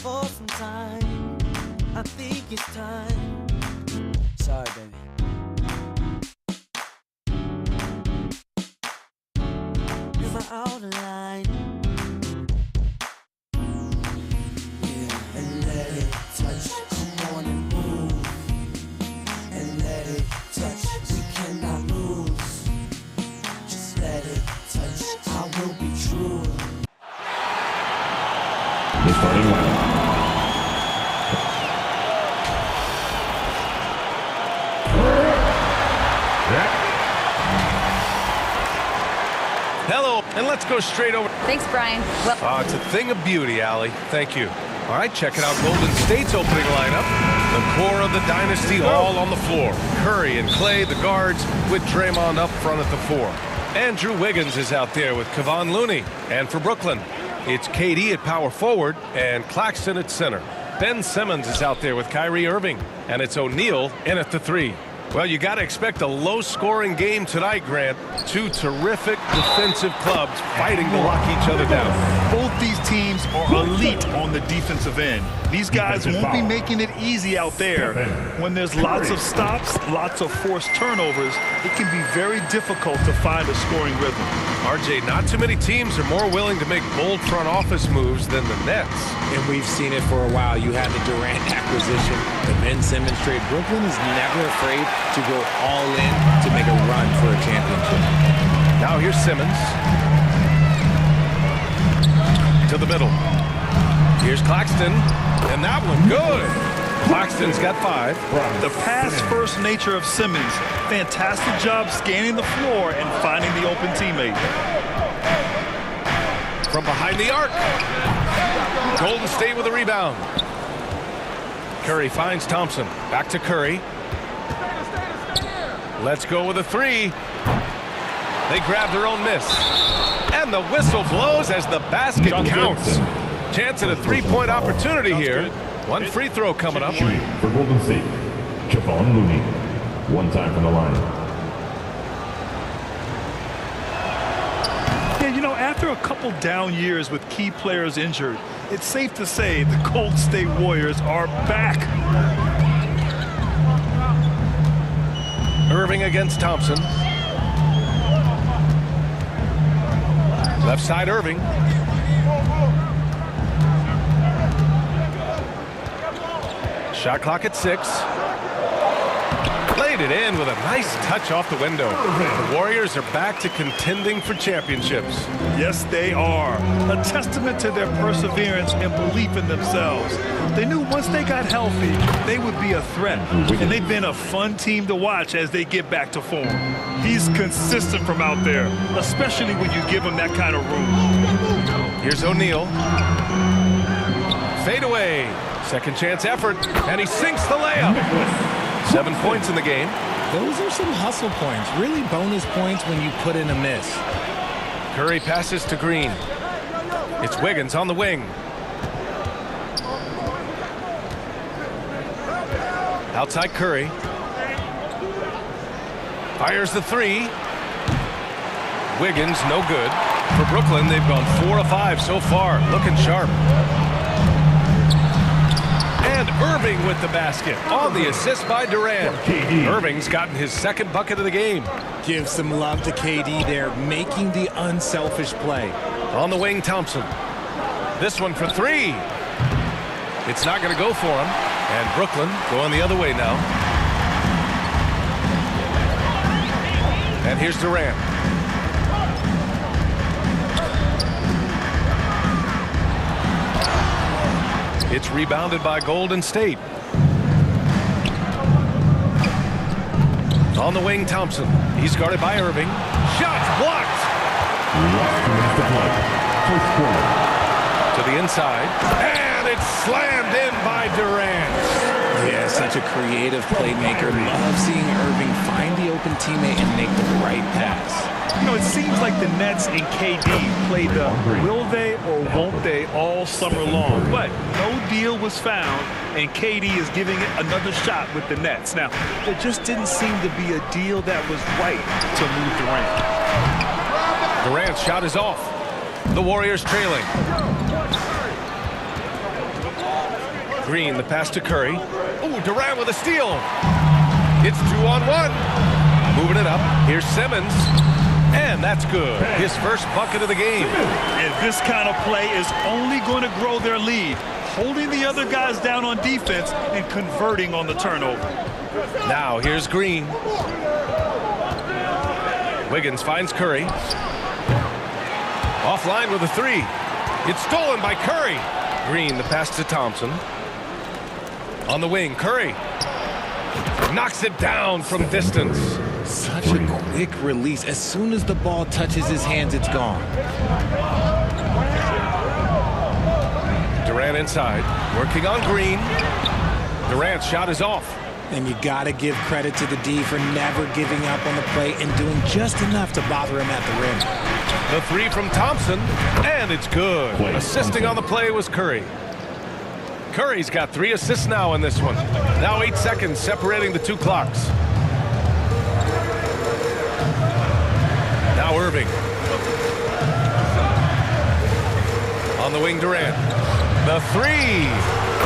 for some time. I think it's time. Sorry, baby. You're my outline. Yeah, and let it touch. Come on and move. And let it touch. We cannot lose. Just let it touch. I will be true. The starting lineup. Hello, and let's go straight over. Thanks, Brian. Well, It's a thing of beauty, Allie. Thank you. All right, checking out Golden State's opening lineup. The core of the dynasty all on the floor. Curry and Clay, the guards, with Draymond up front at the 4. Andrew Wiggins is out there with Kevon Looney. And for Brooklyn, it's KD at power forward and Claxton at center. Ben Simmons is out there with Kyrie Irving. And it's O'Neal in at the 3. Well, you got to expect a low-scoring game tonight, Grant. Two terrific defensive clubs fighting to lock each other down. Both these teams are elite on the defensive end. These guys won't be making it easy out there. When there's lots of stops, lots of forced turnovers, it can be very difficult to find a scoring rhythm. RJ, not too many teams are more willing to make bold front office moves than the Nets. And we've seen it for a while. You had the Durant acquisition, the Ben Simmons trade. Brooklyn is never afraid to go all in to make a run for a championship. Now here's Simmons. To the middle. Here's Claxton. And that one good. Claxton's got 5. The pass-first nature of Simmons. Fantastic job scanning the floor and finding the open teammate. From behind the arc. Golden State with a rebound. Curry finds Thompson. Back to Curry. Let's go with a 3. They grab their own miss. And the whistle blows as the basket counts. Chance at a 3-point opportunity here. One free throw coming up. Shooting for Golden State, Kevon Looney. One time from the line. Yeah, you know, after a couple down years with key players injured, it's safe to say the Golden State Warriors are back. Irving against Thompson. Left side Irving. Shot clock at 6. Laid it in with a nice touch off the window. The Warriors are back to contending for championships. Yes, they are. A testament to their perseverance and belief in themselves. They knew once they got healthy, they would be a threat. And they've been a fun team to watch as they get back to form. He's consistent from out there, especially when you give him that kind of room. Here's O'Neal. Fade away. Second chance effort, and he sinks the layup. 7 points in the game. Those are some hustle points, really bonus points when you put in a miss. Curry passes to Green. It's Wiggins on the wing. Outside Curry. Fires the 3. Wiggins, no good. For Brooklyn, they've gone 4 of 5 so far. Looking sharp. And Irving with the basket on the assist by Durant. Irving's gotten his second bucket of the game. Give some love to KD there, making the unselfish play. On the wing, Thompson. This one for 3. It's not going to go for him. And Brooklyn going the other way now. And here's Durant. It's rebounded by Golden State. On the wing, Thompson. He's guarded by Irving. Shots blocked. To the inside. And it's slammed in by Durant. Yeah, such a creative playmaker. Love seeing Irving find the open teammate and make the right pass. You know, it seems like the Nets and KD played the will they or won't they all summer long. But no deal was found, and KD is giving it another shot with the Nets. Now, there just didn't seem to be a deal that was right to move Durant. Durant's shot is off. The Warriors trailing. Green, the pass to Curry. Oh, Durant with a steal. It's 2-on-1. Moving it up. Here's Simmons. And that's good. His first bucket of the game. And this kind of play is only going to grow their lead. Holding the other guys down on defense and converting on the turnover. Now here's Green. Wiggins finds Curry. Offline with a three. It's stolen by Curry. Green, the pass to Thompson. On the wing, Curry knocks it down from distance. Such a quick release. As soon as the ball touches his hands, it's gone. Durant inside, working on Green. Durant's shot is off. And you got to give credit to the D for never giving up on the play and doing just enough to bother him at the rim. The three from Thompson, and it's good. Assisting on the play was Curry. Curry's got 3 assists now in this one. Now 8 seconds separating the two clocks. Now Irving. On the wing, Durant. The three.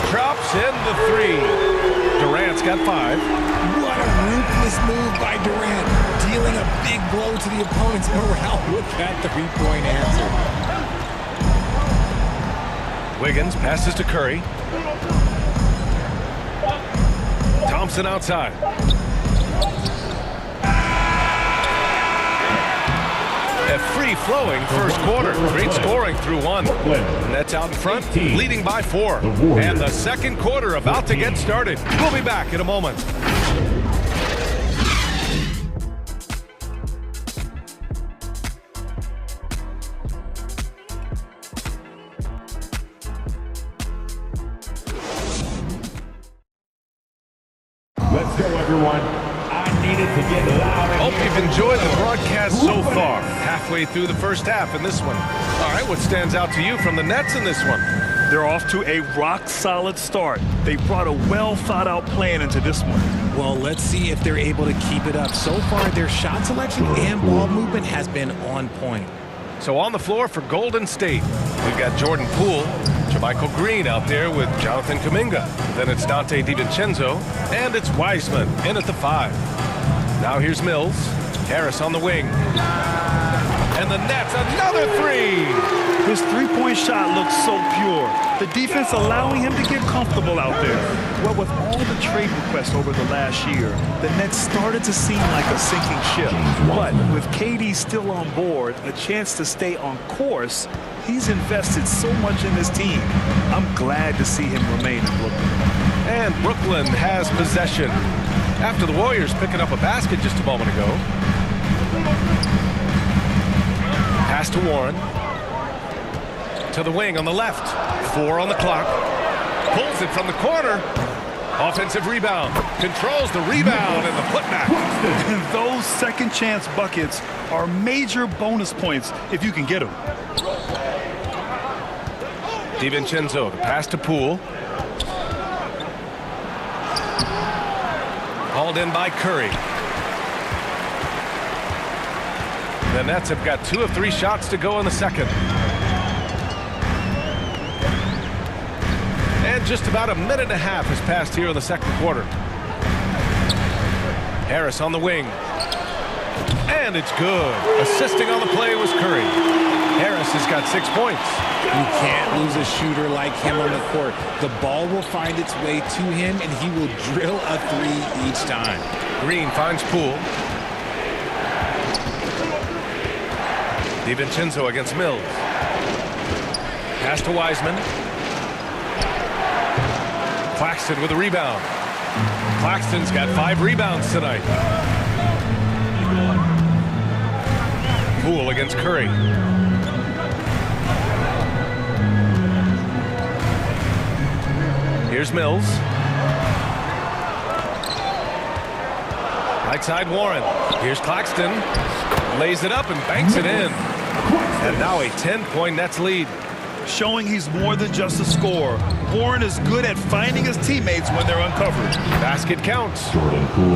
Drops in the three. Durant's got 5. What a ruthless move by Durant. Dealing a big blow to the opponent's morale with that three-point answer. Wiggins passes to Curry. Thompson outside. A free-flowing first quarter. Great scoring through 1. Nets out in front, leading by 4. And the second quarter about to get started. We'll be back in a moment. Let's go, everyone. I needed to get loud. Hope you've enjoyed the broadcast so far. Halfway through the first half in this one. All right, what stands out to you from the Nets in this one? They're off to a rock-solid start. They brought a well-thought-out plan into this one. Well, let's see if they're able to keep it up. So far, their shot selection and ball movement has been on point. So on the floor for Golden State, we've got Jordan Poole, JaMychal Green out there with Jonathan Kuminga. Then it's Dante DiVincenzo, and it's Wiseman in at the 5. Now here's Mills. Harris on the wing. And the Nets, another 3! His three-point shot looks so pure. The defense allowing him to get comfortable out there. Well, with all the trade requests over the last year, the Nets started to seem like a sinking ship. But with KD still on board, a chance to stay on course, he's invested so much in his team. I'm glad to see him remain in Brooklyn. And Brooklyn has possession after the Warriors picking up a basket just a moment ago. Pass to Warren. To the wing on the left. 4 on the clock. Pulls it from the corner. Offensive rebound. Controls the rebound and the putback. And those second chance buckets are major bonus points if you can get them. DiVincenzo, the pass to Poole. Hauled in by Curry. The Nets have got 2 of 3 shots to go in the second. And just about a minute and a half has passed here in the second quarter. Harris on the wing. And it's good. Assisting on the play was Curry. Harris has got 6 points. You can't lose a shooter like him on the court. The ball will find its way to him, and he will drill a 3 each time. Green finds Poole. DiVincenzo against Mills. Pass to Wiseman. Claxton with a rebound. Claxton's got 5 rebounds tonight. Poole against Curry. Here's Mills. Right side Warren. Here's Claxton. Lays it up and banks it in. And now a 10-point Nets lead. Showing he's more than just a scorer. Warren is good at finding his teammates when they're uncovered. Basket counts.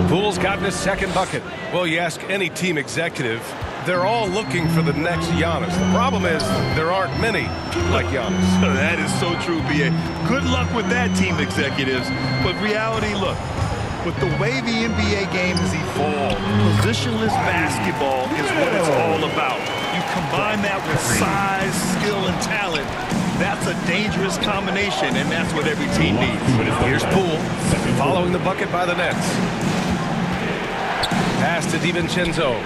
Poole's gotten his second bucket. Well, you ask any team executive, they're all looking for the next Giannis. The problem is there aren't many like Giannis. That is so true, B.A. Good luck with that, team executives. But reality, look, with the way the NBA game has evolved, positionless basketball is what it's all about. You combine that with size, skill, and talent. That's a dangerous combination, and that's what every team needs. Here's Poole, following the bucket by the Nets. Pass to DiVincenzo.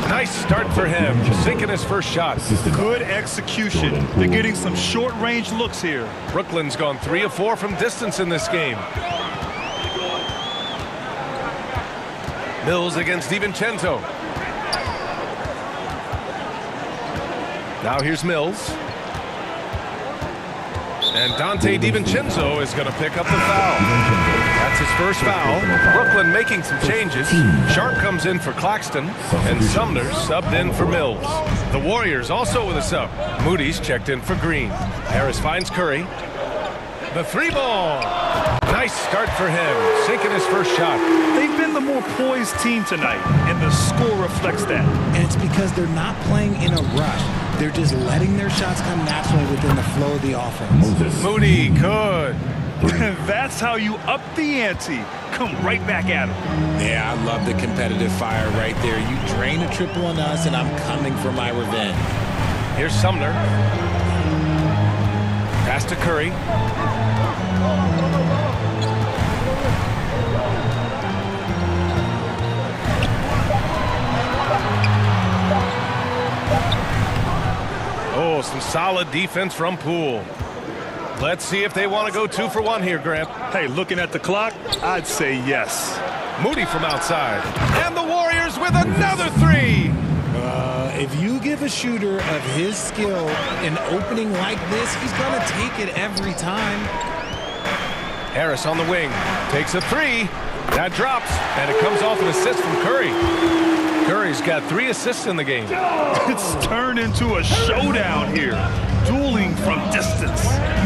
Nice start for him, sinking his first shot. Good execution. They're getting some short-range looks here. Brooklyn's gone 3 of 4 from distance in this game. Mills against DiVincenzo. Now here's Mills. And Dante DiVincenzo is going to pick up the foul. That's his first foul. Brooklyn making some changes. Sharp comes in for Claxton, and Sumner subbed in for Mills. The Warriors also with a sub. Moody's checked in for Green. Harris finds Curry. The 3-ball. Nice start for him, sinking his first shot. They've been the more poised team tonight, and the score reflects that. And it's because they're not playing in a rush. They're just letting their shots come naturally within the flow of the offense. Moody could. That's how you up the ante. Come right back at him. Yeah, I love the competitive fire right there. You drain a triple on us, and I'm coming for my revenge. Here's Sumner. Pass to Curry. Oh, some solid defense from Poole. Let's see if they want to go 2 for 1 here, Grant. Hey, looking at the clock, I'd say yes. Moody from outside. And the Warriors with another 3. If you give a shooter of his skill an opening like this, he's going to take it every time. Harris on the wing. Takes a 3. That drops, and it comes off an assist from Curry. Curry's got 3 assists in the game. It's turned into a showdown here. Dueling from distance.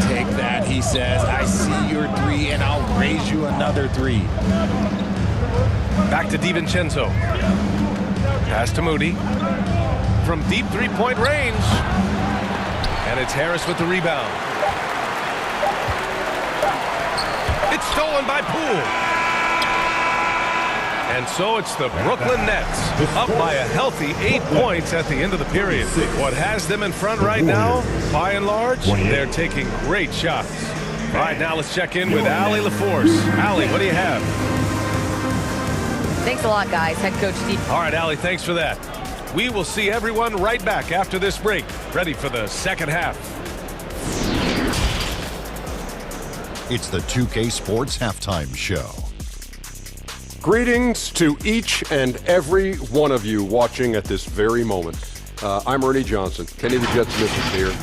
Take that, he says. I see your 3, and I'll raise you another 3. Back to DiVincenzo. Pass to Moody. From deep 3-point range. And it's Harris with the rebound. It's stolen by Poole. And so it's the Brooklyn Nets up by a healthy 8 points at the end of the period. What has them in front right now, by and large, they're taking great shots. All right, now let's check in with Allie LaForce. Allie, what do you have? Thanks a lot, guys. Head coach Steve. All right, Allie, thanks for that. We will see everyone right back after this break, ready for the second half. It's the 2K Sports Halftime Show. Greetings to each and every one of you watching at this very moment. I'm Ernie Johnson. Kenny the Jet Smith is here.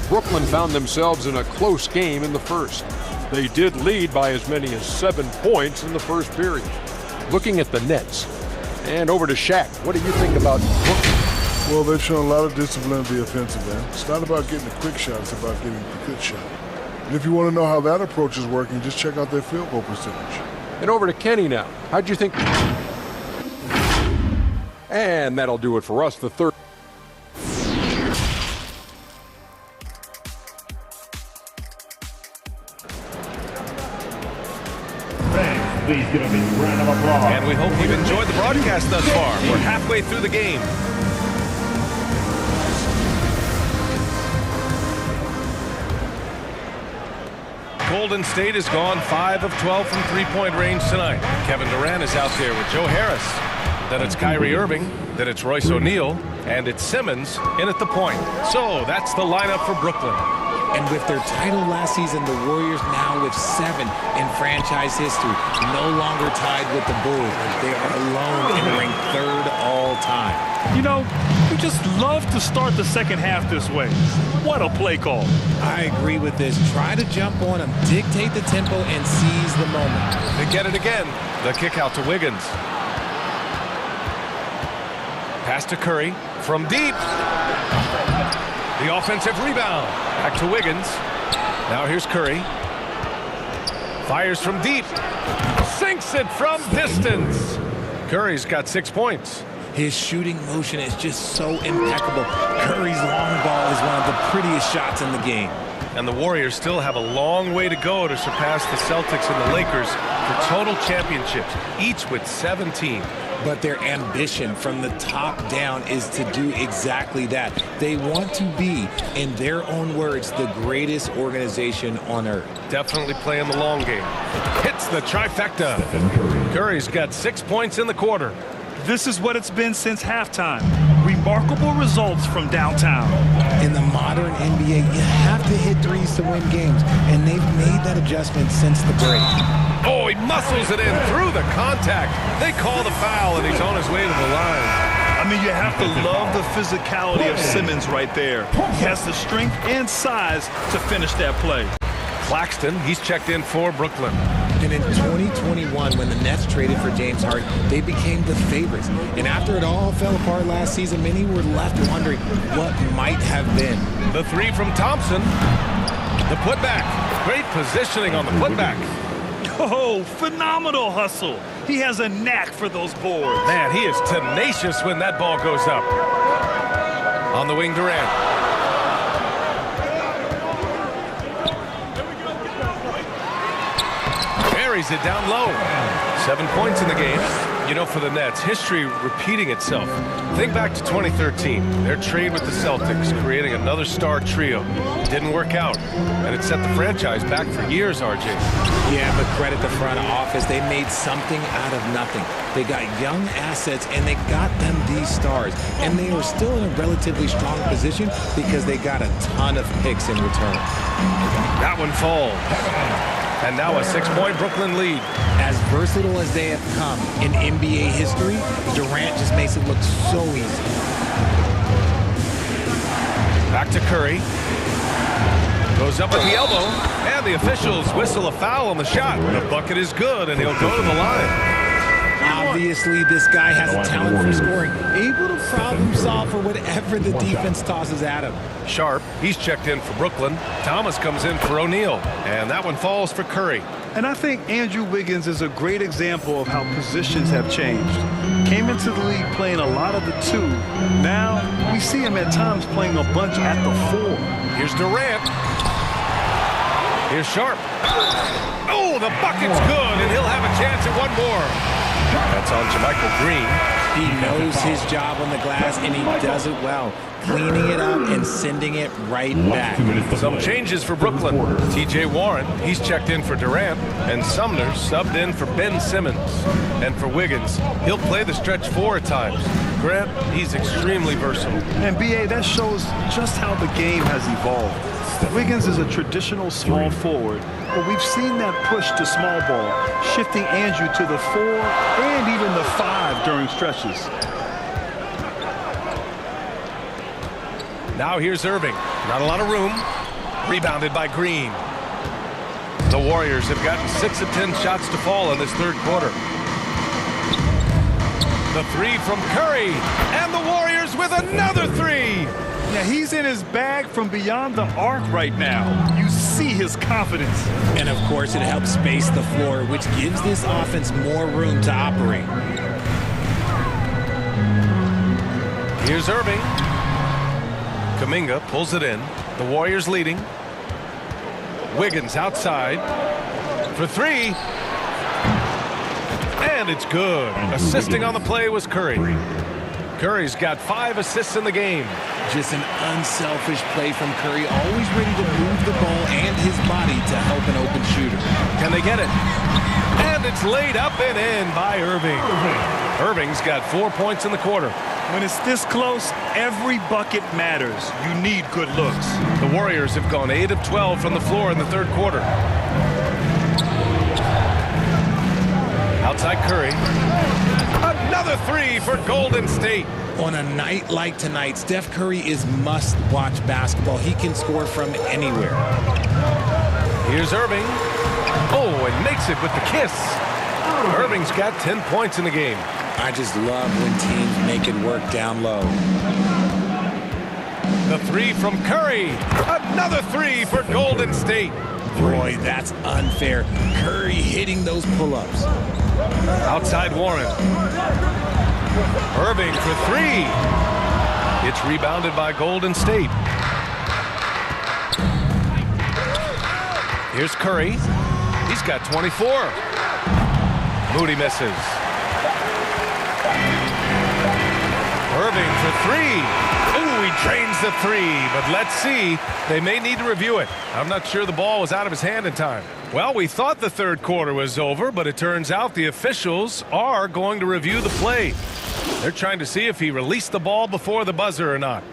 Brooklyn found themselves in a close game in the first. They did lead by as many as 7 points in the first period. Looking at the Nets, and over to Shaq. What do you think about Brooklyn? Well, they've shown a lot of discipline at the offensive end. It's not about getting a quick shot, it's about getting a good shot. And if you want to know how that approach is working, just check out their field goal percentage. And over to Kenny now. How'd you think? And that'll do it for us, the third. Please give a big round of applause. And we hope you've enjoyed the broadcast thus far. We're halfway through the game. Golden State has gone 5 of 12 from three-point range tonight. Kevin Durant is out there with Joe Harris. Then it's Kyrie Irving. Then it's Royce O'Neal. And it's Simmons in at the point. So that's the lineup for Brooklyn. And with their title last season, the Warriors now with 7 in franchise history, no longer tied with the Bulls. They are alone and ranked 3rd all time. You know, you just love to start the second half this way. What a play call. I agree with this. Try to jump on them, dictate the tempo, and seize the moment. They get it again. The kick out to Wiggins. Pass to Curry from deep. The offensive rebound. Back to Wiggins. Now here's Curry. Fires from deep. Sinks it from distance. Curry's got 6 points. His shooting motion is just so impeccable. Curry's long ball is one of the prettiest shots in the game. And the Warriors still have a long way to go to surpass the Celtics and the Lakers for total championships, each with 17. But their ambition from the top down is to do exactly that. They want to be, in their own words, the greatest organization on earth. Definitely playing the long game. Hits the trifecta. Curry's got 6 points in the quarter. This is what it's been since halftime. Remarkable results from downtown. In the modern NBA, you have to hit threes to win games, and they've made that adjustment since the break. Oh, he muscles it in through the contact. They call the foul, and he's on his way to the line. I mean, you have to love the physicality of Simmons right there. He has the strength and size to finish that play. Claxton, he's checked in for Brooklyn. And in 2021, when the Nets traded for James Harden, they became the favorites. And after it all fell apart last season, many were left wondering what might have been. The three from Thompson. The putback. Great positioning on the putback. Oh, phenomenal hustle. He has a knack for those boards. Man, he is tenacious when that ball goes up. On the wing, Durant. Carries it down low. 7 points in the game. You know, for the Nets, history repeating itself. Think back to 2013. Their trade with the Celtics, creating another star trio. Didn't work out, and it set the franchise back for years, RJ. Yeah, but credit the front office. They made something out of nothing. They got young assets, and they got them these stars. And they are still in a relatively strong position because they got a ton of picks in return. That one falls. And now a 6-point Brooklyn lead. As versatile as they have come in NBA history, Durant just makes it look so easy. Back to Curry. Goes up at the elbow, and the officials whistle a foul on the shot. The bucket is good, and he'll go to the line. Obviously, this guy has a talent for scoring, able to problem solve for whatever the defense tosses at him. Sharp, he's checked in for Brooklyn. Thomas comes in for O'Neal, and that one falls for Curry. And I think Andrew Wiggins is a great example of how positions have changed. Came into the league playing a lot of the two. Now, we see him at times playing a bunch at the 4. Here's Durant. Here's Sharp. Oh, the bucket's good, and he'll have a chance at one more. That's on Jermichael Green. He knows his job on the glass, and he does it well, cleaning it up and sending it right back. Some changes for Brooklyn. T.J. Warren, he's checked in for Durant, and Sumner subbed in for Ben Simmons. And for Wiggins, he'll play the stretch 4 at times. Grant, he's extremely versatile. And B.A., that shows just how the game has evolved. Wiggins is a traditional small forward, but we've seen that push to small ball, shifting Andrew to the 4 and even the 5 during stretches. Now here's Irving. Not a lot of room. Rebounded by Green. The Warriors have gotten 6 of 10 shots to fall in this third quarter. The 3 from Curry, and the Warriors with another 3. Yeah, he's in his bag from beyond the arc right now. You see his confidence. And, of course, it helps space the floor, which gives this offense more room to operate. Here's Irving. Kuminga pulls it in. The Warriors leading. Wiggins outside for 3. And it's good. Assisting on the play was Curry. Curry's got 5 assists in the game. Just an unselfish play from Curry, always ready to move the ball and his body to help an open shooter. Can they get it? And it's laid up and in by Irving. Irving's got 4 points in the quarter. When it's this close, every bucket matters. You need good looks. The Warriors have gone 8 of 12 from the floor in the third quarter. Outside Curry. Another 3 for Golden State. On a night like tonight, Steph Curry is must-watch basketball. He can score from anywhere. Here's Irving. Oh, and makes it with the kiss. Irving's got 10 points in the game. I just love when teams make it work down low. The 3 from Curry. Another 3 for Golden State. Boy, that's unfair. Curry hitting those pull-ups. Outside Warren. Irving for three. It's rebounded by Golden State. Here's Curry. He's got 24. Moody misses. Irving for three. Ooh, he drains the three, but let's see. They may need to review it. I'm not sure the ball was out of his hand in time. Well, we thought the third quarter was over, but it turns out the officials are going to review the play. They're trying to see if he released the ball before the buzzer or not.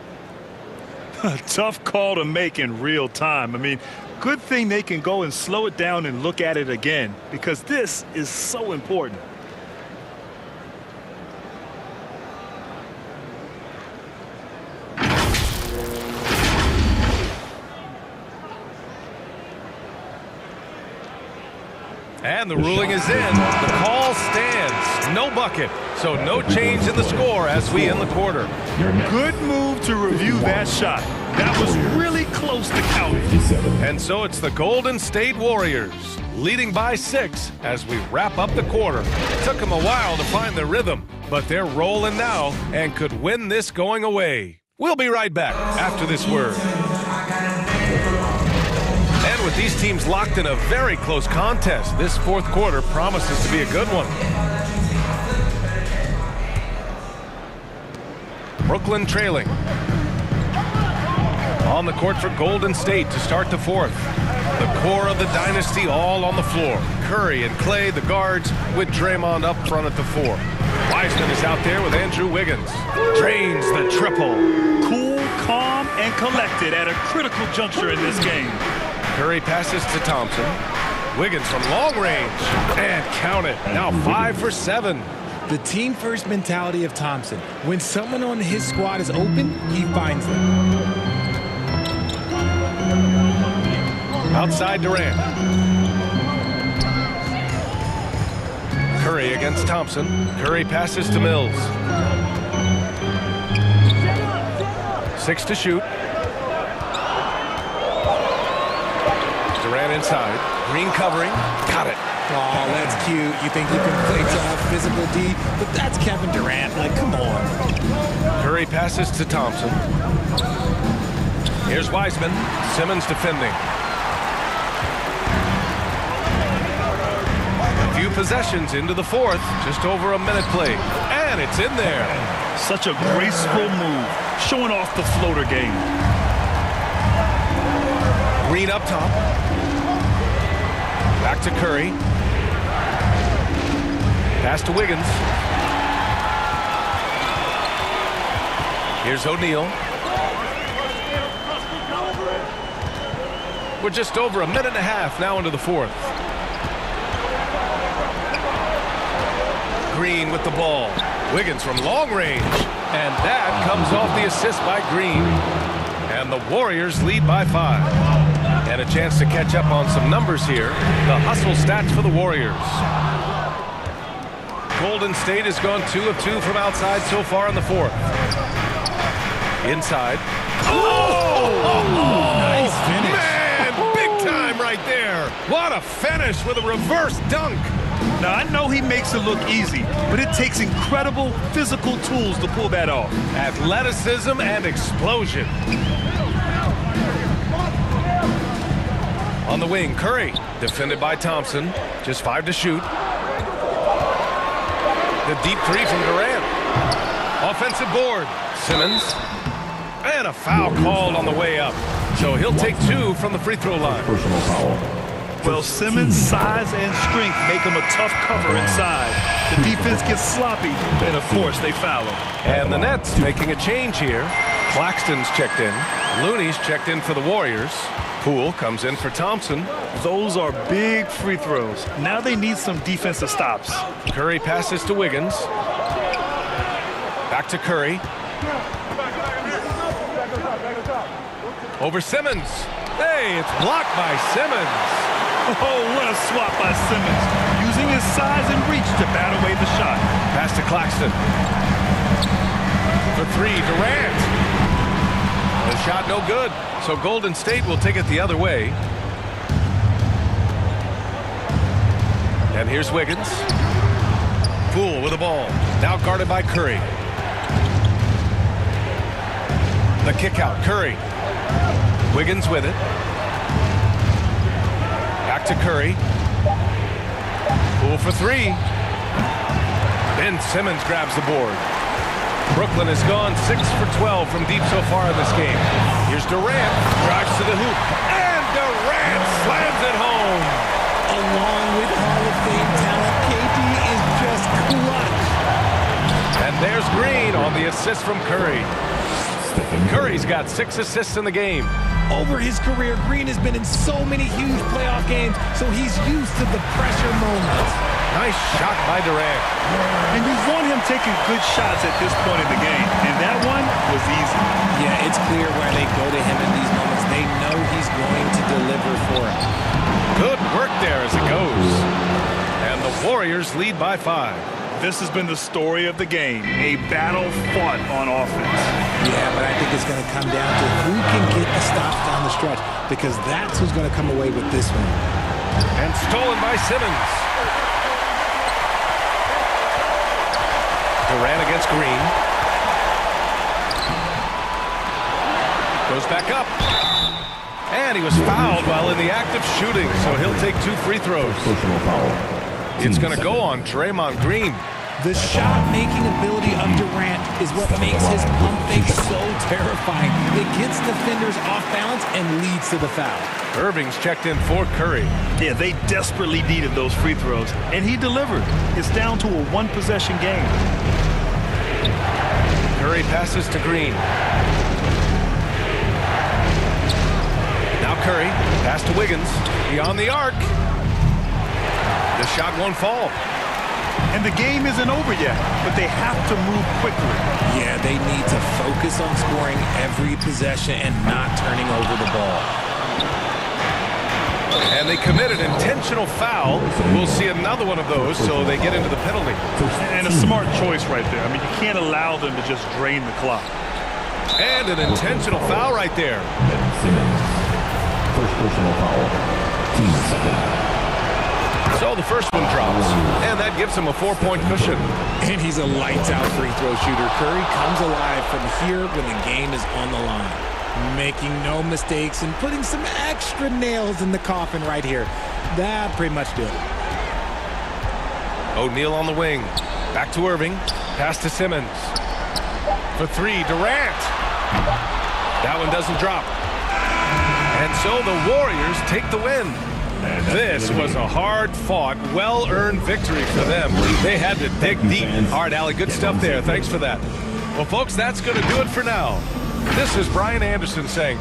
A tough call to make in real time. I mean, good thing they can go and slow it down and look at it again, because this is so important. And the ruling is in. The call stands. No bucket. So no change in the score as we end the quarter. Good move to review that shot. That was really close to counting. And so it's the Golden State Warriors leading by 6 as we wrap up the quarter. It took them a while to find their rhythm, but they're rolling now and could win this going away. We'll be right back after this word. And with these teams locked in a very close contest, this fourth quarter promises to be a good one. Brooklyn trailing. On the court for Golden State to start the fourth. The core of the dynasty all on the floor. Curry and Clay, the guards, with Draymond up front at the 4. Wiseman is out there with Andrew Wiggins. Drains the triple. Cool, calm, and collected at a critical juncture in this game. Curry passes to Thompson. Wiggins from long range. And count it. Now 5 for 7. The team-first mentality of Thompson. When someone on his squad is open, he finds them. Outside Durant. Curry against Thompson. Curry passes to Mills. 6 to shoot. Durant inside. Green covering. Got it. Oh, that's cute. You think you can play tough, physical D, but that's Kevin Durant. Like, come on. Curry passes to Thompson. Here's Wiseman. Simmons defending. A few possessions into the fourth. Just over a minute played. And it's in there. Such a graceful move. Showing off the floater game. Green up top. Back to Curry. Pass to Wiggins. Here's O'Neal. We're just over a minute and a half now into the fourth. Green with the ball. Wiggins from long range. And that comes off the assist by Green. And the Warriors lead by 5. And a chance to catch up on some numbers here. The hustle stats for the Warriors. Golden State has gone 2 of 2 from outside so far in the fourth. Inside. Nice finish. Man, big time right there. What a finish with a reverse dunk. Now, I know he makes it look easy, but it takes incredible physical tools to pull that off. Athleticism and explosion. On the wing, Curry, defended by Thompson. Just 5 to shoot. The deep 3 from Durant. Offensive board. Simmons. And a foul called on the way up. So he'll take 2 from the free throw line. Personal foul. Well, Simmons' size and strength make him a tough cover inside. The defense gets sloppy, and of course they foul him. And the Nets making a change here. Claxton's checked in. Looney's checked in for the Warriors. Poole comes in for Thompson. Those are big free throws. Now they need some defensive stops. Curry passes to Wiggins. Back to Curry. Over Simmons. Hey, it's blocked by Simmons. Oh, what a swap by Simmons. Using his size and reach to bat away the shot. Pass to Claxton. For 3, Durant. The shot no good. So Golden State will take it the other way. And here's Wiggins. Fool with the ball. Now guarded by Curry. The kick out. Curry. Wiggins with it. Back to Curry. Fool for three. Ben Simmons grabs the board. Brooklyn has gone 6 for 12 from deep so far in this game. Here's Durant. Drives to the hoop. And Durant slams it home. Along with Hall of Fame talent, KD is just clutch. And there's Green on the assist from Curry. Curry's got 6 assists in the game. Over his career, Green has been in so many huge playoff games, so he's used to the pressure moments. Nice shot by Durant. And you want him taking good shots at this point in the game. And that one was easy. Yeah, it's clear why they go to him in these moments. They know he's going to deliver for him. Good work there as it goes. And the Warriors lead by 5. This has been the story of the game. A battle fought on offense. Yeah, but I think it's going to come down to who can get the stops down the stretch, because that's who's going to come away with this one. And stolen by Simmons. Durant against Green. Goes back up. And he was fouled while in the act of shooting, so he'll take 2 free throws. Personal foul. It's going to go on Draymond Green. The shot-making ability of Durant is what makes his pump fake so terrifying. It gets defenders off balance and leads to the foul. Irving's checked in for Curry. Yeah, they desperately needed those free throws, and he delivered. It's down to a one-possession game. Curry passes to Green. Now Curry, pass to Wiggins, beyond the arc. The shot won't fall. And the game isn't over yet, but they have to move quickly. Yeah, they need to focus on scoring every possession and not turning over the ball. And they commit an intentional foul. We'll see another one of those, so they get into the penalty. And a smart choice right there. I mean, you can't allow them to just drain the clock. And an intentional foul right there. Simmons. First personal foul. Team second. So the first one drops, and that gives him a 4-point cushion. And he's a lights-out free throw shooter. Curry comes alive from here when the game is on the line. Making no mistakes and putting some extra nails in the coffin right here. That pretty much did it. O'Neal on the wing. Back to Irving. Pass to Simmons. For 3, Durant. That one doesn't drop. And so the Warriors take the win. This was a hard-fought, well-earned victory for them. They had to dig deep. All right, Allie, good stuff there. Thanks for that. Well, folks, that's going to do it for now. This is Brian Anderson saying...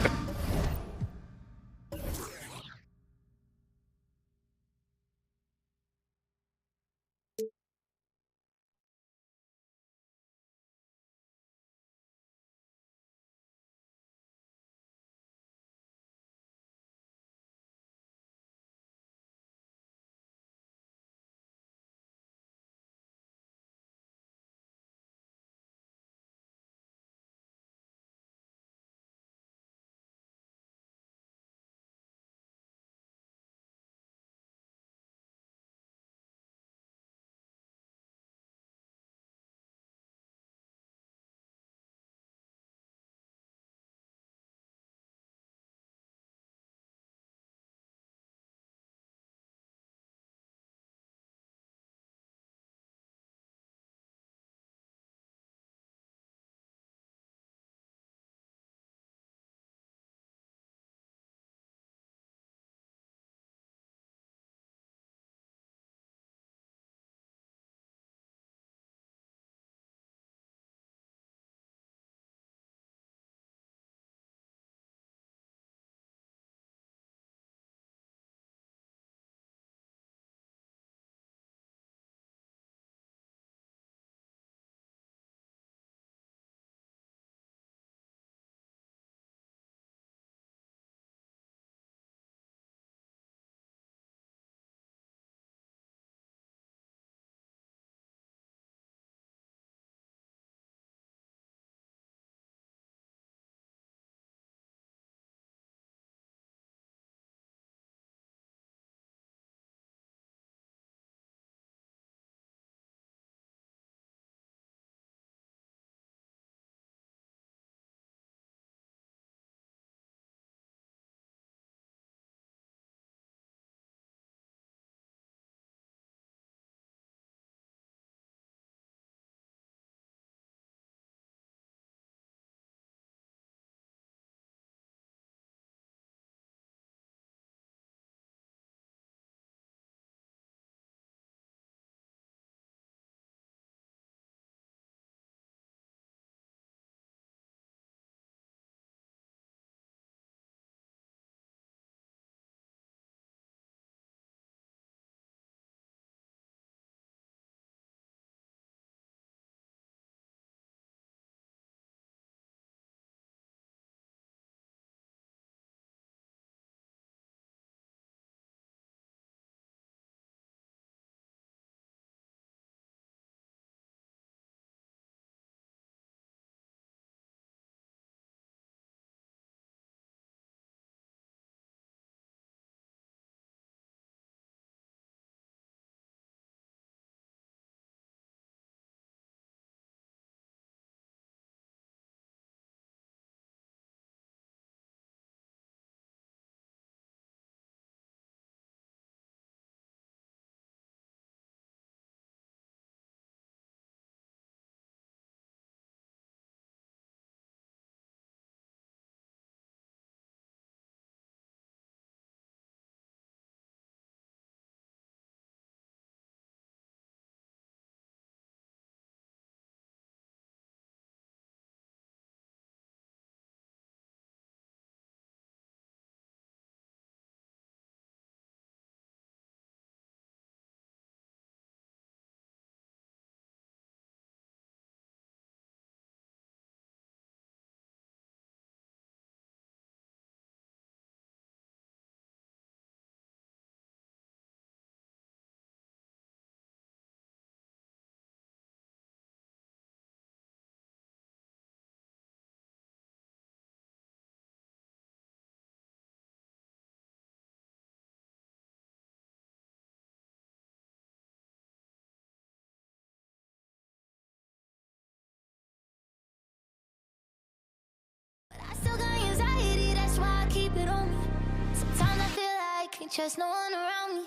chest, no one around me,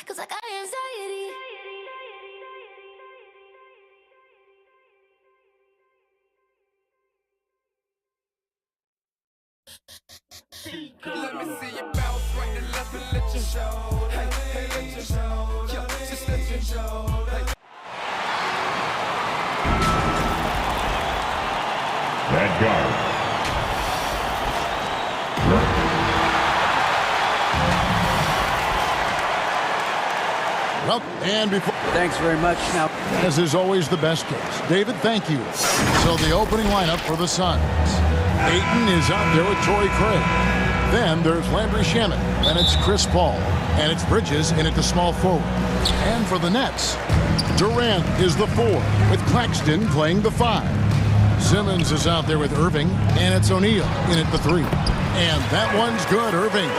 'cause I got anxiety. Let me see you bounce right to left and let you show. Hey, hey, let you show. Yeah, just let you show. Hey. That guard. Well, and before... Thanks very much. Now, as is always the best case. David, thank you. So the opening lineup for the Suns. Ayton is out there with Torrey Craig. Then there's Landry Shamet, and it's Chris Paul, and it's Bridges in at the small forward. And for the Nets, Durant is the 4, with Claxton playing the 5. Simmons is out there with Irving, and it's O'Neal in at the 3. And that one's good, Irving.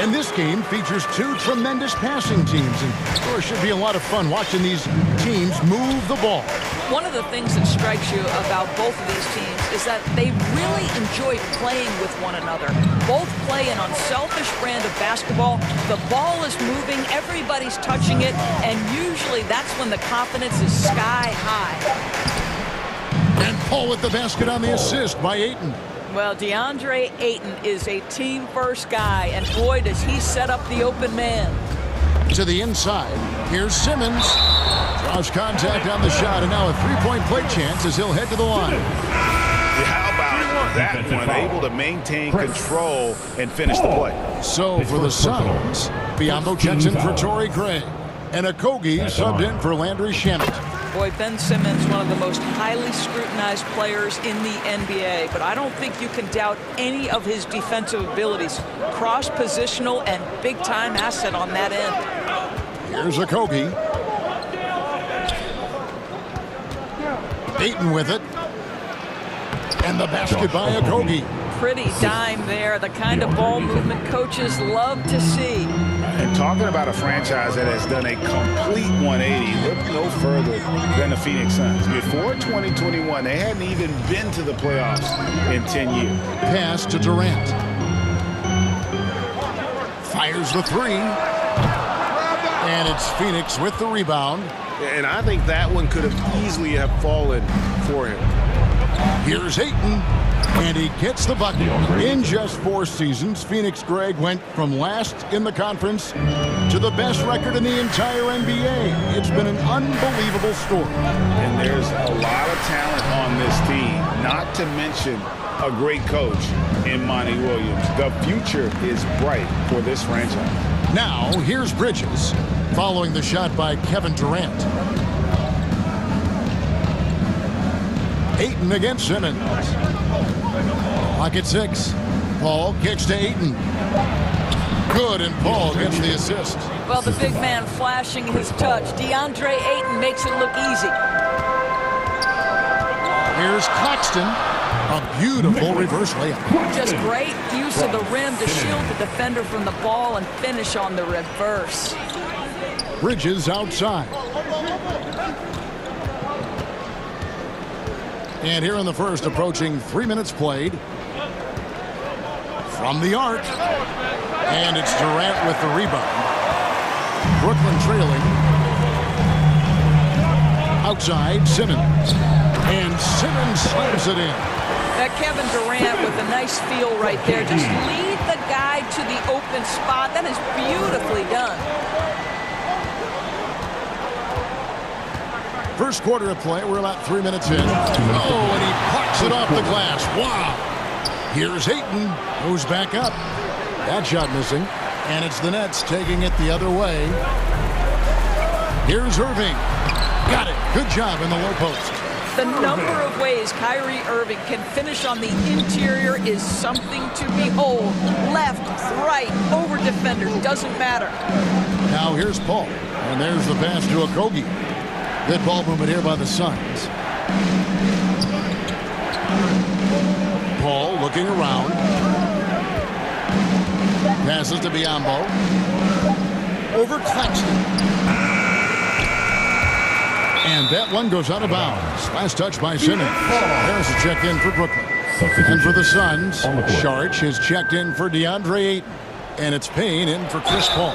And this game features 2 tremendous passing teams, and sure should be a lot of fun watching these teams move the ball. One of the things that strikes you about both of these teams is that they really enjoy playing with one another. Both play an unselfish brand of basketball. The ball is moving, everybody's touching it, and usually that's when the confidence is sky high. And Paul with the basket on the assist by Ayton. Well, DeAndre Ayton is a team-first guy, and boy, does he set up the open man. To the inside, here's Simmons. Draws contact on the shot, and now a three-point play chance as he'll head to the line. How about that one? Able to maintain control and finish the play. So for the Suns, Biyombo checks in for Torrey Craig, and Okogie subbed in for Landry Shamet. Boy, Ben Simmons, one of the most highly scrutinized players in the NBA, but I don't think you can doubt any of his defensive abilities. Cross-positional and big-time asset on that end. Here's Okogie. Ayton with it. And the basket by Okogie. Pretty dime there, the kind of ball movement coaches love to see. And talking about a franchise that has done a complete 180, look no further than the Phoenix Suns. Before 2021, they hadn't even been to the playoffs in 10 years. Pass to Durant. Fires the 3. And it's Phoenix with the rebound. And I think that one could have easily have fallen for him. Here's Ayton. And he gets the bucket. In just 4 seasons, Phoenix Greg went from last in the conference to the best record in the entire NBA. It's been an unbelievable story. And there's a lot of talent on this team, not to mention a great coach in Monty Williams. The future is bright for this franchise. Now, here's Bridges, following the shot by Kevin Durant. Ayton against Simmons. Clock at 6. Paul kicks to Ayton. Good, and Paul gets the assist. Well, the big man flashing his touch. DeAndre Ayton makes it look easy. Here's Claxton. A beautiful reverse layup. Just great use of the rim to shield the defender from the ball and finish on the reverse. Bridges outside. And here in the first, approaching 3 minutes played. From the arc. And it's Durant with the rebound. Brooklyn trailing. Outside, Simmons. And Simmons slams it in. That Kevin Durant with a nice feel right there. Just lead the guy to the open spot. That is beautifully done. First quarter of play, we're about 3 minutes in. Oh, and he pucks it off the glass. Wow. Here's Ayton, who's back up. That shot missing. And it's the Nets taking it the other way. Here's Irving. Got it. Good job in the low post. The number of ways Kyrie Irving can finish on the interior is something to behold. Left, right, over defender, doesn't matter. Now here's Paul. And there's the pass to Okogie. Good ball movement here by the Suns. Paul looking around. Passes to Biyombo. Over Claxton. And that one goes out of bounds. Last touch by Simmons. Harris is checked in for Brooklyn. And for the Suns, Sharch is checked in for DeAndre Ayton. And it's Payne in for Chris Paul.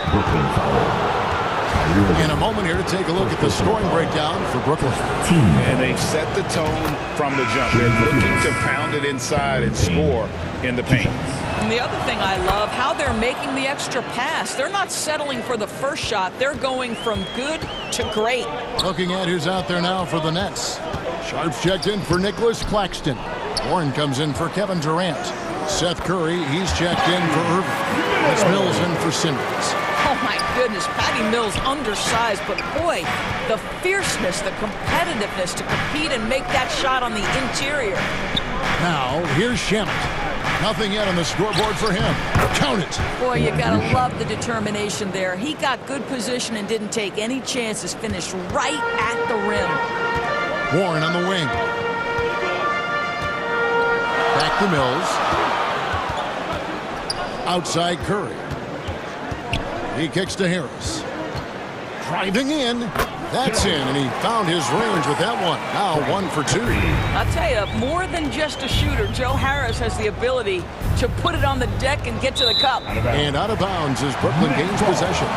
In a moment here to take a look at the scoring breakdown for Brooklyn. And they've set the tone from the jump. They're looking to pound it inside and score in the paint. And the other thing I love, how they're making the extra pass. They're not settling for the first shot. They're going from good to great. Looking at who's out there now for the Nets. Sharps checked in for Nicholas Claxton. Warren comes in for Kevin Durant. Seth Curry, he's checked in for Irving. It's Mills in for Simmons. Oh, my goodness. Patty Mills undersized, but boy, the fierceness, the competitiveness to compete and make that shot on the interior. Now, here's Shamet. Nothing yet on the scoreboard for him. Count it. Boy, you got to love the determination there. He got good position and didn't take any chances. Finished right at the rim. Warren on the wing. Back to Mills. Outside Curry. He kicks to Harris. Driving in. That's in, and he found his range with that one. Now 1 for 2. I'll tell you, more than just a shooter, Joe Harris has the ability to put it on the deck and get to the cup. And out of bounds as Brooklyn gains possession.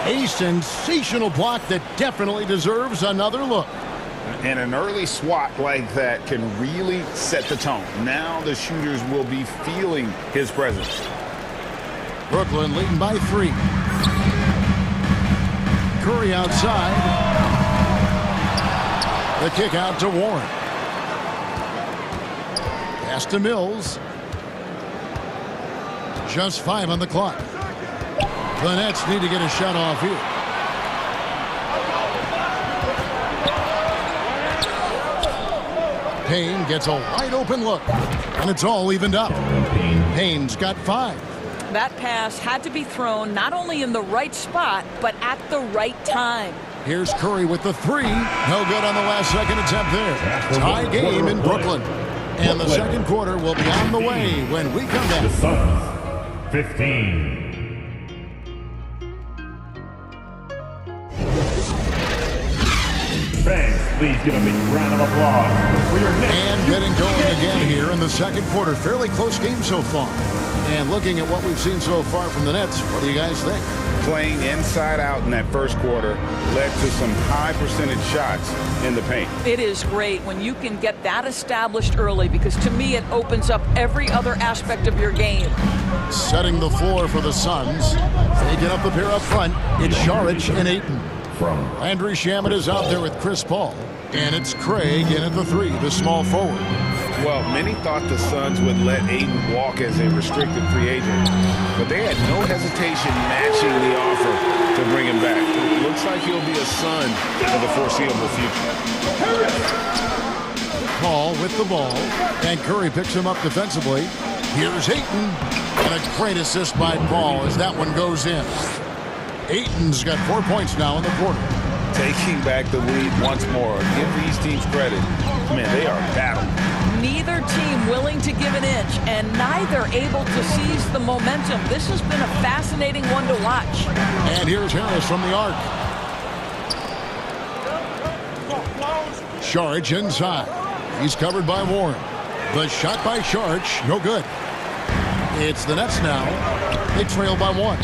A sensational block that definitely deserves another look. And an early swat like that can really set the tone. Now the shooters will be feeling his presence. Brooklyn leading by 3. Curry outside. The kick out to Warren. Pass to Mills. Just 5 on the clock. The Nets need to get a shot off here. Payne gets a wide open look, and it's all evened up. Payne's got 5. That pass had to be thrown not only in the right spot, but at the right time. Here's Curry with the 3. No good on the last second attempt there. Tie game in Brooklyn. And the second quarter will be on the way when we come back. The Suns, 15. Fans, please give a big round of applause for your Nets. And getting going again here in the second quarter. Fairly close game so far. And looking at what we've seen so far from the Nets, what do you guys think? Playing inside out in that first quarter led to some high percentage shots in the paint. It is great when you can get that established early, because to me it opens up every other aspect of your game. Setting the floor for the Suns. Taking up the pair up front. It's Saric and Ayton. Landry Shamet is out there with Chris Paul. And it's Craig in at the 3, the small forward. Well, many thought the Suns would let Ayton walk as a restricted free agent, but they had no hesitation matching the offer to bring him back. It looks like he'll be a Sun for the foreseeable future. Paul with the ball, and Curry picks him up defensively. Here's Ayton, and a great assist by Paul as that one goes in. Ayton's got 4 points now in the quarter. Taking back the lead once more. Give these teams credit. Man, they are battling. Neither team willing to give an inch, and neither able to seize the momentum. This has been a fascinating one to watch. And here's Harris from the arc. Saric inside. He's covered by Warren. The shot by Saric, no good. It's the Nets now. They trail by 1.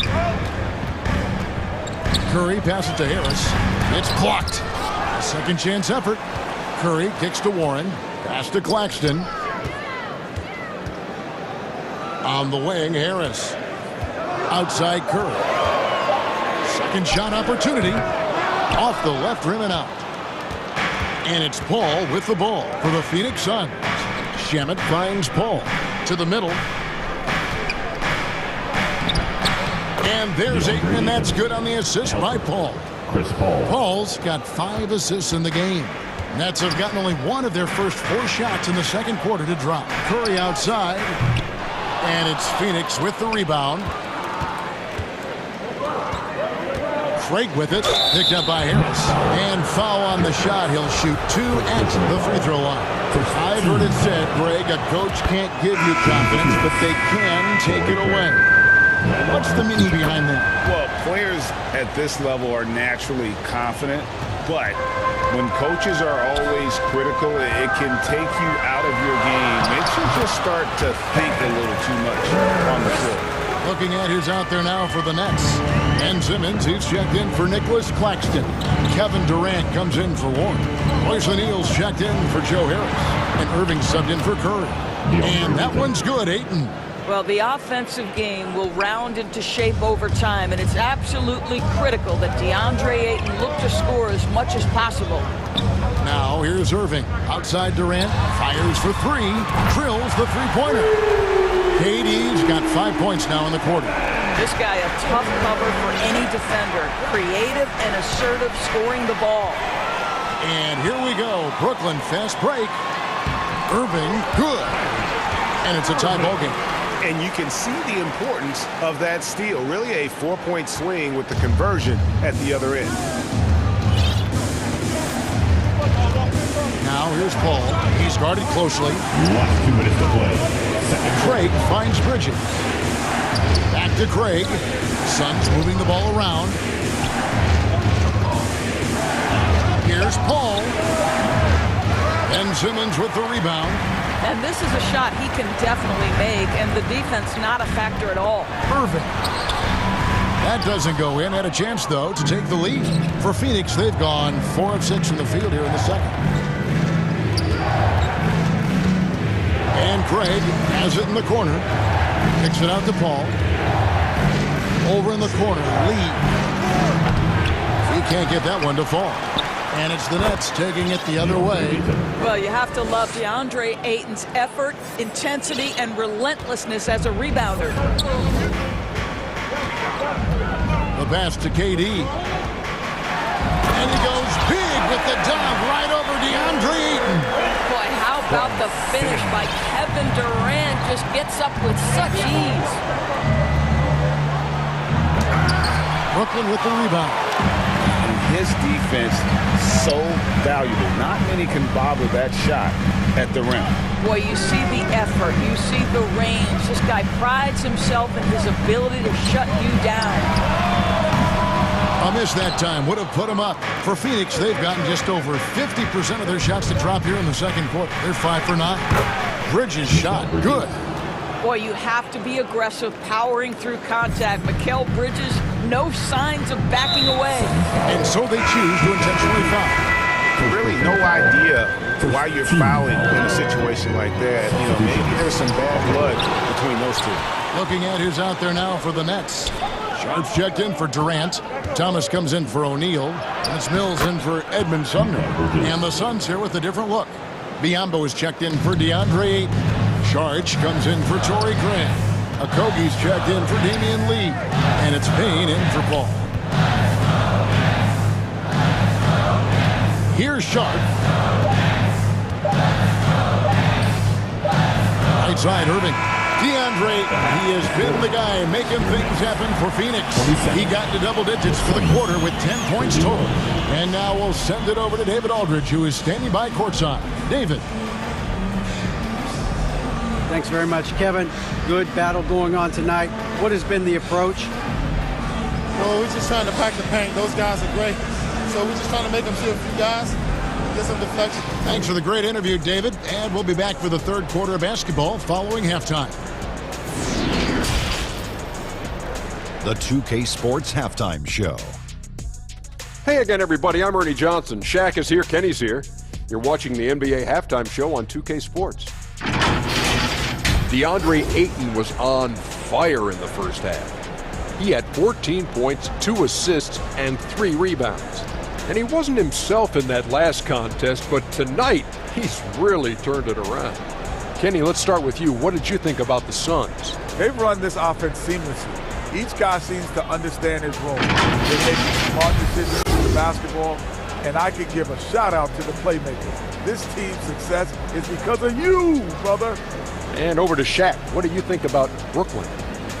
Curry passes to Harris. It's blocked. Second chance effort. Curry kicks to Warren. Pass to Claxton. On the wing, Harris. Outside Curry. Second shot opportunity. Off the left rim and out. And it's Paul with the ball for the Phoenix Suns. Shamet finds Paul to the middle. And there's Ayton, and that's good on the assist by Paul. Chris Paul. Paul's got 5 assists in the game. Nets have gotten only 1 of their first 4 shots in the second quarter to drop. Curry outside, and it's Phoenix with the rebound. Craig with it, picked up by Harris. And foul on the shot. He'll shoot 2 at the free throw line. I've heard it said, Greg, a coach can't give you confidence, but they can take it away. What's the meaning behind that? Well, players at this level are naturally confident, but when coaches are always critical, it can take you out of your game. Makes you just start to think a little too much on the floor. Looking at who's out there now for the Nets. Ben Simmons, he's checked in for Nicholas Claxton. Kevin Durant comes in for Warren. Royce O'Neal's checked in for Joe Harris. And Irving subbed in for Curry. And that one's good, Ayton. Well, the offensive game will round into shape over time, and it's absolutely critical that DeAndre Ayton look to score as much as possible. Now here's Irving. Outside Durant, fires for three, drills the three-pointer. KD's got 5 points now in the quarter. This guy a tough cover for any defender. Creative and assertive scoring the ball. And here we go. Brooklyn fast break. Irving, good. And it's a tie ball game. And you can see the importance of that steal. Really a 4-point swing with the conversion at the other end. Now here's Paul. He's guarded closely. Last 2 minutes to play. Craig finds Bridges. Back to Craig. Suns moving the ball around. Here's Paul. Ben Simmons with the rebound. And this is a shot he can definitely make, and the defense not a factor at all. Irving. That doesn't go in. Had a chance, though, to take the lead. For Phoenix, they've gone 4 of 6 from the field here in the second. And Craig has it in the corner. Kicks it out to Paul. Over in the corner, Lee. He can't get that one to fall. And it's the Nets taking it the other way. Well, you have to love DeAndre Ayton's effort, intensity, and relentlessness as a rebounder. The pass to KD. And he goes big with the dunk right over DeAndre Ayton. Boy, how about the finish by Kevin Durant? Just gets up with such ease. Brooklyn with the rebound. His defense so valuable. Not many can bobble that shot at the rim. Boy, you see the effort. You see the range. This guy prides himself in his ability to shut you down. A miss that time would have put him up. For Phoenix, they've gotten just over 50% of their shots to drop here in the second quarter. They're 5 for 9. Bridges shot good. Boy, you have to be aggressive, powering through contact. Mikal Bridges, no signs of backing away. And so they choose to intentionally foul. Really no idea why you're fouling in a situation like that. You know, maybe there's some bad blood between those two. Looking at who's out there now for the Nets. Sharp's checked in for Durant. Thomas comes in for O'Neal. And it's Mills in for Edmund Sumner. And the Suns here with a different look. Biombo is checked in for DeAndre Ayton. Charge comes in for Torrey Grant. Okogie's checked in for Damian Lee. And it's Payne in for Paul. Here's Sharp. Right side, Irving. DeAndre, he has been the guy making things happen for Phoenix. He got to double digits for the quarter with 10 points total. And now we'll send it over to David Aldridge, who is standing by courtside. David. Thanks very much, Kevin. Good battle going on tonight. What has been the approach? Well, we're just trying to pack the paint. Those guys are great. So we're just trying to make them see a few guys, get some deflection. Thanks for the great interview, David. And we'll be back for the third quarter of basketball following halftime. The 2K Sports Halftime Show. Hey again, everybody. I'm Ernie Johnson. Shaq is here. Kenny's here. You're watching the NBA Halftime Show on 2K Sports. DeAndre Ayton was on fire in the first half. He had 14 points, 2 assists, and 3 rebounds. And he wasn't himself in that last contest, but tonight, he's really turned it around. Kenny, let's start with you. What did you think about the Suns? They've run this offense seamlessly. Each guy seems to understand his role. They're making smart decisions with the basketball, and I can give a shout-out to the playmakers. This team's success is because of you, brother. And over to Shaq. What do you think about Brooklyn?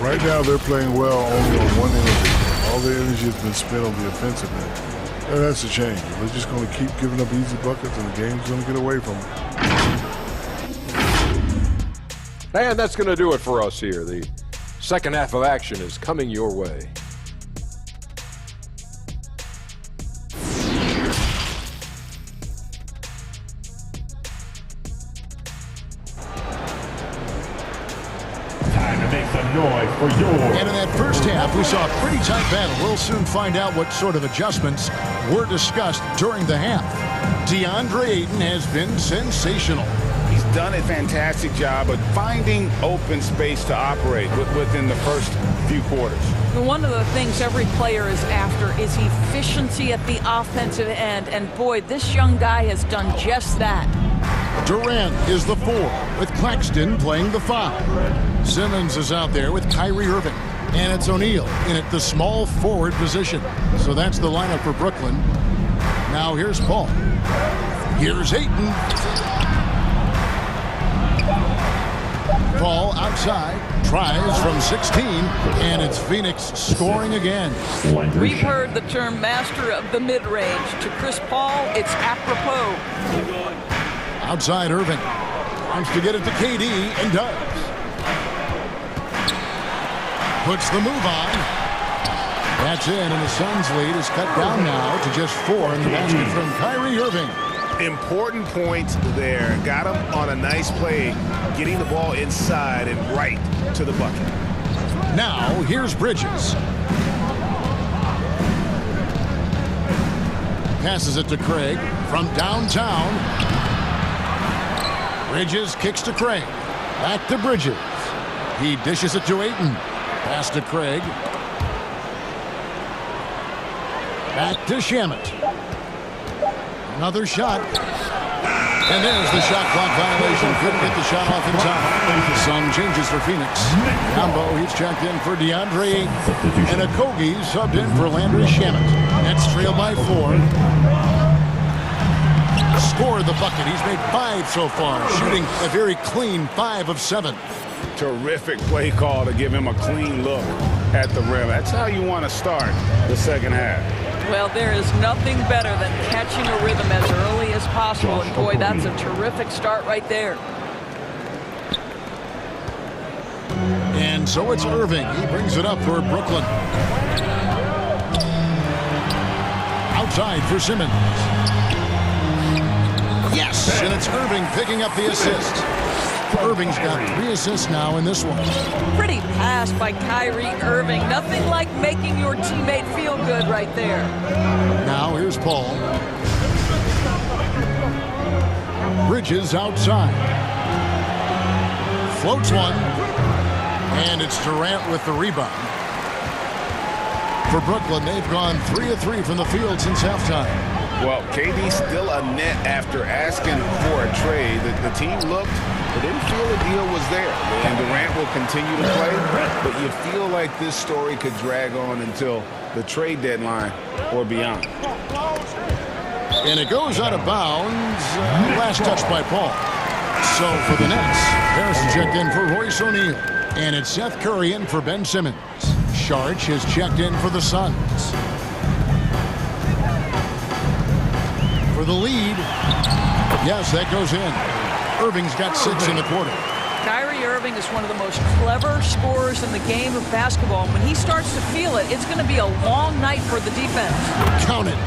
Right now, they're playing well only on one end of it. All their energy has been spent on the offensive end. And that's a change. They're just going to keep giving up easy buckets, and the game's going to get away from them. And that's going to do it for us here. The second half of action is coming your way. Time to make some noise for your And in that first half, we saw a pretty tight battle. We'll soon find out what sort of adjustments were discussed during the half. DeAndre Ayton has been sensational. He's done a fantastic job of finding open space to operate within the first few quarters. One of the things every player is after is efficiency at the offensive end. And boy, this young guy has done just that. Durant is the 4, with Claxton playing the 5. Simmons is out there with Kyrie Irving. And it's O'Neal in at the small forward position. So that's the lineup for Brooklyn. Now here's Paul. Here's Ayton. Paul outside, tries from 16, and it's Phoenix scoring again. We've heard the term master of the mid-range. To Chris Paul, it's apropos. Outside Irving. Wants to get it to KD, and does. Puts the move on. That's in, and the Suns' lead is cut down now to just 4 in the basket from Kyrie Irving. Important point there. Got him on a nice play, getting the ball inside and right to the bucket. Now, here's Bridges. Passes it to Craig from downtown. Bridges kicks to Craig. Back to Bridges. He dishes it to Ayton. Pass to Craig. Back to Shamet. Another shot. And there's the shot clock violation. Couldn't get the shot off in time. Some changes for Phoenix. Yambo, he's checked in for DeAndre Ayton. And Okogie subbed in for Landry Shamet. Nets trail by 4. Scored the bucket. He's made 5 so far. Shooting a very clean 5 of 7. Terrific play call to give him a clean look at the rim. That's how you want to start the second half. Well, there is nothing better than catching a rhythm as early as possible. And boy, that's a terrific start right there. And so it's Irving. He brings it up for Brooklyn. Outside for Simmons. Yes, and it's Irving picking up the assist. Irving's got 3 assists now in this one. Pretty pass by Kyrie Irving. Nothing like making your teammate feel good right there. Now here's Paul. Bridges outside. Floats one. And it's Durant with the rebound. For Brooklyn, they've gone 3 of 3 from the field since halftime. Well, KD's still a net after asking for a trade. The team looked, but didn't feel the deal was there. And Durant will continue to play, but you feel like this story could drag on until the trade deadline or beyond. And it goes out of bounds. Last touch by Paul. So for the Nets, Harrison checked in for Royce O'Neal. And it's Seth Curry in for Ben Simmons. Sharch has checked in for the Suns. For the lead. Yes, that goes in. Irving's got 6 in the quarter. Kyrie Irving is one of the most clever scorers in the game of basketball. And when he starts to feel it, it's going to be a long night for the defense. Count it.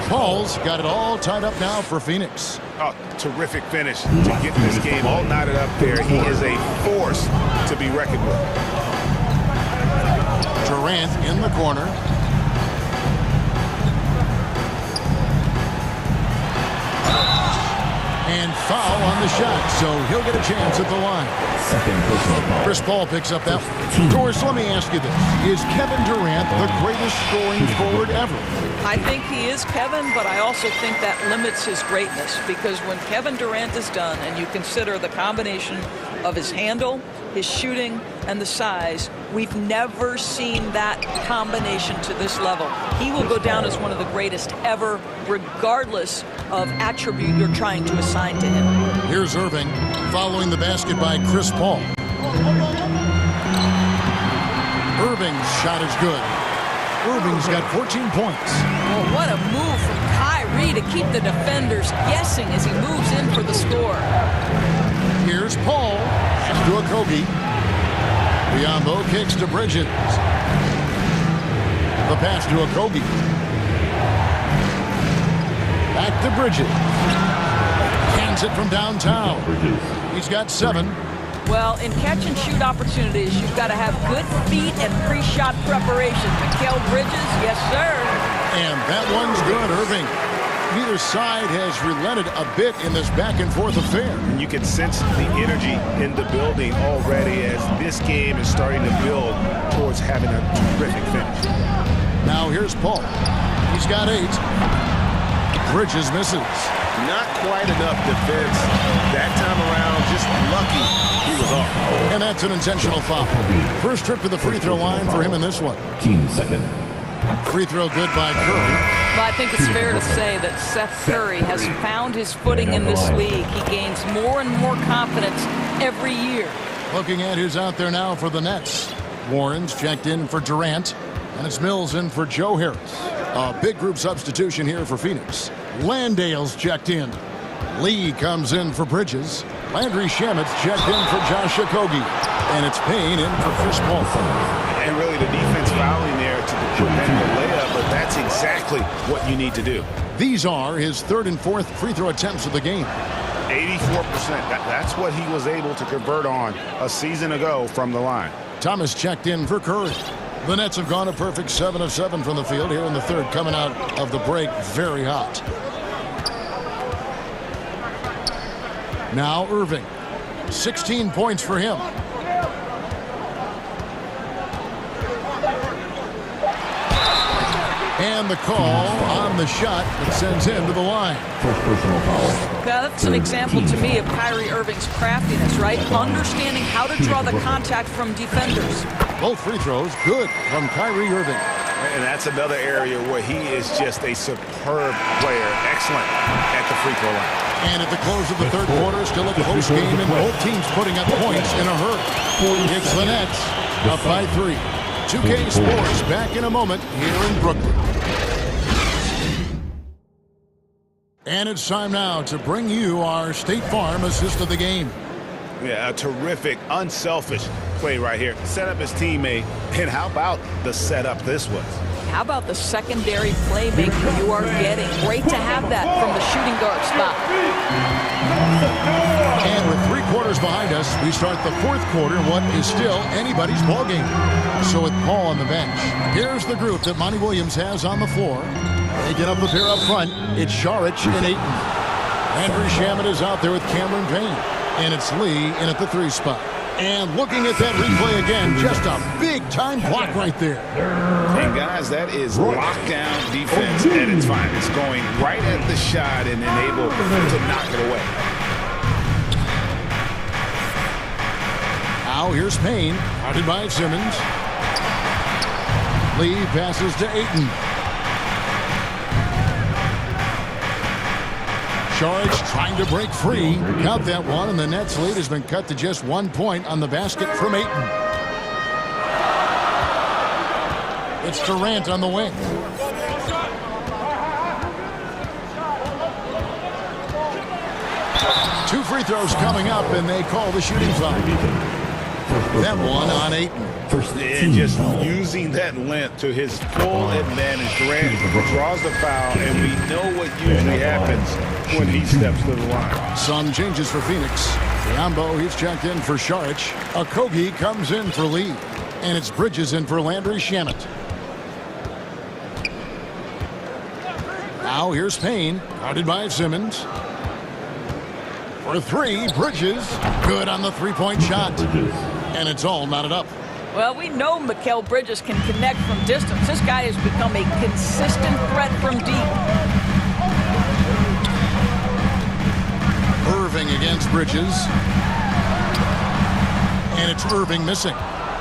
Paul's got it all tied up now for Phoenix. Oh, terrific finish to get this game all knotted up there. He is a force to be reckoned with. Durant in the corner. And foul on the shot, so he'll get a chance at the line. Chris Paul picks up that one. Doris, let me ask you this. Is Kevin Durant the greatest scoring forward ever? I think he is, Kevin, but I also think that limits his greatness, because when Kevin Durant is done and you consider the combination of his handle, his shooting, and the size, we've never seen that combination to this level. He will go down as one of the greatest ever, regardless of attribute you're trying to assign to him. Here's Irving following the basket by Chris Paul. Irving's shot is good. Irving's got 14 points. Well, what a move from Kyrie to keep the defenders guessing as he moves in for the score. Here's Paul. Pass to Okogie. Biombo kicks to Bridges. The pass to Okogie. Back to Bridges. Hands it from downtown. He's got 7. Well, in catch-and-shoot opportunities, you've got to have good feet and pre-shot preparation. Mikal Bridges, yes, sir. And that one's good, Irving. Neither side has relented a bit in this back-and-forth affair. You can sense the energy in the building already as this game is starting to build towards having a terrific finish. Now here's Paul. He's got 8. Bridges misses. Not quite enough defense that time around. Just lucky he was off. And that's an intentional foul. First trip to the free throw line for him in this one. Team second. Free throw good by Curry. Well, I think it's fair to say that Seth Curry has found his footing in this league. He gains more and more confidence every year. Looking at who's out there now for the Nets. Warren's checked in for Durant. And it's Mills in for Joe Harris. A big group substitution here for Phoenix. Landale's checked in. Lee comes in for Bridges. Landry Shamit's checked in for Josh Okogie. And it's Payne in for Chris Paul. And really the defense fouling there to prevent the layup, but that's exactly what you need to do. These are his 3rd and 4th free throw attempts of the game. 84%. That's what he was able to convert on a season ago from the line. Thomas checked in for Curry. The Nets have gone a perfect 7 of 7 from the field here in the 3rd, coming out of the break very hot. Now Irving. 16 points for him. And the call on the shot that sends him to the line. First personal foul. Now, that's an example to me of Kyrie Irving's craftiness, right? Understanding how to draw the contact from defenders. Both free throws good from Kyrie Irving. And that's another area where he is just a superb player. Excellent at the free throw line. And at the close of the 3rd quarter, still a close game, and both teams putting up points in a hurry. It's the Nets up by 3. 2K Sports back in a moment here in Brooklyn. And it's time now to bring you our State Farm assist of the game. Yeah, a terrific, unselfish play right here. Set up his teammate, and how about the setup this was? How about the secondary playmaking you are getting? Great to have that from the shooting guard spot. And with 3 quarters behind us, we start the 4th quarter in what is still anybody's ballgame. So with Paul on the bench, here's the group that Monty Williams has on the floor. They get up the pair up front. It's Saric and Ayton. Landry Shamet is out there with Cameron Payne. And it's Lee in at the 3 spot. And looking at that replay again, just a big-time block right there. And guys, that is lockdown defense at its finest. Going right at the shot and able to knock it away. Now here's Payne, guarded by Simmons. Lee passes to Ayton. Saric trying to break free. Count that one, and the Nets lead has been cut to just 1 point on the basket from Ayton. It's Durant on the wing. Two free throws coming up, and they call the shooting foul. That one on Ayton. And just using that length to his full advantage. Durant draws the foul, and we know what usually happens when he steps to the line. Some changes for Phoenix. Biombo, he's checked in for Saric. Okogie comes in for Lee. And it's Bridges in for Landry Shamet. Now here's Payne, guarded by Simmons. For 3, Bridges. Good on the 3-point shot. And it's all knotted up. Well, we know Mikal Bridges can connect from distance. This guy has become a consistent threat from deep. Irving against Bridges. And it's Irving missing.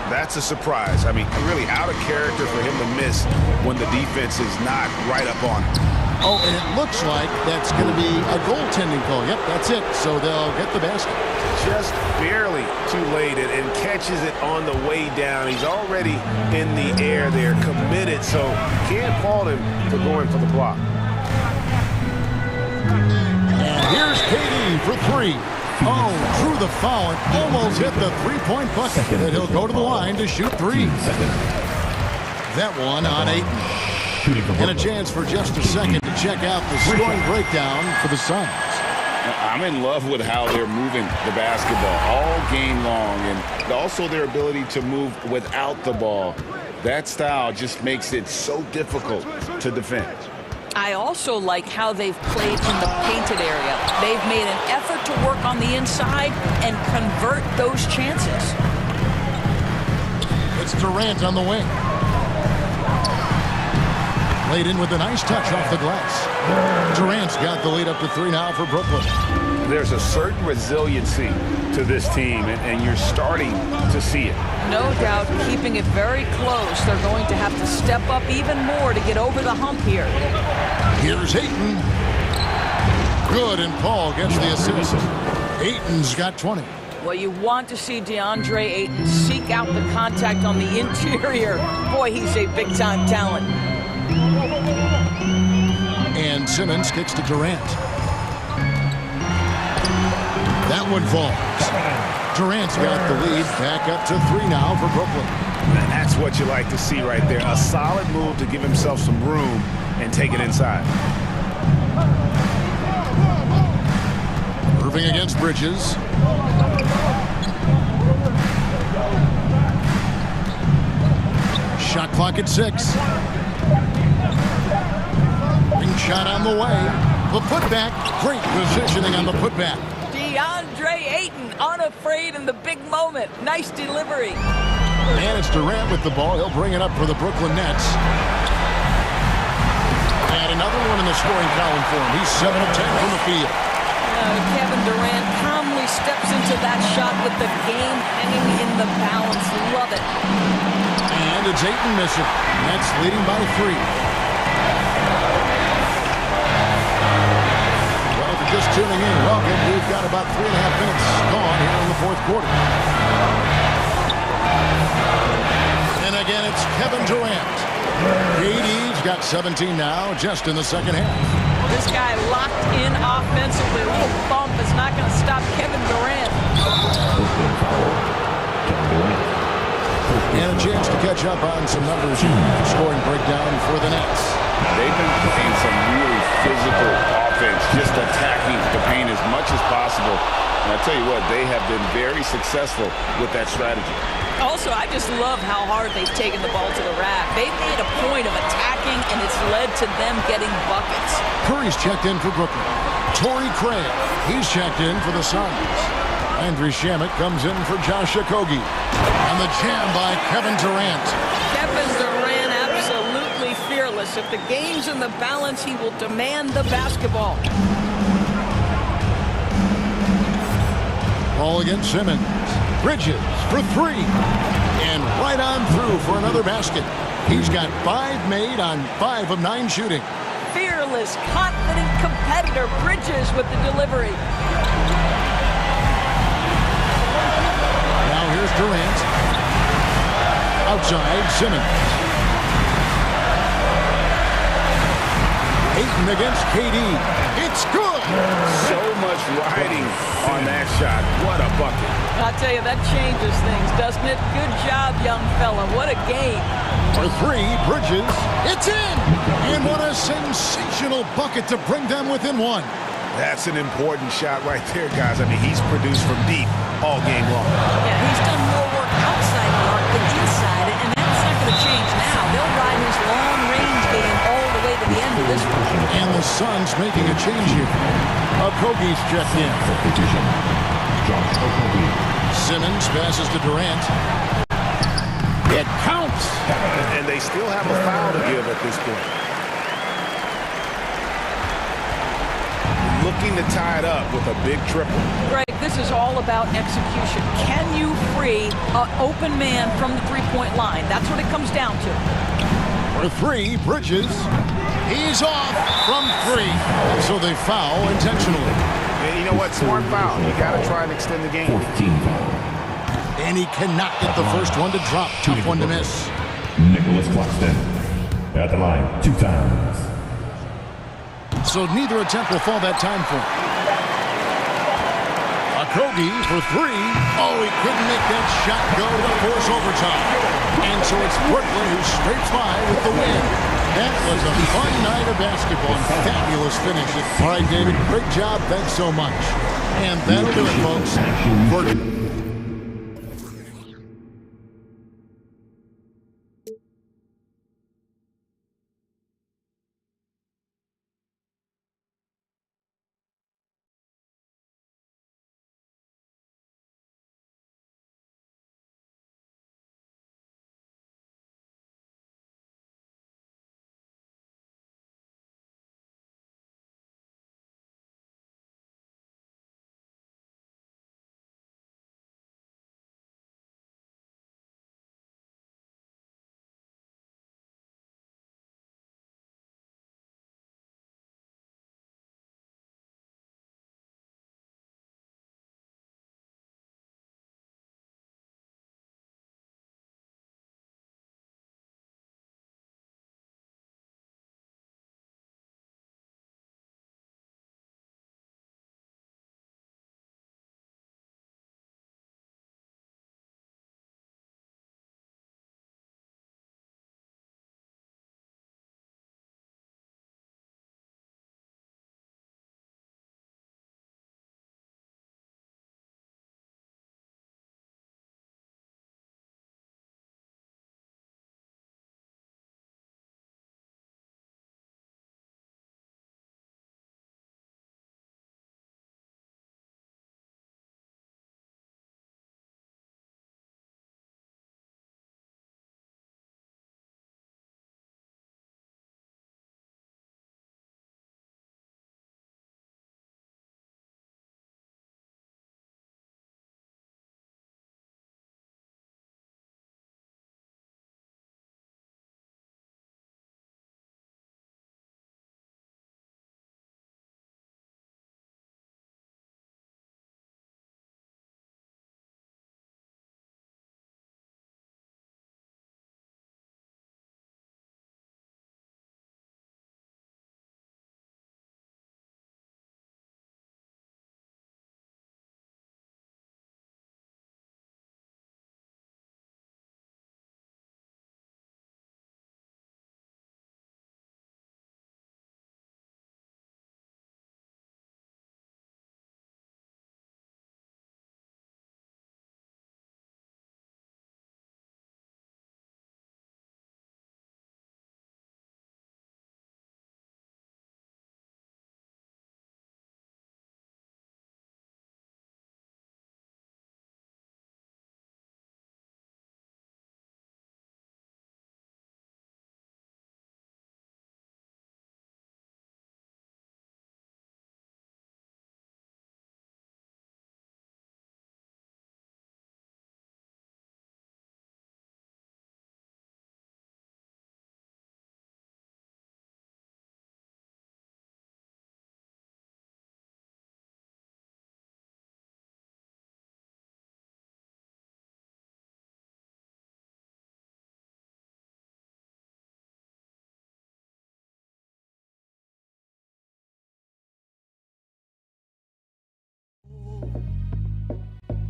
That's a surprise. I mean, really out of character for him to miss when the defense is not right up on him. Oh, and it looks like that's going to be a goaltending call. Yep, that's it. So they'll get the basket. Just barely too late and catches it on the way down. He's already in the air there, committed, so can't fault him for going for the block. And here's KD for 3. Oh, drew the foul and almost hit the 3-point bucket. And he'll go to the line to shoot 3. That one on Ayton. And a chance for just a second to check out the scoring breakdown for the Suns. I'm in love with how they're moving the basketball all game long, and also their ability to move without the ball. That style just makes it so difficult to defend. I also like how they've played in the painted area. They've made an effort to work on the inside and convert those chances. It's Durant on the wing. Laid in with a nice touch off the glass. Durant's got the lead up to 3 now for Brooklyn. There's a certain resiliency to this team, and you're starting to see it. No doubt, keeping it very close. They're going to have to step up even more to get over the hump here. Here's Ayton. Good, and Paul gets the assist. Ayton's got 20. Well, you want to see DeAndre Ayton seek out the contact on the interior. Boy, he's a big-time talent. And Simmons kicks to Durant. That one falls. Durant's got the lead back up to 3 now for Brooklyn. And that's what you like to see right there. A solid move to give himself some room and take it inside. Irving against Bridges. Shot clock at 6. Ring shot on the way. The putback. Great positioning on the putback. DeAndre Ayton, unafraid in the big moment. Nice delivery. And it's Durant with the ball. He'll bring it up for the Brooklyn Nets. And another one in the scoring column for him. He's 7 of 10 from the field. Kevin Durant calmly steps into that shot with the game hanging in the balance. Love it. And it's Ayton missing. Nets leading by 3. Well, if you're just tuning in, welcome. We've got about 3.5 minutes gone here in the fourth quarter. And again, it's Kevin Durant. KD's got 17 now, just in the second half. This guy locked in offensively. A little bump is not going to stop Kevin Durant. And a chance to catch up on some numbers. Scoring breakdown for the Nets. They've been playing some really physical offense, just attacking the paint as much as possible. And I tell you what, they have been very successful with that strategy. Also, I just love how hard they've taken the ball to the rack. They've made a point of attacking, and it's led to them getting buckets. Curry's checked in for Brooklyn. Torrey Craig, he's checked in for the Suns. Landry Shamet comes in for Josh Okogie. And the jam by Kevin Durant. Kevin Durant absolutely fearless. If the game's in the balance, he will demand the basketball. Ball against Simmons. Bridges for 3. And right on through for another basket. He's got 5 made on 5 of 9 shooting. Fearless, confident competitor. Bridges with the delivery. Now here's Durant. Outside, Simmons. Ayton against KD. It's good! So much riding on that shot. What a bucket. I'll tell you, that changes things, doesn't it? Good job, young fella. What a game. For 3, Bridges. It's in! And what a sensational bucket to bring them within 1. That's an important shot right there, guys. I mean, he's produced from deep all game long. Yeah, he's done more work outside the arc than inside it, and that's not going to change now. They'll ride his long-range game all the way to the end of this one. And the Suns making a change here. Okogie's checked in. Simmons passes to Durant. It counts. And they still have a foul to give at this point. Looking to tie it up with a big triple. Greg, this is all about execution. Can you free an open man from the three-point line? That's what it comes down to. For 3, Bridges. He's off from 3. So they foul intentionally. And you know what? Smart foul. You got to try and extend the game. 14 foul. And he cannot get the first one to drop. Tough one to miss. Nicholas Claxton at the line 2 times. So neither attempt will fall that time for him. Okogie for 3. Oh, he couldn't make that shot go to force overtime. And so it's Brooklyn who scrapes by with the win. That was a fun night of basketball and fabulous finishes. All right, David, great job. Thanks so much. And that'll do it, folks.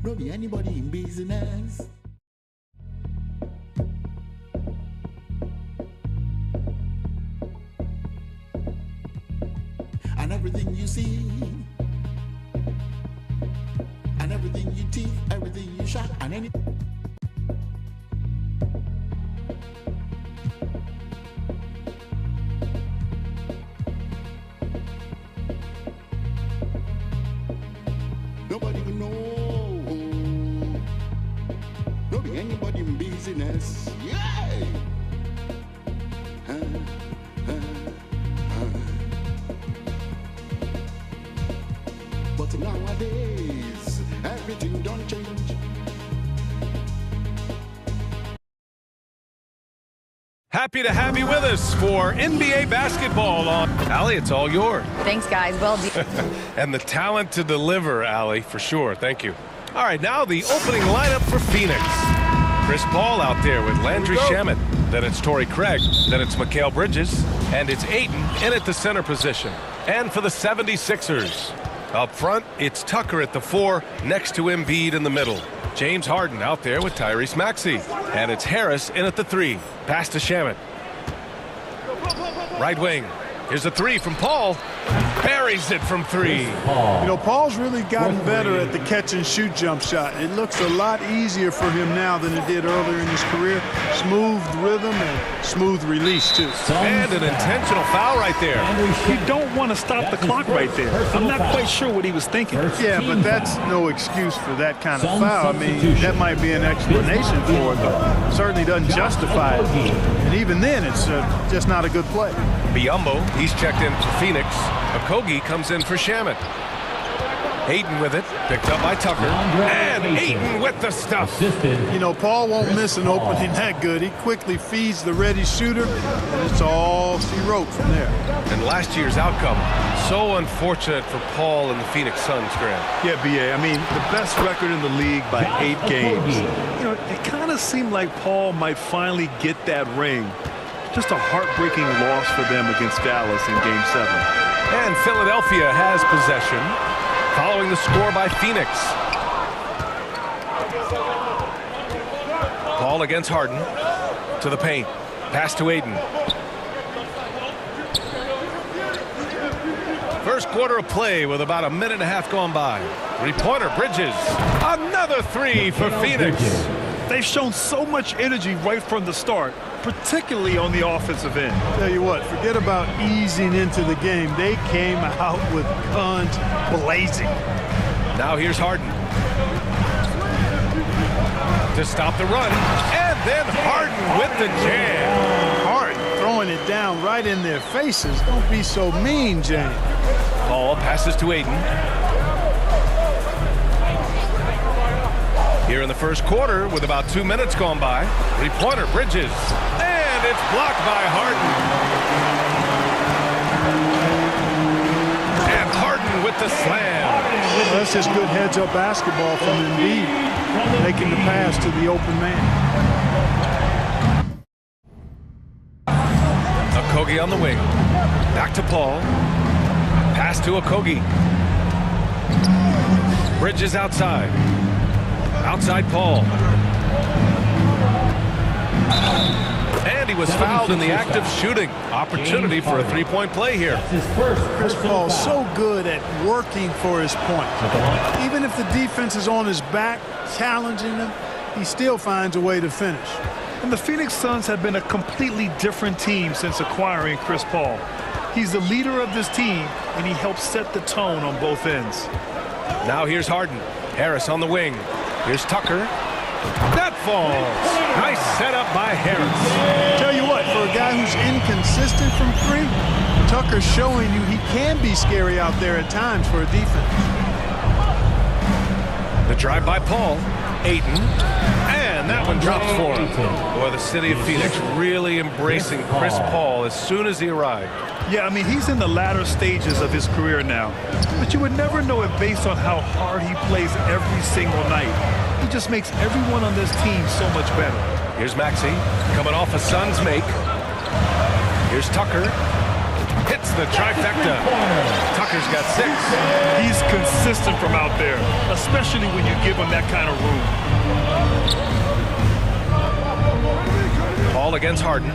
No be anybody in business. And everything you see, and everything you teeth, everything you shot, and anything. Nobody can know. No be anybody in business. Yeah. But nowadays, everything don't change. Happy to have you with us for NBA basketball on. Allie, it's all yours. Thanks, guys. Well done. And the talent to deliver, Allie, for sure. Thank you. All right, now the opening lineup for Phoenix. Chris Paul out there with Landry Shamet. Then it's Torrey Craig. Then it's Mikal Bridges. And it's Ayton in at the center position. And for the 76ers, up front, it's Tucker at the 4, next to Embiid in the middle. James Harden out there with Tyrese Maxey. And it's Harris in at the 3. Pass to Shamet. Right wing. Here's a three from Paul. Buries it from three. You know, Paul's really gotten better at the catch-and-shoot jump shot. It looks a lot easier for him now than it did earlier in his career. Smooth rhythm and smooth release, too. And an intentional foul right there. You don't want to stop the clock right there. I'm not quite sure what he was thinking. Yeah, but that's no excuse for that kind of foul. I mean, that might be an explanation for it, but certainly doesn't justify it. And even then, it's just not a good play. Biyombo, he's checked in for Phoenix. Okogie comes in for Shamet. Ayton with it, picked up by Tucker. And Ayton with the stuff. You know, Paul won't miss an opening that good. He quickly feeds the ready shooter, and it's all she wrote from there. And last year's outcome, so unfortunate for Paul and the Phoenix Suns, Grant. Yeah, B.A., I mean, the best record in the league by 8 games. You know, it kind of seemed like Paul might finally get that ring. Just a heartbreaking loss for them against Dallas in Game 7. And Philadelphia has possession, following the score by Phoenix. Paul against Harden, to the paint. Pass to Ayton. First quarter of play with about a minute and a half gone by. Three-pointer, Bridges. Another three for Phoenix. They've shown so much energy right from the start, particularly on the offensive end. Tell you what, forget about easing into the game. They came out with guns blazing. Now here's Harden. To stop the run. And then Harden with the jam. Harden throwing it down right in their faces. Don't be so mean, James. Paul passes to Ayton. Here in the first quarter with about 2 minutes gone by. Three-pointer, Bridges. And it's blocked by Harden. And Harden with the slam. Well, that's just good heads-up basketball from Embiid, making the pass to the open man. Okogie on the wing. Back to Paul. Pass to Okogie. Bridges outside. Outside Paul. And he was fouled in the act of shooting. Opportunity for a three-point play here. Chris Paul so good at working for his point. Even if the defense is on his back, challenging him, he still finds a way to finish. And the Phoenix Suns have been a completely different team since acquiring Chris Paul. He's the leader of this team, and he helps set the tone on both ends. Now here's Harden. Harris on the wing. Here's Tucker. That falls. Nice setup by Harris. Tell you what, for a guy who's inconsistent from three, Tucker's showing you he can be scary out there at times for a defense. The drive by Paul. Ayton. And that one drops for him. Boy, the city of Phoenix really embracing Chris Paul as soon as he arrived. Yeah, I mean, he's in the latter stages of his career now. But you would never know it based on how hard he plays every single night. He just makes everyone on this team so much better. Here's Maxey, coming off a Suns make. Here's Tucker. Hits the trifecta. Tucker's got 6. He's consistent from out there, especially when you give him that kind of room. Paul against Harden.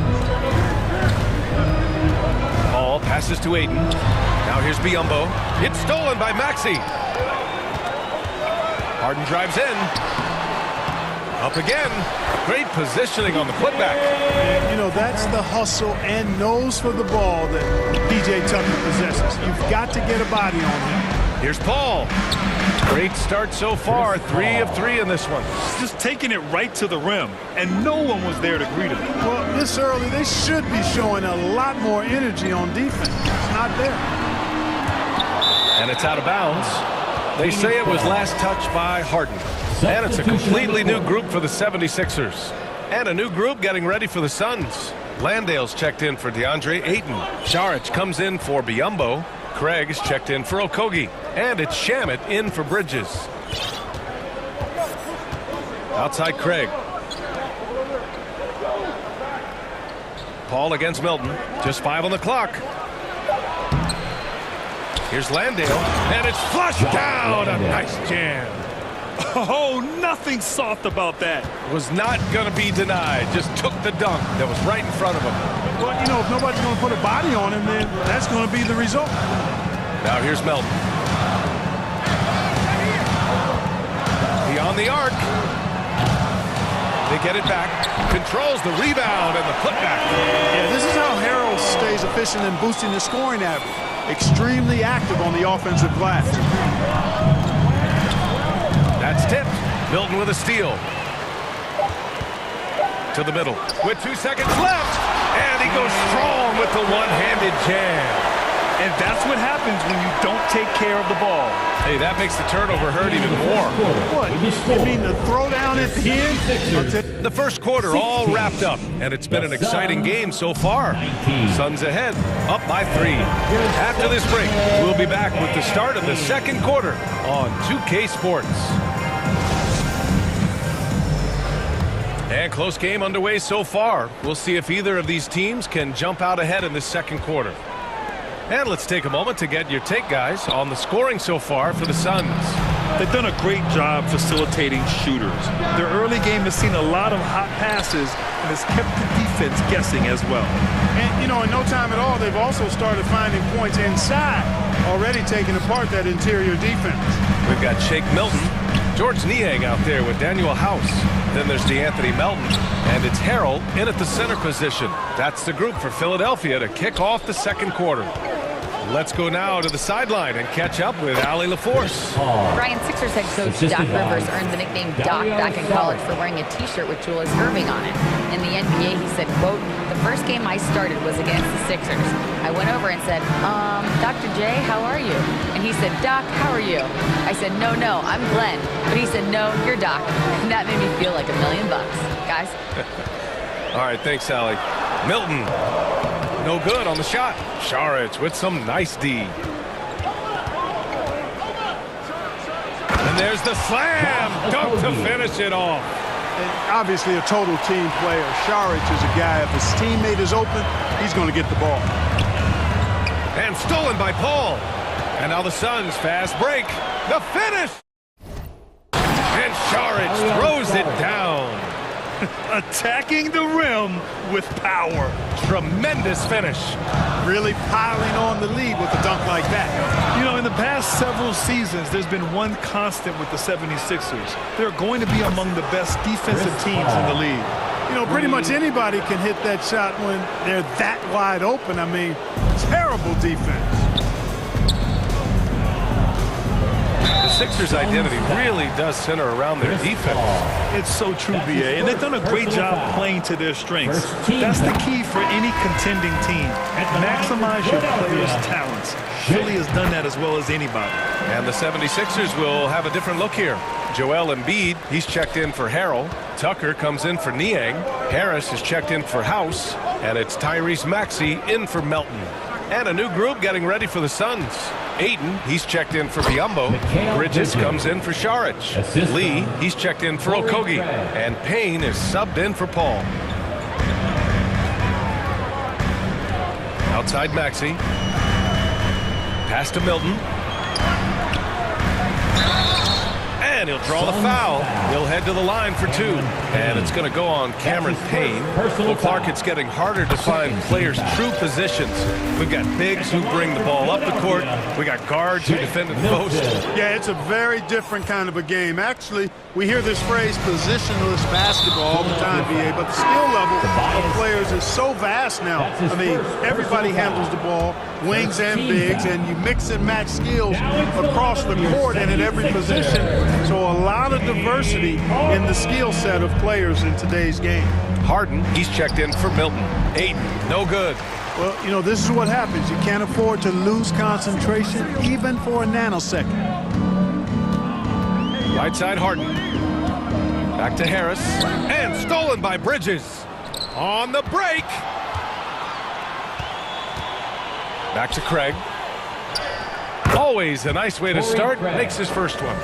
Paul passes to Ayton. Now here's Biyombo. It's stolen by Maxey. Harden drives in. Up again. Great positioning on the putback. You know, that's the hustle and nose for the ball that P.J. Tucker possesses. You've got to get a body on him. Here's Paul. Great start so far. 3 of 3 in this one. Just taking it right to the rim, and no one was there to greet him. Well, this early, they should be showing a lot more energy on defense. It's not there. And it's out of bounds. They say it was last touched by Harden. And it's a completely new group for the 76ers. And a new group getting ready for the Suns. Landale's checked in for DeAndre Ayton. Saric comes in for Biyombo. Craig's checked in for Okogie. And it's Shamet in for Bridges. Outside Craig. Paul against Milton. Just 5 on the clock. Here's Landale. And it's flushed down. A nice jam. Oh, nothing soft about that. Was not going to be denied. Just took the dunk that was right in front of him. Well, you know, if nobody's going to put a body on him, then that's going to be the result. Now here's Melton. Beyond the arc. They get it back. Controls the rebound and the putback. Yeah, this is how Harrell stays efficient in boosting his scoring average. Extremely active on the offensive glass. That's tipped. Milton with a steal. To the middle with 2 seconds left. And he goes strong with the one-handed jam. And that's what happens when you don't take care of the ball. Hey, that makes the turnover hurt even more. What? You mean the throwdown at the end? The first quarter all wrapped up, and it's been an exciting game so far. Suns ahead, up by 3. After this break, we'll be back with the start of the second quarter on 2K Sports. And close game underway so far. We'll see if either of these teams can jump out ahead in the second quarter. And let's take a moment to get your take, guys, on the scoring so far for the Suns. They've done a great job facilitating shooters. Their early game has seen a lot of hot passes and has kept the defense guessing as well. And, you know, in no time at all, they've also started finding points inside, already taking apart that interior defense. We've got Shake Milton, George Niang out there with Daniel House. Then there's DeAnthony Melton, and it's Harrell in at the center position. That's the group for Philadelphia to kick off the second quarter. Let's go now to the sideline and catch up with Allie LaForce. Brian, Sixers head coach Doc Rivers earned the nickname Doc back in college for wearing a T-shirt with Julius Erving on it. In the NBA, he said, quote, "The first game I started was against the Sixers. I went over and said, Dr. J, how are you?" And he said, "Doc, how are you?" I said, no, I'm Glenn." But he said, "No, you're Doc." And that made me feel like $1 million, guys. All right, thanks, Allie. Milton. No good on the shot. Šarić with some nice D. And there's the slam dunk to finish it off. And obviously a total team player. Šarić is a guy, if his teammate is open, he's going to get the ball. And stolen by Paul. And now the Suns fast break. The finish. And Šarić throws it down. Attacking the rim with power. Tremendous finish. Really piling on the lead with a dunk like that. You know, in the past several seasons, there's been one constant with the 76ers. They're going to be among the best defensive teams in the league. You know, pretty much anybody can hit that shot when they're that wide open. I mean, terrible defense. The Sixers' identity really does center around their defense. It's so true, B.A., and they've done a great job playing to their strengths. That's the key for any contending team. Maximize your players' talents. Philly has done that as well as anybody. And the 76ers will have a different look here. Joel Embiid, he's checked in for Harrell. Tucker comes in for Niang. Harris is checked in for House. And it's Tyrese Maxey in for Melton. And a new group getting ready for the Suns. Ayton, he's checked in for Biyombo. Bridges comes in for Šarić. Lee, he's checked in for Okogie. And Payne is subbed in for Paul. Outside Maxey. Pass to Milton. And he'll draw the foul. He'll head to the line for 2. And it's going to go on Cameron Payne. Well, Clark, it's getting harder to find players' true positions. We've got bigs who bring the ball up the court. We got guards who defend at the post. Yeah, it's a very different kind of a game. Actually, we hear this phrase positionless basketball all the time, BA, but the skill level of players is so vast now. I mean, everybody handles the ball, wings and bigs, and you mix and match skills across the court and at every position. So a lot of diversity in the skill set of players in today's game. Harden, he's checked in for Milton. Ayton, no good. Well, you know, this is what happens. You can't afford to lose concentration even for a nanosecond. Right side Harden. Back to Harris. And stolen by Bridges. On the break. Back to Craig. Always a nice way to start. Makes his first one.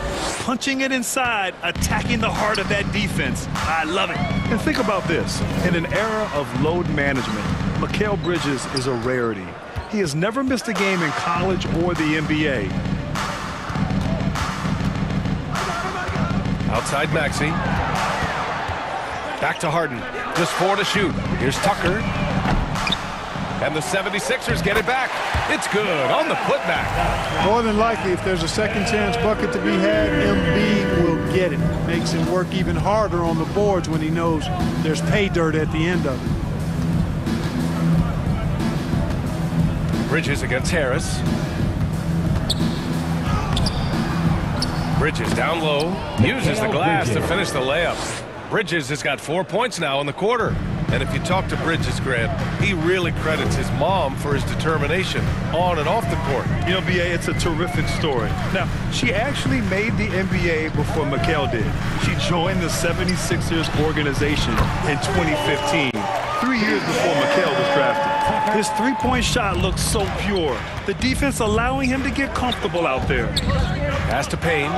Punching it inside, attacking the heart of that defense. I love it. And think about this. In an era of load management, Mikal Bridges is a rarity. He has never missed a game in college or the NBA. Outside Maxey. Back to Harden. Just 4 to shoot. Here's Tucker. And the 76ers get it back. It's good on the putback. More than likely, if there's a second chance bucket to be had, Embiid will get it. Makes him work even harder on the boards when he knows there's pay dirt at the end of it. Bridges against Harris. Bridges down low, uses the glass to finish the layup. Bridges has got 4 points now in the quarter. And if you talk to Bridges, Grant, he really credits his mom for his determination on and off the court. You know, BA, it's a terrific story. Now, she actually made the NBA before Mikal did. She joined the 76ers organization in 2015, 3 years before Mikal was drafted. His three-point shot looks so pure. The defense allowing him to get comfortable out there. Pass to Payne.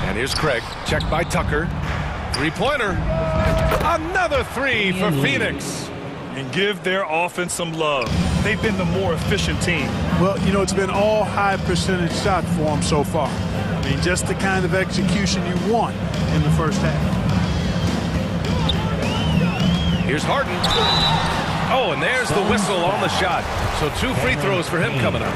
And here's Craig, checked by Tucker. Three-pointer. Another three for Phoenix. And give their offense some love. They've been the more efficient team. Well, you know, it's been all high percentage shots for them so far. I mean, just the kind of execution you want in the first half. Here's Harden. Oh, and there's the whistle on the shot. So 2 free throws for him coming up.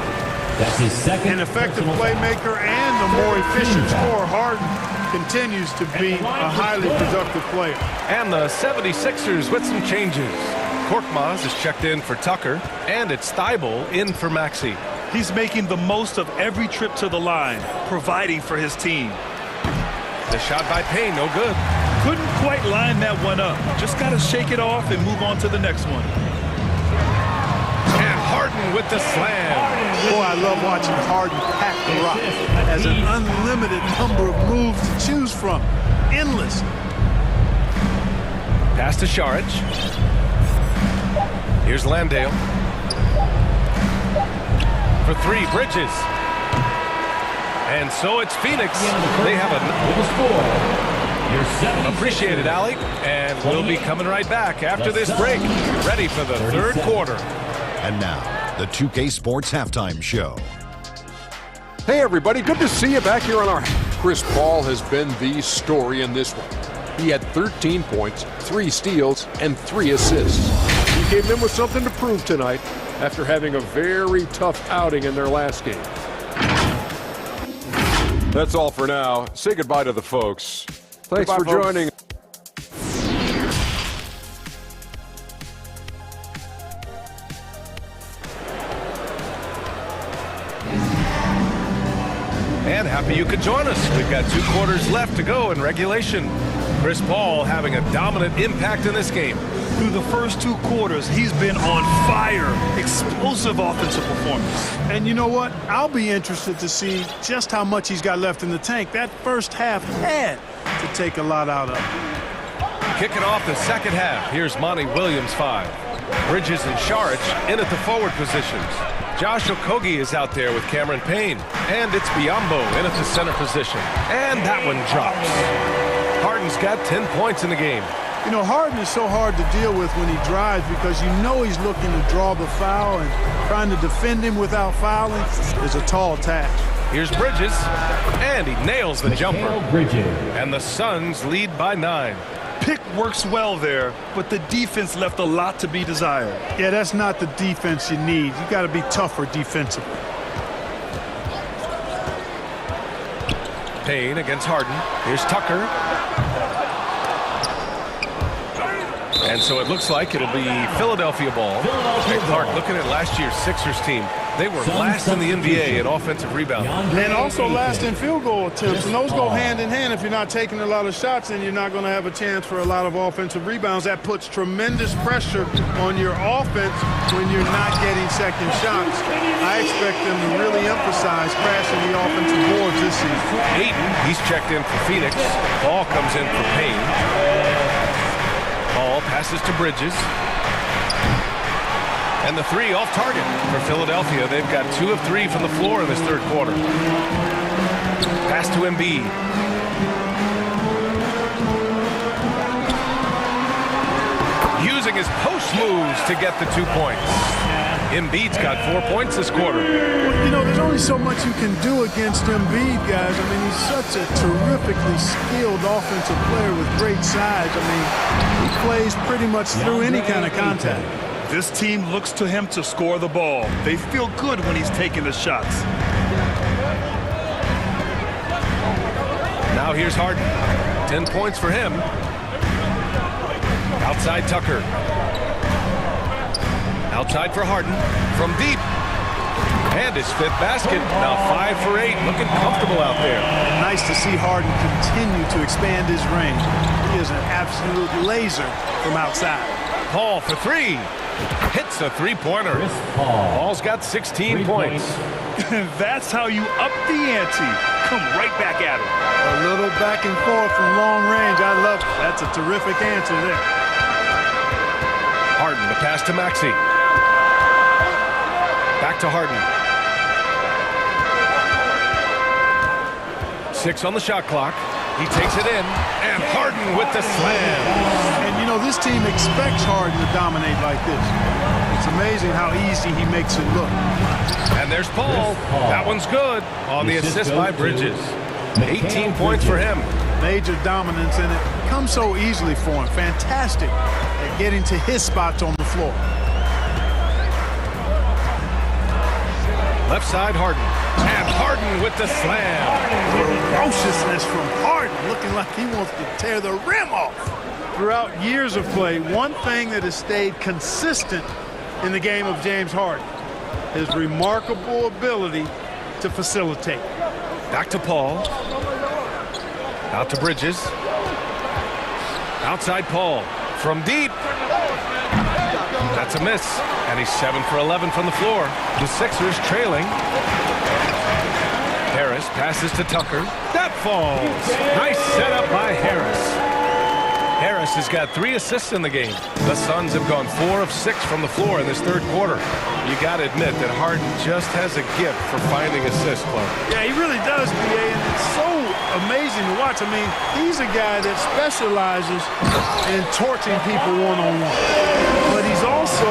That's his second. An effective playmaker and a more efficient scorer. Harden continues to be a highly productive player. And the 76ers with some changes. Korkmaz is checked in for Tucker, and it's Thibault in for Maxey. He's making the most of every trip to the line, providing for his team. The shot by Payne, no good. Couldn't quite line that one up. Just got to shake it off and move on to the next one. And Harden with the slam. Boy, I love watching Harden pack the rock. Has an unlimited number of moves to choose from. Endless. Pass to Šarić. Here's Landale. For 3, Bridges. And so it's Phoenix. They have a appreciate it, Allie. And we'll be coming right back after this break. Ready for the third quarter. And now, the 2K Sports Halftime Show. Hey, everybody. Good to see you back here on our... Chris Paul has been the story in this one. He had 13 points, 3 steals, and 3 assists. He came in with something to prove tonight after having a very tough outing in their last game. That's all for now. Say goodbye to the folks. Thanks for joining. And happy you could join us. We've got 2 quarters left to go in regulation. Chris Paul having a dominant impact in this game. Through the first 2 quarters, he's been on fire. Explosive offensive performance. And you know what? I'll be interested to see just how much he's got left in the tank. That first half had to take a lot out of it. Kicking off the second half. Here's Monty Williams 5. Bridges and Šarić in at the forward positions. Josh Okogie is out there with Cameron Payne. And it's Biyombo in at the center position. And that one drops. Harden's got 10 points in the game. You know, Harden is so hard to deal with when he drives because you know he's looking to draw the foul, and trying to defend him without fouling is a tall task. Here's Bridges, and he nails the jumper. And the Suns lead by 9. Pick works well there, but the defense left a lot to be desired. Yeah, that's not the defense you need. You got to be tougher defensively. Payne against Harden. Here's Tucker. And so it looks like it'll be Philadelphia ball. And Clark, looking at last year's Sixers team, they were last in the NBA in offensive rebound. And also last in field goal attempts. And those go hand in hand. If you're not taking a lot of shots, then you're not going to have a chance for a lot of offensive rebounds. That puts tremendous pressure on your offense when you're not getting second shots. I expect them to really emphasize crashing the offensive boards this season. Ayton, he's checked in for Phoenix. Ball comes in for Payne. Ball passes to Bridges. And the 3 off target for Philadelphia. They've got 2 of 3 from the floor in this third quarter. Pass to Embiid. Using his post moves to get the 2 points. Embiid's got 4 points this quarter. Well, you know, there's only so much you can do against Embiid, guys. I mean, he's such a terrifically skilled offensive player with great size. I mean, he plays pretty much through any kind of contact. This team looks to him to score the ball. They feel good when he's taking the shots. Now here's Harden. 10 points for him. Outside Tucker. Outside for Harden. From deep. And his 5th basket. Now 5 for 8. Looking comfortable out there. Nice to see Harden continue to expand his range. He is an absolute laser from outside. Paul for 3. Hits a 3-pointer. Paul's got 16 points. That's how you up the ante. Come right back at him. A little back and forth from long range. I love it. That's a terrific answer there. Harden, the pass to Maxey. Back to Harden. 6 on the shot clock. He takes it in, and Harden with the slam. And, you know, this team expects Harden to dominate like this. It's amazing how easy he makes it look. And there's Paul. That one's good on the assist by Bridges. 18 points for him. Major dominance, and it comes so easily for him. Fantastic at getting to his spots on the floor. Left side, Harden. And Harden with the slam. Ferociousness from Harden, looking like he wants to tear the rim off. Throughout years of play, one thing that has stayed consistent in the game of James Harden, his remarkable ability to facilitate. Back to Paul. Out to Bridges. Outside Paul. From deep. That's a miss. And he's 7 for 11 from the floor. The Sixers trailing. Harris passes to Tucker. That falls. Nice setup by Harris. Harris has got 3 assists in the game. The Suns have gone 4 of 6 from the floor in this 3rd quarter. You got to admit that Harden just has a gift for finding assists, Clark. Yeah, he really does, B.A., and it's so amazing to watch. I mean, he's a guy that specializes in torching people one-on-one. But he's also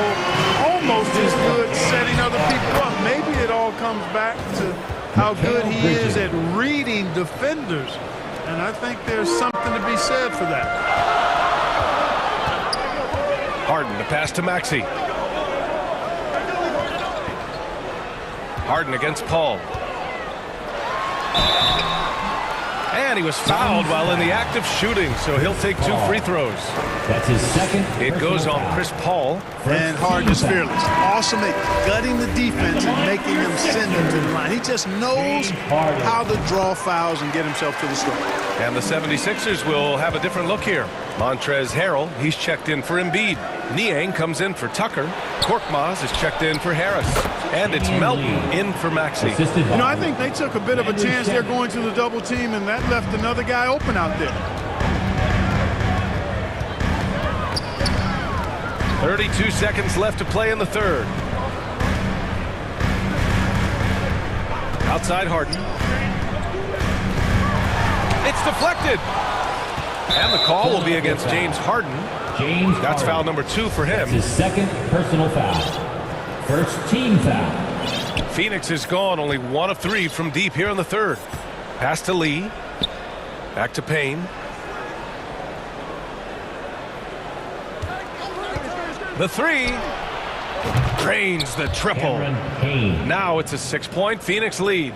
almost as good setting other people up. Maybe it all comes back to how good he is at reading defenders. And I think there's something to be said for that. Harden, the pass to Maxey. Harden against Paul. And he was fouled while in the act of shooting, so he'll take 2 free throws. That's his 2nd. It goes on Chris Paul. And Harden is fearless. Awesome at gutting the defense and making them send him to the line. He just knows how to draw fouls and get himself to the store. And the 76ers will have a different look here. Montrezl Harrell, he's checked in for Embiid. Niang comes in for Tucker. Korkmaz is checked in for Harris. And it's Melton in for Maxey. You know, I think they took a bit of a chance there going to the double team, and that left another guy open out there. 32 seconds left to play in the 3rd. Outside Harden. It's deflected. And the call will be against James Harden. That's foul number 2 for him. That's his 2nd personal foul. 1st team foul. Phoenix is gone, only 1 of 3 from deep here in the 3rd. Pass to Lee. Back to Payne. The 3. Drains the triple. Now it's a 6-point Phoenix lead.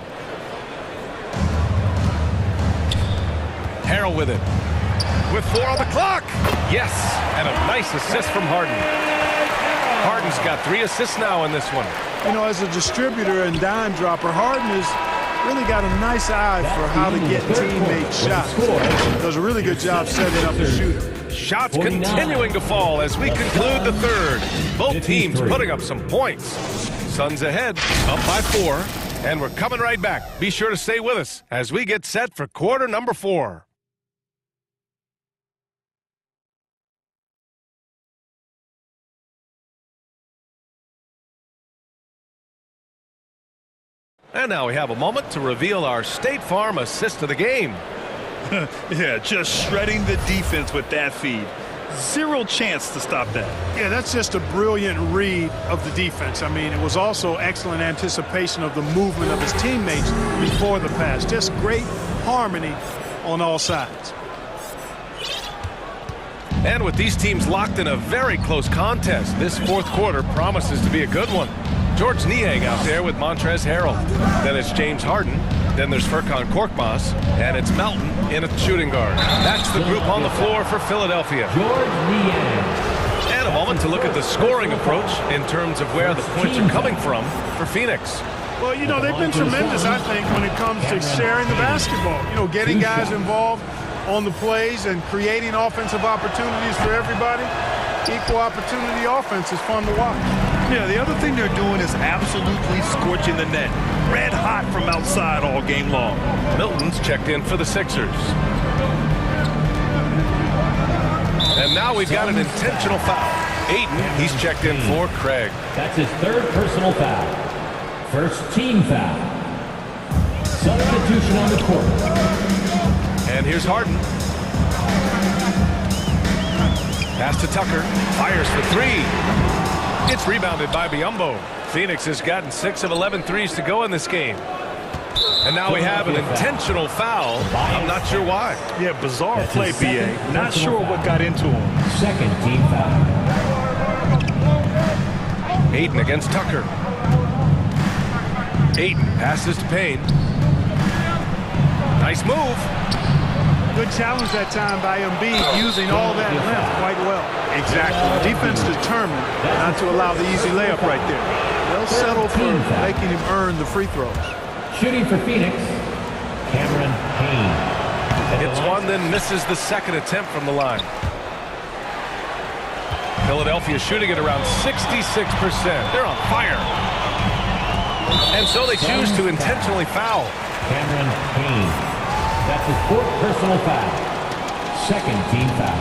Harrell with it. With 4 on the clock. Yes, and a nice assist from Harden. Harden's got 3 assists now in this one. You know, as a distributor and dime dropper, Harden has really got a nice eye for how to get teammate shots. Does a really good job setting up the shooter. Shots continuing to fall as we conclude the 3rd. Both teams putting up some points. Suns ahead, up by 4, and we're coming right back. Be sure to stay with us as we get set for quarter number 4. And now we have a moment to reveal our State Farm assist of the game. Yeah, just shredding the defense with that feed. Zero chance to stop that. Yeah, that's just a brilliant read of the defense. I mean, it was also excellent anticipation of the movement of his teammates before the pass. Just great harmony on all sides. And with these teams locked in a very close contest, this fourth quarter promises to be a good one. George Niang out there with Montrezl Harrell. Then it's James Harden. Then there's Furkan Korkmaz. And it's Melton in a shooting guard. That's the group on the floor for Philadelphia. George Niang. And a moment to look at the scoring approach in terms of where the points are coming from for Phoenix. Well, you know, they've been tremendous, I think, when it comes to sharing the basketball. You know, getting guys involved on the plays and creating offensive opportunities for everybody. Equal opportunity offense is fun to watch. Yeah, the other thing they're doing is absolutely scorching the net. Red hot from outside all game long. Milton's checked in for the Sixers. And now we've got an intentional foul. Ayton, he's checked in for Craig. That's his third personal foul. First team foul. Substitution on the court. And here's Harden. Pass to Tucker. Fires for three. It's rebounded by Biyombo. Phoenix has gotten 6 of 11 threes to go in this game. And now we have an intentional foul. I'm not sure why. Yeah, bizarre play, B.A. Not sure what got into him. Second team foul. Ayton against Tucker. Ayton passes to Payne. Nice move. Good challenge that time by Embiid, using all that length quite well. Exactly. Defense determined not to allow the easy layup right there. They'll settle for making him earn the free throws. Shooting for Phoenix, Cameron Payne. Hits one, then misses the second attempt from the line. Philadelphia shooting at around 66%. They're on fire. And so they choose to intentionally foul. Cameron Payne. That's his fourth personal foul. Second team foul.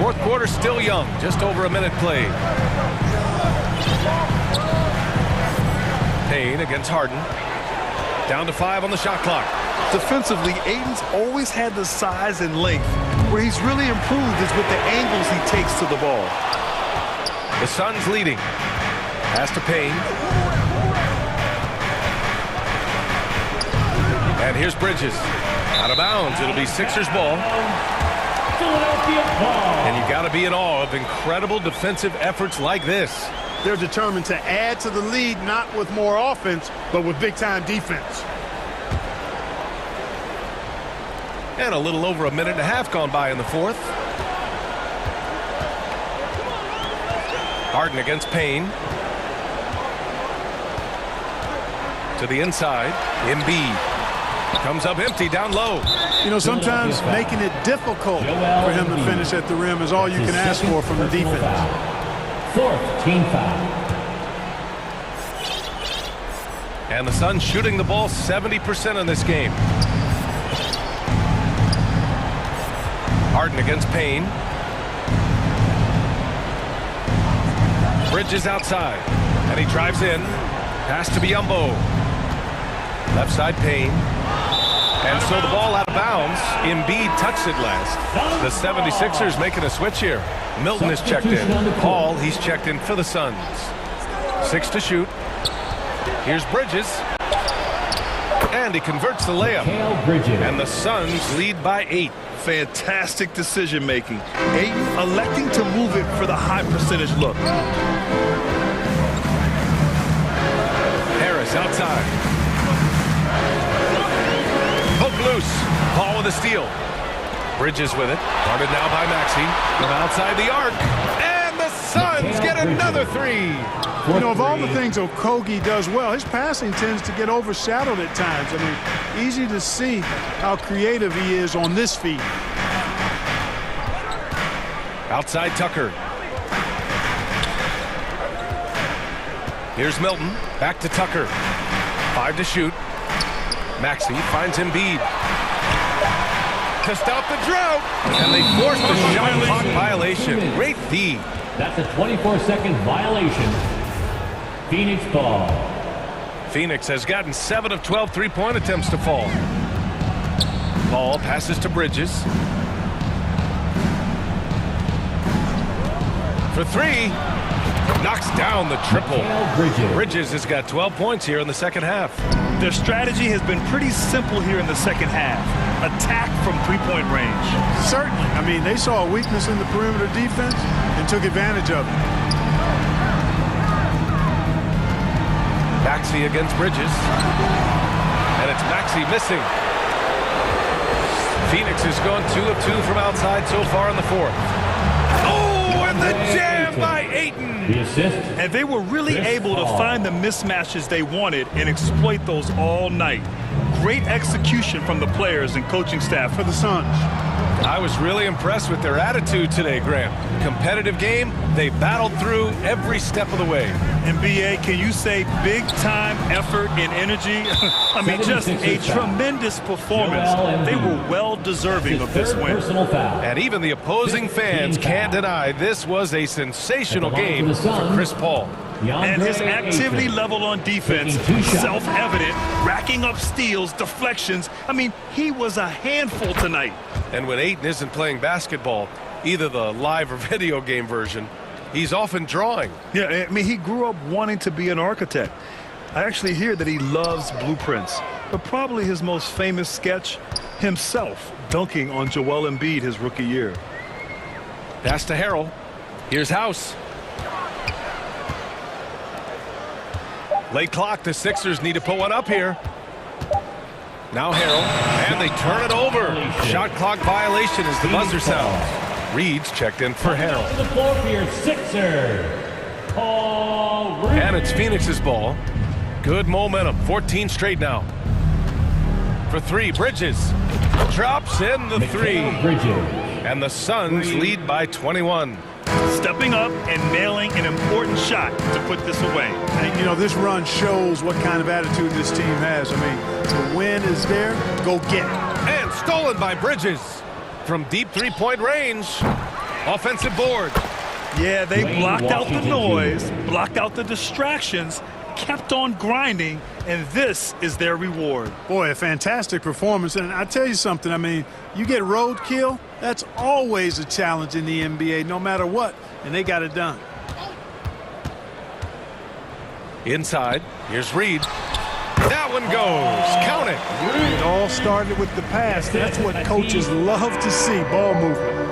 Fourth quarter still young. Just over a minute played. Payne against Harden. Down to 5 on the shot clock. Defensively, Ayton's always had the size and length. Where he's really improved is with the angles he takes to the ball. The Suns leading. Pass to Payne. And here's Bridges. Out of bounds. It'll be Sixers ball. Philadelphia ball. And you got to be in awe of incredible defensive efforts like this. They're determined to add to the lead, not with more offense, but with big-time defense. And a little over a minute and a half gone by in the fourth. Harden against Payne. To the inside. Embiid. Comes up empty down low. You know, sometimes making it difficult for him to finish at the rim is all you can ask for from the defense. Fourth team foul. And the Suns shooting the ball 70% in this game. Harden against Payne. Bridges outside. And he drives in. Pass to Biyombo. Left side Payne. And so the ball out of bounds. Embiid touched it last. The 76ers making a switch here. Milton is checked in. Paul, he's checked in for the Suns. 6 to shoot. Here's Bridges. And he converts the layup. And the Suns lead by 8. Fantastic decision making. Ayton electing to move it for the high percentage look. Harris outside. Loose. Paul with a steal. Bridges with it. Guarded now by Maxey. From outside the arc. And the Suns get another 3. You know, of all the things Okogie does well, his passing tends to get overshadowed at times. I mean, easy to see how creative he is on this feed. Outside Tucker. Here's Milton. Back to Tucker. 5 to shoot. Maxey finds Embiid. To stop the drought. And they force the shot clock violation. Great feed. That's a 24-second violation. Phoenix ball. Phoenix has gotten 7 of 12 three-point attempts to fall. Ball passes to Bridges. For three. Knocks down the triple. Bridges has got 12 points here in the second half. Their strategy has been pretty simple here in the second half. Attack from three-point range. Certainly. I mean, they saw a weakness in the perimeter defense and took advantage of it. Maxey against Bridges. And it's Maxey missing. Phoenix has gone 2 of 2 from outside so far in the fourth. Oh, and the jam by Ayton. The assist. And they were really able to find the mismatches they wanted and exploit those all night. Great execution from the players and coaching staff for the Suns. I was really impressed with their attitude today, Graham. Competitive game, they battled through every step of the way. And B.A., can you say big-time effort and energy? I mean, just a tremendous performance. They were well-deserving of this win. And even the opposing fans can't deny this was a sensational game for Chris Paul. And his activity level on defense, self-evident, racking up steals, deflections. I mean, he was a handful tonight. And when Ayton isn't playing basketball, either the live or video game version, he's often drawing. Yeah, I mean, he grew up wanting to be an architect. I actually hear that he loves blueprints. But probably his most famous sketch, himself dunking on Joel Embiid his rookie year. Pass to Harrell. Here's House. Late clock, the Sixers need to put one up here. Now Harrell, and they turn it over. Shot clock violation as the buzzer sounds. Reed's checked in for Harrell. To the floor for your Sixer, Paul Reed. And it's Phoenix's ball. Good momentum, 14 straight now. For three, Bridges. Drops in the three. And the Suns lead by 21. Stepping up and nailing an important shot to put this away. And, you know, this run shows what kind of attitude this team has. I mean, the win is there. Go get it. And stolen by Bridges. From deep three-point range. Offensive board. Yeah, they blocked out the noise, blocked out the distractions, kept on grinding, and this is their reward. Boy, a fantastic performance. And I tell you something, I mean, you get roadkill, that's always a challenge in the NBA, no matter what, and they got it done. Inside, here's Reed. That one goes. Count it. It all started with the pass. That's what coaches love to see, ball movement.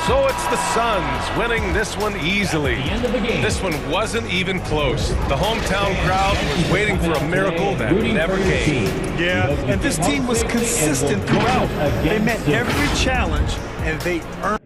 So it's the Suns winning this one easily. This one wasn't even close. The hometown crowd was waiting for a miracle that never came. Yeah, and this team was consistent throughout. They met every challenge, and they earned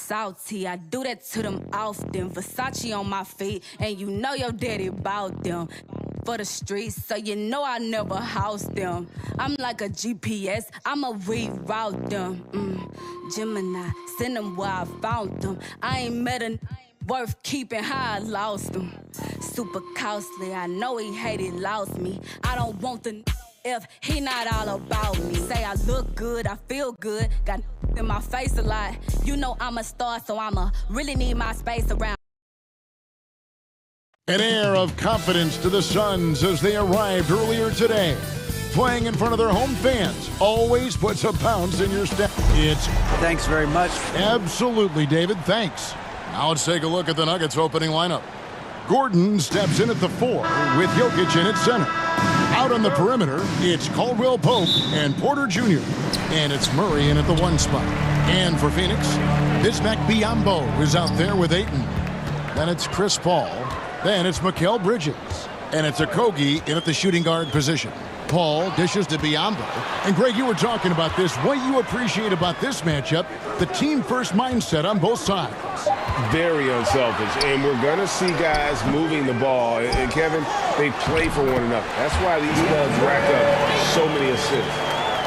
salty. I do that to them often. Versace on my feet, and you know your daddy bout them. For the streets, so you know I never house them. I'm like a GPS, I'ma reroute them. Gemini, send them where I found them. I ain't met a worth keeping, how I lost them. Super costly, I know he hated, lost me. I don't want the if he not all about me. Say I look good, I feel good. Got in my face a lot. You know I'm a star, so I'ma really need my space around. An air of confidence to the Suns as they arrived earlier today. Playing in front of their home fans always puts a bounce in your step. Thanks very much. Absolutely, David. Thanks. Now let's take a look at the Nuggets opening lineup. Gordon steps in at the 4 with Jokic in at center. Out on the perimeter, it's Caldwell Pope and Porter Jr. And it's Murray in at the 1 spot. And for Phoenix, Bismack Biyombo is out there with Ayton. Then it's Chris Paul. Then it's Mikal Bridges. And it's Okogie in at the shooting guard position. Paul dishes to Biyombo. And Greg, you were talking about this. What you appreciate about this matchup, the team-first mindset on both sides. Very unselfish. And we're going to see guys moving the ball. And Kevin, they play for one another. That's why these clubs rack up so many assists.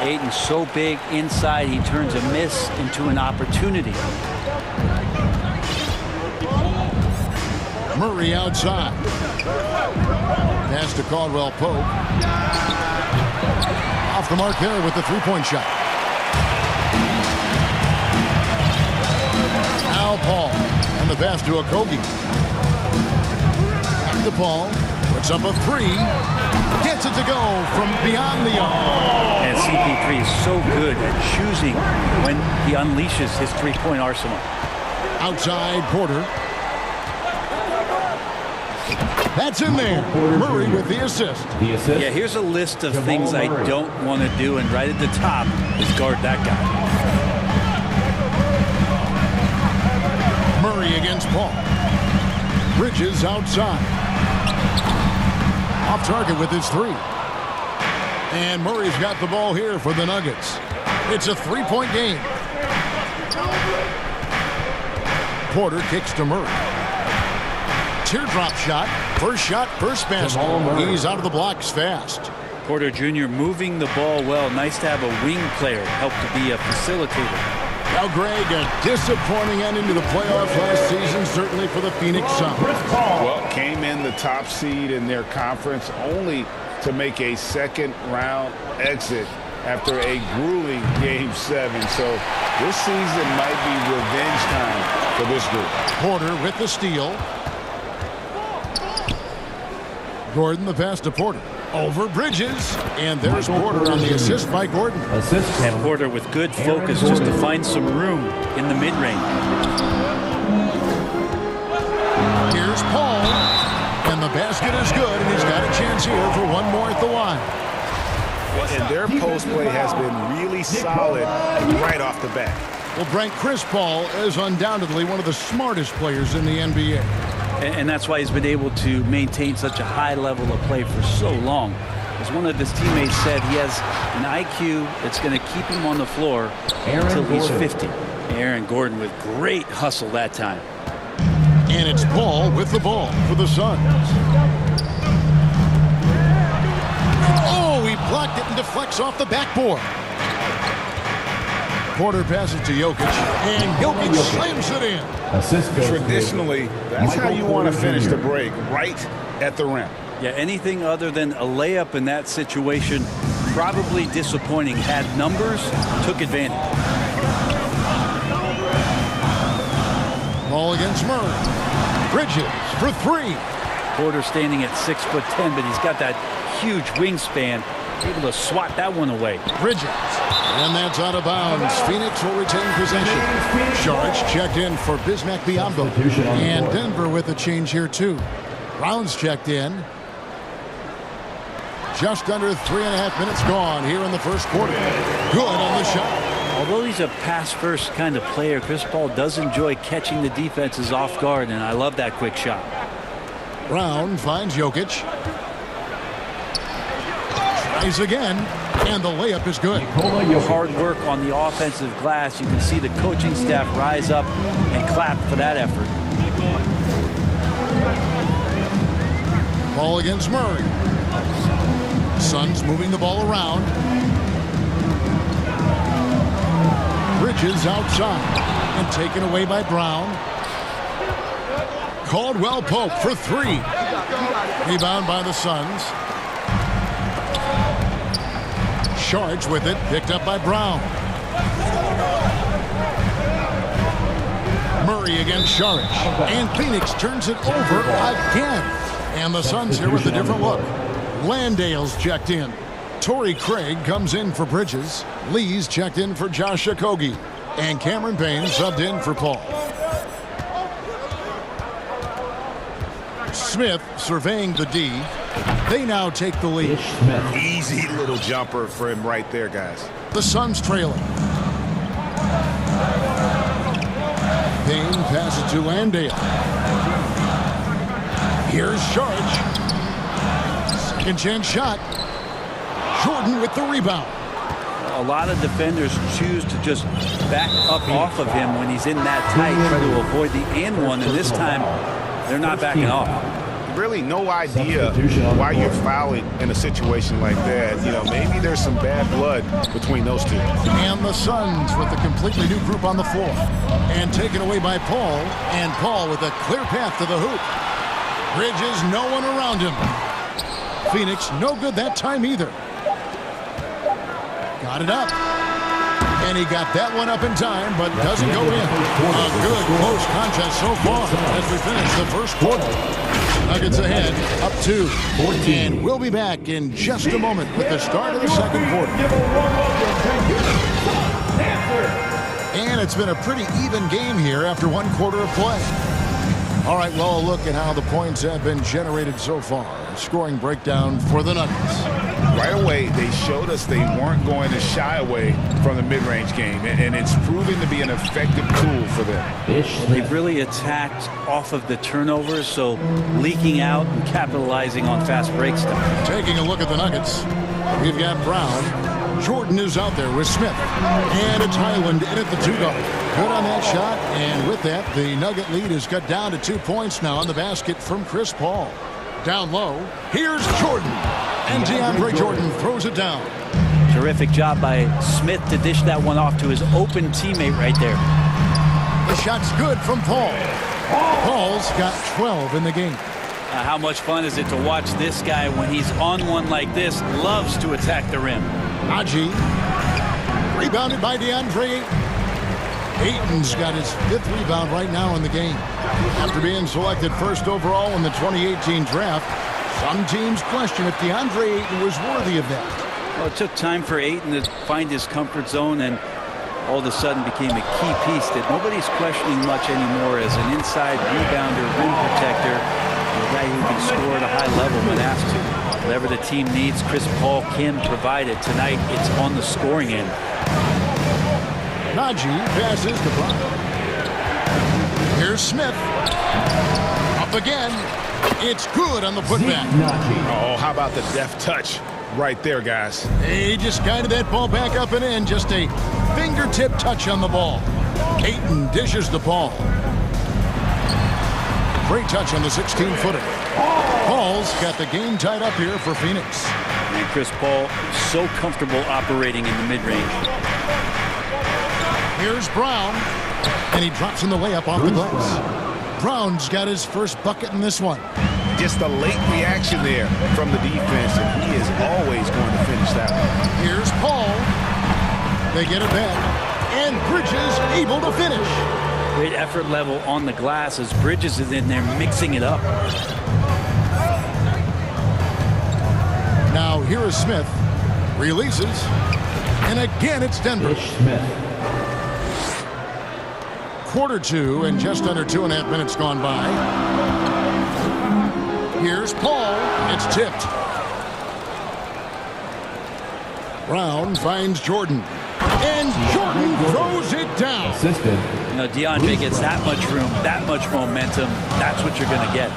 Ayton's so big inside, he turns a miss into an opportunity. Murray outside. Pass to Caldwell Pope. Off the mark there with the three-point shot. Now Paul. And the pass to Okogie. Back to Paul. Puts up a 3. Gets it to go from beyond the arc. And CP3 is so good at choosing when he unleashes his three-point arsenal. Outside Porter. That's in there. Murray with the assist. Yeah, here's a list of things I don't want to do, and right at the top is guard that guy. Murray against Paul. Bridges outside. Off target with his 3. And Murray's got the ball here for the Nuggets. It's a 3-point game. Porter kicks to Murray. Teardrop shot. First basket. He's out of the blocks fast. Porter Jr. moving the ball well. Nice to have a wing player help to be a facilitator. Now, Greg, a disappointing ending to the playoffs last season, certainly for the Phoenix Suns. Well, came in the top seed in their conference only to make a second-round exit after a grueling Game 7. So this season might be revenge time for this group. Porter with the steal. Gordon the pass to Porter. Over Bridges. And there's Porter on the assist by Gordon. And Porter with good focus just to find some room in the mid-range. Here's Paul. And the basket is good. And he's got a chance here for one more at the line. And their post play has been really solid right off the bat. Well, Brent, Chris Paul is undoubtedly one of the smartest players in the NBA. And that's why he's been able to maintain such a high level of play for so long. As one of his teammates said, he has an IQ that's going to keep him on the floor until he's 50. Aaron Gordon with great hustle that time. And it's Paul with the ball for the Suns. Oh, he blocked it and deflects off the backboard. Porter passes to Jokic, and Jokic slams it in. Traditionally, that's how you want to finish the break, right at the rim. Yeah, anything other than a layup in that situation, probably disappointing. Had numbers, took advantage. Ball against Murray. Bridges for 3. Porter standing at 6'10", but he's got that huge wingspan. Able to swat that one away. Bridges. And that's out of bounds. Phoenix will retain possession. Sharks checked in for Bismack Biyombo. And Denver with a change here, too. Rounds checked in. Just under 3.5 minutes gone here in the first quarter. Good on the shot. Although he's a pass-first kind of player, Chris Paul does enjoy catching the defenses off guard, and I love that quick shot. Brown finds Jokic. Tries again. And the layup is good. Hard work on the offensive glass. You can see the coaching staff rise up and clap for that effort. Ball against Murray. Suns moving the ball around. Bridges outside and taken away by Brown. Caldwell Pope for three. Rebound by the Suns. Charged with it, picked up by Brown. Murray against Sharich. And Phoenix turns it over again. And the Suns here with a different look. Landale's checked in. Torrey Craig comes in for Bridges. Lee's checked in for Josh Okogie. And Cameron Payne subbed in for Paul. Smith surveying the D. They now take the lead. Easy little jumper for him right there, guys. The Suns trailing. Payne passes to Landale. Here's Sharich. Second chance shot. Jordan with the rebound. A lot of defenders choose to just back up off of him when he's in that tight, try to avoid the and one, and this time they're not backing off. Really no idea why you're fouling in a situation like that. You know, maybe there's some bad blood between those two. And the Suns with a completely new group on the floor. And taken away by Paul. And Paul with a clear path to the hoop. Bridges, no one around him. Phoenix, no good that time either. Got it up. And he got that one up in time, but doesn't go in. A good close contest so far as we finish the first quarter. Nuggets ahead, up 2. And we'll be back in just a moment with the start of the second quarter. And it's been a pretty even game here after one quarter of play. All right, well, a look at how the points have been generated so far. A scoring breakdown for the Nuggets. Right away, they showed us they weren't going to shy away from the mid-range game, and it's proving to be an effective tool for them. They've really attacked off of the turnovers, so leaking out and capitalizing on fast breaks. Taking a look at the Nuggets, we've got Brown. Jordan is out there with Smith. And it's Highland in at the 2-guard. Good on that shot, and with that, the Nugget lead is cut down to 2 points now on the basket from Chris Paul. Down low, here's Jordan. And DeAndre Jordan throws it down. Terrific job by Smith to dish that one off to his open teammate right there. The shot's good from Paul. Paul's got 12 in the game. How much fun is it to watch this guy when he's on one like this? Loves to attack the rim. Aji. Rebounded by DeAndre Ayton. Ayton's got his 5th rebound right now in the game. After being selected first overall in the 2018 draft, some teams question if DeAndre Ayton was worthy of that. Well, it took time for Ayton to find his comfort zone and all of a sudden became a key piece that nobody's questioning much anymore as an inside rebounder, rim protector, a guy who can score at a high level when asked to. Whatever the team needs, Chris Paul can provide it. Tonight, it's on the scoring end. Najee passes to Brown. Here's Smith. Up again. It's good on the putback. Oh, how about the deft touch right there, guys? He just guided that ball back up and in. Just a fingertip touch on the ball. Ayton dishes the ball. Great touch on the 16-footer. Paul's got the game tied up here for Phoenix. And Chris Paul so comfortable operating in the mid-range. Here's Brown, and he drops in the layup off the glass. Brown's got his first bucket in this one. Just a late reaction there from the defense, and he is always going to finish that one. Here's Paul. They get it back, and Bridges able to finish. Great effort level on the glass as Bridges is in there mixing it up. Now here is Smith. Releases, and again it's Denver. Quarter 2 and just under 2.5 minutes gone by. Here's Paul. It's tipped. Brown finds Jordan. And Jordan throws it down. You know, DeAndre gets that much room, that much momentum. That's what you're going to get.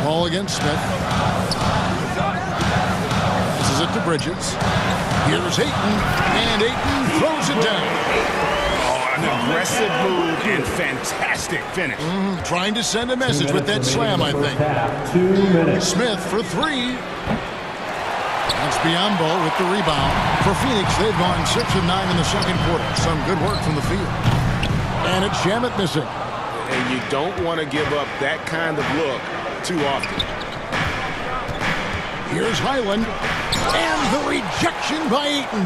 Ball against Smith. Passes it to Bridges. Here's Ayton, and Ayton throws it down. Oh, an aggressive move and fantastic finish. Trying to send a message with that slam, I think. 2 minutes. Smith for three. That's Biombo with the rebound. For Phoenix, they've gone 6 of 9 in the second quarter. Some good work from the field. And it's Shamet missing. And you don't want to give up that kind of look too often. Here's Highland. And the rejection by Ayton.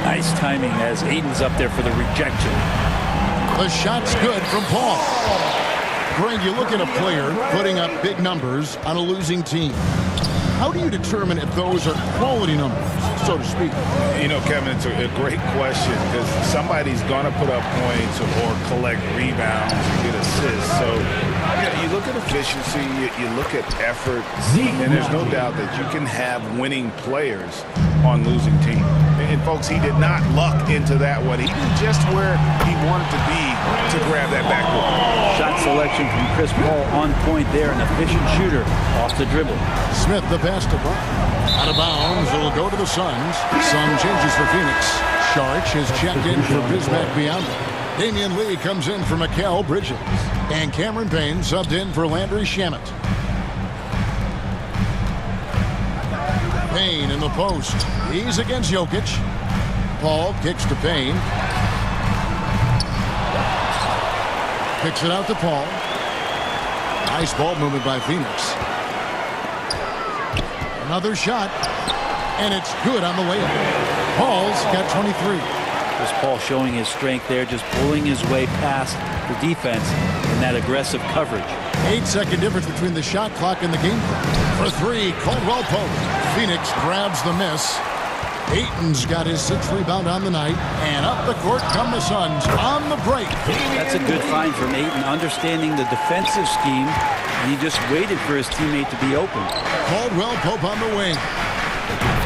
Nice timing as Ayton's up there for the rejection. The shot's good from Paul. Greg, you look at a player putting up big numbers on a losing team. How do you determine if those are quality numbers, so to speak? You know, Kevin, it's a great question because somebody's going to put up points or collect rebounds and get assists. So, you look at efficiency, you look at effort, and there's no doubt that you can have winning players on losing teams. And, folks, he did not luck into that one. He did just where he wanted to be to grab that backboard. Shot selection from Chris Paul on point there, an efficient shooter off the dribble. Smith the pass to Brown. Out of bounds, it'll go to the Suns. Some changes for Phoenix. Sharch has checked in for Bismack Biyombo. Damian Lee comes in for Mikal Bridges. And Cameron Payne subbed in for Landry Shamet. Payne in the post. He's against Jokic. Paul kicks to Payne. Kicks it out to Paul. Nice ball movement by Phoenix. Another shot. And it's good on the layup. Paul's got 23. Chris Paul showing his strength there, just pulling his way past the defense in that aggressive coverage. 8-second difference between the shot clock and the game clock. For three, Caldwell Pope. Phoenix grabs the miss. Ayton's got his 6th rebound on the night. And up the court come the Suns on the break. That's a good find from Ayton, understanding the defensive scheme, and he just waited for his teammate to be open. Caldwell Pope on the wing.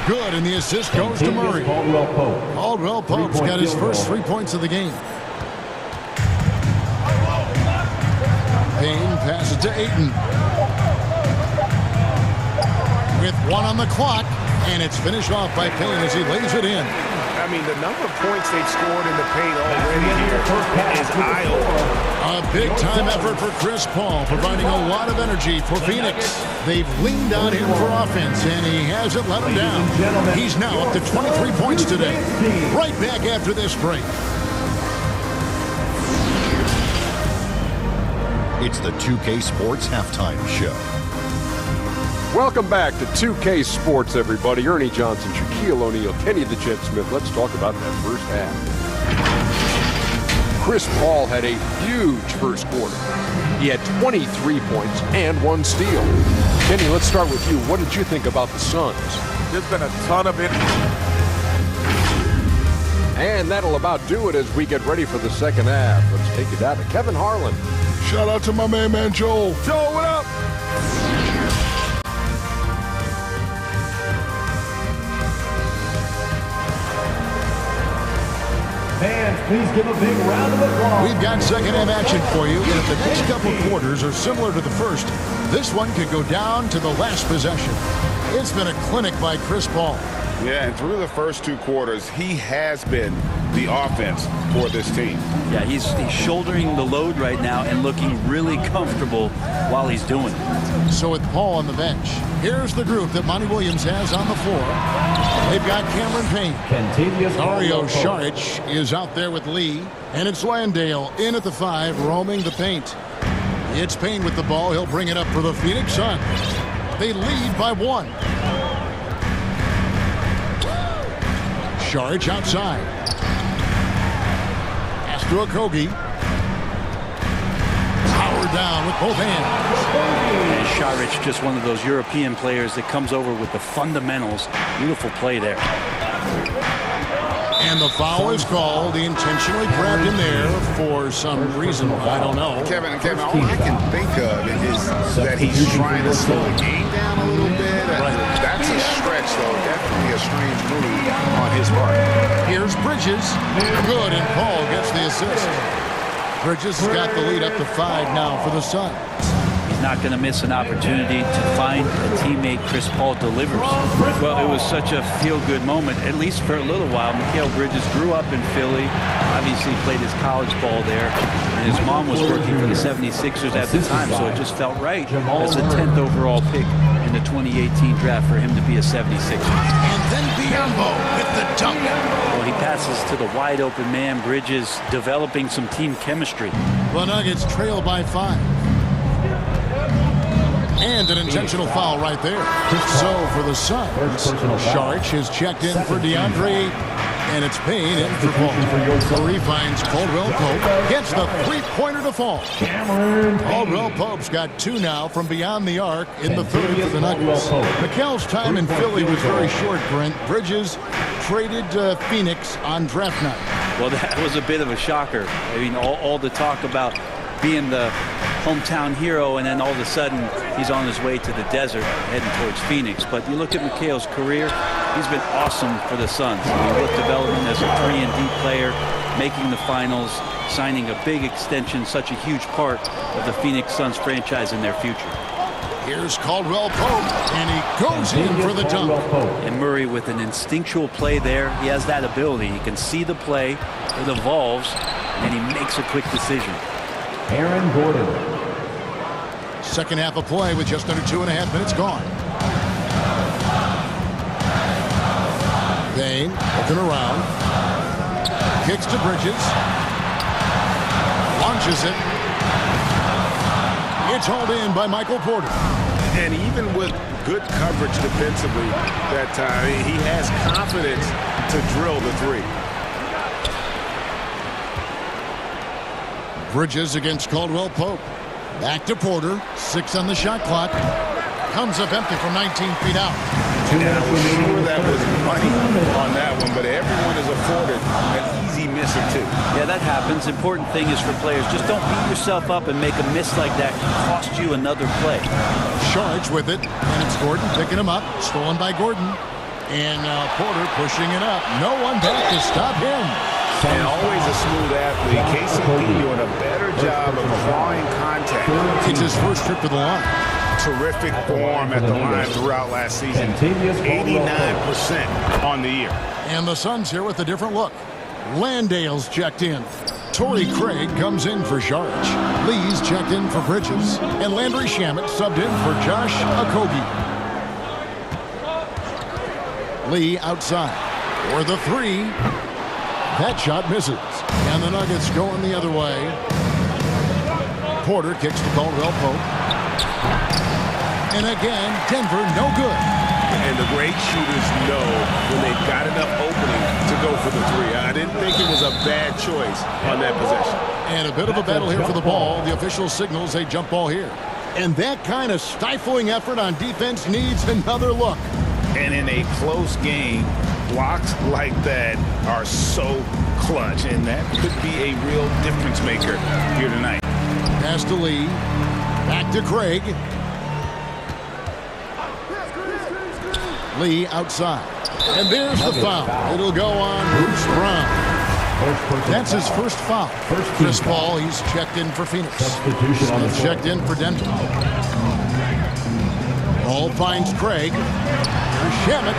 Good, and the assist goes to Murray. Caldwell Pope's got his first 3 points of the game. Payne passes to Ayton. With 1 on the clock, and it's finished off by Payne as he lays it in. I mean, the number of points they've scored in the paint already here is eye-opening. A big-time effort for Chris Paul, providing a lot of energy for Phoenix. They've leaned on him for offense, and he hasn't let him down. He's now up to 23 points today. Right back after this break. It's the 2K Sports Halftime Show. Welcome back to 2K Sports, everybody. Ernie Johnson, Shaquille O'Neal, Kenny the Jet Smith. Let's talk about that first half. Chris Paul had a huge first quarter. He had 23 points and 1 steal. Kenny, let's start with you. What did you think about the Suns? There's been a ton of it. And that'll about do it as we get ready for the second half. Let's take it down to Kevin Harlan. Shout out to my man Joel. Joel, what up? Fans, please give a big round of applause. We've got second half action for you, and if the next couple quarters are similar to the first, this one could go down to the last possession. It's been a clinic by Chris Paul. Yeah, and through the first 2 quarters, he has been the offense for this team. Yeah, he's shouldering the load right now and looking really comfortable while he's doing it. So with Paul on the bench, here's the group that Monty Williams has on the floor. They've got Cameron Payne. Dario Saric is out there with Lee. And it's Landale in at the 5, roaming the paint. It's Payne with the ball. He'll bring it up for the Phoenix Suns. They lead by 1. Saric outside. Pass to Okogie. Power down with both hands. And Saric, just one of those European players that comes over with the fundamentals. Beautiful play there. And the foul is called. He intentionally grabbed him there for some reason. I don't know. Kevin, all I can think of is that he's trying to slow the game down a little bit. Right. That's a stretch, though. Definitely a strange move on his part. Here's Bridges. Good, and Paul gets the assist. Bridges has got the lead up to 5 now for the Suns. He's not going to miss an opportunity to find a teammate. Chris Paul delivers. Well, it was such a feel-good moment, at least for a little while. Mikal Bridges grew up in Philly, obviously played his college ball there, and his mom was working for the 76ers at the time, so it just felt right as the 10th overall pick in the 2018 draft for him to be a 76er. And then Biyombo with the dunk. Well, he passes to the wide-open man. Bridges developing some team chemistry. The Nuggets trail by 5. And an intentional foul right there. So for the Suns, Sharch has checked in for DeAndre, and it's Payne in for Paul. Curry finds Caldwell Pope, gets the three-pointer to fall. Caldwell Pope's got 2 now from beyond the arc in the third for the Nuggets. Mikal's time in Philly was very short, Brent. Bridges traded Phoenix on draft night. Well, that was a bit of a shocker. I mean, all the talk about being the hometown hero, and then all of a sudden he's on his way to the desert heading towards Phoenix. But you look at Mikal's career, he's been awesome for the Suns. I mean, with development as a 3-and-D player, making the finals, signing a big extension, such a huge part of the Phoenix Suns franchise in their future. Here's Caldwell Pope, and he goes in for the dunk. And Murray with an instinctual play there. He has that ability. He can see the play, it evolves, and he makes a quick decision. Aaron Gordon. Second half of play with just under 2.5 minutes gone. Payne looking around. Kicks to Bridges. Launches it. It's hauled in by Michael Porter. And even with good coverage defensively that time, he has confidence to drill the 3. Bridges against Caldwell Pope. Back to Porter. 6 on the shot clock. Comes up empty from 19 feet out. And I'm sure that was money on that one, but everyone is afforded an easy miss or 2. Yeah, that happens. Important thing is for players, just don't beat yourself up and make a miss like that cost you another play. Charge with it, and it's Gordon picking him up. Stolen by Gordon. And now Porter pushing it up. No one back to stop him. And always a smooth athlete. KCP doing a better job of drawing contact. It's his first trip to the line. Terrific form at the line throughout last season. 89% on the year. And the Suns here with a different look. Landale's checked in. Torrey Craig comes in for Sharch. Lee's checked in for Bridges. And Landry Shamet subbed in for Josh Okogie. Lee outside for the 3. That shot misses. And the Nuggets going the other way. Porter kicks to Caldwell Pope. And again, Denver no good. And the great shooters know when they've got enough opening to go for the 3. I didn't think it was a bad choice on that possession. And a bit of a battle here for the ball. The official signals a jump ball here. And that kind of stifling effort on defense needs another look. And in a close game, blocks like that are so clutch, and that could be a real difference maker here tonight. Pass to Lee. Back to Craig. Lee outside. And there's the foul. It'll go on Bruce Brown. That's his first foul. Chris Paul, he's checked in for Phoenix. Smith checked in for Denver. Paul finds Craig. Here's Shamet.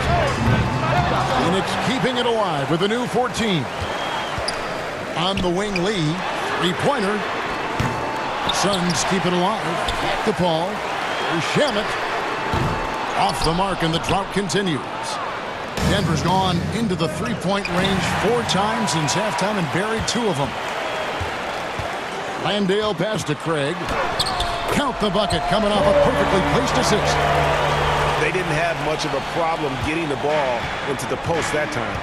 Phoenix keeping it alive with a new 14. On the wing, Lee. 3-pointer. Suns keep it alive. Back to Paul. Here's Shamet. Off the mark, and the drought continues. Denver's gone into the 3-point range 4 times since halftime and buried 2 of them. Landale pass to Craig. Count the bucket coming off a perfectly placed assist. They didn't have much of a problem getting the ball into the post that time.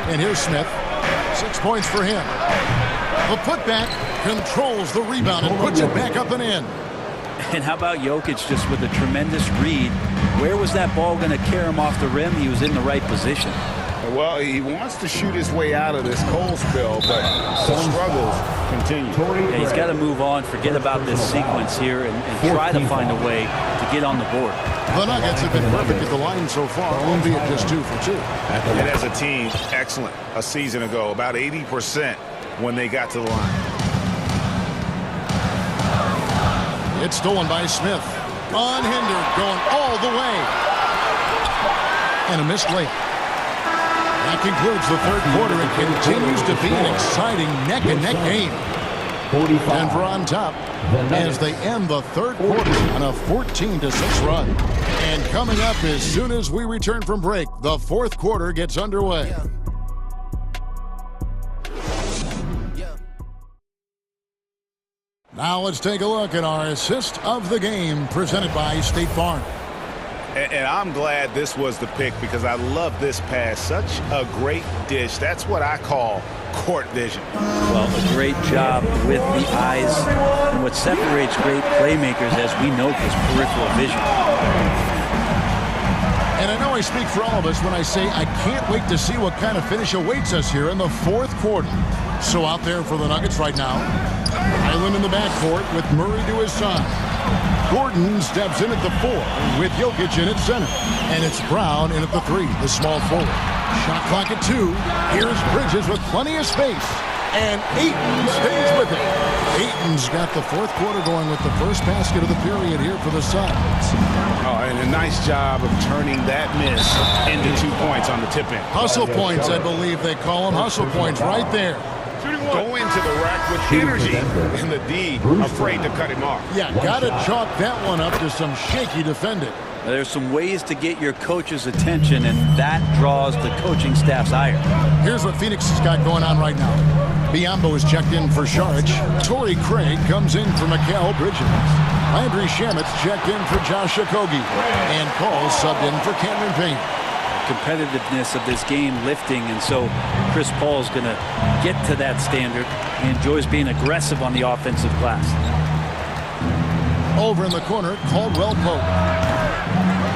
And here's Smith. 6 points for him. The putback controls the rebound and puts it back up and in. And how about Jokic just with a tremendous read? Where was that ball going to carry him off the rim? He was in the right position. Well, he wants to shoot his way out of this cold spell, but the struggles continue. Yeah, he's got to move on, forget about this sequence here, and try to find a way to get on the board. The Nuggets have been perfect at the line so far, albeit just 2 for 2. And as a team, excellent a season ago, about 80% when they got to the line. It's stolen by Smith. Unhindered, going all the way. And a missed layup. That concludes the third quarter. It continues to be an exciting neck-and-neck game. Denver on top as they end the third quarter on a 14-6 run. And coming up as soon as we return from break, the fourth quarter gets underway. Now let's take a look at our assist of the game presented by State Farm. And I'm glad this was the pick because I love this pass. Such a great dish. That's what I call court vision. Well, a great job with the eyes. And what separates great playmakers, as we know, is peripheral vision. And I know I speak for all of us when I say I can't wait to see what kind of finish awaits us here in the fourth quarter. So out there for the Nuggets right now, Highland in the backcourt with Murray to his side. Gordon steps in at the 4 with Jokic in at center. And it's Brown in at the 3, the small forward. Shot clock at 2. Here's Bridges with plenty of space. And Ayton stays with it. Ayton's got the fourth quarter going with the first basket of the period here for the Suns. Oh, and a nice job of turning that miss into 2 points on the tip-in. Hustle points, I believe they call them. Hustle points right there. Go into the rack with energy, and the D afraid to cut him off. Yeah, got to chalk that one up to some shaky defending. There's some ways to get your coach's attention, and that draws the coaching staff's ire. Here's what Phoenix has got going on right now. Biyombo is checked in for Saric. Torrey Craig comes in for Mikal Bridges. Landry Shamit's checked in for Josh Okogie. And Paul subbed in for Cameron Payne. Competitiveness of this game lifting, and so Chris Paul's going to get to that standard. He enjoys being aggressive on the offensive glass. Over in the corner, Caldwell Pope.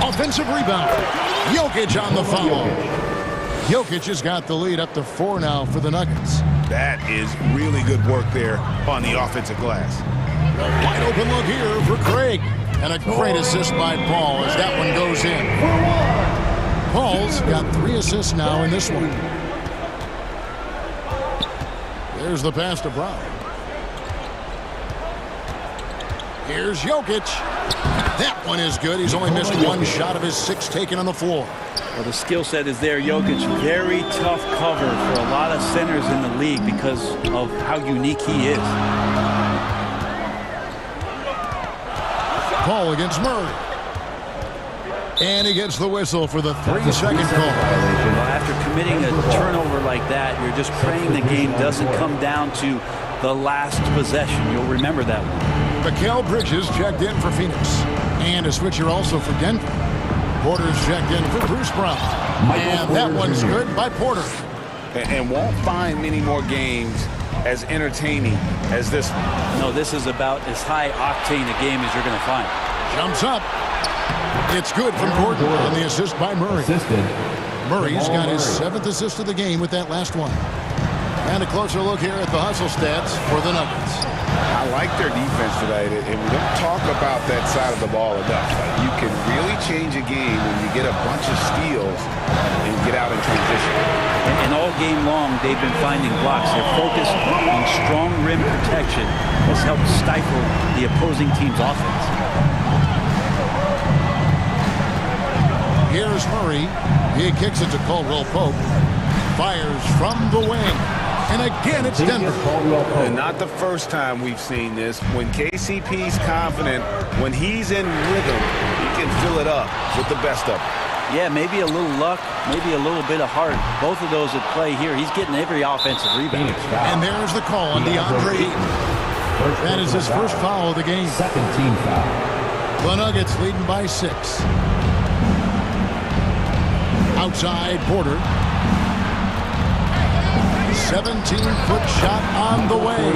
Offensive rebound. Jokic on the foul. Jokic has got the lead up to 4 now for the Nuggets. That is really good work there on the offensive glass. Wide open look here for Craig. And a great assist by Paul as that one goes in. Paul's got 3 assists now in this one. There's the pass to Brown. Here's Jokic. That one is good. He's only missed 1 shot of his 6 taken on the floor. Well, the skill set is there. Jokic, very tough cover for a lot of centers in the league because of how unique he is. Paul against Murray. And he gets the whistle for the 3-second call. Well, after committing a turnover like that, you're just praying the game doesn't come down to the last possession. You'll remember that one. Mikal Bridges checked in for Phoenix. And a switcher also for Denver. Porter's checked in for Bruce Brown. And that one's good by Porter. And won't find many more games as entertaining as this one. No, this is about as high octane a game as you're going to find. Jumps up. It's good from Gordon on the assist by Murray. Murray's got his 7th assist of the game with that last one. And a closer look here at the hustle stats for the Nuggets. I like their defense tonight, and we don't talk about that side of the ball enough. You can really change a game when you get a bunch of steals and get out in transition. And all game long, they've been finding blocks. Their focus on strong rim protection has helped stifle the opposing team's offense. Here's Murray. He kicks it to Caldwell Pope. Fires from the wing. And again, it's Denver. And not the first time we've seen this. When KCP's confident, when he's in rhythm, he can fill it up with the best of them. Yeah, maybe a little luck, maybe a little bit of heart. Both of those at play here. He's getting every offensive rebound. And there's the call on DeAndre Ayton. That is his first foul of the game. Second team foul. The Nuggets leading by 6. Outside Porter. 17-foot shot on the way.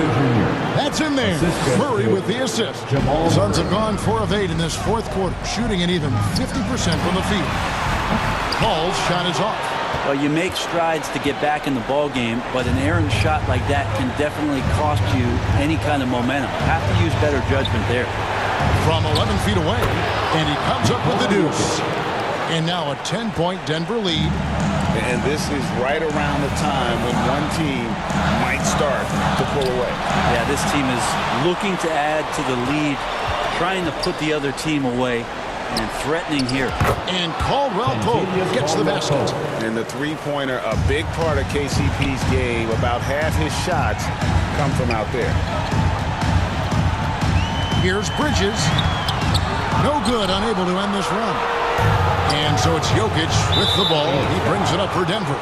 That's in there. Murray with the assist. The Suns have gone 4 of 8 in this fourth quarter, shooting an even 50% from the field. Paul's shot is off. Well, you make strides to get back in the ball game, but an errant shot like that can definitely cost you any kind of momentum. Have to use better judgment there. From 11 feet away, and he comes up with the deuce. And now a 10-point Denver lead. And this is right around the time when one team might start to pull away. Yeah, this team is looking to add to the lead trying to put the other team away and threatening here. And Caldwell Pope gets the basket. And the three-pointer, a big part of KCP's game. About half his shots come from out there. Here's Bridges. No good, unable to end this run. And so it's Jokic with the ball. He brings it up for Denver.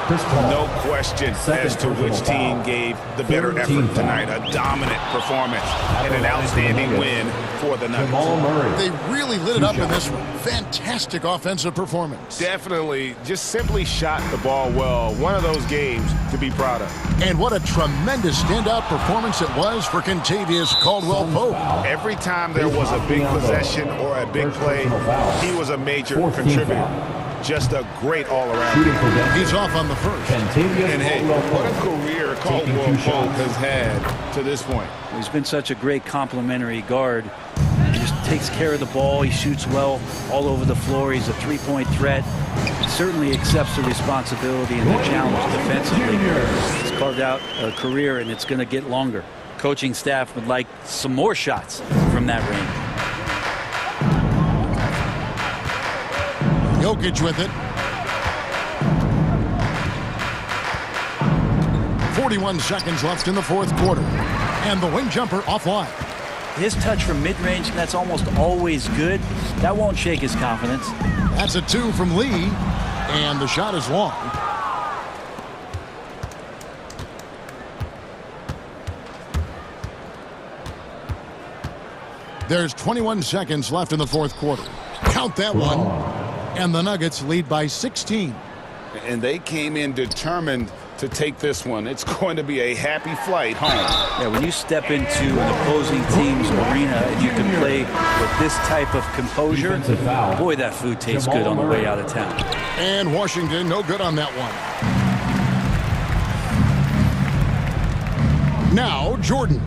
No question as to which team gave the better effort tonight. A dominant performance and an outstanding win for the Nuggets. They really lit it up in this one. Fantastic offensive performance. Definitely. Just simply shot the ball well. One of those games to be proud of. And what a tremendous standout performance it was for Kentavious Caldwell-Pope. Every time there was a big possession or a big play, he was a major contributor. Just a great all-around. He's off on the first. And hey, what a career Caldwell Pope has had to this point. He's been such a great complementary guard. He just takes care of the ball. He shoots well all over the floor. He's a three-point threat. He certainly accepts the responsibility and the challenge defensively. He's carved out a career, and it's going to get longer. Coaching staff would like some more shots from that range. Jokic with it. 41 seconds left in the fourth quarter. And the wing jumper offline. His touch from mid-range, that's almost always good. That won't shake his confidence. That's a two from Lee. And the shot is long. There's 21 seconds left in the fourth quarter. Count that one. And the Nuggets lead by 16. And they came in determined to take this one. It's going to be a happy flight home. Yeah, when you step into an opposing team's arena and you can play with this type of composure, boy, that food tastes good on the way out of town. And Washington, no good on that one. Now, Jordan.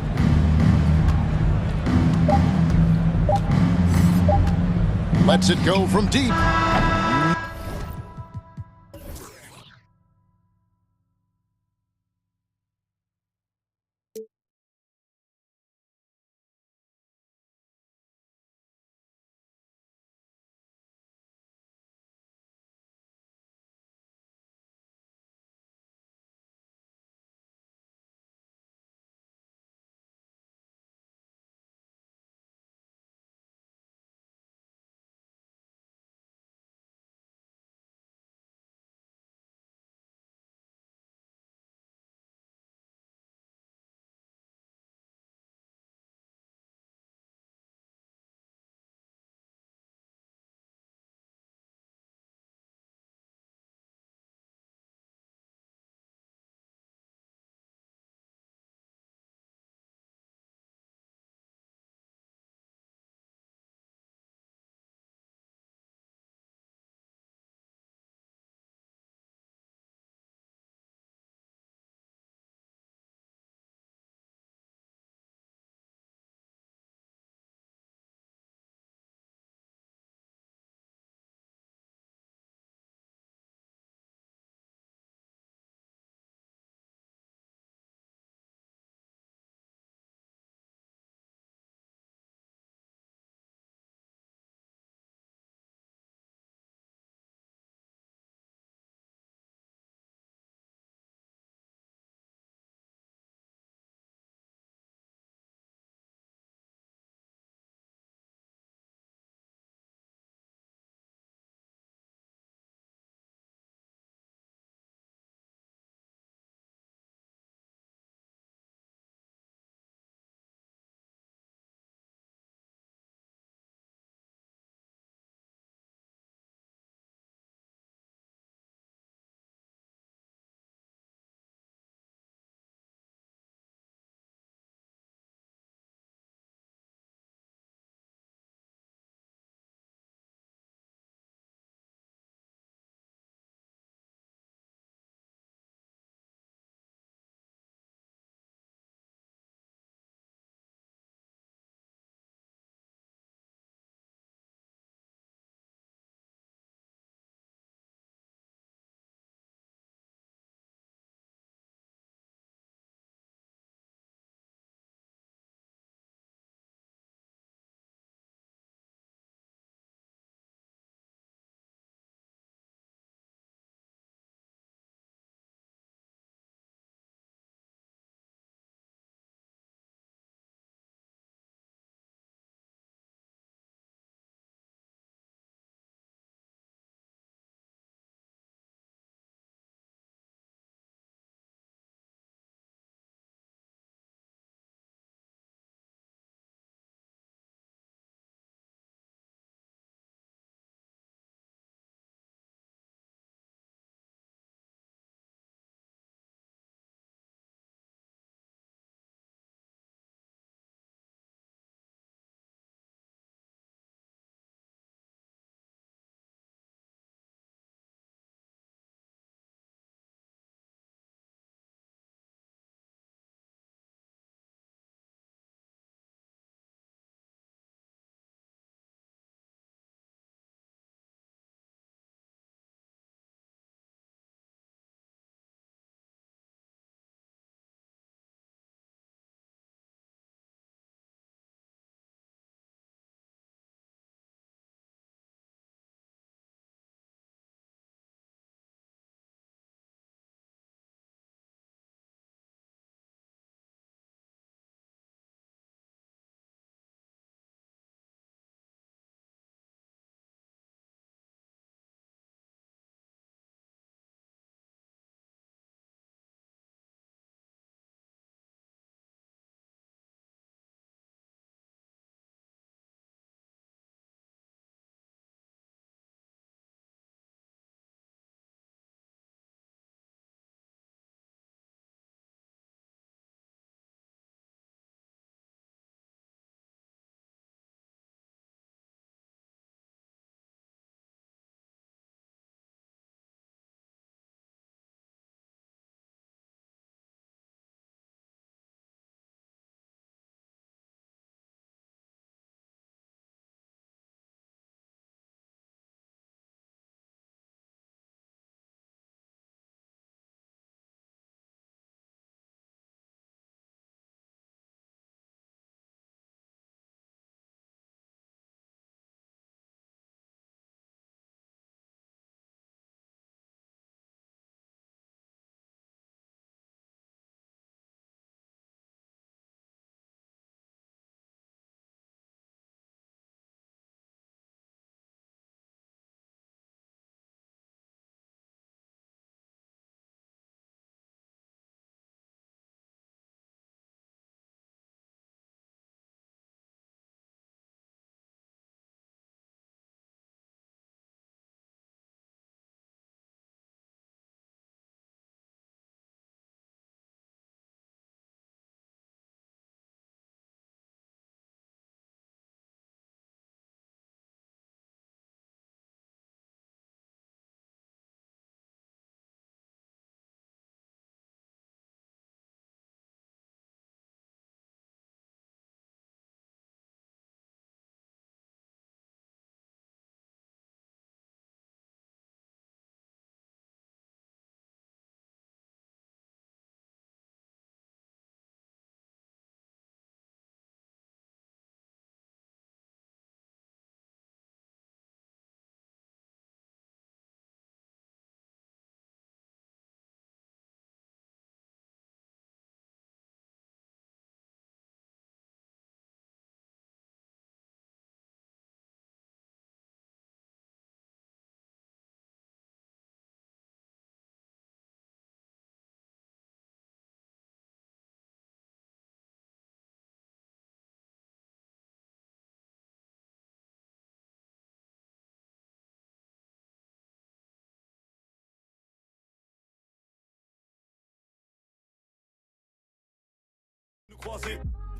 Lets it go from deep.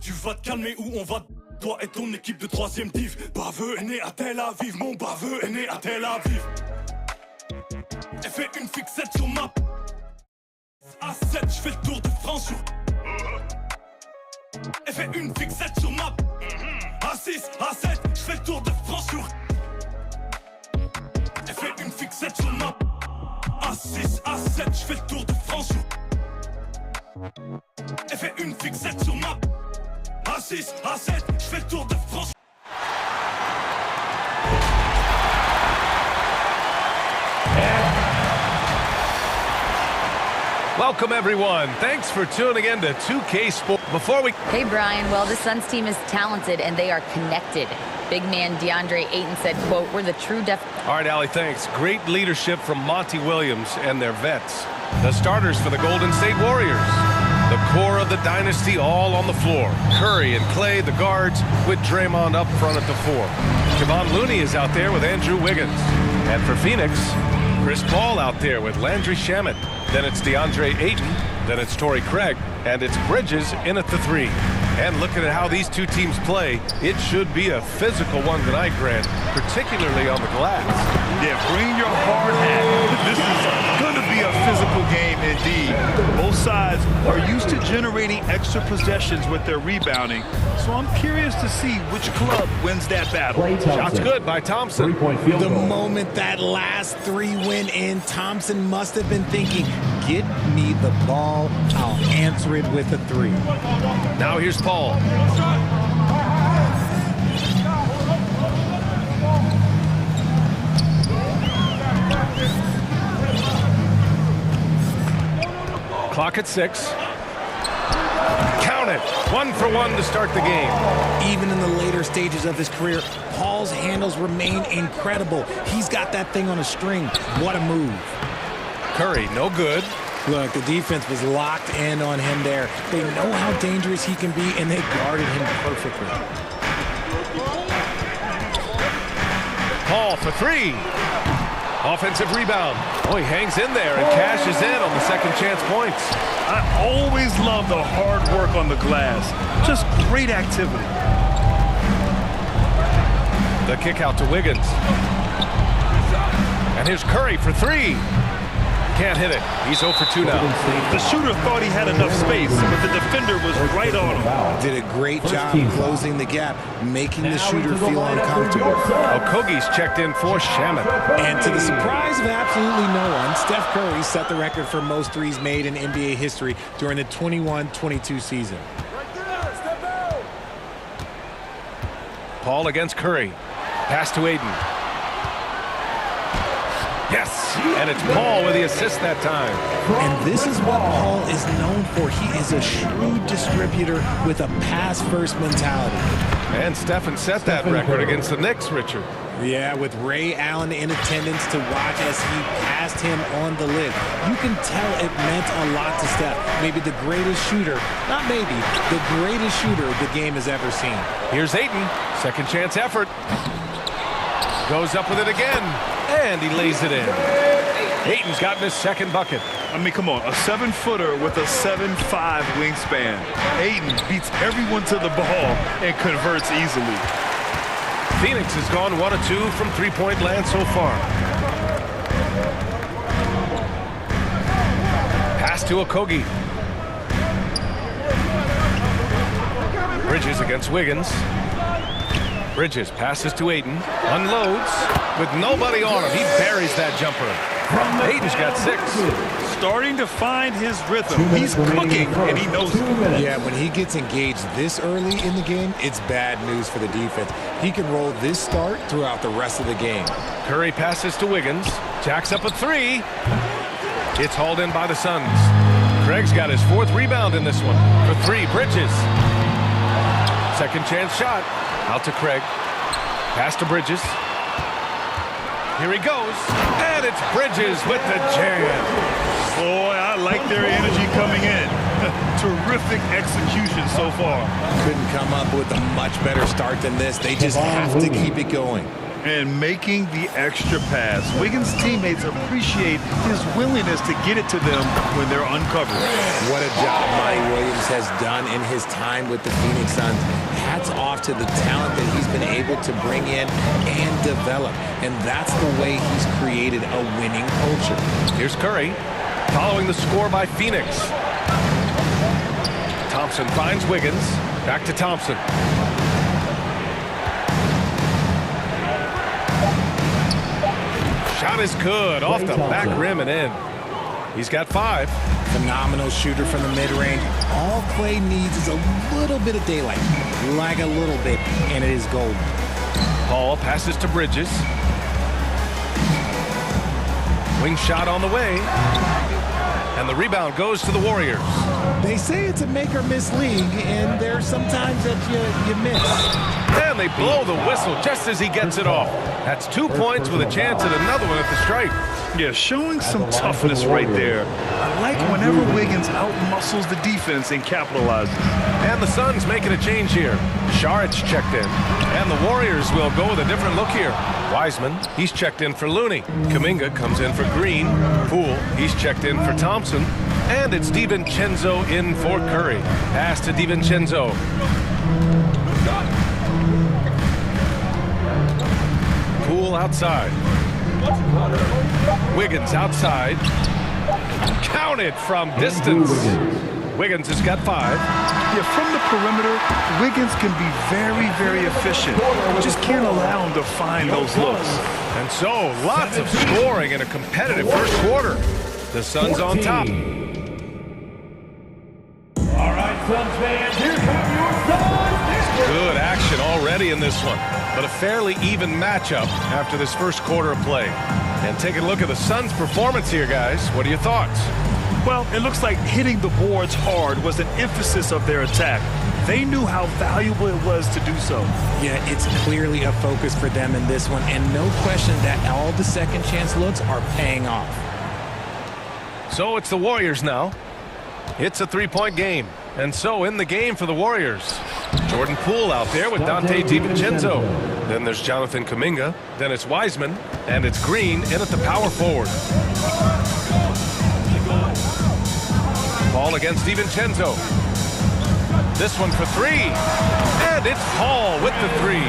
Tu vas te calmer ou on va... Toi et ton équipe de 3e div. Baveux est né à Tel Aviv. Mon baveux est né à Tel Aviv. Elle fait une fixette sur ma... A7, je fais le tour de France sur... Elle fait une fixette sur ma... A6, A7, je fais le tour de France sur... Elle fait une fixette sur ma... A6, A7, je fais le tour de France sur... Elle fait une fixette sur ma... A6, A7, je fais le tour de France. Welcome, everyone. Thanks for tuning in to 2K Sports. Before we... Hey, Brian. Well, the Suns team is talented, and they are connected. Big man DeAndre Ayton said, quote, we're the true All right, Allie, thanks. Great leadership from Monty Williams and their vets. The starters for the Golden State Warriors. The core of the dynasty all on the floor. Curry and Clay, the guards, with Draymond up front at the 4. Kevon Looney is out there with Andrew Wiggins. And for Phoenix, Chris Paul out there with Landry Shamet. Then it's DeAndre Ayton. Then it's Torrey Craig. And it's Bridges in at the 3. And looking at how these two teams play, it should be a physical one tonight, Grant, particularly on the glass. Yeah, bring your hard hat. This is going to be a physical game indeed. Both sides are used to generating extra possessions with their rebounding, so I'm curious to see which club wins that battle. Shots good by Thompson. The moment that last 3 went in, Thompson must have been thinking, get me the ball, I'll answer it with a 3. Now here's Paul. Clock at 6. Count it. 1 for 1 to start the game. Even in the later stages of his career, Paul's handles remain incredible. He's got that thing on a string. What a move. Curry, no good. Look, the defense was locked in on him there. They know how dangerous he can be, and they guarded him perfectly. Paul for 3. Offensive rebound. Oh, he hangs in there and cashes in on the second chance points. I always love the hard work on the glass. Just great activity. The kick out to Wiggins. And here's Curry for 3. Can't hit it. He's 0 for 2 now. The shooter thought he had enough space, but the defender was right on him. Did a great job closing the gap, making the shooter feel uncomfortable. Okogie's checked in for Shamet. And to the surprise of absolutely no one, Steph Curry set the record for most threes made in NBA history during the 21-22 season. Paul against Curry. Pass to Ayton. Yes, and it's Paul with the assist that time. And this is what Paul is known for. He is a shrewd distributor with a pass-first mentality. And Stephen set that record against the Knicks, Richard. Yeah, with Ray Allen in attendance to watch as he passed him on the lid. You can tell it meant a lot to Steph. Maybe the greatest shooter, not maybe, the greatest shooter the game has ever seen. Here's Ayton, second chance effort. Goes up with it again, and he lays it in. Ayton's gotten his second bucket. I mean, come on, a 7-footer with a 7'5" wingspan. Ayton beats everyone to the ball and converts easily. Phoenix has gone 1 of 2 from three-point land so far. Pass to Okogie. Bridges against Wiggins. Bridges passes to Ayton. Unloads with nobody on him. He buries that jumper. Ayton's got 6. Starting to find his rhythm. He's cooking, and he knows it. Yeah, when he gets engaged this early in the game, it's bad news for the defense. He can roll this start throughout the rest of the game. Curry passes to Wiggins. Jacks up a 3. It's hauled in by the Suns. Craig's got his 4th rebound in this one. For 3, Bridges. Second chance shot. Out to Craig. Pass to Bridges. Here he goes. And it's Bridges with the jam. Boy, I like their energy coming in. Terrific execution so far. Couldn't come up with a much better start than this. They just have to keep it going. And making the extra pass. Wiggins' teammates appreciate his willingness to get it to them when they're uncovered. What a job Monty Williams has done in his time with the Phoenix Suns. Hats off to the talent that he's been able to bring in and develop. And that's the way he's created a winning culture. Here's Curry, following the score by Phoenix. Thompson finds Wiggins. Back to Thompson. Shot is good, off the back rim and in. He's got 5. Phenomenal shooter from the mid-range. All Clay needs is a little bit of daylight, like a little bit, and it is gold. Paul passes to Bridges. Wing shot on the way. And the rebound goes to the Warriors. They say it's a make-or-miss league, and there's sometimes that you miss. And they blow the whistle just as he gets it off. That's 2 points with a chance at another one at the stripe. Yeah, showing some toughness right there. I like whenever Wiggins out-muscles the defense and capitalizes. And the Suns making a change here. Šarić checked in. And the Warriors will go with a different look here. Wiseman, he's checked in for Looney. Kuminga comes in for Green. Poole, he's checked in for Thompson. And it's DiVincenzo in for Curry. Pass to DiVincenzo. Poole outside. Wiggins outside. Counted from distance. Wiggins has got 5. Yeah, from the perimeter, Wiggins can be very, very efficient. We just can't allow him to find those looks. And so, lots of scoring in a competitive first quarter. The Suns on top. All right, Suns fans, here come your Suns. Good action already in this one, but a fairly even matchup after this first quarter of play. And take a look at the Suns' performance here, guys. What are your thoughts? Well, it looks like hitting the boards hard was an emphasis of their attack. They knew how valuable it was to do so. Yeah, it's clearly a focus for them in this one, and no question that all the second chance looks are paying off. So it's the Warriors now. It's a 3-point game. And so in the game for the Warriors, Jordan Poole out there with Dante DiVincenzo. Then there's Jonathan Kuminga. Then it's Wiseman. And it's Green in at the power forward. Paul against DiVincenzo. This one for 3. And it's Paul with the 3.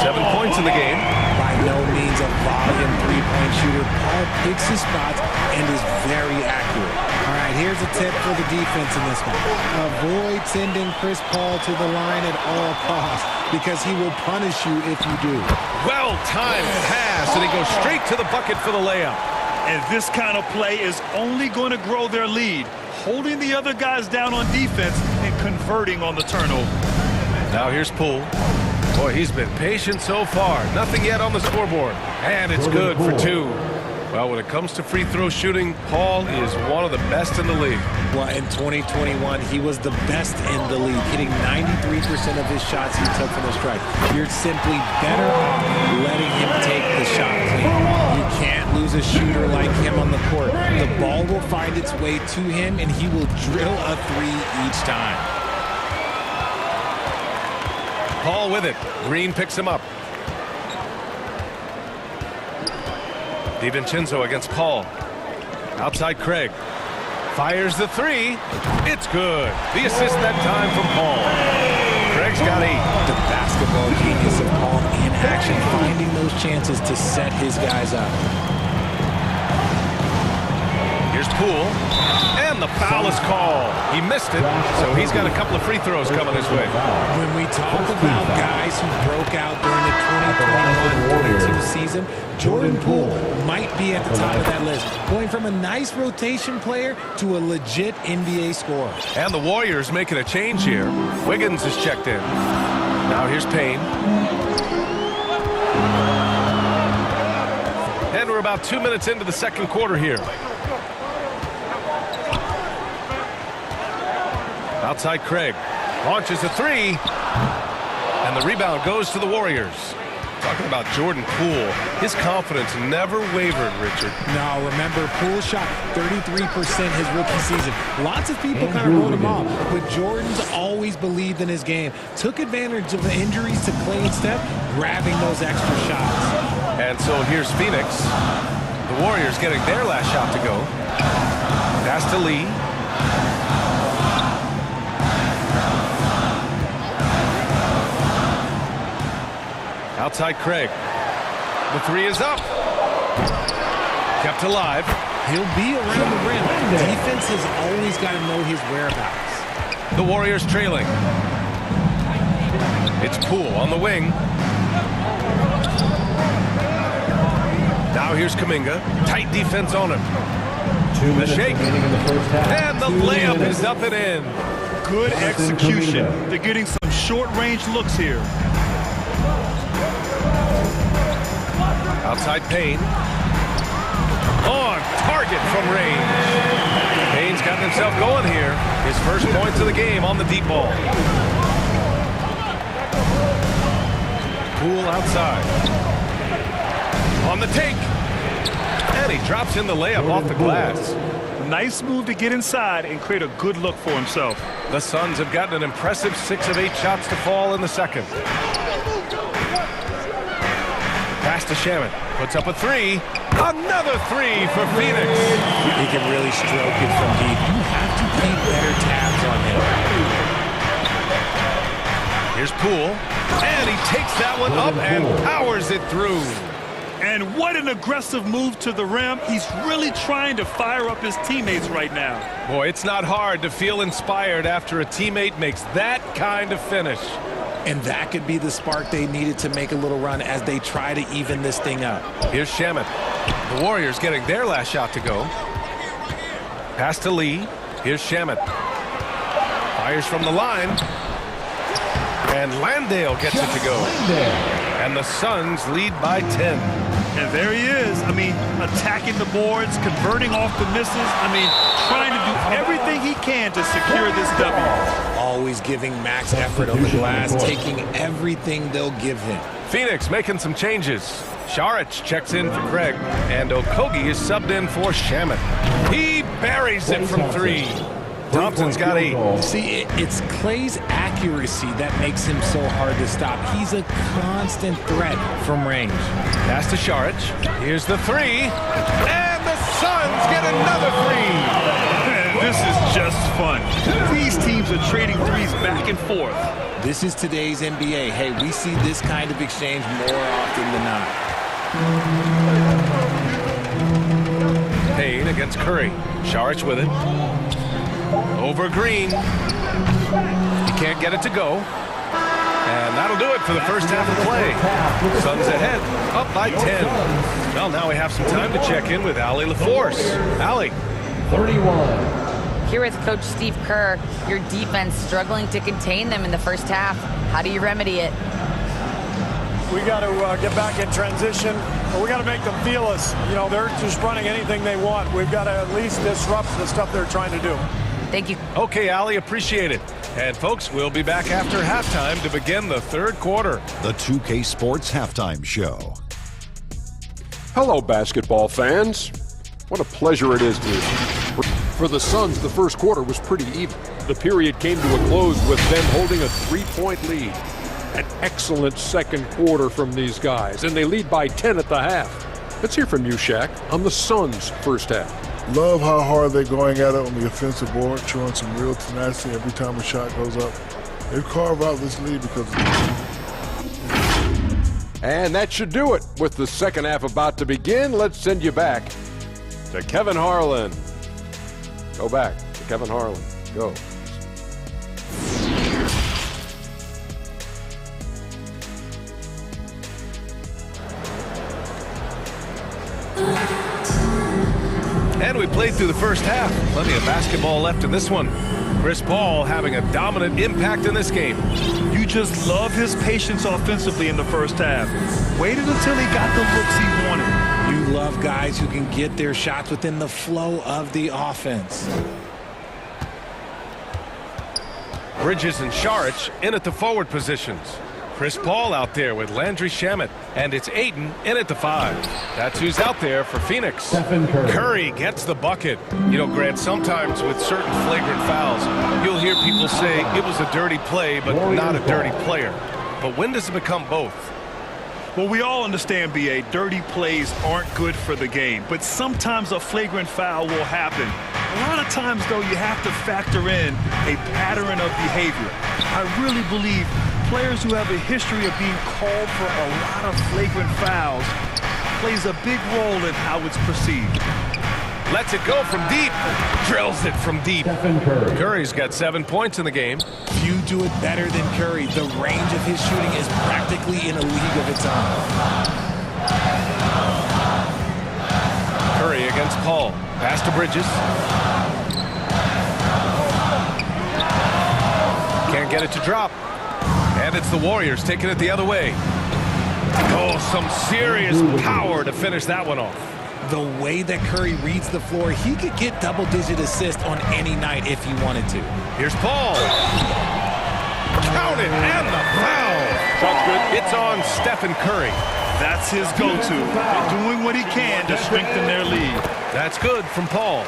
7 points in the game. By no means a volume three-point shooter. Paul picks his spots and is very accurate. All right, here's a tip for the defense in this one. Avoid sending Chris Paul to the line at all costs because he will punish you if you do. Well-timed pass, and he goes straight to the bucket for the layup. And this kind of play is only going to grow their lead, holding the other guys down on defense and converting on the turnover. Now here's Poole. Boy, he's been patient so far. Nothing yet on the scoreboard. And it's good for 2. Well, when it comes to free throw shooting, Paul is one of the best in the league. Well, in 2021, he was the best in the league, hitting 93% of his shots he took from the stripe. You're simply better off letting him take the shot clean. You can't lose a shooter like him on the court. The ball will find its way to him, and he will drill a 3 each time. Paul with it. Green picks him up. DiVincenzo against Paul. Outside Craig. Fires the 3. It's good. The assist that time from Paul. Craig's got 8. The basketball genius of Paul in action, finding those chances to set his guys up. Here's Poole. And the foul is called. He missed it, so he's got a couple of free throws coming his way. When we talk about guys who broke out during the 2021-22 season, Jordan Poole might be at the top of that list, going from a nice rotation player to a legit NBA scorer. And the Warriors making a change here. Wiggins is checked in. Now here's Payne. And we're about 2 minutes into the second quarter here. Outside Craig. Launches a 3. And the rebound goes to the Warriors. Talking about Jordan Poole, his confidence never wavered, Richard. No, remember, Poole shot 33% his rookie season. Lots of people kind of wrote him off, but Jordan's always believed in his game. Took advantage of the injuries to Clay and Steph, grabbing those extra shots. And so here's Phoenix. The Warriors getting their last shot to go. Pass to Lee. Outside Craig. The three is up. Kept alive. He'll be around the rim. Defense has always got to know his whereabouts. The Warriors trailing. It's Poole on the wing. Now here's Kuminga. Tight defense on him. The shake. And the layup is up and in. Good execution. They're getting some short-range looks here. Outside Payne. On target from range. Payne's gotten himself going here. His first points of the game on the deep ball. Poole outside. On the take. And he drops in the layup off the glass. Nice move to get inside and create a good look for himself. The Suns have gotten an impressive 6 of 8 shots to fall in the second. Pass to Shaman. Puts up a three. Another three for Phoenix. He can really stroke it from deep. You have to keep better tabs on him. Here's Poole. And he takes that one up and powers it through. And what an aggressive move to the rim. He's really trying to fire up his teammates right now. Boy, it's not hard to feel inspired after a teammate makes that kind of finish. And that could be the spark they needed to make a little run as they try to even this thing up. Here's Shaman. The Warriors getting their last shot to go. Pass to Lee. Here's Shaman. Fires from the line. And Landale gets it to go. And the Suns lead by 10. And there he is. I mean, attacking the boards, converting off the misses. I mean, trying to do everything he can to secure this W. Always giving max effort on the glass, taking everything they'll give him. Phoenix making some changes. Saric checks in for Craig, and Okogie is subbed in for Shaman. He buries it from three. Thompson's got 8. See, it's Clay's accuracy that makes him so hard to stop. He's a constant threat from range. Pass to Saric. Here's the three. And the Suns get another three. This is just fun. These teams are trading threes back and forth. This is today's NBA. Hey, we see this kind of exchange more often than not. Payne against Curry. Saric with it. Over Green. He can't get it to go. And that'll do it for the first half of play. Suns ahead, up by 10. Well, now we have some time to check in with Allie LaForce. Allie. 31. Here with Coach Steve Kerr, your defense struggling to contain them in the first half. How do you remedy it? We got to get back in transition. We got to make them feel us. You know, they're just running anything they want. We've got to at least disrupt the stuff they're trying to do. Thank you. Okay, Allie, appreciate it. And folks, we'll be back after halftime to begin the third quarter. The 2K Sports Halftime Show. Hello, basketball fans. What a pleasure it is to... For the Suns, the first quarter was pretty even. The period came to a close with them holding a 3-point lead. An excellent second quarter from these guys, and they lead by 10 at the half. Let's hear from you, Shaq, on the Suns' first half. Love how hard they're going at it on the offensive board, showing some real tenacity every time a shot goes up. They've carved out this lead because of And that should do it. With the second half about to begin, let's send you back to Kevin Harlan. Go back to Kevin Harlan. Go. And we played through the first half. Plenty of basketball left in this one. Chris Paul having a dominant impact in this game. You just love his patience offensively in the first half. Waited until he got the looks he wanted. You love guys who can get their shots within the flow of the offense. Bridges and Saric in at the forward positions. Chris Paul out there with Landry Shamet. And it's Ayton in at the 5. That's who's out there for Phoenix. Curry gets the bucket. You know, Grant, sometimes with certain flagrant fouls, you'll hear people say it was a dirty play, but not a dirty player. But when does it become both? Well, we all understand, B.A., dirty plays aren't good for the game, but sometimes a flagrant foul will happen. A lot of times, though, you have to factor in a pattern of behavior. I really believe players who have a history of being called for a lot of flagrant fouls plays a big role in how it's perceived. Lets it go from deep. Drills it from deep. Curry's got 7 points in the game. Few do it better than Curry. The range of his shooting is practically in a league of its own. Curry against Paul. Pass to Bridges. Can't get it to drop. And it's the Warriors taking it the other way. Oh, some serious power to finish that one off. The way that Curry reads the floor, he could get double-digit assists on any night if he wanted to. Here's Paul. Count it, and the foul. Shot's good. It's on Stephen Curry. That's his go-to. They're doing what he can to strengthen their lead. That's good from Paul.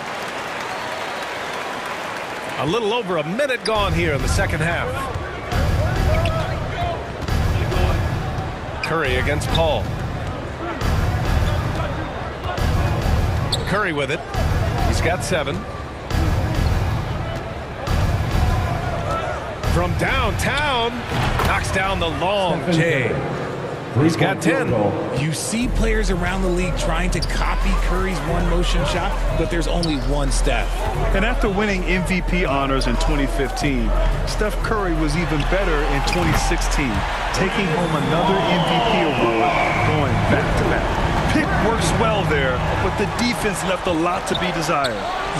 A little over a minute gone here in the second half. Curry against Paul. Curry with it. He's got 7. From downtown, knocks down the long J. He's got 10. You see players around the league trying to copy Curry's one-motion shot, but there's only one Steph. And after winning MVP honors in 2015, Steph Curry was even better in 2016, taking home another MVP award going back-to-back. Pick works well there, but the defense left a lot to be desired.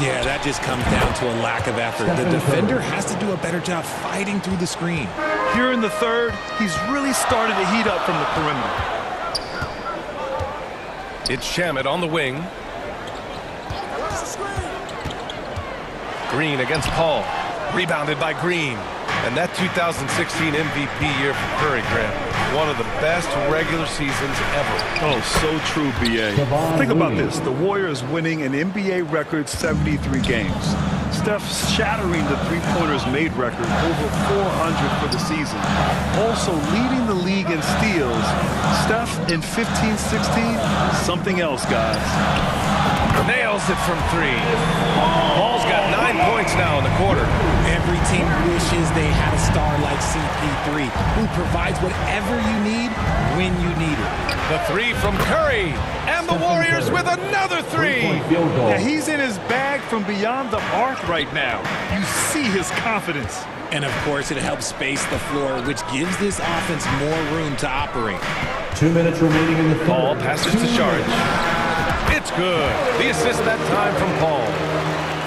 Yeah, that just comes down to a lack of effort. The defender has to do a better job fighting through the screen. Here in the third, he's really started to heat up from the perimeter. It's Shamet on the wing. Green against Paul. Rebounded by Green. And that 2016 MVP year for Curry, Grant. One of the best regular seasons ever. Oh, so true, B.A. Think about this. The Warriors winning an NBA record 73 games. Steph shattering the three-pointers made record, over 400 for the season. Also leading the league in steals. Steph in 15-16, something else, guys. Nails it from 3. Paul's got 9 points now in the quarter. Every team wishes they had a star like CP3 who provides whatever you need when you need it. The 3 from Curry, and the Warriors with another 3. Yeah, he's in his bag from beyond the arc right now. You see his confidence. And of course, it helps space the floor, which gives this offense more room to operate. 2 minutes remaining in the third. Paul passes to Saric. It's good. The assist that time from Paul.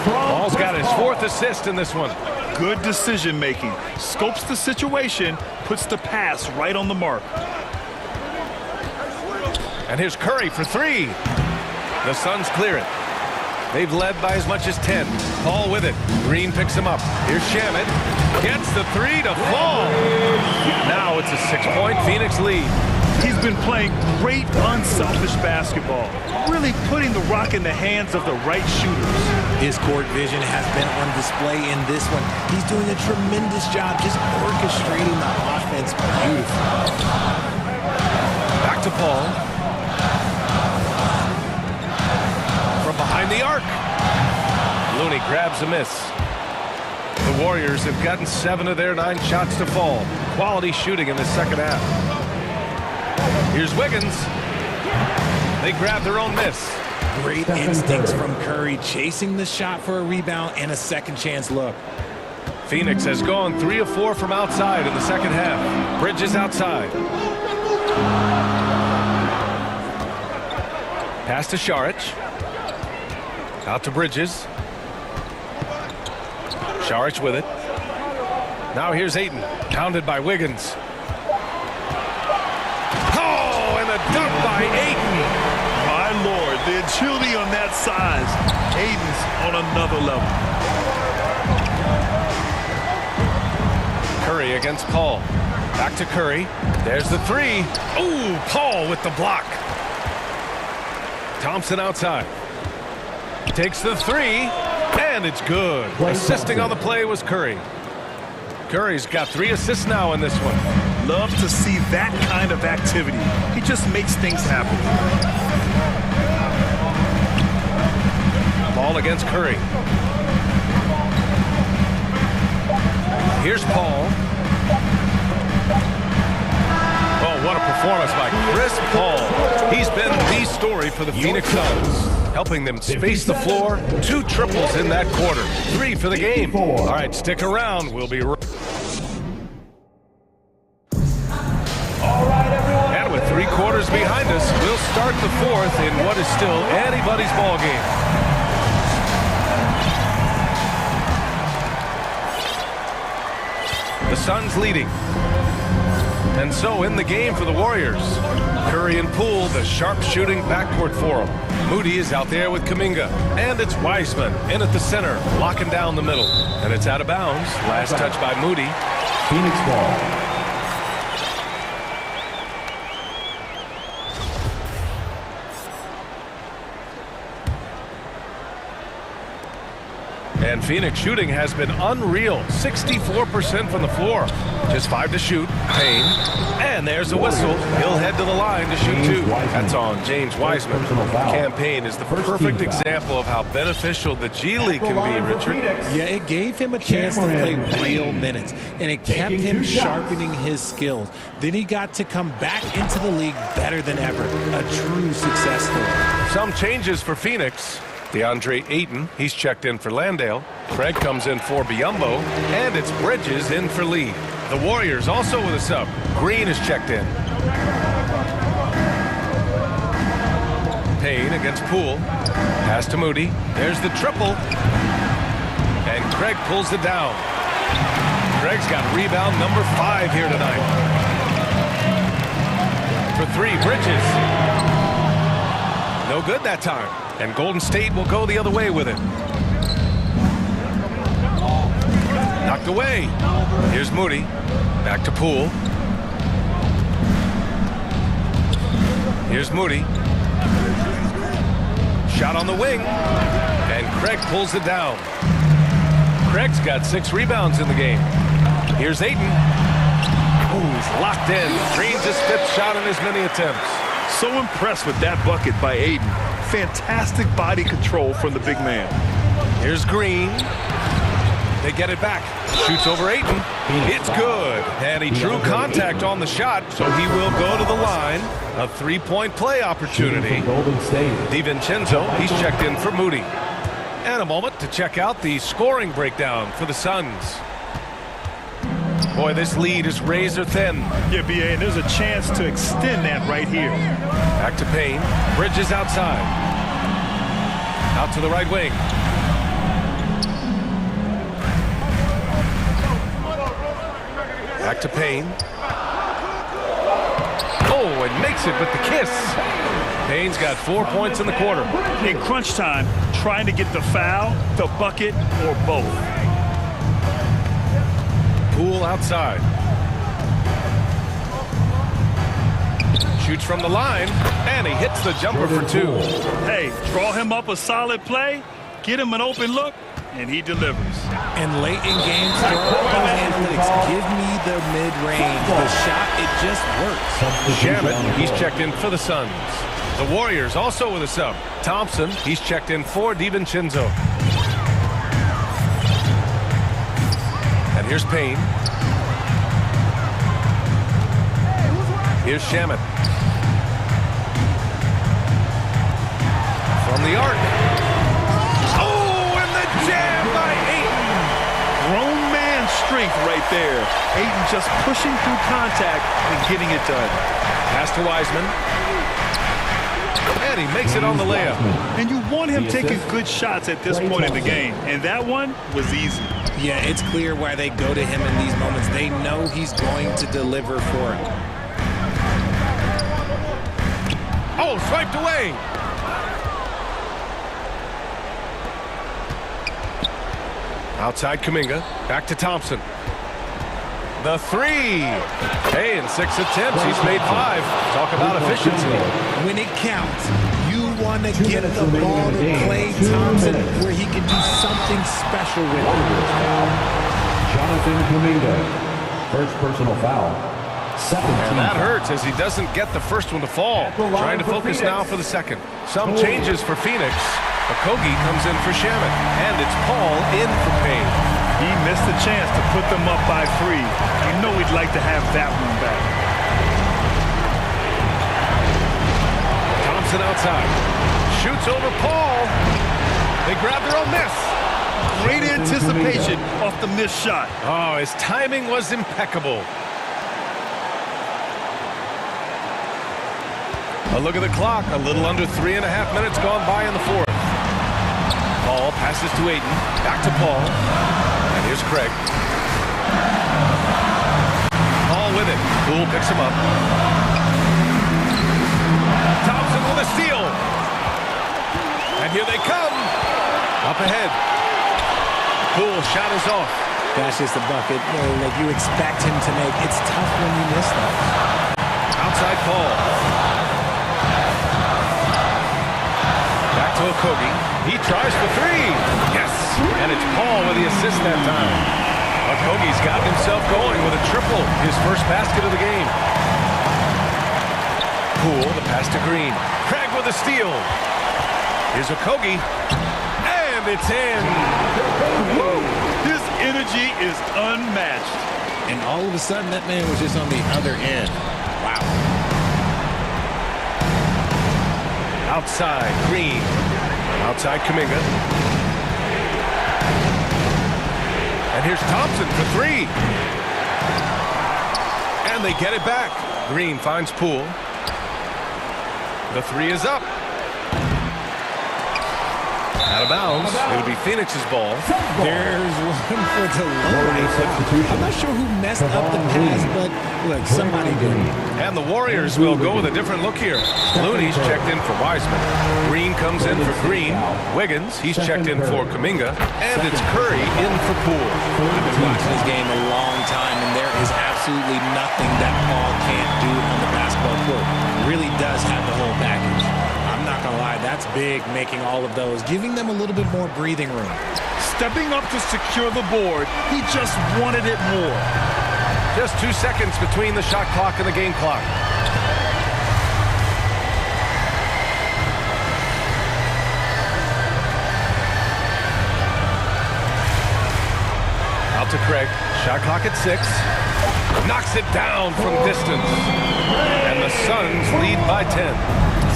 Paul's got his 4th assist in this one. Good decision making. Scopes the situation, puts the pass right on the mark. And here's Curry for 3. The Suns clear it. They've led by as much as 10. Paul with it. Green picks him up. Here's Shamet. Gets the 3 to fall. Now it's a 6-point Phoenix lead. He's been playing great, unselfish basketball, really putting the rock in the hands of the right shooters. His court vision has been on display in this one. He's doing a tremendous job just orchestrating the offense beautifully. Back to Paul. From behind the arc. Looney grabs a miss. The Warriors have gotten 7 of their 9 shots to fall. Quality shooting in the second half. Here's Wiggins. They grab their own miss. Great instincts from Curry, chasing the shot for a rebound and a second chance look. Phoenix has gone 3 of 4 from outside in the second half. Bridges outside. Pass to Saric. Out to Bridges. Saric with it. Now here's Ayton. Pounded by Wiggins. Dunk by Ayton. My Lord, the agility on that size. Ayton's on another level. Curry against Paul. Back to Curry. There's the 3. Ooh, Paul with the block. Thompson outside. Takes the 3, and it's good. Assisting on the play was Curry. Curry's got 3 assists now in this one. Love to see that kind of activity. He just makes things happen. Ball against Curry. Here's Paul. Oh, what a performance by Chris Paul. He's been the story for the Phoenix Suns, helping them space the floor. 2 triples in that quarter. 3 for the game. All right, stick around. We'll be right. And with 3 quarters behind us, we'll start the 4th in what is still anybody's ball game. The Suns leading. And so in the game for the Warriors, Curry and Poole, the sharp-shooting backcourt for them. Moody is out there with Kuminga. And it's Wiseman in at the center, locking down the middle. And it's out of bounds. Last touch by Moody. Phoenix ball. And Phoenix shooting has been unreal. 64% from the floor. Just 5 to shoot. Payne. And there's a whistle. He'll head to the line to shoot 2. That's on James Wiseman. Campaign is the perfect example of how beneficial the G League can be, Richard. Yeah, it gave him a chance to play real minutes, and it kept him sharpening his skills. Then he got to come back into the league better than ever. A true success story. Some changes for Phoenix. DeAndre Ayton, he's checked in for Landale. Craig comes in for Biyombo, and it's Bridges in for Lee. The Warriors also with a sub. Green is checked in. Payne against Poole. Pass to Moody. There's the triple. And Craig pulls it down. Craig's got rebound number 5 here tonight. For 3, Bridges. No good that time. And Golden State will go the other way with it. Knocked away. Here's Moody. Back to Poole. Here's Moody. Shot on the wing. And Craig pulls it down. Craig's got 6 rebounds in the game. Here's Ayton. Ooh, he's locked in. Drains his 5th shot in as many attempts. So impressed with that bucket by Ayton. Fantastic body control from the big man. Here's Green. They get it back. Shoots over Ayton. It's good. And he drew contact on the shot, so he will go to the line. A 3-point play opportunity. DiVincenzo, he's checked in for Moody. And a moment to check out the scoring breakdown for the Suns. Boy, this lead is razor thin. Yeah, B.A., and there's a chance to extend that right here. Back to Payne. Bridges outside. Out to the right wing. Back to Payne. Oh, and makes it with the kiss. Payne's got 4 points in the quarter. In crunch time, trying to get the foul, the bucket, or both. Poole outside. Shoots from the line, and he hits the jumper for 2. Hey, draw him up a solid play, get him an open look, and he delivers. And late in games, those analytics give me the mid-range. The shot, it just works. Shamet, he's checked in for the Suns. The Warriors also with a sub. Thompson, he's checked in for DiVincenzo. And here's Payne. Here's Shamet. From the arc. Oh, and the jam by Ayton. Grown man strength right there. Ayton just pushing through contact and getting it done. Pass to Wiseman. And he makes it on the layup. And you want him taking good shots at this point in the game. And that one was easy. Yeah, it's clear why they go to him in these moments. They know he's going to deliver for him. Oh, swiped away. Outside Kuminga. Back to Thompson. The 3. Hey, in 6 attempts, he's made 5. Talk about efficiency. When it counts, you want to get the ball to Klay Thompson where he can do something special with it. Jonathan Kuminga. First personal foul. And that hurts as he doesn't get the first one to fall. Trying to focus now for the second. Some changes for Phoenix. Okogie comes in for Shamet. And it's Paul in for Payne. He missed the chance to put them up by 3. You know he'd like to have that one back. Thompson outside. Shoots over Paul. They grab their own miss. Great anticipation off the missed shot. Oh, his timing was impeccable. A look at the clock. A little under 3.5 minutes gone by in the fourth. Paul passes to Ayton. Back to Paul. And here's Craig. Paul with it. Poole picks him up. Thompson with a steal. And here they come. Up ahead. Poole shot is off. That's just a bucket that you expect him to make. It's tough when you miss that. Outside Paul. Back to Okogie. He tries for 3. Yes! And it's Paul with the assist that time. Okogie's got himself going with a triple. His first basket of the game. Poole, the pass to Green. Craig with a steal. Here's Okogie. And it's in. His energy is unmatched. And all of a sudden, that man was just on the other end. Wow. Outside, Green. Outside, Kuminga. And here's Thompson for 3. And they get it back. Green finds Poole. The 3 is up. Out of bounds. It'll be Phoenix's ball. There's one for the low. I'm not sure who messed up the pass, but look, somebody did. And the Warriors will go with a different look here. Looney's checked in for Wiseman. Green comes in for Green. Wiggins, he's checked in for Kuminga. And it's Curry in for Poole. I've been watching this game a long time, and there is absolutely nothing that Paul can't do on the basketball court. Really does have the whole package. I'm not going to lie, that's big, making all of those, giving them a little bit more breathing room. Stepping up to secure the board, he just wanted it more. Just 2 seconds between the shot clock and the game clock. Out to Craig. Shot clock at 6. Knocks it down from distance. And the Suns lead by 10.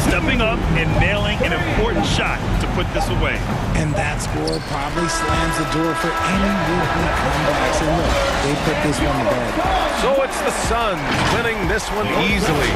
Stepping up and nailing an important shot to put this away. And that score probably slams the door for any would-be comebacks. And look, they put this one to bed. So it's the Suns winning this one easily.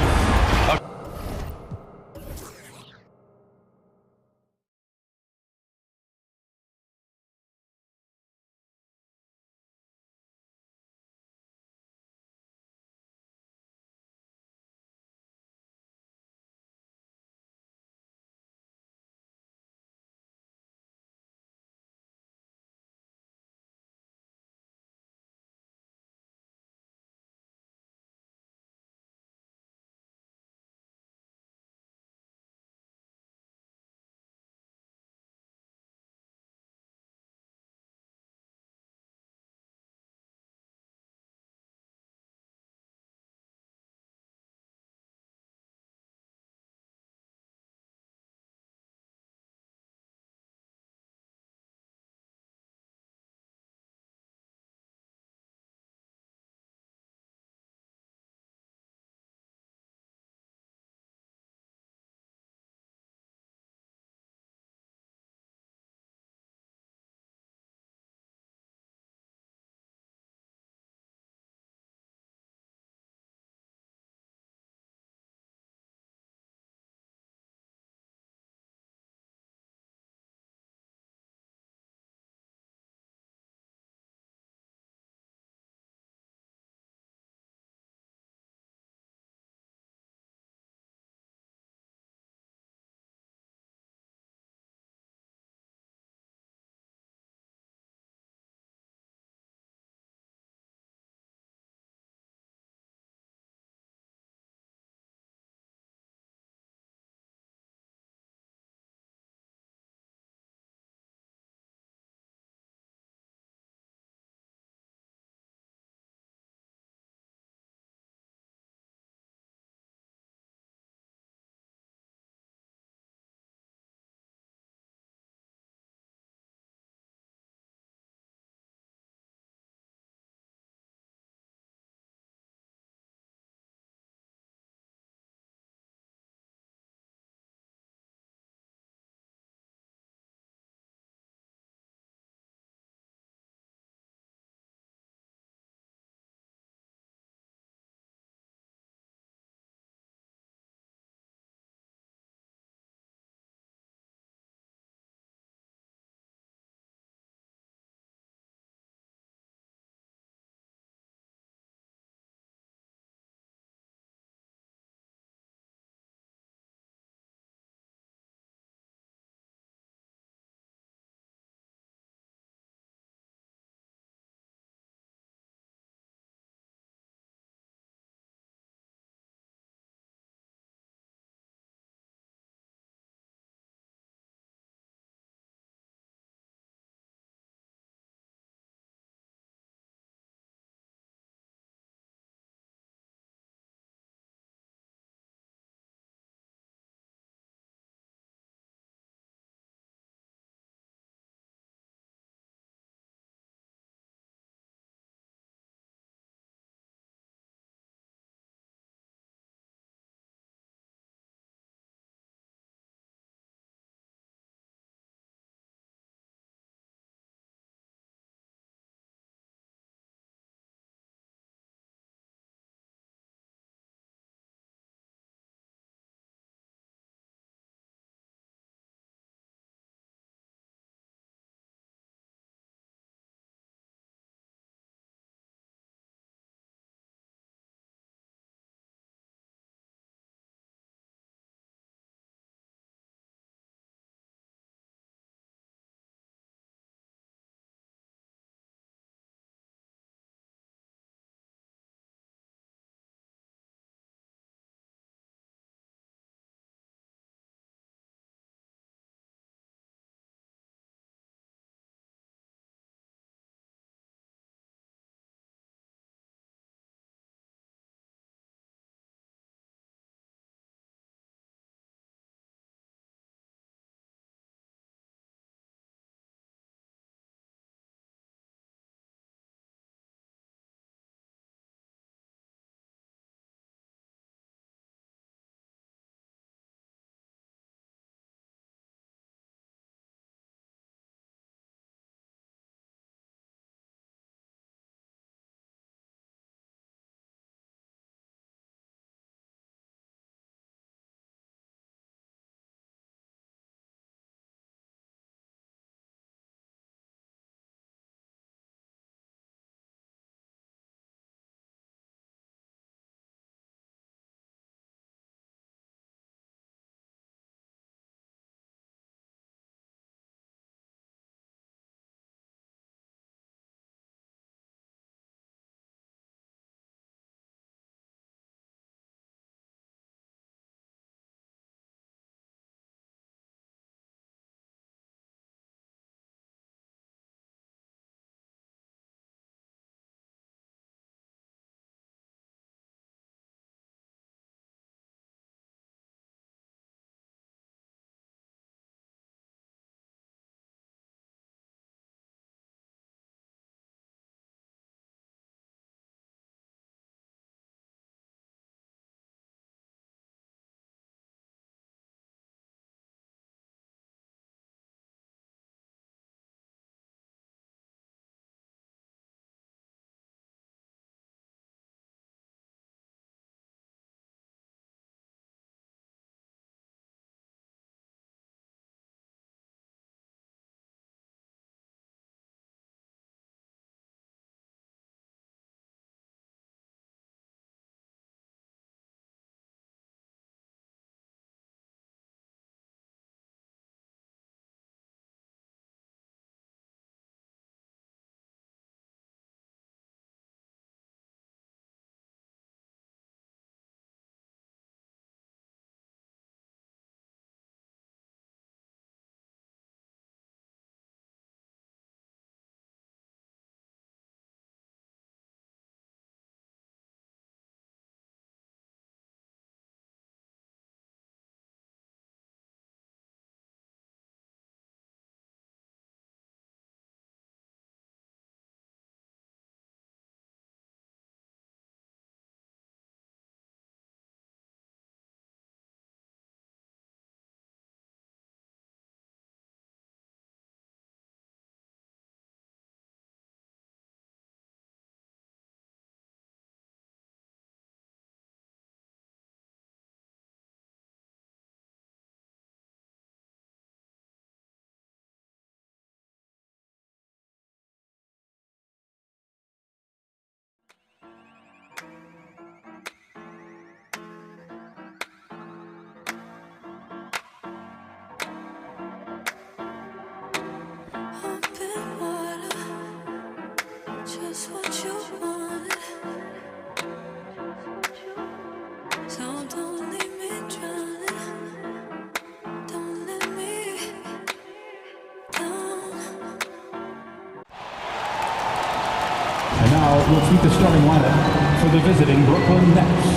will tweak the starting lineup for the visiting Brooklyn Nets.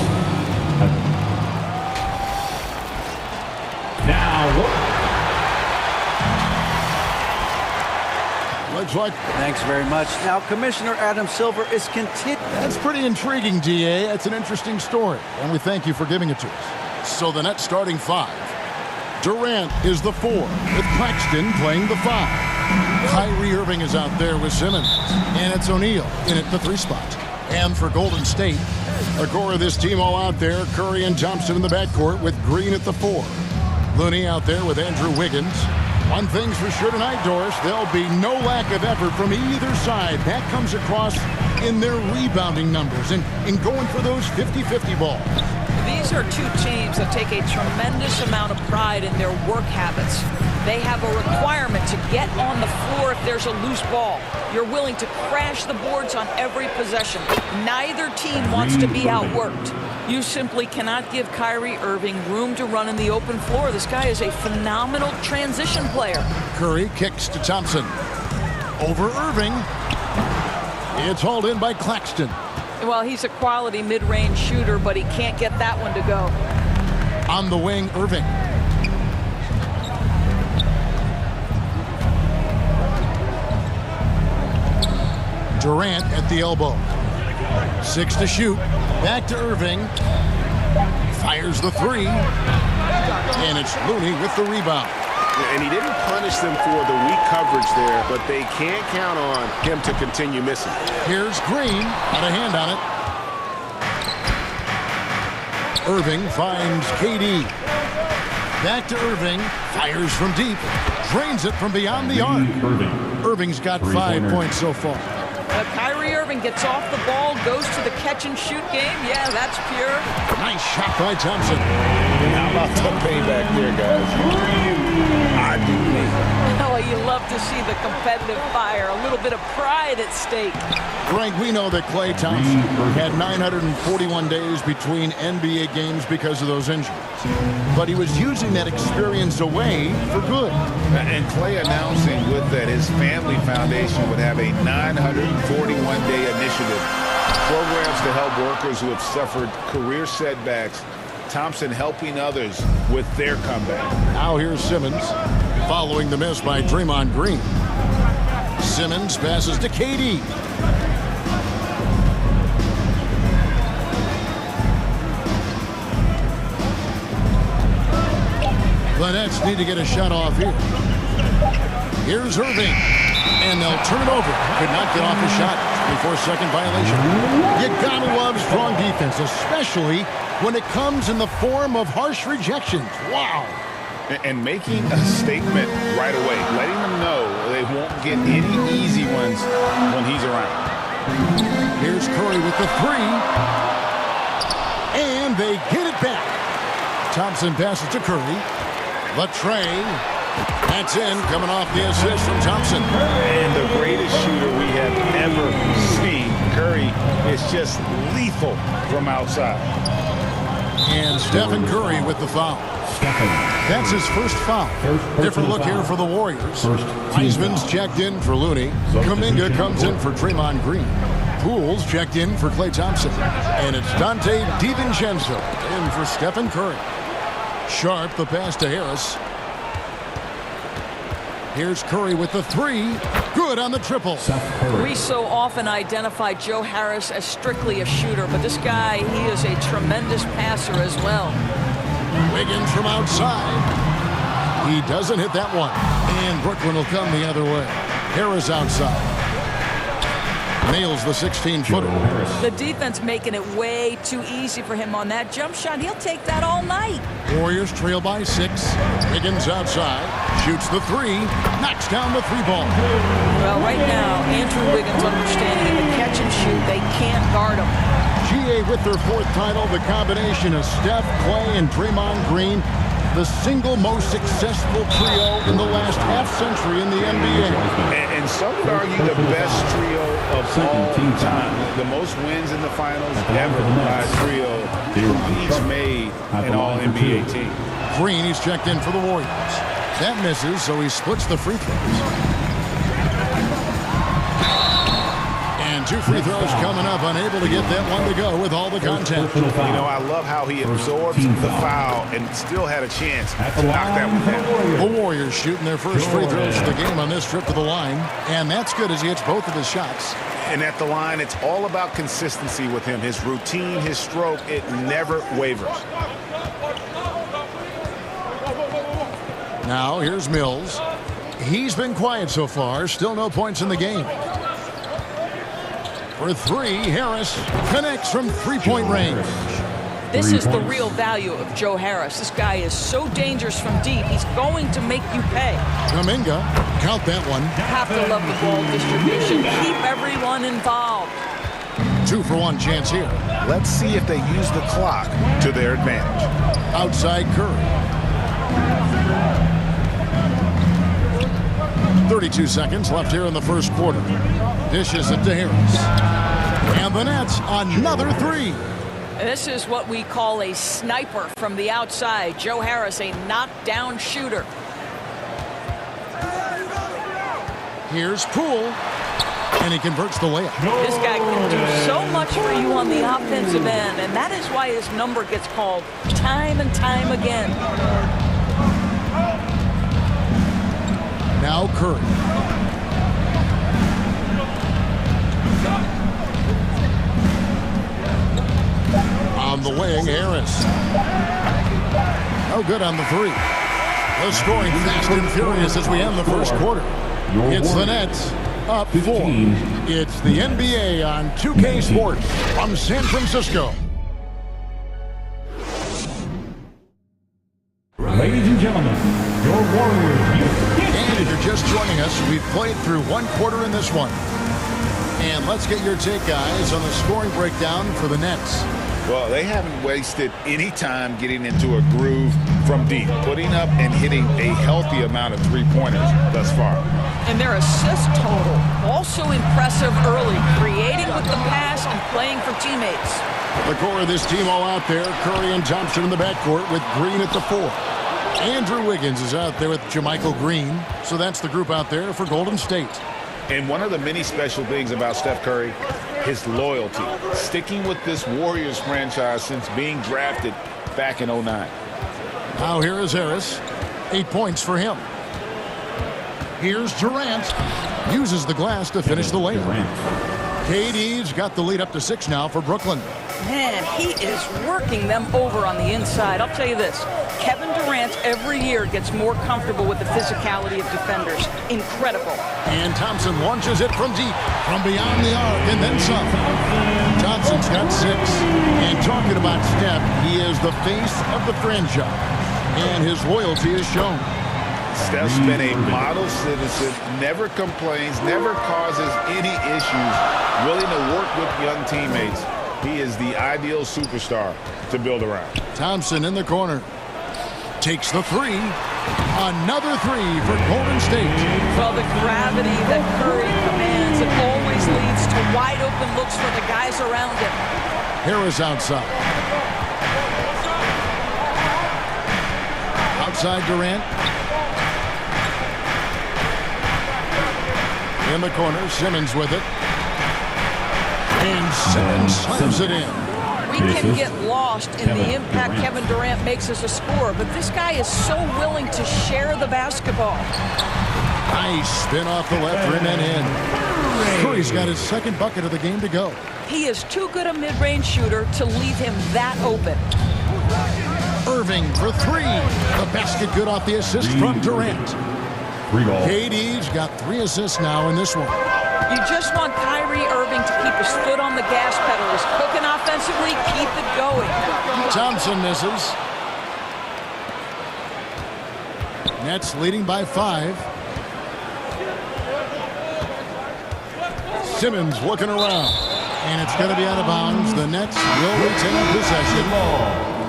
Looks like. Thanks very much. Now, Commissioner Adam Silver is continuing. That's pretty intriguing, DA. That's an interesting story, and we thank you for giving it to us. So the Nets starting 5. Durant is the 4, with Claxton playing the 5. Kyrie Irving is out there with Simmons, and it's O'Neal in at the 3 spot. And for Golden State, the core of this team all out there, Curry and Thompson in the backcourt with Green at the 4. Looney out there with Andrew Wiggins. One thing's for sure tonight, Doris, there'll be no lack of effort from either side. That comes across in their rebounding numbers and in going for those 50-50 balls. These are two teams that take a tremendous amount of pride in their work habits. They have a requirement to get on the floor if there's a loose ball. You're willing to crash the boards on every possession. Neither team wants to be outworked. You simply cannot give Kyrie Irving room to run in the open floor. This guy is a phenomenal transition player. Curry kicks to Thompson. Over Irving. It's hauled in by Claxton. Well, he's a quality mid-range shooter, but he can't get that one to go. On the wing, Irving. Durant at the elbow. 6 to shoot. Back to Irving. Fires the 3. And it's Looney with the rebound. And he didn't punish them for the weak coverage there, but they can't count on him to continue missing. Here's Green. Got a hand on it. Irving finds KD. Back to Irving. Fires from deep. Drains it from beyond the arc. Irving's got 5 points so far. Kyrie Irving gets off the ball, goes to the catch-and-shoot game. Yeah, that's pure. Nice shot by Thompson. How about the payback there, guys? I do me. Oh, you love to see the competitive fire. A little bit of pride at stake. Greg, we know that Klay Thompson had 941 days between NBA games because of those injuries. But he was using that experience away for good. And Klay announcing with that his family foundation would have a 941-day initiative. Programs to help workers who have suffered career setbacks. Thompson helping others with their comeback. Now here's Simmons following the miss by Draymond Green. Simmons passes to KD. The Nets need to get a shot off here. Here's Irving. And they'll turn it over. Could not get off the shot. 24-second violation. You gotta love strong defense, especially when it comes in the form of harsh rejections. Wow. And making a statement right away. Letting them know they won't get any easy ones when he's around. Here's Curry with the 3. And they get it back. Thompson passes to Curry. The tray. That's in, coming off the assist from Thompson. And the greatest shooter we have ever seen. Curry is just lethal from outside. And Stephen Curry with the foul. That's his first foul. Different look here for the Warriors. Heisman's checked in for Looney. Kuminga comes in for Draymond Green. Poole's checked in for Klay Thompson. And it's Dante DiVincenzo in for Stephen Curry. Sharp, the pass to Harris. Here's Curry with the 3. Good on the triple. We so often identify Joe Harris as strictly a shooter, but this guy, he is a tremendous passer as well. Wiggins from outside. He doesn't hit that one. And Brooklyn will come the other way. Harris outside. Nails the 16-footer. The defense making it way too easy for him on that jump shot. He'll take that all night. Warriors trail by 6. Wiggins outside. Shoots the 3. Knocks down the 3 ball. Well, right now, Andrew Wiggins understanding in the catch and shoot, they can't guard him. GA with their 4th title, the combination of Steph, Klay, and Draymond Green. The single most successful trio in the last half-century in the NBA. And some would argue the best trio of all time. The most wins in the finals ever by a trio who each made an all-NBA team. Green, he's checked in for the Warriors. That misses, so he splits the free throws. And And 2 free throws coming up, unable to get that one to go with all the contact. You know, I love how he absorbs the foul and still had a chance to knock that one down. The Warriors shooting their first free throws of the game on this trip to the line. And that's good as he hits both of his shots. And at the line, it's all about consistency with him. His routine, his stroke, it never wavers. Now, here's Mills. He's been quiet so far. Still no points in the game. For 3, Harris connects from three-point range. This is the real value of Joe Harris. This guy is so dangerous from deep. He's going to make you pay. Kuminga, count that one. Have to love the ball distribution. Keep everyone involved. 2-for-1 chance here. Let's see if they use the clock to their advantage. Outside Curry. 32 seconds left here in the first quarter. Dishes it to Harris. And the Nets, another 3. This is what we call a sniper from the outside. Joe Harris, a knockdown shooter. Here's Poole. And he converts the layup. This guy can do so much for you on the offensive end, and that is why his number gets called time and time again. Now Curry. On the wing, Harris. No good on the 3. The scoring fast and furious as we end the first quarter. It's the Nets up 4. It's the NBA on 2K Sports from San Francisco. Ladies and gentlemen, your Warriors. And if you're just joining us, we've played through 1 quarter in this one. And let's get your take, guys, on the scoring breakdown for the Nets. Well, they haven't wasted any time getting into a groove from deep, putting up and hitting a healthy amount of three-pointers thus far. And their assist total, also impressive early, creating with the pass and playing for teammates. The core of this team all out there. Curry and Thompson in the backcourt with Green at the 4. Andrew Wiggins is out there with Jermichael Green. So that's the group out there for Golden State. And one of the many special things about Steph Curry, his loyalty, sticking with this Warriors franchise since being drafted back in 09. Now here is Harris. 8 points for him. Here's Durant. Uses the glass to finish the layup. KD's got the lead up to 6 now for Brooklyn. Man, he is working them over on the inside. I'll tell you this, Kevin Durant every year gets more comfortable with the physicality of defenders. Incredible. And Thompson launches it from deep, from beyond the arc, and then some. Thompson's got 6. And talking about Steph, he is the face of the franchise. And his loyalty is shown. Steph's been a model citizen, never complains, never causes any issues, willing to work with young teammates. He is the ideal superstar to build around. Thompson in the corner. Takes the 3. Another 3 for Golden State. Well, the gravity that Curry commands, it always leads to wide open looks for the guys around him. Harris outside. Outside Durant. In the corner, Simmons with it. And Simmons slams it in. We can get lost in the impact Kevin Durant makes as a scorer, but this guy is so willing to share the basketball. Nice spin off the left rim and in. Curry's got his 2nd bucket of the game to go. He is too good a mid-range shooter to leave him that open. Irving for 3. The basket good off the assist from Durant. KD's got 3 assists now in this one. You just want Kyrie Irving to keep his foot on the gas pedal. He's cooking offensively, keep it going. Thompson misses. Nets leading by 5. Simmons looking around. And it's going to be out of bounds. The Nets will retain possession.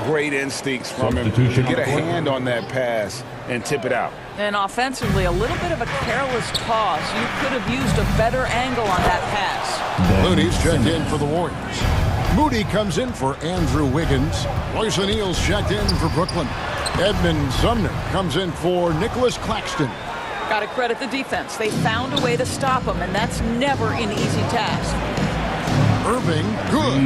Great instincts from him to get a hand on that pass and tip it out. And offensively, a little bit of a careless toss. You could have used a better angle on that pass. Looney's checked in for the Warriors. Moody comes in for Andrew Wiggins. Royce O'Neal's checked in for Brooklyn. Edmund Sumner comes in for Nicholas Claxton. Got to credit the defense. They found a way to stop him, and that's never an easy task. Irving, good.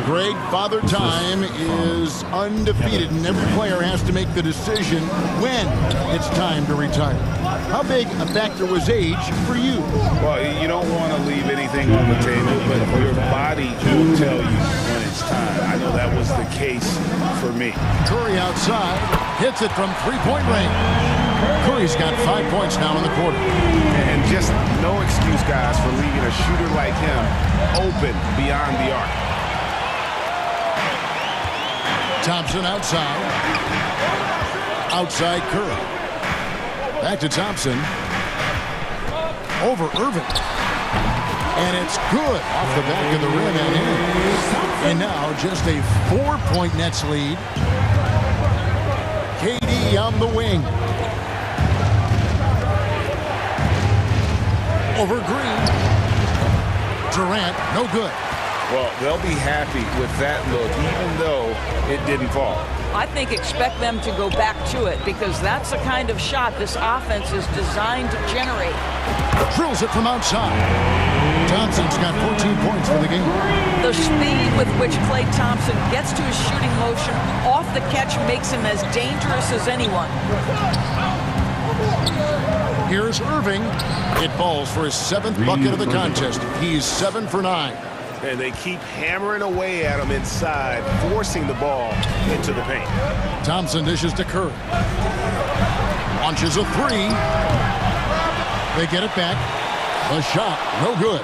Greg, Father Time is undefeated, and every player has to make the decision when it's time to retire. How big a factor was age for you? Well, you don't want to leave anything on the table, but your body will tell you when it's time. I know that was the case for me. Curry outside, hits it from three-point range. Curry's got 5 points now in the quarter. And just no excuse, guys, for leaving a shooter like him open beyond the arc. Thompson outside. Outside Curry. Back to Thompson. Over Irving. And it's good off the back of the rim and in. And now just a 4-point Nets lead. KD on the wing. Over Green. Durant, no good. Well, they'll be happy with that look, even though it didn't fall. I think expect them to go back to it because that's the kind of shot this offense is designed to generate. Drills it from outside. Thompson's got 14 points for the game. The speed with which Klay Thompson gets to his shooting motion off the catch makes him as dangerous as anyone. Here's Irving. It falls for his 7th bucket of the contest. He's 7 for 9. And they keep hammering away at him inside, forcing the ball into the paint. Thompson dishes to Curry. Launches a three. They get it back. The shot, no good.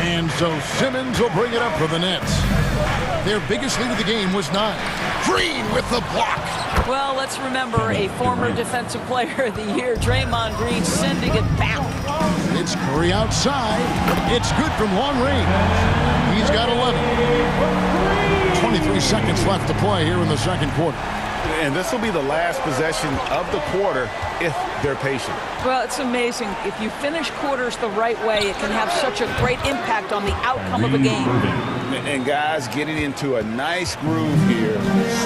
And so Simmons will bring it up for the Nets. Their biggest lead of the game was 9. Green with the block. Well, let's remember a former defensive player of the year, Draymond Green, sending it back. It's Curry outside. It's good from long range. He's got 11. 23 seconds left to play here in the second quarter. And this will be the last possession of the quarter if they're patient. Well, it's amazing. If you finish quarters the right way, it can have such a great impact on the outcome of a game. And guys getting into a nice groove here,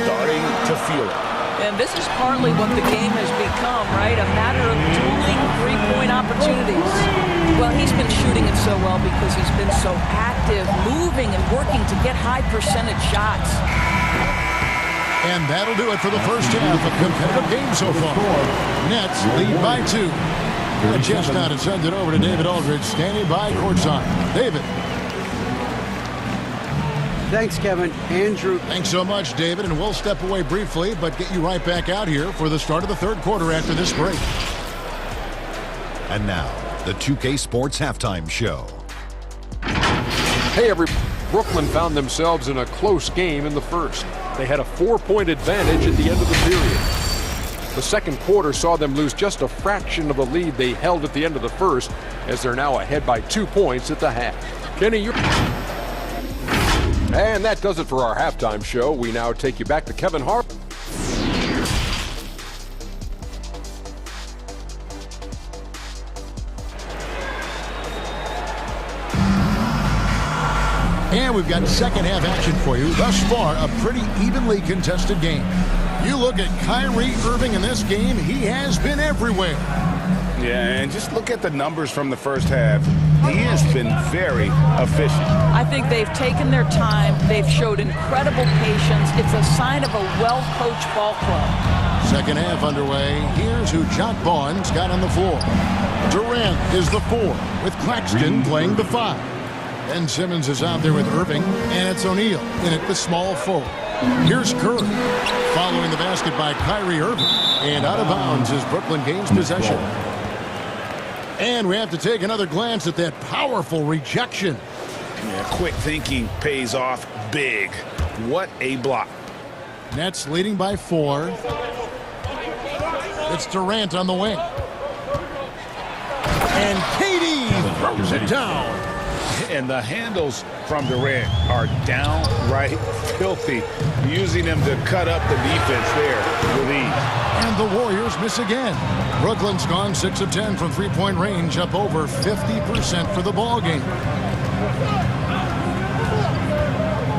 starting to feel it. And this is partly what the game has become, right? A matter of dueling three-point opportunities. Well, he's been shooting it so well because he's been so active, moving and working to get high percentage shots. And that'll do it for the first half. A competitive game so far. Nets lead by 2. A chance now to send it over to David Aldridge, standing by courtside. David. Thanks, Kevin. Andrew. Thanks so much, David. And we'll step away briefly, but get you right back out here for the start of the third quarter after this break. And now, the 2K Sports Halftime Show. Hey, Brooklyn found themselves in a close game in the first. They had a 4-point advantage at the end of the period. The second quarter saw them lose just a fraction of the lead they held at the end of the first, as they're now ahead by 2 points at the half. Kenny, you're... And that does it for our halftime show. We now take you back to Kevin Hart. And we've got second half action for you. Thus far, a pretty evenly contested game. You look at Kyrie Irving in this game, he has been everywhere. Yeah, and just look at the numbers from the first half. He has been very efficient. I think they've taken their time. They've showed incredible patience. It's a sign of a well-coached ball club. Second half underway. Here's who Jock Vaughn's got on the floor. Durant is the 4, with Claxton playing the 5. Ben Simmons is out there with Irving, and it's O'Neal in at the small forward. Here's Curry, following the basket by Kyrie Irving, and out of bounds as Brooklyn gains possession. And we have to take another glance at that powerful rejection. Yeah, quick thinking pays off big. What a block. Nets leading by 4. It's Durant on the wing. And KD throws it down. And the handles from Durant are downright filthy, using them to cut up the defense there with ease. And the Warriors miss again. Brooklyn's gone 6 of 10 from three-point range, up over 50% for the ball game.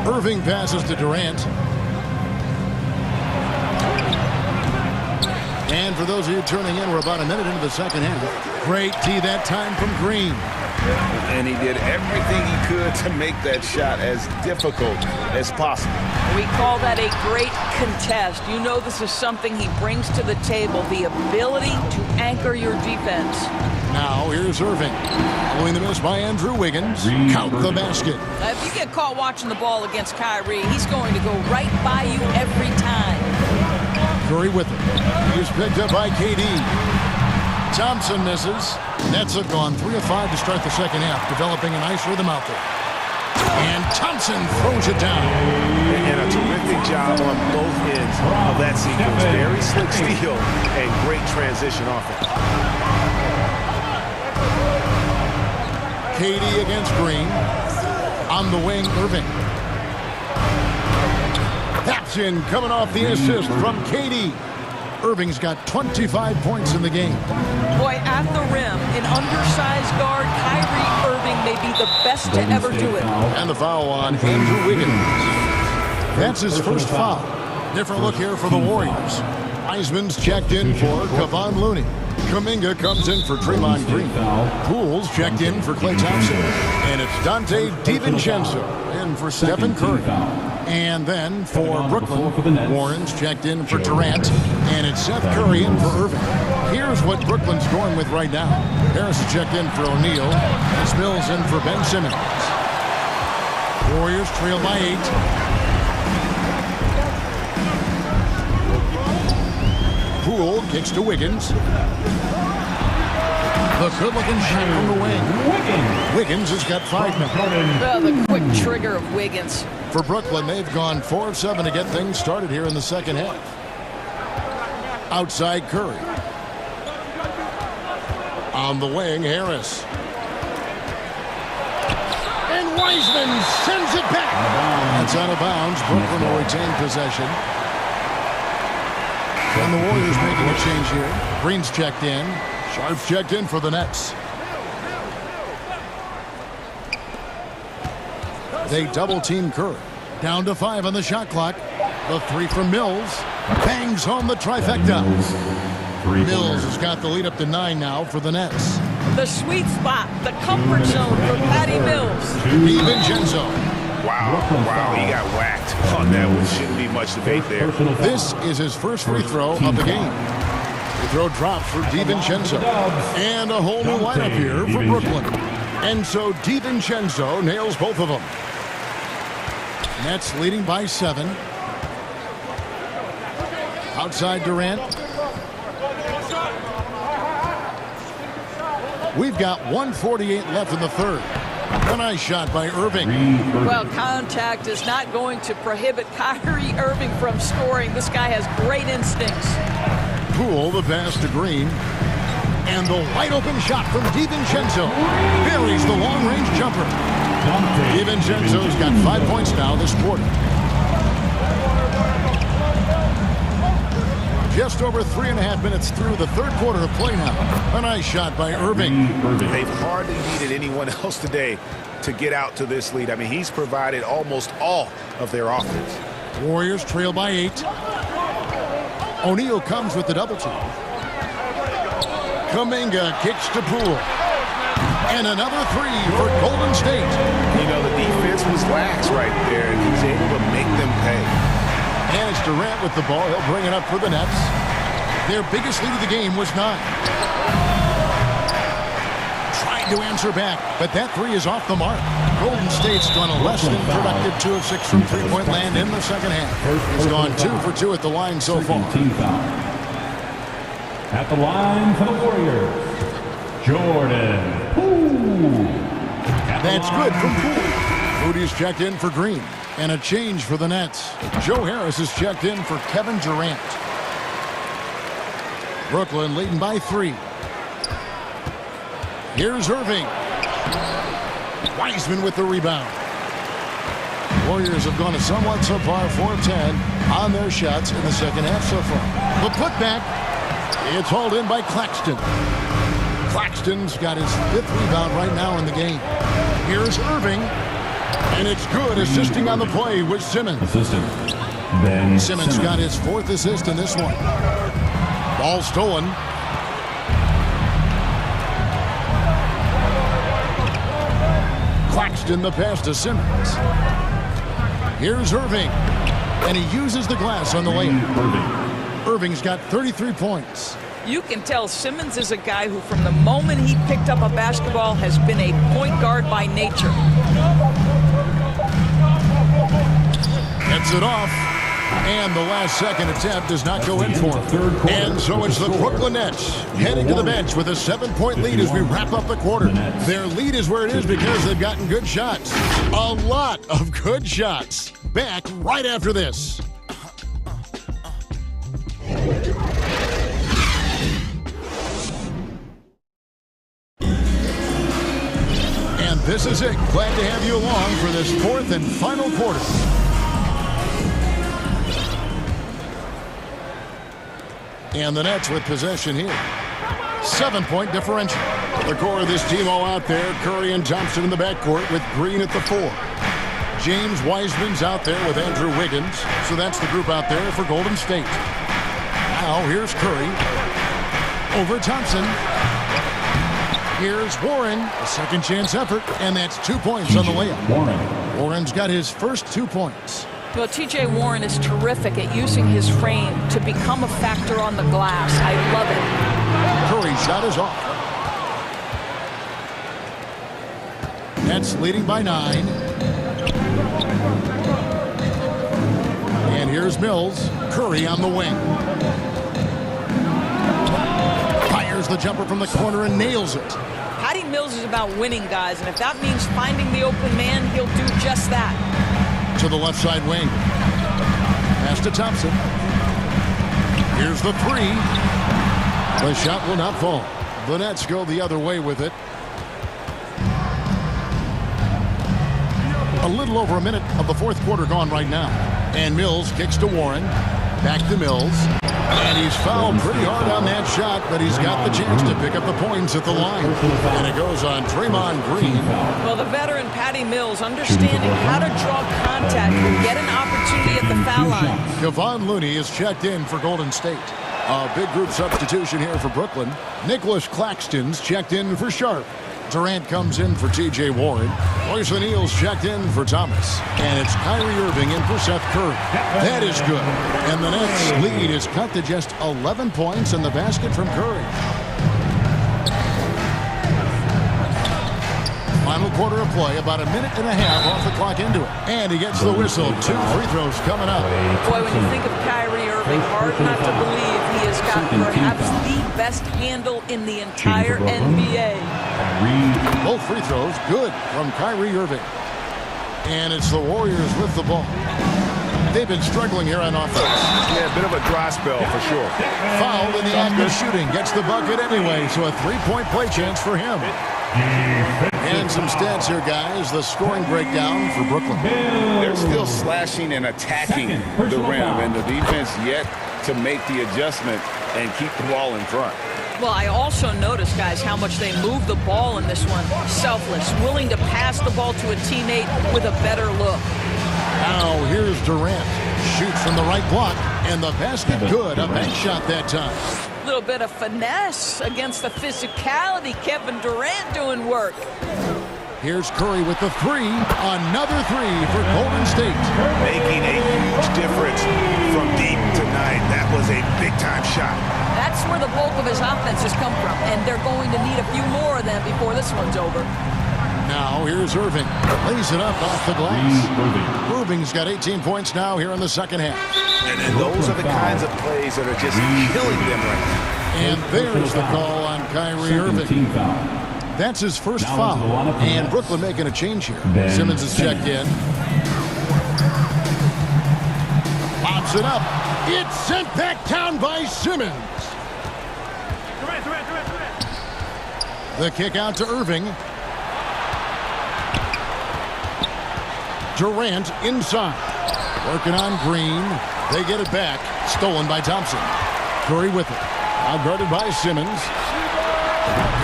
Irving passes to Durant. And for those of you turning in, we're about a minute into the second half. Great tee that time from Green. And he did everything he could to make that shot as difficult as possible. We call that a great contest. You know this is something he brings to the table, the ability to anchor your defense. Now here's Irving. Following the miss by Andrew Wiggins. Count the basket. If you get caught watching the ball against Kyrie, he's going to go right by you every time. Curry with it. He's picked up by KD. Thompson misses. Nets have gone 3 of 5 to start the second half, developing a nice rhythm out there. And Thompson throws it down. And a terrific job on both ends of that sequence. Very slick steal and great transition offense. KD against Green. On the wing, Irving. That's in, coming off the assist from KD. Irving's got 25 points in the game. Boy, at the rim, an undersized guard, Kyrie Irving may be the best to ever do it. And the foul on Andrew Wiggins. That's his first foul. Different look here for the Warriors. Wiseman's checked in for Kevon Looney. Kuminga comes in for Draymond Green. Poole's checked in for Klay Thompson. And it's Dante DiVincenzo in for Stephen Curry. And then for Brooklyn, Warren's checked in for Durant. And it's Seth Curry in for Irving. Here's what Brooklyn's going with right now. Harris is checked in for O'Neal. It's Mills in for Ben Simmons. Warriors trail by 8. Poole kicks to Wiggins. The good-looking shot from the wing. Wiggins has got 5 now. The quick trigger of Wiggins. For Brooklyn, they've gone 4 of 7 to get things started here in the second half. Outside Curry. On the wing, Harris. And Wiseman sends it back. That's out of bounds. Brooklyn will retain possession. And the Warriors making a change here. Green's checked in. Sharp's checked in for the Nets. They double-team Curry. Down to 5 on the shot clock. The 3 from Mills. Bangs home the trifecta. Mills has got the lead up to 9 now for the Nets. The sweet spot, the comfort zone for Patty Mills. DiVincenzo. Wow, he got whacked on that one. Shouldn't be much debate there. This is his first free throw of the game. Free throw drops for DiVincenzo. And a whole new lineup here for Brooklyn. And so DiVincenzo nails both of them. Nets leading by 7. Outside Durant. We've got 1:48 left in the third. A nice shot by Irving. Well, contact is not going to prohibit Kyrie Irving from scoring. This guy has great instincts. Poole, the pass to Green. And the wide open shot from DiVincenzo. Buries the long-range jumper. DiVincenzo's got 5 points now this quarter. Just over 3.5 minutes through the third quarter of play now. A nice shot by Irving. They've hardly needed anyone else today to get out to this lead. I mean, he's provided almost all of their offense. Warriors trail by 8. O'Neal comes with the double team. Kuminga kicks to Poole. And another 3 for Golden State. You know, the defense was lax right there, and he's able to make them pay. And it's Durant with the ball. He'll bring it up for the Nets. Their biggest lead of the game was 9. Trying to answer back, but that 3 is off the mark. Golden State's gone a less than productive 2 of 6 from three-point land in the second half. He's gone 2 for 2 at the line so far. At the line for the Warriors, Jordan Poole. That's good from Poole. Moody's checked in for Green. And a change for the Nets. Joe Harris is checked in for Kevin Durant. Brooklyn leading by 3. Here's Irving. Wiseman with the rebound. Warriors have gone a somewhat subpar 4 of 10 on their shots in the second half so far. The putback. It's hauled in by Claxton. Claxton's got his 5th rebound right now in the game. Here's Irving. And it's good, assisting on the play with Simmons. Simmons got his 4th assist in this one. Ball stolen. Claxton the pass to Simmons. Here's Irving. And he uses the glass on the layup. Irving's got 33 points. You can tell Simmons is a guy who, from the moment he picked up a basketball, has been a point guard by nature. Gets it off. And the last second attempt does not go in for him. And so it's the Brooklyn Nets heading to the bench with a 7-point lead as we wrap up the quarter. Their lead is where it is because they've gotten good shots. A lot of good shots. Back right after this. And this is it. Glad to have you along for this fourth and final quarter. And the Nets with possession here. 7-point differential. The core of this team all out there. Curry and Thompson in the backcourt with Green at the 4. James Wiseman's out there with Andrew Wiggins. So that's the group out there for Golden State. Now here's Curry. Over Thompson. Here's Warren. A second chance effort. And that's 2 points on the layup. Warren's got his first 2 points. Well, T.J. Warren is terrific at using his frame to become a factor on the glass. I love it. Curry's shot is off. Nets leading by 9. And here's Mills. Curry on the wing. Fires the jumper from the corner and nails it. Patty Mills is about winning, guys, and if that means finding the open man, he'll do just that. To the left side wing. Pass to Thompson. Here's the 3. The shot will not fall. The Nets go the other way with it. A little over a minute of the fourth quarter gone right now. And Mills kicks to Warren. Back to Mills. And he's fouled pretty hard on that shot, but he's got the chance to pick up the points at the line. And it goes on Draymond Green. Well, the veteran Patty Mills, understanding how to draw contact, will get an opportunity at the foul line. Kevon Looney is checked in for Golden State. A big group substitution here for Brooklyn. Nicholas Claxton's checked in for Sharp. Durant comes in for T.J. Warren. Royce O'Neal's checked in for Thomas. And it's Kyrie Irving in for Seth Curry. That is good. And the Nets' lead is cut to just 11 points in the basket from Curry. Final quarter of play, about a minute and a half off the clock into it. And he gets the whistle. 2 free throws coming up. Boy, when you think of Kyrie Irving, hard not to believe he has got perhaps the best handle in the entire NBA. Both free throws good from Kyrie Irving. And it's the Warriors with the ball. They've been struggling here on offense. Yeah, a bit of a dry spell for sure. Fouled in the act of shooting. Gets the bucket anyway, so a 3-point play chance for him. And some stats here, guys. The scoring breakdown for Brooklyn. They're still slashing and attacking the rim, and the defense yet to make the adjustment and keep the ball in front. Well, I also noticed, guys, how much they move the ball in this one. Selfless, willing to pass the ball to a teammate with a better look. Now here's Durant. Shoots from the right block, and the basket good. A bank shot that time. A little bit of finesse against the physicality. Kevin Durant doing work. Here's Curry with the 3. Another 3 for Golden State. Making a huge difference from deep tonight. That was a big-time shot. That's where the bulk of his offense has come from, and they're going to need a few more of them before this one's over. Now here's Irving. Lays it up off the glass. Irving's got 18 points now here in the second half. And those are the kinds of plays that are just killing them right now. And there's the call on Kyrie Irving. That's his first foul. And Brooklyn making a change here. Simmons is checked in. Pops it up. It's sent back down by Simmons. The kick out to Irving. Durant inside. Working on Green. They get it back. Stolen by Thompson. Curry with it. Now guarded by Simmons.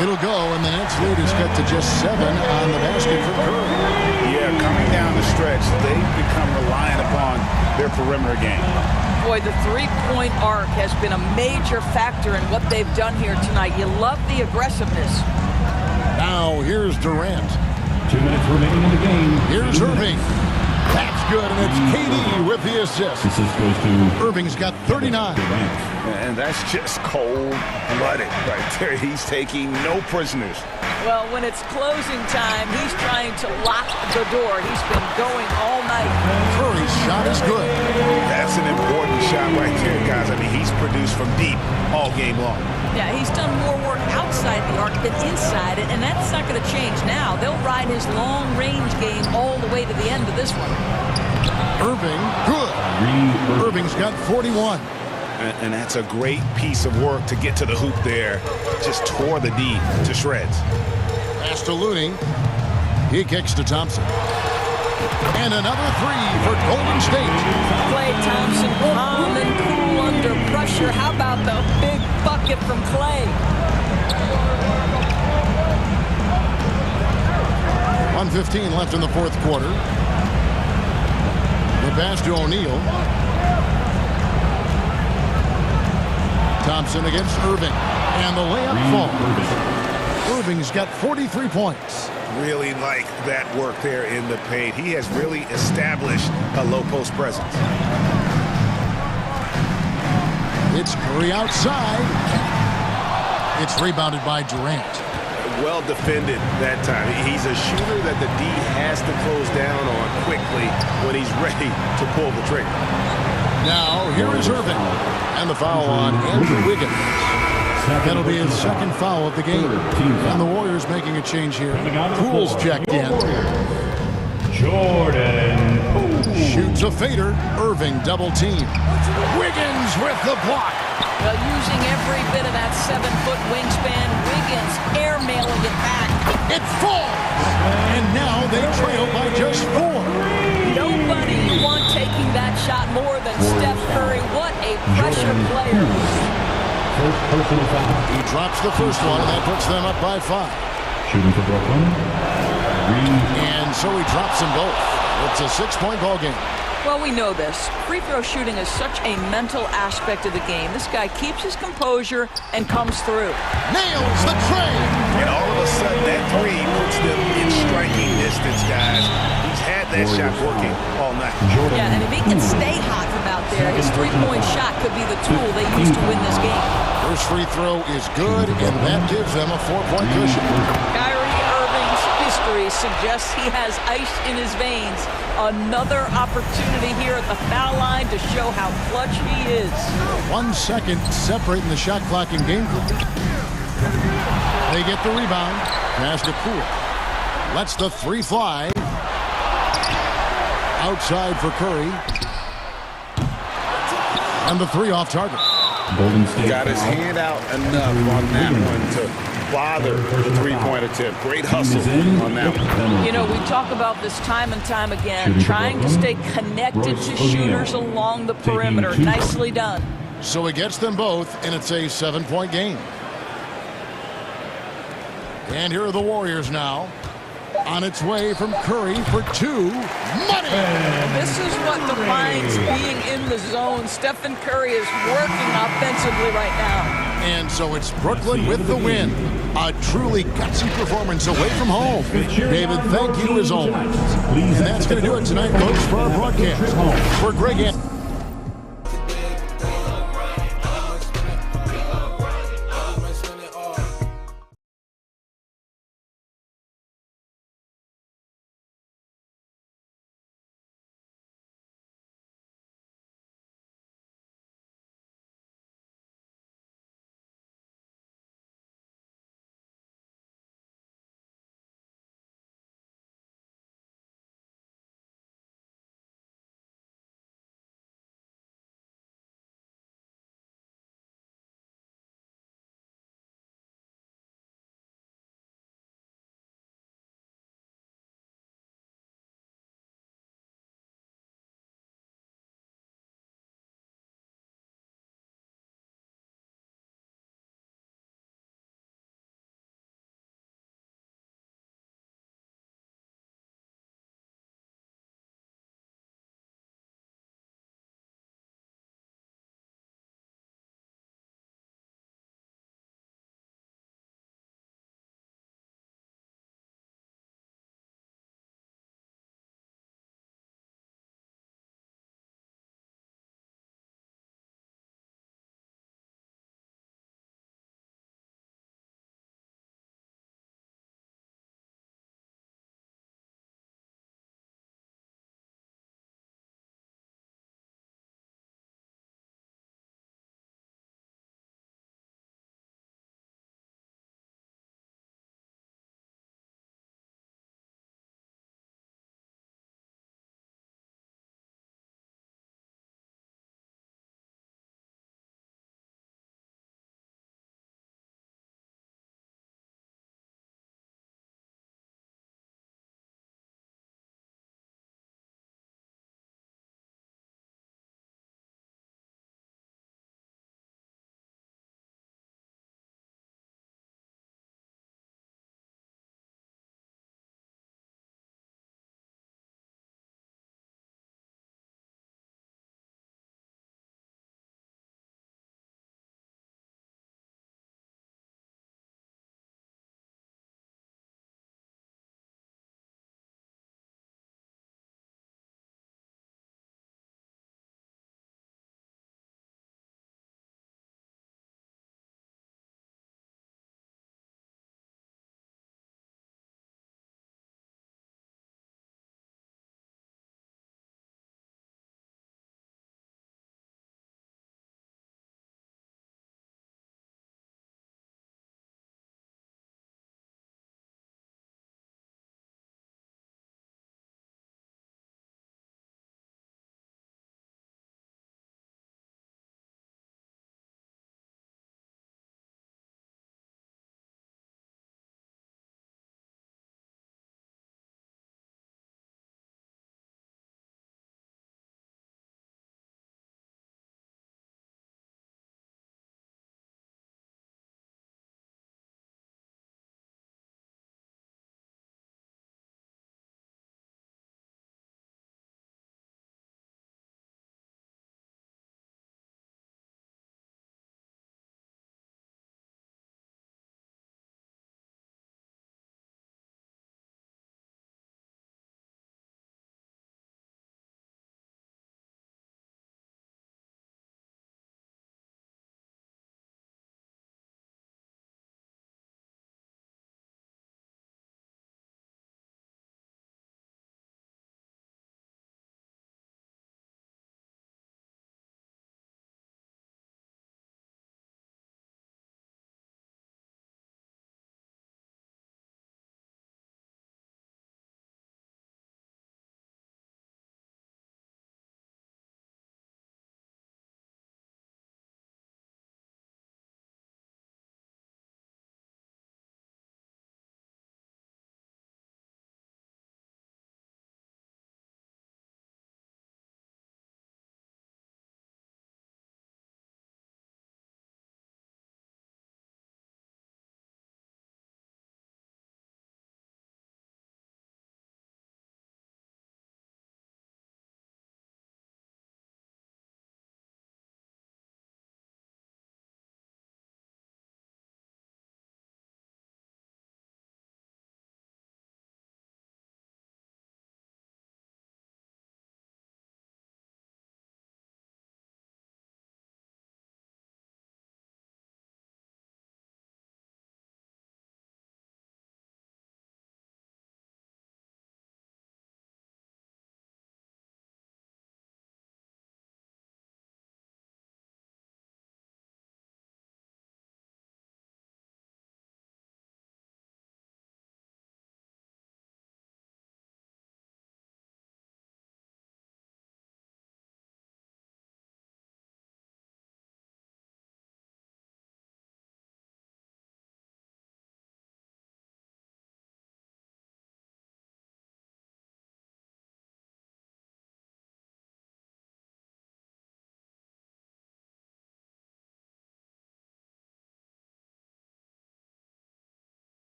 It'll go, and the Nets lead is cut to just 7 on the basket for Curry. Yeah, coming down the stretch, they've become reliant upon their perimeter game. Boy, the three-point arc has been a major factor in what they've done here tonight. You love the aggressiveness. Now here's Durant. 2 minutes remaining in the game. Here's Irving. That's good, and it's KD with the assist. Assist goes to Irving's got 39. And that's just cold-blooded right there. He's taking no prisoners. Well, when it's closing time, he's trying to lock the door. He's been going all night. Curry's shot is good. That's an important shot right there, guys. I mean, he's produced from deep all game long. Yeah, he's done more work outside the arc than inside it, and that's not going to change now. They'll ride his long-range game all the way to the end of this one. Irving, good. Irving's got 41. And that's a great piece of work to get to the hoop there. Just tore the D to shreds. Pass to Looney. He kicks to Thompson. And another three for Golden State. Klay Thompson, calm and cool under pressure. How about the big bucket from Klay? 1:15 left in the fourth quarter. The pass to O'Neal. Thompson against Irving. And the layup falls. Irving's got 43 points. Really like that work there in the paint. He has really established a low post presence. It's Curry outside. It's rebounded by Durant. Well defended that time. He's a shooter that the D has to close down on quickly when he's ready to pull the trigger. Now, here is Irving. And the foul on Andrew Wiggins. That'll be his second foul of the game. And the Warriors making a change here. Poole's checked in. Jordan shoots a fader. Irving double team. Wiggins with the block. Well, using every bit of that 7-foot wingspan, Wiggins airmailing it back. It falls. And now they trail by just 4. Nobody want taking that shot more than Steph Curry. What a pressure player. First personal foul. He drops the first one, and that puts them up by 5. Shooting for Brooklyn. And so he drops them both. It's a 6-point ball game. Well, we know this. Free throw shooting is such a mental aspect of the game. This guy keeps his composure and comes through. Nails the tray. And all of a sudden, that three puts them in striking distance, guys. He's had that shot working all night. Yeah, and if he can stay hot from out there, his three-point shot could be the tool they use to win this game. First free throw is good, and that gives them a 4-point cushion. Kyrie Irving's history suggests he has ice in his veins. Another opportunity here at the foul line to show how clutch he is. 1 second separating the shot clock in game. They get the rebound. Pass to Poole. Lets the three fly. Outside for Curry. And the three off target. Golden State got his hand out enough on that one to bother the three-point attempt. Great hustle on that one. You know, we talk about this time and time again, trying to stay connected to shooters along the perimeter. Nicely done. So he gets them both, and it's a 7-point game. And here are the Warriors now. On its way from Curry for 2. Money! This is what defines being in the zone. Stephen Curry is working offensively right now. And so it's Brooklyn with the win. A truly gutsy performance away from home. David, thank you as always. And that's going to do it tonight, folks, for our broadcast. For Greg Anthony.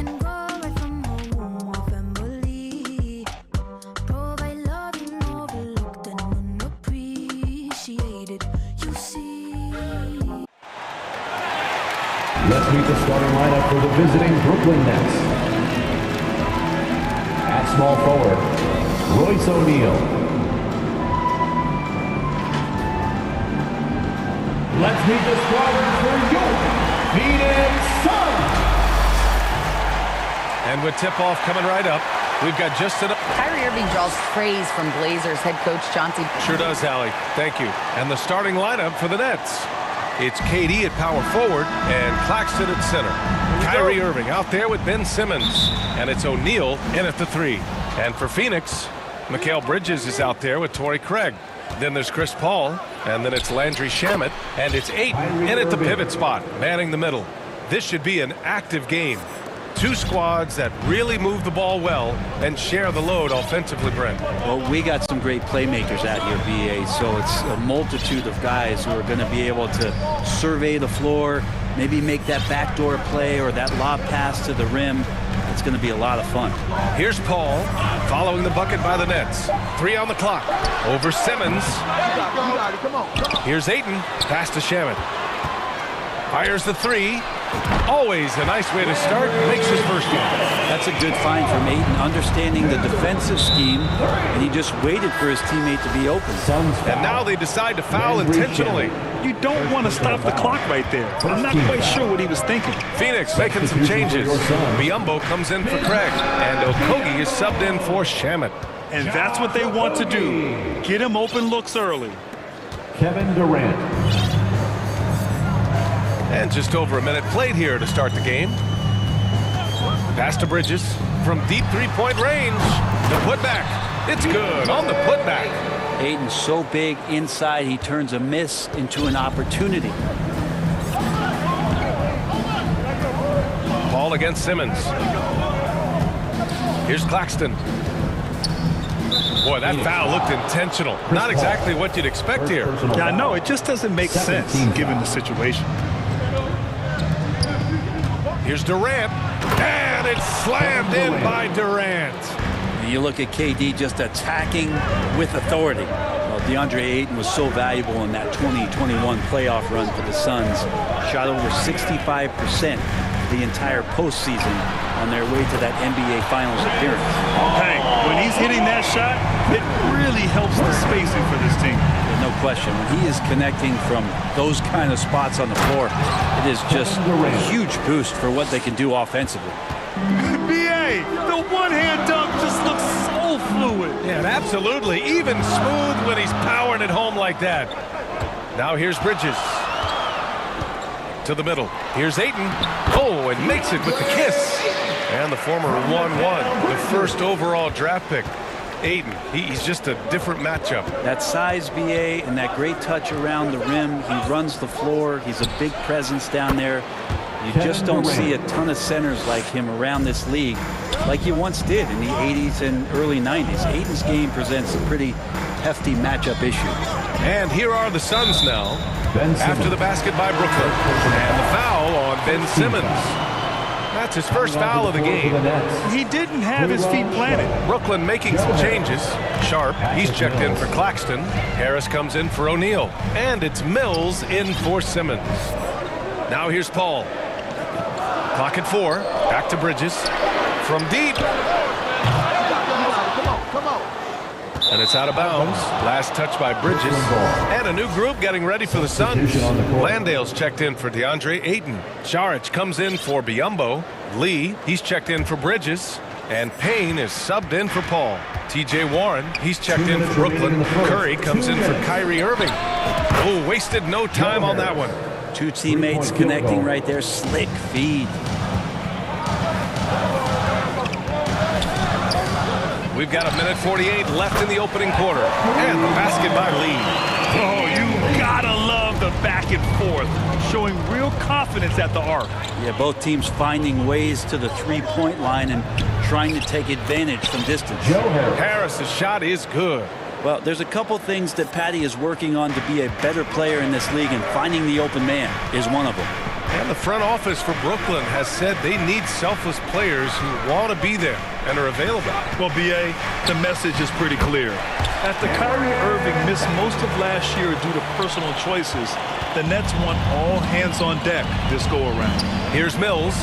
can go away from home, family. Provide love you overlooked and unappreciated. You see. Let's meet the starting lineup for the visiting Brooklyn Nets. At small forward, Royce O'Neal. Let's meet the starters for your Phoenix Suns. And with tip-off coming right up, we've got just enough. Kyrie Irving draws praise from Blazers head coach Chauncey. Sure does, Allie. Thank you. And the starting lineup for the Nets. It's KD at power forward and Claxton at center. Kyrie Irving out there with Ben Simmons. And it's O'Neal in at the 3. And for Phoenix, Mikal Bridges is out there with Torrey Craig. Then there's Chris Paul. And then it's Landry Shamet. And it's Ayton in at the pivot spot, manning the middle. This should be an active game. Two squads that really move the ball well and share the load offensively, Brent. Well, we got some great playmakers out here, BA, so it's a multitude of guys who are going to be able to survey the floor, maybe make that backdoor play or that lob pass to the rim. It's going to be a lot of fun. Here's Paul following the bucket by the Nets. 3 on the clock. Over Simmons. Here's Ayton. Pass to Shamet. Fires the 3. Always a nice way to start. Makes his first one. That's a good find from Ayton, understanding the defensive scheme, and he just waited for his teammate to be open. And now they decide to foul intentionally. You don't want to stop the clock right there. I'm not quite sure what he was thinking. Phoenix making some changes. Biyombo comes in for Craig, and Okogie is subbed in for Shamet. And that's what they want to do. Get him open looks early. Kevin Durant. And just over a minute played here to start the game. Pass to Bridges from deep three-point range. The putback. It's good on the putback. Ayton's so big inside, he turns a miss into an opportunity. Ball against Simmons. Here's Claxton. Boy, that foul looked intentional. Not exactly what you'd expect here. Yeah, I know. It just doesn't make sense given the situation. Here's Durant, and it's slammed in by Durant. You look at KD just attacking with authority. Well, DeAndre Ayton was so valuable in that 2021 playoff run for the Suns. Shot over 65% the entire postseason on their way to that NBA Finals appearance. Hey, when he's hitting that shot, it really helps the spacing for this team. No question. When he is connecting from those kind of spots on the floor, it is just a huge boost for what they can do offensively. BA, the one-hand dunk just looks so fluid. Yeah, absolutely. Even smooth when he's powering it home like that. Now here's Bridges. To the middle. Here's Ayton. Oh, and makes it with the kiss. And the former 1-1, the first overall draft pick. Ayton, he's just a different matchup. That size, BA, and that great touch around the rim. He runs the floor. He's a big presence down there. You just don't see a ton of centers like him around this league like you once did in the 80s and early 90s. Ayton's game presents a pretty hefty matchup issue. And here are the Suns now after the basket by Brooklyn. And the foul on Ben Simmons. That's his first foul of the game. He didn't have his feet planted. Brooklyn making some changes. Sharp, he's checked in for Claxton. Harris comes in for O'Neal. And it's Mills in for Simmons. Now here's Paul. Clock at 4. Back to Bridges. From deep. And it's out of bounds. Last touch by Bridges. And a new group getting ready for the Suns. Landale's checked in for DeAndre Ayton. Saric comes in for Biyombo. Lee, he's checked in for Bridges. And Payne is subbed in for Paul. TJ Warren, he's checked in for Brooklyn. Curry comes in for Kyrie Irving. Oh, wasted no time on that one. Two teammates connecting right there. Slick feed. We've got 1:48 left in the opening quarter. And the basket by Lee. Oh, you gotta love the back and forth. Showing real confidence at the arc. Yeah, both teams finding ways to the three-point line and trying to take advantage from distance. Harris's shot is good. Well, there's a couple things that Patty is working on to be a better player in this league, and finding the open man is one of them. And the front office for Brooklyn has said they need selfless players who want to be there and are available. Well, B.A., the message is pretty clear. After Kyrie Irving missed most of last year due to personal choices, the Nets want all hands on deck this go-around. Here's Mills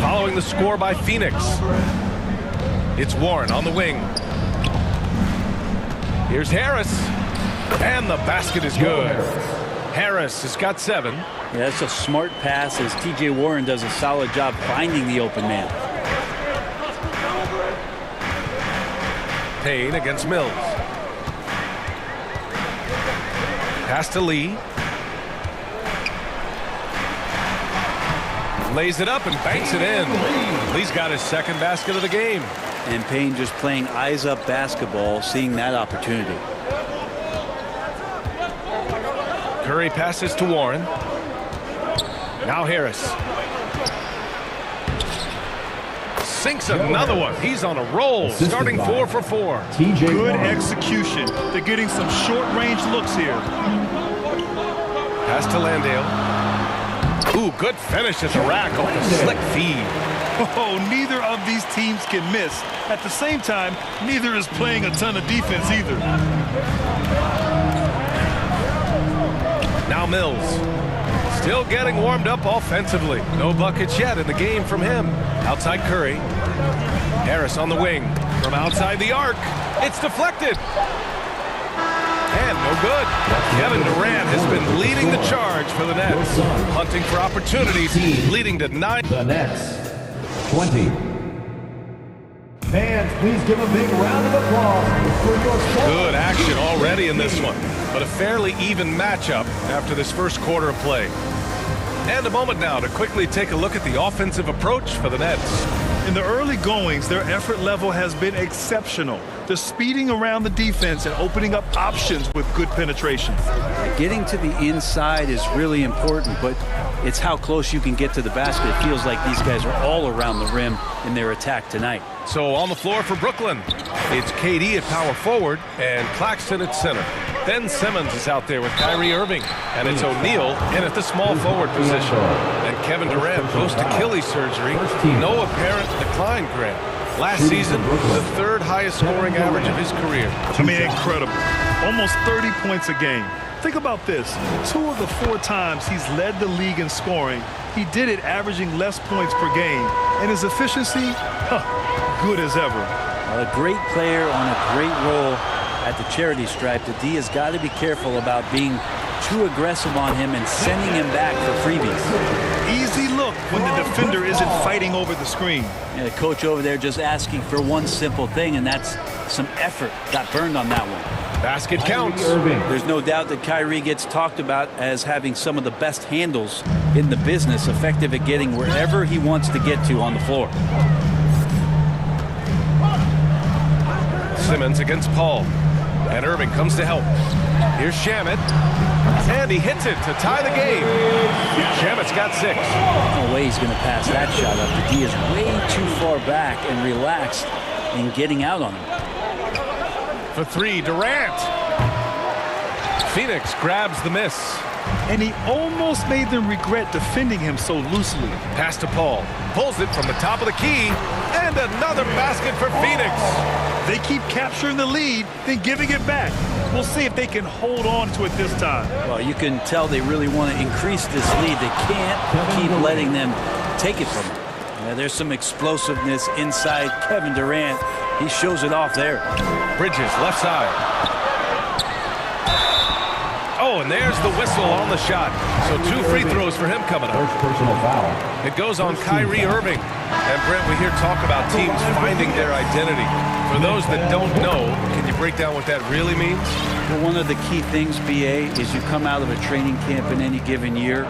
following the score by Phoenix. It's Warren on the wing. Here's Harris. And the basket is good. Harris has got 7. Yeah, that's a smart pass as T.J. Warren does a solid job finding the open man. Payne against Mills. Pass to Lee. Lays it up and banks it in. Lee's got his second basket of the game. And Payne just playing eyes-up basketball, seeing that opportunity. Curry passes to Warren. Now Harris. Sinks another one. He's on a roll, starting 4 for 4. Good execution. They're getting some short-range looks here. Pass to Landale. Ooh, good finish at the rack off the slick feed. Oh, neither of these teams can miss. At the same time, neither is playing a ton of defense either. Now Mills. Still getting warmed up offensively. No buckets yet in the game from him. Outside Curry. Harris on the wing. From outside the arc. It's deflected. And no good. Kevin Durant has been leading the charge for the Nets. Hunting for opportunities, leading to 9. The Nets, 20. Fans, please give a big round of applause for your score. Good action already in this one, but a fairly even matchup after this first quarter of play. And a moment now to quickly take a look at the offensive approach for the Nets. In the early goings, their effort level has been exceptional. They're speeding around the defense and opening up options with good penetration. Getting to the inside is really important, but it's how close you can get to the basket. It feels like these guys are all around the rim in their attack tonight. So on the floor for Brooklyn, it's KD at power forward and Claxton at center. Ben Simmons is out there with Kyrie Irving, and it's O'Neal in at the small forward position. And Kevin Durant post Achilles surgery, no apparent decline, Grant. Last season, the 3rd highest scoring average of his career. I mean, incredible. Almost 30 points a game. Think about this. 2 of the 4 times he's led the league in scoring, he did it averaging less points per game. And his efficiency, good as ever. A great player on a great role at the charity stripe. The D has got to be careful about being too aggressive on him and sending him back for freebies. Easy look when the defender isn't fighting over the screen. Yeah, the coach over there just asking for one simple thing, and that's some effort. Got burned on that one. Basket counts. There's no doubt that Kyrie gets talked about as having some of the best handles in the business, effective at getting wherever he wants to get to on the floor. Simmons against Paul. And Irving comes to help. Here's Shamet. And he hits it to tie the game. Shamet's got 6. No way he's going to pass that shot up. The D is way too far back and relaxed in getting out on him. For 3, Durant. Phoenix grabs the miss. And he almost made them regret defending him so loosely. Pass to Paul. Pulls it from the top of the key. And another basket for Phoenix. They keep capturing the lead, then giving it back. We'll see if they can hold on to it this time. Well, you can tell they really want to increase this lead. They can't keep letting them take it from them. Yeah, there's some explosiveness inside Kevin Durant. He shows it off there. Bridges, left side. Oh, and there's the whistle on the shot. So 2 free throws for him coming up. First personal foul. It goes on Kyrie Irving. And Brent, we hear talk about teams finding their identity. For those that don't know, can you break down what that really means? Well, one of the key things, BA, is you come out of a training camp in any given year.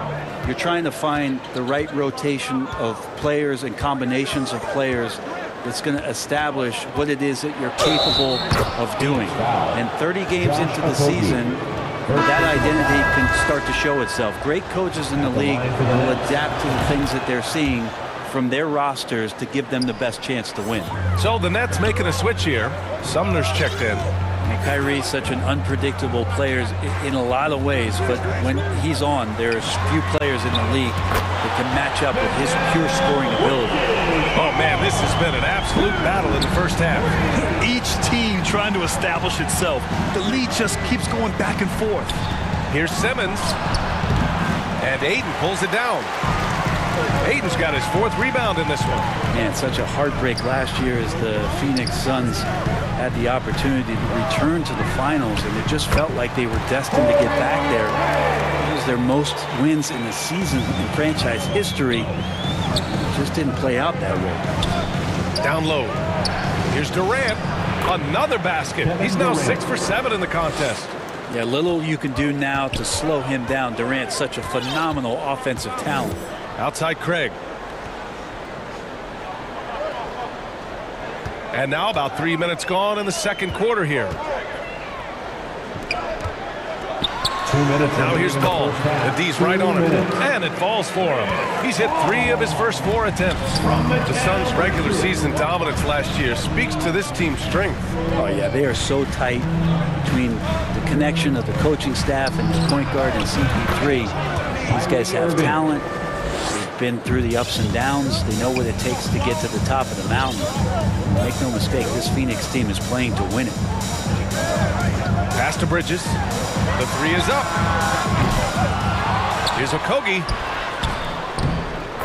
You're trying to find the right rotation of players and combinations of players that's going to establish what it is that you're capable of doing. And 30 games into the season, that identity can start to show itself. Great coaches in the league will adapt to the things that they're seeing from their rosters to give them the best chance to win. So the Nets making a switch here. Sumner's checked in. And Kyrie's such an unpredictable player in a lot of ways, but when he's on, there's few players in the league that can match up with his pure scoring ability. Oh man, this has been an absolute battle in the first half. Each team trying to establish itself. The lead just keeps going back and forth. Here's Simmons. And Ayton pulls it down. Ayton's got his 4th rebound in this one. Man, such a heartbreak last year as the Phoenix Suns had the opportunity to return to the finals, and it just felt like they were destined to get back there. It was their most wins in the season in franchise history. It just didn't play out that way. Down low. Here's Durant. Another basket. He's now 6 for 7 in the contest. Yeah, little you can do now to slow him down. Durant's such a phenomenal offensive talent. Outside Craig. And now about 3 minutes gone in the second quarter here. 2 minutes. Now here's Ball. The D's right on him. And it falls for him. He's hit 3 of his first 4 attempts. The Suns' regular season dominance last year speaks to this team's strength. Oh, yeah, they are so tight between the connection of the coaching staff and the point guard and CP3. These guys have talent. They've been through the ups and downs. They know what it takes to get to the top of the mountain. Make no mistake, this Phoenix team is playing to win it. Pass to Bridges. The 3 is up. Here's Okogie.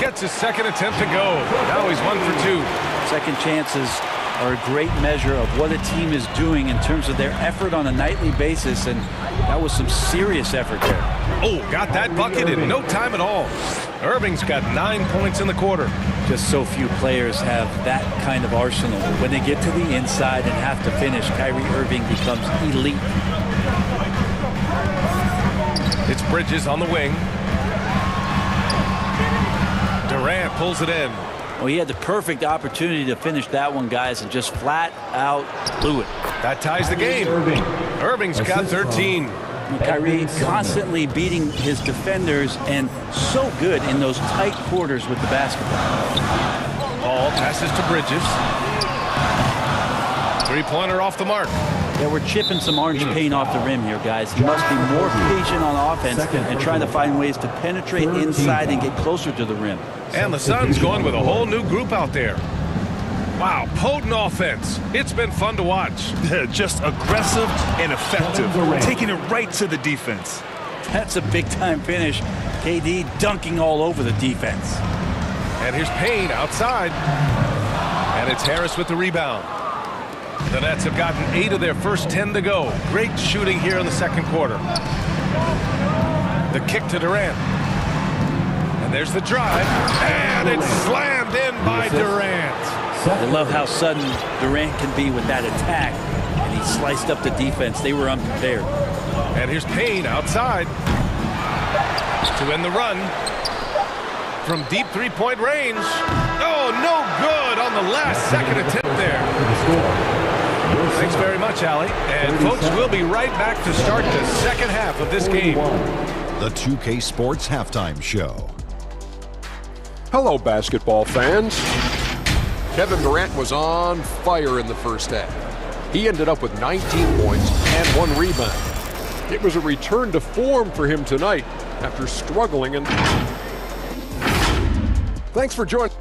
Gets his second attempt to go. Now he's 1 for 2. Second chances are a great measure of what a team is doing in terms of their effort on a nightly basis, and that was some serious effort there. Oh, got that bucket in no time at all. Irving's got 9 points in the quarter. Just so few players have that kind of arsenal. When they get to the inside and have to finish, Kyrie Irving becomes elite. It's Bridges on the wing. Durant pulls it in. Well, he had the perfect opportunity to finish that one, guys, and just flat out blew it. That ties the game. Irving's got 13. Kyrie constantly beating his defenders and so good in those tight quarters with the basketball. Ball passes to Bridges. 3-pointer off the mark. Yeah, we're chipping some orange paint off the rim here, guys. He must be more patient on offense and trying to find ways to penetrate inside and get closer to the rim. And the Suns going with a whole new group out there. Wow, potent offense. It's been fun to watch. Just aggressive and effective, taking it right to the defense. That's a big-time finish. KD dunking all over the defense. And here's Payne outside. And it's Harris with the rebound. The Nets have gotten 8 of their first 10 to go. Great shooting here in the second quarter. The kick to Durant. And there's the drive. And it's slammed in by Durant. I love how sudden Durant can be with that attack. And he sliced up the defense. They were unprepared. And here's Payne outside to end the run from deep 3-point range. Oh, no good on the last second attempt there. Thanks very much, Allie. And folks, we'll be right back to start the second half of this game. The 2K Sports Halftime Show. Hello, basketball fans. Kevin Durant was on fire in the first half. He ended up with 19 points and 1 rebound. It was a return to form for him tonight after struggling. And thanks for joining.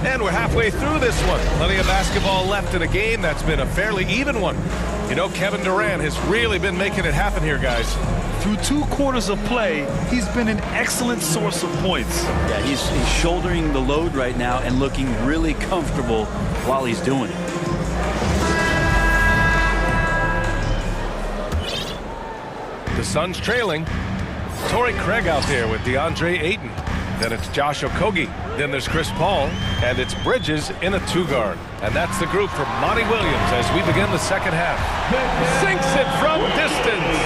And we're halfway through this one. Plenty of basketball left in a game that's been a fairly even one. You know, Kevin Durant has really been making it happen here, guys. Through 2 quarters of play, he's been an excellent source of points. Yeah, he's shouldering the load right now and looking really comfortable while he's doing it. The Suns trailing. Torrey Craig out there with DeAndre Ayton. Then it's Josh Okogie. Then there's Chris Paul. And it's Bridges in a 2-guard. And that's the group for Monty Williams as we begin the second half. Sinks it from distance.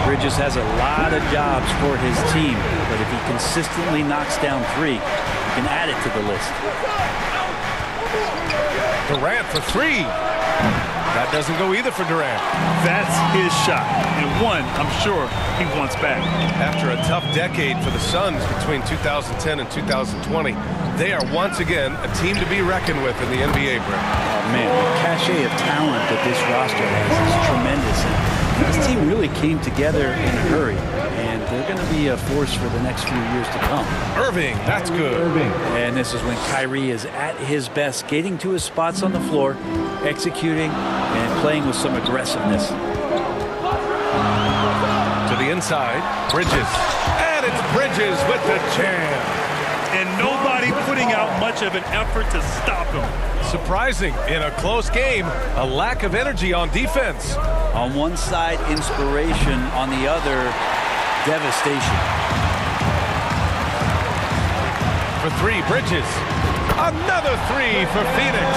Bridges has a lot of jobs for his team, but if he consistently knocks down 3, he can add it to the list. Durant for 3. That doesn't go either for Durant. That's his shot, and one I'm sure he wants back. After a tough decade for the Suns between 2010 and 2020, they are once again a team to be reckoned with in the NBA, Brent. Oh, man, the cachet of talent that this roster has is tremendous. And this team really came together in a hurry, and they're going to be a force for the next few years to come. Irving, that's good. And this is when Kyrie is at his best, skating to his spots on the floor, executing, and playing with some aggressiveness. To the inside, Bridges. And it's Bridges with the jam. And nobody putting out much of an effort to stop him. Surprising, in a close game, a lack of energy on defense. On one side, inspiration. On the other, devastation. For three, Bridges. Another three for Phoenix.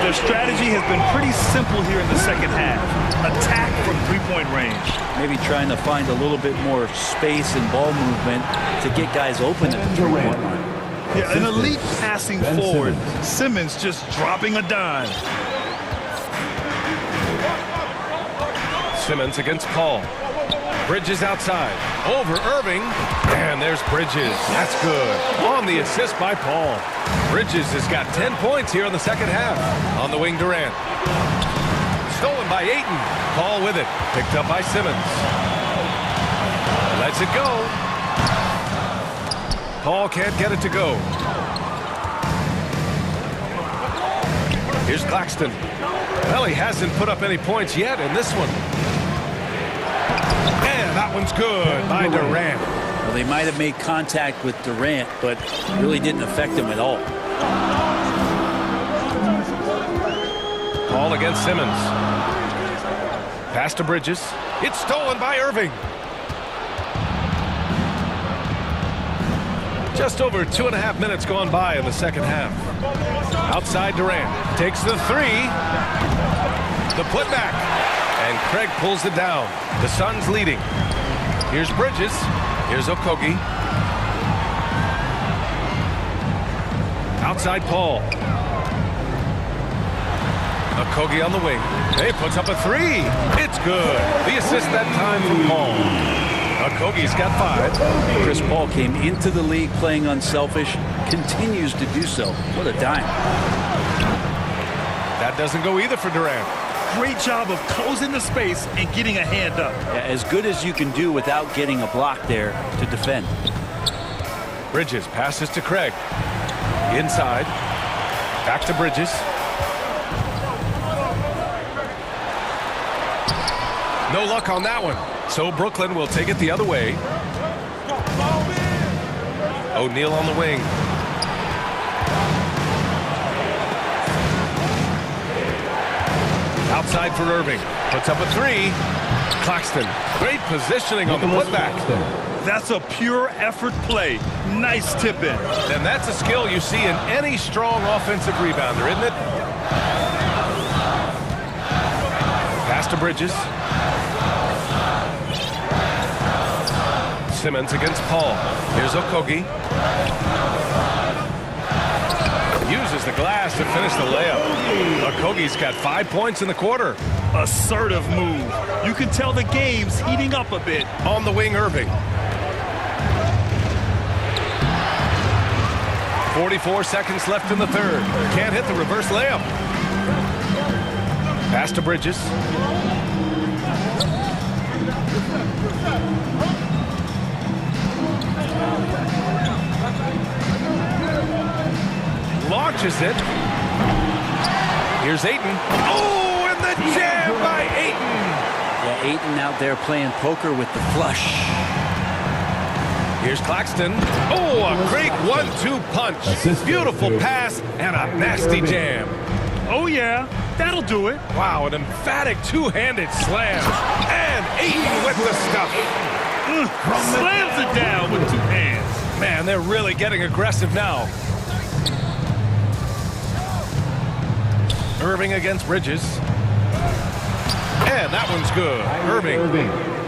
Their strategy has been pretty simple here in the second half. Attack from three-point range. Maybe trying to find a little bit more space and ball movement to get guys open at the three-point line. Yeah, an elite passing forward. Simmons just dropping a dime. Simmons against Paul. Bridges outside. Over Irving. And there's Bridges. That's good. On the assist by Paul. Bridges has got 10 points here in the second half. On the wing, Durant. Stolen by Ayton. Paul with it. Picked up by Simmons. Lets it go. Paul can't get it to go. Here's Claxton. Well, he hasn't put up any points yet in this one. And that one's good by Durant. Well, they might have made contact with Durant, but really didn't affect him at all. Paul against Simmons. Pass to Bridges. It's stolen by Irving. Just over 2.5 minutes gone by in the second half. Outside Durant. Takes the three. The putback. And Craig pulls it down. The Suns leading. Here's Bridges. Here's Okogie. Outside Paul. Okogie on the wing. He puts up a three. It's good. The assist that time from Paul. Okogie's got 5. Chris Paul came into the league playing unselfish, continues to do so. What a dime. That doesn't go either for Durant. Great job of closing the space and getting a hand up. Yeah, as good as you can do without getting a block there to defend. Bridges passes to Craig. Inside. Back to Bridges. No luck on that one. So Brooklyn will take it the other way. O'Neal on the wing. Outside for Irving. Puts up a three. Claxton. Great positioning on the putback. That's a pure effort play. Nice tip in. And that's a skill you see in any strong offensive rebounder, isn't it? Pass to Bridges. Simmons against Paul. Here's Okogie. Uses the glass to finish the layup. Okogie's got 5 points in the quarter. Assertive move. You can tell the game's heating up a bit. On the wing, Irving. 44 seconds left in the third. Can't hit the reverse layup. Pass to Bridges. Launches it. Here's Ayton. Oh, and the jam by Ayton. Yeah, Ayton out there playing poker with the flush. Here's Claxton. Oh, a great 1-2 punch. Beautiful pass and a nasty jam. Oh, yeah. That'll do it. Wow, an emphatic two-handed slam. And Ayton with the stuff. Slams it down with 2 hands. Man, they're really getting aggressive now. Irving against Bridges. And that one's good.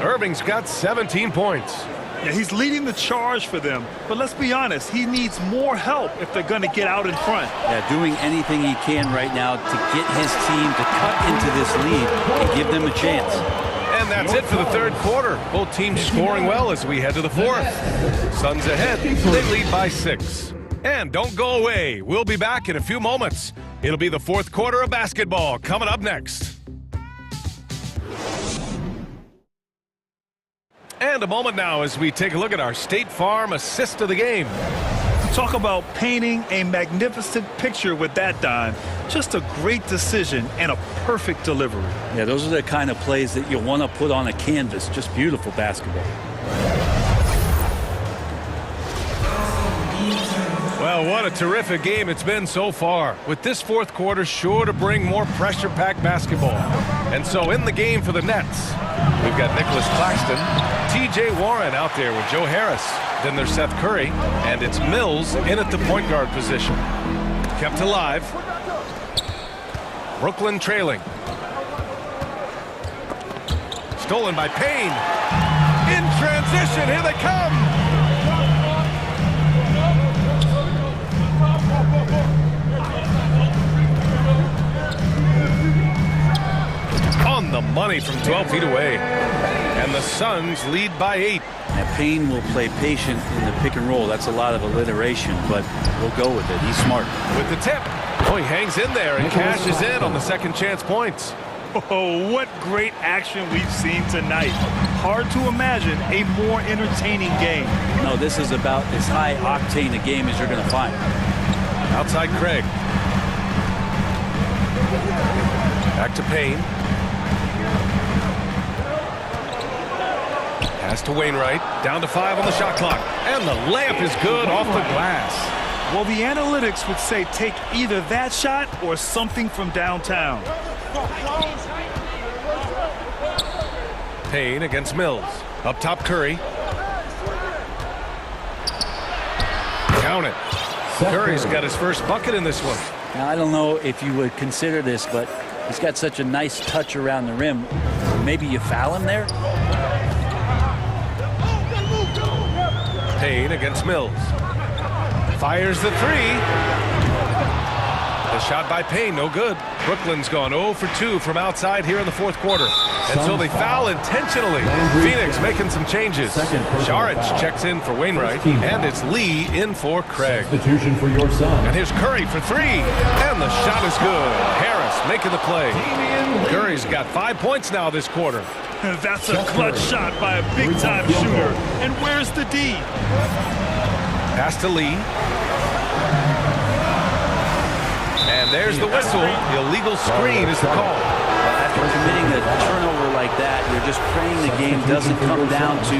Irving's got 17 points. Yeah, he's leading the charge for them, but let's be honest, he needs more help if they're going to get out in front. Yeah, doing anything he can right now to get his team to cut into this lead and give them a chance. And that's it for the third quarter. Both teams scoring well as we head to the fourth. Suns ahead. They lead by 6. And don't go away. We'll be back in a few moments. It'll be the fourth quarter of basketball coming up next. And a moment now as we take a look at our State Farm assist of the game. Talk about painting a magnificent picture with that, Don. Just a great decision and a perfect delivery. Yeah, those are the kind of plays that you want to put on a canvas. Just beautiful basketball. Well, what a terrific game it's been so far. With this fourth quarter sure to bring more pressure-packed basketball. And so in the game for the Nets, we've got Nicholas Claxton, T.J. Warren out there with Joe Harris. Then there's Seth Curry, and it's Mills in at the point guard position. Kept alive. Brooklyn trailing. Stolen by Payne. In transition, here they come. On the money from 12 feet away. And the Suns lead by 8. Now, Payne will play patient in the pick and roll. That's a lot of alliteration, but we'll go with it. He's smart. With the tip. Oh, he hangs in there and cashes in on the second chance points. Oh, what great action we've seen tonight. Hard to imagine a more entertaining game. No, this is about as high octane a game as you're going to find. Outside Craig. Back to Payne. Pass to Wainwright. Down to 5 on the shot clock. And the layup is good off the glass. Well, the analytics would say take either that shot or something from downtown. Payne against Mills. Up top, Curry. Count it. Curry's got his first bucket in this one. Now, I don't know if you would consider this, but he's got such a nice touch around the rim. Maybe you foul him there? Payne against Mills. Fires the 3. The shot by Payne, no good. Brooklyn's gone 0 for 2 from outside here in the fourth quarter. And so they foul intentionally. Phoenix making some changes. Šarić checks in for Wainwright. And it's Lee in for Craig. Substitution for your son. And here's Curry for 3. And the shot is good. Harris making the play. Curry's got 5 points now this quarter. That's a clutch shot by a big-time shooter. And where's the D? Pass to Lee. And there's the whistle. The illegal screen is the call. After committing a turnover like that, you're just praying the game doesn't come down to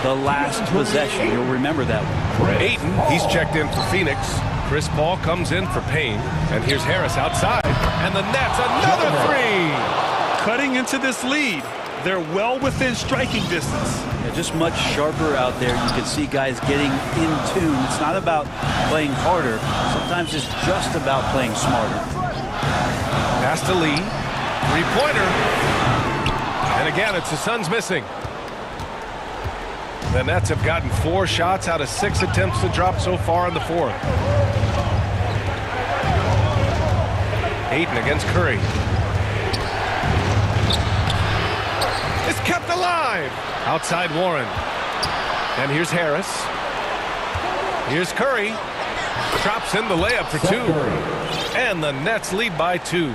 the last possession. You'll remember that one. Ayton, he's checked in for Phoenix. Chris Paul comes in for Payne. And here's Harris outside. And the Nets, another 3. Cutting into this lead. They're well within striking distance. Yeah, just much sharper out there. You can see guys getting in tune. It's not about playing harder. Sometimes it's just about playing smarter. Pass to Lee. 3-pointer. And again, it's the Suns missing. The Nets have gotten 4 shots out of 6 attempts to drop so far in the fourth. Ayton against Curry. It's kept alive. Outside Warren. And here's Harris. Here's Curry. Drops in the layup for 2. And the Nets lead by 2.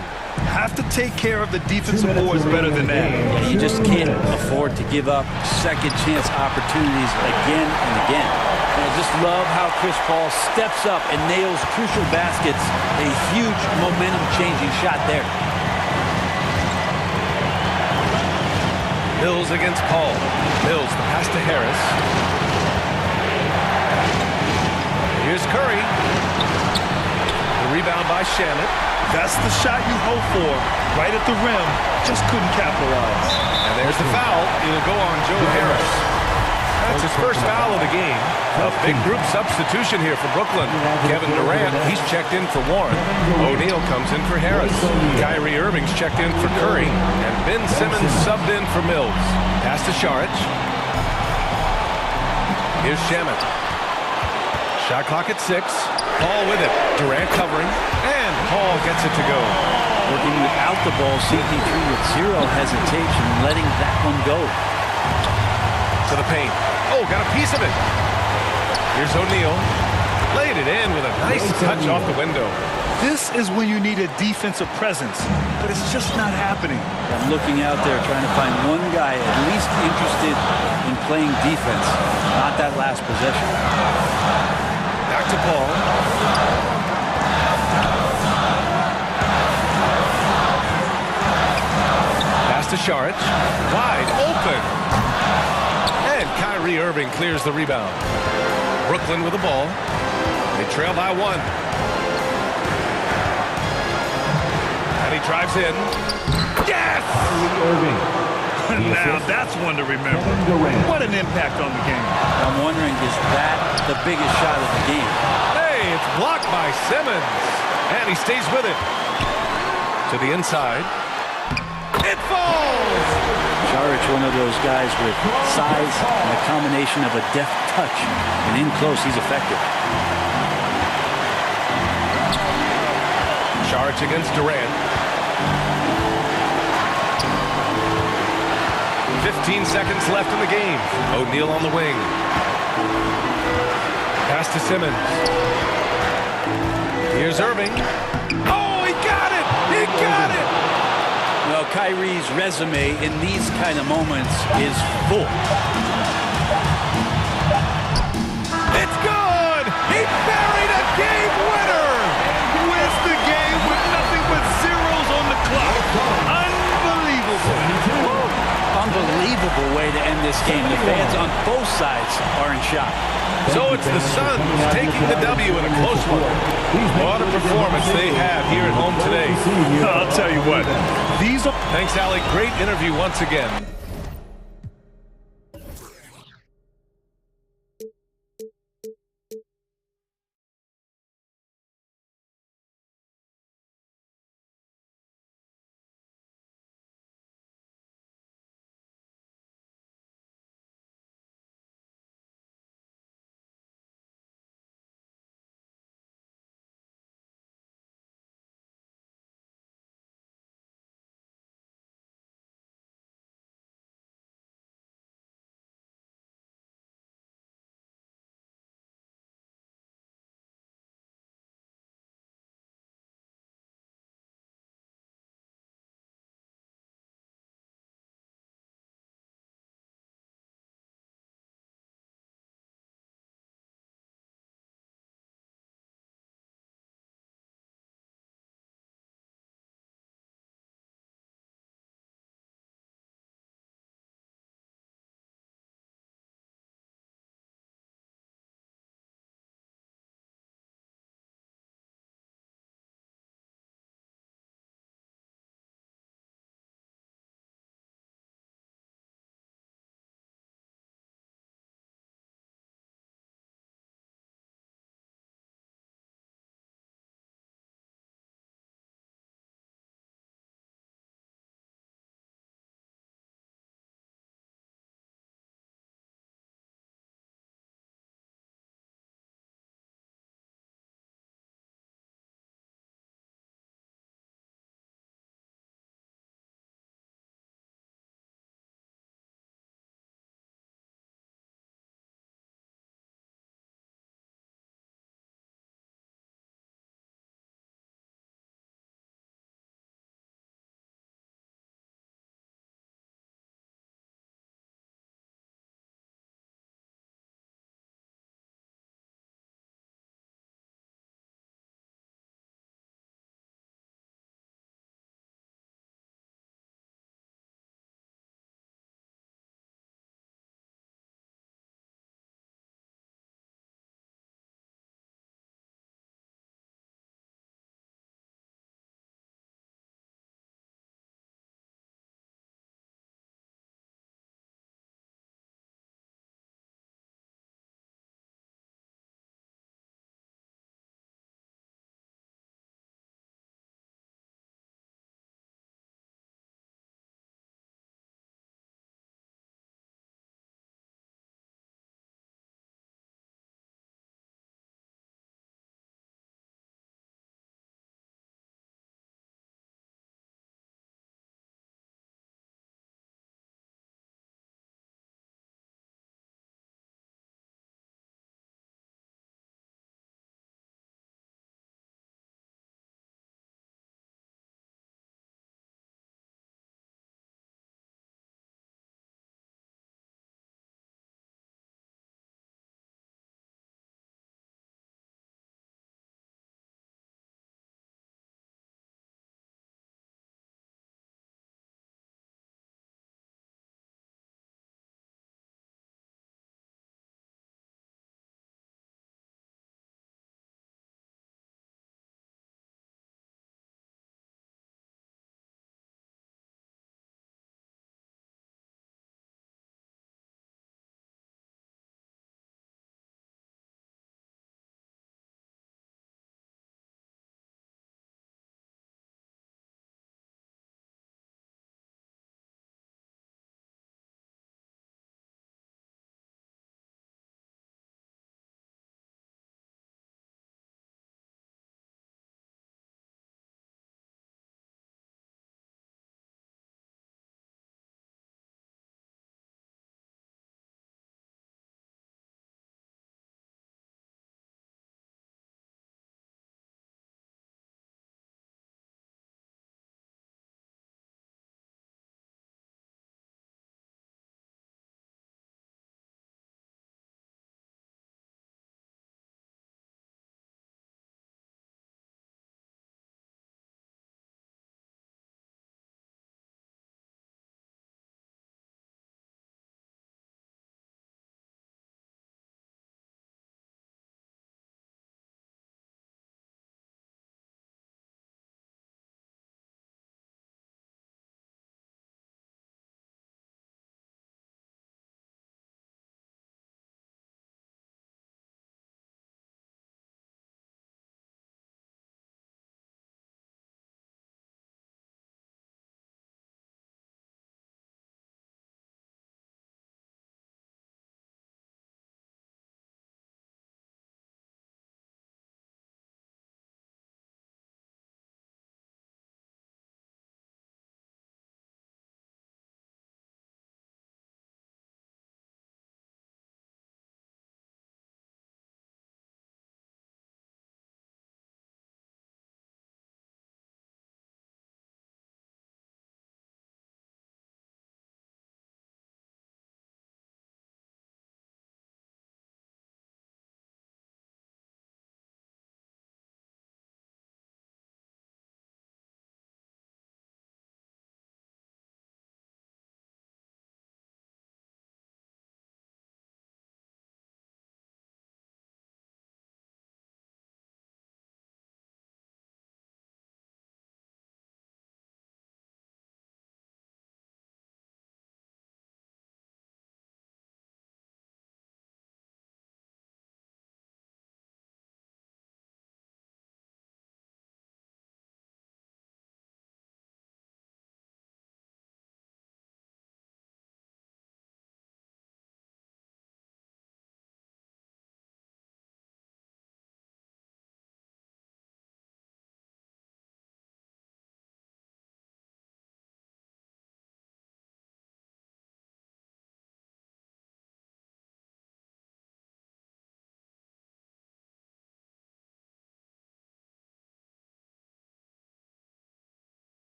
Have to take care of the defensive boards better than that. You just can't afford to give up second chance opportunities again and again. And I just love how Chris Paul steps up and nails crucial baskets. A huge momentum-changing shot there. Mills against Paul. Mills, the pass to Harris. Here's Curry. The rebound by Shannon. That's the shot you hope for. Right at the rim. Just couldn't capitalize. And there's the foul. It'll go on Joe Harris. That's his first foul of the game. A big group substitution here for Brooklyn. Kevin Durant, he's checked in for Warren. O'Neal comes in for Harris. Kyrie Irving's checked in for Curry. And Ben Simmons subbed in for Mills. Pass to Šarić. Here's Shaman. Shot clock at 6. Paul with it. Durant covering. And Paul gets it to go. Working without the ball, CP3 with zero hesitation, letting that one go. To the paint. Oh, got a piece of it. Here's O'Neal. Laid it in with a nice touch off the window. This is when you need a defensive presence, but it's just not happening. I'm looking out there trying to find one guy at least interested in playing defense, not that last possession. Back to Paul. Pass to Šarić. Wide open. And Kyrie Irving clears the rebound. Brooklyn with the ball. They trail by 1. And he drives in. Yes! Now that's one to remember. What an impact on the game. I'm wondering, is that the biggest shot of the game? Hey, it's blocked by Simmons. And he stays with it. To the inside. It falls! Šarić, one of those guys with size and a combination of a deft touch. And in close, he's effective. Šarić against Durant. 15 seconds left in the game. O'Neal on the wing. Pass to Simmons. Here's Irving. Oh, he got it! He got it! Well, Kyrie's resume in these kind of moments is full. It's good! He buried a game winner! Wins the game with nothing but zeros on the clock. Unbelievable. Unbelievable way to end this game. The fans on both sides are in shock. So it's the Suns taking the W in a close one. What a performance they have here at home today. I'll tell you what. Thanks, Allie. Great interview once again.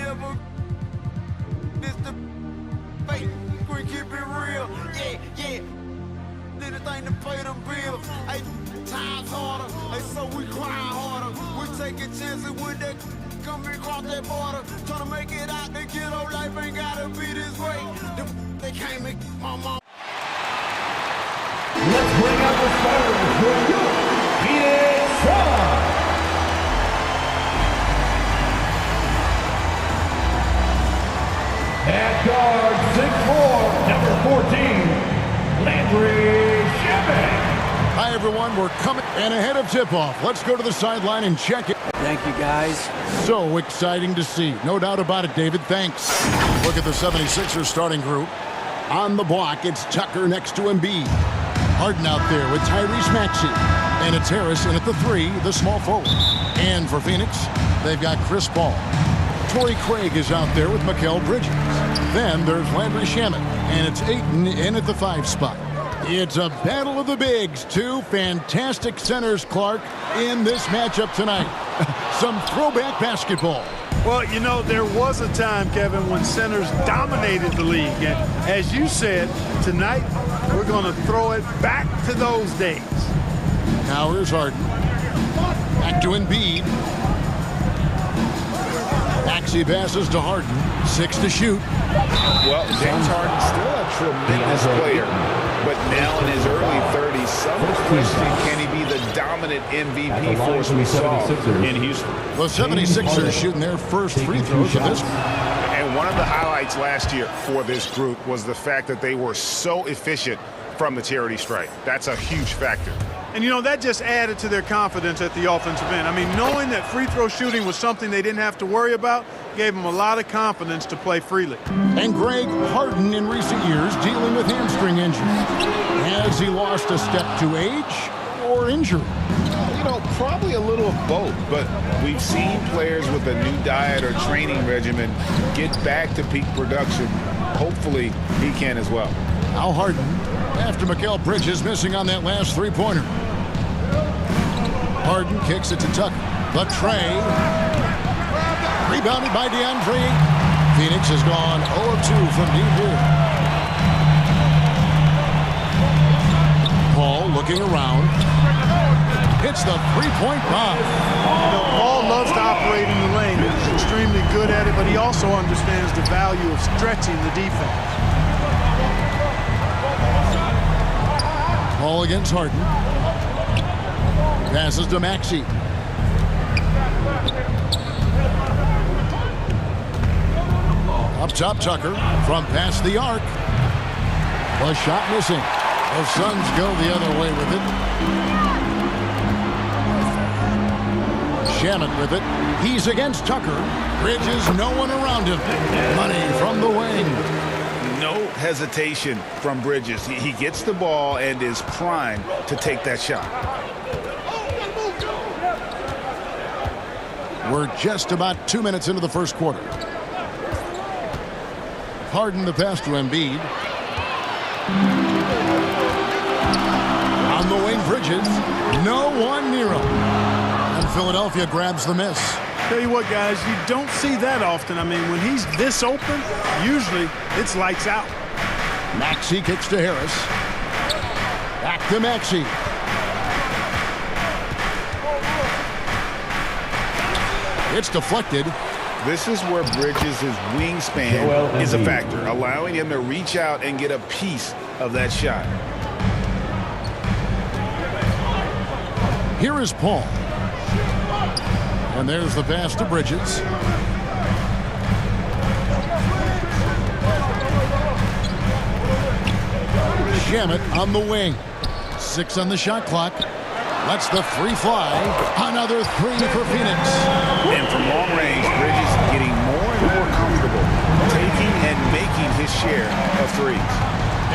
never. This the fake. We keep it real. Yeah. Anything to pay them bills. Hey, times harder. Hey, so we cry harder. We taking chances with that. Come across that border. Trying to make it out. The ghetto life ain't gotta be this way. They can't make my mom. Let's bring out the starters for your Phoenix Suns. At guard, 6'4", number 14, Landry Shaman. Hi, everyone. We're coming and ahead of tip-off. Let's go to the sideline and check it. Thank you, guys. So exciting to see. No doubt about it, David. Thanks. Look at the 76ers starting group. On the block, it's Tucker next to Embiid. Harden out there with Tyrese Maxey. And it's Harris in at the 3, the small forward. And for Phoenix, they've got Chris Paul. Torrey Craig is out there with Mikal Bridges. Then there's Landry Shamet. And it's Ayton in at the 5 spot. It's a battle of the bigs. Two fantastic centers, Clark, in this matchup tonight. Some throwback basketball. Well, you know, there was a time, Kevin, when centers dominated the league. And as you said, tonight we're going to throw it back to those days. Now here's Harden. Back to Embiid. Maxey passes to Harden. 6 to shoot. Well, James Harden's still a tremendous player, but now in his early 30s, some question, can he be the dominant MVP force we saw in Houston? The 76ers shooting their first free throws of this. And one of the highlights last year for this group was the fact that they were so efficient from the charity stripe. That's a huge factor. And, you know, that just added to their confidence at the offensive end. I mean, knowing that free throw shooting was something they didn't have to worry about gave them a lot of confidence to play freely. And Greg Harden in recent years dealing with hamstring injury. Has he lost a step to age or injury? You know, probably a little of both, but we've seen players with a new diet or training regimen get back to peak production. Hopefully, he can as well. Now Harden, after Mikal Bridges missing on that last three-pointer. Harden kicks it to Tucker. The tray. Rebounded by DeAndre. Phoenix has gone 0 of 2 from deep here. Paul looking around. Hits the three-point bomb. You know, Paul loves to operate in the lane. He's extremely good at it, but he also understands the value of stretching the defense. Paul against Harden. Passes to Maxey. Up top, Tucker from past the arc. The shot missing. The Suns go the other way with it. Shamet with it. He's against Tucker. Bridges, no one around him. Money from the wing. No hesitation from Bridges. He gets the ball and is primed to take that shot. We're just about 2 minutes into the first quarter. Harden the pass to Embiid. On the wing, Bridges. No one near him. And Philadelphia grabs the miss. Tell you what, guys, you don't see that often. I mean, when he's this open, usually it's lights out. Maxey kicks to Harris. Back to Maxey. It's deflected. This is where Bridges' wingspan is a factor, allowing him to reach out and get a piece of that shot. Here is Paul. And there's the pass to Bridges. Shamet on the wing. 6 on the shot clock. Lets the three fly. Another 3 for Phoenix. And from long range, Bridges getting more and more comfortable taking and making his share of threes.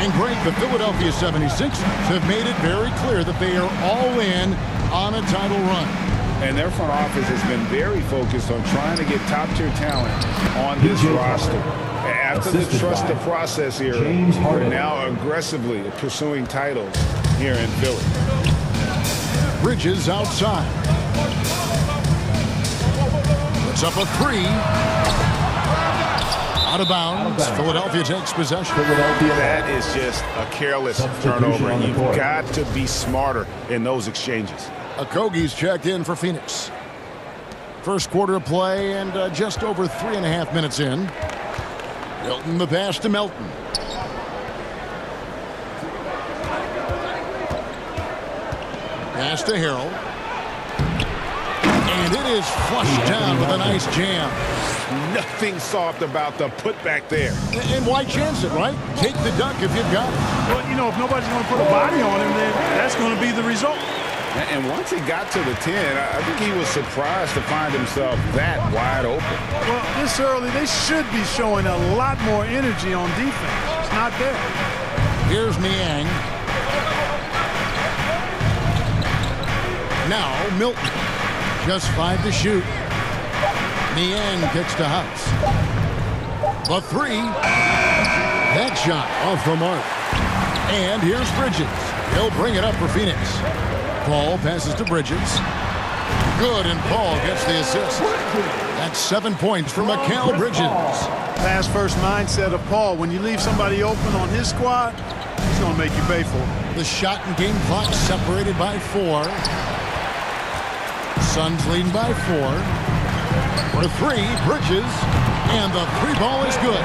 And Greg, the Philadelphia 76ers have made it very clear that they are all in on a title run. And their front office has been very focused on trying to get top-tier talent on this roster. After the trust the process era, we're now aggressively pursuing titles here in Philly. Bridges outside. Puts up a 3. Out of bounds. Philadelphia takes possession. That is just a careless turnover. You've got to be smarter in those exchanges. Okogie's checked in for Phoenix. First quarter of play and just over 3.5 minutes in. Milton the pass to Melton. Pass to Harrell. And it is flushed down with a nice jam. Nothing soft about the putback there. And why chance it, right? Take the duck if you've got it. Well, you know, if nobody's going to put a body on him, then that's going to be the result. And once he got to the 10, I think he was surprised to find himself that wide open. Well, this early, they should be showing a lot more energy on defense. It's not there. Here's Niang. Now Milton. Just 5 to shoot. Niang kicks to House. The 3. That shot off the mark. And here's Bridges. He'll bring it up for Phoenix. Paul passes to Bridges. Good, and Paul gets the assist. That's 7 points for Mikal Bridges. Pass-first mindset of Paul. When you leave somebody open on his squad, he's going to make you pay for it. The shot and game clock separated by 4. Suns leading by 4. For 3, Bridges. And the 3 ball is good.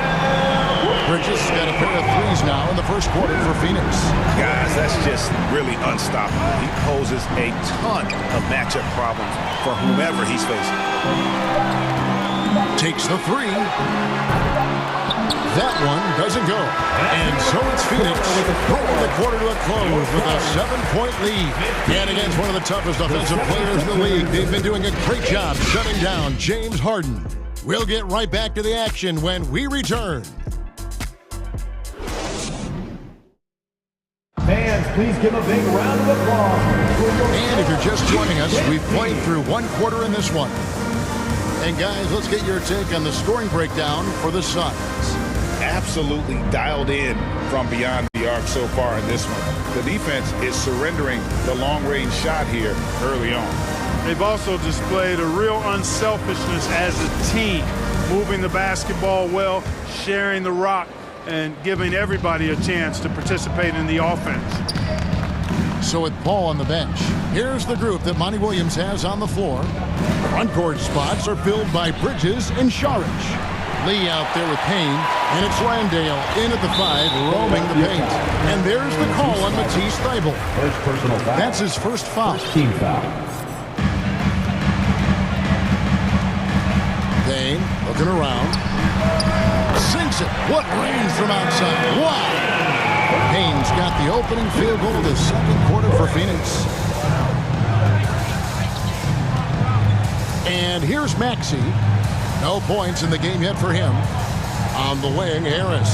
Bridges got a pair of 3s now in the first quarter for Phoenix. Guys, that's just really unstoppable. He poses a ton of matchup problems for whomever he's facing. Takes the 3. That one doesn't go. And so it's Phoenix bringing the quarter to a close with a 7-point lead. And against one of the toughest offensive players in the league, they've been doing a great job shutting down James Harden. We'll get right back to the action when we return. Fans, please give a big round of applause. And if you're just joining us, we've played through one quarter in this one. And guys, let's get your take on the scoring breakdown for the Suns. Absolutely dialed in from beyond the arc so far in this one. The defense is surrendering the long-range shot here early on. They've also displayed a real unselfishness as a team, moving the basketball well, sharing the rock, and giving everybody a chance to participate in the offense. So with Paul on the bench, here's the group that Monty Williams has on the floor. Front court spots are filled by Bridges and Saric. Lee out there with Payne, and it's Landale in at the 5, roaming the paint. And there's the call on Matisse Thybulle. First personal foul. That's his first foul. First team foul. Payne looking around. Sinks it. What range from outside. Wow. Payne's got the opening field goal of the second quarter for Phoenix. And here's Maxey. No points in the game yet for him. On the wing, Harris.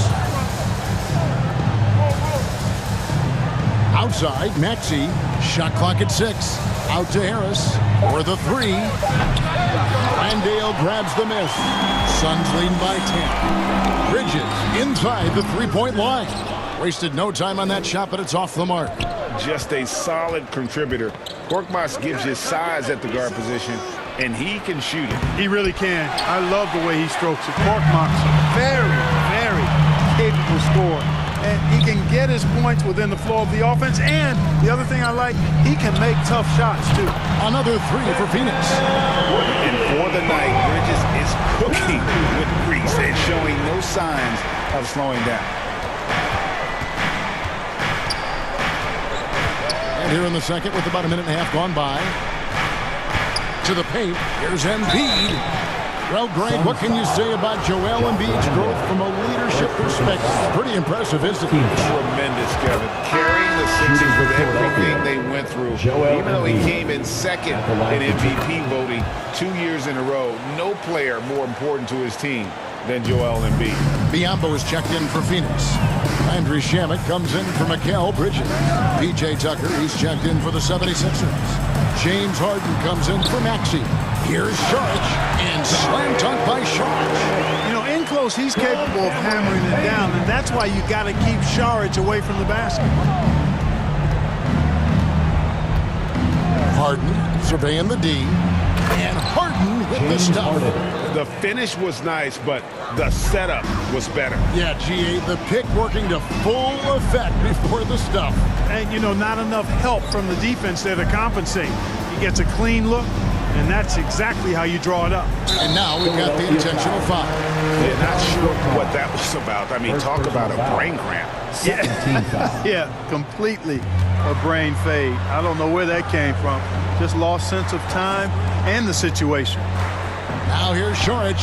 Outside, Maxey. Shot clock at 6. Out to Harris for the 3. Landale grabs the miss. Suns leading by 10. Bridges inside the three-point line. Wasted no time on that shot, but it's off the mark. Just a solid contributor. Korkmaz gives you size at the guard position, and he can shoot it. He really can. I love the way he strokes it. Korkmaz, very, very capable scorer. And he can get his points within the flow of the offense. And the other thing I like, he can make tough shots, too. Another 3 for Phoenix. And for the night, Bridges is cooking with grease and showing no signs of slowing down. And here in the second with about a minute and a half gone by. To the paint. Here's Embiid. Well, Greg, what can you say about Joel Embiid's growth from a leadership perspective? Pretty impressive, isn't it? Tremendous, Kevin. Carrying the Sixers with everything they went through. Even though he came in second in MVP voting 2 years in a row, no player more important to his team than Joel Embiid. Biombo is checked in for Phoenix. Landry Shamet comes in for Mikal Bridges. P.J. Tucker, he's checked in for the 76ers. James Harden comes in for Maxey. Here's Saric, and slam dunk by Saric. You know, in close, he's capable of hammering it down, and that's why you got to keep Saric away from the basket. Harden surveying the D, and Harden with the stuff. The finish was nice, but the setup was better. Yeah, GA, the pick working to full effect before the stuff. And, you know, not enough help from the defense there to compensate. He gets a clean look, and that's exactly how you draw it up. And now we've got the intentional foul. Yeah, not sure what that was about. I mean, talk about a brain cramp. Yeah, completely a brain fade. I don't know where that came from. Just lost sense of time and the situation. Now here's Šorić.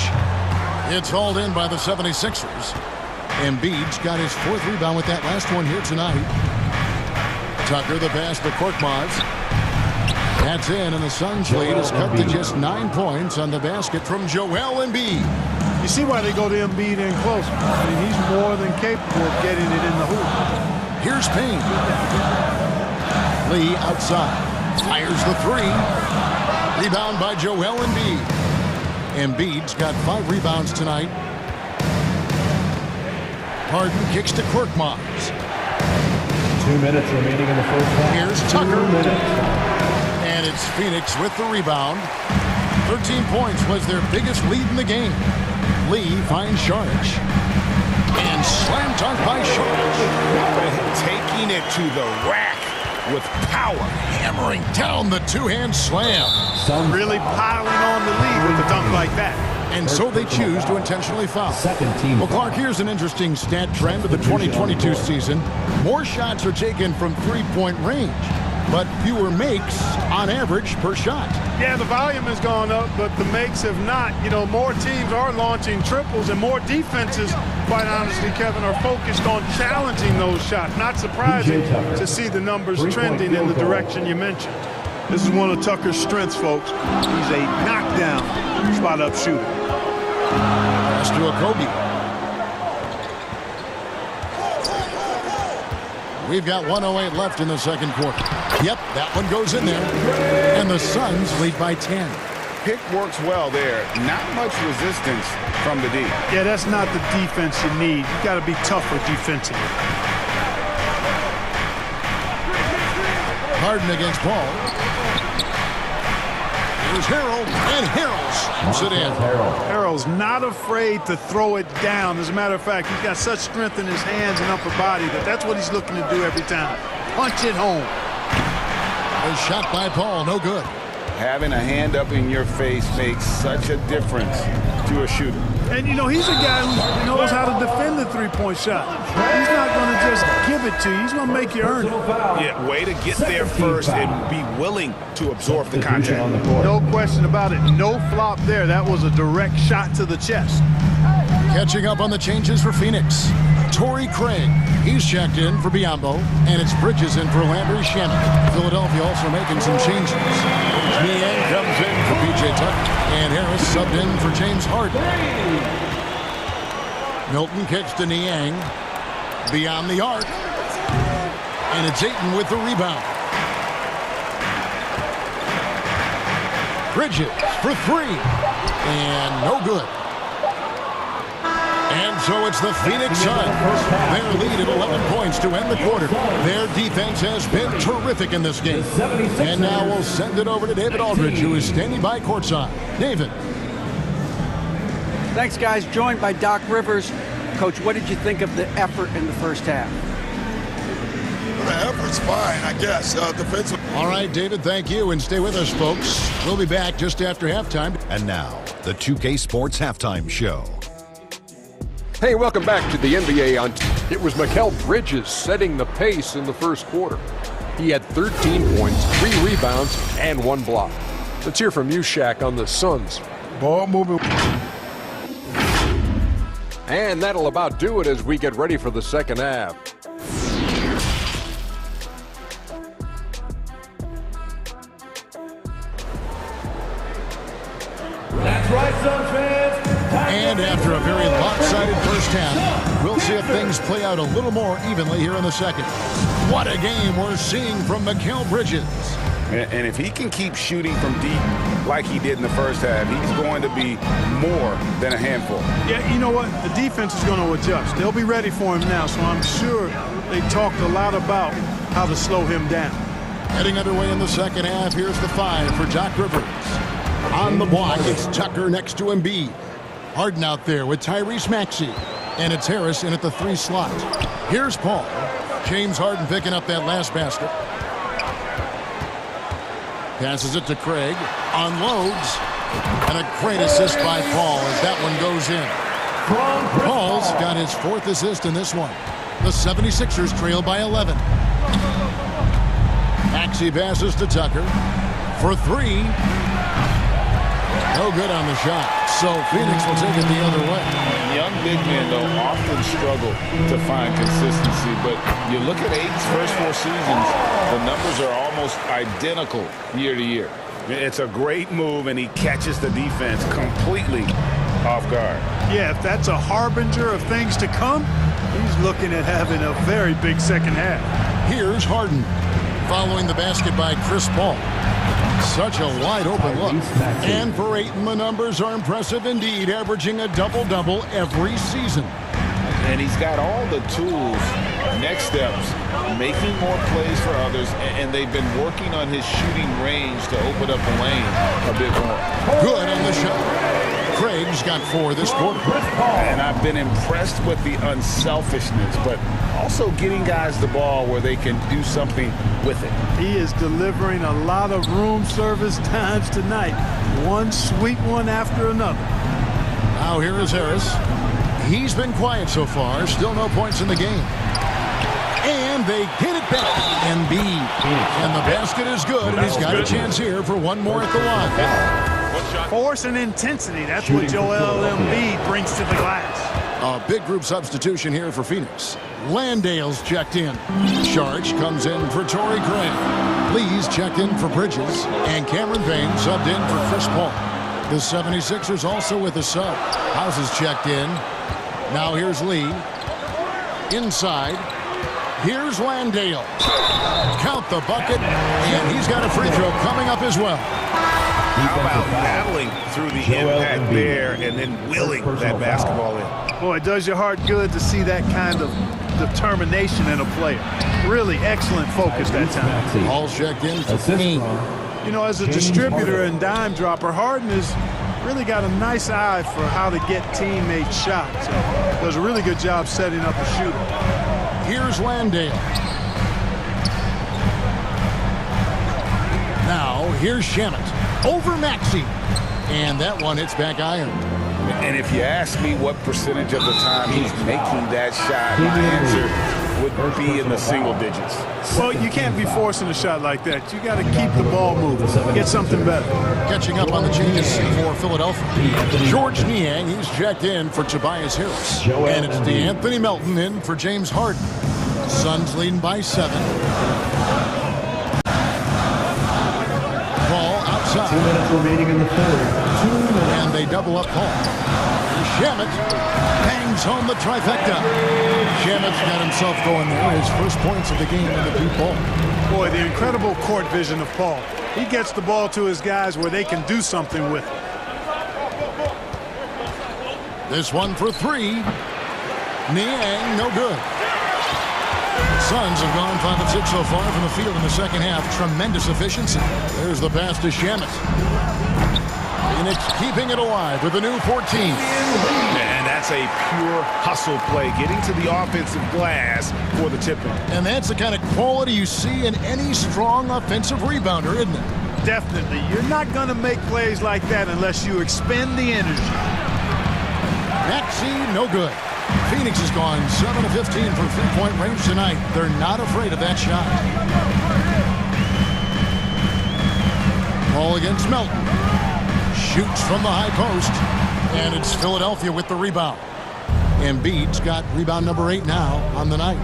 It's hauled in by the 76ers. Embiid's got his 4th rebound with that last one here tonight. Tucker the pass to Korkmaz. That's in, and the Suns' lead is cut to just 9 points on the basket from Joel Embiid. You see why they go to Embiid in close. I mean, he's more than capable of getting it in the hoop. Here's Payne. Lee outside. Fires the 3. Rebound by Joel Embiid. Embiid's got 5 rebounds tonight. Harden kicks to Korkmaz. 2 minutes remaining in the first half. Here's Tucker. And it's Phoenix with the rebound. 13 points was their biggest lead in the game. Lee finds Šorić. And slam dunk by Šorić. Taking it to the rack with power. Hammering down the 2-hand slam. Really piling on the lead with a dunk like that. And so they choose to intentionally foul. Second team. Well, Clark, here's an interesting stat trend of the 2022 season. More shots are taken from three-point range, but fewer makes on average per shot. Yeah, the volume has gone up, but the makes have not. You know, more teams are launching triples, and more defenses, quite honestly, Kevin, are focused on challenging those shots. Not surprising to see the numbers trending in the direction you mentioned. This is one of Tucker's strengths, folks. He's a knockdown spot-up shooter. Pass to Okogie. We've got 1:08 left in the second quarter. Yep, that one goes in there. And the Suns lead by 10. Pick works well there. Not much resistance from the D. Yeah, that's not the defense you need. You got to be tougher defensively. Harden against Paul. Here's Harrell, and Harrell slams it in. Harrell's not afraid to throw it down. As a matter of fact, he's got such strength in his hands and upper body that that's what he's looking to do every time. Punch it home. A shot by Paul, no good. Having a hand up in your face makes such a difference to a shooter. And, you know, he's a guy who knows how to defend the three-point shot. He's not going to just give it to you. He's going to make you earn it. Yeah, way to get there first and be willing to absorb the contact. No question about it. No flop there. That was a direct shot to the chest. Catching up on the changes for Phoenix. Torrey Craig, he's checked in for Biyombo, and it's Bridges in for Landry Shamet. Philadelphia also making some changes. Niang comes in for PJ Tucker, and Harris subbed in for James Harden. Milton kicks to Niang, beyond the arc, and it's Ayton with the rebound. Bridges for 3, and no good. And so it's the Phoenix Suns. Their lead at 11 points to end the quarter. Their defense has been terrific in this game. And now we'll send it over to David Aldridge, who is standing by courtside. David. Thanks, guys. Joined by Doc Rivers. Coach, what did you think of the effort in the first half? The effort's fine, I guess. Defensive. All right, David, thank you. And stay with us, folks. We'll be back just after halftime. And now, the 2K Sports Halftime Show. Hey, welcome back to the NBA. It was Mikal Bridges setting the pace in the first quarter. He had 13 points, 3 rebounds, and 1 block. Let's hear from you, Shaq, on the Suns. Ball moving. And that'll about do it as we get ready for the second half. That's right, Suns fans. And after a very lopsided first half, we'll see if things play out a little more evenly here in the second. What a game we're seeing from Mikal Bridges. And if he can keep shooting from deep like he did in the first half, he's going to be more than a handful. Yeah, you know what? The defense is going to adjust. They'll be ready for him now, so I'm sure they talked a lot about how to slow him down. Heading underway in the second half, here's the 5 for Doc Rivers. On the block, it's Tucker next to Embiid. Harden out there with Tyrese Maxey. And it's Harris in at the 3 slot. Here's Paul. James Harden picking up that last basket. Passes it to Craig. Unloads. And a great assist by Paul as that one goes in. Paul's got his 4th assist in this one. The 76ers trail by 11. Maxey passes to Tucker for 3. No good on the shot. So Phoenix will take it the other way. Young big men, though, often struggle to find consistency. But you look at Aiton's first 4 seasons, the numbers are almost identical year to year. It's a great move, and he catches the defense completely off guard. Yeah, if that's a harbinger of things to come, he's looking at having a very big second half. Here's Harden following the basket by Chris Paul. Such a wide open look. And for Ayton, the numbers are impressive indeed, averaging a double-double every season. And he's got all the tools, next steps, making more plays for others, and they've been working on his shooting range to open up the lane a bit more. Good on the shot. Craig's got 4 this quarter. And I've been impressed with the unselfishness, but also getting guys the ball where they can do something with it. He is delivering a lot of room service times tonight. One sweet one after another. Now here is Harris. He's been quiet so far. Still no points in the game. And they get it back. Embiid. And the basket is good, and he's got a chance here for one more at the line. Force and intensity. That's what Joel Embiid brings to the glass. A big group substitution here for Phoenix. Landale's checked in. Sharch comes in for Torrey Craig. Lee's checked in for Bridges. And Cameron Payne subbed in for Chris Paul. The 76ers also with a sub. House is checked in. Now here's Lee. Inside. Here's Landale. Count the bucket. And he's got a free throw coming up as well. How about battling through the impact there and then willing that basketball in? Boy, it does your heart good to see that kind of determination in a player. Really excellent focus that time. All checked in for Payne. You know, as a distributor and dime dropper, Harden has really got a nice eye for how to get teammate shots. So does a really good job setting up a shooter. Here's Landale. Now, here's Shamet. Over Maxey. And that one hits back iron. And if you ask me what percentage of the time he's making that shot, my answer would be in the single digits. Well, you can't be forcing a shot like that. You got to keep the ball moving. Get something better. Catching up on the changes for Philadelphia. George Niang, he's checked in for Tobias Harris. And it's DeAnthony Melton in for James Harden. Suns leading by 7. Outside. 2 minutes remaining in the third. 2 minutes. And they double up Paul. Shamet bangs home the trifecta. Shamet's got himself going there. His first points of the game in the deep ball. Boy, the incredible court vision of Paul. He gets the ball to his guys where they can do something with it. This one for 3. Niang, no good. Suns have gone 5 of 6 so far from the field in the second half. Tremendous efficiency. There's the pass to Shamet. Phoenix keeping it alive with a new 14. And that's a pure hustle play, getting to the offensive glass for the tip-in. And that's the kind of quality you see in any strong offensive rebounder, isn't it? Definitely. You're not going to make plays like that unless you expend the energy. Maxey, no good. Phoenix has gone 7 of 15 from three-point range tonight. They're not afraid of that shot. Ball against Melton. Shoots from the high post. And it's Philadelphia with the rebound. Embiid's got rebound number 8 now on the night.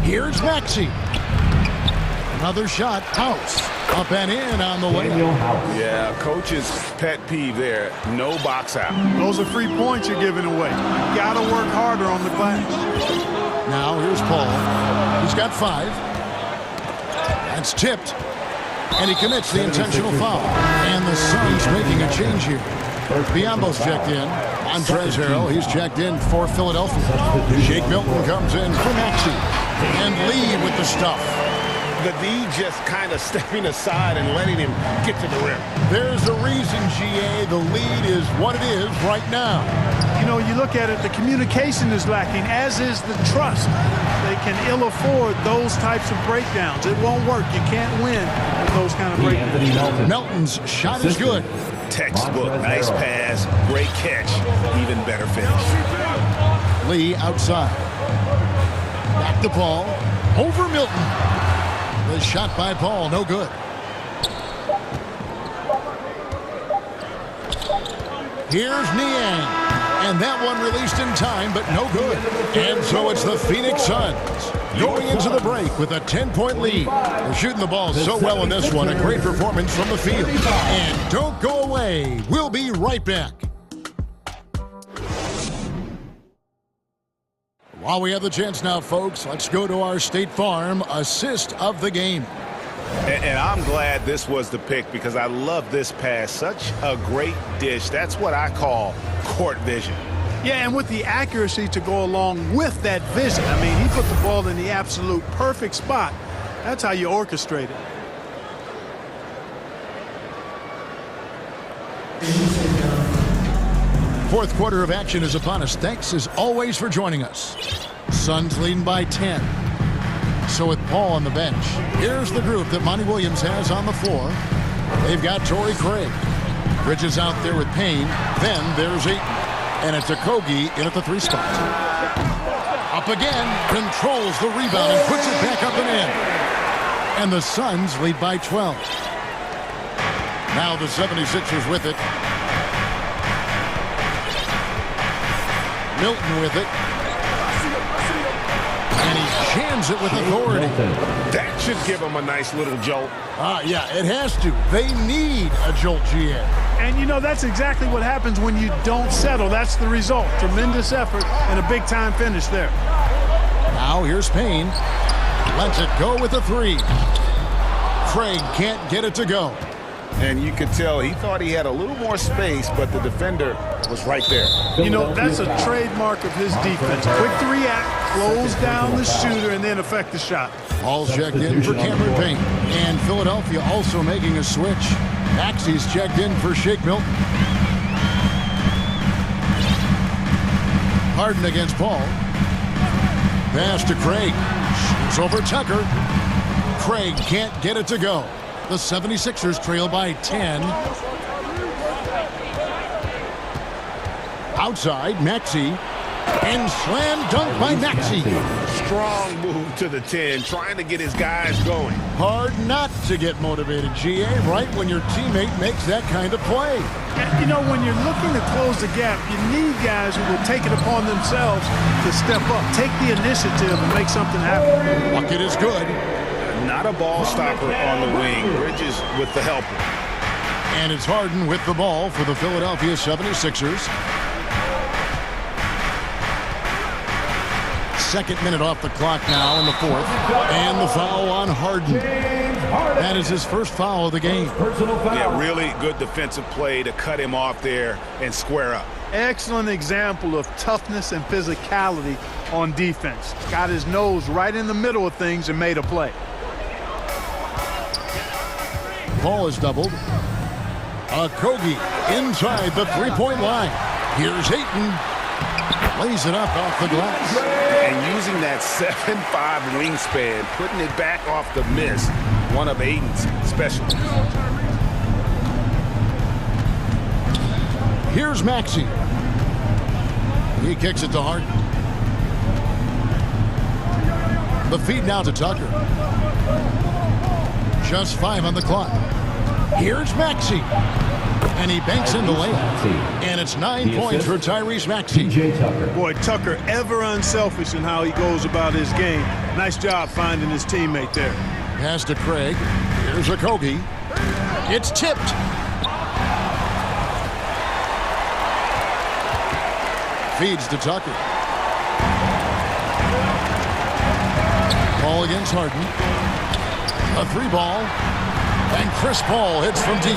Here's Maxey. Another shot. House. Up and in on the way. Yeah, coach's pet peeve there. No box out. Those are free points you're giving away. You got to work harder on the glass. Now here's Paul. He's got 5. That's tipped. And he commits the intentional foul. And the Suns making a change here. Biombo's checked in. Montrezl Harrell, he's checked in for Philadelphia. Shake Milton comes in for Maxey. And Lee with the stuff. the D just kind of stepping aside and letting him get to the rim. There's a reason, GA, the lead is what it is right now. You know, you look at it, the communication is lacking, as is the trust. They can ill afford those types of breakdowns. It won't work. You can't win with those kind of breakdowns. Melton's shot is good. Textbook, nice pass, great catch, even better finish. Lee outside. Back to Paul. Over Milton. The shot by Paul, no good. Here's Niang. And that one released in time, but no good. And so it's the Phoenix Suns going into the break with a 10-point lead. They're shooting the ball so well in this one. A great performance from the field. And don't go away. We'll be right back. While we have the chance now, folks, let's go to our State Farm assist of the game. And I'm glad this was the pick because I love this pass. Such a great dish. That's what I call court vision. Yeah, and with the accuracy to go along with that vision. I mean, he put the ball in the absolute perfect spot. That's how you orchestrate it. Fourth quarter of action is upon us. Thanks as always for joining us. Suns leading by 10. So with Paul on the bench, here's the group that Monty Williams has on the floor. They've got Torrey Craig. Bridges out there with Payne. Then there's Ayton. And it's Okogie in at the 3 spot. Up again. Controls the rebound and puts it back up and in. And the Suns lead by 12. Now the 76ers with it. Milton with it. And he jams it with authority. That should give him a nice little jolt. Yeah, it has to. They need a jolt, GA. And, you know, that's exactly what happens when you don't settle. That's the result. Tremendous effort and a big-time finish there. Now here's Payne. Lets it go with a 3. Craig can't get it to go. And you could tell he thought he had a little more space, but the defender was right there. You know, that's a trademark of his defense. Quick to react, close down the shooter, and then affect the shot. All's checked in for Cameron Payne. And Philadelphia also making a switch. Maxey's checked in for Shake Milton. Harden against Paul. Pass to Craig. Shoots over Tucker. Craig can't get it to go. The 76ers trail by 10. Outside, Maxey. And slam dunk by Maxey. Strong move to the 10, trying to get his guys going. Hard not to get motivated, GA, right when your teammate makes that kind of play. You know, when you're looking to close the gap, you need guys who will take it upon themselves to step up, take the initiative, and make something happen. Bucket is good. Not a ball stopper on the wing. Bridges with the helper. And it's Harden with the ball for the Philadelphia 76ers. Second minute off the clock now in the fourth. And the foul on Harden. That is his first foul of the game. Yeah, really good defensive play to cut him off there and square up. Excellent example of toughness and physicality on defense. Got his nose right in the middle of things and made a play. Paul is doubled. Okogie inside the three-point line. Here's Ayton. Lays it up off the glass. And using that 7'5" wingspan, putting it back off the miss. One of Ayton's specialties. Here's Maxey. He kicks it to Harden. The feed now to Tucker. Just 5 on the clock. Here's Maxey. And he banks in the layup. And it's 9 points for Tyrese Maxey. Boy, Tucker ever unselfish in how he goes about his game. Nice job finding his teammate there. Pass to Craig. Here's Okogie. It's tipped. Feeds to Tucker. Ball against Harden. A 3-ball. And Chris Paul hits from deep.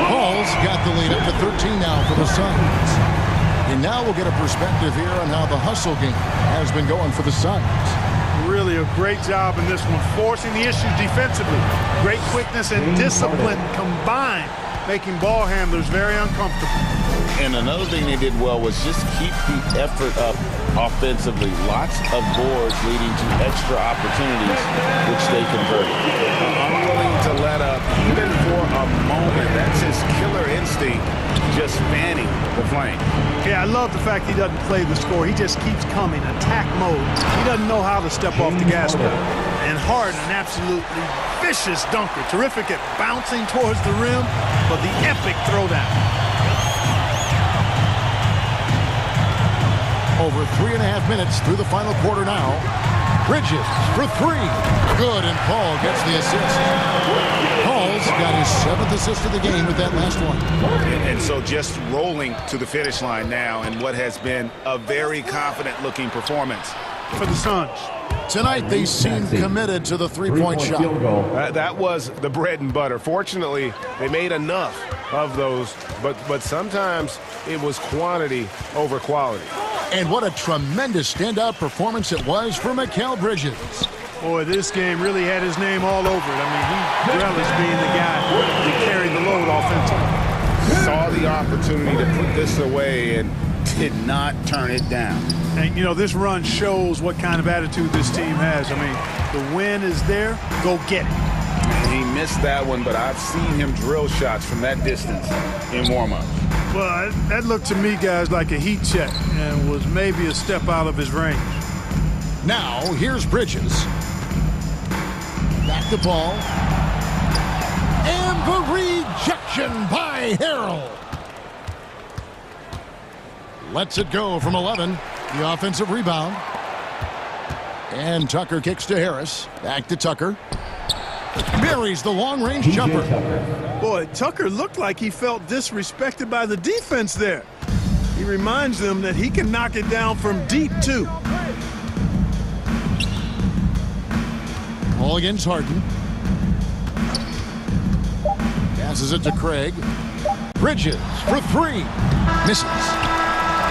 Paul's got the lead up to 13 now for the Suns. And now we'll get a perspective here on how the hustle game has been going for the Suns. really a great job in this one, forcing the issues defensively. Great quickness and discipline combined, making ball handlers very uncomfortable. And another thing they did well was just keep the effort up offensively. Lots of boards leading to extra opportunities, which they converted. Unwilling to let up even for a moment. That's his killer instinct, just fanning the flame. Yeah, I love the fact he doesn't play the score. He just keeps coming, attack mode. He doesn't know how to step off the gas pedal. And Harden, an absolutely vicious dunker. Terrific at bouncing towards the rim, but the epic throwdown. Over 3.5 minutes through the final quarter now. Bridges for three. Good, and Paul gets the assist. Paul's got his 7th assist of the game with that last one. And so just rolling to the finish line now in what has been a very confident-looking performance for the Suns. Tonight, they seem committed to the three-point shot. That was the bread and butter. Fortunately, they made enough of those, but sometimes it was quantity over quality. And what a tremendous standout performance it was for Mikal Bridges. Boy, this game really had his name all over it. I mean, he relished being the guy that carried the load offensively. Saw the opportunity to put this away and did not turn it down. And, you know, this run shows what kind of attitude this team has. I mean, the win is there. Go get it. And he missed that one, but I've seen him drill shots from that distance in warm-up. Well, that looked to me, guys, like a heat check and was maybe a step out of his range. Now, here's Bridges. Back the ball. And the rejection by Harrell. Lets it go from 11. The offensive rebound. And Tucker kicks to Harris. Back to Tucker. Buries the long-range jumper. Boy, Tucker looked like he felt disrespected by the defense there. He reminds them that he can knock it down from deep, too. Ball against Harden. Passes it to Craig. Bridges for three. Misses.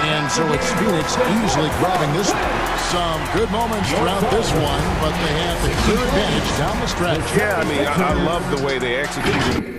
And so it's Phoenix easily grabbing this one. Some good moments throughout this one, but they have the clear advantage down the stretch. Yeah, I mean, I love the way they executed.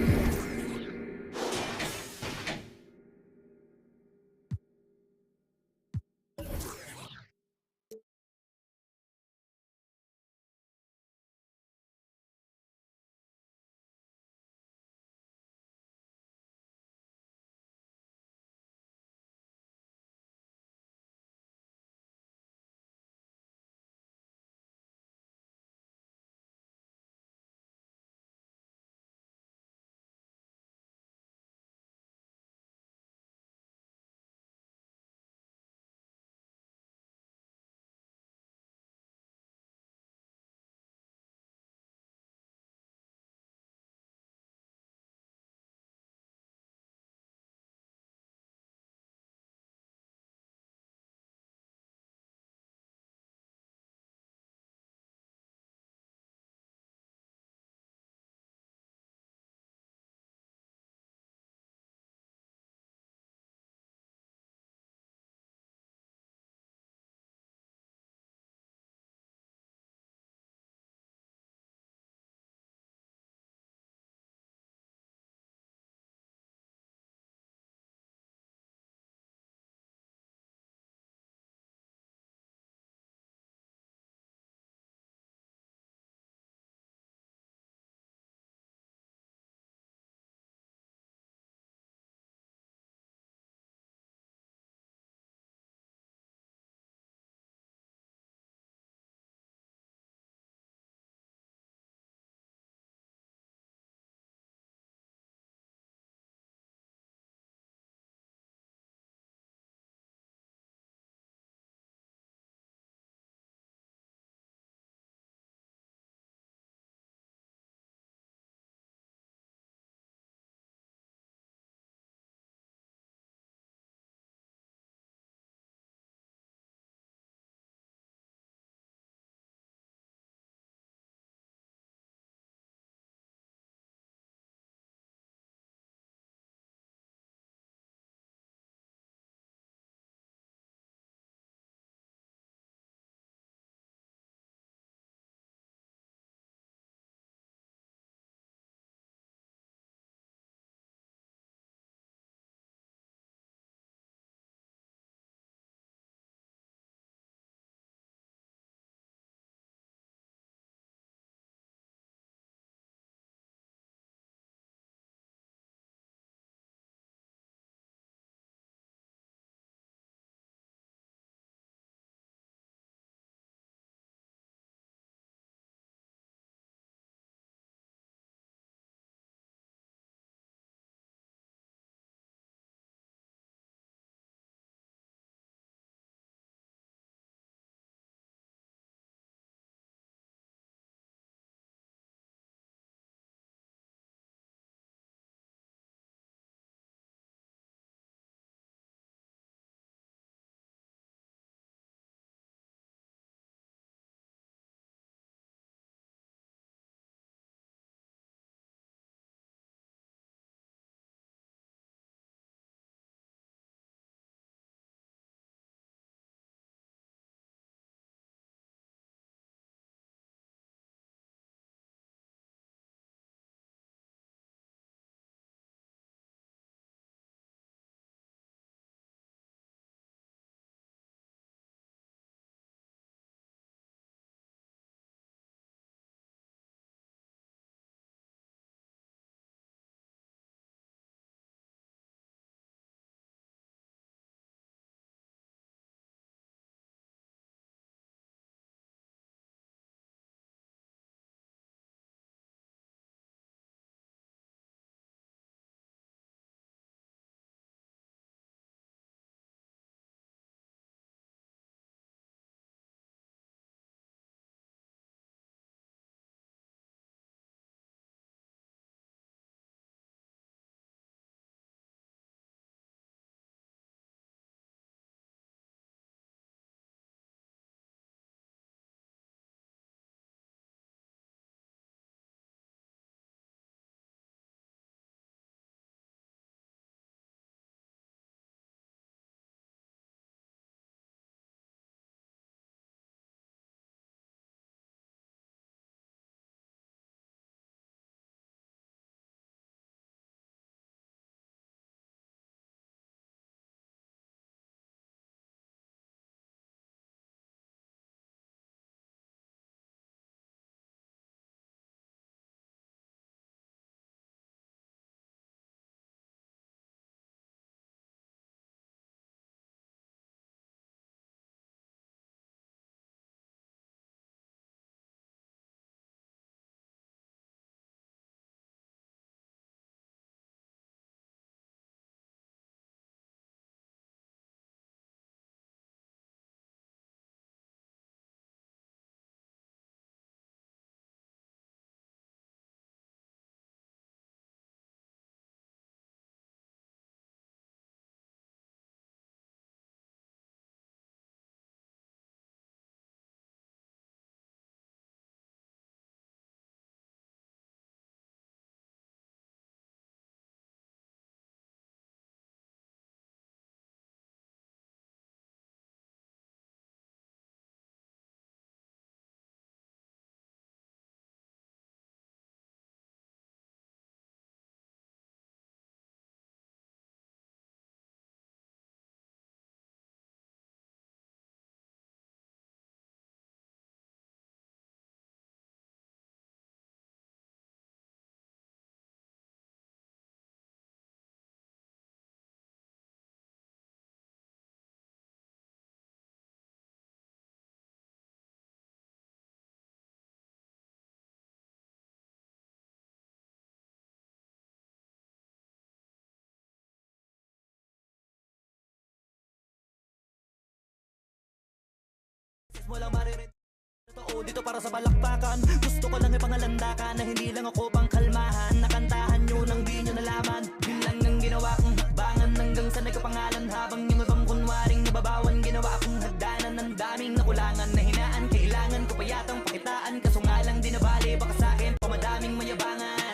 Dito para sa balakbakan, gusto ko lang ipangalandakan na hindi lang ako pangkalmahan. Nakantahan nyo nang di nyo nalaman, yun lang ang ginawa kong hakbangan hanggang sa nagkapangalan. Habang yung ibang kunwaring nababawan, ginawa akong hagdanan ng daming nakulangan na hinaan. Kailangan ko pa yatang pakitaan, kaso nga lang di nabali. Baka sa'kin pa madaming mayabangan,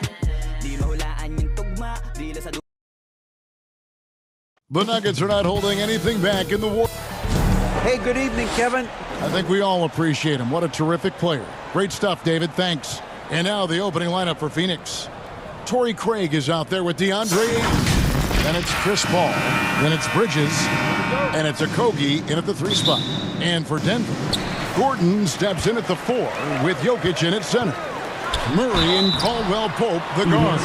di mahulaan yung tugma, dila sa The Nuggets are not holding anything back in the war. Hey, good evening, Kevin. I think we all appreciate him. What a terrific player. Great stuff, David. Thanks. And now the opening lineup for Phoenix. Torrey Craig is out there with DeAndre Ayton. Then it's Chris Paul. Then it's Bridges. And it's Okogie in at the 3 spot. And for Denver, Gordon steps in at the 4 with Jokic in at center. Murray and Caldwell Pope, the guards.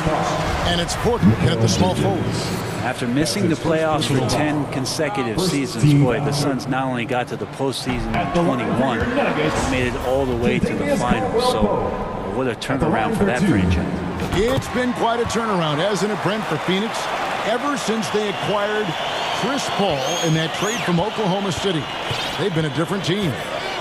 And it's Porter in at the small forwards. After missing the playoffs for 10 consecutive seasons, boy, the Suns not only got to the postseason in 21, but made it all the way to the finals. So what a turnaround for that franchise. It's been quite a turnaround, hasn't it, Brent, for Phoenix? Ever since they acquired Chris Paul in that trade from Oklahoma City, they've been a different team.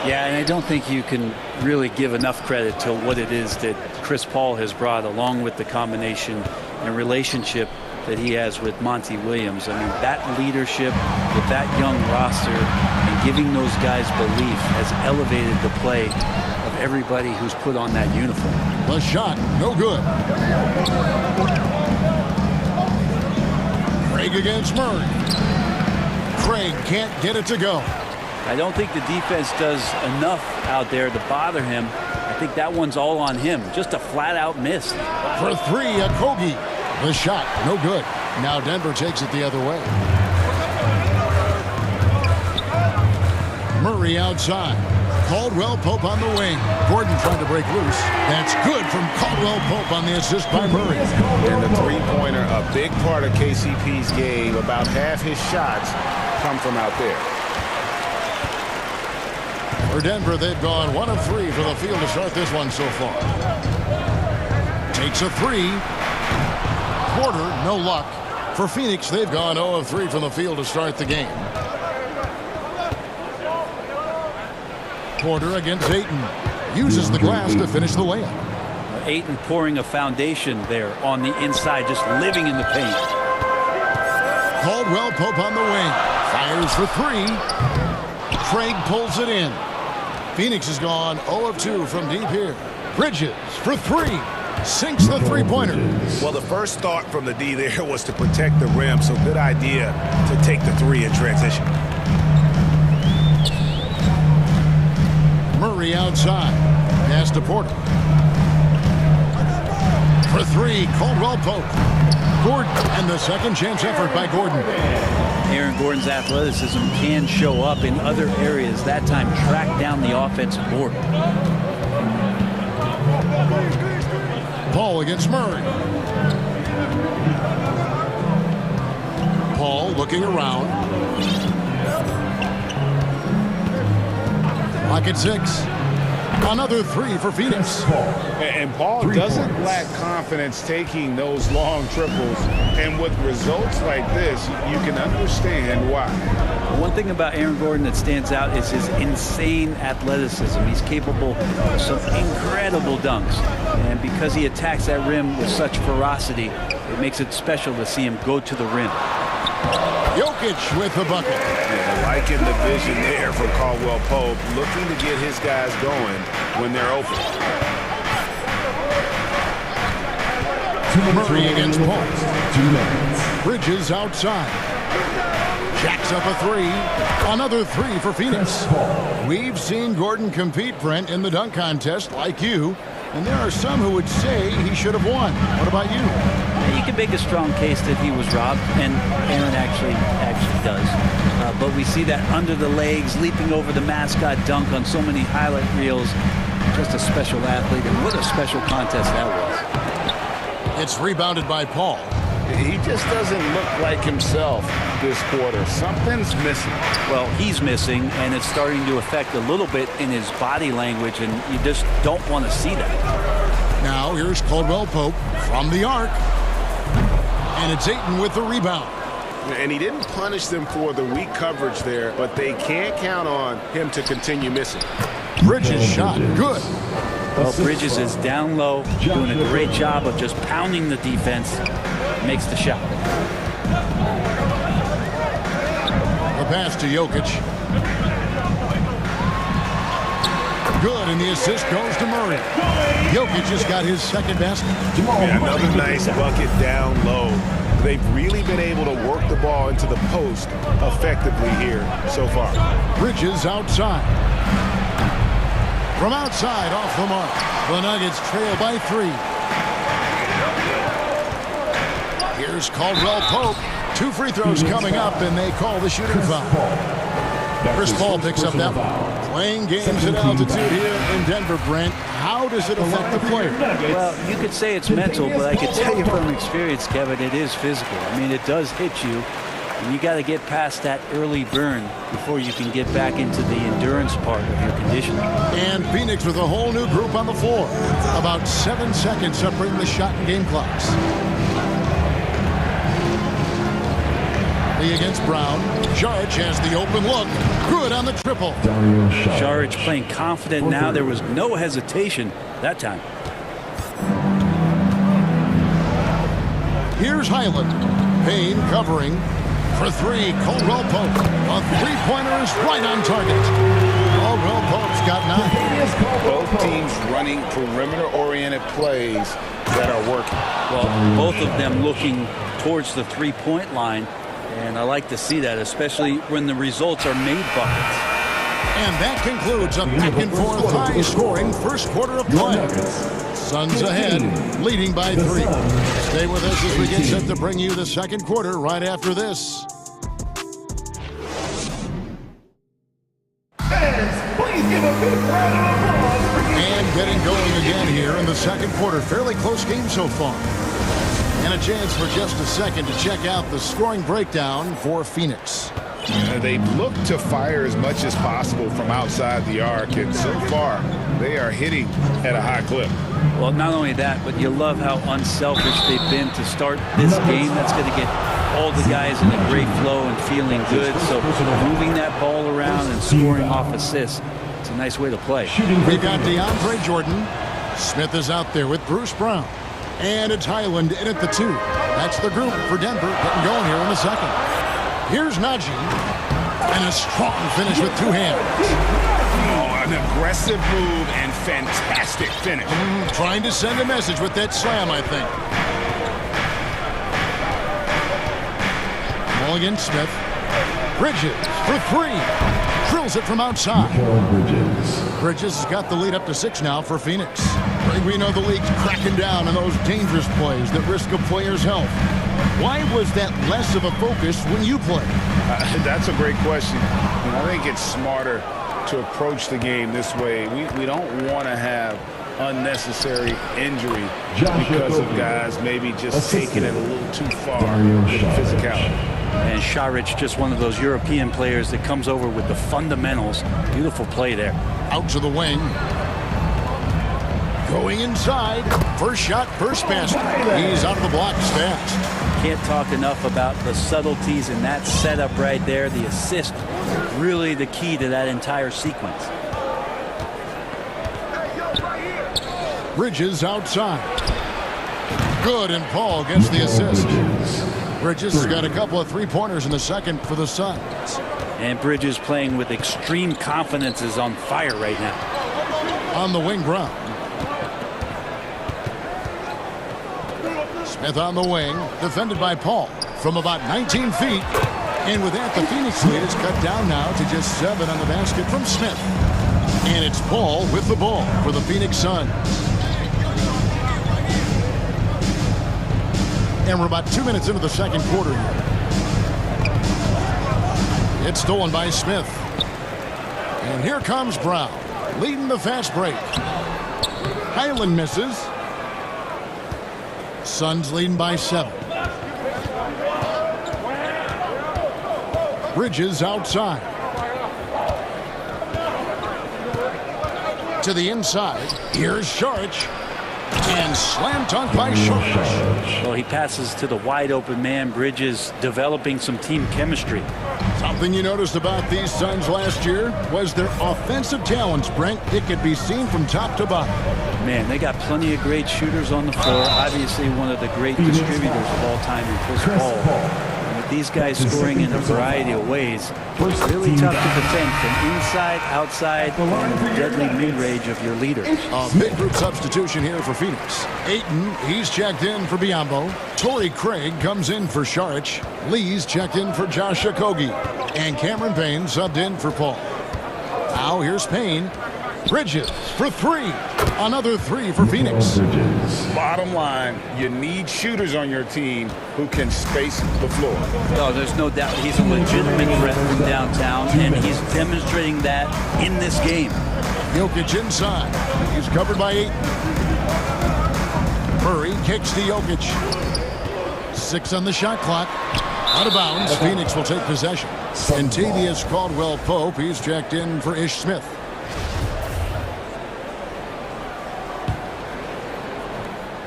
Yeah, and I don't think you can really give enough credit to what it is that Chris Paul has brought, along with the combination and relationship that he has with Monty Williams. I mean, that leadership with that young roster and giving those guys belief has elevated the play of everybody who's put on that uniform. The shot, no good. Craig against Murray. Craig can't get it to go. I don't think the defense does enough out there to bother him. I think that one's all on him. Just a flat-out miss. For 3, Okogie. The shot, no good. Now Denver takes it the other way. Murray outside. Caldwell Pope on the wing. Gordon trying to break loose. That's good from Caldwell Pope on the assist by Murray. And the three-pointer, a big part of KCP's game. About half his shots come from out there. For Denver, they've gone 1 of 3 from the field to start this one so far. Takes a 3. Porter, no luck. For Phoenix, they've gone 0 of 3 from the field to start the game. Porter against Ayton. Uses the glass to finish the layup. Ayton pouring a foundation there on the inside, just living in the paint. Caldwell Pope on the wing. Fires for 3. Craig pulls it in. Phoenix has gone 0 of 2 from deep here. Bridges for 3. Sinks the three-pointer. Well, the first thought from the D there was to protect the rim, so good idea to take the 3 in transition. Murray outside. Pass to Porter. For 3, Caldwell Pope. Gordon, and the second chance effort by Gordon. Aaron Gordon's athleticism can show up in other areas. That time, track down the offensive board. Paul against Murray. Paul looking around. Pocket 6. Another 3 for Phoenix. And Paul doesn't lack confidence taking those long triples. And with results like this, you can understand why. One thing about Aaron Gordon that stands out is his insane athleticism. He's capable of some incredible dunks. And because he attacks that rim with such ferocity, it makes it special to see him go to the rim. Jokic with the bucket. Yeah, liking the vision there from Caldwell Pope, looking to get his guys going when they're open. Murray against Paul. Bridges outside. Jacks up a 3. Another 3 for Phoenix. We've seen Gordon compete, Brent, in the dunk contest like you. And there are some who would say he should have won. What about you? You can make a strong case that he was robbed, and Aaron actually does. But we see that under the legs, leaping over the mascot dunk on so many highlight reels. Just a special athlete, and what a special contest that was. It's rebounded by Paul. He just doesn't look like himself this quarter. Something's missing. Well, he's missing, and it's starting to affect a little bit in his body language, and you just don't want to see that. Now here's Caldwell Pope from the arc. And it's Ayton with the rebound. And he didn't punish them for the weak coverage there, but they can't count on him to continue missing. Bridges shot. Good. Well, Bridges is down low, doing a great job of just pounding the defense. Makes the shot. The pass to Jokic. Good, and the assist goes to Murray. Jokic just got his second basket. Yeah, another nice bucket down low. They've really been able to work the ball into the post effectively here so far. Bridges outside. From outside, off the mark. The Nuggets trail by 3. Here's Caldwell Pope. 2 free throws coming up, and they call the shooting foul. Chris Paul picks up that one. Playing games at altitude here in Denver, Brent. How does it affect the player? Well, you could say it's mental, but I can tell you from experience, Kevin, it is physical. I mean, it does hit you, and you got to get past that early burn before you can get back into the endurance part of your conditioning. And Phoenix with a whole new group on the floor. About 7 seconds separating the shot and game clocks. Against Brown. Saric has the open look. Good on the triple. Saric playing confident now. There was no hesitation that time. Here's Highland. Payne covering for 3. Caldwell Pope. A 3-pointer is right on target. Caldwell Pope's got 9. Both teams running perimeter-oriented plays that are working. Well, both of them looking towards the 3-point line. And I like to see that, especially when the results are made buckets. And that concludes a back-and-forth high-scoring first quarter of play. Suns ahead, leading by 3. Stay with us as we get set to bring you the second quarter right after this. Please give a big round of applause. And getting going again here in the second quarter. Fairly close game so far. And a chance for just a second to check out the scoring breakdown for Phoenix. They look to fire as much as possible from outside the arc, and so far they are hitting at a high clip. Well, not only that, but you love how unselfish they've been to start this game. That's going to get all the guys in a great flow and feeling good. So moving that ball around and scoring off assists, it's a nice way to play. We've got DeAndre Jordan. Smith is out there with Bruce Brown. And it's Highland in at the 2. That's the group for Denver getting going here in the second. Here's Najee. And a strong finish with 2 hands. Oh, an aggressive move and fantastic finish. Trying to send a message with that slam, I think. Mulligan Smith. Bridges for 3. Drills it from outside. Bridges has got the lead up to 6 now for Phoenix. We know the league's cracking down on those dangerous plays that risk a player's health. Why was that less of a focus when you play? That's a great question. I think it's smarter to approach the game this way. We don't want to have unnecessary injury because of guys maybe just taking it a little too far with physicality. And Saric, just one of those European players that comes over with the fundamentals. Beautiful play there. Out to the wing. Going inside. First shot, first basket. He's out of the blocks fast. Can't talk enough about the subtleties in that setup right there. The assist, really the key to that entire sequence. Bridges outside. Good, and Paul gets the assist. Bridges has got a couple of 3-pointers in the second for the Suns. And Bridges playing with extreme confidence is on fire right now. On the wing, Brown. Smith on the wing, defended by Paul from about 19 feet. And with that, the Phoenix lead is cut down now to just 7 on the basket from Smith. And it's Paul with the ball for the Phoenix Suns. And we're about 2 minutes into the second quarter here. It's stolen by Smith. And here comes Brown, leading the fast break. Highland misses. Suns leading by 7. Bridges outside. To the inside. Here's Saric. And slam dunk by Sharch. Well, he passes to the wide open man. Bridges developing some team chemistry. Something you noticed about these Suns last year was their offensive talents, Brent. It could be seen from top to bottom. Man, they got plenty of great shooters on the floor. Obviously, one of the great distributors of all time in Chris Paul. And with these guys scoring in a variety of ways, it's really tough to defend from inside, outside, and the deadly mid-range of your leaders. A big group substitution here for Phoenix. Ayton, he's checked in for Biyombo. Torrey Craig comes in for Sharch. Lee's checked in for Josh Okogie. And Cameron Payne subbed in for Paul. Now here's Payne. Bridges for three. Another three for Phoenix. Bottom line, you need shooters on your team who can space the floor. No, there's no doubt he's a legitimate threat from downtown, and he's demonstrating that in this game. Jokic inside. He's covered by Ayton. Murray kicks to Jokic. 6 on the shot clock. Out of bounds. Phoenix will take possession. And Tavius Caldwell-Pope, he's checked in for Ish Smith.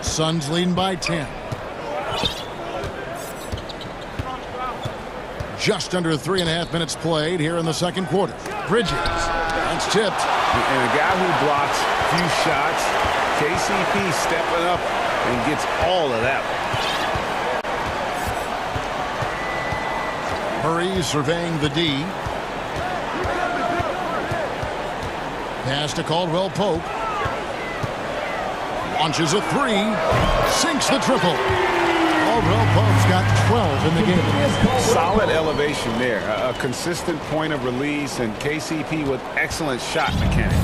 Suns leading by 10. Just under 3.5 minutes played here in the second quarter. Bridges. That's tipped. And a guy who blocks few shots, KCP stepping up and gets all of that. Murray surveying the D. Pass to Caldwell-Pope. Launches a three. Sinks the triple. Caldwell-Pope's got 12 in the game. Solid elevation there. A consistent point of release, and KCP with excellent shot mechanics.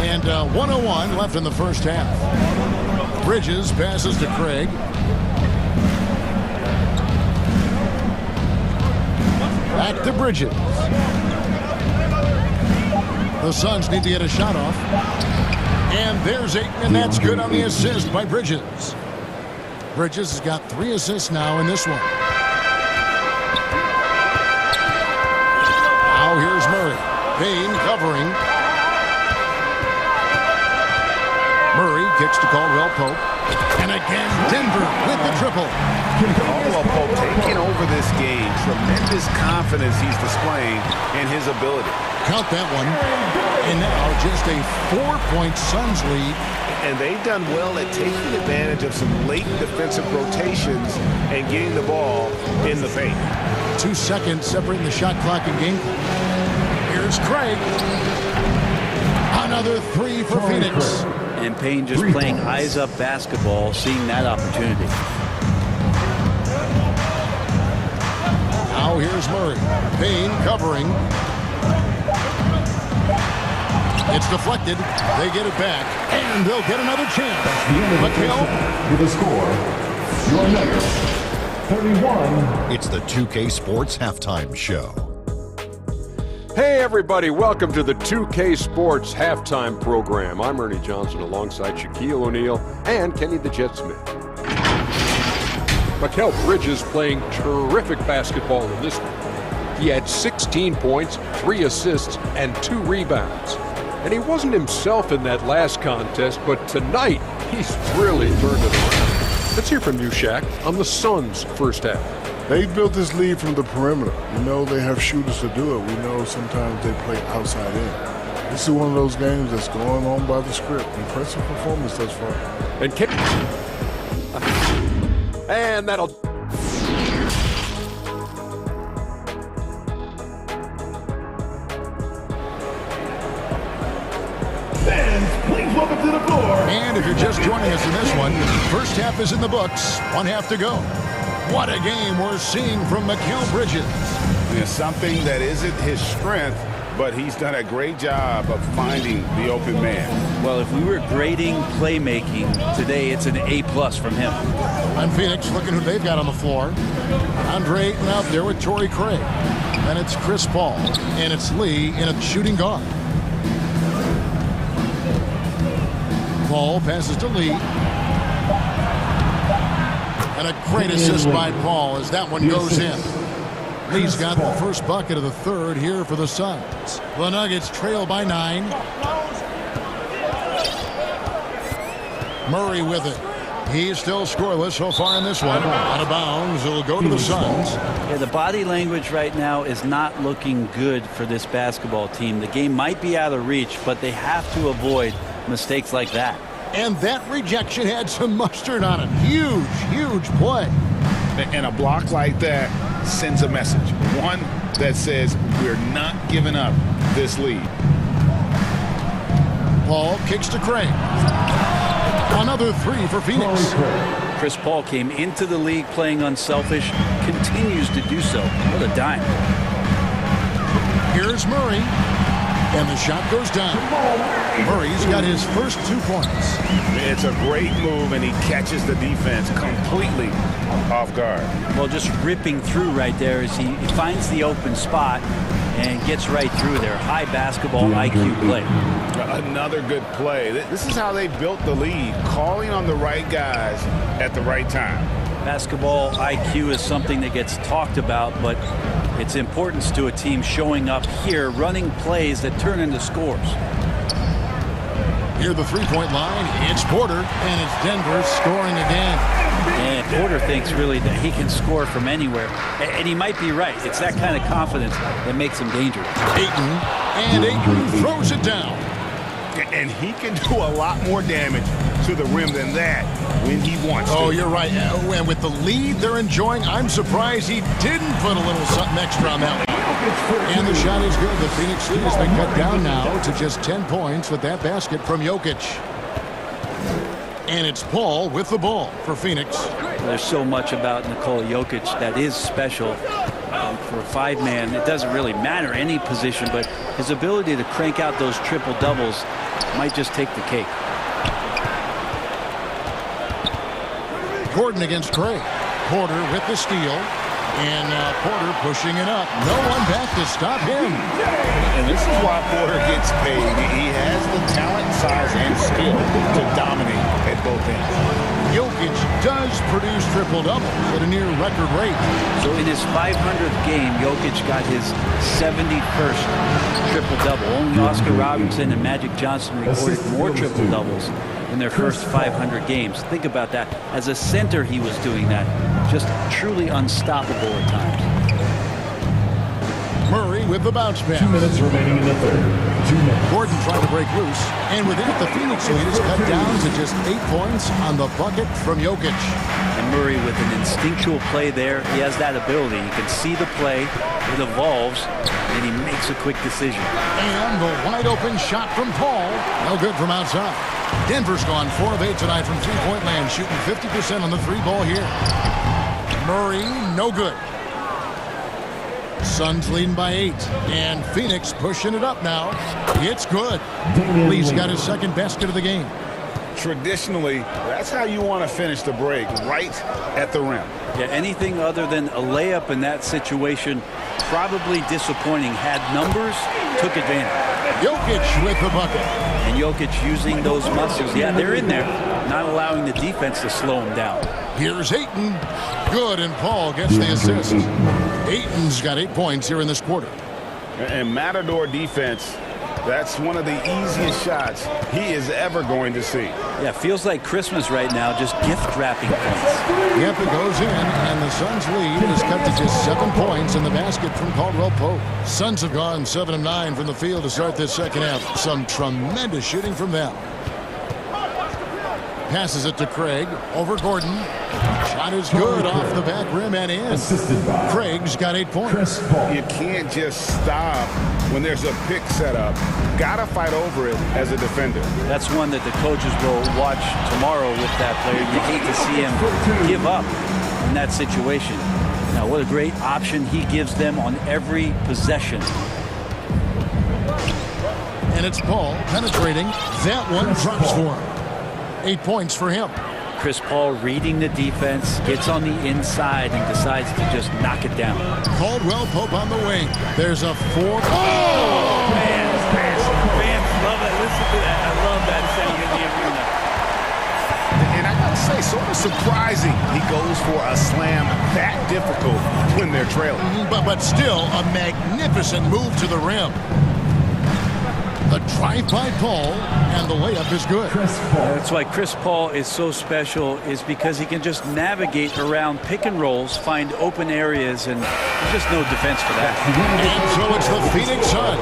And 1:01 left in the first half. Bridges passes to Craig. Back to Bridges. The Suns need to get a shot off. And there's Ayton, and that's good on the assist by Bridges. Bridges has got 3 assists now in this one. Now here's Murray. Payne covering. Murray kicks to Caldwell-Pope. And again, Denver with the triple. Caldwell-Pope taking over this game. Tremendous confidence he's displaying in his ability. Count that one. And now just a 4-point Suns lead. And they've done well at taking advantage of some late defensive rotations and getting the ball in the paint. 2 seconds separating the shot clock and game clock. Here's Craig. Another 3 for Phoenix. And Payne just playing eyes-up basketball, seeing that opportunity. Now here's Murray. Payne covering. It's deflected. They get it back, and they'll get another chance. With a score, your Nuggets, 31. It's the 2K Sports Halftime Show. Hey everybody, welcome to the 2K Sports Halftime Program. I'm Ernie Johnson alongside Shaquille O'Neal and Kenny the Jet Smith. Mikal Bridges playing terrific basketball in this one. He had 16 points, 3 assists, and 2 rebounds. And he wasn't himself in that last contest, but tonight he's really turned it around. Let's hear from you, Shaq, on the Suns' first half. They built this lead from the perimeter. We know they have shooters to do it. We know sometimes they play outside in. This is one of those games that's going on by the script. Impressive performance thus far. And that'll... Fans, please welcome to the floor. And if you're just joining us in this one, first half is in the books. 1 half to go. What a game we're seeing from Mikal Bridges. It's something that isn't his strength, but he's done a great job of finding the open man. Well, if we were grading playmaking today, it's an A+ from him. And Phoenix, looking who they've got on the floor. Andre Ayton out there with Torrey Craig. And it's Chris Paul. And it's Lee in a shooting guard. Paul passes to Lee. And a great assist by Paul as that one goes in. Lee's got the first bucket of the third here for the Suns. The Nuggets trail by 9. Murray with it. He's still scoreless so far in this one. Out of bounds. It'll go to the Suns. Yeah, the body language right now is not looking good for this basketball team. The game might be out of reach, but they have to avoid mistakes like that. And that rejection had some mustard on it. Huge, huge play. And a block like that sends a message. One that says we're not giving up this lead. Paul kicks to Craig. Another 3 for Phoenix. Chris Paul came into the league playing unselfish, continues to do so. What a dime. Here's Murray. And the shot goes down. Murray's got his first 2 points. It's a great move, and he catches the defense completely off guard. Well, just ripping through right there as he finds the open spot and gets right through there. High basketball IQ play. Another good play. This is how they built the lead, calling on the right guys at the right time. Basketball IQ is something that gets talked about, but its importance to a team showing up here, running plays that turn into scores. Near the 3-point line, it's Porter, and it's Denver scoring again. And Porter thinks really that he can score from anywhere, and he might be right. It's that kind of confidence that makes him dangerous. Ayton throws it down. And he can do a lot more damage to the rim than that when he wants to. Oh, you're right. And with the lead they're enjoying, I'm surprised he didn't put a little something extra on that one. And the shot is good. The Phoenix lead has been cut down now to just 10 points with that basket from Jokic. And it's Paul with the ball for Phoenix. There's so much about Nikola Jokic that is special. For a 5-man, it doesn't really matter any position, but his ability to crank out those triple-doubles might just take the cake. Gordon against Craig. Porter with the steal. And Porter pushing it up. No one back to stop him. And this is why Porter gets paid. He has the talent, size, and skill to dominate at both ends. Jokic does produce triple-doubles at a near record rate. So in his 500th game, Jokic got his 71st triple-double. Only Oscar Robertson and Magic Johnson recorded more triple-doubles in their first 500 games. Think about that. As a center, he was doing that. Just truly unstoppable at times. Murray with the bounce pass. 2 minutes remaining in the third. 2 minutes. Gordon trying to break loose. And with it, the Phoenix lead is cut down to just 8 points on the bucket from Jokic. And Murray with an instinctual play there. He has that ability. You can see the play. It evolves, and he makes a quick decision. And the wide open shot from Paul. No good from outside. Denver's gone 4 of 8 tonight from 3-point land, shooting 50% on the 3-ball here. Murray, no good. Suns leading by 8. And Phoenix pushing it up now. It's good. Lee's got his second basket of the game. Traditionally, that's how you want to finish the break, right at the rim. Yeah, anything other than a layup in that situation, probably disappointing. Had numbers, took advantage. Jokic with the bucket. And Jokic using those muscles. Yeah, they're in there, not allowing the defense to slow him down. Here's Ayton. Good, and Paul gets the assist. Ayton's got 8 points here in this quarter. And Matador defense, that's one of the easiest shots he is ever going to see. Yeah, feels like Christmas right now, just gift wrapping points. Yep, it goes in, and the Suns' lead is cut to just 7 points in the basket from Caldwell Pope. Suns have gone 7 of 9 from the field to start this second half. Some tremendous shooting from them. Passes it to Craig, over Gordon. Shot is good off the back rim and in. Craig's got 8 points. You can't just stop when there's a pick set up. Gotta fight over it as a defender. That's one that the coaches will watch tomorrow with that player. You hate to see him give up in that situation. Now, what a great option he gives them on every possession. And it's Paul penetrating. That one drops for him. 8 points for him. Chris Paul reading the defense, gets on the inside and decides to just knock it down. Caldwell Pope on the wing. There's a 4. Oh! Fans love it. Listen to that. I love that sound in the arena. And I got to say, sort of surprising he goes for a slam that difficult when they're trailing. But still a magnificent move to the rim. The drive by Paul, and the layup is good. That's why Chris Paul is so special, is because he can just navigate around pick and rolls, find open areas, and there's just no defense for that. And so it's the Phoenix Suns.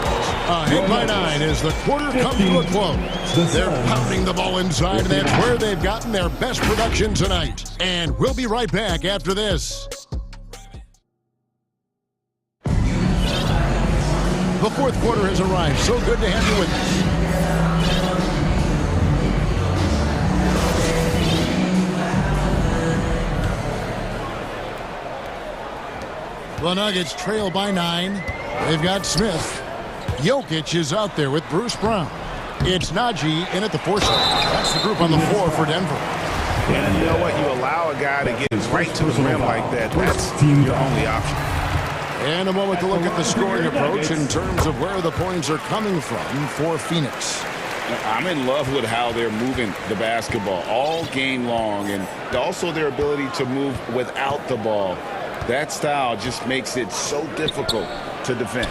Ahead by 9 as the quarter comes to a close. They're pounding the ball inside, and that's where they've gotten their best production tonight. And we'll be right back after this. The fourth quarter has arrived. So good to have you with us. The Nuggets trail by 9. They've got Smith. Jokic is out there with Bruce Brown. It's Najee in at the 4 spot. That's the group on the floor for Denver. And you know what? You allow a guy to get right to the rim like that. That's your only option. And a moment to look at the scoring approach in terms of where the points are coming from for Phoenix. I'm in love with how they're moving the basketball all game long, and also their ability to move without the ball. That style just makes it so difficult to defend.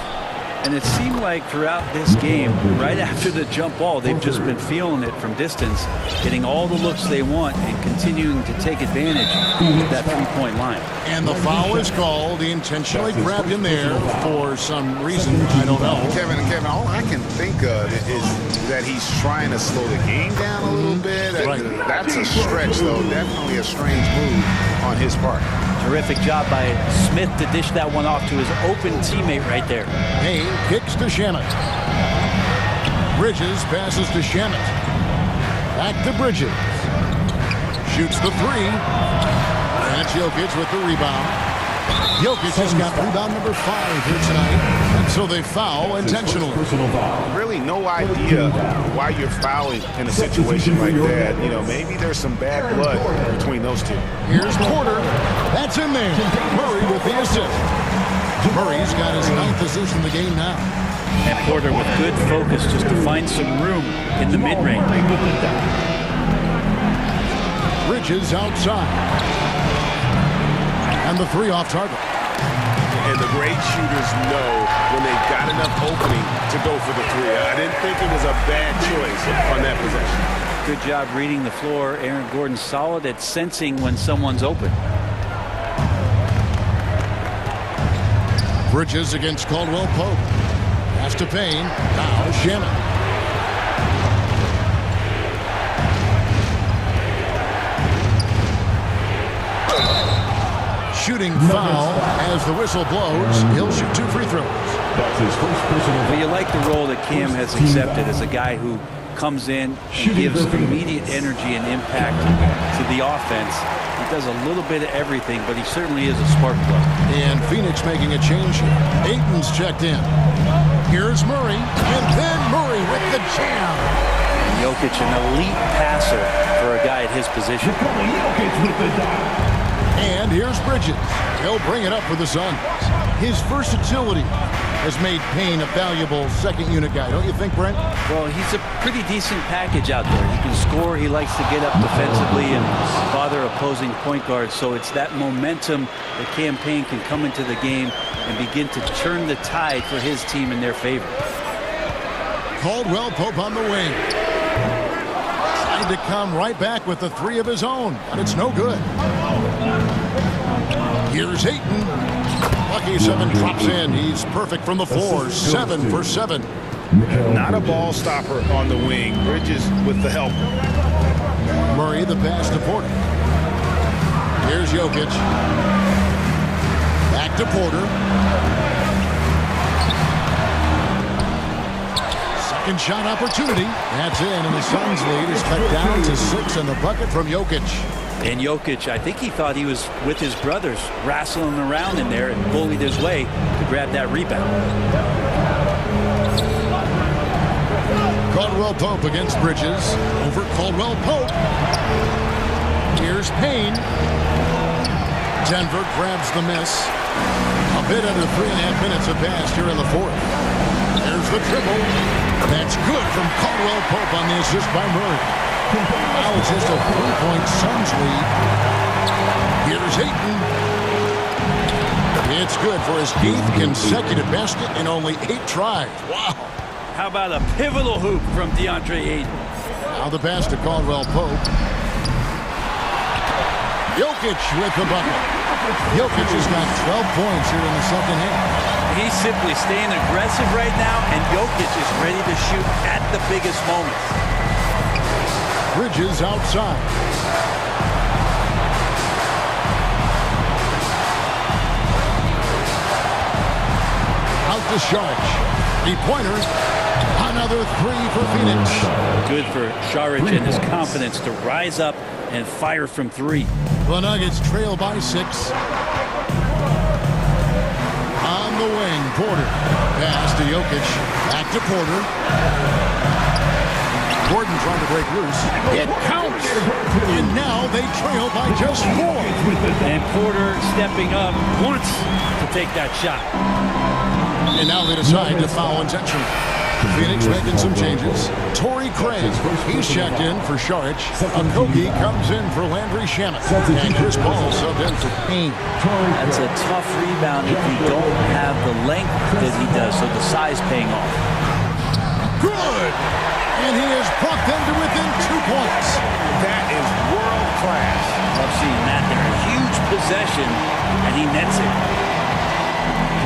And it seemed like throughout this game, right after the jump ball, they've just been feeling it from distance, getting all the looks they want and continuing to take advantage of that three-point line. And the foul is called. He intentionally grabbed him there for some reason, I don't know. Kevin, all I can think of is that he's trying to slow the game down a little bit. Right. That's a stretch, though. Definitely a strange move on his part. Terrific job by Smith to dish that one off to his open teammate right there. Payne kicks to Shamet. Bridges passes to Shamet. Back to Bridges. Shoots the 3. That's Jokic with the rebound. Jokic has got rebound number 5 here tonight. And so they foul intentionally. Really no idea why you're fouling in a situation like that. You know, maybe there's some bad blood between those two. Here's Porter. That's in there. Murray with the assist. Murray's got his 9th assist in the game now. And Porter with good focus just to find some room in the mid-range. Bridges outside. And the 3 off target. And the great shooters know when they've got enough opening to go for the 3. I didn't think it was a bad choice on that possession. Good job reading the floor. Aaron Gordon solid at sensing when someone's open. Bridges against Caldwell Pope. Pass to Payne. Now Shannon. Shooting foul as the whistle blows. He'll shoot 2 free throws. That's his first personal. Well, you like the role that Cam has accepted as a guy who comes in and gives immediate energy and impact to the offense. He does a little bit of everything, but he certainly is a spark plug. And Phoenix making a change here. Ayton's checked in. Here's Murray, and then Murray with the jam. Jokic, an elite passer for a guy at his position. And here's Bridges. He'll bring it up for the Suns. His versatility has made Payne a valuable second unit guy, don't you think, Brent? Well, he's a pretty decent package out there. He can score. He likes to get up defensively and bother opposing point guards. So it's that momentum that Cam Payne can come into the game and begin to turn the tide for his team in their favor. Caldwell Pope on the wing. To come right back with the 3 of his own, but it's no good. Here's Ayton. Lucky 7 drops in. He's perfect from the floor. 7 for 7. Not a ball stopper on the wing. Bridges with the help. Murray the pass to Porter. Here's Jokic. Back to Porter. Second shot opportunity. That's in, and the Suns lead is cut down to 6 in the bucket from Jokic. And Jokic, I think he thought he was with his brothers, wrestling around in there and bullied his way to grab that rebound. Caldwell Pope against Bridges. Over Caldwell Pope. Here's Payne. Denver grabs the miss. A bit under 3.5 minutes have passed here in the 4th. There's the triple. That's good from Caldwell Pope on the assist by Murray. Now it's just a 3-point Suns lead. Here's Ayton. It's good for his 8th consecutive basket in only 8 tries. Wow. How about a pivotal hoop from DeAndre Ayton? Now the pass to Caldwell Pope. Jokic with the bucket. Jokic has got 12 points here in the second half. He's simply staying aggressive right now, and Jokic is ready to shoot at the biggest moments. Bridges outside. Out to Saric. 3-pointer. Another 3 for Phoenix. Good for Saric and his confidence to rise up and fire from 3. The Nuggets trail by 6. On the wing, Porter. Pass to Jokic. Back to Porter. Gordon trying to break loose. It counts. And now they trail by just 4. And Porter stepping up once to take that shot. And now they decide to foul intentionally. Phoenix making some changes. Torrey Craig, he's checked in for Saric. Okogie comes in for Landry Shamet. And Chris Paul subbed in for Payne. That's a tough rebound if you don't have the length that he does, so the size paying off. Good! And he has brought them to within 2 points. That is world class. I've seen that there. A huge possession, and he nets it.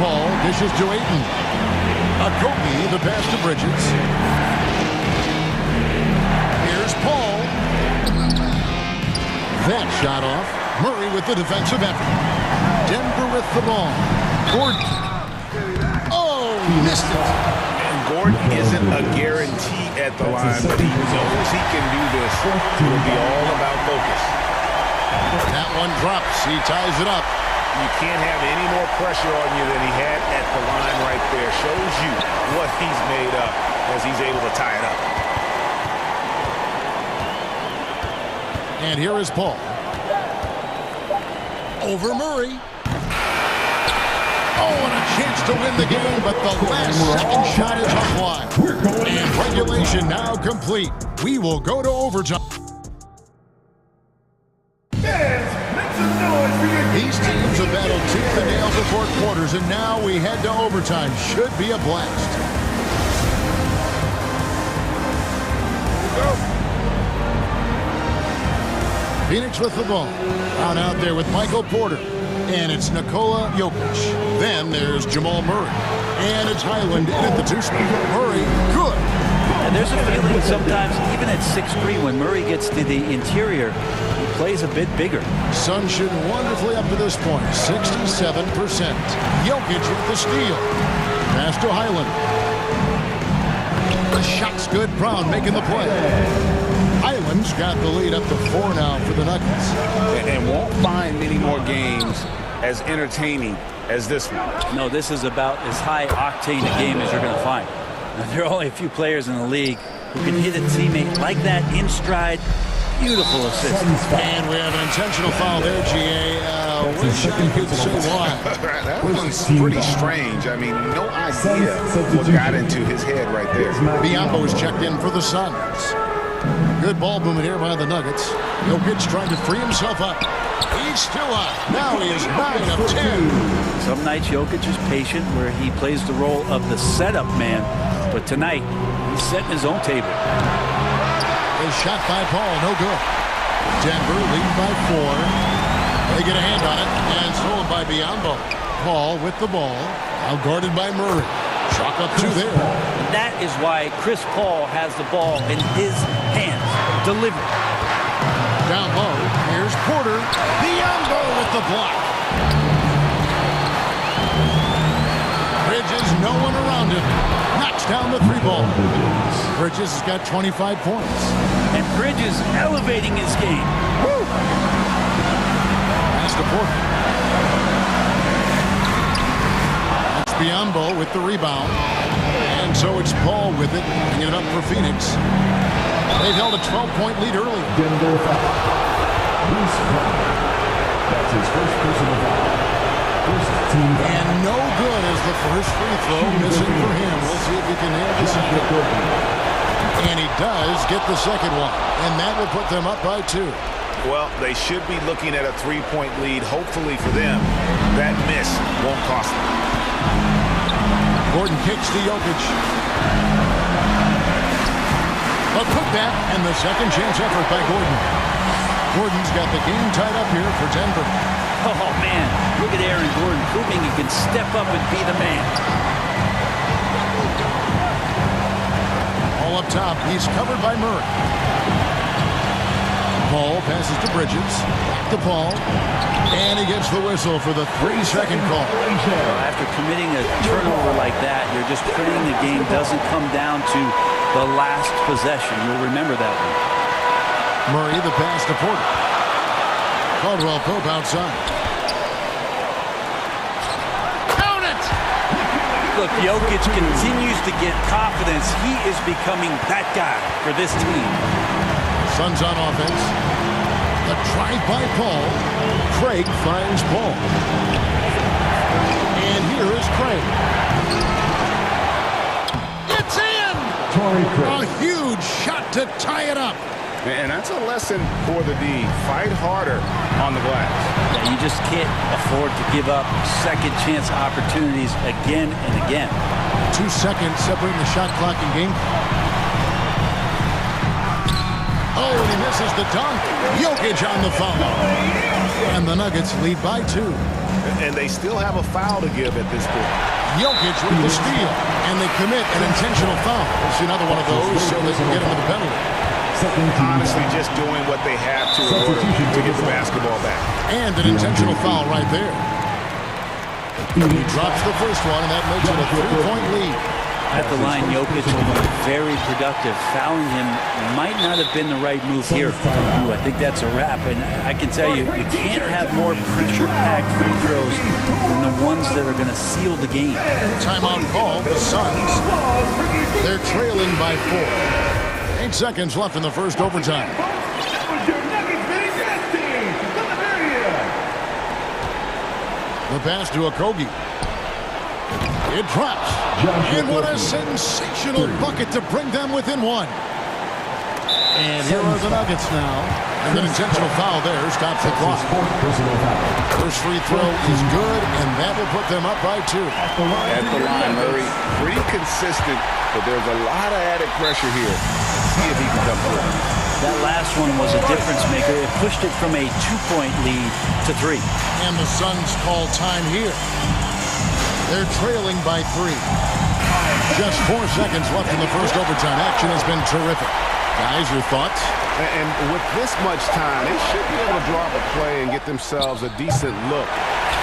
Paul dishes to Ayton. Okogie, the pass to Bridges. Here's Paul. That shot off. Murray with the defensive effort. Denver with the ball. Gordon. Oh, he missed it. And Gordon isn't a guarantee at the line, but he knows he can do this. It will be all about focus. That one drops. He ties it up. You can't have any more pressure on you than he had at the line right there. Shows you what he's made up as he's able to tie it up. And here is Paul. Over Murray. Oh, and a chance to win the game, but the last second shot is offline. And regulation now complete. We will go to overtime. These teams have battled tooth and nail before quarters, and now we head to overtime. Should be a blast. Phoenix with the ball. Out there with Michael Porter. And it's Nikola Jokic. Then there's Jamal Murray. And it's Highland in at the 2 spot. Murray, good. And there's a feeling sometimes, even at 6'3", when Murray gets to the interior, he plays a bit bigger. Suns shooting wonderfully up to this point, 67%. Jokic with the steal. Pass to Highland. The shot's good. Brown making the play. Highland's got the lead up to 4 now for the Nuggets. And won't find many more games as entertaining as this one. No, this is about as high octane a game as you're going to find. Now, there are only a few players in the league who can hit a teammate like that in stride. Beautiful assist. And we have an intentional foul there, G.A. Wish I could say why. That was pretty strange. I mean, no idea what got into his head right there. Biombo is checked in for the Suns. Good ball movement here by the Nuggets. Jokic trying to free himself up. He's still up. Now he is 9 of 10. Some nights Jokic is patient where he plays the role of the setup man. But tonight, he's setting his own table. A shot by Paul, no good. Denver lead by 4. They get a hand on it, and stolen by Biombo. Paul with the ball, now guarded by Murray. Chalk up 2 there. That is why Chris Paul has the ball in his hands. Delivered. Down low, here's Porter. Biombo with the block. Bridges, no one around him. Knocks down the 3-ball. Bridges has got 25 points. And Bridges elevating his game. Woo! Pass to Porter. That's Biombo with the rebound. And so it's Paul with it, bringing it up for Phoenix. They've held a 12-point lead early. That's his first personal foul. And no good as the first free throw missing for him. We'll see if he can nail this. And he does get the second one. And that will put them up by 2. Well, they should be looking at a 3-point lead. Hopefully for them, that miss won't cost them. Gordon kicks to Jokic. A putback and the second chance effort by Gordon. Gordon's got the game tied up here for Denver. Oh, man. Look at Aaron Gordon proving he can step up and be the man. All up top. He's covered by Murray. Paul passes to Bridges. Back to Paul. And he gets the whistle for the 3-second call. After committing a turnover like that, you're just praying the game doesn't come down to the last possession. You'll remember that one. Murray, the pass to Porter. Caldwell Pope outside. Count it! Look, Jokic continues to get confidence. He is becoming that guy for this team. Suns on offense. A drive by Paul. Craig finds Paul. And here is Craig. It's in! A huge shot to tie it up. And that's a lesson for the D. Fight harder on the glass. Yeah, you just can't afford to give up second chance opportunities again and again. 2 seconds separating the shot clock and game. Oh, and he misses the dunk. Jokic on the foul. And the Nuggets lead by 2. And they still have a foul to give at this point. Jokic with the steal. And they commit an intentional foul. We'll see another one of those so they can get into the penalty. Honestly, just doing what they have to in order to get the basketball back. And an intentional foul right there. He drops the first one, and that makes it a 3-point lead. At the line, Jokic will be very productive. Fouling him might not have been the right move here. Ooh, I think that's a wrap. And I can tell you, you can't have more pressure-packed free throws than the ones that are going to seal the game. Timeout call, the Suns. They're trailing by 4. 8 seconds left in the first overtime. The pass to Okogie. It drops. And what a sensational bucket to bring them within 1. And here are the Nuggets now. And an intentional foul there stops the clock. First free throw is good, and that will put them up by 2. At the line, Murray, pretty consistent, but there's a lot of added pressure here. See if he can come through. That last one was a difference maker. It pushed it from a 2-point lead to 3. And the Suns call time here. They're trailing by 3. Just 4 seconds left in the first overtime. Action has been terrific. Guys, your thoughts? And with this much time, they should be able to drop a play and get themselves a decent look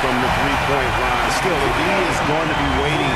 from the 3-point line. Still, the D is going to be waiting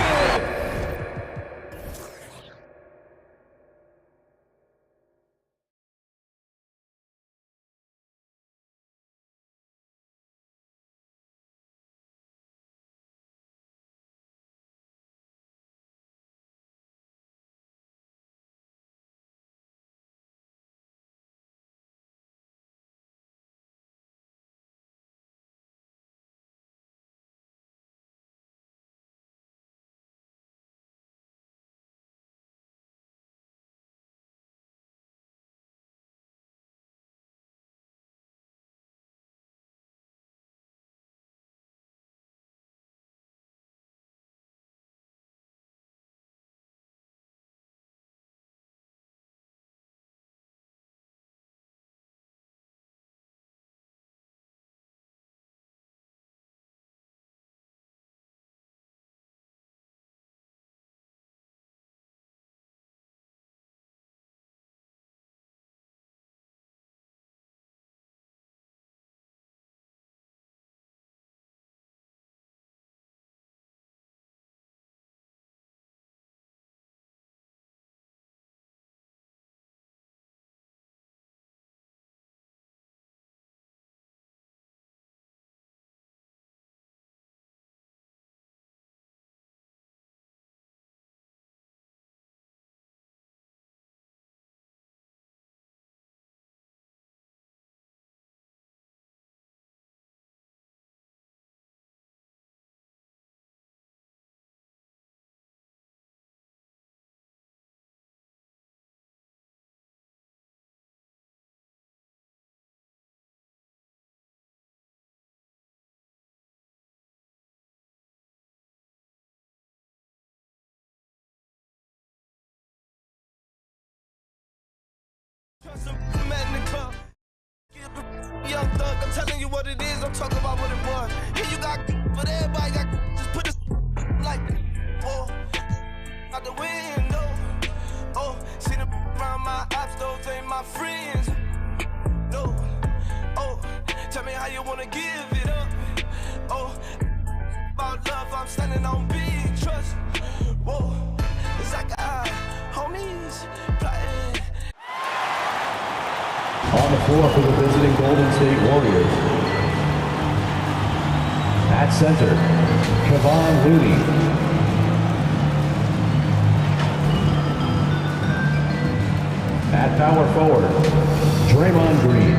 young thug, I'm telling you what it is, I'm talking about what it was. Here you got, but everybody got, just put this like, whoa, out the window. Oh, see the around my ops, those ain't my friends. No, oh, tell me how you wanna give it up. Oh, about love, I'm standing on big trust. Whoa, it's like homies plotting. On the floor for the visiting Golden State Warriors. At center, Kevon Looney. At power forward, Draymond Green.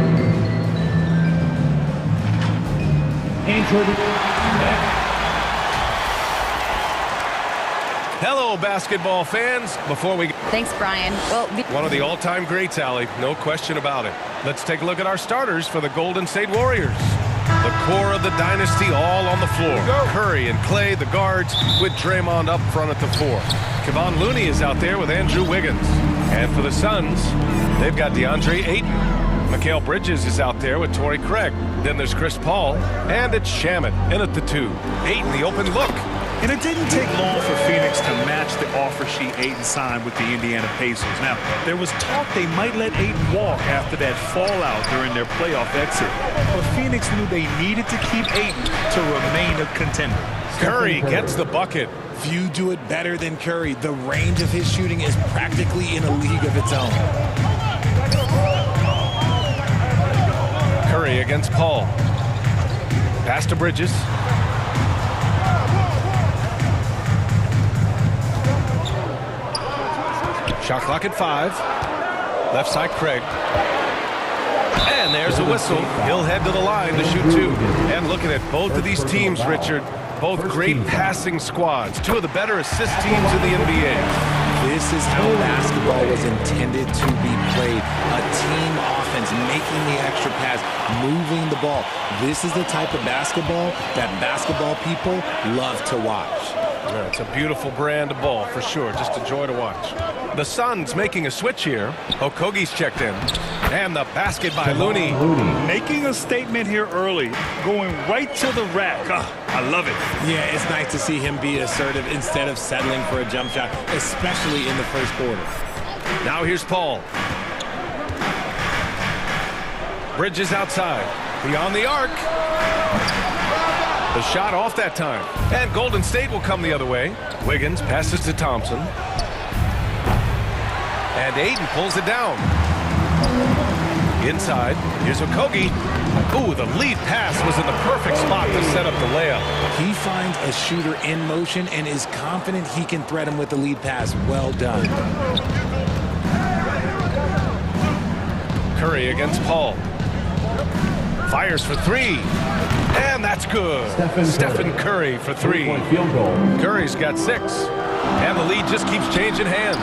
Hello, basketball fans. Before we... Thanks, Brian. Well, one of the all-time greats, Allie. No question about it. Let's take a look at our starters for the Golden State Warriors. The core of the dynasty all on the floor. Curry and Clay, the guards, with Draymond up front at the 4. Kevon Looney is out there with Andrew Wiggins. And for the Suns, they've got DeAndre Ayton. Mikal Bridges is out there with Torrey Craig. Then there's Chris Paul, and it's Shamet in at the 2. Ayton, the open look. And it didn't take long for Phoenix to match the offer sheet Ayton signed with the Indiana Pacers. Now, there was talk they might let Ayton walk after that fallout during their playoff exit. But Phoenix knew they needed to keep Ayton to remain a contender. Curry gets the bucket. Few do it better than Curry. The range of his shooting is practically in a league of its own. Curry against Paul. Pass to Bridges. Shot clock at 5. Left side, Craig. And there's a whistle. He'll head to the line to shoot 2. And looking at both of these teams, Richard, both great passing squads. 2 of the better assist teams in the NBA. This is how basketball was intended to be played. A team offense, making the extra pass, moving the ball. This is the type of basketball that basketball people love to watch. Yeah, it's a beautiful brand of ball, for sure. Just a joy to watch. The Suns making a switch here. Okogie's checked in. And the basket by Looney. Making a statement here early. Going right to the rack. Oh, I love it. Yeah, it's nice to see him be assertive instead of settling for a jump shot, especially in the first quarter. Now here's Paul. Bridges outside. Beyond the arc. The shot off that time. And Golden State will come the other way. Wiggins passes to Thompson. And Ayton pulls it down. Inside, here's Okogie. Ooh, the lead pass was in the perfect spot to set up the layup. He finds a shooter in motion and is confident he can thread him with the lead pass. Well done. Curry against Paul. Fires for 3. And that's good. Stephen Curry for 3. Field goal. Curry's got 6. And the lead just keeps changing hands.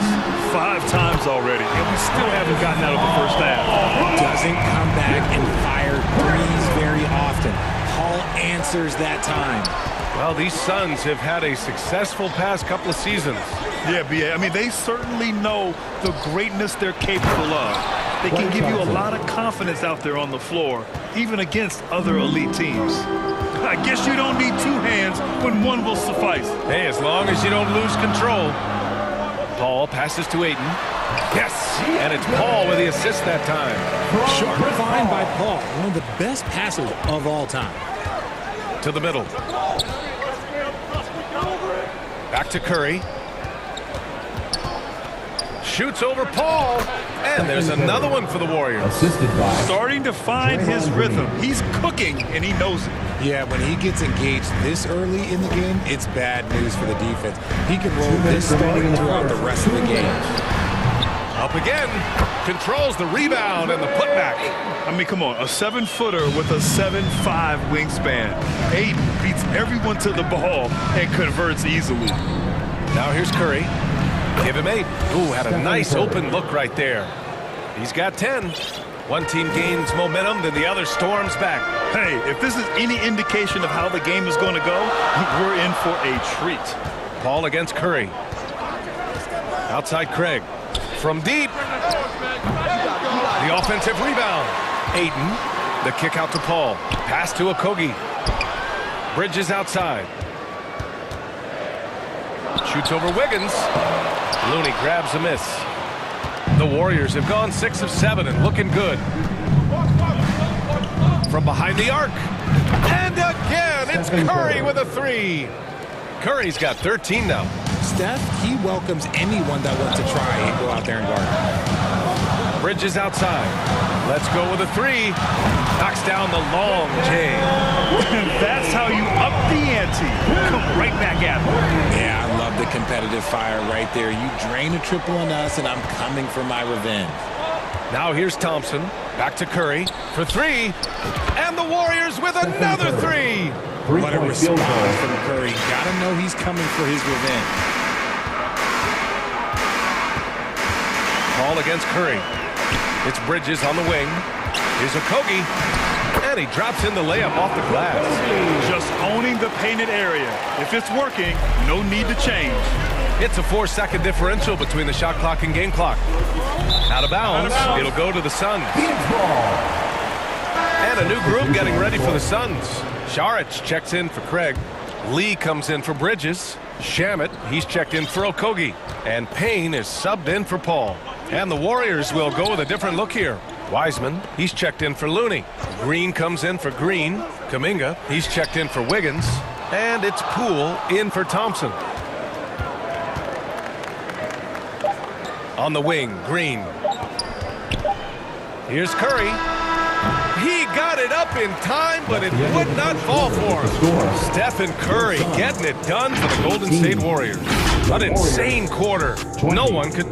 5 times already, and we still haven't gotten out of the first half. Doesn't come back and fire threes very often. Paul answers that time. Well, these Suns have had a successful past couple of seasons. Yeah, B.A. I mean, they certainly know the greatness they're capable of. They can give you a lot of confidence out there on the floor, even against other elite teams. I guess you don't need 2 hands when 1 will suffice. Hey, as long as you don't lose control. Paul passes to Ayton. Yes, and it's Paul with the assist that time. Sharp find by Paul, one of the best passers of all time. To the middle. Back to Curry. Shoots over Paul. And there's another one for the Warriors. Assisted by. Starting to find his rhythm. He's cooking, and he knows it. Yeah, when he gets engaged this early in the game, it's bad news for the defense. He can roll this start throughout the rest of the game. Up again. Controls the rebound and the putback. I mean, come on. A 7-footer with a 7'5" wingspan. Ayton beats everyone to the ball and converts easily. Now here's Curry. Give him 8. Ooh, had a nice open look right there. He's got 10. One team gains momentum, then the other storms back. Hey, if this is any indication of how the game is going to go, we're in for a treat. Paul against Curry. Outside Craig. From deep. The offensive rebound. Ayton The kick out to Paul. Pass to Okogie. Bridges outside. Shoots over Wiggins. Looney grabs a miss. The Warriors have gone 6 of 7 and looking good. From behind the arc. And again, it's Curry with a 3. Curry's got 13 now. Steph, he welcomes anyone that wants to try and go out there and guard. Bridges outside. Let's go with a 3. Knocks down the long J. That's how you up the ante. Come right back at him. Yeah, I love the competitive fire right there. You drain a triple on us, and I'm coming for my revenge. Now here's Thompson. Back to Curry for 3. And the Warriors with another 3. What a response from Curry. Gotta know he's coming for his revenge. Ball against Curry. It's Bridges on the wing. Here's Okogie. And he drops in the layup off the glass. Just owning the painted area. If it's working, no need to change. It's a 4-second differential between the shot clock and game clock. Out of bounds. It'll go to the Suns. And a new group getting ready for the Suns. Šarić checks in for Craig. Lee comes in for Bridges. Shamet, he's checked in for Okogie. And Payne is subbed in for Paul. And the Warriors will go with a different look here. Wiseman, he's checked in for Looney. Green comes in for Green. Kuminga, he's checked in for Wiggins. And it's Poole in for Thompson. On the wing, Green. Here's Curry. He got it up in time, but it would not fall for him. Stephen Curry getting it done for the Golden State Warriors. An insane quarter. No one could...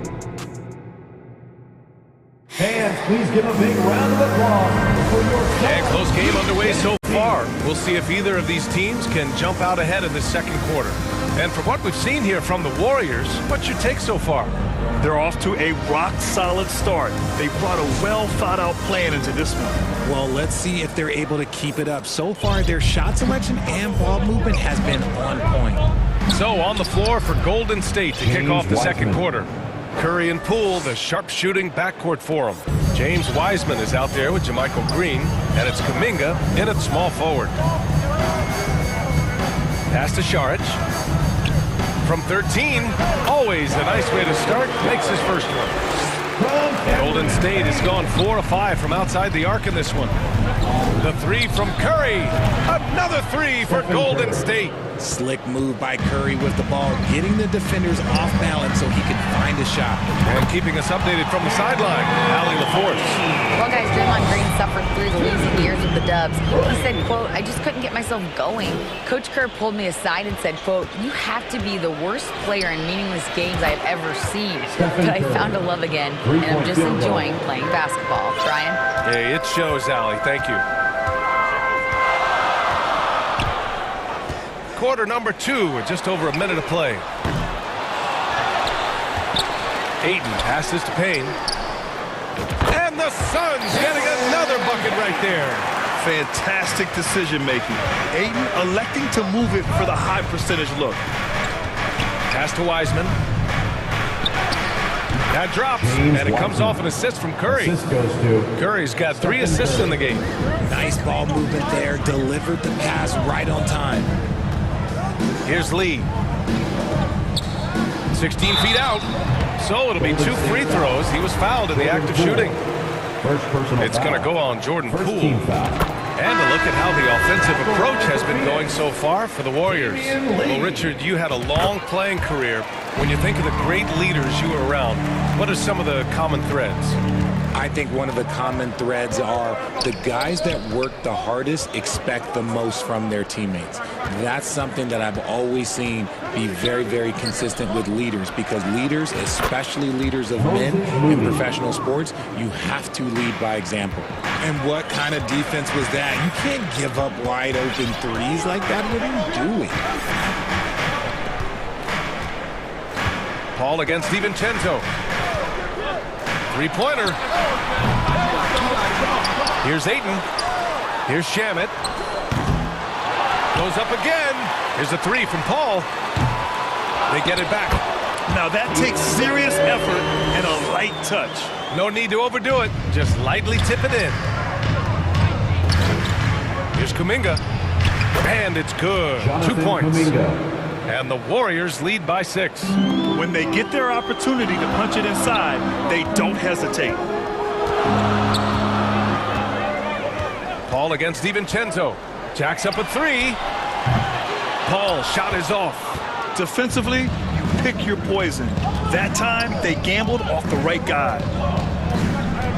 Fans, please give a big round of applause for your... And close game underway so far. We'll see if either of these teams can jump out ahead in the second quarter. And from what we've seen here from the Warriors, what's your take so far? They're off to a rock-solid start. They brought a well-thought-out plan into this one. Well, let's see if they're able to keep it up. So far, their shot selection and ball movement has been on point. So on the floor for Golden State to kick off the second quarter. Curry and Poole, the sharp-shooting backcourt for them. James Wiseman is out there with JaMychal Green, and it's Kuminga in at small forward. Pass to Šarić. From 13, always a nice way to start, makes his first one. Golden State has gone 4 of 5 from outside the arc in this one. The 3 from Curry. Another 3 for Golden State. Slick move by Curry with the ball, getting the defenders off balance so he can find a shot. And keeping us updated from the sideline, Allie LaForce. Well, guys, Draymond Green suffered through the losing years with the Dubs. He said, quote, "I just couldn't get myself going. Coach Kerr pulled me aside and said, quote, you have to be the worst player in meaningless games I have ever seen. But I found a love again, and I'm just enjoying playing basketball." Brian? Hey, it shows, Allie. Thank you. Quarter number 2 with just over a minute of play. Ayton passes to Payne. And the Suns getting another bucket right there. Fantastic decision-making. Ayton electing to move it for the high percentage look. Pass to Wiseman. That drops, and it comes off an assist from Curry. Curry's got 3 assists in the game. Nice ball movement there. Delivered the pass right on time. Here's Lee. 16 feet out. So it'll be 2 free throws. He was fouled in the act of shooting. It's going to go on Jordan Poole. And a look at how the offensive approach has been going so far for the Warriors. Well, Richard, you had a long playing career. When you think of the great leaders you were around, what are some of the common threads? I think one of the common threads are the guys that work the hardest expect the most from their teammates. That's something that I've always seen be very, very consistent with leaders, because leaders, especially leaders of men in professional sports, you have to lead by example. And what kind of defense was that? You can't give up wide open threes like that. What are you doing? Paul against DiVincenzo. Three-pointer. Here's Ayton. Here's Shamet. Goes up again. Here's a 3 from Paul. They get it back. Now that takes serious effort and a light touch. No need to overdo it. Just lightly tip it in. Here's Kuminga. And it's good. Jonathan 2 points. Kuminga. And the Warriors lead by 6. When they get their opportunity to punch it inside, they don't hesitate. Paul against DiVincenzo. Jacks up a 3. Paul's shot is off. Defensively, you pick your poison. That time, they gambled off the right guy.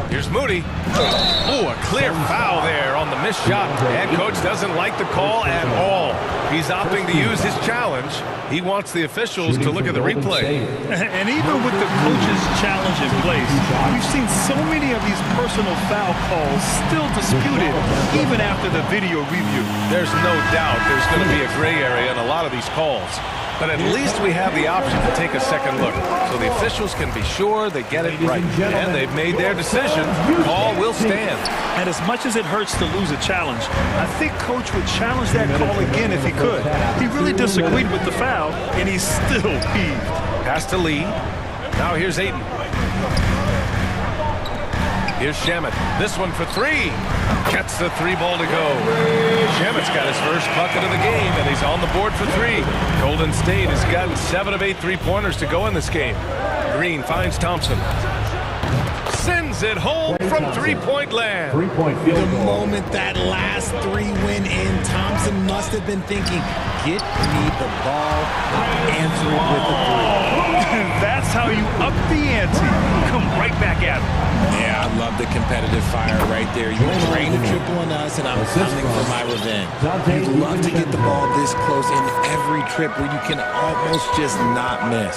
Here's Moody. Oh, a clear foul there on the missed shot. And coach doesn't like the call at all. He's opting to use his challenge. He wants the officials to look at the replay. And even with the coach's challenge in place, we've seen so many of these personal foul calls still disputed even after the video review. There's no doubt there's going to be a gray area in a lot of these calls. But at least we have the option to take a second look, so the officials can be sure they get it right. And they've made their decision. Call will stand. And as much as it hurts to lose a challenge, I think Coach would challenge that call again if he could. He really disagreed with the foul, and he's still peeved. Pass to Lee. Now here's Ayton. Here's Shamet. This one for 3. Gets the 3 ball to go. Shamet's got his first bucket of the game, and he's on the board for 3. Golden State has gotten 7 of 8 3-pointers to go in this game. Green finds Thompson. Sends it home from 3-point land. 3-point field The goal. moment that last 3 went in, Thompson must have been thinking, get me the ball, I'll answer it with a 3. That's how you up the ante. Come right back at him. Yeah, I love the competitive fire right there. You drain a triple on us, and I'm coming for my revenge. You'd love to get the ball this close in every trip where you can almost just not miss.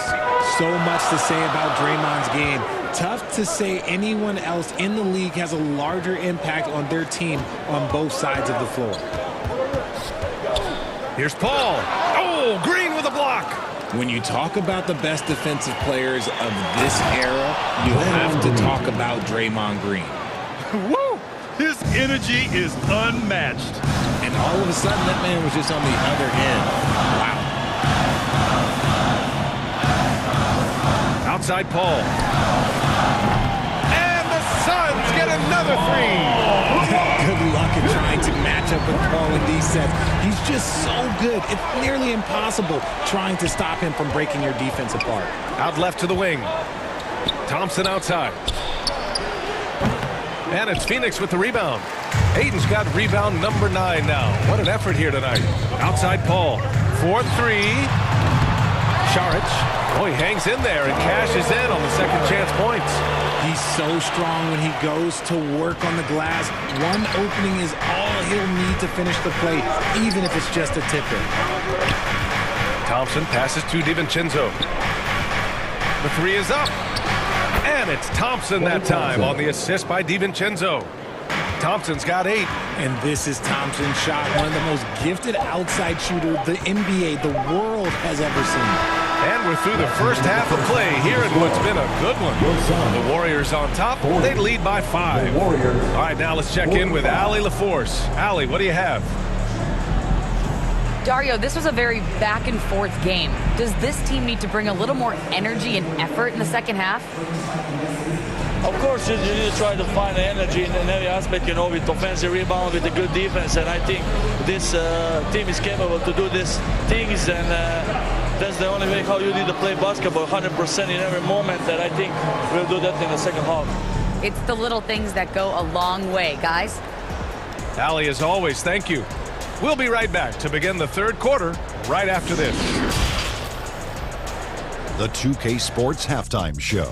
So much to say about Draymond's game. Tough to say anyone else in the league has a larger impact on their team on both sides of the floor. Here's Paul. Oh, Green with a block. When you talk about the best defensive players of this era, you have to talk about Draymond Green. Woo! His energy is unmatched. And all of a sudden, that man was just on the other end. Wow. Outside Paul. And the Suns get another 3. Good luck in trying to match up with Paul in these sets. He's just so good. It's nearly impossible trying to stop him from breaking your defense apart. Out left to the wing. Thompson outside. And it's Phoenix with the rebound. Ayton's got rebound number 9 now. What an effort here tonight. Outside Paul. 4-3. Šarić. Oh, he hangs in there and cashes in on the second chance points. He's so strong when he goes to work on the glass. One opening is all he'll need to finish the play, even if it's just a tip-in. Thompson passes to DiVincenzo. The 3 is up. And it's Thompson that time on the assist by DiVincenzo. Thompson's got 8. And this is Thompson's shot, one of the most gifted outside shooters the NBA, the world has ever seen. And we're through the first half of play here in what's been a good one. The Warriors on top. They lead by 5. All right, now let's check in with Allie LaForce. Allie, what do you have? Dario, this was a very back-and-forth game. Does this team need to bring a little more energy and effort in the second half? Of course, you need to try to find energy in every aspect, with offensive rebound, with a good defense. And I think this team is capable to do these things. And that's the only way how you need to play basketball, 100% in every moment. And I think we'll do that in the second half. It's the little things that go a long way, guys. Allie, as always, thank you. We'll be right back to begin the third quarter right after this. The 2K Sports Halftime Show.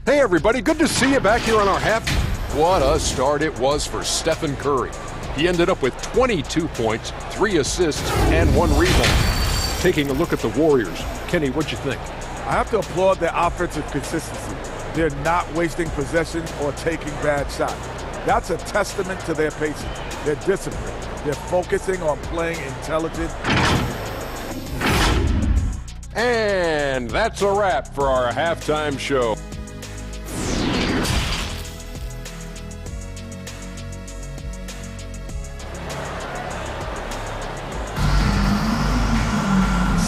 Hey everybody, good to see you back here on our half. What a start it was for Stephen Curry. He ended up with 22 points, 3 assists, and 1 rebound. Taking a look at the Warriors. Kenny, what'd you think? I have to applaud their offensive consistency. They're not wasting possessions or taking bad shots. That's a testament to their patience, their discipline. They're focusing on playing intelligent. And that's a wrap for our halftime show.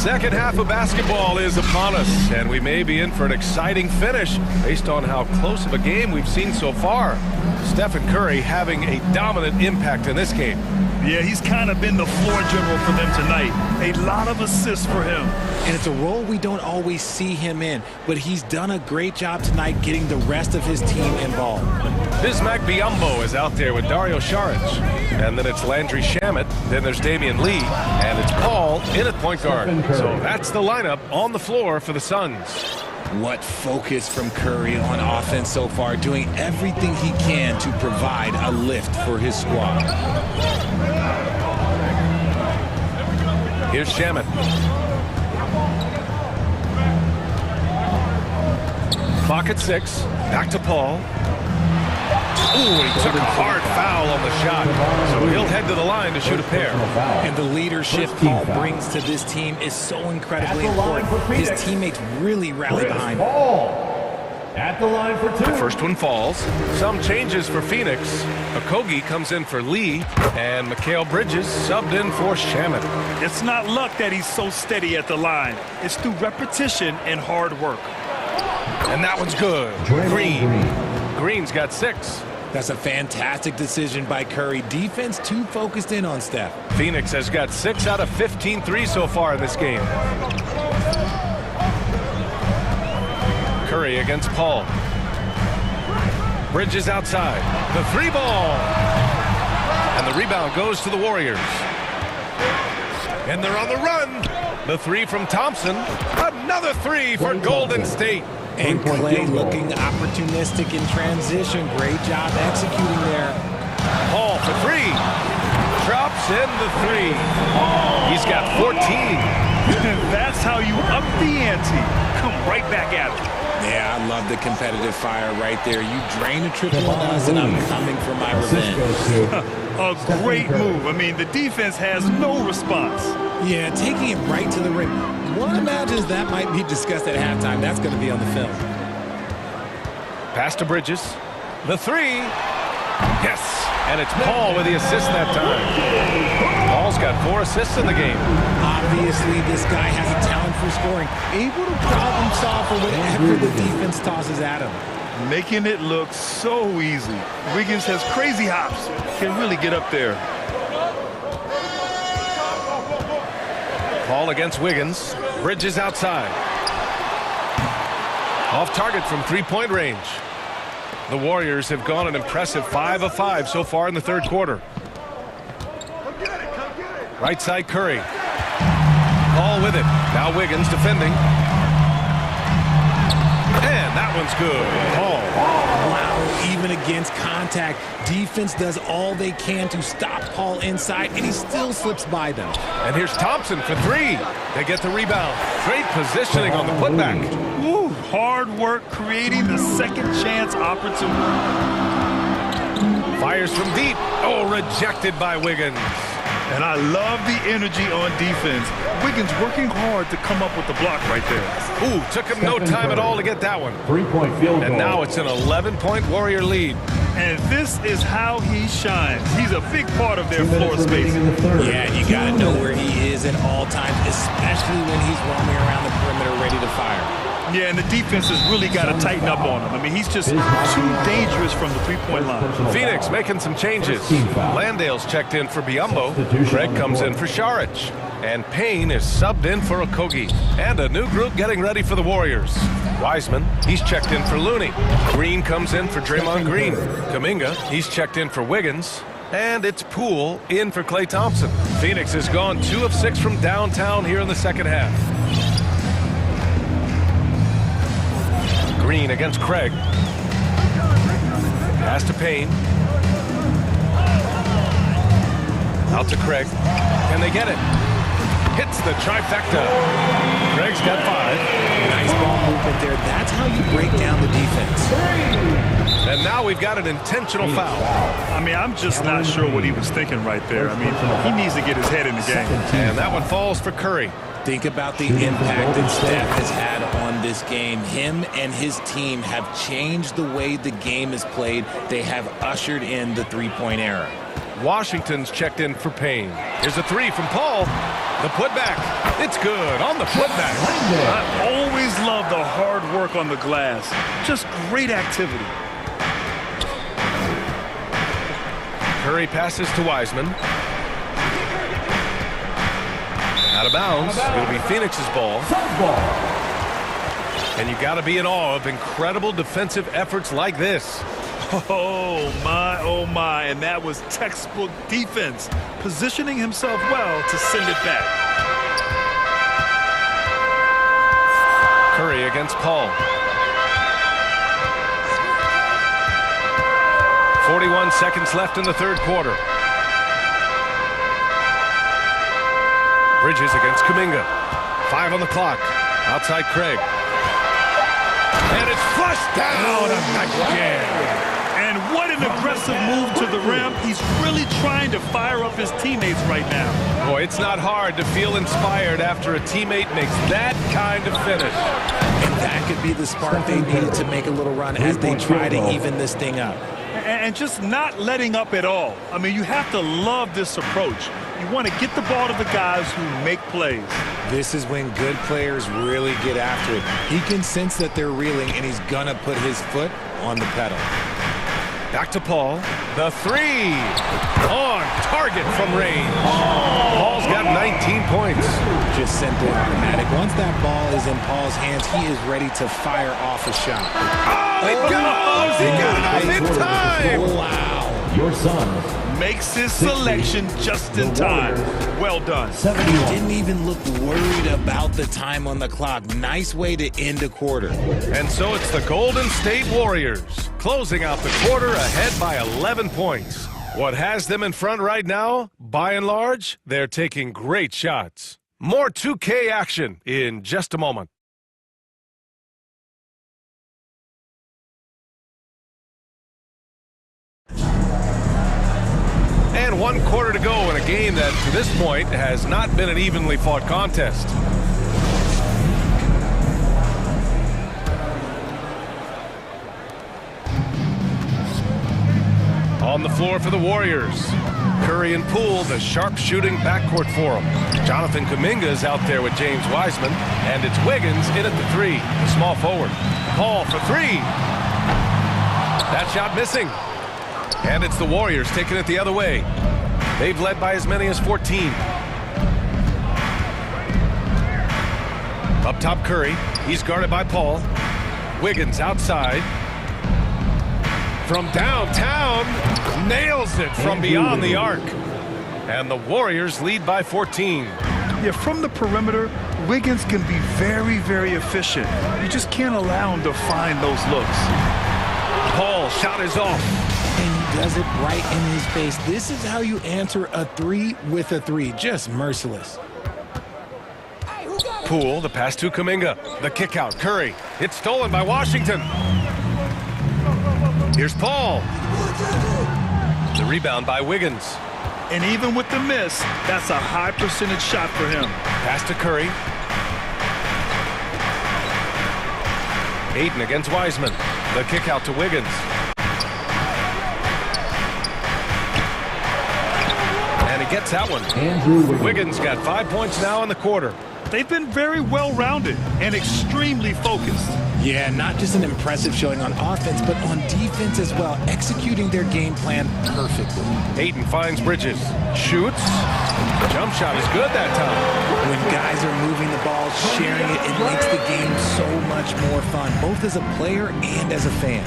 Second half of basketball is upon us, and we may be in for an exciting finish based on how close of a game we've seen so far. Stephen Curry having a dominant impact in this game. Yeah, he's kind of been the floor general for them tonight. A lot of assists for him. And it's a role we don't always see him in, but he's done a great job tonight getting the rest of his team involved. Bismack Biyombo is out there with Dario Saric. And then it's Landry Shamet. Then there's Damian Lee. And it's Paul in at point guard. So that's the lineup on the floor for the Suns. What focus from Curry on offense so far, doing everything he can to provide a lift for his squad. Here's Shamet. Clock at 6. Back to Paul. Ooh, he took a hard foul on the shot. So he'll head to the line to shoot a pair. And the leadership Paul brings to this team is so incredibly important. His teammates really rally behind him. At the line for 2. The first one falls. Some changes for Phoenix. Okogie comes in for Lee, and Mikal Bridges subbed in for Shamet. It's not luck that he's so steady at the line. It's through repetition and hard work. And that one's good. Green's got 6. That's a fantastic decision by Curry. Defense too focused in on Steph. Phoenix has got 6 out of 15 threes so far in this game. Curry against Paul. Bridges outside. The 3-ball. And the rebound goes to the Warriors. And they're on the run. The 3 from Thompson. Another 3 for Golden State. And Clay looking opportunistic in transition. Great job executing there. Paul for 3. Drops in the 3. He's got 14. That's how you up the ante. Come right back at him. Yeah, I love the competitive fire right there. You drain a triple on us, and I'm coming for my revenge. A great move. I mean, the defense has no response. Yeah, taking it right to the rim. One imagines that might be discussed at halftime. That's going to be on the film. Pass to Bridges. The 3. Yes. And it's Paul with the assist that time. Paul's got 4 assists in the game. Obviously, this guy has a talent for scoring. Able to problem solve for whatever the defense tosses at him. Making it look so easy. Wiggins has crazy hops. Can really get up there. Paul against Wiggins. Bridges outside. Off target from 3-point range. The Warriors have gone an impressive 5 of 5 so far in the third quarter. Right side Curry. Paul with it. Now Wiggins defending. And that one's good. Paul. Wow, even against contact, defense does all they can to stop Paul inside, and he still slips by them. And here's Thompson for 3. They get the rebound. Great positioning on the putback. Woo, hard work creating the second chance opportunity. Fires from deep. Oh, rejected by Wiggins. And I love the energy on defense. Wiggins working hard to come up with the block right there. Ooh, took him no time at all to get that one. 3-point field goal. And now it's an 11-point Warrior lead. And this is how he shines. He's a big part of their floor space. Yeah, you got to know where he is at all times, especially when he's roaming around the perimeter ready to fire. Yeah, and the defense has really got to tighten up on him. I mean, he's just too dangerous from the 3-point line. Phoenix making some changes. Landale's checked in for Biyombo. Craig comes in for Saric. And Payne is subbed in for Okogie. And a new group getting ready for the Warriors. Wiseman, he's checked in for Looney. Green comes in for Draymond Green. Kuminga, he's checked in for Wiggins. And it's Poole in for Klay Thompson. Phoenix has gone 2 of 6 from downtown here in the second half. Green against Craig. Pass to Payne. Out to Craig. Can they get it? Hits the trifecta. Craig's got 5. Nice ball movement there. That's how you break down the defense. And now we've got an intentional foul. I mean, I'm just not sure what he was thinking right there. I mean, he needs to get his head in the game. And that one falls for Curry. Think about the impact that Steph has had on this game. Him and his team have changed the way the game is played. They have ushered in the 3-point era. Washington's checked in for Payne. Here's a 3 from Paul. The putback. It's good on the putback. I always love the hard work on the glass. Just great activity. Curry passes to Wiseman. Out of bounds. It'll be Phoenix's ball. And you got to be in awe of incredible defensive efforts like this. Oh my, and that was textbook defense, positioning himself well to send it back. Curry against Paul. 41 seconds left in the third quarter. Bridges against Kuminga. 5 on the clock. Outside Craig. And it's flushed down again. And what an aggressive move to the rim. He's really trying to fire up his teammates right now. Boy, it's not hard to feel inspired after a teammate makes that kind of finish. And that could be the spark they needed to make a little run as they try to even this thing up. And just not letting up at all. I mean, you have to love this approach. You want to get the ball to the guys who make plays. This is when good players really get after it. He can sense that they're reeling, and he's going to put his foot on the pedal. Back to Paul. The three. On target from range. Paul's got 19 points. Just simply automatic. Once that ball is in Paul's hands, he is ready to fire off a shot. Oh, it goes! He got it off in time! Wow. Your son makes his selection just in time. Well done. He didn't even look worried about the time on the clock. Nice way to end a quarter. And so it's the Golden State Warriors closing out the quarter ahead by 11 points. What has them in front right now? By and large, they're taking great shots. More 2K action in just a moment. And 1 quarter to go in a game that, to this point, has not been an evenly fought contest. On the floor for the Warriors. Curry and Poole, the sharp-shooting backcourt for them. Jonathan Kuminga is out there with James Wiseman, and it's Wiggins in at the 3, the small forward. Paul for 3. That shot missing. And it's the Warriors taking it the other way. They've led by as many as 14. Up top, Curry. He's guarded by Paul. Wiggins outside. From downtown, nails it from beyond the arc. And the Warriors lead by 14. Yeah, from the perimeter, Wiggins can be very, very efficient. You just can't allow him to find those looks. Paul, shot is off. And he does it right in his face. This is how you answer a 3 with a 3. Just merciless. Poole, the pass to Kuminga. The kick out, Curry. It's stolen by Washington. Here's Paul. The rebound by Wiggins. And even with the miss, that's a high percentage shot for him. Pass to Curry. Ayton against Wiseman. The kick out to Wiggins. And he gets that one. Wiggins got 5 points now in the quarter. They've been very well-rounded and extremely focused. Yeah, not just an impressive showing on offense, but on defense as well, executing their game plan perfectly. Ayton finds Bridges. Shoots. The jump shot is good that time. When guys are moving the ball, sharing it, it makes the game so much more fun, both as a player and as a fan.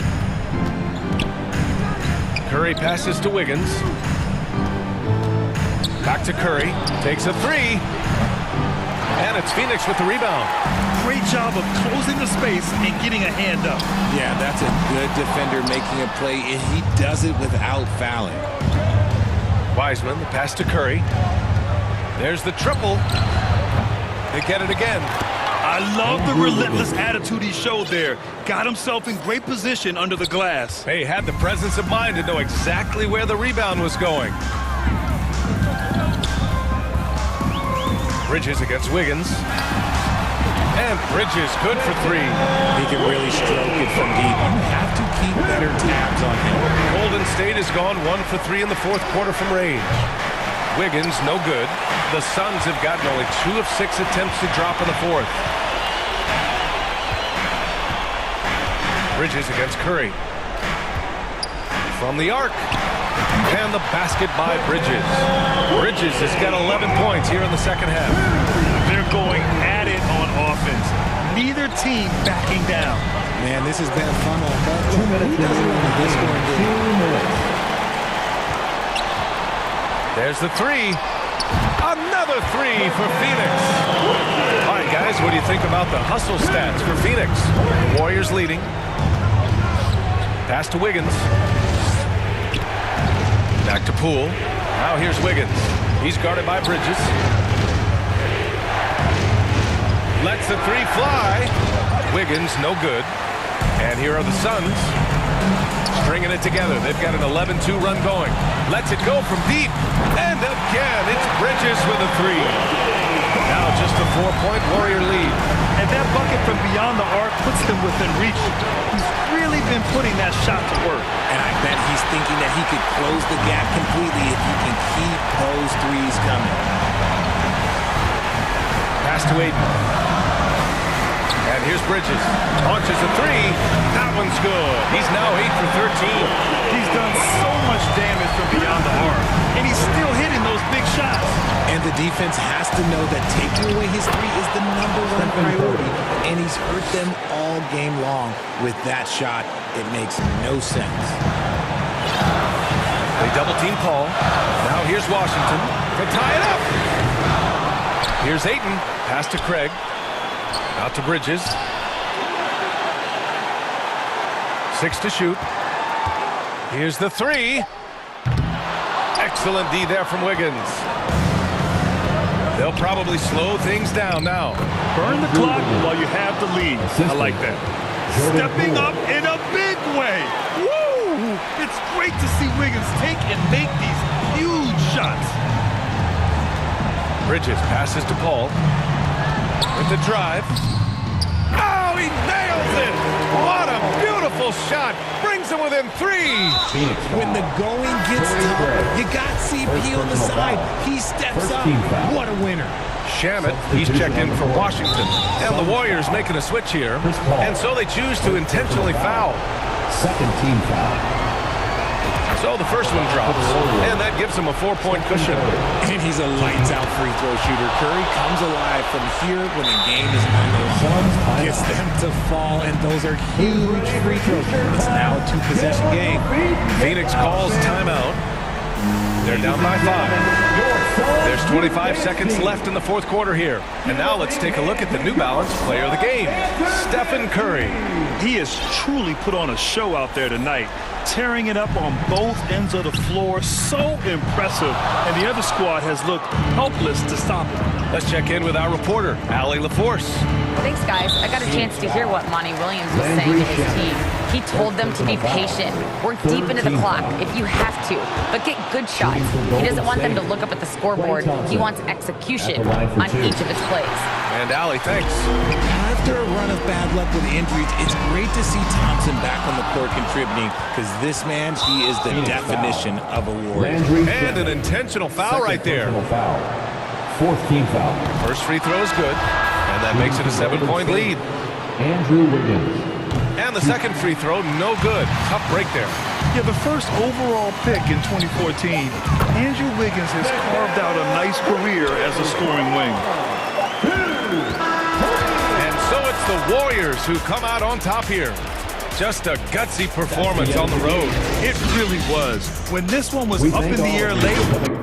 Curry passes to Wiggins. Back to Curry. Takes a 3. And it's Phoenix with the rebound. Great job of closing the space and getting a hand up. Yeah, that's a good defender making a play, and he does it without fouling. Wiseman, the pass to Curry. There's the triple. They get it again. I love the relentless attitude he showed there. Got himself in great position under the glass. He had the presence of mind to know exactly where the rebound was going. Bridges against Wiggins. And Bridges good for 3. He can really stroke it from deep. You have to keep better tabs on him. Golden State has gone 1 for 3 in the fourth quarter from range. Wiggins no good. The Suns have gotten only 2 of 6 attempts to drop in the fourth. Bridges against Curry. From the arc. And the basket by Bridges. Bridges has got 11 points here in the second half. They're going at it on offense. Neither team backing down. Man, this has been a fun one. But 2 minutes remaining. 2 minutes. There's the three. Another three for Phoenix. All right, guys, what do you think about the hustle stats for Phoenix? The Warriors leading. Pass to Wiggins. Back to Poole. Now here's Wiggins. He's guarded by Bridges. Lets the three fly. Wiggins, no good. And here are the Suns. Stringing it together. They've got an 11-2 run going. Lets it go from deep. And again, it's Bridges with a three. Now just a 4-point Warrior lead. And that bucket from beyond the arc puts them within reach. He's really been putting that shot to work. And I bet he's thinking that he could close the gap completely if he can keep those threes coming. Pass to Aiden. And here's Bridges. Launches a three. That one's good. He's now 8 for 13. He's done so much damage from beyond the arc. And he's still hitting those big shots. And the defense has to know that taking away his three is the #1 priority. And he's hurt them all game long with that shot. It makes no sense. They double team Paul. Now here's Washington to tie it up. Here's Ayton. Pass to Craig. Out to Bridges. 6 to shoot. Here's the three. Excellent D there from Wiggins. They'll probably slow things down now. Burn the clock while you have the lead. I like that. Stepping up in a big way. Woo! It's great to see Wiggins take and make these huge shots. Bridges passes to Paul. With the drive. Oh, he nails it! What a beautiful shot! Brings him within 3. When the going gets tough, you got CP on the side. He steps up. What a winner. Shamet, he's checked in for Washington. And the Warriors making a switch here. And so they choose to intentionally foul. Second team foul. So the first one drops, and that gives him a 4-point cushion. And he's a lights-out free throw shooter. Curry comes alive from here when the game is on the line. Gets them to fall, and those are huge free throws. It's now a 2-possession game. Phoenix calls timeout. They're down by 5. There's 25 seconds left in the fourth quarter here. And now let's take a look at the New Balance player of the game, Stephen Curry. He has truly put on a show out there tonight, tearing it up on both ends of the floor. So impressive. And the other squad has looked helpless to stop him. Let's check in with our reporter, Allie LaForce. Thanks, guys. I got a chance to hear what Monty Williams was saying to his team. He told them to be patient, work deep into the clock if you have to, but get good shots. He doesn't want them to look up at the scoreboard. He wants execution on each of his plays. And Allie, thanks. After a run of bad luck with injuries, it's great to see Thompson back on the court contributing, because this man, he is the definition of a warrior. And an intentional foul right there. Fourth team foul. First free throw is good, and that makes it a 7-point lead. Andrew Wiggins. And the second free throw, no good. Tough break there. Yeah, the first overall pick in 2014, Andrew Wiggins has carved out a nice career as a scoring wing. And so it's the Warriors who come out on top here. Just a gutsy performance on the road. It really was. When this one was up in the air late,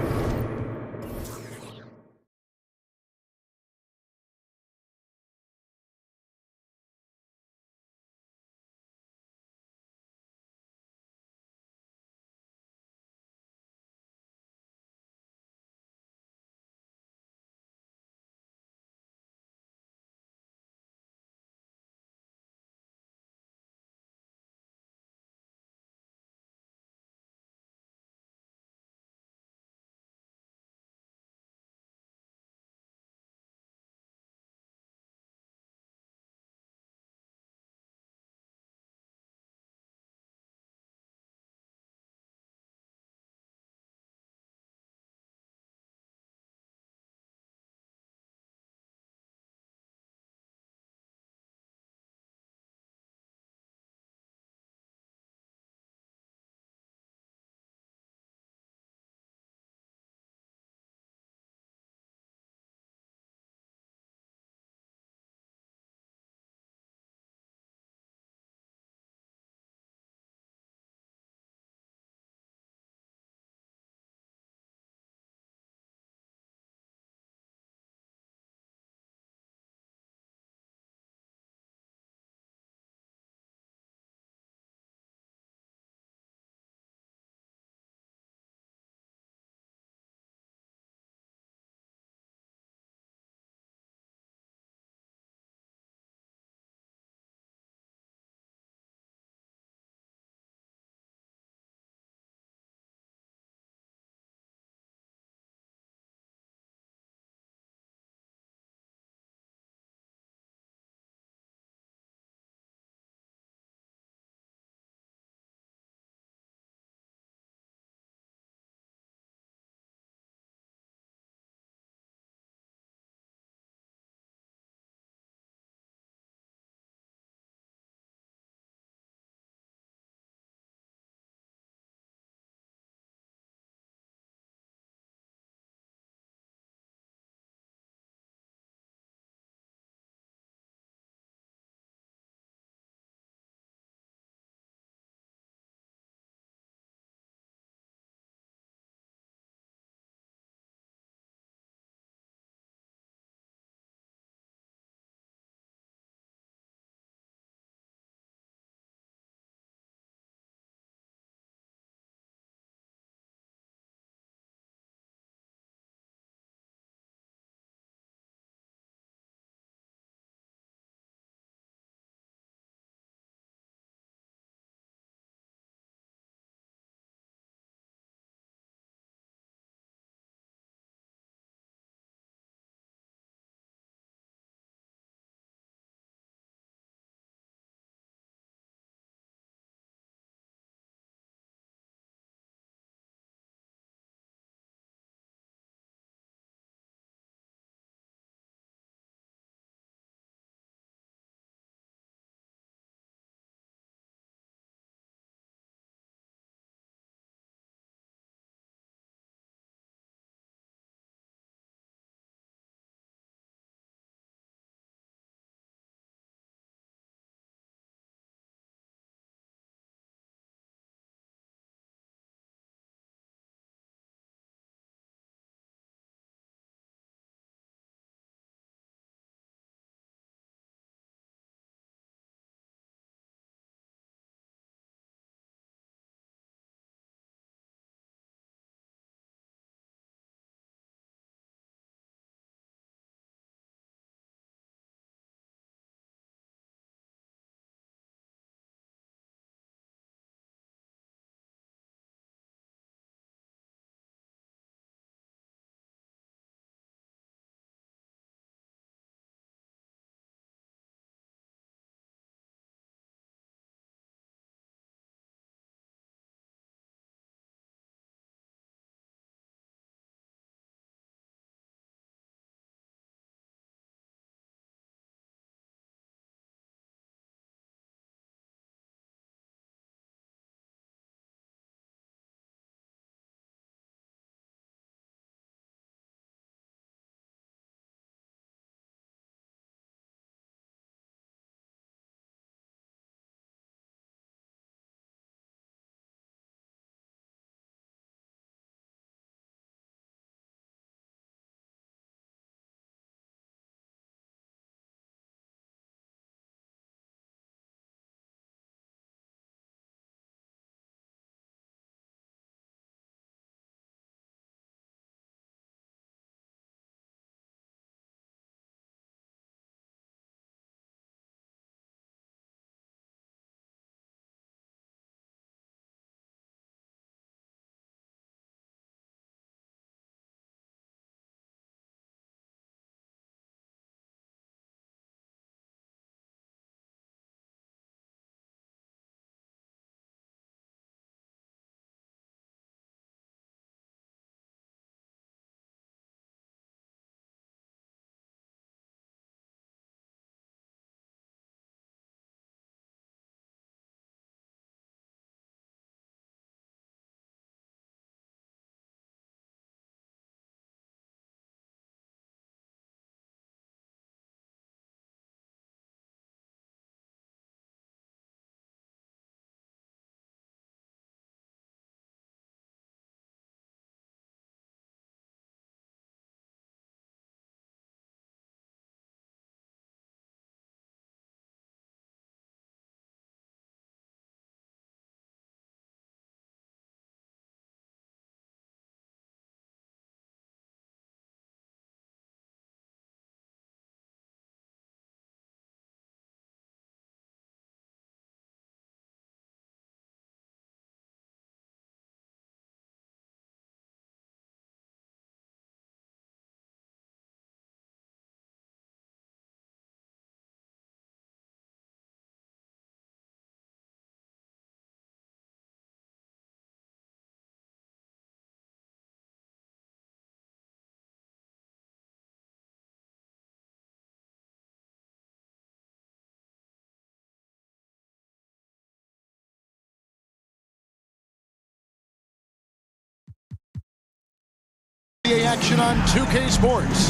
NBA action on 2K Sports.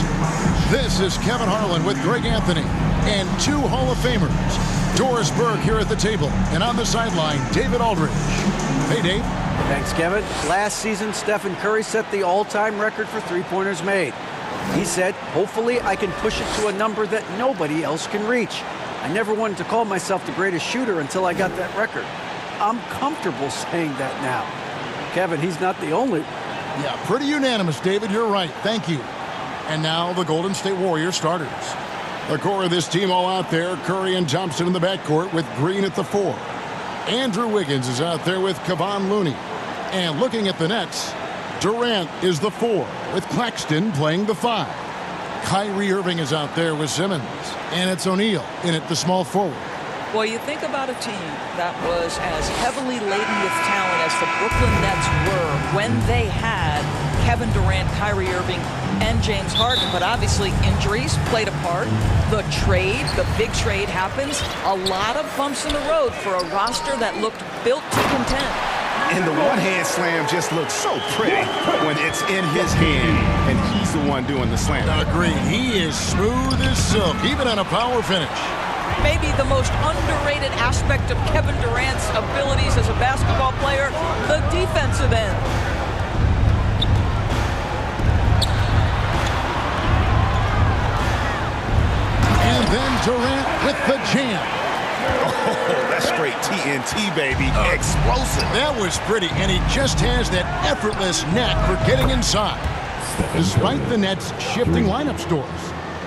This is Kevin Harlan with Greg Anthony and two Hall of Famers. Doris Burke here at the table, and on the sideline, David Aldridge. Hey, Dave. Thanks, Kevin. Last season, Stephen Curry set the all-time record for three-pointers made. He said, hopefully I can push it to a number that nobody else can reach. I never wanted to call myself the greatest shooter until I got that record. I'm comfortable saying that now. Kevin, he's not the only. Yeah, pretty unanimous, David. You're right. Thank you. And now the Golden State Warriors starters. The core of this team all out there. Curry and Thompson in the backcourt with Green at the 4. Andrew Wiggins is out there with Kevon Looney. And looking at the Nets, Durant is the 4 with Claxton playing the 5. Kyrie Irving is out there with Simmons. And it's O'Neal in at the small forward. Well, you think about a team that was as heavily laden with talent as the Brooklyn Nets were when they had Kevin Durant, Kyrie Irving, and James Harden. But obviously injuries played a part. The big trade happens. A lot of bumps in the road for a roster that looked built to contend. And the one-hand slam just looks so pretty when it's in his hand and he's the one doing the slam. Agreed. He is smooth as silk, even on a power finish. Maybe the most underrated aspect of Kevin Durant's abilities as a basketball player, the defensive end. And then Durant with the jam. Oh, that's straight TNT, baby. Explosive. That was pretty, and he just has that effortless knack for getting inside. Despite the Nets shifting lineup scores,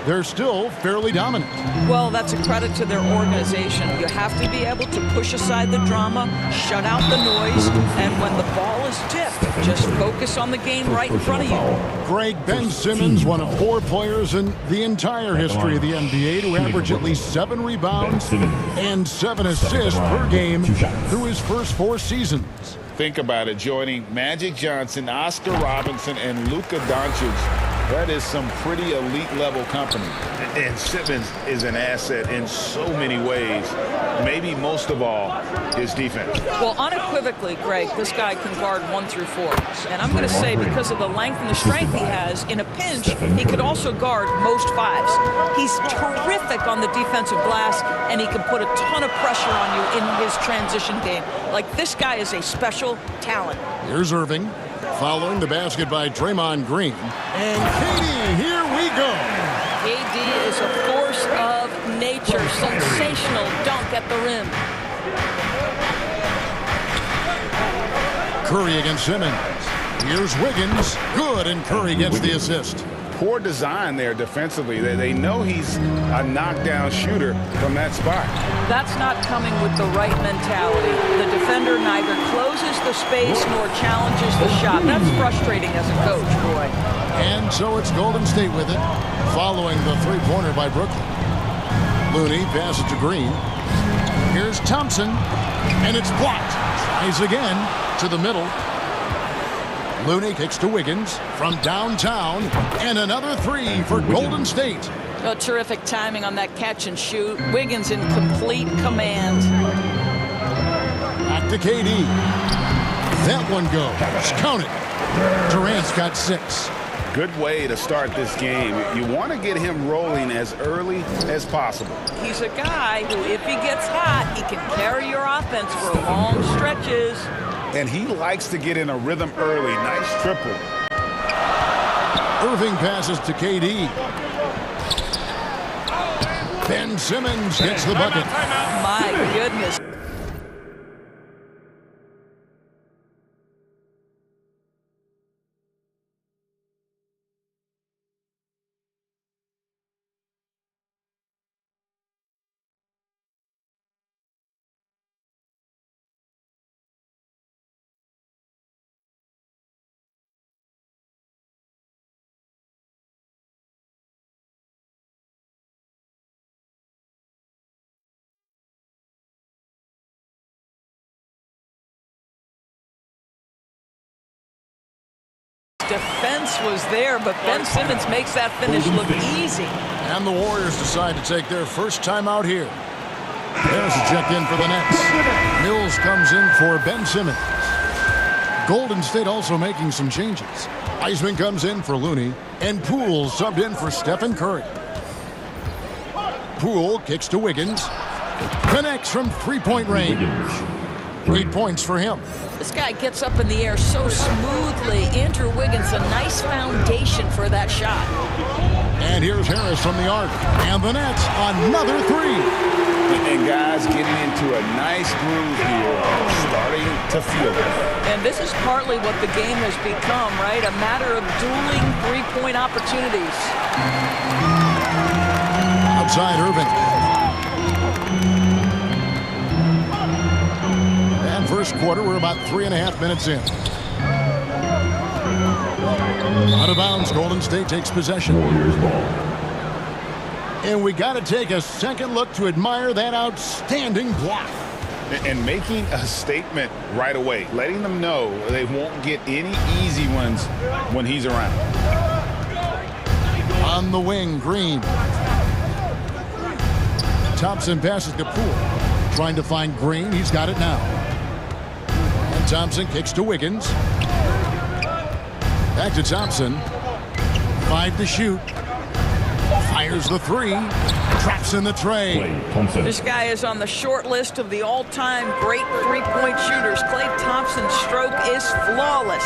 they're still fairly dominant. Well, that's a credit to their organization. You have to be able to push aside the drama, shut out the noise, and when the ball is tipped, just focus on the game right in front of you. Greg, Ben Simmons, one of 4 players in the entire history of the NBA to average at least 7 rebounds and 7 assists per game through his first 4 seasons. Think about it, joining Magic Johnson, Oscar Robinson, and Luka Doncic. That is some pretty elite-level company. And Simmons is an asset in so many ways. Maybe most of all, his defense. Well, unequivocally, Greg, this guy can guard 1 through 4. And I'm going to say because of the length and the strength he has, in a pinch, he could also guard most 5s. He's terrific on the defensive glass, and he can put a ton of pressure on you in his transition game. Like, this guy is a special talent. Here's Irving. Following the basket by Draymond Green. And KD, here we go. KD is a force of nature. Sensational dunk at the rim. Curry against Simmons. Here's Wiggins. Good, and Curry gets the assist. Poor design there defensively. They know he's a knockdown shooter from that spot. That's not coming with the right mentality. The defender neither closes the space nor challenges the shot. That's frustrating as a coach, boy. And so it's Golden State with it, following the three-pointer by Brooklyn. Looney passes to Green. Here's Thompson, and it's blocked. Tries again to the middle. Looney kicks to Wiggins from downtown, and another 3 for Golden State. Oh, terrific timing on that catch and shoot. Wiggins in complete command. Back to KD. That one goes. Count it. Durant's got 6. Good way to start this game. You want to get him rolling as early as possible. He's a guy who, if he gets hot, he can carry your offense for long stretches. And he likes to get in a rhythm early. Nice triple. Irving passes to KD. Ben Simmons gets the bucket. My goodness. Defense was there, but Ben Simmons makes that finish look easy. And the Warriors decide to take their first time out here. There's a check in for the Nets. Mills comes in for Ben Simmons. Golden State also making some changes. Wiseman comes in for Looney, and Poole subbed in for Stephen Curry. Poole kicks to Wiggins. Connects from three-point range. 3 points for him. This guy gets up in the air so smoothly. Andrew Wiggins, a nice foundation for that shot. And here's Harris from the arc. And the Nets, another three. And guys getting into a nice groove here, starting to feel it. And this is partly what the game has become, right? A matter of dueling three-point opportunities. Outside Irving. And first quarter, we're about 3.5 minutes in. Out of bounds, Golden State takes possession. Warriors ball. And we got to take a second look to admire that outstanding block. And making a statement right away, letting them know they won't get any easy ones when he's around. On the wing, Green. Thompson passes to Poole. Trying to find Green. He's got it now. And Thompson kicks to Wiggins. Back to Thompson. 5 to shoot. Fires the three. Traps in the tray. This guy is on the short list of the all-time great three-point shooters. Klay Thompson's stroke is flawless.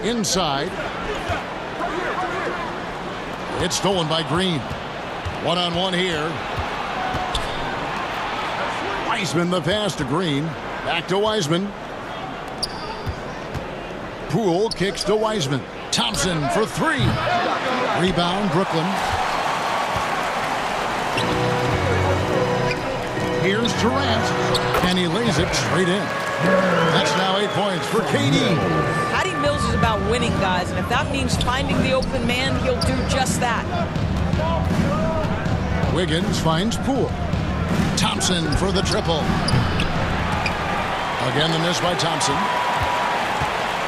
Inside. It's stolen by Green. One-on-one here. Wiseman the pass to Green. Back to Wiseman. Poole kicks to Wiseman. Thompson for three. Rebound, Brooklyn. Here's Durant. And he lays it straight in. That's now 8 points for KD. Patty Mills is about winning, guys, and if that means finding the open man, he'll do just that. Wiggins finds Poole. Thompson for the triple. Again, the miss by Thompson.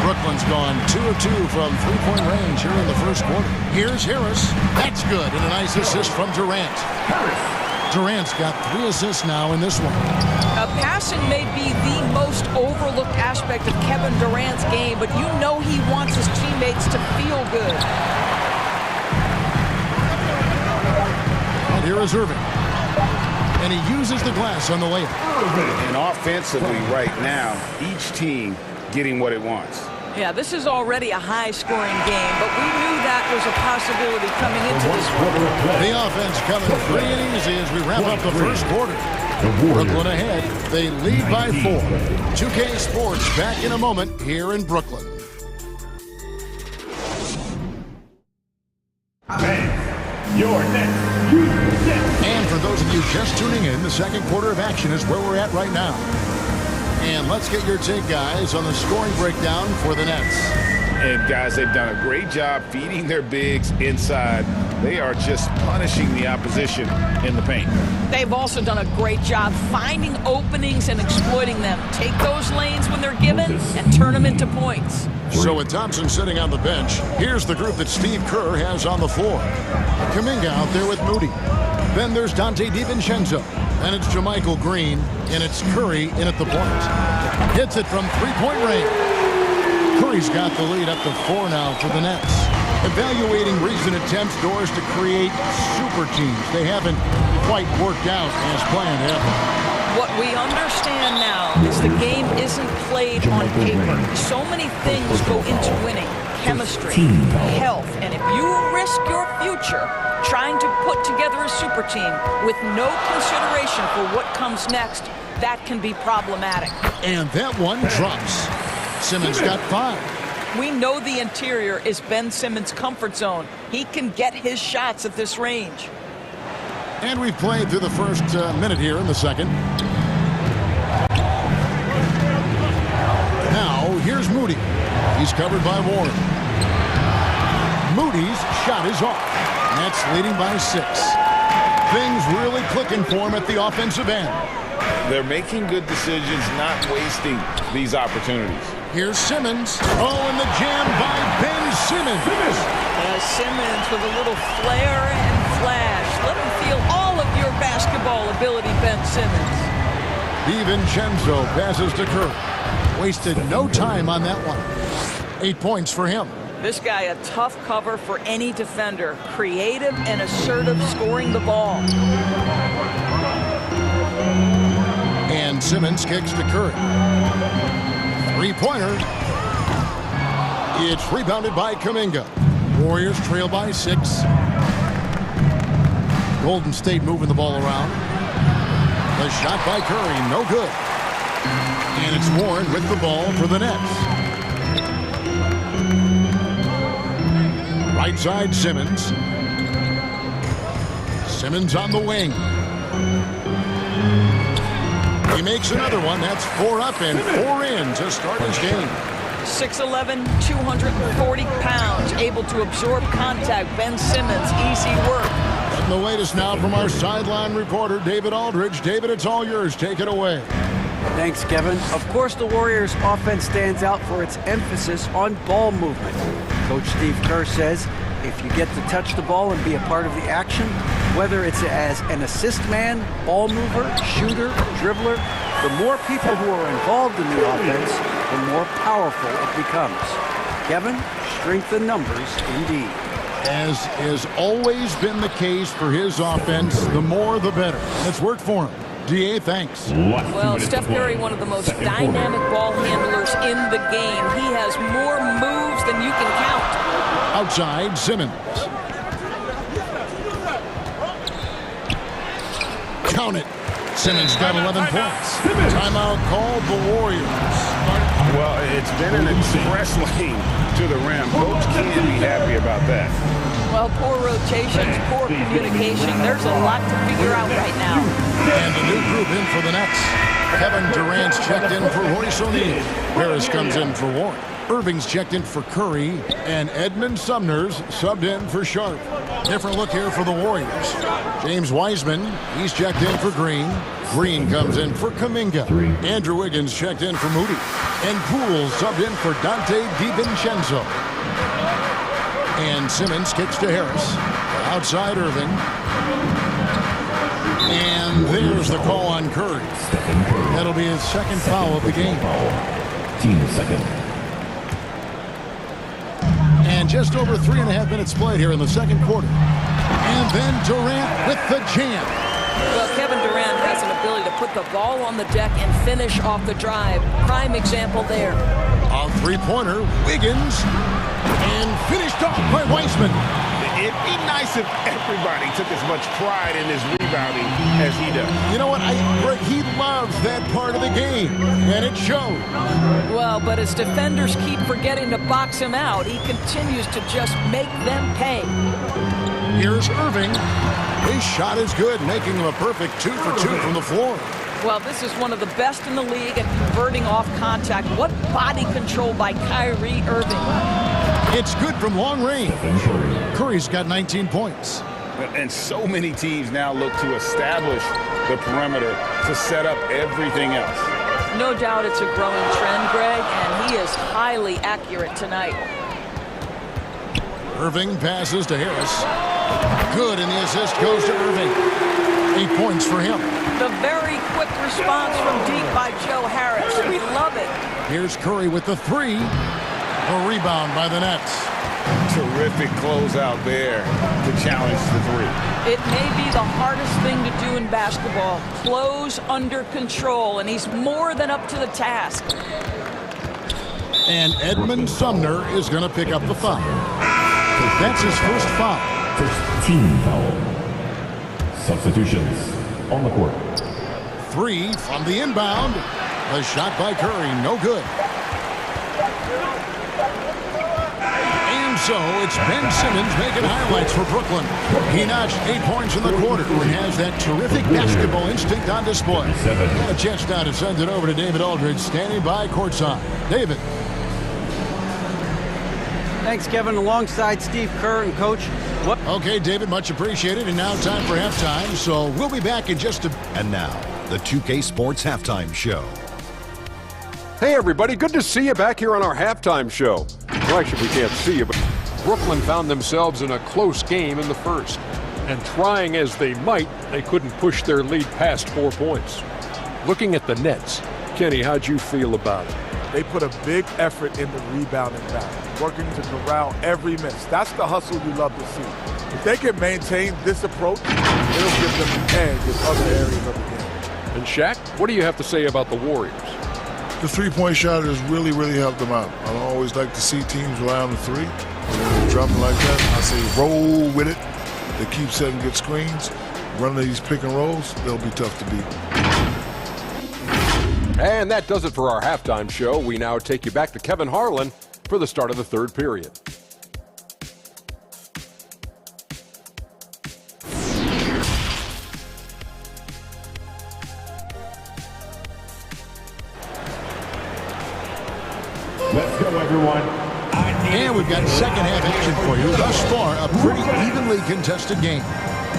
Brooklyn's gone 2 of 2 from three-point range here in the first quarter. Here's Harris. That's good. And a nice assist from Durant. Durant's got 3 assists now in this one. Passing may be the most overlooked aspect of Kevin Durant's game, but you know he wants his teammates to feel good. And here is Irving. And he uses the glass on the layup. And offensively right now, each team getting what it wants. Yeah, this is already a high-scoring game, but we knew that was a possibility coming into this one. The offense coming free and easy as we wrap up the first quarter. Brooklyn ahead. They lead by 4. 2K Sports back in a moment here in Brooklyn. Your next. And for those of you just tuning in, the second quarter of action is where we're at right now. And let's get your take, guys, on the scoring breakdown for the Nets. And, guys, they've done a great job feeding their bigs inside. They are just punishing the opposition in the paint. They've also done a great job finding openings and exploiting them. Take those lanes when they're given and turn them into points. So with Thompson sitting on the bench, here's the group that Steve Kerr has on the floor. Kuminga out there with Moody. Then there's Dante DiVincenzo. And it's JaMychal Green, and it's Curry in at the point. Hits it from three-point range. Curry's got the lead up to 4 now for the Nets. Evaluating recent attempts, Doors, to create super teams. They haven't quite worked out as planned, have they? What we understand now is the game isn't played on paper. So many things go into winning. Chemistry, health, and if you risk your future trying to put together a super team with no consideration for what comes next, that can be problematic. And that one drops. Simmons got 5. We know the interior is Ben Simmons' comfort zone. He can get his shots at this range. And we've played through the first minute here in the second. Now, here's Moody. He's covered by Warren. Moody's shot is off. Nets leading by 6. Things really clicking for him at the offensive end. They're making good decisions, not wasting these opportunities. Here's Simmons. Oh, and the jam by Ben Simmons. Simmons with a little flair and flash. Let him feel all of your basketball ability, Ben Simmons. DiVincenzo passes to Curry. Wasted no time on that one. 8 points for him. This guy, a tough cover for any defender. Creative and assertive scoring the ball. And Simmons kicks to Curry. Three-pointer. It's rebounded by Kuminga. Warriors trail by 6. Golden State moving the ball around. The shot by Curry, no good. And it's Warren with the ball for the Nets. Right side, Simmons. Simmons on the wing. He makes another one. That's 4 up and 4 in to start his game. 6'11", 240 pounds, able to absorb contact. Ben Simmons, easy work. And the latest now from our sideline reporter, David Aldridge. David, it's all yours. Take it away. Thanks, Kevin. Of course, the Warriors' offense stands out for its emphasis on ball movement. Coach Steve Kerr says if you get to touch the ball and be a part of the action, whether it's as an assist man, ball mover, shooter, dribbler, the more people who are involved in the offense, the more powerful it becomes. Kevin, strength in numbers indeed. As has always been the case for his offense, the more the better. It's worked for him. DA, thanks. Well, Steph Curry, one of the most dynamic ball handlers in the game. He has more moves than you can count. Outside, Simmons. Count it. Simmons got 11 points. Timeout called the Warriors. Well, it's been an express lane to the rim. Coach can't be happy about that. Well, poor rotations, poor communication. There's a lot to figure out right now. And a new group in for the Nets. Kevin Durant's checked in for Royce O'Neal. Harris comes in for Warren. Irving's checked in for Curry. And Edmund Sumner's subbed in for Sharp. Different look here for the Warriors. James Wiseman, he's checked in for Green. Green comes in for Kuminga. Andrew Wiggins checked in for Moody. And Poole subbed in for Dante DiVincenzo. And Simmons kicks to Harris. Outside Irving. And there's the call on Curry. That'll be his second foul of the game. Team second. And just over 3.5 minutes played here in the second quarter. And then Durant with the jam. Well, Kevin Durant has an ability to put the ball on the deck and finish off the drive. Prime example there. A three-pointer, Wiggins, and finished off by Wiseman. It'd be nice if everybody took as much pride in his rebounding as he does. You know what? He loves that part of the game, and it shows. Well, but as defenders keep forgetting to box him out, he continues to just make them pay. Here's Irving. His shot is good, making him a perfect 2 for 2 from the floor. Well, this is one of the best in the league at converting off contact. What body control by Kyrie Irving. It's good from long range. Curry's got 19 points. And so many teams now look to establish the perimeter to set up everything else. No doubt it's a growing trend, Greg, and he is highly accurate tonight. Irving passes to Harris. Good, and the assist goes to Irving. 8 points for him. The very quick response from deep by Joe Harris. We love it. Here's Curry with the three. A rebound by the Nets. Terrific closeout there to challenge the three. It may be the hardest thing to do in basketball. Close under control, and he's more than up to the task. And Edmund Sumner is going to pick up the foul. That's his first foul. First team foul. Substitutions on the court. 3 from the inbound. The shot by Curry, no good. And so it's Ben Simmons making highlights for Brooklyn. He notched 8 points in the quarter and has that terrific basketball instinct on display. Got a chance now to send it over to David Aldridge, standing by courtside. David. Thanks, Kevin. Alongside Steve Kerr and Coach. What? Okay, David, much appreciated. And now time for halftime. So we'll be back in just a... And now, the 2K Sports Halftime Show. Hey, everybody. Good to see you back here on our halftime show. Well, actually, we can't see you, but Brooklyn found themselves in a close game in the first. And trying as they might, they couldn't push their lead past 4 points. Looking at the Nets, Kenny, how'd you feel about it? They put a big effort in the rebounding battle, working to corral every miss. That's the hustle you love to see. If they can maintain this approach, it'll give them an edge in other areas of the game. And Shaq, what do you have to say about the Warriors? The three-point shot has really, really helped them out. I always like to see teams rely on the three. When they drop it like that, I say roll with it. They keep setting good screens. Running these pick and rolls, they'll be tough to beat. And that does it for our halftime show. We now take you back to Kevin Harlan for the start of the third period. Let's go, everyone. And we've got second half action for you. Thus far, a pretty evenly contested game.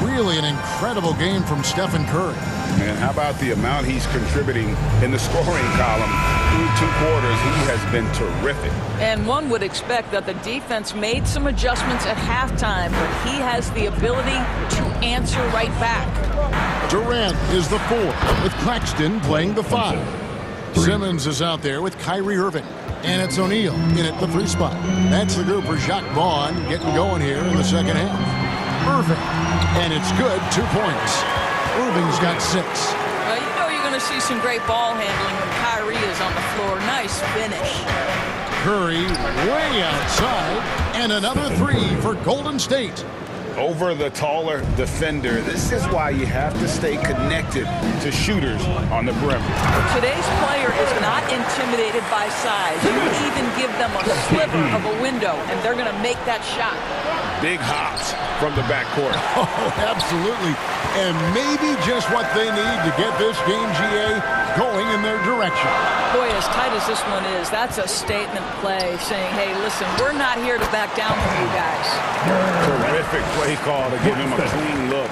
Really an incredible game from Stephen Curry. And how about the amount he's contributing in the scoring column through 2 quarters? He has been terrific. And one would expect that the defense made some adjustments at halftime, but he has the ability to answer right back. Durant is the 4, with Claxton playing the 5. Simmons is out there with Kyrie Irving. And it's O'Neal in at the 3 spot. That's the group for Jacques Vaughn getting going here in the second half. Irving, and it's good, 2 points. Irving's got 6. Well, you know you're going to see some great ball handling when Kyrie is on the floor. Nice finish. Curry way outside, and another 3 for Golden State. Over the taller defender. This is why you have to stay connected to shooters on the perimeter. Today's player is not intimidated by size. You can even give them a sliver of a window, and they're going to make that shot. Big hops from the backcourt. Oh, absolutely. And maybe just what they need to get this game, GA, going in their direction. Boy, as tight as this one is, that's a statement play saying, hey, listen, we're not here to back down from you guys. Terrific play call to give him a clean look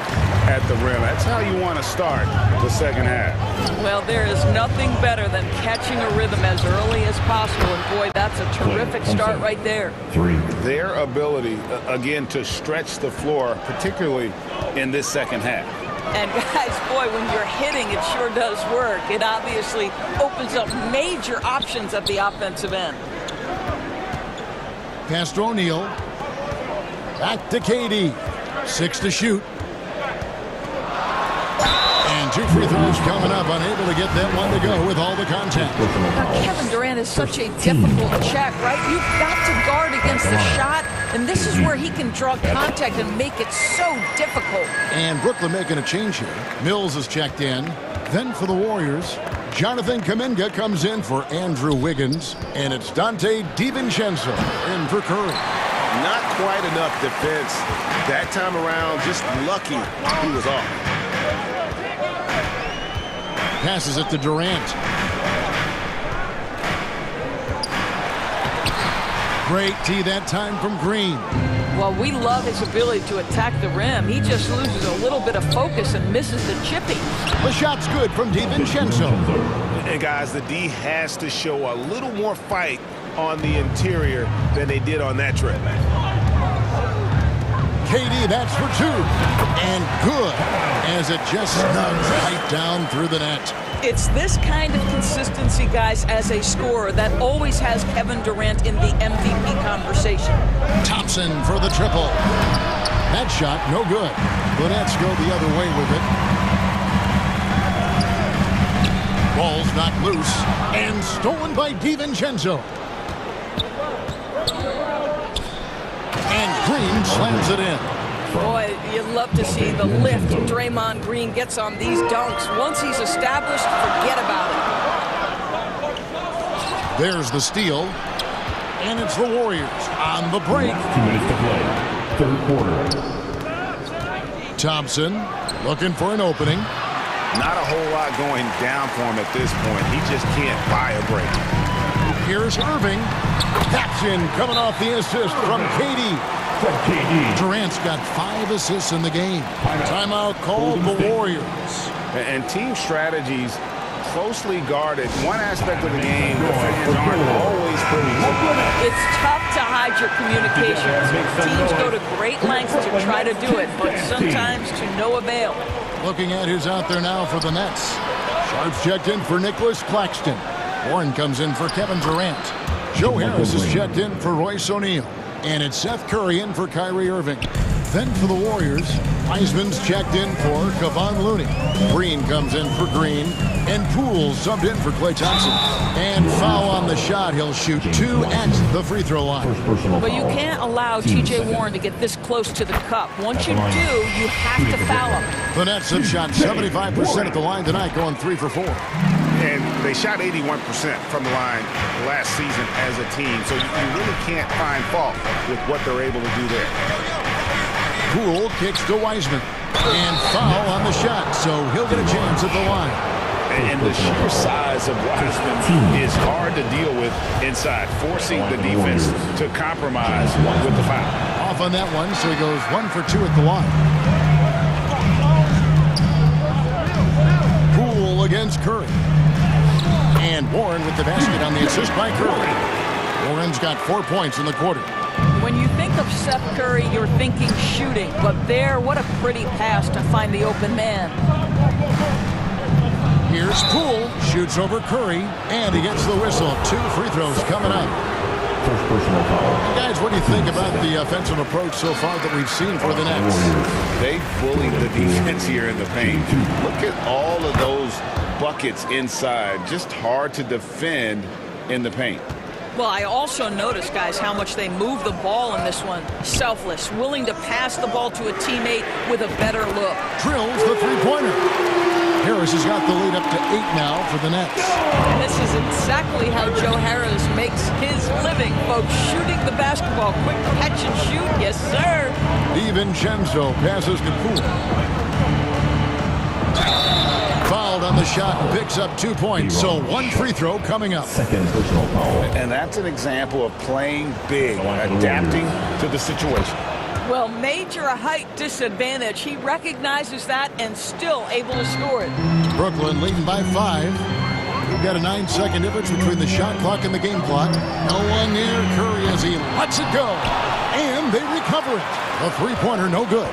at the rim. That's how you want to start the second half. Well, there is nothing better than catching a rhythm as early as possible. And, boy, that's a terrific start right there. 3. Their ability, again, to stretch the floor, particularly in this second half. And, guys, boy, when you're hitting, it sure does work. It obviously opens up major options at the offensive end. Pass to O'Neal. Back to KD. 6 to shoot. And 2 free throws coming up. Unable to get that one to go with all the contact. Now, Kevin Durant is such a difficult check, right? You've got to guard against the shot, and this is where he can draw contact and make it so difficult. And Brooklyn making a change here. Mills is checked in. Then for the Warriors, Jonathan Kuminga comes in for Andrew Wiggins. And it's Dante DiVincenzo in for Curry. Not quite enough defense that time around. Just lucky he was off. Passes it to Durant. Great tee that time from Green. Well, we love his ability to attack the rim. He just loses a little bit of focus and misses the chipping. The shot's good from DiVincenzo. And guys, the D has to show a little more fight on the interior than they did on that trip. KD, that's for 2. And good, as it just snugs right down through the net. It's this kind of consistency, guys, as a scorer that always has Kevin Durant in the MVP conversation. Thompson for the triple. That shot, no good. The Nets go the other way with it. Ball's knocked loose and stolen by DiVincenzo. And Green slams it in. Boy, you love to see the lift Draymond Green gets on these dunks. Once he's established, forget about it. There's the steal. And it's the Warriors on the break. 2 minutes to play. Third quarter. Thompson looking for an opening. Not a whole lot going down for him at this point. He just can't buy a break. Here's Irving. That's in, coming off the assist from KD. Durant's got 5 assists in the game. Timeout called the Warriors. And team strategies closely guarded. One aspect of the game, the fans aren't always pleased. It's tough to hide your communications. Teams go to great lengths to try to do it, but sometimes to no avail. Looking at who's out there now for the Nets. Sharps checked in for Nicholas Claxton. Warren comes in for Kevin Durant. Joe Harris is checked in for Royce O'Neal. And it's Seth Curry in for Kyrie Irving. Then for the Warriors, Wiseman's checked in for Kevon Looney. Green comes in for Green. And Poole subbed in for Klay Thompson. And foul on the shot. He'll shoot 2 at the free throw line. But you can't allow T.J. Warren to get this close to the cup. Once you do, you have to foul him. The Nets have shot 75% at the line tonight, going 3 for 4. And they shot 81% from the line last season as a team. So you really can't find fault with what they're able to do there. Poole kicks to Wiseman. And foul on the shot, so he'll get a chance at the line. And the sheer size of Wiseman is hard to deal with inside, forcing the defense to compromise with the foul. Off on that one, so he goes 1 for 2 at the line. Poole against Curry. And Warren with the basket on the assist by Curry. Warren's got 4 points in the quarter. When you think of Seth Curry, you're thinking shooting. But there, what a pretty pass to find the open man. Here's Poole, shoots over Curry, and he gets the whistle. 2 free throws coming up. First personal foul. Guys, what do you think about the offensive approach so far that we've seen for the Nets? They bullied the defense here in the paint. Look at all of those buckets inside. Just hard to defend in the paint. Well, I also noticed, guys, how much they move the ball in this one. Selfless, willing to pass the ball to a teammate with a better look. Drills the three-pointer. Harris has got the lead up to 8 now for the Nets. And this is exactly how Joe Harris makes his living, folks. Shooting the basketball. Quick catch and shoot. Yes, sir. DiVincenzo passes to Poole. Fouled on the shot and picks up 2 points. So 1 free throw coming up. Second personal foul. And that's an example of playing big, adapting to the situation. Well, major height disadvantage. He recognizes that and still able to score it. Brooklyn leading by 5. We've got a 9-second difference between the shot clock and the game clock. No one near Curry as he lets it go. And they recover it. A three-pointer, no good.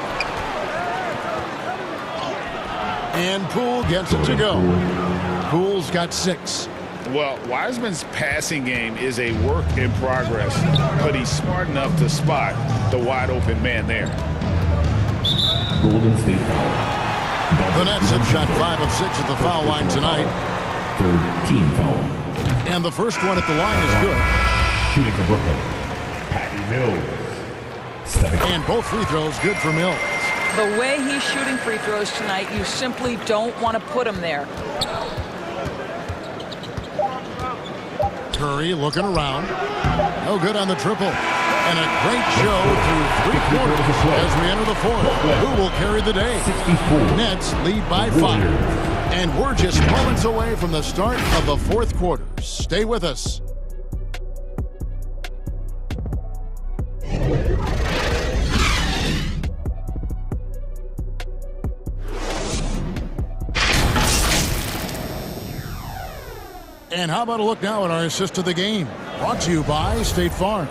And Poole gets it to go. Poole's got 6. Well, Wiseman's passing game is a work in progress, but he's smart enough to spot the wide open man there. Golden State foul. The Nets have shot 5 of 6 at the foul line tonight. Third team foul. And the first one at the line is good. Shooting for Brooklyn. Patty Mills. And both free throws good for Mills. The way he's shooting free throws tonight, you simply don't want to put him there. Curry looking around. No good on the triple. And a great show through 3 quarters as we enter the 4th. Who will carry the day? 64. Nets lead by 5. And we're just moments away from the start of the 4th quarter. Stay with us. And how about a look now at our assist of the game? Brought to you by State Farm.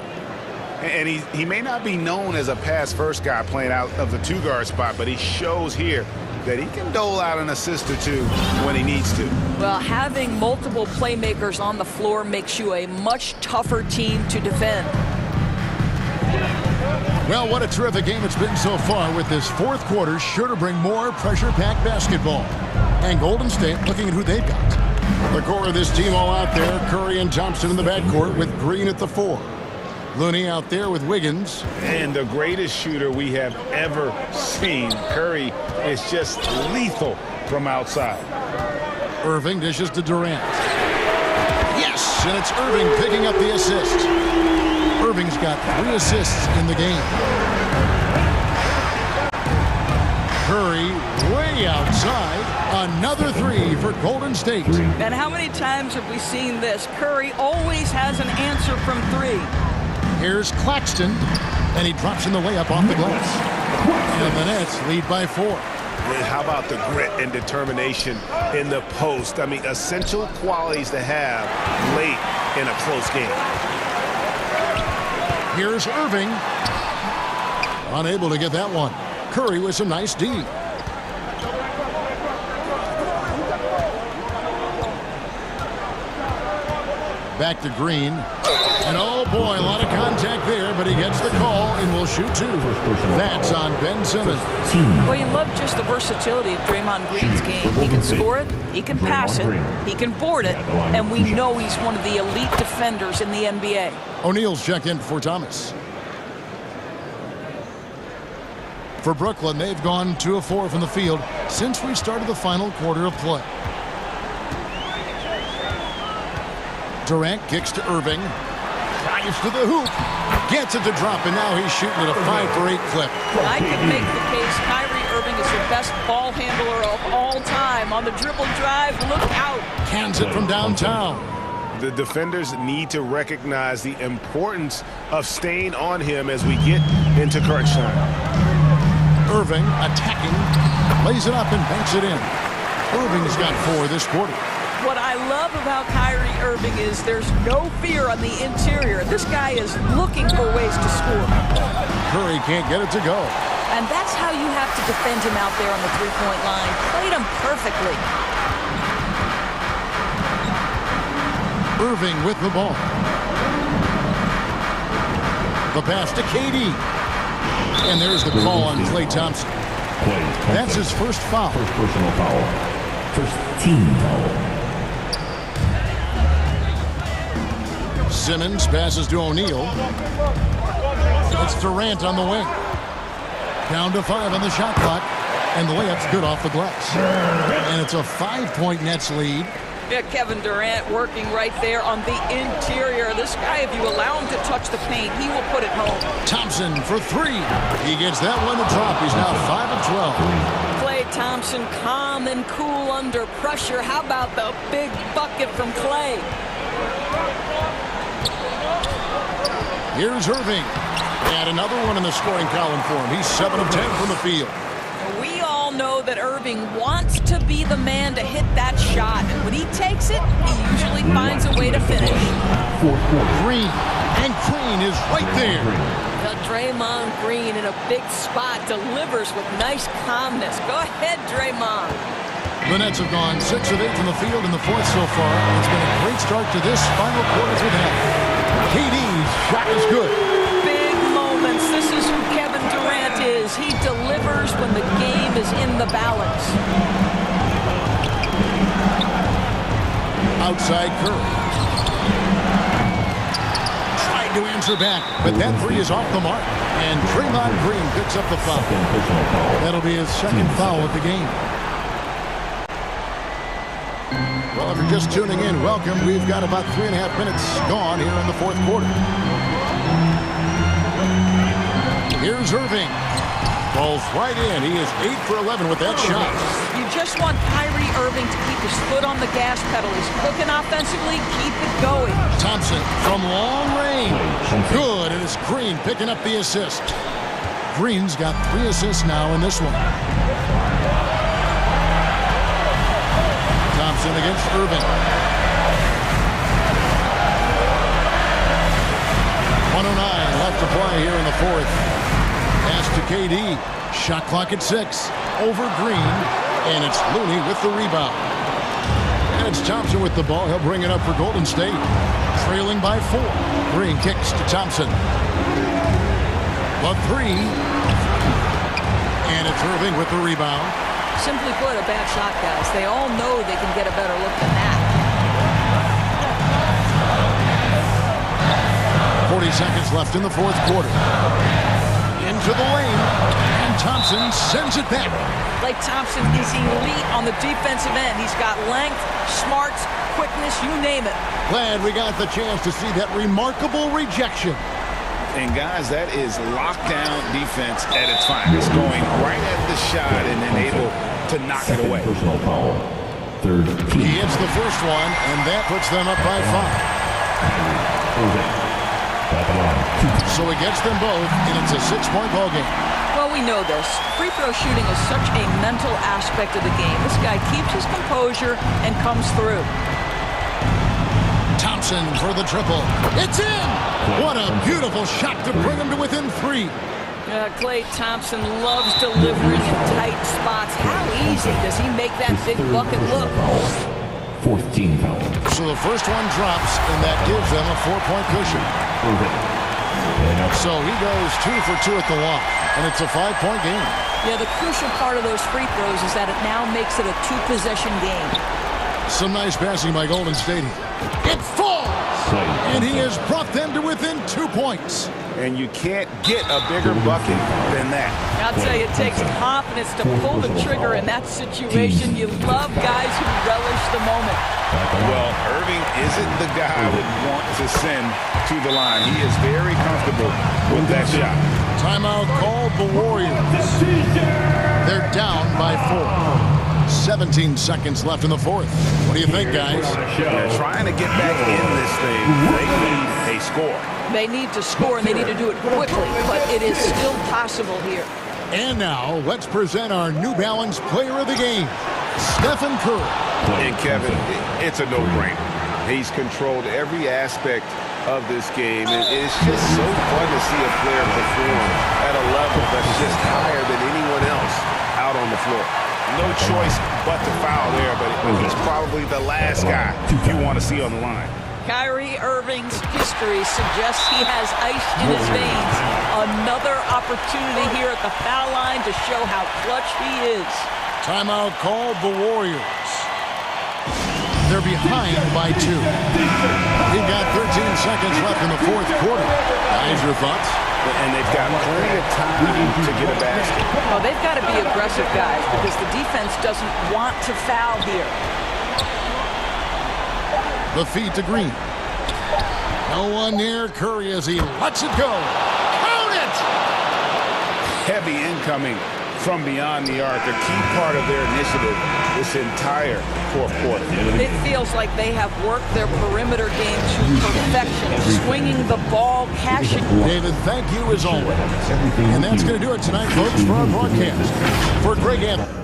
And he may not be known as a pass-first guy playing out of the 2-guard spot, but he shows here that he can dole out an assist or 2 when he needs to. Well, having multiple playmakers on the floor makes you a much tougher team to defend. Well, what a terrific game it's been so far, with this 4th quarter sure to bring more pressure-packed basketball. And Golden State looking at who they've got. The core of this team all out there. Curry and Thompson in the backcourt with Green at the 4. Looney out there with Wiggins. And the greatest shooter we have ever seen. Curry is just lethal from outside. Irving dishes to Durant. Yes, and it's Irving picking up the assist. Irving's got 3 assists in the game. Curry way outside. Another 3 for Golden State. And how many times have we seen this? Curry always has an answer from 3. Here's Claxton, and he drops in the layup off the glass. And the Nets lead by 4. And how about the grit and determination in the post? I mean, essential qualities to have late in a close game. Here's Irving. Unable to get that one. Curry with some nice D. Back to Green. And oh boy, a lot of contact there, but he gets the call and will shoot two. That's on Ben Simmons. Well, you love just the versatility of Draymond Green's game. He can score it, he can pass it, he can board it, and we know he's one of the elite defenders in the NBA. O'Neal's check in for Thomas. For Brooklyn, they've gone 2 of 4 from the field since we started the final quarter of play. Durant kicks to Irving. Drives to the hoop. Gets it to drop, and now he's shooting at a 5-for-8 clip. I can make the case Kyrie Irving is the best ball handler of all time. On the dribble drive, look out. Cans it from downtown. The defenders need to recognize the importance of staying on him as we get into crunch time. Irving attacking. Lays it up and banks it in. Irving's got 4 this quarter. What I love about Kyrie Irving is there's no fear on the interior. This guy is looking for ways to score. Curry can't get it to go. And that's how you have to defend him out there on the three-point line. Played him perfectly. Irving with the ball. The pass to KD. And there's the call on Klay Thompson. That's his first foul. First personal foul. First team foul. Simmons passes to O'Neal. It's Durant on the wing. Down to 5 on the shot clock. And the layup's good off the glass. And it's a 5-point Nets lead. Yeah, Kevin Durant working right there on the interior. This guy, if you allow him to touch the paint, he will put it home. Thompson for 3. He gets that one to drop. He's now 5 of 12. Klay Thompson calm and cool under pressure. How about the big bucket from Klay? Here's Irving. And another one in the scoring column for him. He's 7 of 10 from the field. We all know that Irving wants to be the man to hit that shot. And when he takes it, he usually finds a way to finish. Green. And Green is right there. The Draymond Green in a big spot delivers with nice calmness. Go ahead, Draymond. The Nets have gone 6 of 8 from the field in the fourth so far. It's been a great start to this final quarter for them. KD's shot is good. Big moments. This is who Kevin Durant is. He delivers when the game is in the balance. Outside Curry. Tried to answer back, but that 3 is off the mark. And Draymond Green picks up the foul. That'll be his second foul of the game. Well, if you're just tuning in, welcome. We've got about 3.5 minutes gone here in the fourth quarter. Here's Irving. Ball's right in. He is 8 for 11 with that shot. You just want Kyrie Irving to keep his foot on the gas pedal. He's cooking offensively. Keep it going. Thompson from long range. Good, and it's Green picking up the assist. Green's got 3 assists now in this one. Thompson against Irving. 109 left to play here in the fourth. Pass to KD. Shot clock at 6. Over Green. And it's Looney with the rebound. And it's Thompson with the ball. He'll bring it up for Golden State. Trailing by 4. Green kicks to Thompson. The 3. And it's Irving with the rebound. Simply put, a bad shot, guys. They all know they can get a better look than that. 40 seconds left in the fourth quarter. Into the lane. And Thompson sends it back. Klay Thompson is elite on the defensive end. He's got length, smarts, quickness, you name it. Glad we got the chance to see that remarkable rejection. And guys, that is lockdown defense at its finest. Going right at the shot and then able to knock it away. Personal foul. Third team. He hits the first one, and that puts them up by 5. So he gets them both, and it's a 6-point ball game. Well, we know this. Free throw shooting is such a mental aspect of the game. This guy keeps his composure and comes through. Thompson for the triple. It's in! What a beautiful shot to bring him to within 3. Klay Thompson loves delivering in tight spots. How easy does he make that big bucket look? Fourth team foul. So the first one drops, and that gives them a 4-point cushion. So he goes 2 for 2 at the line, and it's a 5-point game. Yeah, the crucial part of those free throws is that it now makes it a 2-possession game. Some nice passing by Golden State. It falls! And he has brought them to within 2 points. And you can't get a bigger bucket than that. I'll tell you, it takes confidence to pull the trigger in that situation. You love guys who relish the moment. Well, Irving isn't the guy I would want to send to the line. He is very comfortable with that shot. Timeout called the Warriors. They're down by 4. 17 seconds left in the fourth. What do you think, guys? They're trying to get back in this thing. They need a score. They need to score, and they need to do it quickly, but it is still possible here. And now, let's present our New Balance Player of the Game, Stephen Curry. And Kevin, it's a no-brainer. He's controlled every aspect of this game, and it's just so fun to see a player perform at a level that's just higher than anyone else out on the floor. No choice but to foul there, but he's probably the last guy you want to see on the line. Kyrie Irving's history suggests he has ice in his veins. Another opportunity here at the foul line to show how clutch he is. Timeout called the Warriors. They're behind by 2. We've got 13 seconds left in the fourth quarter. Guys, your thoughts? And they've got plenty of time to get a basket. Oh, they've got to be aggressive, guys, because the defense doesn't want to foul here. The feed to Green. No one near Curry as he lets it go. Count it! Heavy incoming from beyond the arc, a key part of their initiative this entire fourth quarter. It feels like they have worked their perimeter game to perfection, swinging the ball, cashing. David, thank you as always. And that's going to do it tonight, folks, for our broadcast. For Greg Anthony.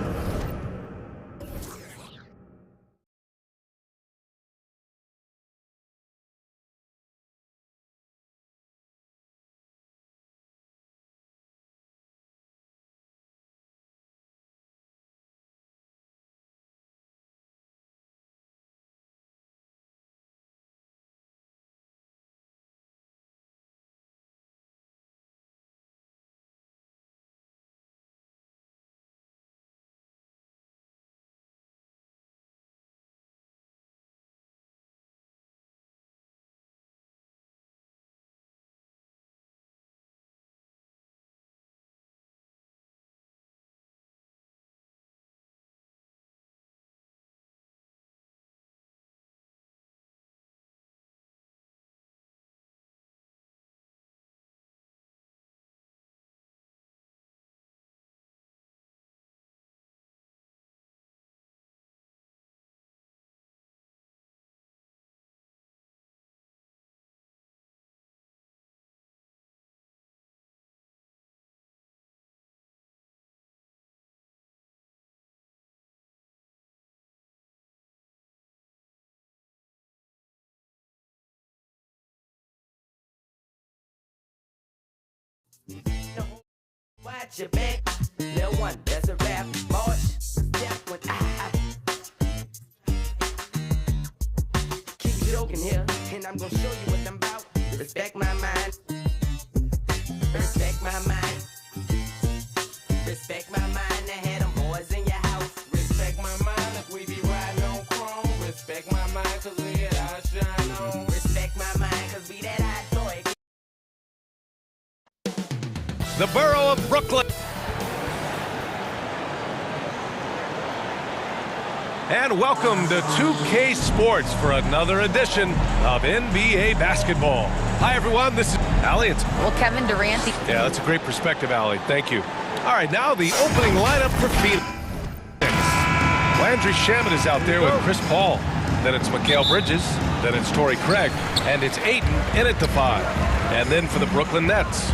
Watch your back, little one, that's a rap. March, step when I keep joking here, and I'm gonna show you what I'm about. Respect my mind, respect my mind, respect my mind. I had them boys in your house. Respect my mind if we be riding on chrome. Respect my mind cause we get our shine on. Respect my mind cause we that hot toy. The borough of Brooklyn. And welcome to 2K Sports for another edition of NBA basketball. Hi, everyone. This is Allie. Well, Kevin Durant. Yeah, that's a great perspective, Allie. Thank you. All right, now the opening lineup for Phoenix. Landry Shamet is out there with Chris Paul. Then it's Mikal Bridges. Then it's Torrey Craig. And it's Ayton in at the 5. And then for the Brooklyn Nets,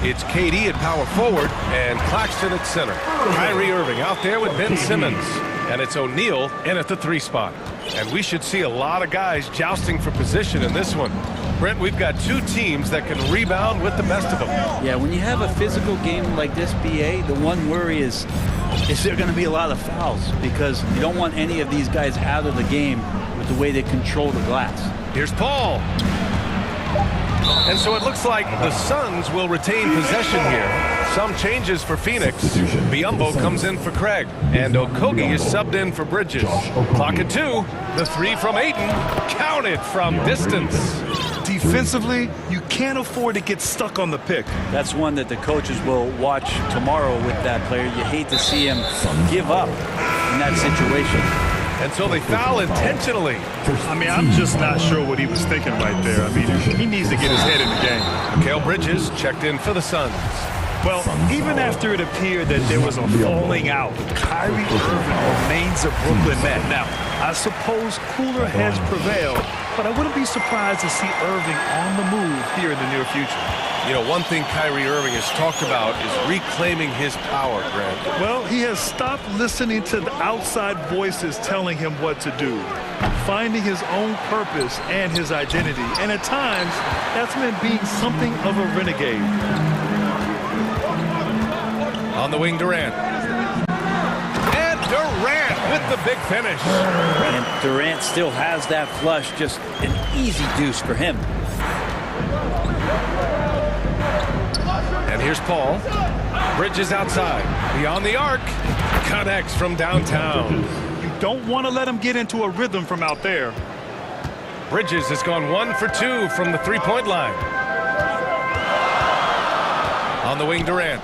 it's KD at power forward and Claxton at center. Kyrie Irving out there with Ben Simmons. And it's O'Neal in at the 3 spot. And we should see a lot of guys jousting for position in this one. Brent, we've got 2 teams that can rebound with the best of them. Yeah, when you have a physical game like this, BA, the one worry is there going to be a lot of fouls? Because you don't want any of these guys out of the game with the way they control the glass. Here's Paul. And so it looks like the Suns will retain possession here. Some changes for Phoenix. Biyombo comes in for Craig. And Okogie is subbed in for Bridges. Clock at 2. The 3 from Ayton. Counted from distance. Defensively, you can't afford to get stuck on the pick. That's one that the coaches will watch tomorrow with that player. You hate to see him give up in that situation. And so they foul intentionally. I mean, I'm just not sure what he was thinking right there. I mean, he needs to get his head in the game. Mikal Bridges checked in for the Suns. Well, even after it appeared that there was a falling out, Kyrie Irving remains a Brooklyn Net. Now, I suppose cooler heads prevail, but I wouldn't be surprised to see Irving on the move here in the near future. You know, one thing Kyrie Irving has talked about is reclaiming his power, Grant. Well, he has stopped listening to the outside voices telling him what to do, finding his own purpose and his identity. And at times, that's meant being something of a renegade. On the wing, Durant. And Durant with the big finish. And Durant still has that flush, just an easy deuce for him. And here's Paul. Bridges outside. Beyond the arc. Connects from downtown. You don't want to let him get into a rhythm from out there. Bridges has gone 1 for 2 from the three-point line. On the wing, Durant.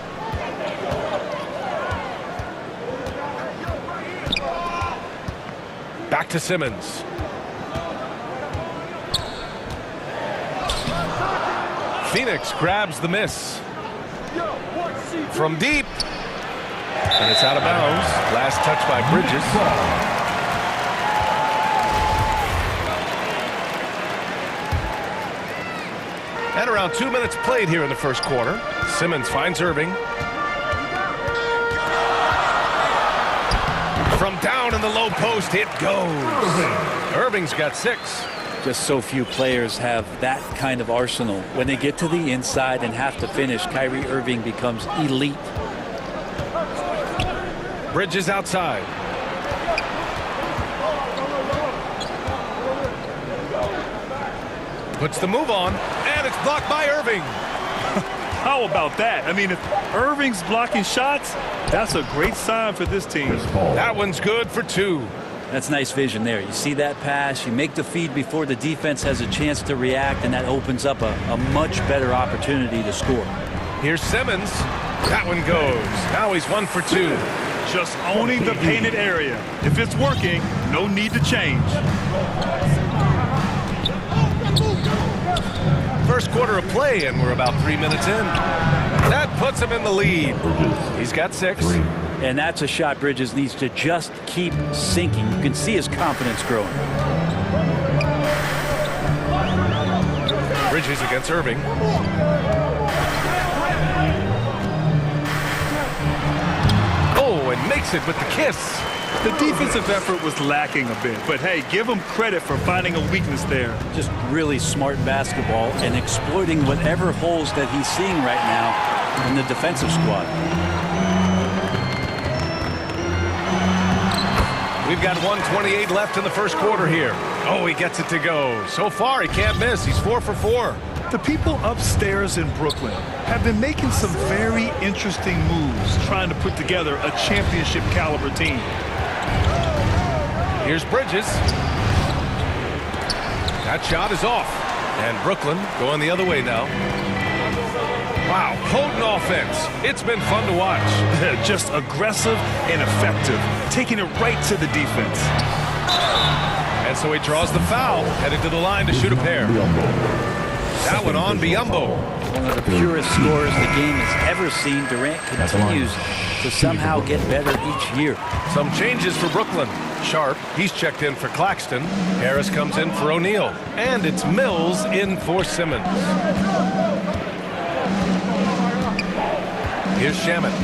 Back to Simmons. Phoenix grabs the miss. From deep. And it's out of bounds. Last touch by Bridges. And around 2 minutes played here in the first quarter. Simmons finds Irving. From down in the low post, it goes. Irving's got 6. Just so few players have that kind of arsenal. When they get to the inside and have to finish, Kyrie Irving becomes elite. Bridges outside. Puts the move on, and it's blocked by Irving. How about that? I mean, if Irving's blocking shots, that's a great sign for this team. That one's good for 2. That's nice vision there. You see that pass, you make the feed before the defense has a chance to react, and that opens up a much better opportunity to score. Here's Simmons. That one goes. Now he's 1 for 2. Just owning the painted area. If it's working, no need to change. First quarter of play, and we're about 3 minutes in. That puts him in the lead. He's got 6. And that's a shot Bridges needs to just keep sinking. You can see his confidence growing. Bridges against Irving. Oh, and makes it with the kiss. The defensive effort was lacking a bit, but hey, give him credit for finding a weakness there. Just really smart basketball and exploiting whatever holes that he's seeing right now in the defensive squad. We've got 1:28 left in the first quarter here. Oh, he gets it to go. So far, he can't miss. He's 4 for 4. The people upstairs in Brooklyn have been making some very interesting moves trying to put together a championship caliber team. Here's Bridges. That shot is off. And Brooklyn going the other way now. Wow, potent offense. It's been fun to watch. Just aggressive and effective, taking it right to the defense. And so he draws the foul, headed to the line to shoot a pair. That one on Biyombo. One of the purest scorers the game has ever seen. Durant continues to somehow get better each year. Some changes for Brooklyn. Sharp, he's checked in for Claxton. Harris comes in for O'Neal. And it's Mills in for Simmons. Here's Shamet.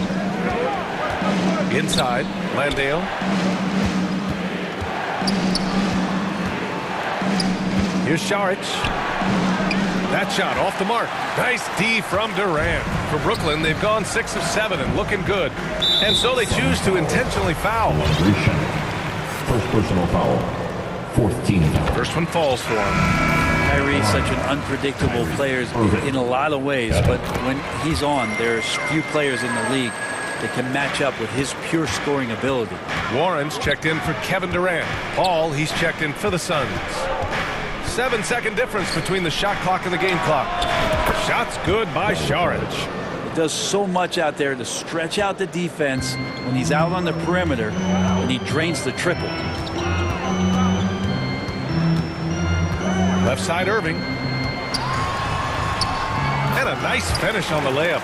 Inside, Landale. Here's Šarić. That shot off the mark. Nice D from Durant. For Brooklyn, they've gone 6 of 7 and looking good. And so they choose to intentionally foul. First personal foul. Fourth team foul. First one falls for him. Kyrie's such an unpredictable player in a lot of ways, but when he's on, there's few players in the league that can match up with his pure scoring ability. Warren's checked in for Kevin Durant. Paul, he's checked in for the Suns. 7-second difference between the shot clock and the game clock. Shot's good by Šarić. He does so much out there to stretch out the defense when he's out on the perimeter, and he drains the triple. Left side, Irving. And a nice finish on the layup.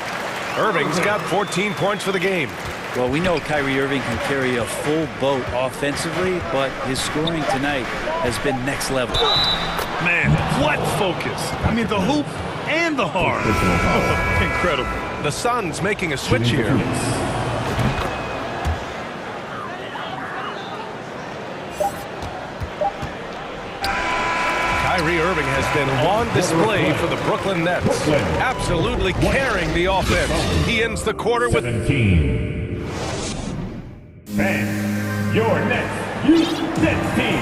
Irving's got 14 points for the game. Well, we know Kyrie Irving can carry a full boat offensively, but his scoring tonight has been next level. Man, what focus. I mean, the hoop and the heart. Incredible. The Suns making a switch here. Kyrie Irving has been on display for the Brooklyn Nets, absolutely carrying the offense. He ends the quarter with 17. And your next Nets team.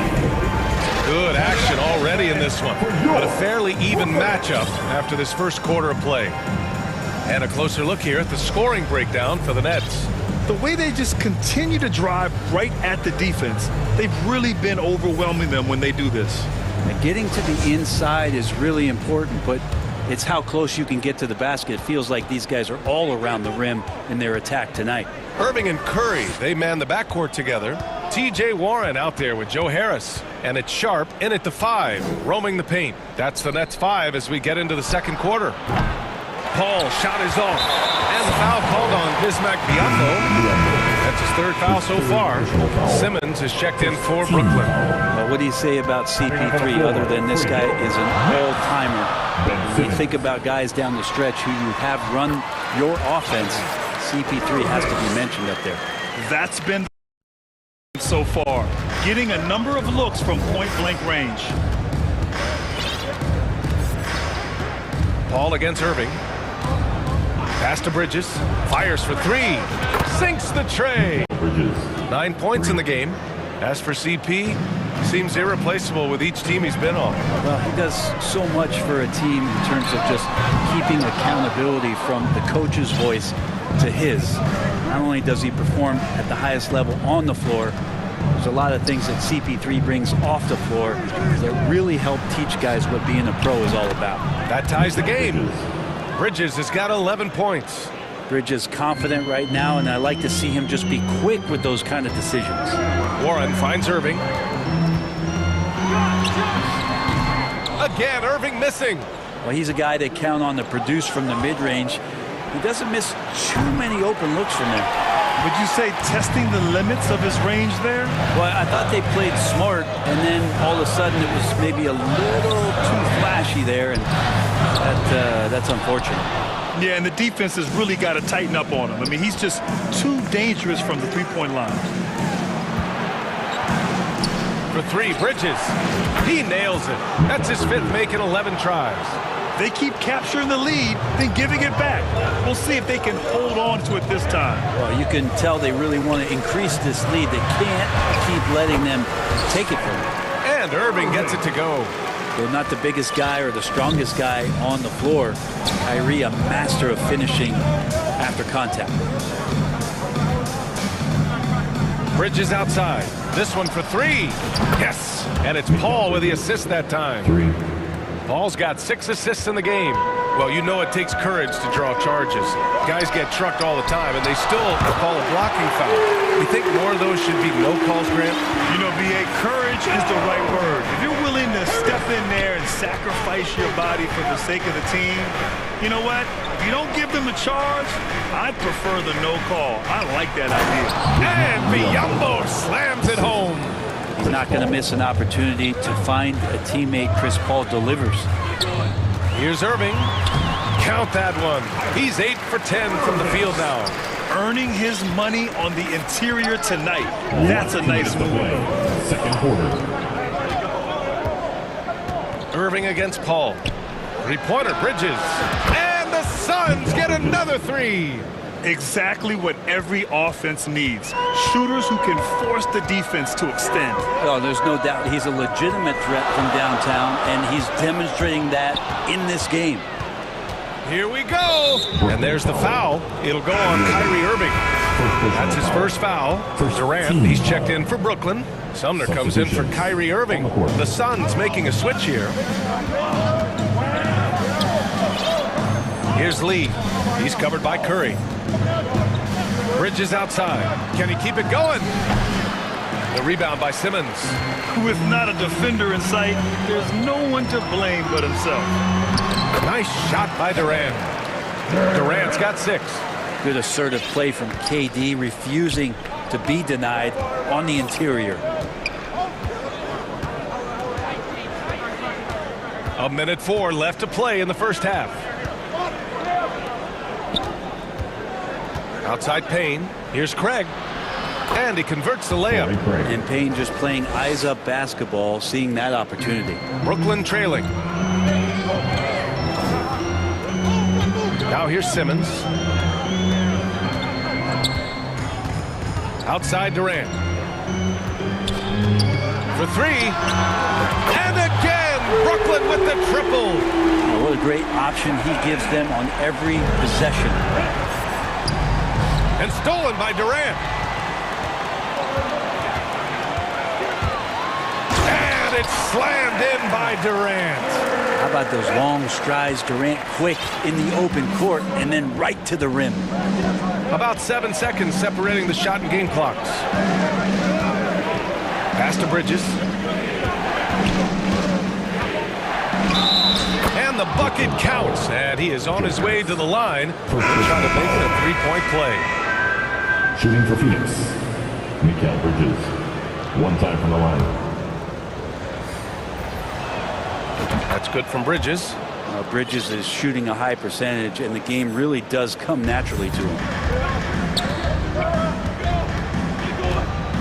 Good action already in this one, but a fairly even matchup after this first quarter of play. And a closer look here at the scoring breakdown for the Nets. The way they just continue to drive right at the defense, they've really been overwhelming them when they do this. And getting to the inside is really important, but it's how close you can get to the basket. It feels like these guys are all around the rim in their attack tonight. Irving and Curry, they man the backcourt together. T.J. Warren out there with Joe Harris. And it's Sharp in at the 5, roaming the paint. That's the Nets 5 as we get into the second quarter. Paul, shot is off. And the foul called on Bismack Biyombo. That's his third foul so far. Simmons is checked in for Brooklyn. Well, what do you say about CP3 other than this guy is an all-timer? When you think about guys down the stretch who you have run your offense, CP3 has to be mentioned up there. That's been so far, getting a number of looks from point-blank range. Paul against Irving. Pass to Bridges. Fires for 3. Sinks the tray. 9 points in the game. As for CP, seems irreplaceable with each team he's been on. Well, he does so much for a team in terms of just keeping accountability from the coach's voice to his. Not only does he perform at the highest level on the floor, there's a lot of things that CP3 brings off the floor that really help teach guys what being a pro is all about. That ties the game. Bridges has got 11 points. Bridges confident right now, and I like to see him just be quick with those kind of decisions. Warren finds Irving. Again, Irving missing. Well, he's a guy that count on to produce from the mid-range. He doesn't miss too many open looks from there. Would you say testing the limits of his range there? Well, I thought they played smart, and then all of a sudden it was maybe a little too flashy there, and that's unfortunate. Yeah, and the defense has really got to tighten up on him. I mean, he's just too dangerous from the three-point line. For 3, Bridges. He nails it. That's his 5th make in 11 tries. They keep capturing the lead, then giving it back. We'll see if they can hold on to it this time. Well, you can tell they really want to increase this lead. They can't keep letting them take it from them. And Irving gets it to go. They're not the biggest guy or the strongest guy on the floor. Kyrie, a master of finishing after contact. Bridges outside. This one for 3. Yes! And it's Paul with the assist that time. 3. Paul's got 6 assists in the game. Well, you know it takes courage to draw charges. Guys get trucked all the time, and they still call a blocking foul. You think more of those should be no calls, Grant? You know, B.A., courage is the right word. If you're willing to step in there and sacrifice your body for the sake of the team, you know what? If you don't give them a charge, I'd prefer the no call. I like that idea. And Biyombo slams it home. He's not going to miss an opportunity to find a teammate. Chris Paul delivers. Here's Irving. Count that one. He's 8 for 10 from the field now. Earning his money on the interior tonight. That's a nice move. Second quarter. Irving against Paul. 3-pointer, Bridges. And the Suns get another 3. Exactly what every offense needs. Shooters who can force the defense to extend. Oh, there's no doubt he's a legitimate threat from downtown, and he's demonstrating that in this game. Here we go. And there's the foul. It'll go on Kyrie Irving. That's his first foul. Durant, he's checked in for Brooklyn. Sumner comes in for Kyrie Irving. The Suns making a switch here. Here's Lee. He's covered by Curry. Bridges outside. Can he keep it going? The rebound by Simmons. With not a defender in sight, there's no one to blame but himself. Nice shot by Durant. Durant's got 6. Good assertive play from KD, refusing to be denied on the interior. A minute 4 left to play in the first half. Outside Payne. Here's Craig. And he converts the layup. And Payne just playing eyes-up basketball, seeing that opportunity. Brooklyn trailing. Now here's Simmons. Outside Durant. For 3. And again, Brooklyn with the triple. Oh, what a great option he gives them on every possession. And stolen by Durant. And it's slammed in by Durant. How about those long strides, Durant quick in the open court and then right to the rim. About 7 seconds separating the shot and game clocks. Pass to Bridges. And the bucket counts. And he is on his way to the line. He'll try to make it a 3-point play. Shooting for Phoenix, Mikal Bridges. 1 time from the line. That's good from Bridges. Bridges is shooting a high percentage, and the game really does come naturally to him.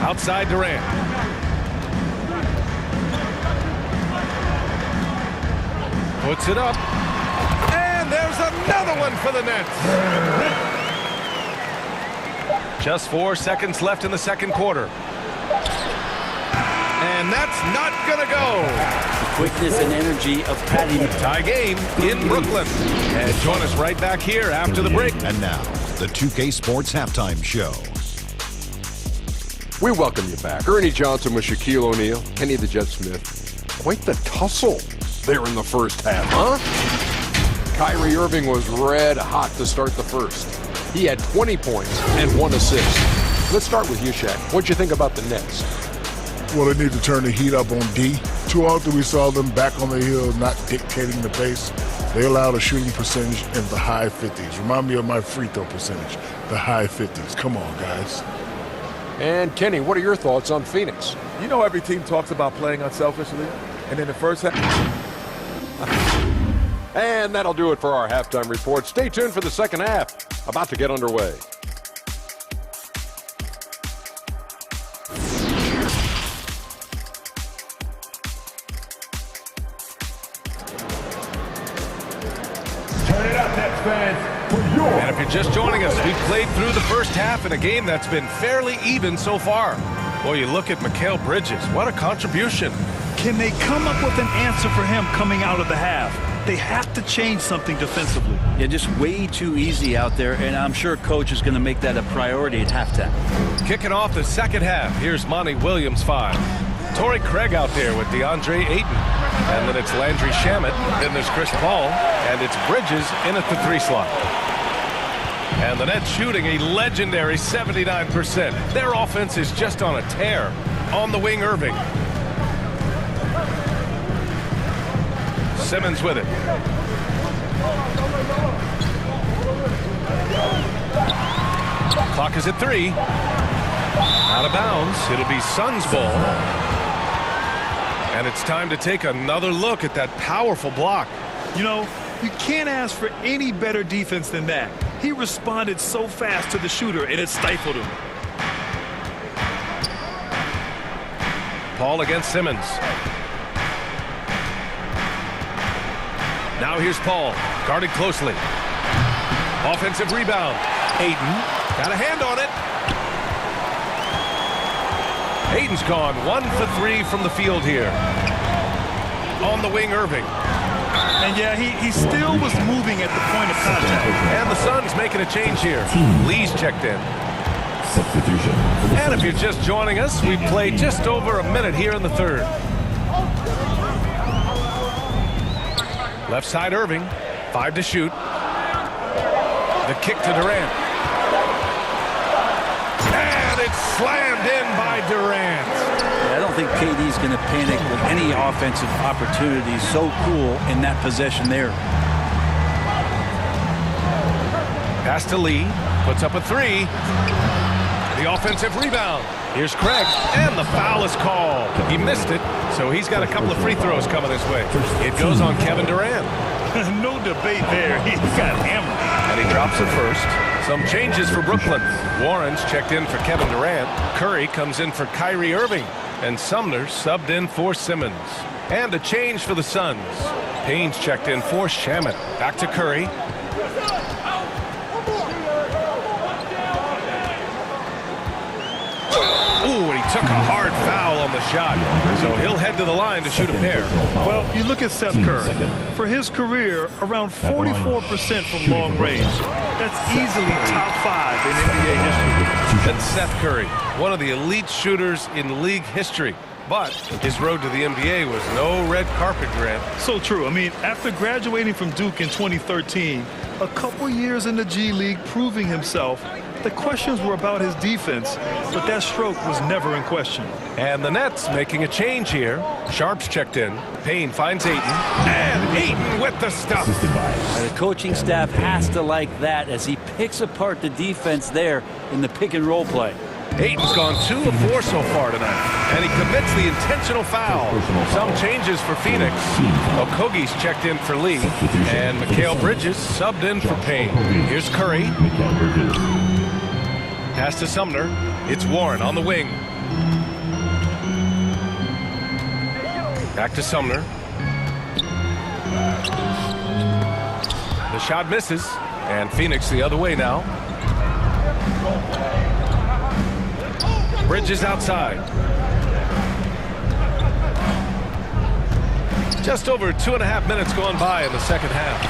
Outside Durant. Puts it up. And there's another one for the Nets. Just 4 seconds left in the second quarter. And that's not going to go. The quickness and energy of Patty. Tie game in Brooklyn. And join us right back here after the break. And now, the 2K Sports Halftime Show. We welcome you back. Ernie Johnson with Shaquille O'Neal, Kenny the Jet Smith. Quite the tussle there in the first half, huh? Kyrie Irving was red hot to start the first. He had 20 points and 1 assist. Let's start with you, Shaq. What'd you think about the Nets? Well, they need to turn the heat up on D. Too often we saw them back on the hill, not dictating the pace. They allowed a shooting percentage in the high 50s. Remind me of my free throw percentage, the high 50s. Come on, guys. And Kenny, what are your thoughts on Phoenix? You know every team talks about playing unselfishly, and in the first half. And that'll do it for our halftime report. Stay tuned for the second half, about to get underway. And if you're just joining us, we've played through the first half in a game that's been fairly even so far. Boy, you look at Mikal Bridges. What a contribution. Can they come up with an answer for him coming out of the half? They have to change something defensively. Yeah, just way too easy out there, and I'm sure Coach is going to make that a priority at halftime. Kicking off the second half, here's Monty Williams 5. Torrey Craig out there with DeAndre Ayton. And then it's Landry Shamet. Then there's Chris Paul. And it's Bridges in at the 3 slot. And the Nets shooting a legendary 79%. Their offense is just on a tear. On the wing, Irving. Simmons with it. Clock is at 3. Out of bounds. It'll be Suns ball. And it's time to take another look at that powerful block. You know, you can't ask for any better defense than that. He responded so fast to the shooter, and it stifled him. Paul against Simmons. Now here's Paul, guarded closely. Offensive rebound. Ayton got a hand on it. Ayton's gone 1 for 3 from the field here. On the wing, Irving. And yeah, he still was moving at the point of contact. And the Suns making a change here. Lee's checked in. Substitution. And if you're just joining us, we've played just over a minute here in the third. Left side, Irving. 5 to shoot. The kick to Durant. And it's slammed in by Durant. I don't think KD's going to panic with any offensive opportunities. So cool in that possession there. Pass to Lee. Puts up a 3. The offensive rebound. Here's Craig. And the foul is called. He missed it, so he's got a couple of free throws coming his way. It goes on Kevin Durant. No debate there. He got hammered. And he drops it first. Some changes for Brooklyn. Warren's checked in for Kevin Durant. Curry comes in for Kyrie Irving. And Sumner subbed in for Simmons. And a change for the Suns. Payne's checked in for Shamet. Back to Curry. Ooh, and he took a hard foul on the shot. So he'll head to the line to shoot a pair. Well, you look at Seth Curry. For his career, around 44% from long range. That's easily top 5 in NBA history. And Seth Curry, one of the elite shooters in league history. But his road to the NBA was no red carpet, Grant. So true. I mean, after graduating from Duke in 2013, a couple years in the G League proving himself, the questions were about his defense, but that stroke was never in question. And the Nets making a change here. Sharp's checked in. Payne finds Ayton. And Ayton with the stuff. The coaching staff has to like that as he picks apart the defense there in the pick and roll play. Ayton's gone 2 of 4 so far tonight. And he commits the intentional foul. Some changes for Phoenix. Okogie's checked in for Lee. And Mikal Bridges subbed in for Payne. Here's Curry. Pass to Sumner. It's Warren on the wing. Back to Sumner. The shot misses. And Phoenix the other way now. Bridges outside. Just over 2.5 minutes gone by in the second half.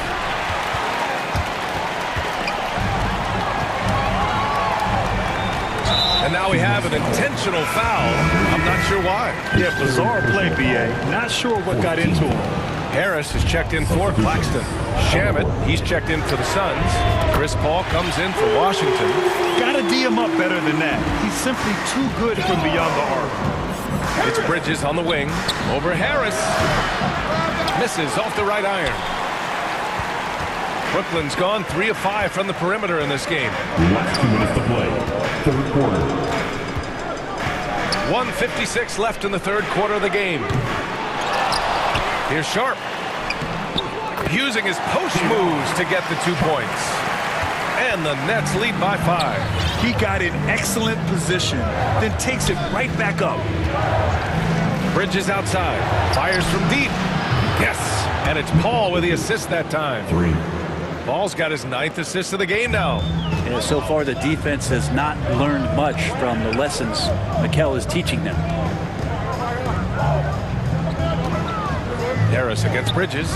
And now we have an intentional foul. I'm not sure why. Yeah, bizarre play, B.A. Not sure what got into him. Harris is checked in for Claxton. Shamet, he's checked in for the Suns. Chris Paul comes in for Washington. Gotta D him up better than that. He's simply too good from beyond the arc. It's Bridges on the wing. Over Harris. Misses off the right iron. Brooklyn's gone 3 of 5 from the perimeter in this game. Last 2 minutes to play. Third quarter. 1:56 left in the third quarter of the game. Here's Sharp. Using his post moves to get the 2 points. And the Nets lead by 5. He got in excellent position, then takes it right back up. Bridges outside. Fires from deep. Yes. And it's Paul with the assist that time. 3. Paul's got his 9th assist of the game now. Yeah, so far the defense has not learned much from the lessons Mikal is teaching them. Harris against Bridges.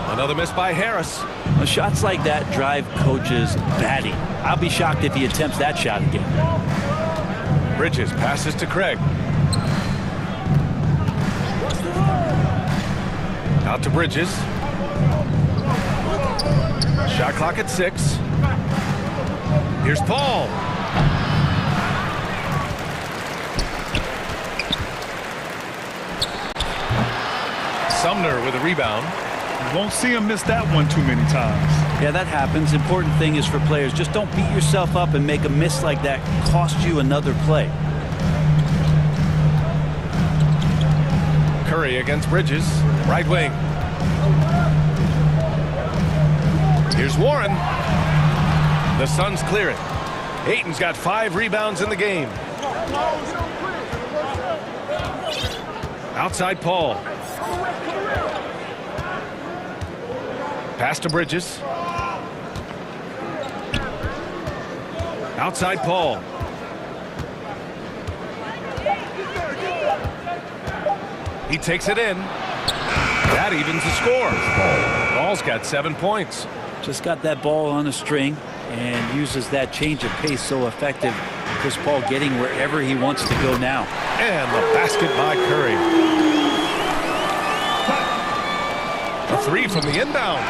Another miss by Harris. Well, shots like that drive coaches batty. I'll be shocked if he attempts that shot again. Bridges passes to Craig. Out to Bridges. Shot clock at 6. Here's Paul. Sumner with a rebound. You won't see him miss that one too many times. Yeah, that happens. Important thing is for players, just don't beat yourself up and make a miss like that cost you another play. Curry against Bridges. Right wing. Here's Warren. The Suns clear it. Ayton's got 5 rebounds in the game. Outside Paul. Pass to Bridges. Outside Paul. He takes it in. That evens the score. Paul's got 7 points. Just got that ball on a string and uses that change of pace so effective. Chris Paul getting wherever he wants to go now. And the basket by Curry. A three from the inbound.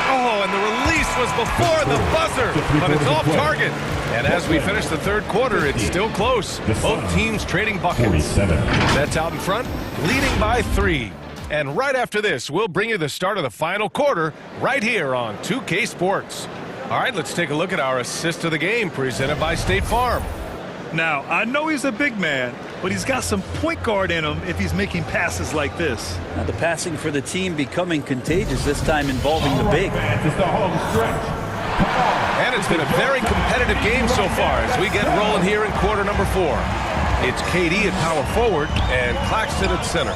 Oh, and the release was before the buzzer, but it's off target. And as we finish the third quarter, it's still close. Both teams trading buckets. That's out in front, leading by 3. And right after this, we'll bring you the start of the final quarter right here on 2K Sports. All right, let's take a look at our assist of the game presented by State Farm. Now, I know he's a big man, but he's got some point guard in him if he's making passes like this. Now, the passing for the team becoming contagious, this time involving the big. It's the home stretch. And it's been a very competitive game so far as we get rolling here in quarter number 4. It's KD at power forward and Claxton at center.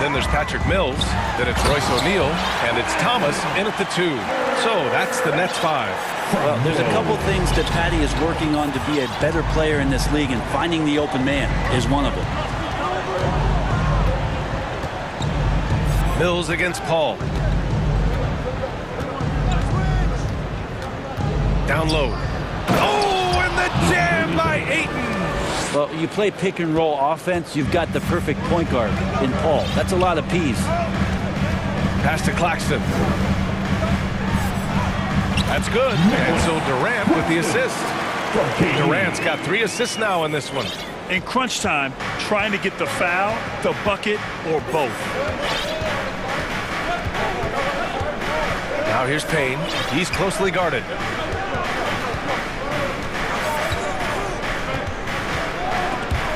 Then there's Patrick Mills, then it's Royce O'Neal, and it's Thomas in at the 2. So that's the Nets 5. Well, there's a couple things that Patty is working on to be a better player in this league, and finding the open man is one of them. Mills against Paul. Down low. Oh, and the jam by Ayton. Well, you play pick and roll offense, you've got the perfect point guard in Paul. That's a lot of P's. Pass to Claxton. That's good. And so Durant with the assist. Durant's got 3 assists now in this one. In crunch time, trying to get the foul, the bucket, or both. Now here's Payne. He's closely guarded.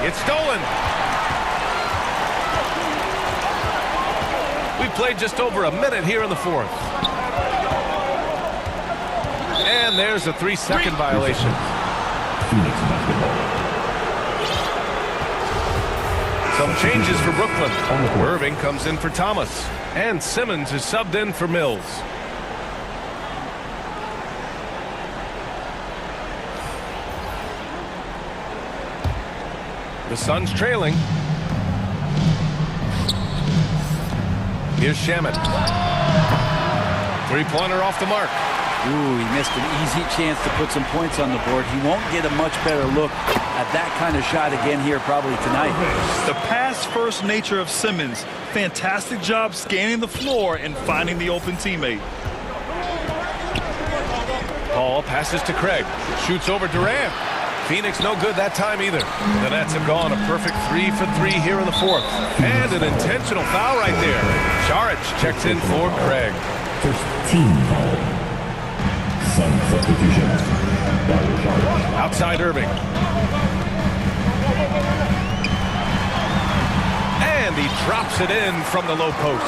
It's stolen. We've played just over a minute here in the 4th. And there's a 3-second violation. Phoenix basketball. Some changes for Brooklyn. Irving comes in for Thomas. And Simmons is subbed in for Mills. The Suns trailing. Here's Shamet. 3-pointer off the mark. Ooh, he missed an easy chance to put some points on the board. He won't get a much better look at that kind of shot again here probably tonight. The pass-first nature of Simmons. Fantastic job scanning the floor and finding the open teammate. Paul passes to Craig. Shoots over Durant. Phoenix no good that time either. The Nets have gone a perfect 3 for 3 here in the 4th. And an intentional foul right there. Saric checks in for Craig. First team foul. Sun substitutions. Outside Irving. And he drops it in from the low post.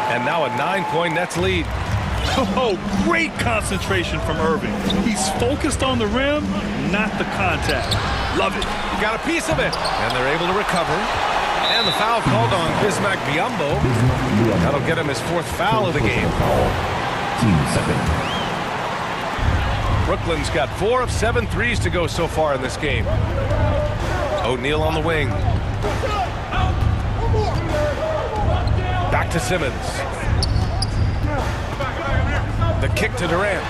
And now a 9-point Nets lead. Oh, great concentration from Irving. He's focused on the rim, not the contact. Love it. Got a piece of it. And they're able to recover. And the foul called on Bismack Biyombo. That'll get him his 4th foul of the game. Team 7. Brooklyn's got 4 of 7 threes to go so far in this game. O'Neal on the wing. Back to Simmons. The kick to Durant.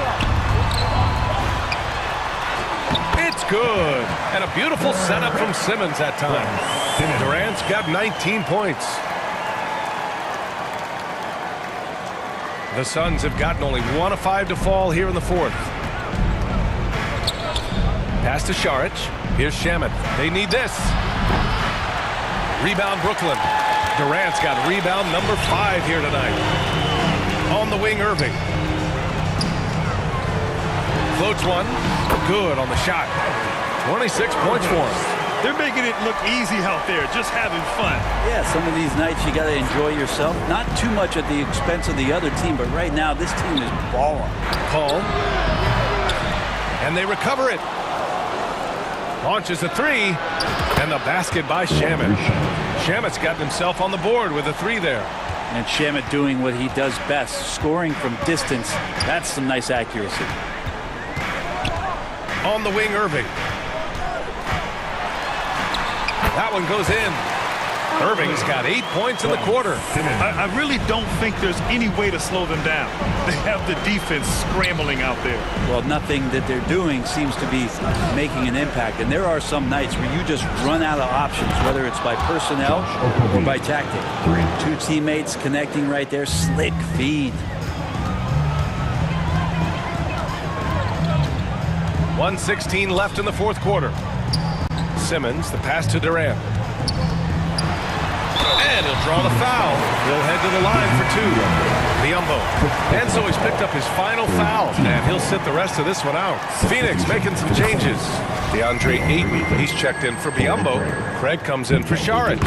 It's good. And a beautiful setup from Simmons that time. Durant's got 19 points. The Suns have gotten only 1 of 5 to fall here in the 4th. Pass to Saric. Here's Shamet. They need this. Rebound Brooklyn. Durant's got rebound number 5 here tonight. On the wing, Irving. Floats one. Good on the shot. 26 points for him. They're making it look easy out there, just having fun. Yeah, some of these nights you got to enjoy yourself. Not too much at the expense of the other team, but right now this team is balling. Paul. And they recover it. Launches a 3. And the basket by Shamet. Shamet's gotten himself on the board with a 3 there. And Shamet doing what he does best, scoring from distance. That's some nice accuracy. On the wing, Irving. That one goes in. Irving's got 8 points in the quarter. I really don't think there's any way to slow them down. They have the defense scrambling out there. Well, nothing that they're doing seems to be making an impact. And there are some nights where you just run out of options, whether it's by personnel or by tactic. Two teammates connecting right there. Slick feed. 1:16 left in the fourth quarter. Simmons, the pass to Durant. And he'll draw the foul. He'll head to the line for two. Biyombo. And so he's picked up his final foul, and he'll sit the rest of this one out. Phoenix making some changes. DeAndre Ayton, he's checked in for Biyombo. Craig comes in for Saric.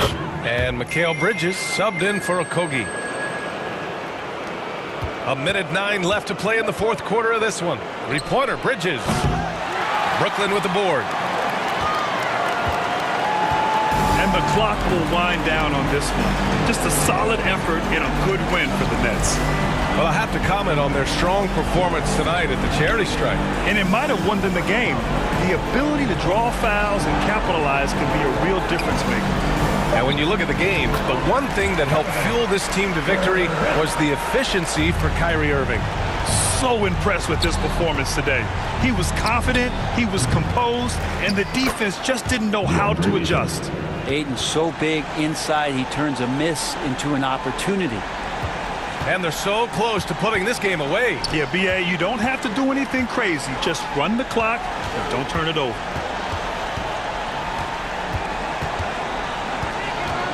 And Mikal Bridges subbed in for Okogie. 1:09 left to play in the fourth quarter of this one. Three-pointer, Bridges. Brooklyn with the board. And the clock will wind down on this one. Just a solid effort and a good win for the Nets. Well, I have to comment on their strong performance tonight at the charity strike. And it might have won them the game. The ability to draw fouls and capitalize can be a real difference maker. And when you look at the game, the one thing that helped fuel this team to victory was the efficiency for Kyrie Irving. So impressed with this performance today. He was confident, he was composed, and the defense just didn't know how to adjust. Ayton's so big inside, he turns a miss into an opportunity. And they're so close to putting this game away. Yeah, B.A., you don't have to do anything crazy. Just run the clock and don't turn it over.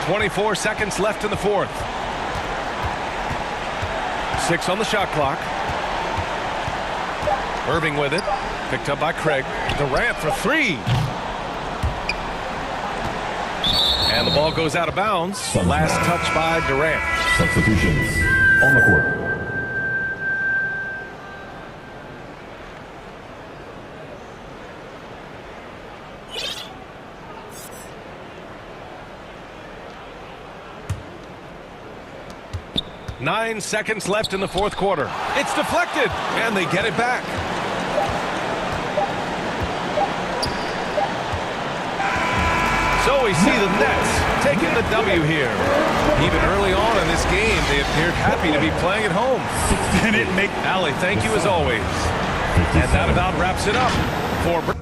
24 seconds left in the fourth. 6 on the shot clock. Irving with it. Picked up by Craig. Durant for three. And the ball goes out of bounds. Last touch by Durant. Substitutions on the court. Nine seconds left in the fourth quarter. It's deflected, and they get it back. So we see the Nets taking the W here. Even early on in this game, they appeared happy to be playing at home. And it make Allie, thank you as always. And that about wraps it up for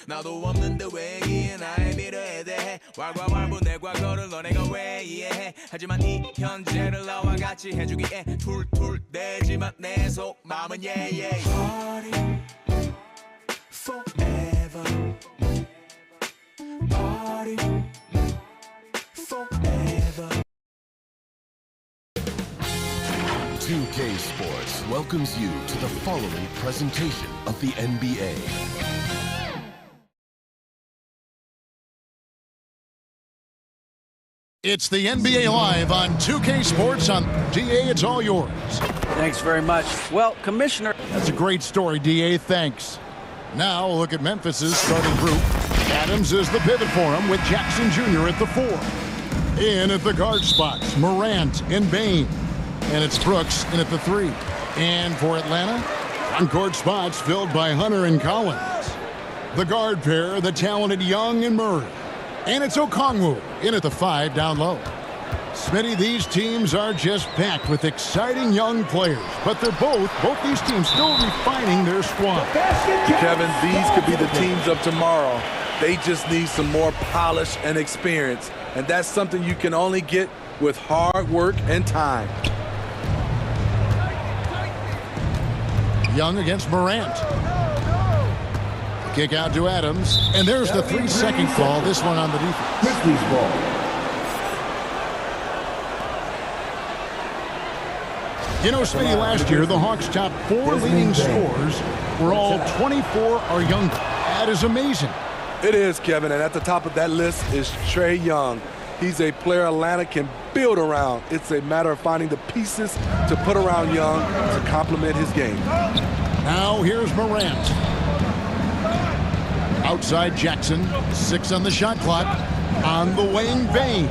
나도 없는데 왜 이해 나의 미래에 대해 왈가왈부 내 과거를 너네가 왜 이해해 하지만 이 현재를 나와 같이 해주기에 툴툴대지만 내 속마음은 yeah. Party forever Party forever 2K Sports welcomes you to the following presentation of the NBA. It's the NBA Live on 2K Sports on DA. It's all yours. Thanks very much. Well, Commissioner. That's a great story, DA. Thanks. Now a look at Memphis's starting group. Adams is the pivot for him with Jackson Jr. at the 4. In at the guard spots, Morant and Bane. And it's Brooks in at the 3. And for Atlanta, on-court spots filled by Hunter and Collins. The guard pair, the talented Young and Murray. And it's Okongwu in at the 5 down low. Smitty, these teams are just packed with exciting young players, but they're both these teams still refining their squad. Kevin, these could be the teams of tomorrow. They just need some more polish and experience, and that's something you can only get with hard work and time. Young against Morant. Kick out to Adams, and there's the 3-second call, this one on the defense. Grizzlies ball. You know, Smitty, last year, the Hawks' top 4 leading scorers were all 24 or younger. That is amazing. It is, Kevin, and at the top of that list is Trae Young. He's a player Atlanta can build around. It's a matter of finding the pieces to put around Young to complement his game. Now here's Morant. Outside Jackson, 6 on the shot clock. On the wing, Bane.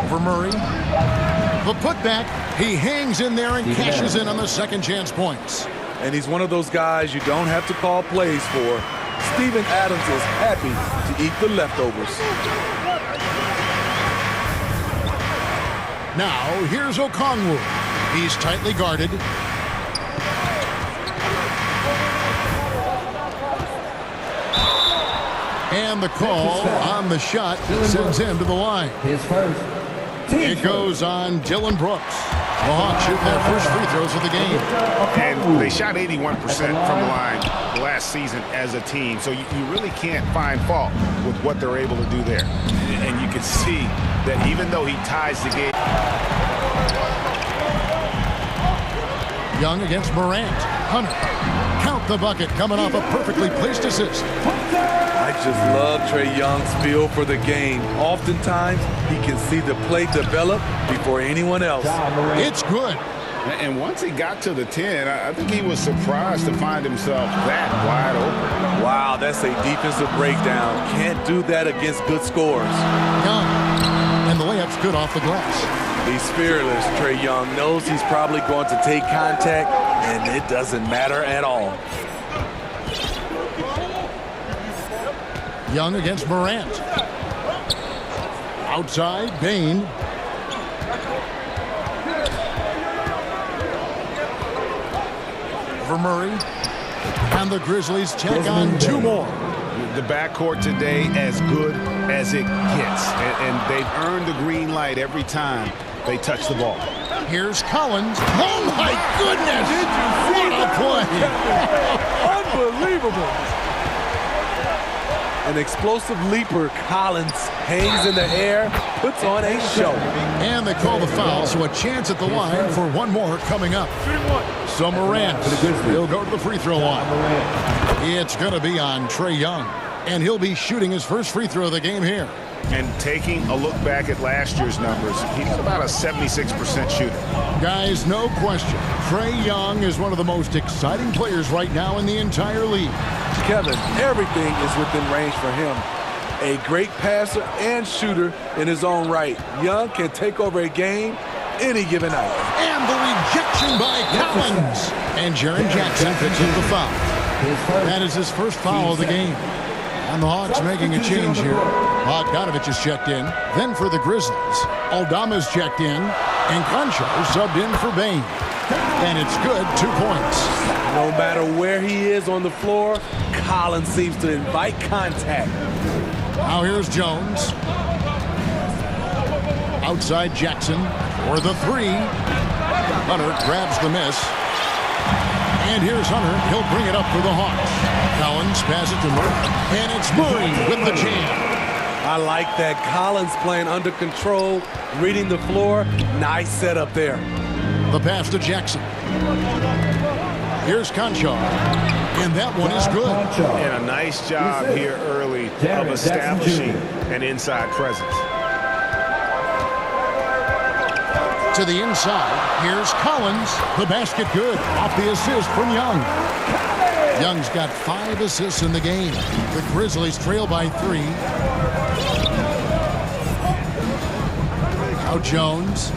For Murray. The putback, he hangs in there and cashes in on the second chance points. And he's one of those guys you don't have to call plays for. Steven Adams is happy to eat the leftovers. Now, here's Okongwu. He's tightly guarded. And the call on the shot sends him to the line. His first. It goes on Dillon Brooks. The Hawks shoot their first free throws of the game. And they shot 81% from the line last season as a team. So you really can't find fault with what they're able to do there. And you can see that even though he ties the game. Young against Morant. Hunter. Count the bucket coming off a perfectly placed assist. I just love Trae Young's feel for the game. Oftentimes, he can see the play develop before anyone else. It's good. And once he got to the 10, I think he was surprised to find himself that wide open. Wow, that's a defensive breakdown. Can't do that against good scorers. Young. And the layup's good off the glass. He's fearless. Trae Young knows he's probably going to take contact, and it doesn't matter at all. Young against Morant. Outside, Bane. For Murray. And the Grizzlies check on 2 more. The backcourt today as good as it gets. And they've earned the green light every time they touch the ball. Here's Collins. Oh, my goodness! What a play! Unbelievable! An explosive leaper, Collins hangs in the air, puts on a show. And they call the foul, so a chance at the line for one more coming up. So Morant, he'll go to the free throw line. It's going to be on Trae Young, and he'll be shooting his first free throw of the game here. And taking a look back at last year's numbers, he's about a 76% shooter. Guys, no question, Trae Young is one of the most exciting players right now in the entire league. Kevin, everything is within range for him. A great passer and shooter in his own right. Young can take over a game any given night. And the rejection by Collins. And Jaren Jackson picks up the foul. That is his first foul of the game. And the Hawks making a change here. Bogdanovich is checked in. Then for the Grizzlies, Aldama's checked in. And Concho subbed in for Bane. And it's good, 2 points. No matter where he is on the floor, Collins seems to invite contact. Now here's Jones. Outside Jackson for the 3. Hunter grabs the miss. And here's Hunter. He'll bring it up for the Hawks. Collins passes it to Murray. And it's Murray with the jam. I like that. Collins playing under control, reading the floor. Nice setup there. The pass to Jackson. Here's Conchar. And that one is good. And a nice job here early of establishing an inside presence. To the inside, here's Collins. The basket good. Off the assist from Young. Young's got 5 assists in the game. The Grizzlies trail by 3. Now Jones.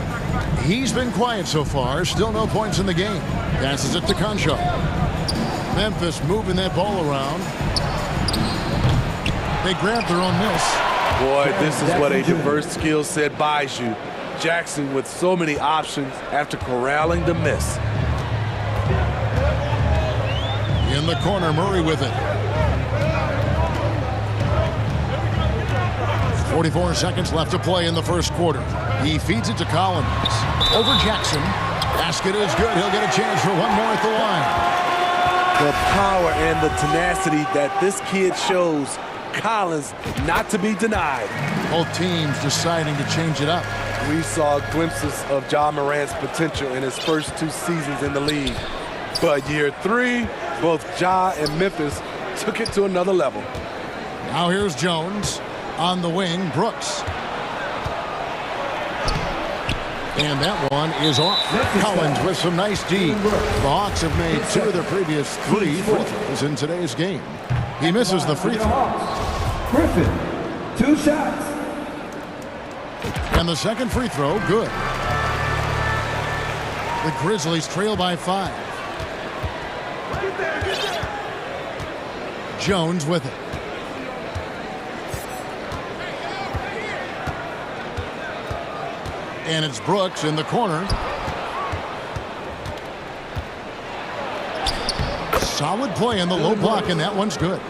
He's been quiet so far. Still no points in the game. Passes it to Conchar. Memphis moving that ball around. They grab their own miss. Boy, this is what a diverse skill set buys you. Jackson with so many options after corralling the miss. In the corner, Murray with it. 44 seconds left to play in the first quarter. He feeds it to Collins. Over Jackson. Basket is good. He'll get a chance for one more at the line. The power and the tenacity that this kid shows. Collins not to be denied. Both teams deciding to change it up. We saw glimpses of Ja Morant's potential in his first 2 seasons in the league. But year 3, both Ja and Memphis took it to another level. Now here's Jones. On the wing, Brooks. And that one is off. Collins with some nice D. The Hawks have made 2 of their previous 3 free throws in today's game. He misses the free throw. Griffin, 2 shots. And the second free throw, good. The Grizzlies trail by 5. Jones with it. And it's Brooks in the corner. Solid play in the low block, and that one's good.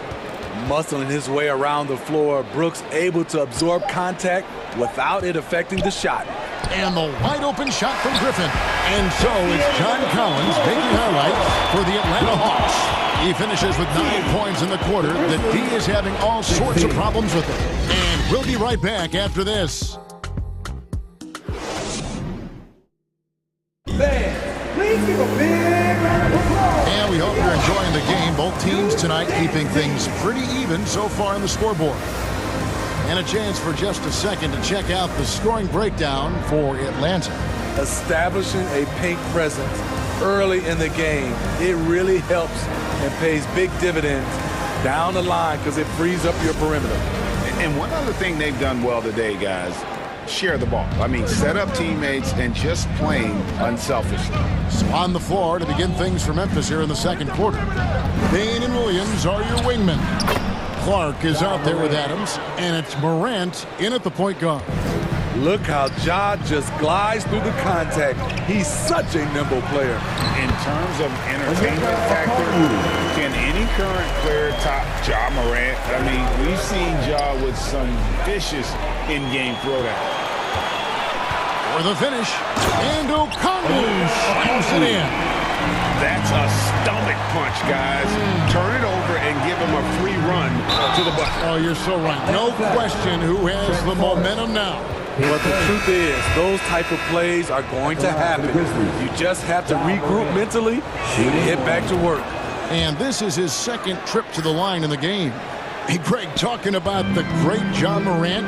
Muscling his way around the floor, Brooks able to absorb contact without it affecting the shot. And the wide open shot from Griffin. And so it's John Collins making highlights for the Atlanta Hawks. He finishes with 9 points in the quarter. The D is having all sorts of problems with it. And we'll be right back after this. Please give a big round of applause. And we hope you're enjoying the game. Both teams tonight keeping things pretty even so far on the scoreboard. And a chance for just a second to check out the scoring breakdown for Atlanta. Establishing a paint presence early in the game, it really helps and pays big dividends down the line because it frees up your perimeter. And one other thing they've done well today, guys, share the ball. I mean, set up teammates and just playing unselfishly. So on the floor to begin things for Memphis here in the second quarter. Bain and Williams are your wingmen. Clark is out there with Adams, and it's Morant in at the point guard. Look how Ja just glides through the contact. He's such a nimble player. In terms of entertainment factor, can any current player top Ja Morant? I mean, we've seen Ja with some vicious in-game throwdown. For the finish, and O'Connell slams it in. That's a stomach punch, guys. Turn it over and give him a free run to the bucket. Oh, you're so right. No question who has the momentum now. But the truth is, those type of plays are going to happen. You just have to regroup mentally and get back to work. And this is his second trip to the line in the game. Hey, Greg, talking about the great Ja Morant,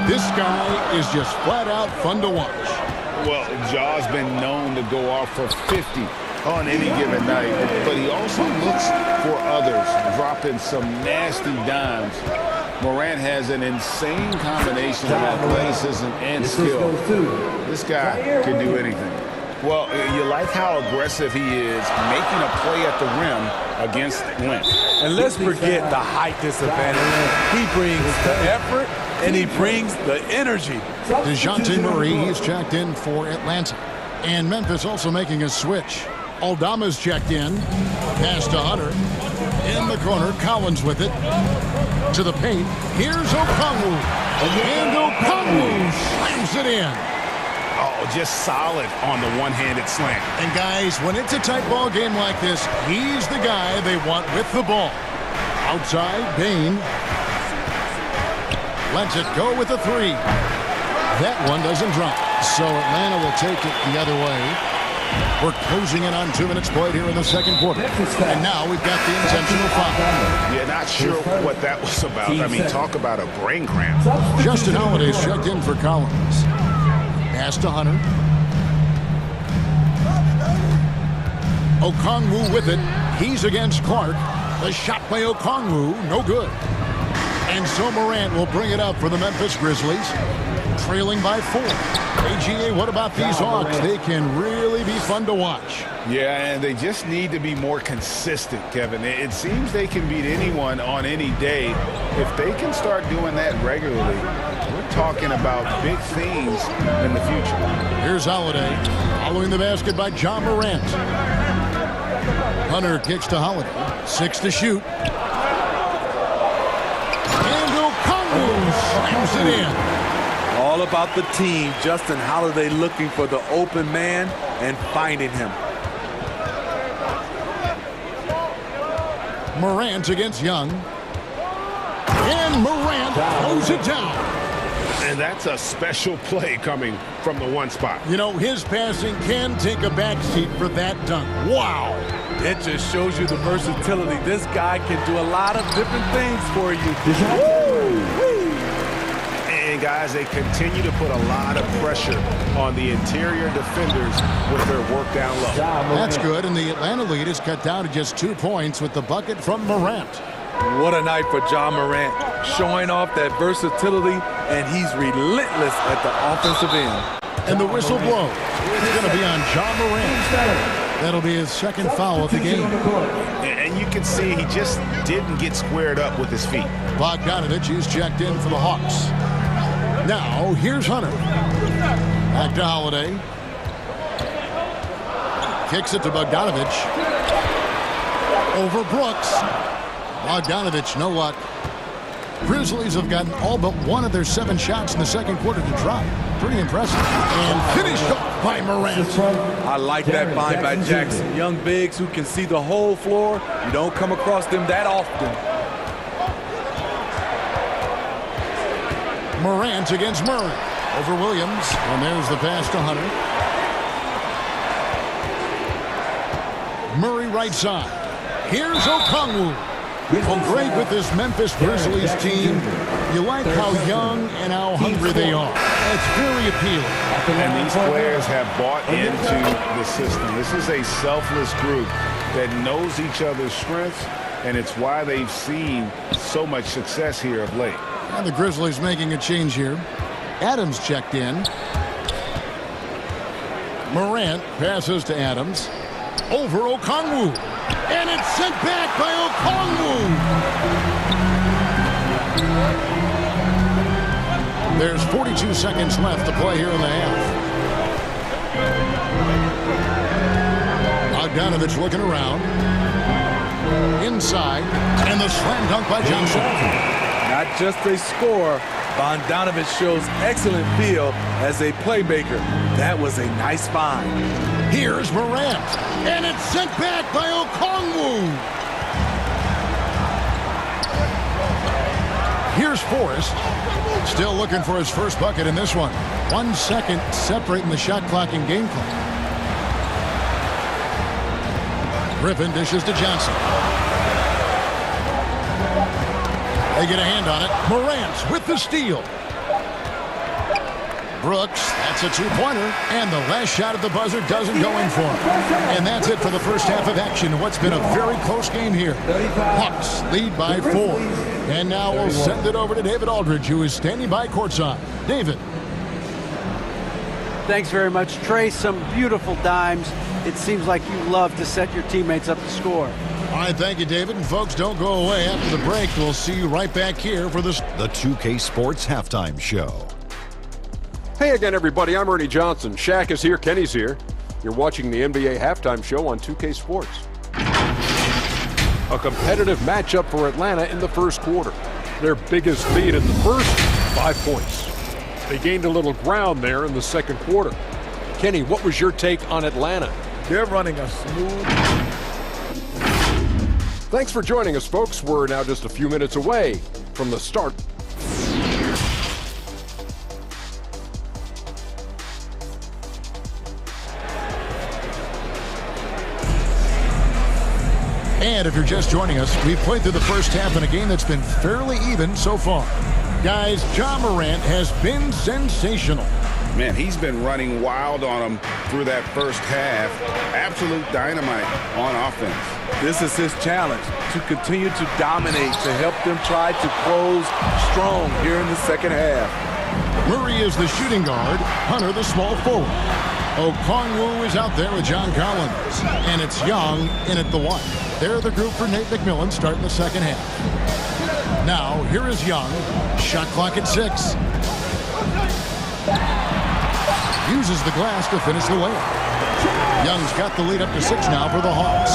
this guy is just flat out fun to watch. Well, Ja's been known to go off for 50 on any given night, but he also looks for others, dropping some nasty dimes. Morant has an insane combination of athleticism and skill. This guy can do anything. Well, you like how aggressive he is, making a play at the rim against length. And let's forget the height disadvantage. He brings the effort and he brings the energy. DeJounte Murray, he's checked in for Atlanta. And Memphis also making a switch. Aldama's checked in. Pass to Hunter. In the corner, Collins with it. To the paint. Here's Okongwu. And Okongwu slams it in. Oh, just solid on the one-handed slam. And guys, when it's a tight ball game like this, he's the guy they want with the ball. Outside, Bain. Lets it go with a three. That one doesn't drop. So Atlanta will take it the other way. We're closing in on 2 minutes played here in the second quarter. And now we've got the intentional foul. Yeah, not sure what that was about. I mean, talk about a brain cramp. Justin Holiday's checked in for Collins. Pass to Hunter. Okongwu with it. He's against Clark. The shot by Okongwu, no good. And so Morant will bring it up for the Memphis Grizzlies, trailing by 4. AGA, what about these Hawks? They can really be fun to watch. Yeah, and they just need to be more consistent, Kevin. It seems they can beat anyone on any day. If they can start doing that regularly, we're talking about big things in the future. Here's Holiday, following the basket by John Morant. Hunter kicks to Holiday. 6 to shoot. And Okongwu slams it in. All about the team. Justin Holiday looking for the open man and finding him. Morant against Young. And Morant throws it down. And that's a special play coming from the one spot. You know, his passing can take a backseat for that dunk. Wow. It just shows you the versatility. This guy can do a lot of different things for you. And guys, they continue to put a lot of pressure on the interior defenders with their work down low. That's good, and the Atlanta lead is cut down to just 2 points with the bucket from Morant. What a night for John Morant, showing off that versatility, and he's relentless at the offensive end. And the whistle blows. It's going to be on John Morant. That'll be his second foul of the game. And you can see he just didn't get squared up with his feet. Bogdanovich is checked in for the Hawks. Now, here's Hunter. Back to Holiday. Kicks it to Bogdanovich. Over Brooks. Bogdanovich, no luck. Grizzlies have gotten all but one of their 7 shots in the second quarter to drop. Pretty impressive. And finished off by Morant. I like that find by Jackson. Young bigs who can see the whole floor. You don't come across them that often. Morant against Murray. Over Williams. And there's the pass to Hunter. Murray right side. Here's Okongwu. Well, great with this Memphis Grizzlies team. You like how young and how hungry they are. It's very appealing. And these players have bought into the system. This is a selfless group that knows each other's strengths, and it's why they've seen so much success here of late. And the Grizzlies making a change here. Adams checked in. Morant passes to Adams. Over Okongwu. And it's sent back by Okongwu. There's 42 seconds left to play here in the half. Bogdanovich looking around. Inside. And the slam dunk by Johnson. Not just a scorer, Bogdanovich shows excellent feel as a playmaker. That was a nice find. Here's Morant. And it's sent back by Okongwu. Here's Forrest. Still looking for his first bucket in this one. 1 second separating the shot clock and game clock. Griffin dishes to Johnson. They get a hand on it. Morant with the steal. Brooks, that's a 2-pointer. And the last shot at the buzzer doesn't go in for him. And that's it for the first half of action. What's been a very close game here. Hawks lead by 4. And now we'll send it over to David Aldridge, who is standing by courtside. David. Thanks very much, Trey. Some beautiful dimes. It seems like you love to set your teammates up to score. All right, thank you, David. And folks, don't go away. After the break, we'll see you right back here for the 2K Sports Halftime Show. Hey again, everybody. I'm Ernie Johnson. Shaq is here. Kenny's here. You're watching the NBA Halftime Show on 2K Sports. A competitive matchup for Atlanta in the first quarter. Their biggest lead in the first, 5 points. They gained a little ground there in the second quarter. Kenny, what was your take on Atlanta? They're running a smooth... Thanks for joining us, folks. We're now just a few minutes away from the start. And if you're just joining us, we've played through the first half in a game that's been fairly even so far. Guys, Ja Morant has been sensational. Man, he's been running wild on him through that first half. Absolute dynamite on offense. This is his challenge, to continue to dominate, to help them try to close strong here in the second half. Murray is the shooting guard, Hunter the small forward. Okongwu is out there with John Collins, and it's Young in at the 1. They're the group for Nate McMillan starting the second half. Now, here is Young. Shot clock at 6. Uses the glass to finish the layup. Young's got the lead up to 6 now for the Hawks.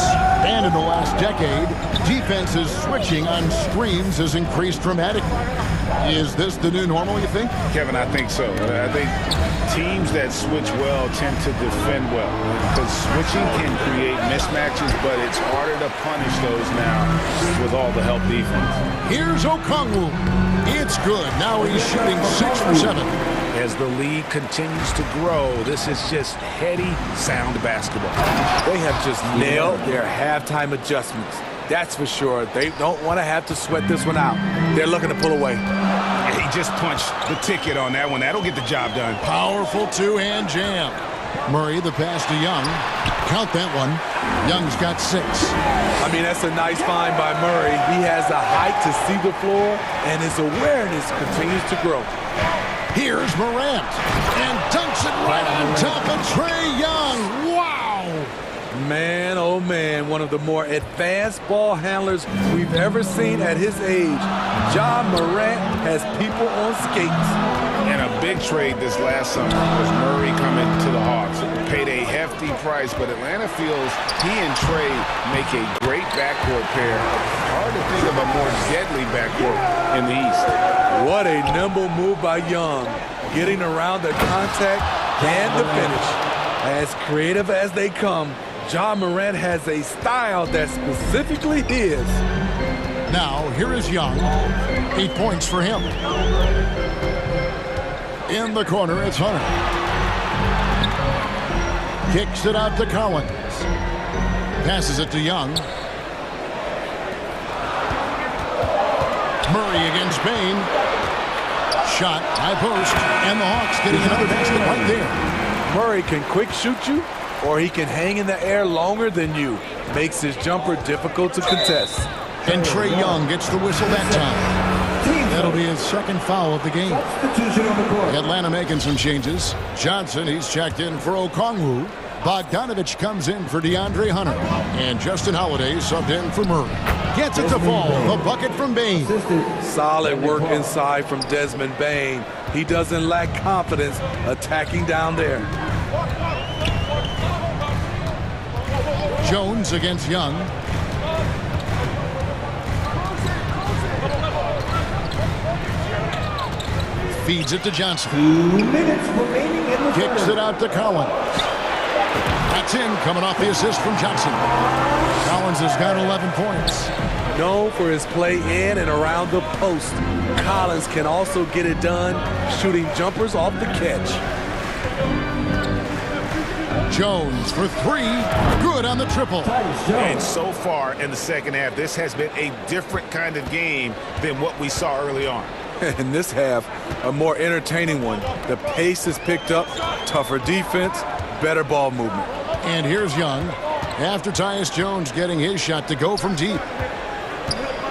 And in the last decade, defenses switching on screens has increased dramatically. Is this the new normal, you think? Kevin, I think so. I think teams that switch well tend to defend well. Because switching can create mismatches, but it's harder to punish those now with all the help defense. Here's Okongwu. It's good. Now he's shooting 6 for 7. As the lead continues to grow, this is just heady, sound basketball. They have just nailed their halftime adjustments. That's for sure. They don't want to have to sweat this one out. They're looking to pull away. He just punched the ticket on that one. That'll get the job done. Powerful two-hand jam. Murray, the pass to Young. Count that one. Young's got 6. I mean, that's a nice find by Murray. He has the height to see the floor, and his awareness continues to grow. Here's Morant, and dunks it right on top of Trae Young. Wow! Man, oh man, one of the more advanced ball handlers we've ever seen at his age. Ja Morant has people on skates. And a big trade this last summer was Murray coming to the Hawks. Paid a hefty price, but Atlanta feels he and Trae make a great backcourt pair. Hard to think of a more deadly backcourt in the East. What a nimble move by Young, getting around the contact and the finish. As creative as they come, Ja Morant has a style that's specifically his. Now, here is Young. 8 points for him. In the corner, it's Hunter. Kicks it out to Collins. Passes it to Young. Murray against Bain. Shot, high post, and the Hawks getting another basket right there. Murray can quick shoot you, or he can hang in the air longer than you. Makes his jumper difficult to contest. And Trae Young gets the whistle that time. That'll be his second foul of the game. Atlanta making some changes. Johnson, he's checked in for Okongwu. Bogdanovich comes in for DeAndre Hunter. And Justin Holiday subbed in for Murray. Gets it to fall. The bucket from Bain. Solid work inside from Desmond Bain. He doesn't lack confidence attacking down there. Jones against Young. Feeds it to Johnson. 2 minutes remaining in the Kicks it out to Collins. That's in, coming off the assist from Johnson. Collins has got 11 points. Known for his play in and around the post, Collins can also get it done shooting jumpers off the catch. Jones for 3. Good on the triple. And so far in the second half, this has been a different kind of game than what we saw early on. In this half, a more entertaining one. The pace has picked up, tougher defense, better ball movement. And here's Young, after Tyus Jones getting his shot to go from deep.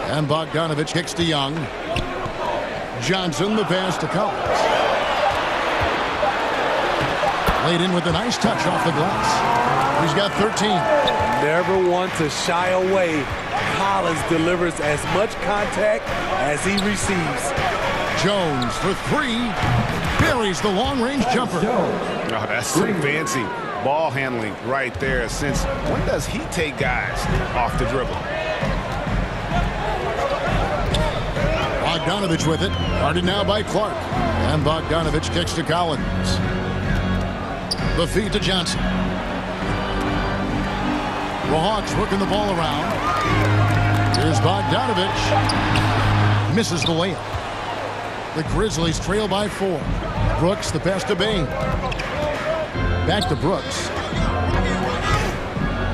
And Bogdanovich kicks to Young. Johnson, the pass to Collins. Laid in with a nice touch off the glass. He's got 13. Never one to shy away. Collins delivers as much contact as he receives. Jones for 3. Buries the long-range jumper. Oh, that's so fancy. ball handling right there, since when does he take guys off the dribble? Bogdanovich with it. Guarded now by Clark. And Bogdanovich kicks to Collins. The feed to Johnson. The Hawks working the ball around. Here's Bogdanovich. Misses the layup. The Grizzlies trail by 4. Brooks, the pass to Bain. Back to Brooks.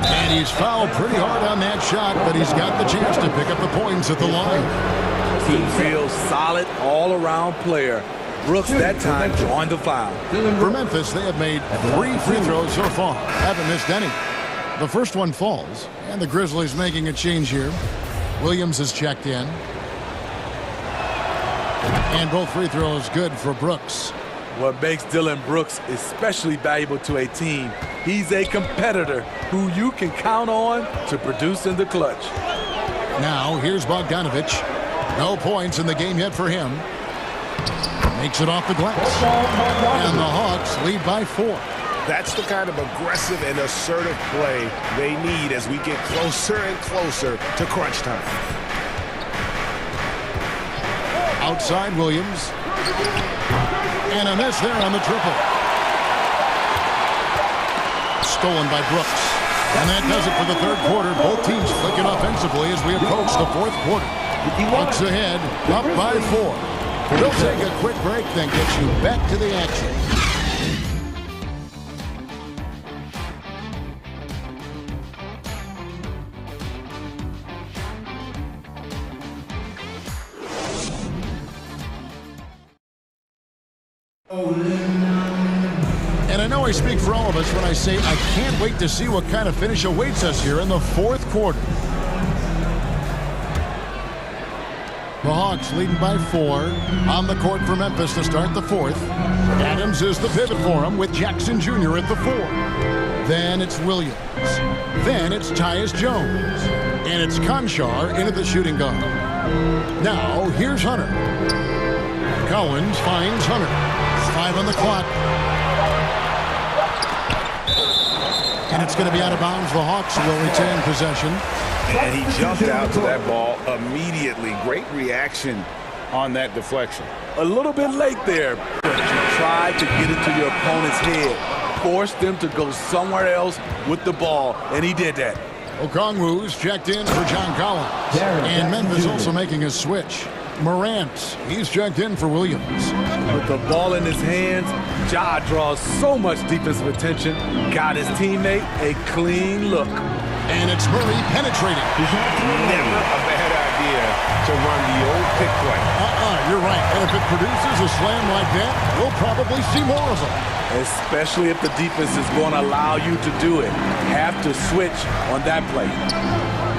And he's fouled pretty hard on that shot, but he's got the chance to pick up the points at the line. Team feels solid all-around player. Brooks that time drawing the foul. For Memphis, they have made 3 free throws so far. Haven't missed any. The first one falls, and the Grizzlies making a change here. Williams is checked in. And both free throws good for Brooks. What makes Dillon Brooks especially valuable to a team, he's a competitor who you can count on to produce in the clutch. Now, here's Bogdanovich. No points in the game yet for him. Makes it off the glass. And the Hawks lead by 4. That's the kind of aggressive and assertive play they need as we get closer and closer to crunch time. Outside Williams. And a miss there on the triple. Stolen by Brooks. And that does it for the third quarter. Both teams clicking offensively as we approach the fourth quarter. Hawks ahead, up by 4. We'll take a quick break, then get you back to the action. And I know I speak for all of us when I say I can't wait to see what kind of finish awaits us here in the fourth quarter. The Hawks leading by 4 on the court for Memphis to start the fourth. Adams is the pivot for him with Jackson Jr. at the 4. Then it's Williams. Then it's Tyus Jones. And it's Conchar into the shooting guard. Now here's Hunter. Collins finds Hunter. 5 on the clock. And it's going to be out of bounds. The Hawks will retain possession. And he jumped out to that ball immediately. Great reaction on that deflection. A little bit late there, but you tried to get it to your opponent's head. Forced them to go somewhere else with the ball, and he did that. Okongwu's checked in for John Collins. And Memphis also making a switch. Morant, he's checked in for Williams. With the ball in his hands, Ja draws so much defensive attention. Got his teammate a clean look. And it's Murray penetrating. Never a bad idea to run the old pick play. You're right. And if it produces a slam like that, we'll probably see more of them. Especially if the defense is going to allow you to do it. Have to switch on that play.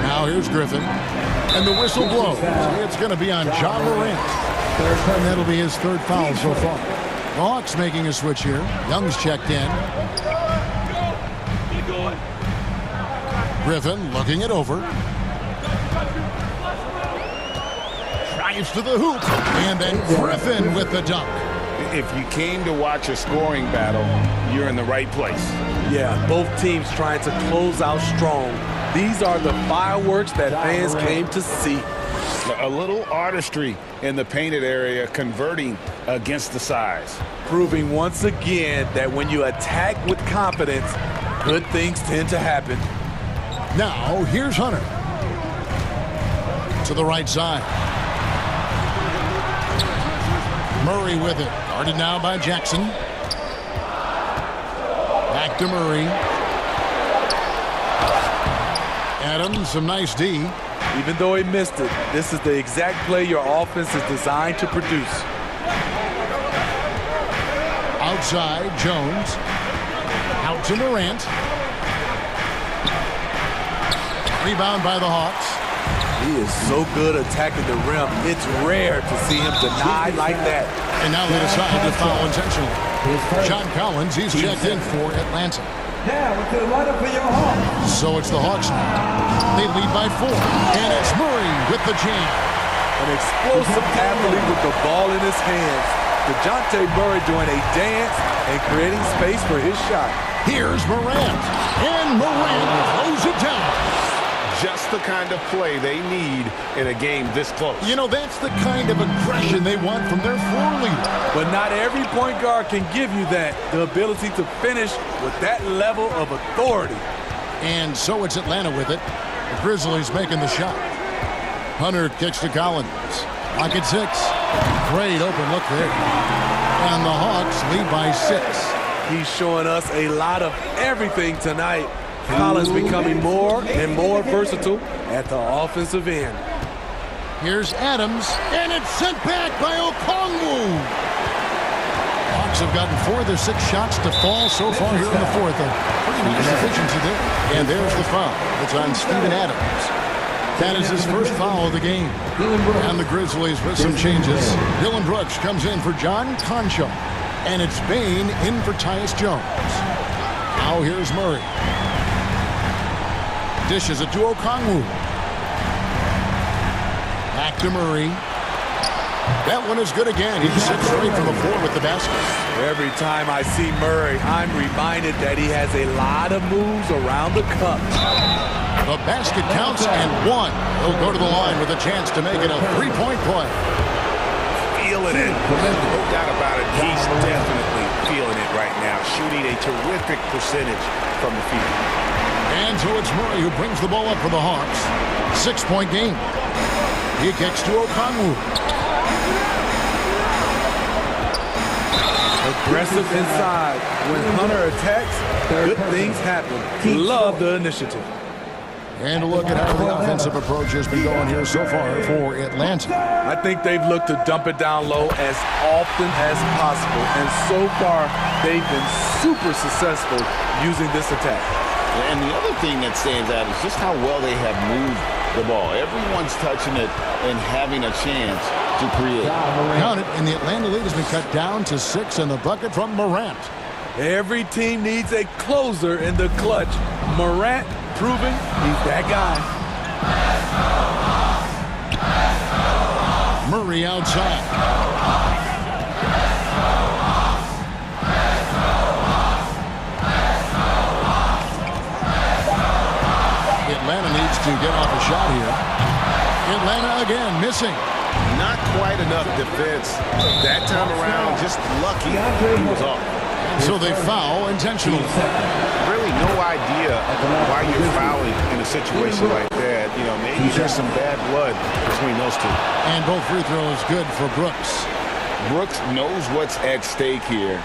Now here's Griffin. And the whistle blows. It's going to be on Ja Morant. And that'll be his 3rd foul so far. The Hawks making a switch here. Young's checked in. Griffin looking it over. Drives to the hoop. And then Griffin with the dunk. If you came to watch a scoring battle, you're in the right place. Yeah, both teams trying to close out strong. These are the fireworks that fans came to see. A little artistry in the painted area, converting against the size. Proving once again that when you attack with confidence, good things tend to happen. Now, here's Hunter. To the right side. Murray with it. Guarded now by Jackson. Back to Murray. Adams, some nice D. Even though he missed it, this is the exact play your offense is designed to produce. Outside, Jones. Out to Morant. Rebound by the Hawks. He is so good attacking the rim. It's rare to see him denied like that. And now they decide to foul intentionally. John Collins, he's checked in for Atlanta. Now, to the lineup for your Hawks. So it's the Hawks now. They lead by 4. And it's Murray with the jam. An explosive athlete with the ball in his hands. DeJounte Murray doing a dance and creating space for his shot. Here's Morant. And Morant throws it down. Just the kind of play they need in a game this close. You know, that's the kind of aggression they want from their floor leader. But not every point guard can give you that, the ability to finish with that level of authority. And so it's Atlanta with it. The Grizzlies making the shot. Hunter kicks to Collins. Pocket 6. Great open look there. And the Hawks lead by 6. He's showing us a lot of everything tonight. Collins becoming more and more versatile at the offensive end. Here's Adams, and it's sent back by Okongwu. Hawks have gotten 4 of their 6 shots to fall so far here in the fourth. Pretty nice efficiency there. And there's the foul. It's on Steven Adams. That is his first foul of the game. And the Grizzlies with some changes. Dylan Brooks comes in for John Concho. And it's Bain in for Tyus Jones. Now here's Murray. Dishes it to Okongwu. Back to Murray. That one is good again. He sits straight from the floor with the basket. Every time I see Murray, I'm reminded that he has a lot of moves around the cup. The basket counts and 1. He'll go to the line with a chance to make it a 3-point play. Feeling it. No doubt about it. He's definitely feeling it right now. Shooting a terrific percentage from the field. And so it's Murray who brings the ball up for the Hawks. 6-point game. He kicks to Okongwu. Aggressive inside. When Hunter attacks, good things happen. Love the initiative. And a look at how the offensive approach has been going here so far for Atlanta. I think they've looked to dump it down low as often as possible. And so far, they've been super successful using this attack. And the other thing that stands out is just how well they have moved the ball. Everyone's touching it and having a chance to create. Count it, and the Atlanta lead has been cut down to 6 in the bucket from Morant. Every team needs a closer in the clutch. Morant proving he's that guy. Murray outside. Atlanta needs to get off a shot here. Atlanta again missing. Not quite enough defense. That time around, just lucky he was off. So they foul intentionally. Really no idea why you're fouling in a situation like that. You know, maybe there's some bad blood between those two. And both free throws good for Brooks. Brooks knows what's at stake here.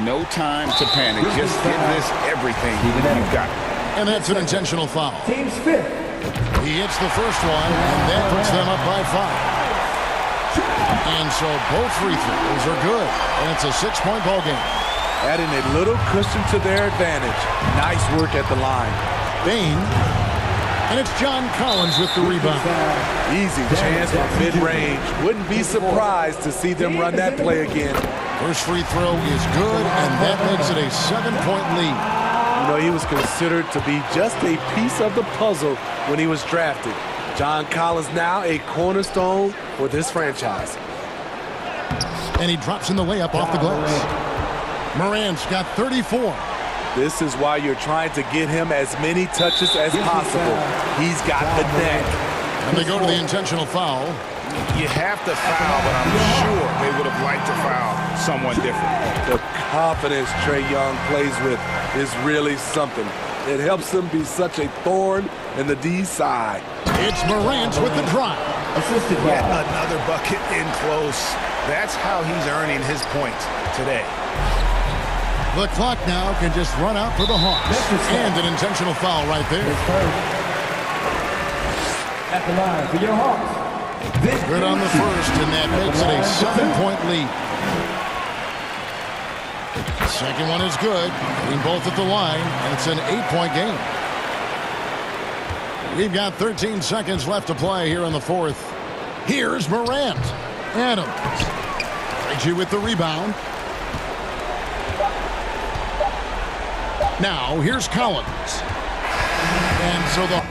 No time to panic. Just give this everything you've got. And that's an intentional foul. Team's 5th. He hits the first one, and that puts them up by 5. And so both free throws are good. And it's a 6-point ball game. Adding a little cushion to their advantage. Nice work at the line. Bain. And it's John Collins with the rebound. Easy chance from mid-range. Wouldn't be surprised to see them run that play again. First free throw is good, and that makes it a 7-point lead. You know, he was considered to be just a piece of the puzzle when he was drafted. John Collins now a cornerstone for this franchise. And he drops in the layup off the glass. Morant's got 34. This is why you're trying to get him as many touches as possible. He's got the neck. And they go to the intentional foul. You have to foul, but I'm sure they would have liked to foul someone different. The confidence Trae Young plays with is really something. It helps him be such a thorn in the D side. It's Morant with the drive. Yet another bucket in close. That's how he's earning his points today. The clock now can just run out for the Hawks. And an intentional foul right there. At the line for your Hawks. Good on the first, and that makes it a 7-point lead. Second one is good. Getting both at the line, and it's an 8-point game. We've got 13 seconds left to play here in the fourth. Here's Morant. Adams. Reggie with the rebound. Now, here's Collins. And so the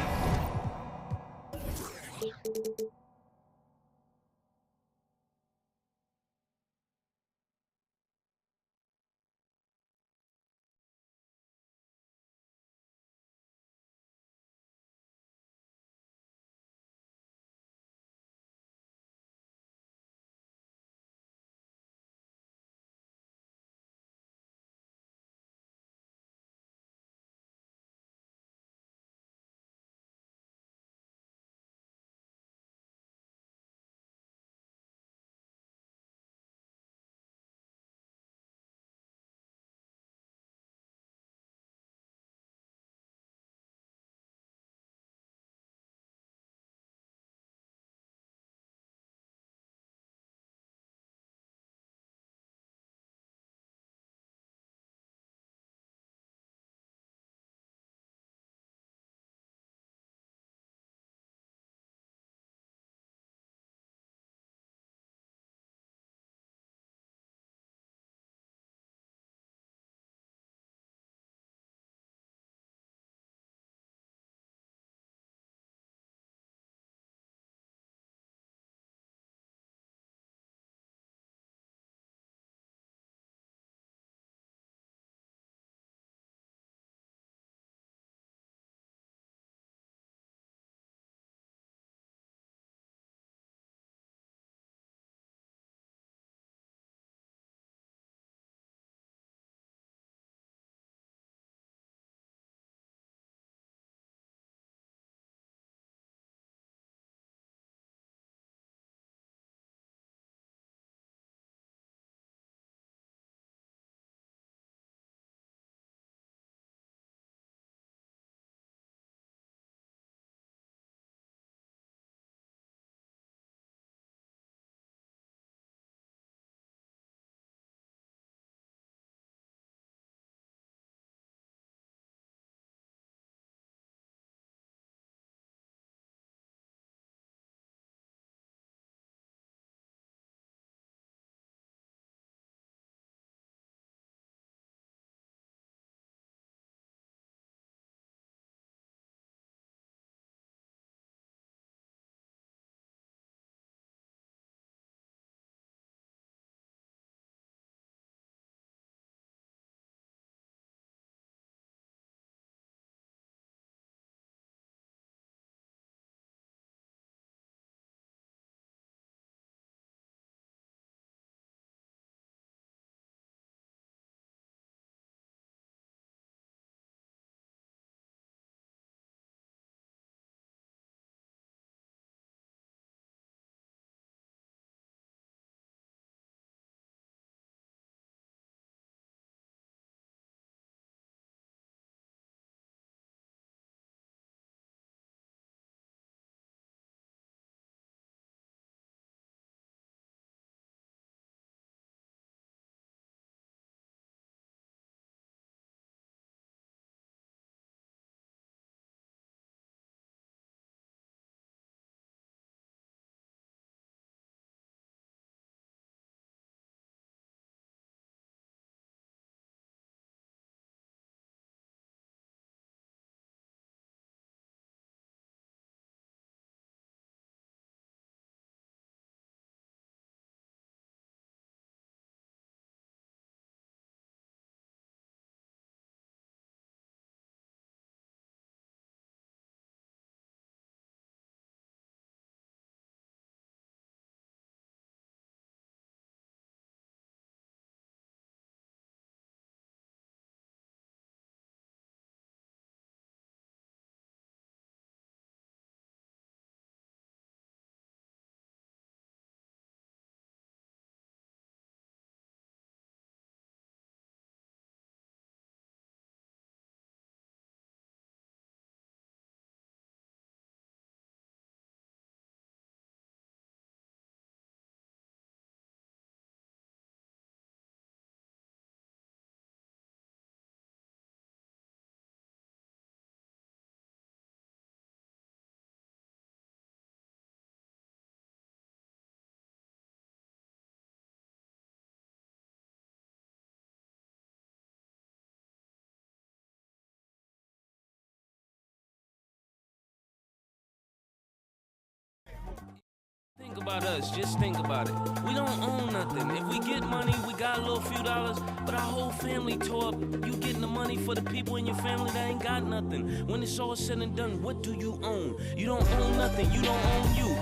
about us. Just think about it. We don't own nothing. If we get money, we got a little few dollars, but our whole family tore up. You getting the money for the people in your family that ain't got nothing. When it's all said and done, what do you own? You don't own nothing. You don't own you.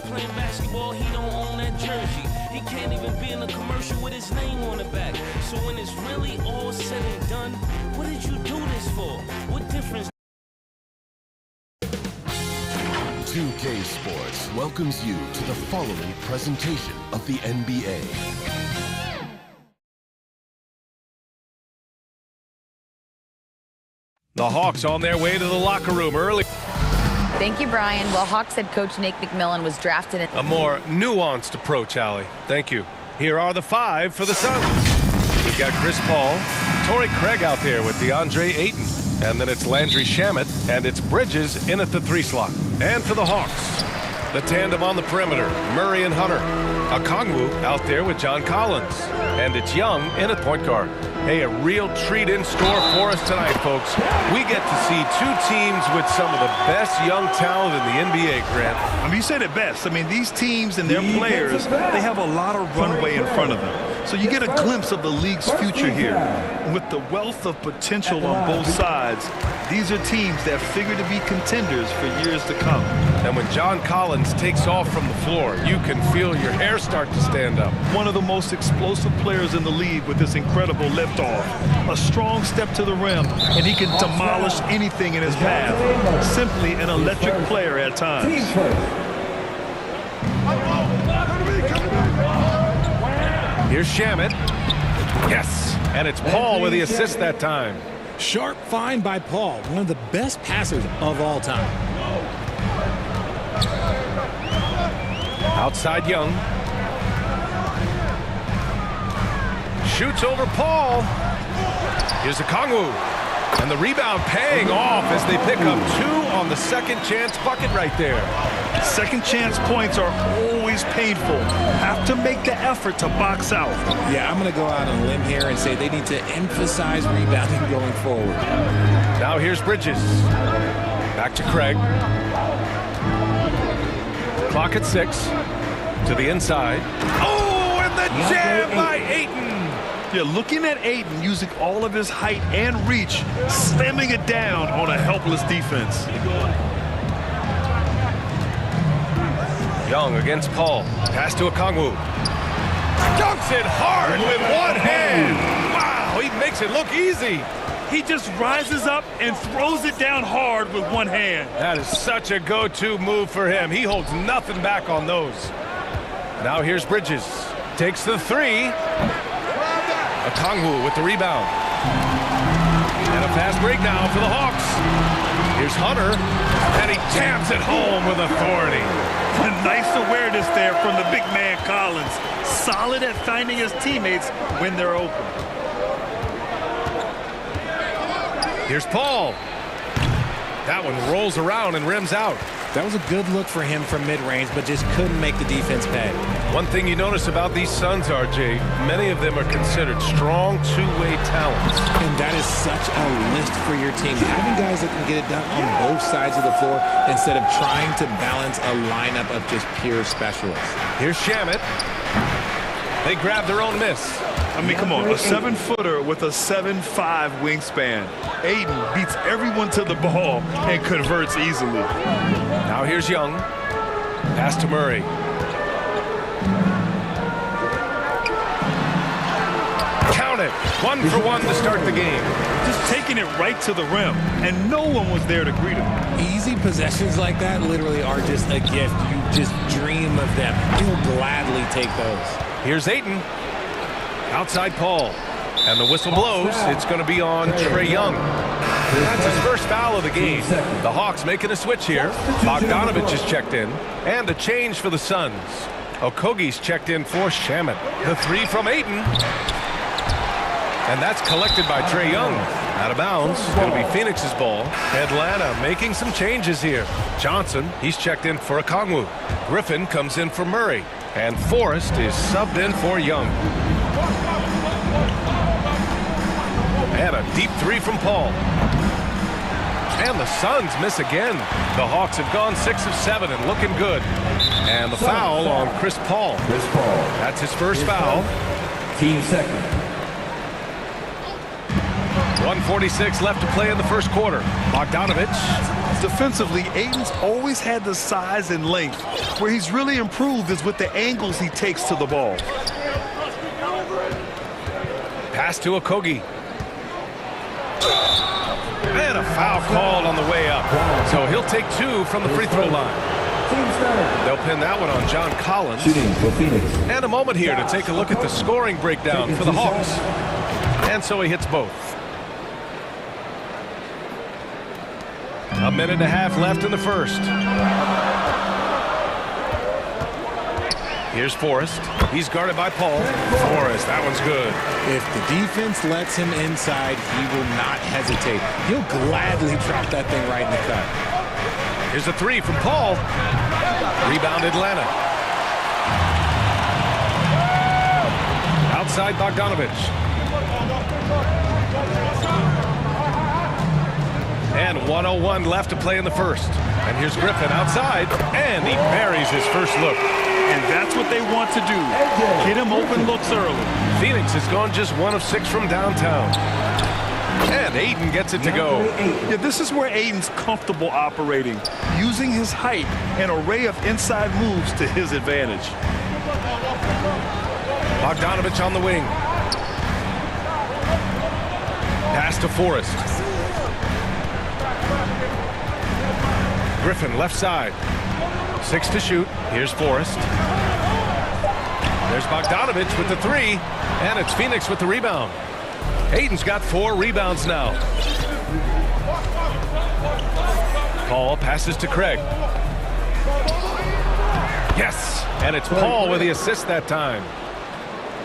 Playing basketball, he don't own that jersey. He can't even be in a commercial with his name on the back. So when it's really all said and done, what did you do this for? What difference? 2K Sports welcomes you to the following presentation of the NBA. The Hawks on their way to the locker room early. Thank you, Brian. Well, Hawks head coach Nate McMillan was drafted in... A more nuanced approach, Allie. Thank you. Here are the 5 for the Suns. We've got Chris Paul, Torrey Craig out there with DeAndre Ayton. And then it's Landry Shamet, and it's Bridges in at the 3 slot. And for the Hawks, the tandem on the perimeter, Murray and Hunter. Okongwu out there with John Collins. And it's Young in at point guard. Hey, a real treat in store for us tonight, folks. We get to see 2 teams with some of the best young talent in the NBA, Grant. I mean, you said it best. I mean, these teams and their players, they have a lot of runway in front of them. So you get a glimpse of the league's future here. With the wealth of potential on both sides, these are teams that figure to be contenders for years to come. And when John Collins takes off from the floor, you can feel your hair start to stand up. One of the most explosive players in the league with this incredible liftoff. A strong step to the rim, and he can demolish anything in his path. Simply an electric player at times. Here's Shamet. Yes, and it's Paul with the assist that time. Sharp find by Paul, one of the best passers of all time. Outside Young. Shoots over Paul. Here's Okongwu. And the rebound paying off as they pick up 2 on the second chance bucket right there. Second chance points are always painful. Have to make the effort to box out. Yeah, I'm going to go out on a limb here and say they need to emphasize rebounding going forward. Now here's Bridges. Back to Craig. Clock at 6. To the inside. Oh, and the jam by Ayton. Yeah, looking at Ayton using all of his height and reach, slamming it down on a helpless defense. Young against Paul. Pass to Okongwu. Dunks it hard with one hand. Wow, he makes it look easy. He just rises up and throws it down hard with one hand. That is such a go-to move for him. He holds nothing back on those. Now here's Bridges. Takes the 3. Okongwu with the rebound. And a fast break now for the Hawks. Here's Hunter, and he taps it home with authority. A nice awareness there from the big man Collins. Solid at finding his teammates when they're open. Here's Paul. That one rolls around and rims out. That was a good look for him from mid-range, but just couldn't make the defense pay. One thing you notice about these Suns, RJ, many of them are considered strong two-way talents. And that is such a list for your team. Having guys that can get it done on both sides of the floor instead of trying to balance a lineup of just pure specialists. Here's Shamet. They grab their own miss. I mean, come on, a 7-footer with a 7'5" wingspan. Ayton beats everyone to the ball and converts easily. Now here's Young. Pass to Murray. Count it. 1 for 1 to start the game. Just taking it right to the rim, and no one was there to greet him. Easy possessions like that literally are just a gift. You just dream of them. You'll gladly take those. Here's Ayton. Outside Paul. And the whistle blows. It's going to be on Trae Young. That's his first foul of the game. The Hawks making a switch here. Bogdanovich is checked in. And a change for the Suns. Okogie's checked in for Shamet. The 3 from Ayton. And that's collected by Trae Young. Out of bounds. It's going to be Phoenix's ball. Atlanta making some changes here. Johnson, he's checked in for Okongwu. Griffin comes in for Murray. And Forrest is subbed in for Young. And a deep 3 from Paul. And the Suns miss again. The Hawks have gone 6 of 7 and looking good. And the foul on Chris Paul. That's his first foul. Team second. 1:46 left to play in the first quarter. Bogdanovic. Defensively, Ayton's always had the size and length. Where he's really improved is with the angles he takes to the ball. Pass to Okogie. And a foul called on the way up. So he'll take 2 from the free throw line. They'll pin that one on John Collins. Shooting for Phoenix. And a moment here to take a look at the scoring breakdown for the Hawks. And so he hits both. A minute and a half left in the first. Here's Forrest. He's guarded by Paul. Forrest, that one's good. If the defense lets him inside, he will not hesitate. He'll gladly drop that thing right in the cut. Here's a 3 from Paul. Rebound Atlanta. Outside Bogdanovic. And 1:01 left to play in the first. And here's Griffin outside, and he buries his first look. And that's what they want to do. Get him open looks early. Phoenix has gone just 1 of 6 from downtown. And Ayton gets it to go. Yeah, this is where Ayton's comfortable operating, using his height and array of inside moves to his advantage. Bogdanovic on the wing. Pass to Forrest. Griffin left side. 6 to shoot. Here's Forrest. There's Bogdanovic with the 3. And it's Phoenix with the rebound. Ayton's got 4 rebounds now. Paul passes to Craig. Yes! And it's Paul with the assist that time.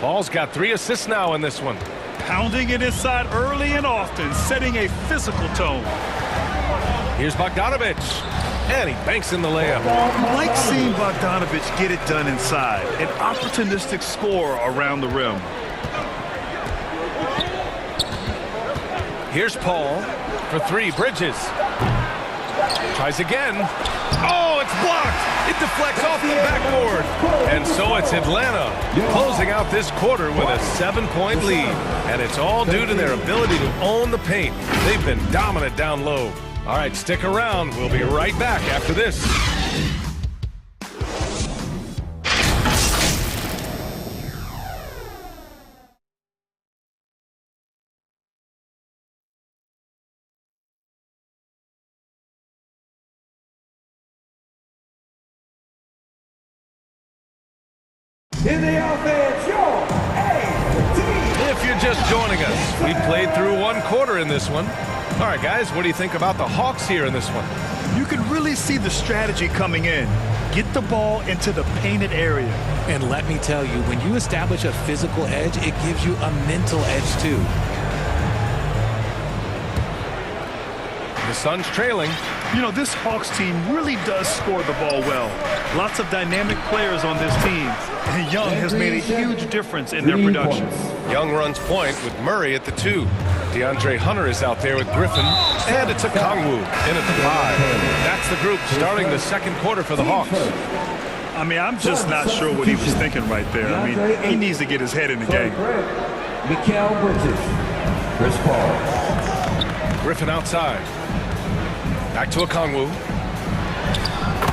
Paul's got 3 assists now in this one. Pounding it inside early and often, setting a physical tone. Here's Bogdanovic. And he banks in the layup. I like seeing Bogdanovic get it done inside. An opportunistic score around the rim. Here's Paul for 3. Bridges. Tries again. Oh, it's blocked. It deflects off the backboard. And so it's Atlanta closing out this quarter with a 7-point lead. And it's all due to their ability to own the paint. They've been dominant down low. All right, stick around. We'll be right back after this. In the offense, your A-Team. If you're just joining us, we played through 1 quarter in this one. All right, guys, what do you think about the Hawks here in this one? You can really see the strategy coming in. Get the ball into the painted area. And let me tell you, when you establish a physical edge, it gives you a mental edge too. The Suns trailing. You know, this Hawks team really does score the ball well. Lots of dynamic players on this team. And Young has made a huge difference in their production. Young runs point with Murray at the 2. DeAndre Hunter is out there with Griffin. And it's a Kongwu in at the 5. That's the group starting the second quarter for the Hawks. I mean, I'm just not sure what he was thinking right there. I mean, he needs to get his head in the game. Mikal Bridges. Chris Paul. Griffin outside. Back to a Kongwu.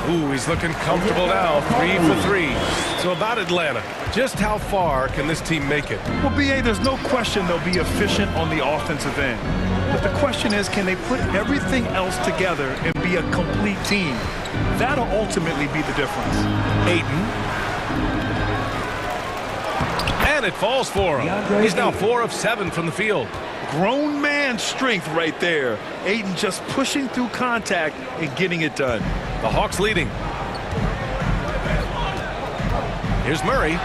Ooh, he's looking comfortable now. 3 for 3. So about Atlanta, just how far can this team make it? Well, B.A., there's no question they'll be efficient on the offensive end. But the question is, can they put everything else together and be a complete team? That'll ultimately be the difference. Ayton. And it falls for him. He's now 4 of 7 from the field. Grown man strength right there. Ayton just pushing through contact and getting it done. The Hawks leading. Here's Murray.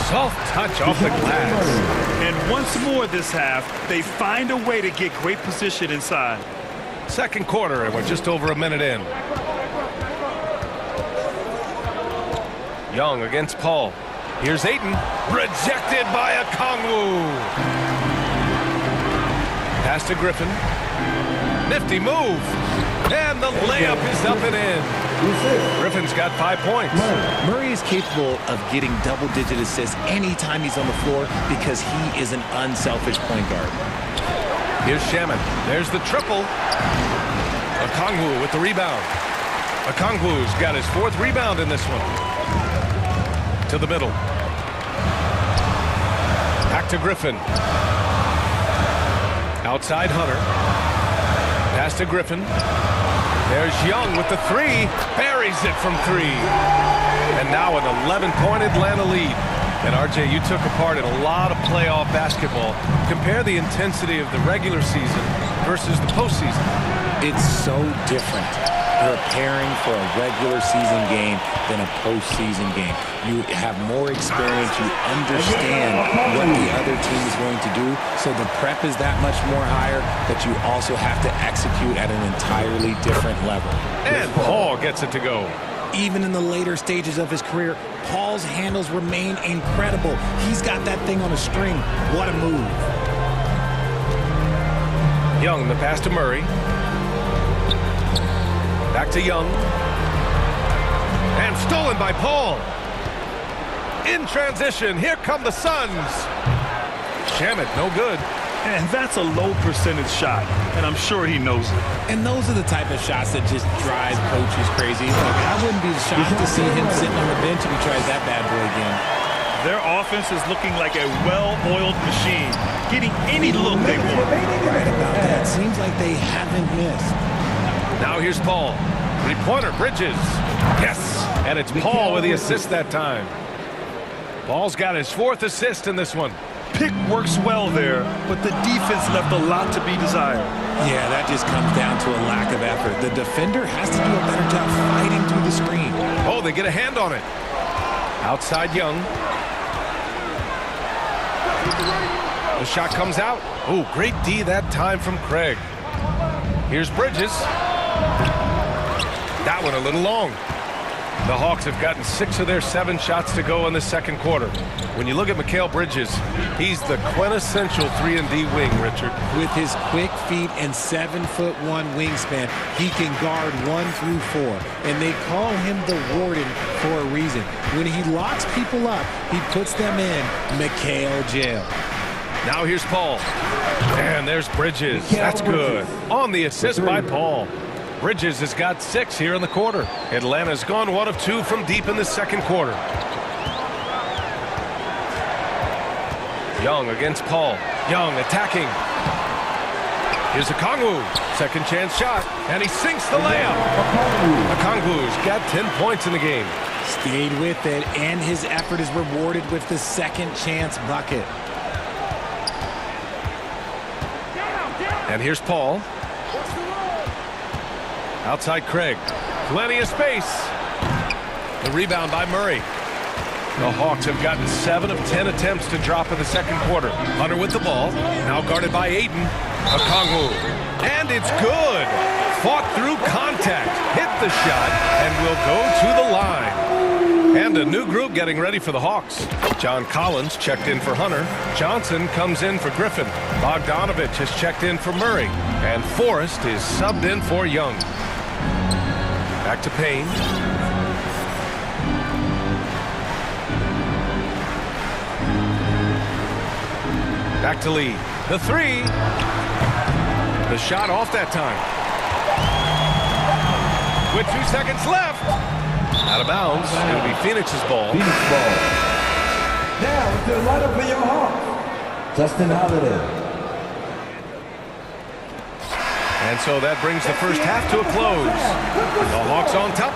Soft touch off the glass. And once more this half, they find a way to get great position inside. Second quarter, and we're just over a minute in. Young against Paul. Here's Ayton. Rejected by a Kongwu. Pass to Griffin. Nifty move. And the layup is up and in. Griffin's got 5 points. Murray is capable of getting double-digit assists anytime he's on the floor because he is an unselfish point guard. Here's Shaman. There's the triple. Okongwu with the rebound. Okongwu's got his 4th rebound in this one. To the middle. Back to Griffin. Outside Hunter. Pass to Griffin. There's Young with the 3. Buries it from 3. And now an 11-point Atlanta lead. And RJ, you took a part in a lot of playoff basketball. Compare the intensity of the regular season versus the postseason. It's so different preparing for a regular season game than a postseason game. You have more experience. You understand what the other team is going to do. So the prep is that much more higher, but you also have to execute at an entirely different level. And Paul gets it to go. Even in the later stages of his career, Paul's handles remain incredible. He's got that thing on a string. What a move. Young, the pass to Murray. Back to Young. And stolen by Paul. In transition, here come the Suns. Shamet, no good. And that's a low percentage shot, and I'm sure he knows it. And those are the type of shots that just drive coaches crazy. Look, I wouldn't be shocked to see him sitting on the bench if he tries that bad boy again. Their offense is looking like a well-oiled machine, getting any look they want. Right about that. Seems like they haven't missed. Now here's Paul. 3-pointer, Bridges. Yes, and it's Paul with the assist that time. Paul's got his 4th assist in this one. Pick works well there, but the defense left a lot to be desired. Yeah, that just comes down to a lack of effort. The defender has to do a better job fighting through the screen. Oh, they get a hand on it. Outside Young. The shot comes out. Oh, great D that time from Craig. Here's Bridges. That one a little long. The Hawks have gotten 6 of their 7 shots to go in the second quarter. When you look at Mikal Bridges, he's the quintessential 3-and-D wing, Richard. With his quick feet and 7'1" wingspan, he can guard 1 through 4. And they call him the Warden for a reason. When he locks people up, he puts them in Mikal jail. Now here's Paul. And there's Bridges. That's good. On the assist by Paul. Bridges has got 6 here in the quarter. Atlanta's gone 1 of 2 from deep in the second quarter. Young against Paul. Young attacking. Here's Okongwu. Second chance shot. And he sinks the layup. Okongwu's got 10 points in the game. Stayed with it, and his effort is rewarded with the second chance bucket. And here's Paul. Outside Craig. Plenty of space. The rebound by Murray. The Hawks have gotten 7 of 10 attempts to drop in the second quarter. Hunter with the ball. Now guarded by Ayton. Okongwu. And it's good. Fought through contact. Hit the shot and will go to the line. And a new group getting ready for the Hawks. John Collins checked in for Hunter. Johnson comes in for Griffin. Bogdanovich has checked in for Murray. And Forrest is subbed in for Young. Back to Payne. Back to Lee. The 3. The shot off that time. With 2 seconds left. Out of bounds. It'll be Phoenix's ball. Phoenix ball. Now with the lineup for your Hawks. Justin Holiday. And so that brings the first half to a close. The Hawks on top.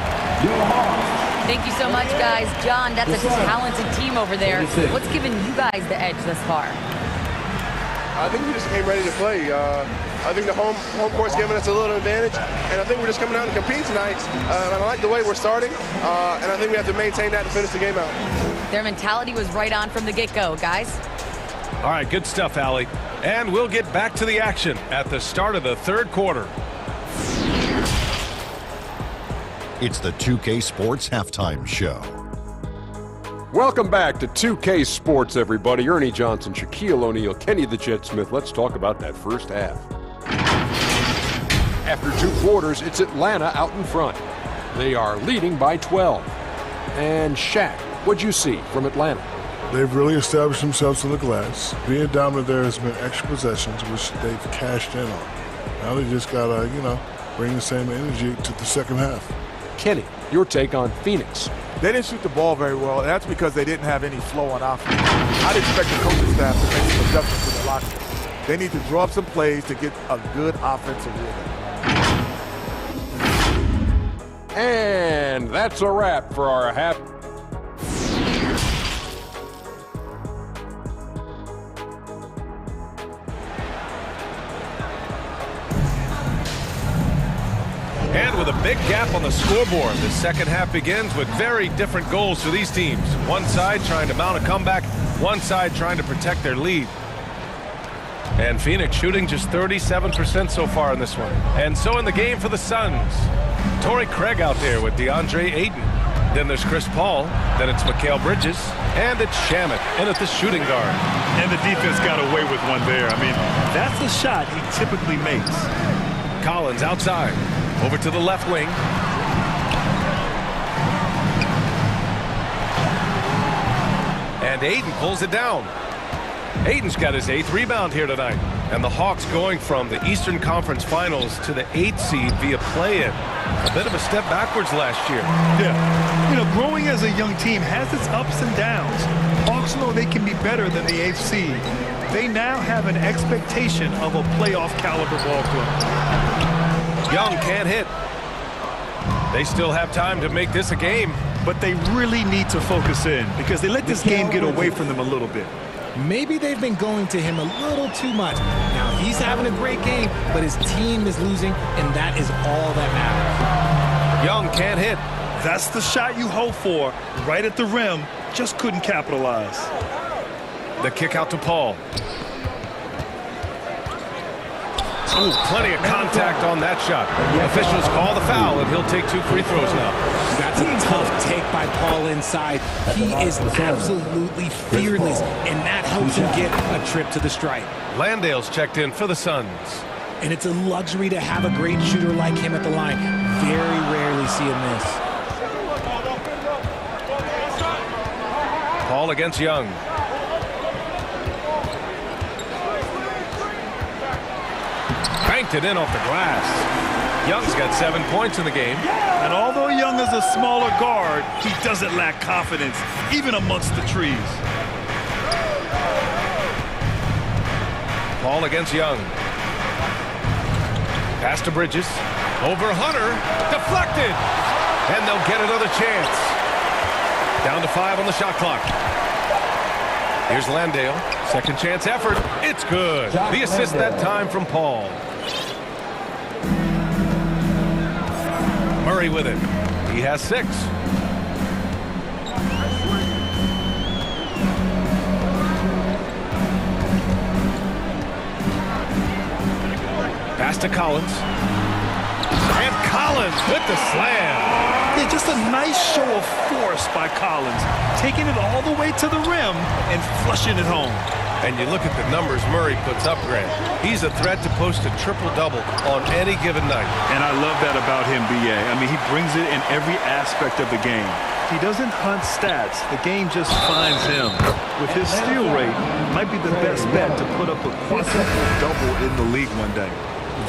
Thank you so much, guys. John, that's a talented team over there. What's given you guys the edge thus far? I think we just came ready to play. I think the home court's giving us a little advantage, and I think we're just coming out and compete tonight. And I like the way we're starting, and I think we have to maintain that to finish the game out. Their mentality was right on from the get-go, guys. All right, good stuff, Allie. And we'll get back to the action at the start of the third quarter. It's the 2K Sports Halftime Show. Welcome back to 2K Sports, everybody. Ernie Johnson, Shaquille O'Neal, Kenny the Jet Smith. Let's talk about that first half. After 2 quarters, it's Atlanta out in front. They are leading by 12. And Shaq, what'd you see from Atlanta? They've really established themselves to the glass. Being dominant there has been extra possessions, which they've cashed in on. Now they just got to, bring the same energy to the second half. Kenny, your take on Phoenix. They didn't shoot the ball very well, and that's because they didn't have any flow on offense. I'd expect the coaching staff to make some adjustments to the locker room. They need to draw up some plays to get a good offensive rhythm. And that's a wrap for our half. And with a big gap on the scoreboard, the second half begins with very different goals for these teams. One side trying to mount a comeback, one side trying to protect their lead. And Phoenix shooting just 37% so far in this one. And so in the game for the Suns, Torrey Craig out there with DeAndre Ayton. Then there's Chris Paul, then it's Mikal Bridges, and it's Shamet in at the shooting guard. And the defense got away with one there. I mean, that's a shot he typically makes. Collins outside. Over to the left wing. And Ayton pulls it down. Ayton's got his 8th rebound here tonight. And the Hawks going from the Eastern Conference Finals to the 8th seed via play-in. A bit of a step backwards last year. Yeah. Growing as a young team has its ups and downs. Hawks know they can be better than the 8th seed. They now have an expectation of a playoff caliber ball club. Young can't hit. They still have time to make this a game. But they really need to focus in because they let this game get away from them a little bit. Maybe they've been going to him a little too much. Now, he's having a great game, but his team is losing, and that is all that matters. Young can't hit. That's the shot you hope for. Right at the rim, just couldn't capitalize. The kick out to Paul. Ooh, plenty of contact on that shot. Officials call the foul, and he'll take 2 free throws now. That's a tough take by Paul inside. He is absolutely fearless, and that helps him get a trip to the stripe. Landale's checked in for the Suns. And it's a luxury to have a great shooter like him at the line. Very rarely see him miss. Paul against Young. Banked it in off the glass. Young's got 7 points in the game. And although Young is a smaller guard, he doesn't lack confidence, even amongst the trees. Paul against Young. Pass to Bridges. Over Hunter. Deflected. And they'll get another chance. Down to 5 on the shot clock. Here's Landale. Second chance effort. It's good. The assist that time from Paul. Murray with it. He has 6. Pass to Collins. And Collins with the slam. Yeah, just a nice show of force by Collins, taking it all the way to the rim and flushing it home. And you look at the numbers Murray puts up, Grant. He's a threat to post a triple-double on any given night. And I love that about him, B.A. I mean, he brings it in every aspect of the game. He doesn't hunt stats. The game just finds him. With his steal rate, might be the best bet to put up a quadruple-double in the league one day.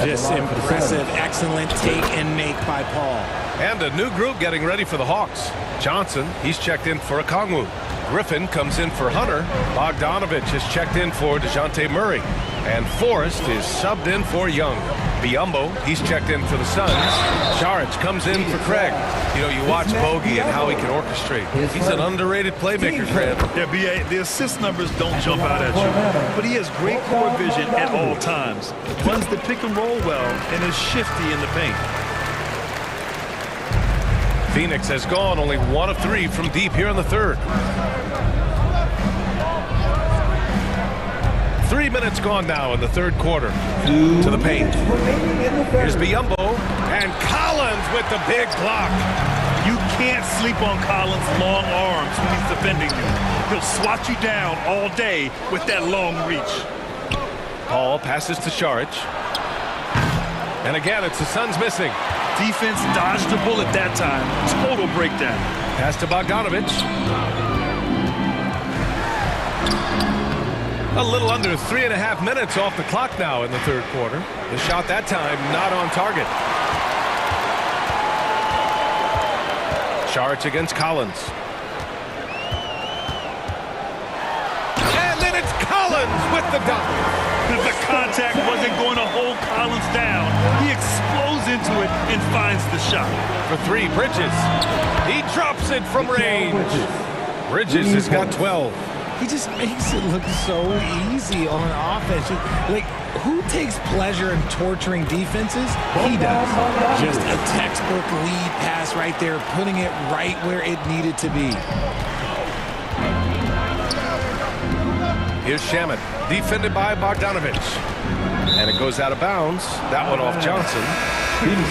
Just impressive, excellent take and make by Paul. And a new group getting ready for the Hawks. Johnson, he's checked in for Okongwu. Griffin comes in for Hunter. Bogdanovich has checked in for DeJounte Murray. And Forrest is subbed in for Young. Biyombo, he's checked in for the Suns. Saric comes in for Craig. You know, you watch Bogey and how he can orchestrate. He's an underrated playmaker, Fred. Yeah, B.A., the assist numbers don't jump out at you. But he has great court vision at all times. Runs the pick and roll well and is shifty in the paint. Phoenix has gone only 1 of 3 from deep here in the third. 3 minutes gone now in the third quarter. To the paint. Here's Biyombo. And Collins with the big block. You can't sleep on Collins' long arms when he's defending you. He'll swat you down all day with that long reach. Paul passes to Saric. And again, it's the Suns missing. Defense dodged the bullet that time. Total breakdown. Pass to Bogdanovich. A little under 3.5 minutes off the clock now in the third quarter. The shot that time not on target. Saric against Collins. And then it's Collins with the dunk. The contact wasn't going to hold Collins down. He explodes into it and finds the shot. For three, Bridges. He drops it from range. Bridges has got 12. He just makes it look so easy on offense. Like, who takes pleasure in torturing defenses? He does. Just a textbook lead pass right there, putting it right where it needed to be. Here's Shamet, defended by Bogdanovich. And it goes out of bounds. That one off Johnson.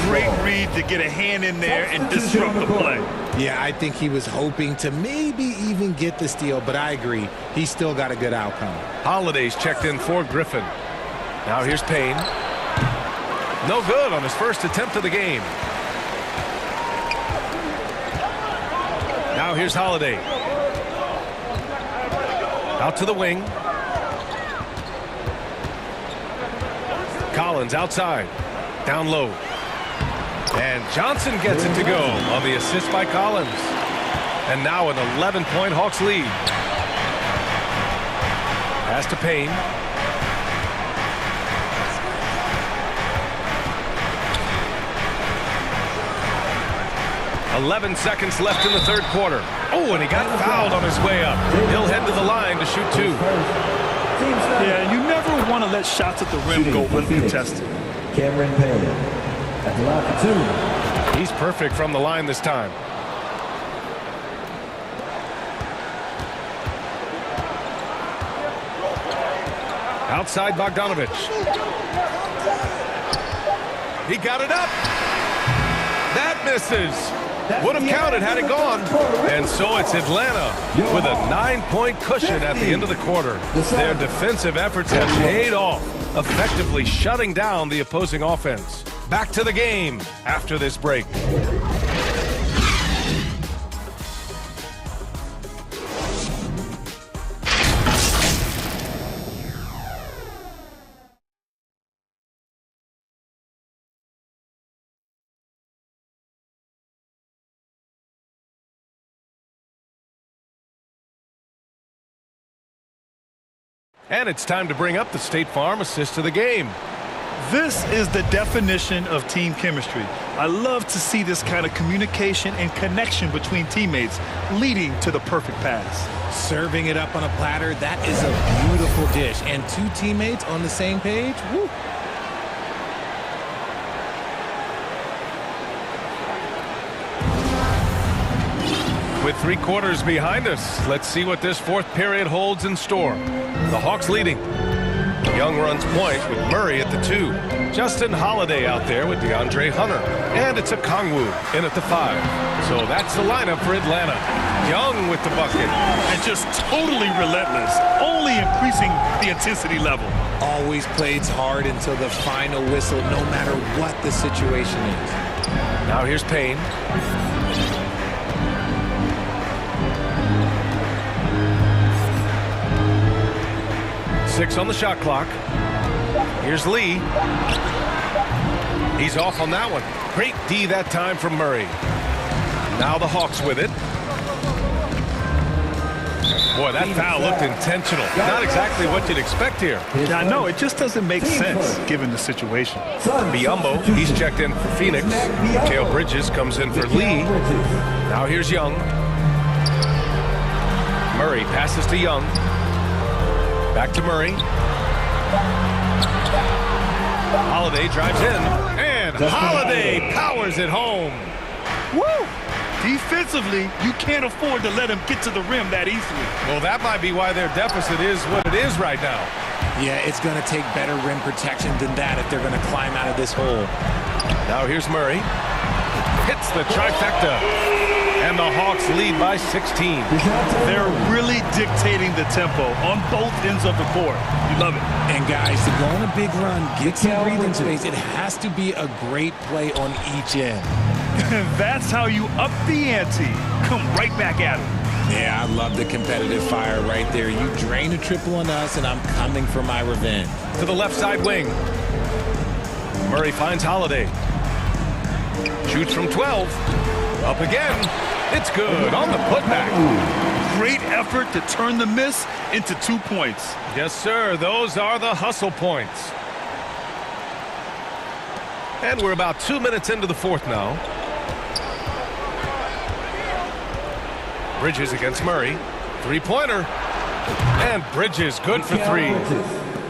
Great read to get a hand in there and disrupt the play. Yeah, I think he was hoping to maybe even get the steal, but I agree. He still got a good outcome. Holiday's checked in for Griffin. Now here's Payne. No good on his first attempt of the game. Now here's Holiday. Out to the wing. Collins outside. Down low. And Johnson gets it to go on the assist by Collins. And now an 11-point Hawks lead. Pass to Payne. "11 seconds left in the third quarter. Oh, and he got fouled on his way up. He'll head to the line to shoot two. Yeah, you never want to let shots at the rim go uncontested. Cameron Payne at the line for two. He's perfect from the line this time. Outside Bogdanovich. He got it up. That misses. Would have counted had it gone. And so it's Atlanta with a 9-point cushion at the end of the quarter. Their defensive efforts have paid off, effectively shutting down the opposing offense. Back to the game after this break. And it's time to bring up the State Farm assist of the game. This is the definition of team chemistry. I love to see this kind of communication and connection between teammates leading to the perfect pass. Serving it up on a platter, that is a beautiful dish. And two teammates on the same page, woo. With 3 quarters behind us, let's see what this fourth period holds in store. The Hawks leading. Young runs point with Murray at the 2. Justin Holiday out there with DeAndre Hunter. And it's a Kongwu in at the 5. So that's the lineup for Atlanta. Young with the bucket. And just totally relentless, only increasing the intensity level. Always plays hard until the final whistle, no matter what the situation is. Now here's Payne. Six on the shot clock. Here's Lee. He's off on that one. Great D that time from Murray. Now the Hawks with it. Boy, that foul looked intentional. Not exactly what you'd expect here. I know, it just doesn't make sense given the situation. Biyombo, he's checked in for Phoenix. Mikal Bridges comes in for Lee. Now here's Young. Murray passes to Young. Back to Murray. Holiday drives in. And Holiday powers it home. Woo! Defensively, you can't afford to let him get to the rim that easily. Well, that might be why their deficit is what it is right now. Yeah, it's going to take better rim protection than that if they're going to climb out of this hole. Now here's Murray. Hits the trifecta. And the Hawks lead by 16. They're really dictating the tempo on both ends of the court. You love it. And guys, to go on a big run, get some breathing space, it has to be a great play on each end. That's how you up the ante. Come right back at it. Yeah, I love the competitive fire right there. You drain a triple on us, and I'm coming for my revenge. To the left side wing. Murray finds Holiday. Shoots from 12. Up again. It's good on the putback. Great effort to turn the miss into 2 points. Yes, sir. Those are the hustle points. And we're about 2 minutes into the fourth now. Bridges against Murray. Three-pointer. And Bridges good for three.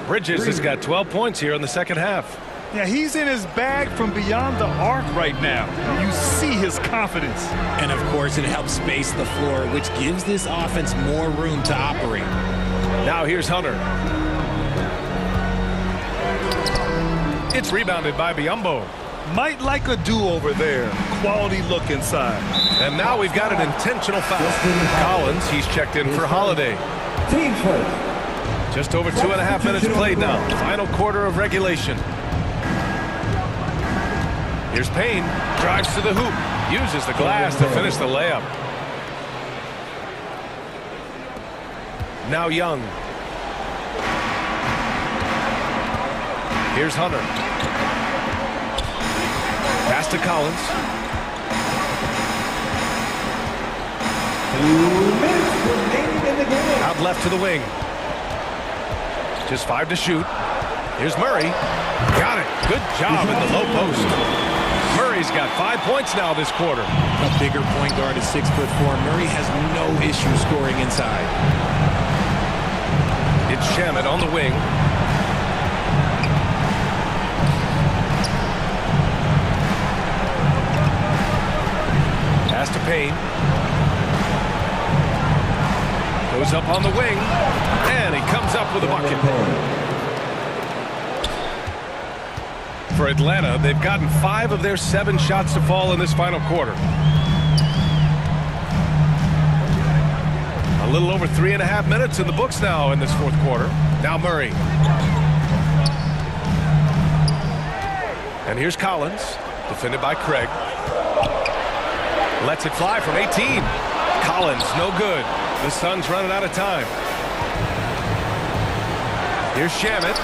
Bridges has got 12 points here in the second half. Yeah, he's in his bag from beyond the arc right now. You see his confidence. And, of course, it helps space the floor, which gives this offense more room to operate. Now here's Hunter. It's rebounded by Biyombo. Might like a do-over there. Quality look inside. And now we've got an intentional foul. Collins, he's checked in for Holiday. Team first. Just over 2.5 minutes played now. Final quarter of regulation. Here's Payne. Drives to the hoop. Uses the glass to finish the layup. Now Young. Here's Hunter. Pass to Collins. 2 minutes remaining in the game. Out left to the wing. Just 5 to shoot. Here's Murray. Got it. Good job in the low post. Murray's got 5 points now this quarter. A bigger point guard is 6'4". Murray has no issue scoring inside. It's Shamet on the wing. Pass to Payne. Goes up on the wing. And he comes up with a bucket. For Atlanta, they've gotten 5 of their 7 shots to fall in this final quarter. A little over 3.5 minutes in the books now in this fourth quarter. Now Murray. And here's Collins, defended by Craig. Lets it fly from 18. Collins, no good. The Suns running out of time. Here's Shamet.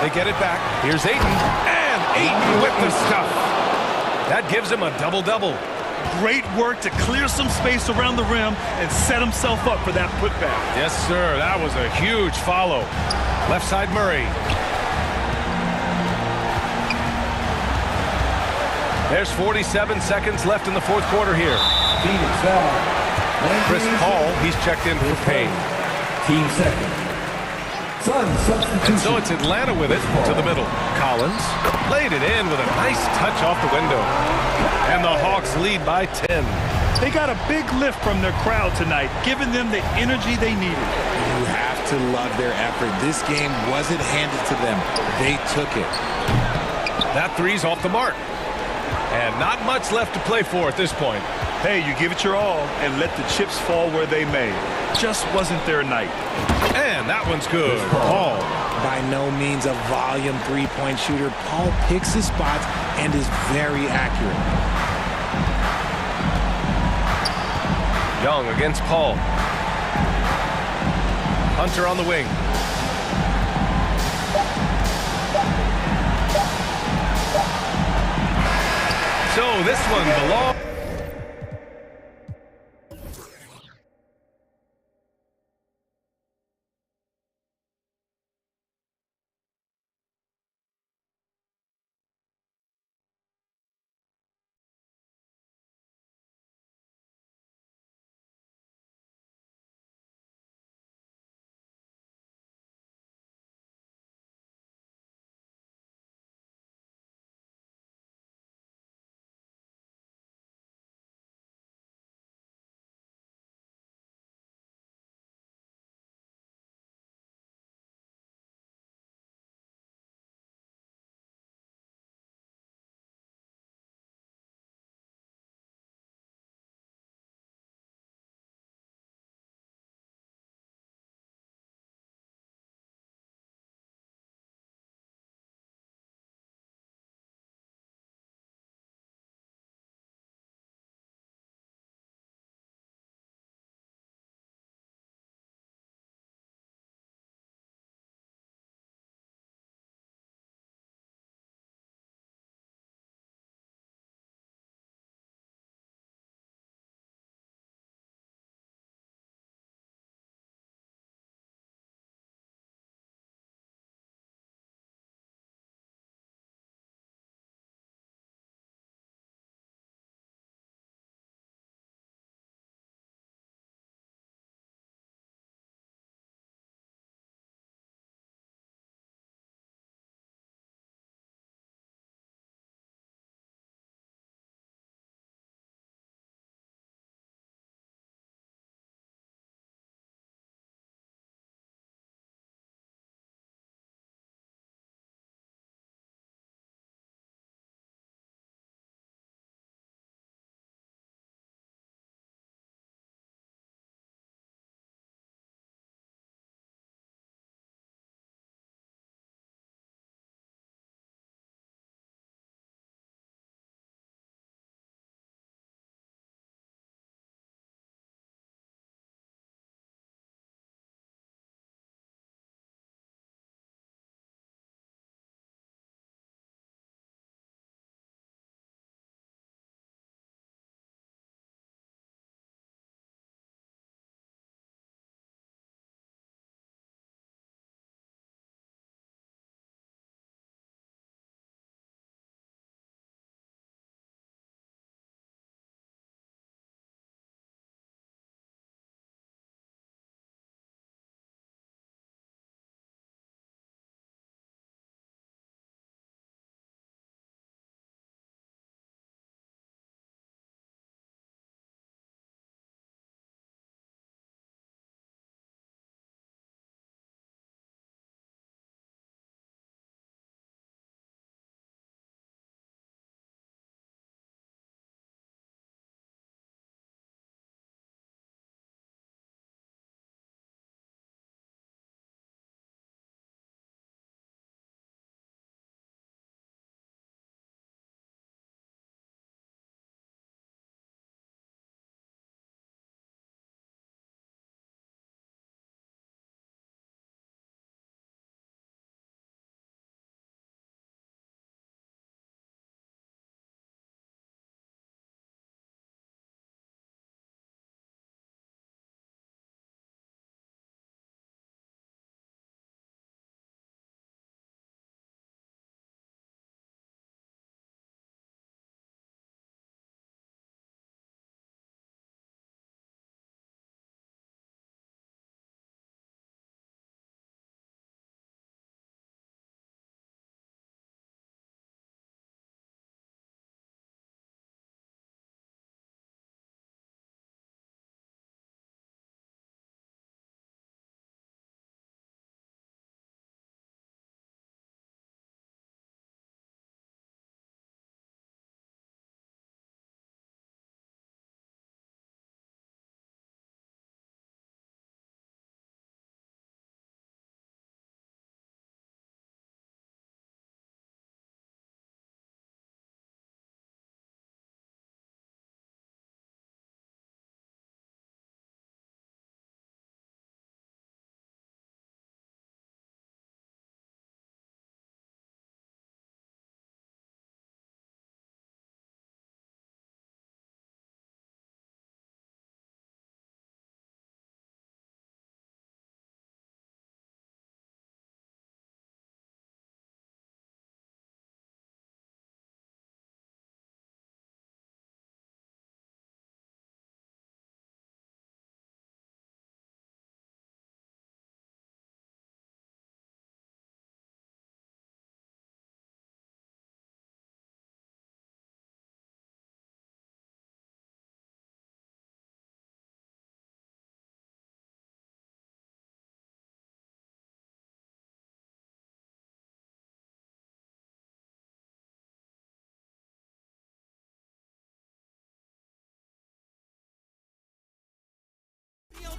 They get it back. Here's Ayton. And Ayton with the stuff. That gives him a double-double. Great work to clear some space around the rim and set himself up for that putback. Yes, sir. That was a huge follow. Left side Murray. There's 47 seconds left in the fourth quarter here. Chris Paul, he's checked in for Payne. Team second. And so it's Atlanta with it to the middle. Collins laid it in with a nice touch off the window. And the Hawks lead by 10. They got a big lift from their crowd tonight, giving them the energy they needed. You have to love their effort. This game wasn't handed to them. They took it. That three's off the mark. And not much left to play for at this point. Hey, you give it your all and let the chips fall where they may. Just wasn't their night. And that one's good. Paul. By no means a volume three-point shooter. Paul picks his spots and is very accurate. Young against Paul. Hunter on the wing. So this one belongs.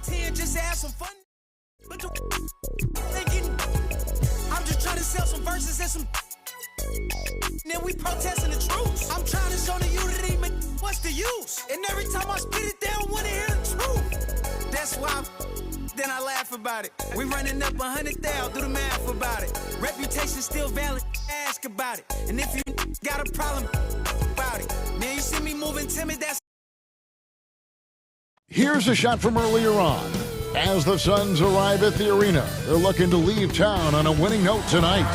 10, just have some fun. But thinking, I'm just trying to sell some verses and some. Then we protesting the truth. I'm trying to show the unity, but what's the use? And every time I spit it, they don't want to hear the truth. That's why then I laugh about it. We running up 100,000, do the math about it. Reputation still valid, ask about it. And if you got a problem about it, man, you see me moving timid, that's. Here's a shot from earlier on. As the Suns arrive at the arena, they're looking to leave town on a winning note tonight.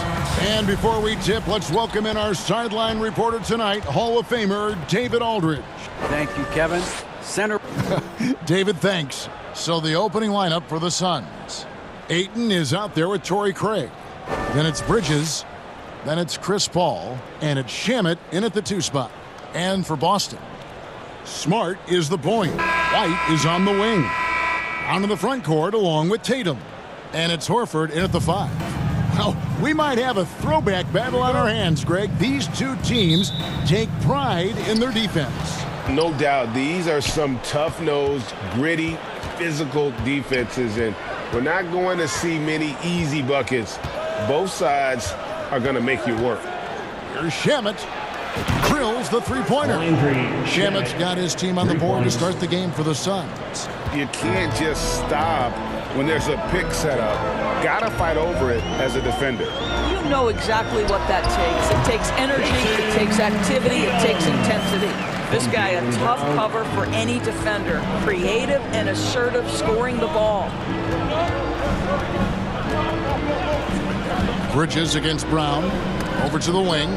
And before we tip, let's welcome in our sideline reporter tonight, Hall of Famer David Aldridge. Thank you, Kevin. Center. David, thanks. So the opening lineup for the Suns. Ayton is out there with Torrey Craig. Then it's Bridges. Then it's Chris Paul. And it's Shamet in at the 2 spot. And for Boston, Smart is the point. White is on the wing. Onto the front court along with Tatum. And it's Horford in at the 5. Well, we might have a throwback battle on our hands, Greg. These two teams take pride in their defense. No doubt, these are some tough-nosed, gritty, physical defenses, and we're not going to see many easy buckets. Both sides are going to make you work. Here's Shamet. Drills the three-pointer. Shamet's got his team on the board to start the game for the Suns. You can't just stop when there's a pick set up. Gotta fight over it as a defender. You know exactly what that takes. It takes energy, it takes activity, it takes intensity. This guy, a tough cover for any defender. Creative and assertive, scoring the ball. Bridges against Brown. Over to the wing.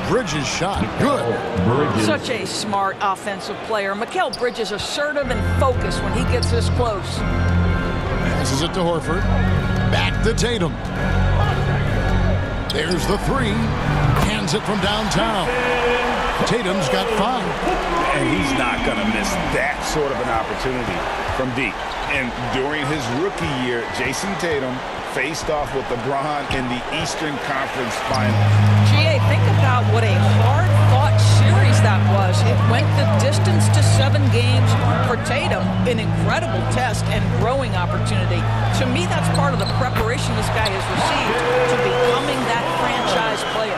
Bridges shot. Good. Such a smart offensive player. Mikal Bridges assertive and focused when he gets this close. Passes it to Horford. Back to Tatum. There's the 3. Hands it from downtown. Tatum's got 5. And he's not going to miss that sort of an opportunity from deep. And during his rookie year, Jason Tatum faced off with LeBron in the Eastern Conference Finals. GA, think about what a hard-fought series that was. It went the distance to 7 games. For Tatum, an incredible test and growing opportunity. To me, that's part of the preparation this guy has received to becoming that franchise player.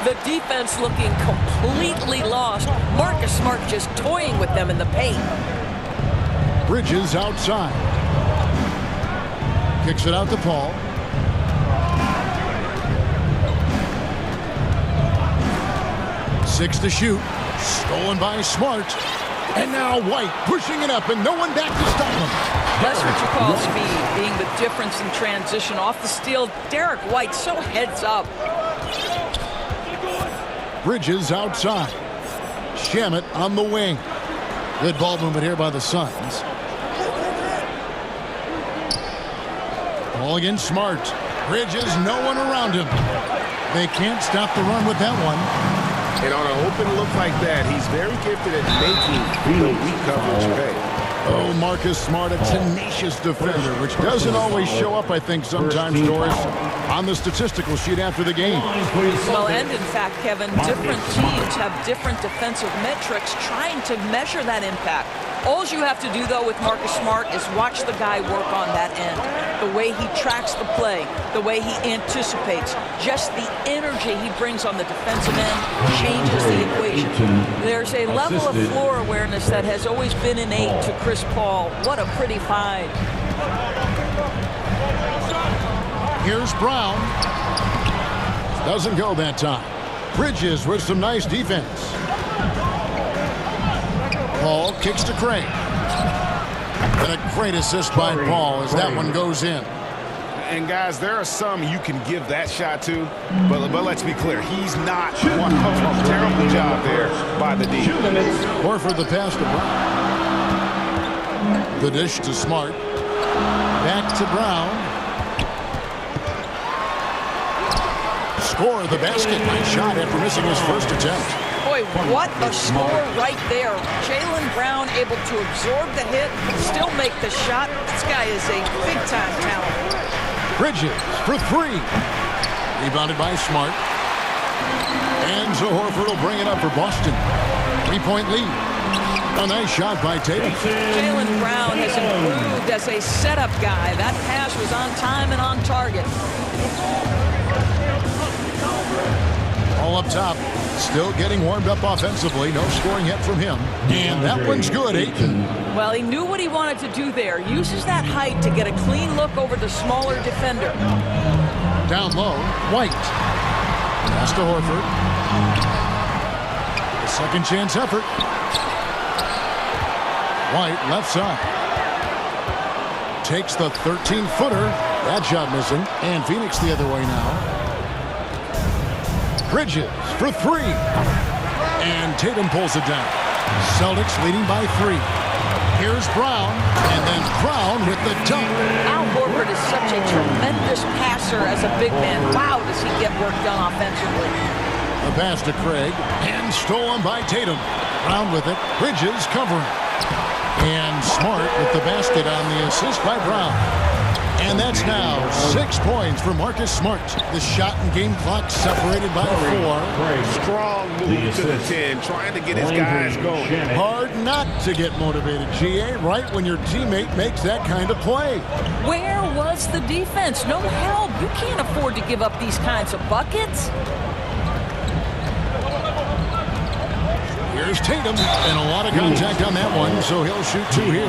The defense looking completely lost. Marcus Smart just toying with them in the paint. Bridges outside. Kicks it out to Paul. Six to shoot. Stolen by Smart. And now White pushing it up and no one back to stop him. That's what you call speed, being the difference in transition. Off the steal, Derek White so heads up. Bridges outside. Shamet on the wing. Good ball movement here by the Suns. Ball against Smart. Bridges, no one around him. They can't stop the run with that one. And on an open look like that, he's very gifted at making the weak coverage pay. Oh, Marcus Smart, a tenacious defender, which doesn't always show up, I think, sometimes, Doris, on the statistical sheet after the game. Well, and in fact, Kevin, different teams have different defensive metrics trying to measure that impact. All you have to do, though, with Marcus Smart is watch the guy work on that end. The way he tracks the play, the way he anticipates, just the energy he brings on the defensive end changes the equation. There's a level of floor awareness that has always been innate to Chris Paul. What a pretty find. Here's Brown. Doesn't go that time. Bridges with some nice defense. Paul kicks to Craig. And a great assist by Paul as that one goes in. And guys, there are some you can give that shot to, but let's be clear, he's not one of them. Terrible job there by the D. Horford the pass to Brown. The dish to Smart. Back to Brown. Score the basket by shot after missing his first attempt. Boy, what a score right there. Jaylen Brown able to absorb the hit, still make the shot. This guy is a big-time talent. Bridges for 3. Rebounded by Smart. And so Horford will bring it up for Boston. 3-point lead. A nice shot by Tatum. Jaylen Brown has improved as a setup guy. That pass was on time and on target. All up top. Still getting warmed up offensively. No scoring yet from him. And that one's good, Ayton. Well, he knew what he wanted to do there. Uses that height to get a clean look over the smaller defender. Down low, White. Pass to Horford. A second chance effort. White left side. Takes the 13-footer. That shot missing. And Phoenix the other way now. Bridges for three. And Tatum pulls it down. Celtics leading by 3. Here's Brown. And then Brown with the dunk. Al Horford is such a tremendous passer as a big man. Wow, does he get work done offensively. The pass to Craig. And stolen by Tatum. Brown with it. Bridges covering. And Smart with the basket on the assist by Brown. And that's now 6 points for Marcus Smart. The shot and game clock separated by 4. Strong move to the 10, trying to get his guys going. Hard not to get motivated, GA, right when your teammate makes that kind of play. Where was the defense? No help. You can't afford to give up these kinds of buckets. Here's Tatum, and a lot of contact on that one, so he'll shoot 2 here.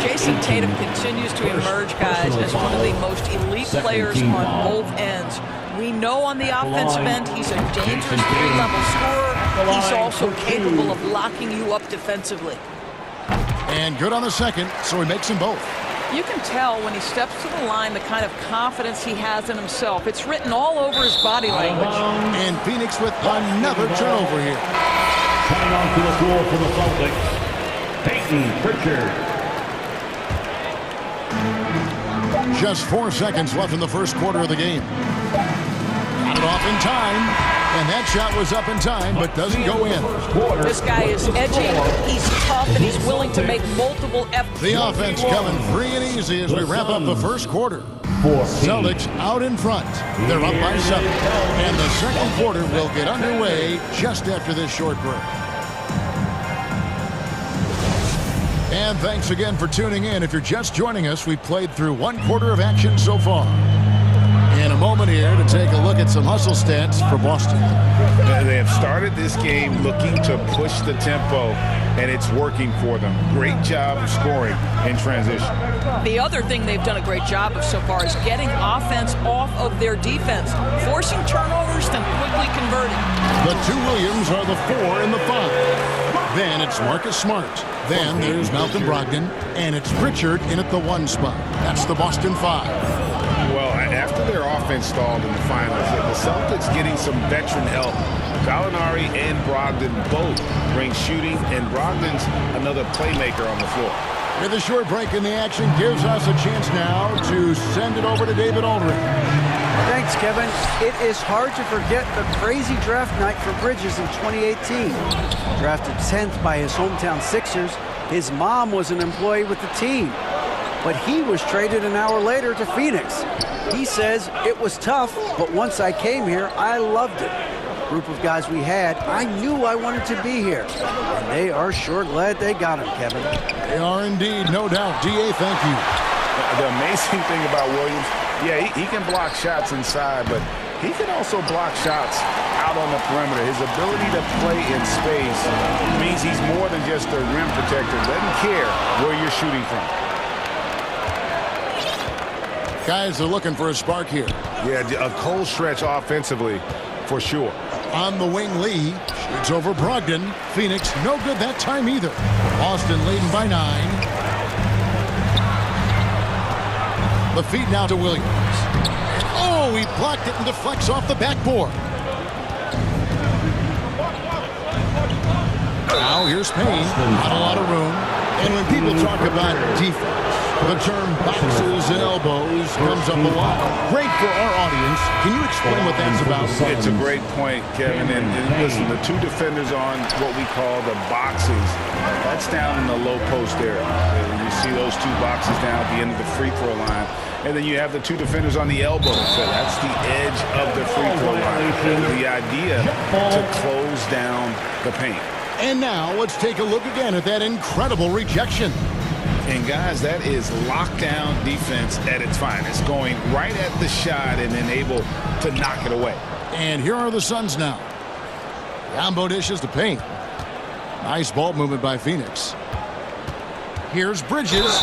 Jason Tatum continues to emerge, guys, as one of the most elite players on both ends. We know on the offensive end he's a dangerous 3-level scorer. He's also capable of locking you up defensively. And good on the second, so he makes them both. You can tell when he steps to the line the kind of confidence he has in himself. It's written all over his body language. And Phoenix with another turnover here. Coming onto the floor for the Celtics, Peyton Pritchard. Just 4 seconds left in the first quarter of the game. Got it off in time, and that shot was up in time, but doesn't go in. This guy is edgy, he's tough, and he's willing to make multiple efforts. The offense coming free and easy as we wrap up the first quarter. Celtics out in front. They're up by 7. And the second quarter will get underway just after this short break. And thanks again for tuning in. If you're just joining us, we played through 1 quarter of action so far. In a moment here to take a look at some hustle stats for Boston. They have started this game looking to push the tempo, and it's working for them. Great job of scoring in transition. The other thing they've done a great job of so far is getting offense off of their defense, forcing turnovers, then quickly converting. The 2 Williams are the 4 and the 5. Then it's Marcus Smart. Then there's Malcolm Brogdon, and it's Pritchard in at the 1 spot. That's the Boston 5. Well, after their offense stalled in the finals, the Celtics getting some veteran help. Gallinari and Brogdon both bring shooting, and Brogdon's another playmaker on the floor. With a short break in the action gives us a chance now to send it over to David Aldridge. Thanks, Kevin. It is hard to forget the crazy draft night for Bridges in 2018. Drafted 10th by his hometown Sixers, his mom was an employee with the team. But he was traded an hour later to Phoenix. He says it was tough, but once I came here, I loved it. Group of guys we had, I knew I wanted to be here. And they are sure glad they got him, Kevin. They are indeed, no doubt. D.A., thank you. The amazing thing about Williams, yeah, he can block shots inside, but he can also block shots out on the perimeter. His ability to play in space means he's more than just a rim protector. Doesn't care where you're shooting from. Guys are looking for a spark here. Yeah, a cold stretch offensively, for sure. On the wing, Lee shoots over Brogdon. Phoenix, no good that time either. Boston leading by 9. The feed now to Williams. Oh, he blocked it and deflects off the backboard. Now here's Payne. Not a lot of room. And when people talk about defense, the term boxes and elbows comes up a lot. Great for our audience. Can you explain what that's about? It's a great point, Kevin. And listen, the 2 defenders on what we call the boxes, that's down in the low post area. You see those 2 boxes down at the end of the free throw line. And then you have the 2 defenders on the elbow. So that's the edge of the free throw line. The idea to close down the paint. And now let's take a look again at that incredible rejection. And guys, that is lockdown defense at its finest, going right at the shot and then able to knock it away. And here are the Suns now. Combo dishes to Payne. Nice ball movement by Phoenix. Here's Bridges.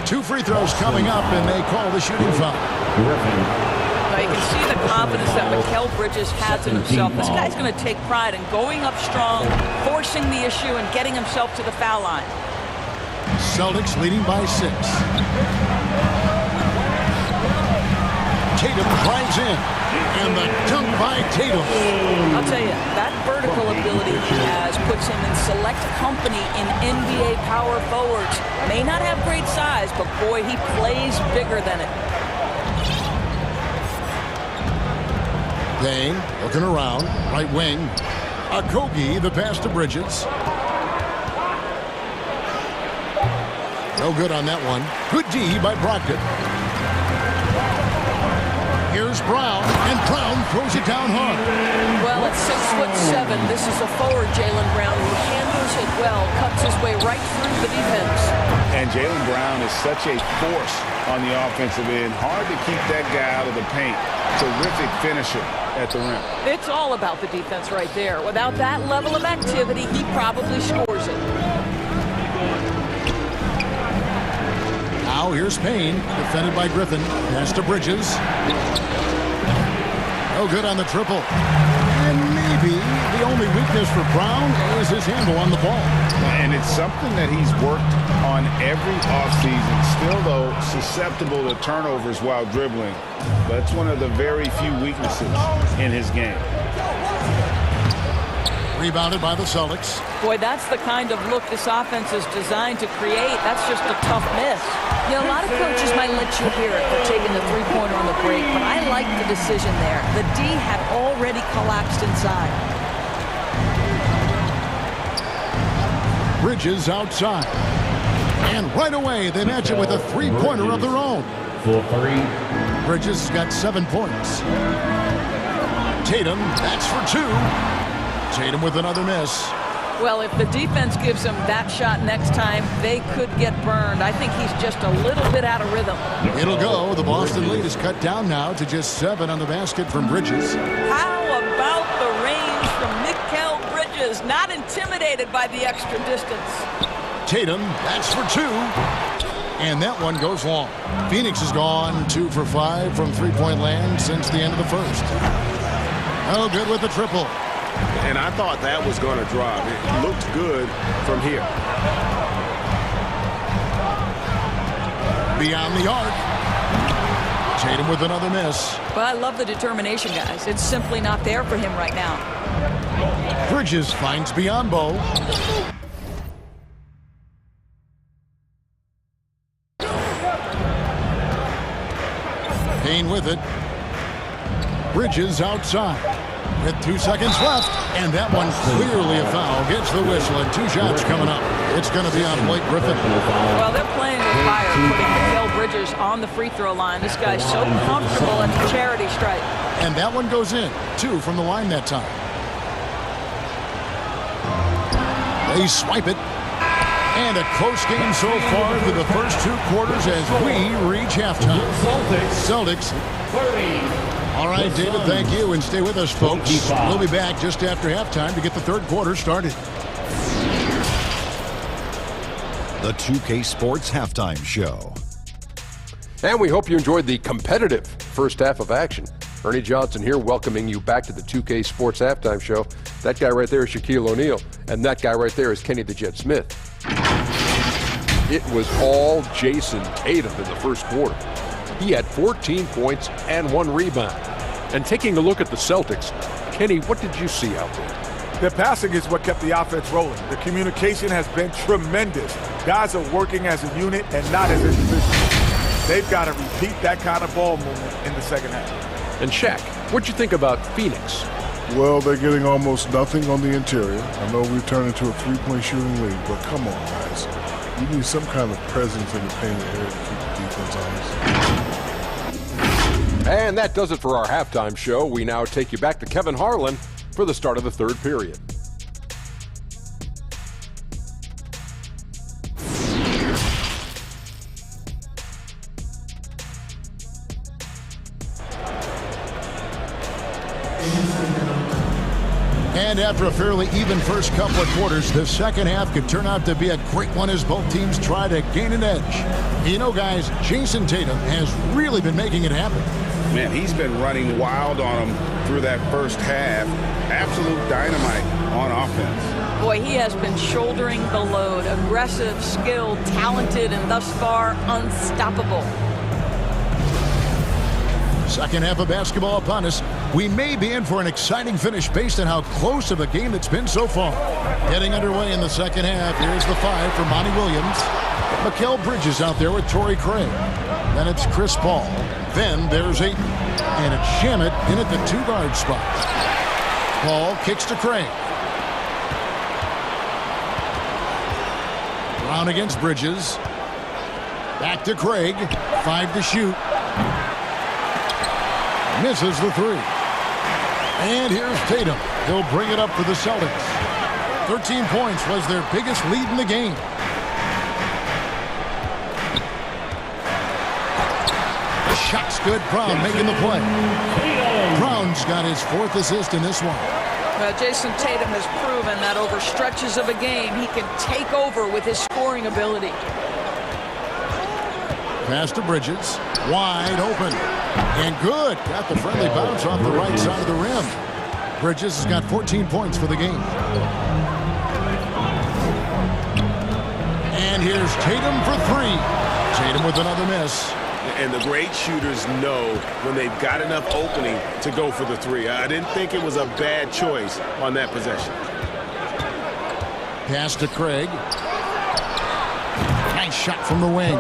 2 free throws coming up, and they call the shooting foul. Now you can see the confidence that Mikal Bridges has in himself. This guy's going to take pride in going up strong, forcing the issue, and getting himself to the foul line. Celtics leading by 6. Tatum drives in, and the dunk by Tatum. I'll tell you, that vertical ability he has puts him in select company in NBA power forwards. May not have great size, but boy, he plays bigger than it. Payne looking around, right wing. Okogie, the pass to Bridges. No good on that one. Good D by Brogdon. Here's Brown, and Brown throws it down hard. Well, at 6'7", this is a forward, Jaylen Brown, who handles it well, cuts his way right through the defense. And Jaylen Brown is such a force on the offensive end. Hard to keep that guy out of the paint. Terrific finisher at the rim. It's all about the defense right there. Without that level of activity, he probably scores it. Now here's Payne, defended by Griffin. Pass to Bridges. No good on the triple. And maybe the only weakness for Brown is his handle on the ball. And it's something that he's worked on every offseason. Still, though, susceptible to turnovers while dribbling. But it's one of the very few weaknesses in his game. Rebounded by the Celtics. Boy, that's the kind of look this offense is designed to create. That's just a tough miss. You know, a lot of coaches might let you hear it for taking the three-pointer on the break, but I like the decision there. The D had already collapsed inside. Bridges outside. And right away, they match it with a three-pointer of their own. For 3. Bridges has got 7 points. Tatum, that's for 2. Tatum with another miss. Well, if the defense gives him that shot next time, they could get burned. I think he's just a little bit out of rhythm. It'll go. The Boston lead is cut down now to just 7 on the basket from Bridges. How about the range from Mikal Bridges? Not intimidated by the extra distance. Tatum, that's for 2. And that one goes long. Phoenix has gone 2 for 5 from three-point land since the end of the first. Oh, good with the triple. And I thought that was going to drop. It looked good from here. Beyond the arc. Tatum with another miss. But I love the determination, guys. It's simply not there for him right now. Bridges finds Biyombo. Payne with it. Bridges outside. With 2 seconds left, and that one clearly a foul. Gets the whistle, and 2 shots coming up. It's going to be on Blake Griffin. Well, they're playing with fire, putting Mikal Bridges on the free throw line. This guy's so comfortable at the charity stripe. And that one goes in. 2 from the line that time. They swipe it. And a close game so far through the first 2 quarters as we reach halftime. Celtics. All right, David, thank you, and stay with us, folks. We'll be back just after halftime to get the third quarter started. The 2K Sports Halftime Show. And we hope you enjoyed the competitive first half of action. Ernie Johnson here, welcoming you back to the 2K Sports Halftime Show. That guy right there is Shaquille O'Neal, and that guy right there is Kenny the Jet Smith. It was all Jason Tatum in the first quarter. He had 14 points and 1 rebound. And taking a look at the Celtics, Kenny, what did you see out there? Their passing is what kept the offense rolling. The communication has been tremendous. Guys are working as a unit and not as individuals. They've got to repeat that kind of ball movement in the second half. And Shaq, what'd you think about Phoenix? Well, they're getting almost nothing on the interior. I know we've turned into a three-point shooting league, but come on, guys. You need some kind of presence in the paint area to keep the defense honest. And that does it for our halftime show. We now take you back to Kevin Harlan for the start of the third period. And after a fairly even first couple of quarters, the second half could turn out to be a great one as both teams try to gain an edge. You know, guys, Jason Tatum has really been making it happen. Man, he's been running wild on them through that first half. Absolute dynamite on offense. Boy, he has been shouldering the load. Aggressive, skilled, talented, and thus far unstoppable. Second half of basketball upon us. We may be in for an exciting finish based on how close of a game it's been so far. Getting underway in the second half. Here's the 5 for Monty Williams. Mikal Bridges out there with Torrey Craig. Then it's Chris Paul. Then there's Ayton. And it's Shamet in at the 2-guard spot. Paul kicks to Craig. Brown against Bridges. Back to Craig. 5 to shoot. Misses the 3. And here's Tatum. He'll bring it up for the Celtics. 13 points was their biggest lead in the game. The shot's good. Brown making the play. Brown's got his 4th assist in this one. Well, Jason Tatum has proven that over stretches of a game, he can take over with his scoring ability. Pass to Bridges. Wide open. And good. Got the friendly bounce off the right side of the rim. Bridges has got 14 points for the game. And here's Tatum for 3. Tatum with another miss. And the great shooters know when they've got enough opening to go for the 3. I didn't think it was a bad choice on that possession. Pass to Craig. Nice shot from the wing.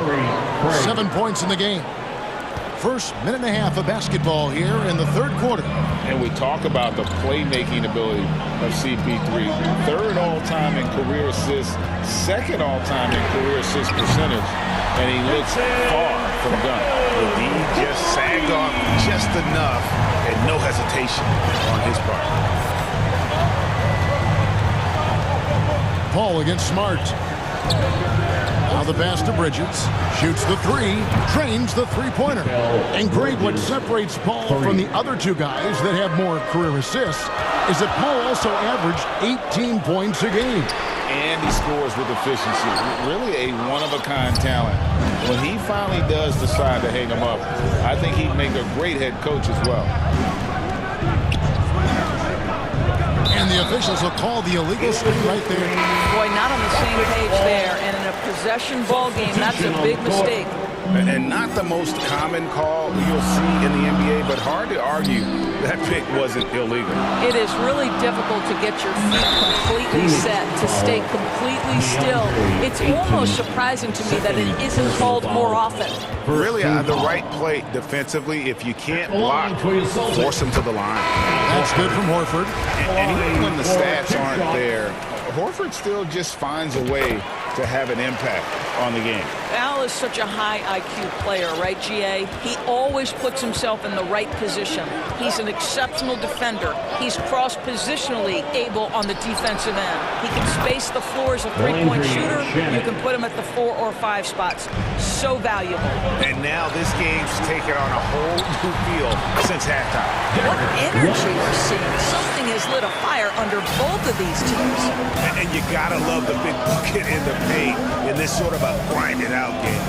7 points in the game. First minute and a half of basketball here in the third quarter. And we talk about the playmaking ability of CP3. 3rd all-time in career assists, 2nd all-time in career assist percentage. And he looks far from done. The D just sagged off just enough and no hesitation on his part. Paul against Smart. Now the pass to Bridges. Shoots the 3. Trains the 3-pointer. And Greg, what separates Paul from the other 2 guys that have more career assists is that Paul also averaged 18 points a game. And he scores with efficiency. Really a one-of-a-kind talent. When he finally does decide to hang him up, I think he'd make a great head coach as well. And the officials will call the illegal screen right there. Boy, not on the same page there. And in a possession ball game, that's a big mistake. And not the most common call you'll see in the NBA, but hard to argue that pick wasn't illegal. It is really difficult to get your feet completely set, to stay completely still. It's almost surprising to me that it isn't called more often. Really, the right play defensively. If you can't block, force him to the line. That's good from Horford. And even when the stats aren't there, Horford still just finds a way to have an impact on the game. Al is such a high IQ player, right, GA? He always puts himself in the right position. He's an exceptional defender. He's cross-positionally able on the defensive end. He can space the floor as a 3-point shooter. You can put him at the 4 or 5 spots. So valuable. And now this game's taken on a whole new feel since halftime. What energy we're seeing. Something has lit a fire under both of these teams. And you gotta love the big bucket in the paint in this sort of a grinded-out game.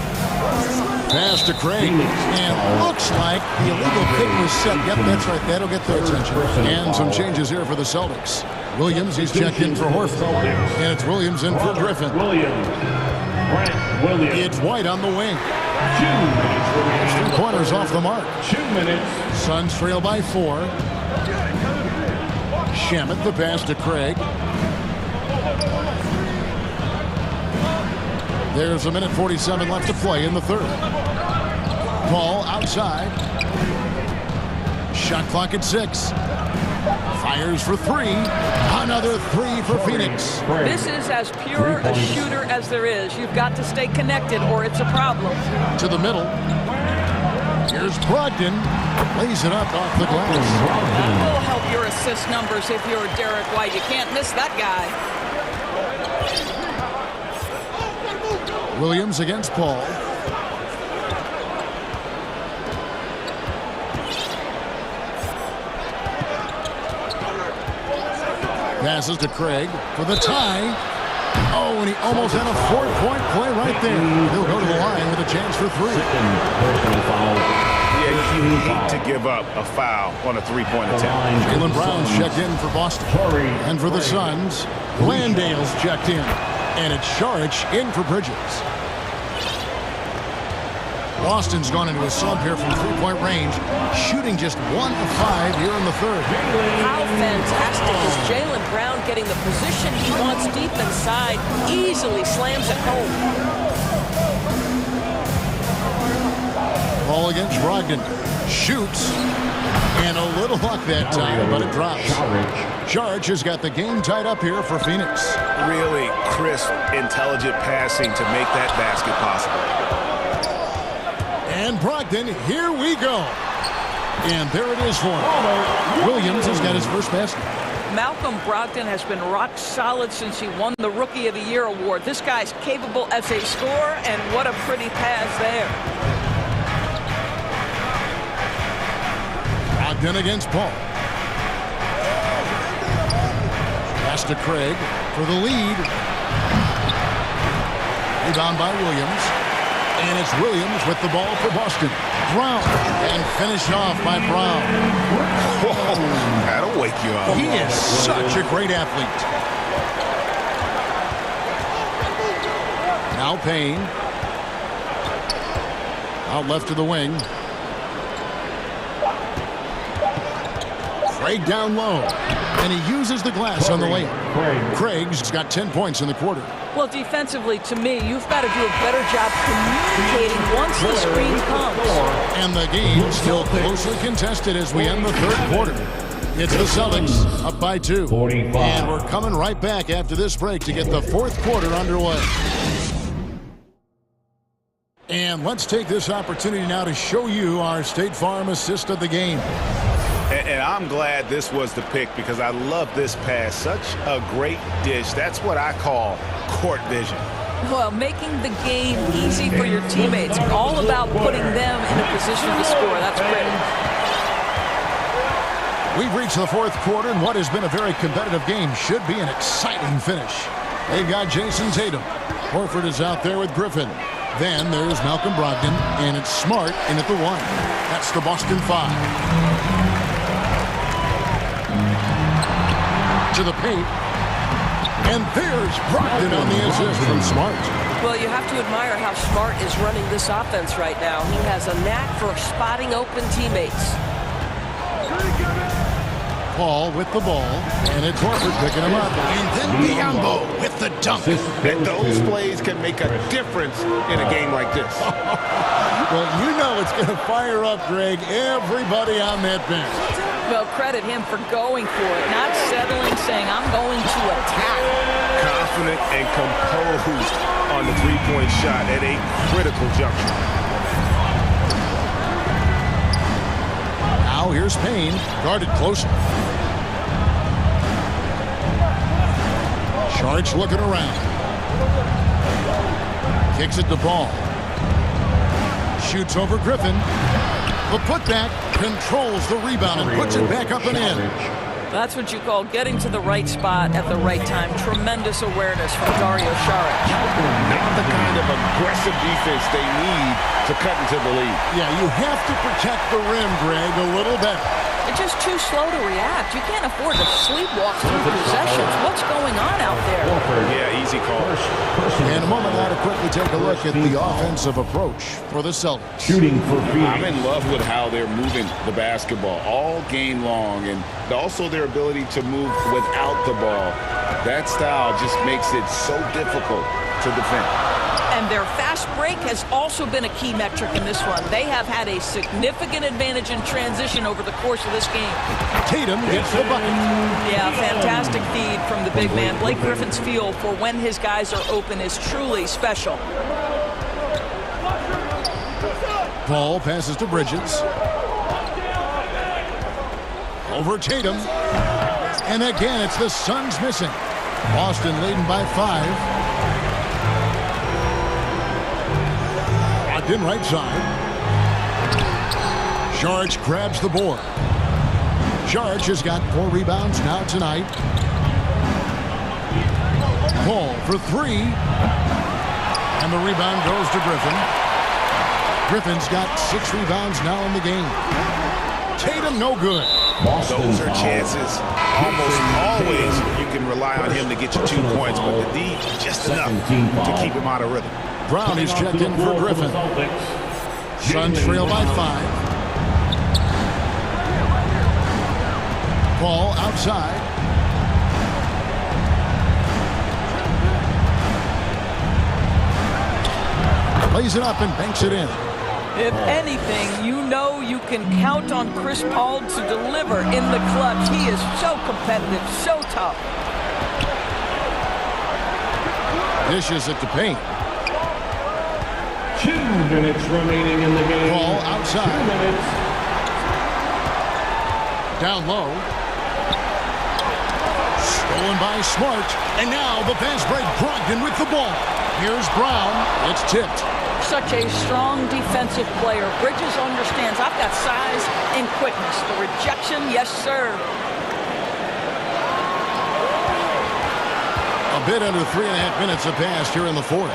Pass to Craig, and looks like the illegal pick was set. Yep, that's right. That'll get their attention. And some changes here for the Celtics. Williams, he's checked in for Horford. And it's Williams in for Griffin. It's White on the wing. 3-pointers off the mark. 2 minutes. Suns trail by 4. Shamet, the pass to Craig. There's 1:47 left to play in the third. Paul outside. Shot clock at 6. Fires for 3. Another 3 for Phoenix. This is as pure a shooter as there is. You've got to stay connected or it's a problem. To the middle. Here's Brogdon. Lays it up off the glass. That will help your assist numbers if you're Derek White. You can't miss that guy. Williams against Paul. Passes to Craig for the tie. Oh, and he almost had a 4-point play right there. He'll go to the line with a chance for 3. Yeah, you hate to give up a foul on a 3-point attempt. Jaylen Brown's checked in for Boston. And for the Suns, Landale's checked in. And it's Šarić in for Bridges. Boston's gone into a slump here from 3-point range, shooting just 1 of 5 here in the third. How fantastic is Jaylen Brown getting the position he wants deep inside, easily slams it home. Ball against Brogdon. Shoots. And a little luck that time, but it drops. Šarić has got the game tied up here for Phoenix. Really crisp, intelligent passing to make that basket possible. And Brogdon, here we go. And there it is for him. Williams has got his first basket. Malcolm Brogdon has been rock solid since he won the Rookie of the Year award. This guy's capable as a scorer, and what a pretty pass there. Brogdon against Paul. Pass to Craig for the lead. Rebound by Williams. And it's Williams with the ball for Boston. Brown. And finished off by Brown. Whoa, that'll wake you up. He is such a great athlete. Now Payne. Out left to the wing. Craig down low. And he uses the glass on the layup. Craig's got 10 points in the quarter. Well, defensively, to me, you've got to do a better job communicating once the screen comes. And the game still closely contested as we end the third quarter. It's the Celtics up by 2. 45. And we're coming right back after this break to get the fourth quarter underway. And let's take this opportunity now to show you our State Farm assist of the game. And I'm glad this was the pick because I love this pass. Such a great dish. That's what I call court vision. Well, making the game easy for your teammates. All about putting them in a position to score. That's great. We've reached the fourth quarter, and what has been a very competitive game should be an exciting finish. They've got Jason Tatum. Horford is out there with Griffin. Then there's Malcolm Brogdon, and it's Smart in at the 1. That's the Boston 5. To the paint. And there's Brogdon on the assist from Smart. Well, you have to admire how Smart is running this offense right now. He has a knack for spotting open teammates. Paul with the ball, and it's Horford picking him up. And then Biyombo with the dunk. And those plays can make a difference in a game like this. Well, you know it's going to fire up, Greg, everybody on that bench. Well, credit him for going for it, not settling, saying, I'm going to attack. Confident and composed on the three-point shot at a critical juncture. Now here's Payne, guarded closer. Šarić looking around. Kicks it to Ball. Shoots over Griffin. The putback controls the rebound and puts it back up and in. That's what you call getting to the right spot at the right time. Tremendous awareness from Dario Šarić. Not the kind of aggressive defense they need to cut into the lead. Yeah, you have to protect the rim, Greg, a little better. They're just too slow to react. You can't afford to sleepwalk through possessions. What's going on out there? Yeah, easy call. In a moment now to quickly take a look at the offensive approach for the Celtics. Shooting for Phoenix. I'm in love with how they're moving the basketball all game long, and also their ability to move without the ball. That style just makes it so difficult to defend. And their fast break has also been a key metric in this one. They have had a significant advantage in transition over the course of this game. Tatum gets the bucket. Yeah, fantastic feed from the big man. Blake Griffin's feel for when his guys are open is truly special. Ball passes to Bridges. Over Tatum. And again, it's the Suns missing. Boston leading by 5. In right side. Šarić grabs the board. Šarić has got 4 rebounds now tonight. Paul for three. And the rebound goes to Griffin. Griffin's got 6 rebounds now in the game. Tatum, no good. Those are chances. Almost always you can rely on him to get you 2 points, but the D just enough to keep him out of rhythm. Brown is checked in for Griffin. Suns trail by 5. Paul outside. Lays it up and banks it in. If anything, you know you can count on Chris Paul to deliver in the clutch. He is so competitive, so tough. Dishes it to paint. 2 minutes remaining in the game. Paul outside. 2 minutes. Down low. Stolen by Smart. And now the fast break. Brogdon with the ball. Here's Brown. It's tipped. Such a strong defensive player. Bridges understands I've got size and quickness. The rejection, yes, sir. A bit under 3.5 minutes have passed here in the fourth.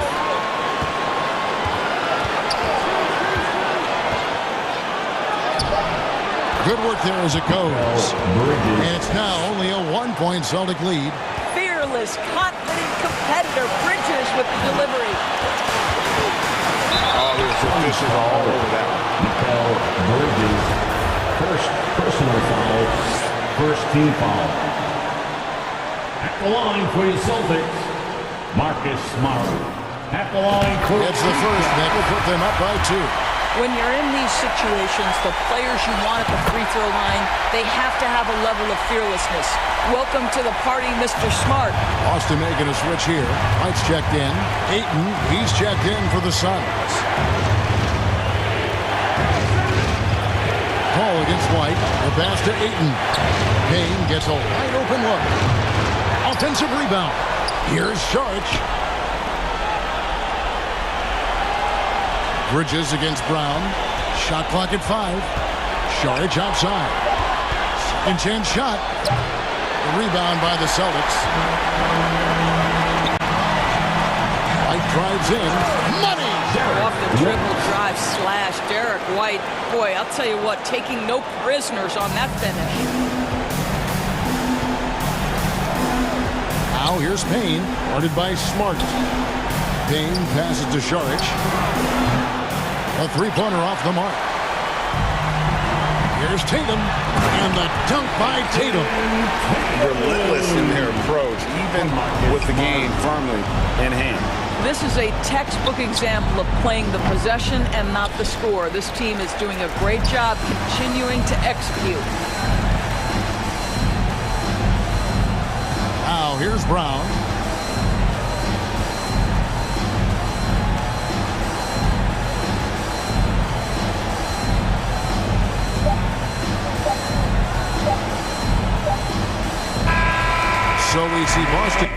Good work there as it goes. And it's now only a 1-point Celtic lead. Fearless, confident competitor. Bridges with the delivery. Oh, there's officials all over that. Mikel Bridges, first personal foul, first team foul. At the line for the Celtics, Marcus Smart. At the line for it's the first that will put them up by 2. When you're in these situations, the players you want at the free throw line, they have to have a level of fearlessness. Welcome to the party, Mr. Smart. Austin making a switch here. White's checked in. Ayton, he's checked in for the Suns. Paul against White. The pass to Ayton. Payne gets a wide open look. Offensive rebound. Here's Sharch. Bridges against Brown. Shot clock at 5. Sharch outside. Second chance shot. The rebound by the Celtics. White drives in. Money! Off the dribble drive slash. Derek White. Boy, I'll tell you what, taking no prisoners on that finish. Now here's Payne. Guarded by Smart. Payne passes to Sharch. A three-pointer off the mark. Here's Tatum. And the dunk by Tatum. Relentless in their approach, even with the game firmly in hand. This is a textbook example of playing the possession and not the score. This team is doing a great job continuing to execute. Now here's Brown. So we see Boston.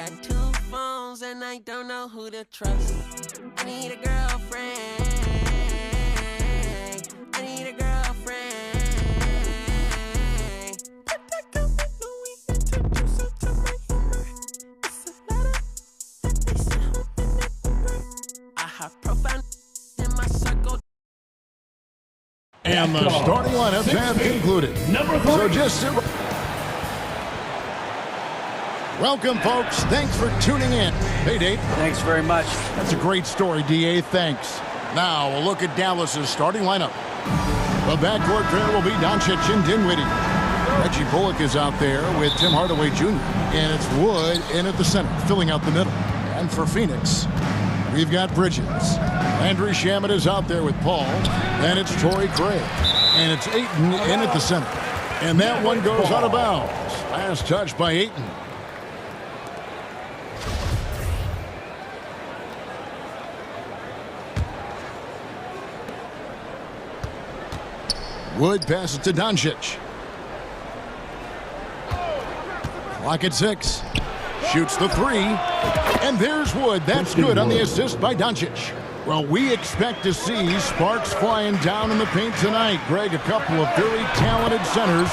got 2 phones and I don't know who to trust. I need a girlfriend. I need a girlfriend. I have profound in my circle. And the starting lineups have concluded. So just sit. Welcome, folks. Thanks for tuning in. Hey, Dave. Thanks very much. That's a great story, D.A. Thanks. Now, we'll look at Dallas's starting lineup. The backcourt pair will be Doncic and Dinwiddie. Reggie Bullock is out there with Tim Hardaway Jr. And it's Wood in at the center, filling out the middle. And for Phoenix, we've got Bridges. Landry Shamet is out there with Paul. And it's Torrey Craig. And it's Ayton in at the center. And that one goes out of bounds. Last touch by Ayton. Wood passes to Doncic. Clock at 6. Shoots the 3. And there's Wood. That's good on the assist by Doncic. Well, we expect to see sparks flying down in the paint tonight. Greg, a couple of very talented centers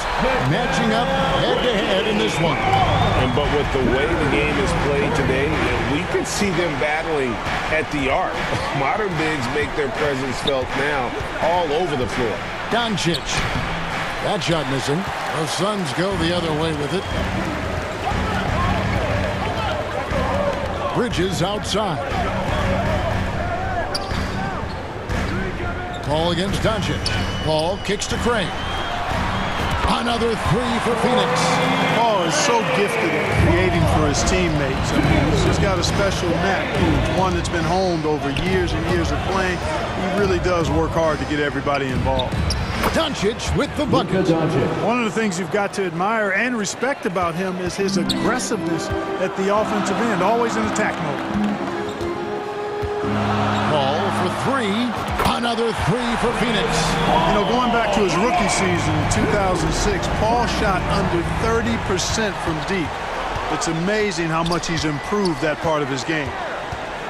matching up head-to-head in this one. But with the way the game is played today, we could see them battling at the arc. Modern bigs make their presence felt now all over the floor. Doncic. That shot missing. The Suns go the other way with it. Bridges outside. Paul against Doncic. Paul kicks to Craig. Another 3 for Phoenix. Paul is so gifted at creating for his teammates. I mean, he's just got a special knack. It's one that's been honed over years and years of playing. He really does work hard to get everybody involved. Doncic with the bucket. One of the things you've got to admire and respect about him is his aggressiveness at the offensive end, always in attack mode. Paul for 3. Another 3 for Phoenix. You know, going back to his rookie season in 2006, Paul shot under 30% from deep. It's amazing how much he's improved that part of his game.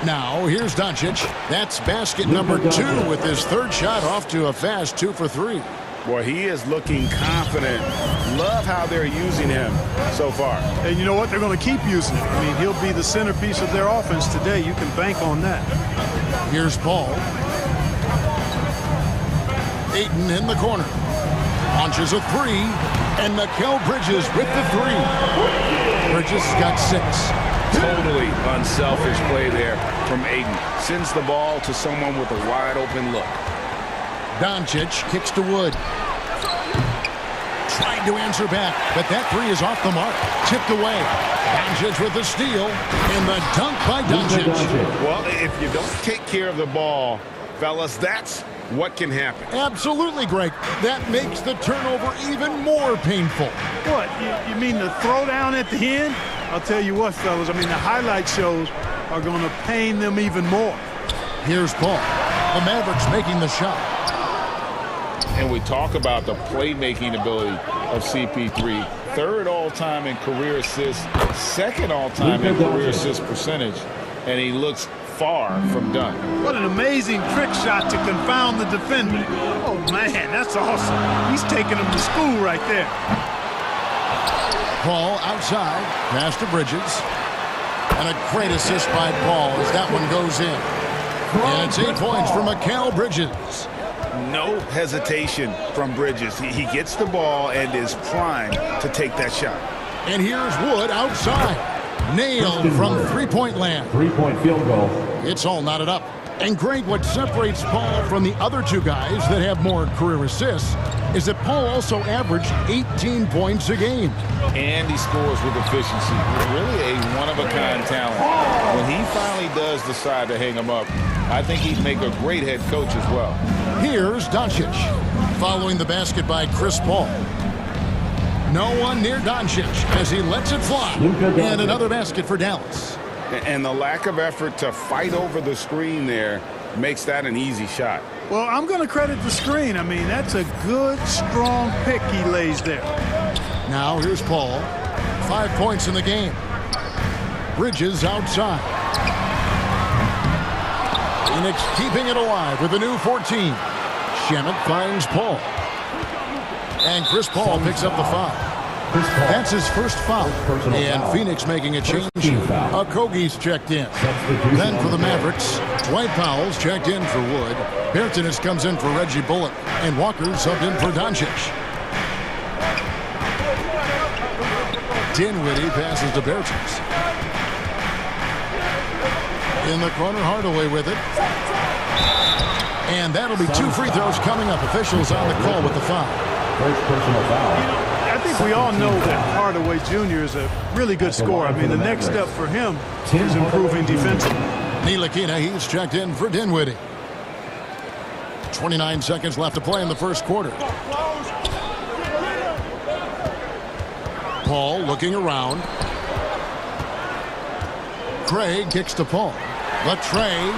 Now, here's Doncic. That's basket number 2 with his 3rd shot off to a fast 2 for 3. Boy, he is looking confident. Love how they're using him so far. And you know what? They're going to keep using him. I mean, he'll be the centerpiece of their offense today. You can bank on that. Here's Paul. Ayton in the corner. Launches a 3. And Mikal Bridges with the 3. Bridges has got 6. Totally unselfish play there from Ayton. Sends the ball to someone with a wide open look. Doncic kicks to Wood. Trying to answer back, but that 3 is off the mark. Tipped away. Doncic with the steal. And the dunk by Doncic. Well, if you don't take care of the ball, fellas, that's what can happen. Absolutely, Greg. That makes the turnover even more painful. What? You mean the throwdown at the end? I'll tell you what, fellas. I mean, the highlight shows are going to pain them even more. Here's Paul. The Mavericks making the shot. And we talk about the playmaking ability of CP3. 3rd all-time in career assists, 2nd all-time in career assist percentage. And he looks far from done. What an amazing trick shot to confound the defender. Oh, man, that's awesome. He's taking him to school right there. Paul outside, pass to Bridges. And a great assist by Paul as that one goes in. And it's 8 points for Mikal Bridges. No hesitation from Bridges. He gets the ball and is primed to take that shot. And here's Wood outside. Nailed from three-point land. 3-point field goal. It's all knotted up. And Greg, what separates Paul from the other 2 guys that have more career assists is that Paul also averaged 18 points a game. And he scores with efficiency. Really a one-of-a-kind talent. When he finally does decide to hang him up, I think he'd make a great head coach as well. Here's Doncic. Following the basket by Chris Paul. No one near Doncic as he lets it fly. And another basket for Dallas. And the lack of effort to fight over the screen there makes that an easy shot. Well, I'm going to credit the screen. I mean, that's a good, strong pick he lays there. Now here's Paul. 5 points in the game. Bridges outside. Phoenix keeping it alive with a new 14. Shamet finds Paul. And Chris Paul picks up the foul. That's his first foul. And Phoenix making a change. Okogie's checked in. Then for the Mavericks, Dwight Powell's checked in for Wood. Bertans comes in for Reggie Bullock. And Walker subbed in for Doncic. Dinwiddie passes to Bertans. In the corner, Hardaway with it. And that'll be 2 free throws coming up. Officials on the call with the foul. First personal foul. I think we all know that Hardaway Jr. is a really good scorer. I mean, the next step for him is improving defensively. Ntilikina, he's checked in for Dinwiddie. 29 seconds left to play in the first quarter. Paul looking around. Craig kicks to Paul. The tray.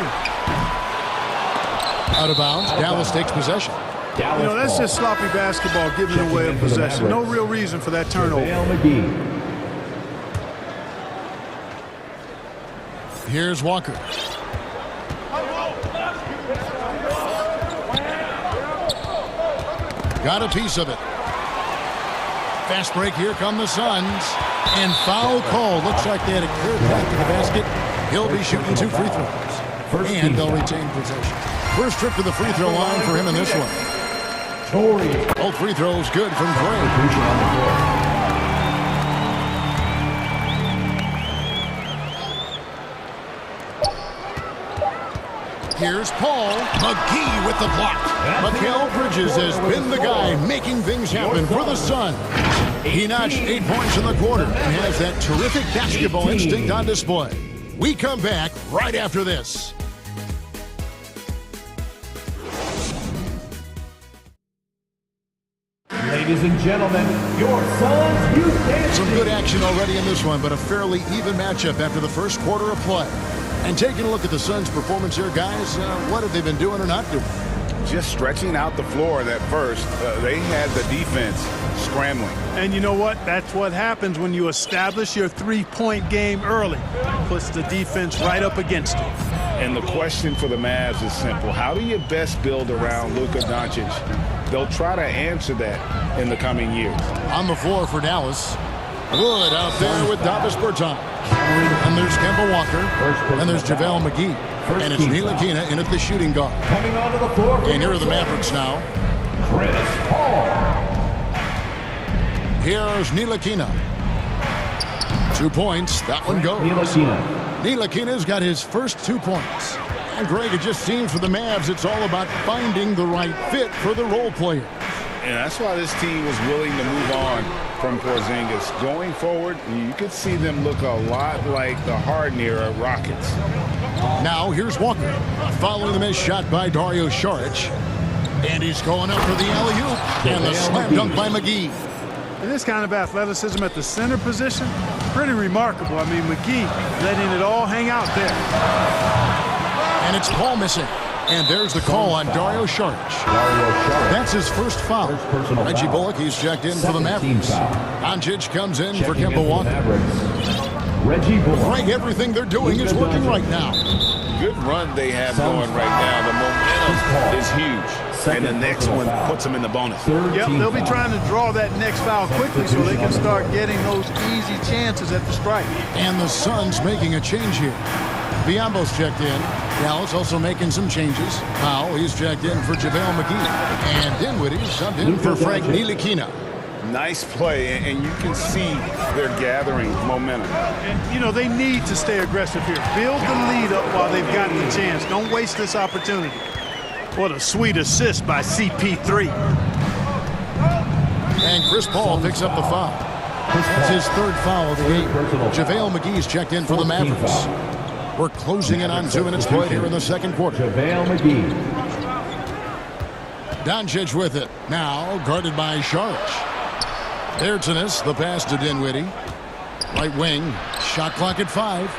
Out of bounds. Dallas takes possession. That's just sloppy basketball giving away a possession. No real reason for that turnover. Here's Walker. Got a piece of it. Fast break. Here come the Suns. And foul call. Looks like they had a clear path to the basket. He'll be shooting 2 free throws. And they'll retain possession. First trip to the free throw line for him in this one. Both free throws good from Craig. Here's Paul. McGee with the block. Mikal Bridges has been the guy making things happen for the Suns. He notched 8 points in the quarter and has that terrific basketball instinct on display. We come back right after this. Ladies and gentlemen, your Suns youth dancing. Some good action already in this one, but a fairly even matchup after the first quarter of play. And taking a look at the Suns' performance here, guys, what have they been doing or not doing? Just stretching out the floor at first. They had the defense scrambling. And you know what? That's what happens when you establish your three-point game early. Puts the defense right up against it. And the question for the Mavs is simple. How do you best build around Luka Doncic? They'll try to answer that in the coming years. On the floor for Dallas, Wood out there with Davis Bertans. And there's Kemba Walker. And there's JaVale McGee. And it's Ntilikina in at the shooting guard. Coming onto the floor. And here are the Mavericks now. Chris Paul. Here's Ntilikina. 2 points. That one goes. Ntilikina's got his first 2 points. And Greg, it just seems for the Mavs, it's all about finding the right fit for the role player. And that's why this team was willing to move on from Porzingis. Going forward, you could see them look a lot like the Harden-era Rockets. Now here's Walker, following the missed shot by Dario Saric. And he's going up for the alley-oop. And the slam dunk by McGee. And this kind of athleticism at the center position, pretty remarkable. I mean, McGee letting it all hang out there. And it's Paul missing. And there's the call on Dario Saric. That's his first foul. Reggie Bullock, he's checked in for the Mavericks. Doncic comes in for Kemba Walker. Reggie Bullock. Greg, everything they're doing is working right now. Good run they have going right now. The momentum is huge. And the next one puts them in the bonus. Yep, they'll be trying to draw that next foul quickly so they can start getting those easy chances at the strike. And the Suns making a change here. Biombo's checked in. Dallas also making some changes. Powell, he's checked in for JaVale McGee. And Dinwiddie subbed in for Frank Ntilikina. Nice play, and you can see they're gathering momentum. And, you know, they need to stay aggressive here. Build the lead up while they've got the chance. Don't waste this opportunity. What a sweet assist by CP3. And Chris Paul picks up the foul. That's his third foul of the game. JaVale McGee's checked in for the Mavericks. We're closing in on 2 minutes played here in the second quarter. JaVale McGee. Doncic with it. Now guarded by Saric. Bertans, the pass to Dinwiddie. Right wing. Shot clock at 5.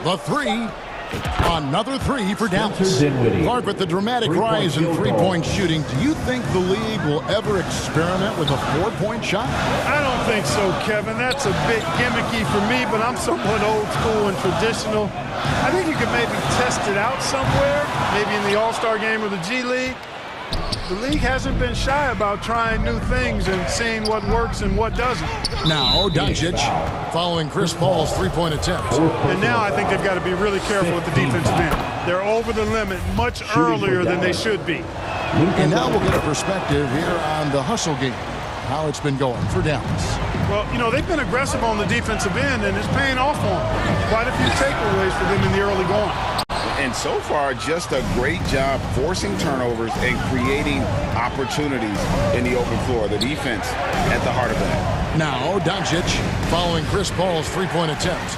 The 3. Another three for Dallas. Clark, with the dramatic rise in three-point shooting, do you think the league will ever experiment with a four-point shot? I don't think so, Kevin. That's a bit gimmicky for me, but I'm somewhat old school and traditional. I think you could maybe test it out somewhere, maybe in the All-Star game or the G League. The league hasn't been shy about trying new things and seeing what works and what doesn't. Now, Doncic following Chris Paul's three-point attempt. And now I think they've got to be really careful with the defensive end. They're over the limit much earlier than they should be. And now we'll get a perspective here on the hustle game, how it's been going for Dallas. Well, you know, they've been aggressive on the defensive end, and it's paying off for them. Quite a few takeaways for them in the early going. And so far, just a great job forcing turnovers and creating opportunities in the open floor. The defense at the heart of that. Now, Doncic following Chris Paul's three-point attempt.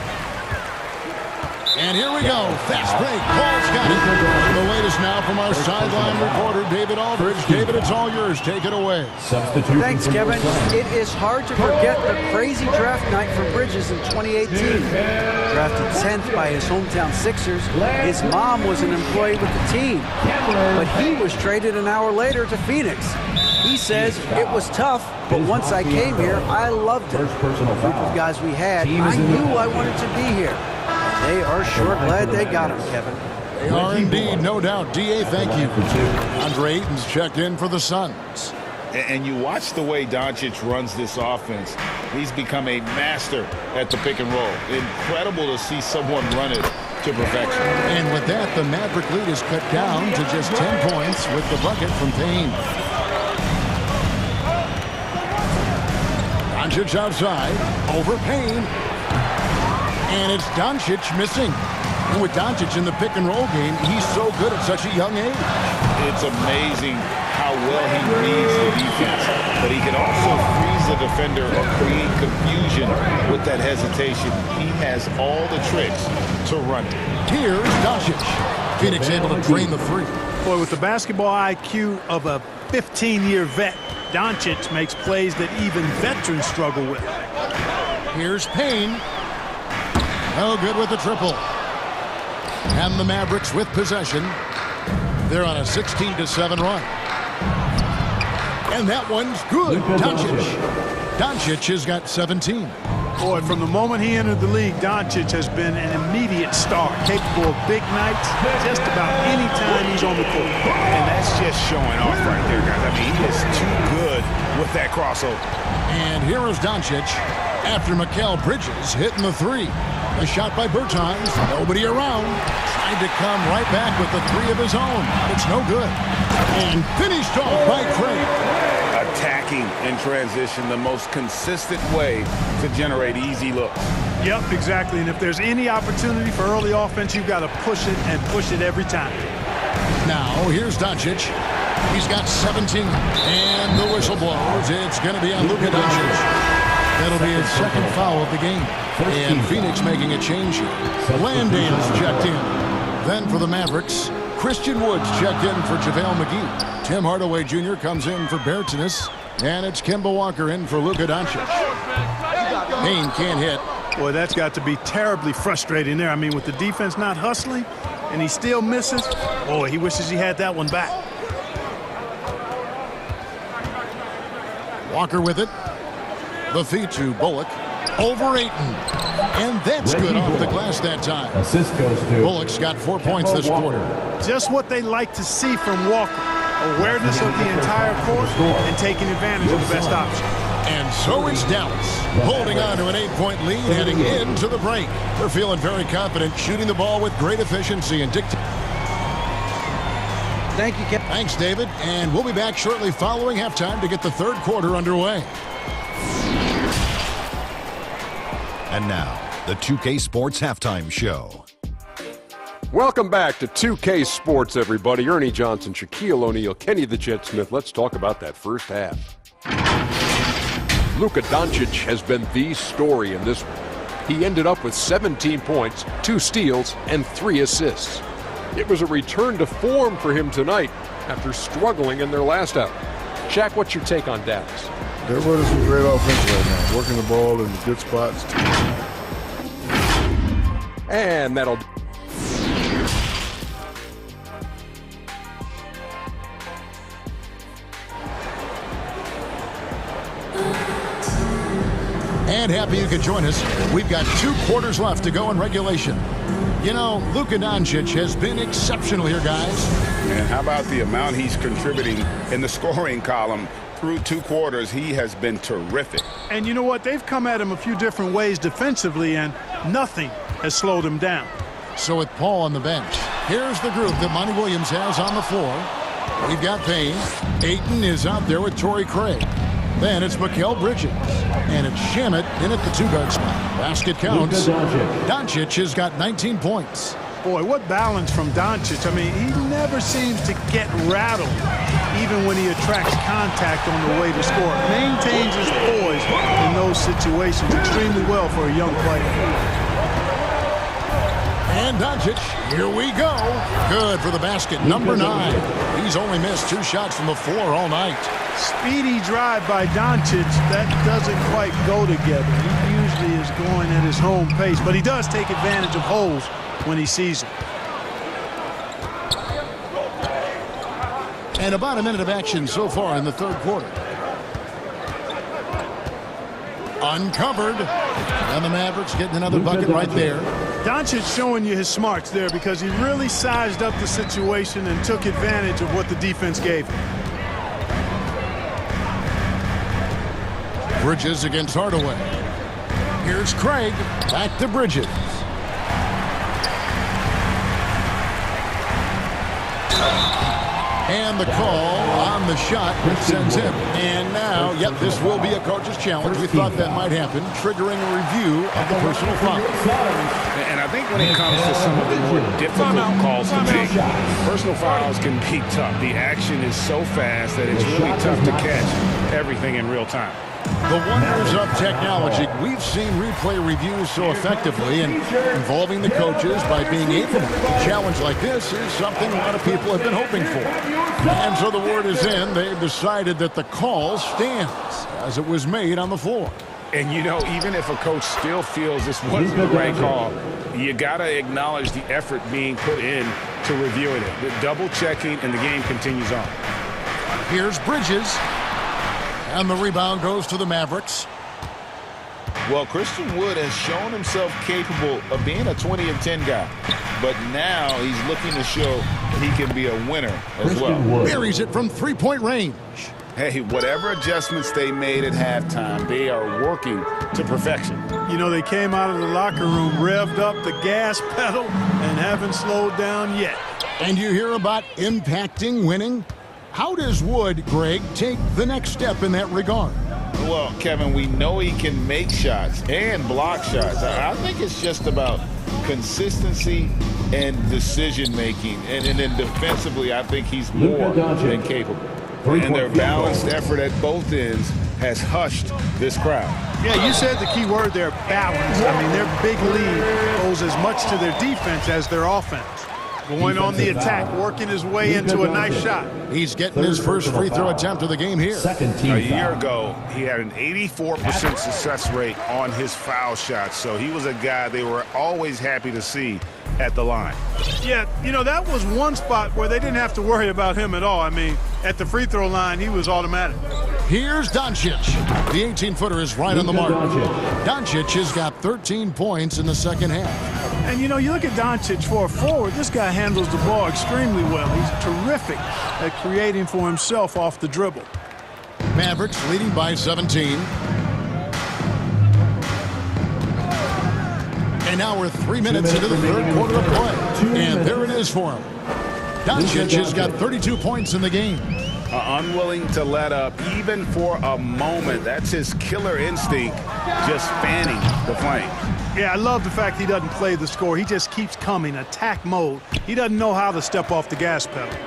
And here we go. Fast break. Paul's got it. The latest now from our sideline reporter, David Aldridge. David, it's all yours. Take it away. Thanks, Kevin. It is hard to forget the crazy draft night for Bridges in 2018. Drafted 10th by his hometown Sixers, his mom was an employee with the team. But he was traded an hour later to Phoenix. He says, it was tough, but once I came here, I loved it. The group of guys we had, I knew I wanted to be here. They are sure glad they got him, Kevin. They are indeed, no doubt. D.A., thank you. Andre Ayton's checked in for the Suns. And you watch the way Doncic runs this offense. He's become a master at the pick and roll. Incredible to see someone run it to perfection. And with that, the Maverick lead is cut down to just 10 points with the bucket from Payne. Doncic outside, over Payne. And it's Doncic missing. And with Doncic in the pick and roll game, he's so good at such a young age. It's amazing how well he reads the defense, but he can also freeze the defender or create confusion with that hesitation. He has all the tricks to run it. Here's Doncic. Phoenix able to drain the three. Boy, with the basketball IQ of a 15-year vet, Doncic makes plays that even veterans struggle with. Here's Payne. No good with the triple. And the Mavericks with possession. They're on a 16-7 run. And that one's good. Doncic has got 17. Boy, from the moment he entered the league, Doncic has been an immediate star, capable of big nights just about any time he's on the court. And that's just showing off right there, guys. I mean, he is too good with that crossover. And here is Doncic after Mikal Bridges hitting the three. A shot by Bertans, nobody around. Trying to come right back with the three of his own. It's no good. And finished off by Craig. Attacking in transition, the most consistent way to generate easy looks. Yep, exactly. And if there's any opportunity for early offense, you've got to push it and push it every time. Now, here's Doncic. He's got 17. And the whistle blows. It's going to be on Luka Doncic. That'll be his second foul of the game. And Phoenix making a change here. Landale's checked in. Then for the Mavericks, Christian Woods checked in for JaVale McGee. Tim Hardaway Jr. comes in for Bertans. And it's Kemba Walker in for Luka Doncic. Payne can't hit. Boy, that's got to be terribly frustrating there. I mean, with the defense not hustling, and he still misses. Boy, he wishes he had that one back. Walker with it. The feed to Bullock. Over Ayton. And that's good off the glass that time. Assist goes to Bullock's got 4 points this quarter. Just what they like to see from Walker. Awareness of the entire court and taking advantage of the best option. And so it's Dallas holding on to an 8-point lead heading into the break. They're feeling very confident, shooting the ball with great efficiency and Thank you, Kevin. Thanks, David. And we'll be back shortly following halftime to get the third quarter underway. And now, the 2K Sports Halftime Show. Welcome back to 2K Sports, everybody. Ernie Johnson, Shaquille O'Neal, Kenny the Jet Smith. Let's talk about that first half. Luka Doncic has been the story in this one. He ended up with 17 points, 2 steals, and 3 assists. It was a return to form for him tonight after struggling in their last out. Shaq, what's your take on Dallas? They're running some great offense right now, working the ball in good spots. And that'll And happy you could join us. We've got 2 quarters left to go in regulation. You know, Luka Doncic has been exceptional here, guys. And how about the amount he's contributing in the scoring column? Through 2 quarters, he has been terrific. And you know what? They've come at him a few different ways defensively, and nothing has slowed him down. So with Paul on the bench, here's the group that Monty Williams has on the floor. We've got Payne. Ayton is out there with Torrey Craig. Then it's Mikal Bridges. And it's Shamet in at the 2-guard spot. Basket counts. Doncic has got 19 points. Boy, what balance from Doncic. I mean, he never seems to get rattled, even when he attracts contact on the way to score. Maintains his poise in those situations extremely well for a young player. And Doncic, here we go. Good for the basket, number 9. He's only missed 2 shots from the floor all night. Speedy drive by Doncic, that doesn't quite go together. He usually is going at his home pace, but he does take advantage of holes when he sees them. And about a minute of action so far in the 3rd quarter. Uncovered. And the Mavericks getting another bucket right there. Doncic showing you his smarts there because he really sized up the situation and took advantage of what the defense gave him. Bridges against Hardaway. Here's Craig. Back to Bridges. And the call on the shot, which sends him. And now, yep, this will be a coach's challenge. We thought that might happen, triggering a review of the personal foul. And I think when it comes to some of the more difficult calls to make, personal fouls can be tough. The action is so fast that it's really tough to catch everything in real time. The wonders of technology. We've seen replay reviews so effectively, and involving the coaches by being able to a challenge like this is something a lot of people have been hoping for. And so the word is in. They've decided that the call stands as it was made on the floor. And, you know, even if a coach still feels this wasn't the right call, you got to acknowledge the effort being put in to reviewing it. The double checking, and the game continues on. Here's Bridges. And the rebound goes to the Mavericks. Well, Christian Wood has shown himself capable of being a 20 and 10 guy. But now he's looking to show he can be a winner as well. Buries it from 3-point range. Hey, whatever adjustments they made at halftime, they are working to perfection. You know, they came out of the locker room, revved up the gas pedal, and haven't slowed down yet. And you hear about impacting winning? How does Wood, Greg, take the next step in that regard? Well, Kevin, we know he can make shots and block shots. I think it's just about consistency and decision-making. And then defensively, I think he's more than capable. And their balanced effort at both ends has hushed this crowd. Yeah, you said the key word there, balance. I mean, their big lead owes as much to their defense as their offense. Going on the attack, working his way into a nice shot. He's getting his first free throw attempt of the game here. A year ago, he had an 84% success rate on his foul shots, so he was a guy they were always happy to see at the line. Yeah, you know, that was one spot where they didn't have to worry about him at all. I mean, at the free throw line, he was automatic. Here's Doncic. The 18-footer is right on the mark. Doncic has got 13 points in the second half. And, you know, you look at Doncic for a forward, this guy handles the ball extremely well. He's terrific at creating for himself off the dribble. Mavericks leading by 17. And now we're 3 minutes into the 3rd quarter of play. And there it is for him. Doncic has got 32 points in the game. Unwilling to let up even for a moment. That's his killer instinct, just fanning the flames. Yeah, I love the fact he doesn't play the score. He just keeps coming, attack mode. He doesn't know how to step off the gas pedal.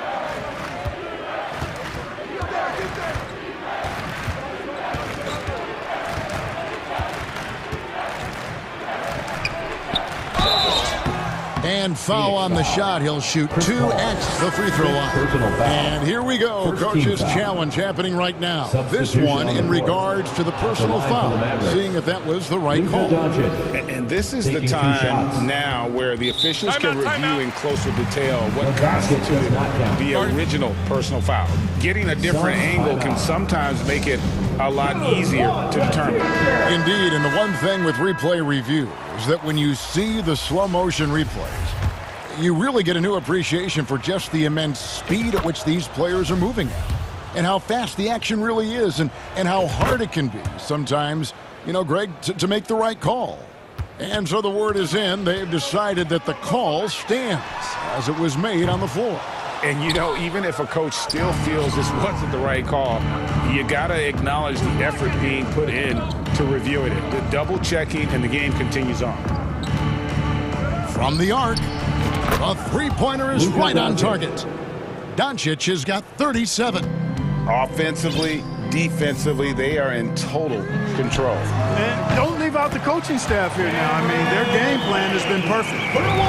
And foul on the shot. He'll shoot 2 at the free throw line. And here we go. Coach's challenge happening right now. This one in regards to the personal foul. Seeing if that was the right call. And And this is the time now where the officials can review in closer detail what constituted the original personal foul. Getting a different angle can sometimes make it a lot easier to determine. Indeed, and the one thing with replay review is that when you see the slow motion replays, you really get a new appreciation for just the immense speed at which these players are moving at, and how fast the action really is, and how hard it can be sometimes, you know, Greg, to make the right call. And so the word is in. They've decided that the call stands as it was made on the floor. And, you know, even if a coach still feels this wasn't the right call, you got to acknowledge the effort being put in to reviewing it. The double checking, and the game continues on. From the arc, a three-pointer is right on target. Doncic has got 37. Offensively, defensively, they are in total control. And don't leave out the coaching staff here now. I mean, their game plan has been perfect.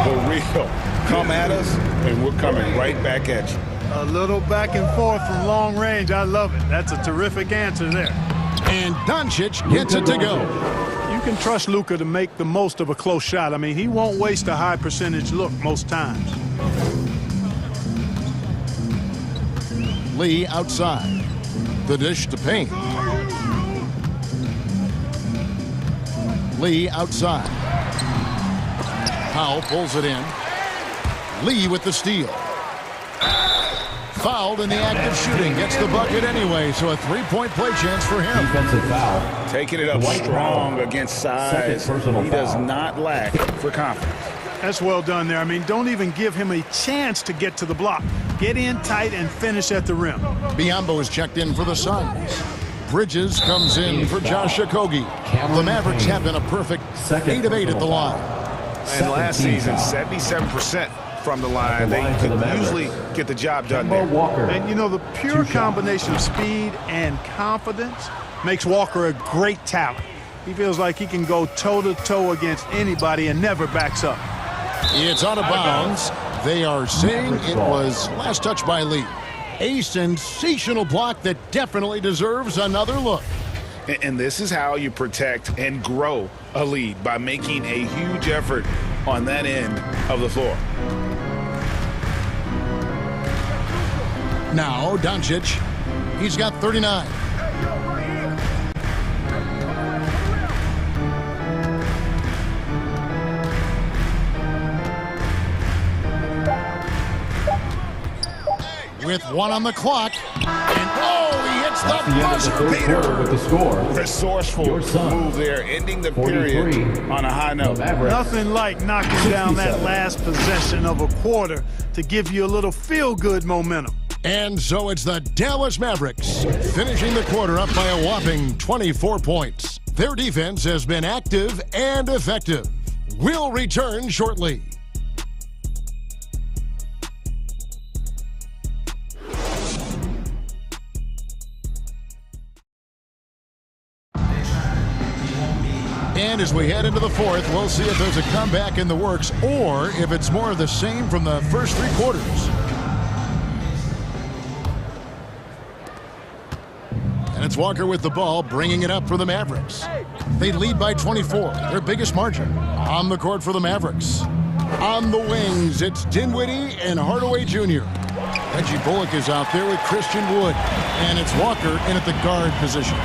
For real. Come at us, and we're coming right back at you. A little back and forth from long range. I love it. That's a terrific answer there. And Doncic gets it to go. You can trust Luka to make the most of a close shot. I mean, he won't waste a high percentage look most times. Lee outside. The dish to Payne. Lee outside. Powell pulls it in. Lee with the steal. Fouled in the act of shooting. Gets the bucket anyway, so a three-point play chance for him. Defensive foul. Taking it up strong against size. He does not lack for confidence. That's well done there. I mean, don't even give him a chance to get to the block. Get in tight and finish at the rim. Biyombo is checked in for the Suns. Bridges comes in for Josh Okogie. The Mavericks have been a perfect 8 of 8 at the line. And last season, 77% from the line. They could usually get the job done there. And, you know, the pure combination of speed and confidence makes Walker a great talent. He feels like he can go toe-to-toe against anybody and never backs up. It's out of bounds. They are saying it was last touch by Lee. A sensational block that definitely deserves another look. And this is how you protect and grow a lead, by making a huge effort on that end of the floor. Now Doncic, he's got 39. With one on the clock, and he hits the buzzer beater with the score. Resourceful move there, ending the period on a high note. Nothing like knocking down that last possession of a quarter to give you a little feel-good momentum. And so it's the Dallas Mavericks finishing the quarter up by a whopping 24 points. Their defense has been active and effective. We'll return shortly. And as we head into the fourth, we'll see if there's a comeback in the works or if it's more of the same from the first three quarters. And it's Walker with the ball, bringing it up for the Mavericks. They lead by 24, their biggest margin. On the court for the Mavericks. On the wings, it's Dinwiddie and Hardaway Jr. Reggie Bullock is out there with Christian Wood. And it's Walker in at the guard position.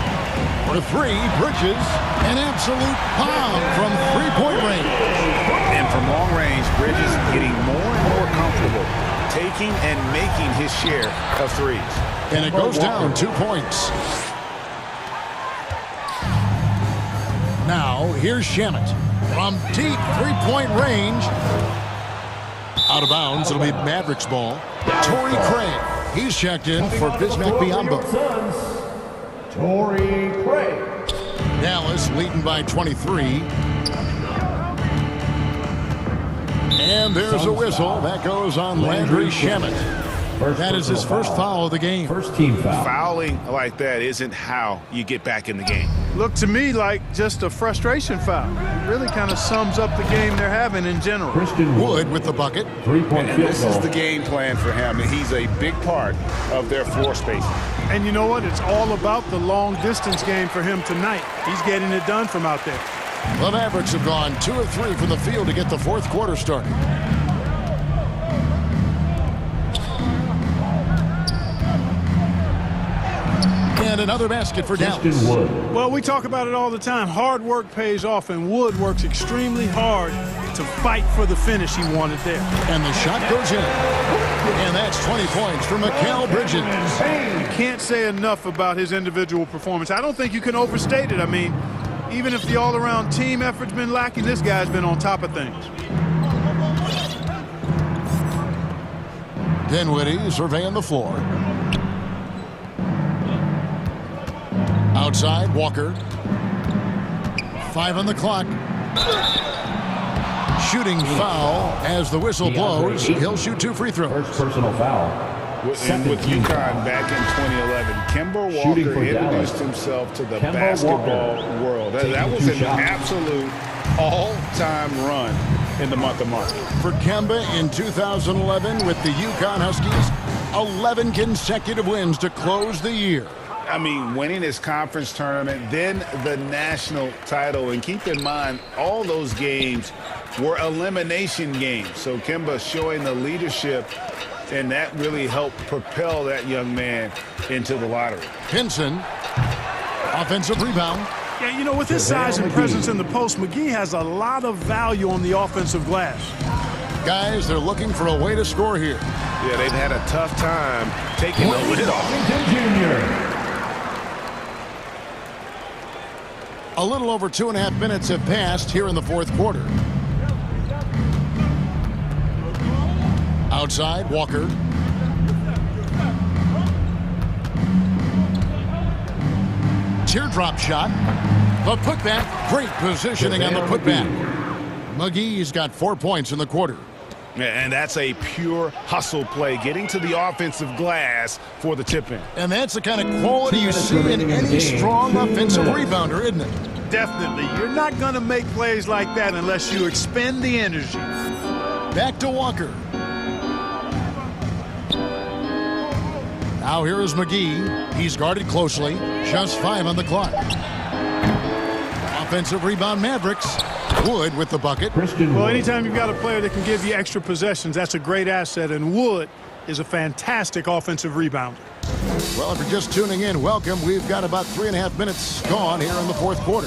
For three, Bridges, an absolute bomb from three-point range. And from long range, Bridges getting more and more comfortable taking and making his share of threes. And it goes down 2 points. Now, here's Shamet from deep three-point range. Out of bounds, it'll be Mavericks ball. Torrey Craig, he's checked in for Bismack Biyombo. Torrey Craig. Dallas leading by 23. And there's a whistle. That goes on Landry Shamet. That is his first foul of the game. First team foul. Fouling like that isn't how you get back in the game. Looked to me like just a frustration foul. It really kind of sums up the game they're having in general. Christian Wood with the bucket. Three-point And field this goal. is the game plan for him. He's a big part of their floor spacing. And you know what? It's all about the long-distance game for him tonight. He's getting it done from out there. The Mavericks have gone 2 of 3 from the field to get the fourth quarter started. And another basket for Dallas. Well, we talk about it all the time. Hard work pays off, and Wood works extremely hard to fight for the finish he wanted there. And the shot goes in. And that's 20 points for Mikal Bridges. You can't say enough about his individual performance. I don't think you can overstate it. I mean, even if the all-around team effort's been lacking, this guy's been on top of things. Dinwiddie surveying the floor. Outside, Walker. 5 on the clock. Shooting foul as the whistle blows. He'll shoot 2 free throws. First personal foul. With UConn back in 2011, Kemba Walker introduced himself to the basketball world. That was an absolute all-time run in the month of March. For Kemba in 2011 with the UConn Huskies, 11 consecutive wins to close the year. I mean, winning his conference tournament, then the national title. And keep in mind, all those games were elimination games. So Kemba showing the leadership, and that really helped propel that young man into the lottery. Pinson, offensive rebound. Yeah, you know, with his size and presence in the post, McGee has a lot of value on the offensive glass. Guys, they're looking for a way to score here. Yeah, they've had a tough time taking the lid off. A little over 2.5 minutes have passed here in the fourth quarter. Outside, Walker. Teardrop shot. The putback. Great positioning on the putback. McGee's got 4 points in the quarter. And that's a pure hustle play, getting to the offensive glass for the tip-in. And that's the kind of quality you see in any strong offensive rebounder, isn't it? Definitely. You're not going to make plays like that unless you expend the energy. Back to Walker. Now here is McGee. He's guarded closely. Just 5 on the clock. Offensive rebound, Mavericks. Wood with the bucket. Well, anytime you've got a player that can give you extra possessions, that's a great asset, and Wood is a fantastic offensive rebounder. Well, if you're just tuning in, welcome. We've got about 3.5 minutes gone here in the fourth quarter.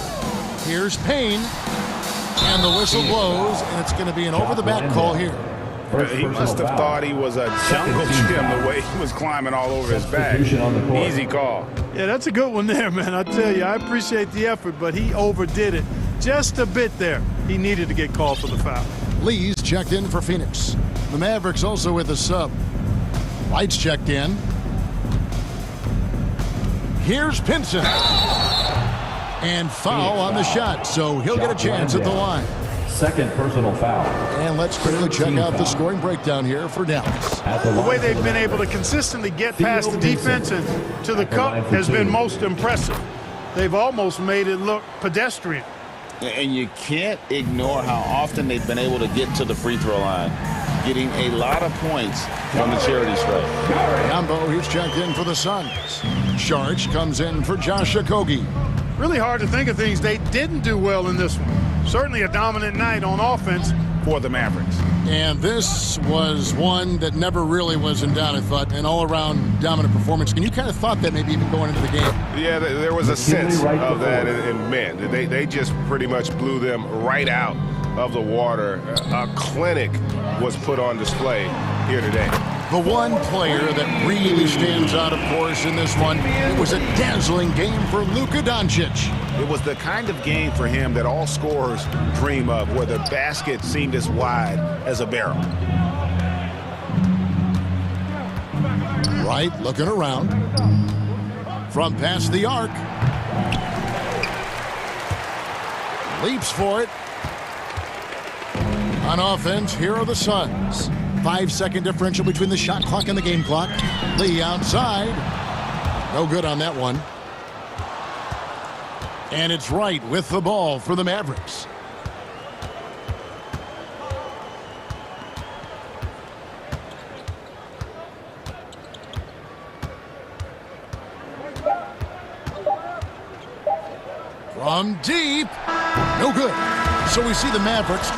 Here's Payne, and the whistle blows, and it's going to be an over-the-back call here. He must have thought he was a jungle gym the way he was climbing all over his back. Easy call. Yeah, that's a good one there, man. I tell you, I appreciate the effort, but he overdid it just a bit there. He needed to get called for the foul. Lee's checked in for Phoenix. The Mavericks also with a sub. White's checked in. Here's Pinson. And foul on the shot, so he'll get a chance at the line. Second personal foul. And let's quickly check out the scoring breakdown here for Dallas. The way they've been able to consistently get past the defense and to the cup has been most impressive. They've almost made it look pedestrian. And you can't ignore how often they've been able to get to the free throw line, getting a lot of points from the charity stripe. Yambo, he's checked in for the Suns. Sharch comes in for Josh Okogie. Really hard to think of things they didn't do well in this one. Certainly a dominant night on offense for the Mavericks. And this was one that never really was in doubt, I thought, an all-around dominant performance. And you kind of thought that maybe even going into the game. Yeah, there was a sense of that, and man, they just pretty much blew them right out of the water. A clinic was put on display here today. The one player that really stands out, of course, in this one, it was a dazzling game for Luka Doncic. It was the kind of game for him that all scorers dream of, where the basket seemed as wide as a barrel. Wright looking around. From past the arc. Leaps for it. On offense, here are the Suns. 5-second differential between the shot clock and the game clock. Lee outside. No good on that one. And it's Wright with the ball for the Mavericks. From deep. No good. So we see the Mavericks.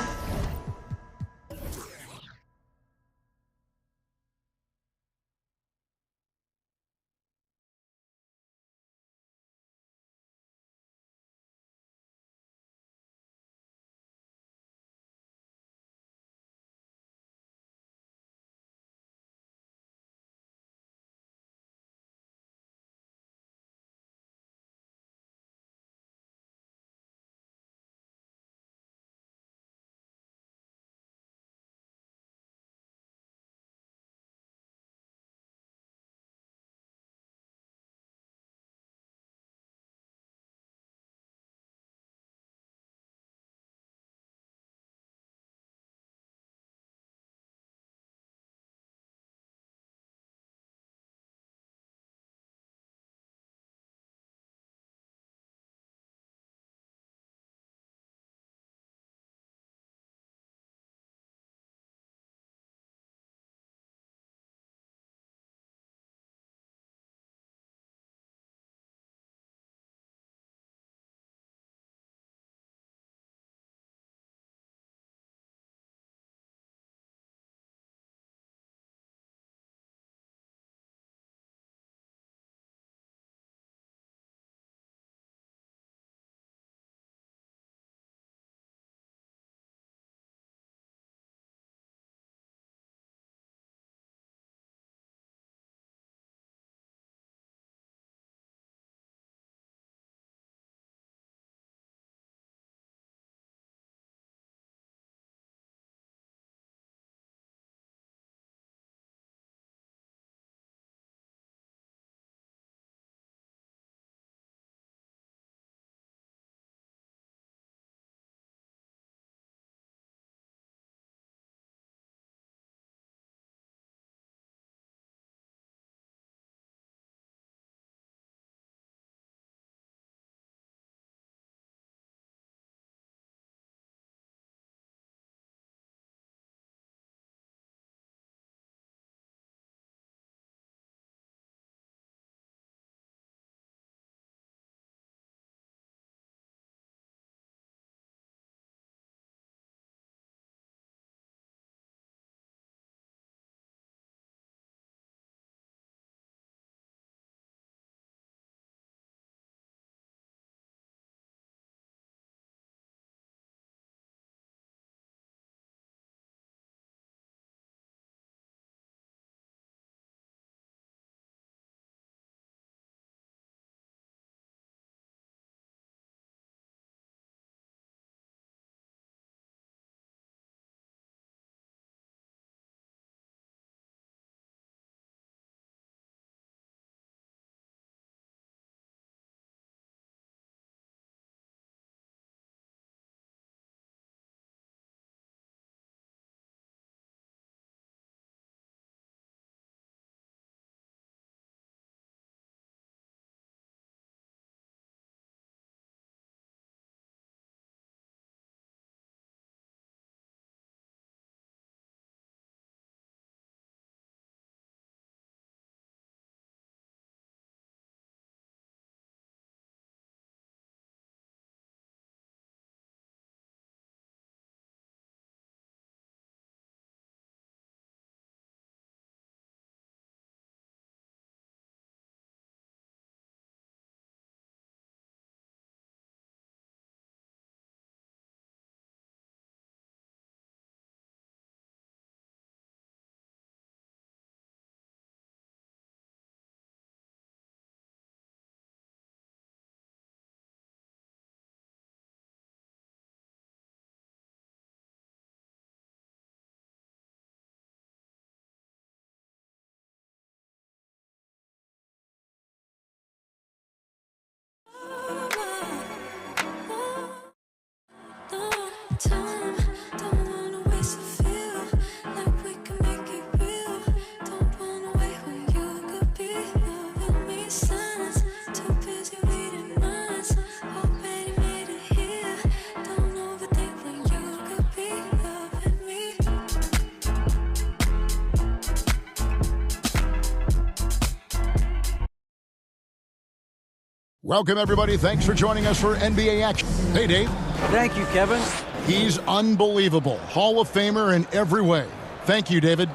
Welcome, everybody. Thanks for joining us for NBA action. Hey, Dave. Thank you, Kevin. He's unbelievable. Hall of Famer in every way. Thank you, David.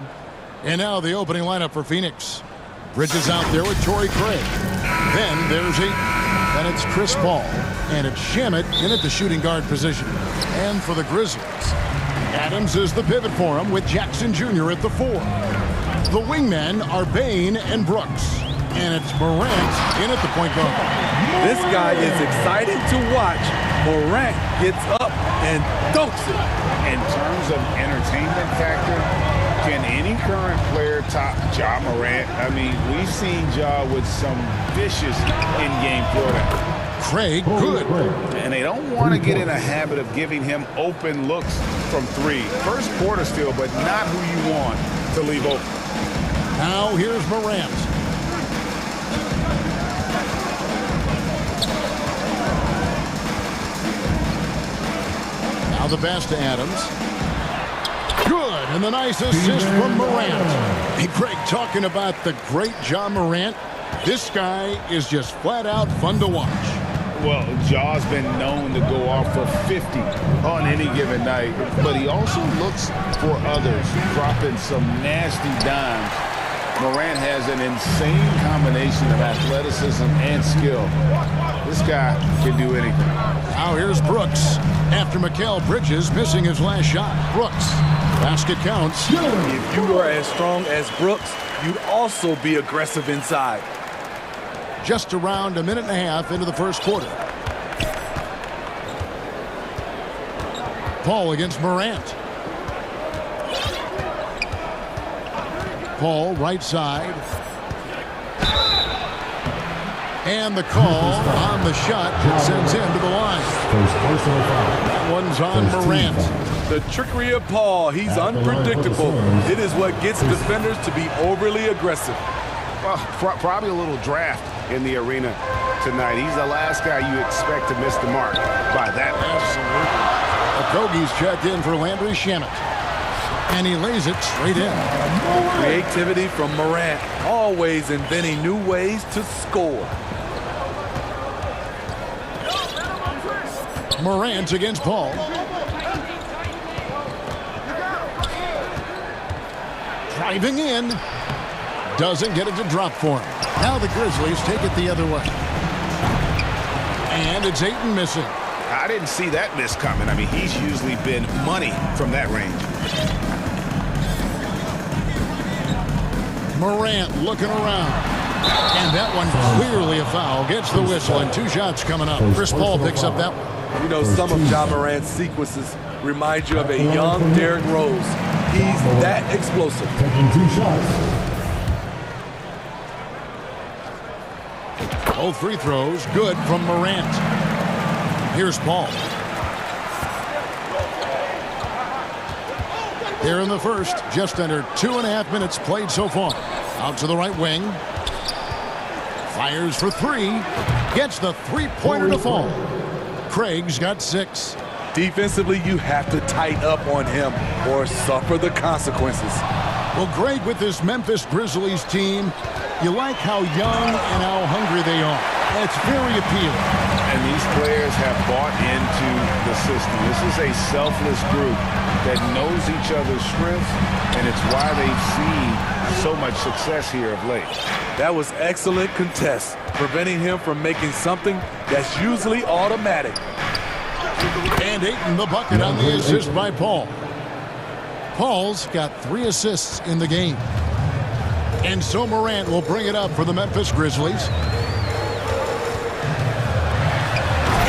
And now the opening lineup for Phoenix. Bridges out there with Torrey Craig. Then there's Ayton. And it's Chris Paul. And it's Shamet in at the shooting guard position. And for the Grizzlies, Adams is the pivot for him with Jackson Jr. at the 4. The wingmen are Bain and Brooks. And it's Morant in at the point guard. This guy is exciting to watch. Morant gets up and dunks it. In terms of entertainment factor, can any current player top Ja Morant? I mean, we've seen Ja with some vicious in-game throwdown. Craig, good. And they don't want to get in a habit of giving him open looks from 3. First quarter still, but not who you want to leave open. Now here's Morant. Now the pass to Adams. Good, and the nice assist from Morant. Hey, Craig, talking about the great Ja Morant, this guy is just flat out fun to watch. Well, Ja's been known to go off for 50 on any given night, but he also looks for others, dropping some nasty dimes. Morant has an insane combination of athleticism and skill. This guy can do anything. Now here's Brooks. After Mikal Bridges missing his last shot. Brooks. Basket counts. If you are as strong as Brooks, you'd also be aggressive inside. Just around a minute and a half into the first quarter. Paul against Morant. Paul right side. And the call on the shot that sends him to the line. That one's on Morant. The trickery of Paul, he's unpredictable. It is what gets defenders to be overly aggressive. Well, probably a little draft in the arena tonight. He's the last guy you expect to miss the mark by that much. Okogie's checked in for Landry Shamet. And he lays it straight in. Creativity from Morant, always inventing new ways to score. Morant against Paul. Driving in. Doesn't get it to drop for him. Now the Grizzlies take it the other way. And it's Ayton missing. I didn't see that miss coming. I mean, he's usually been money from that range. Morant looking around. And that one clearly a foul. Gets the whistle and 2 shots coming up. Chris Paul picks up that one. You know, some of Ja Morant's sequences remind you of a young Derrick Rose. He's that explosive. Taking 2 shots. Both free throws good from Morant. Here's Paul. Here in the first, just under 2.5 minutes played so far. Out to the right wing. Fires for 3. Gets the three-pointer to fall. Craig's got 6. Defensively, you have to tighten up on him or suffer the consequences. Well, Greg, with this Memphis Grizzlies team, you like how young and how hungry they are. It's very appealing. And these players have bought into the system. This is a selfless group that knows each other's strengths, and it's why they've seen so much success here of late. That was excellent contest, preventing him from making something that's usually automatic. And Ayton the bucket on the assist by Paul. Paul's got 3 assists in the game. And so Morant will bring it up for the Memphis Grizzlies.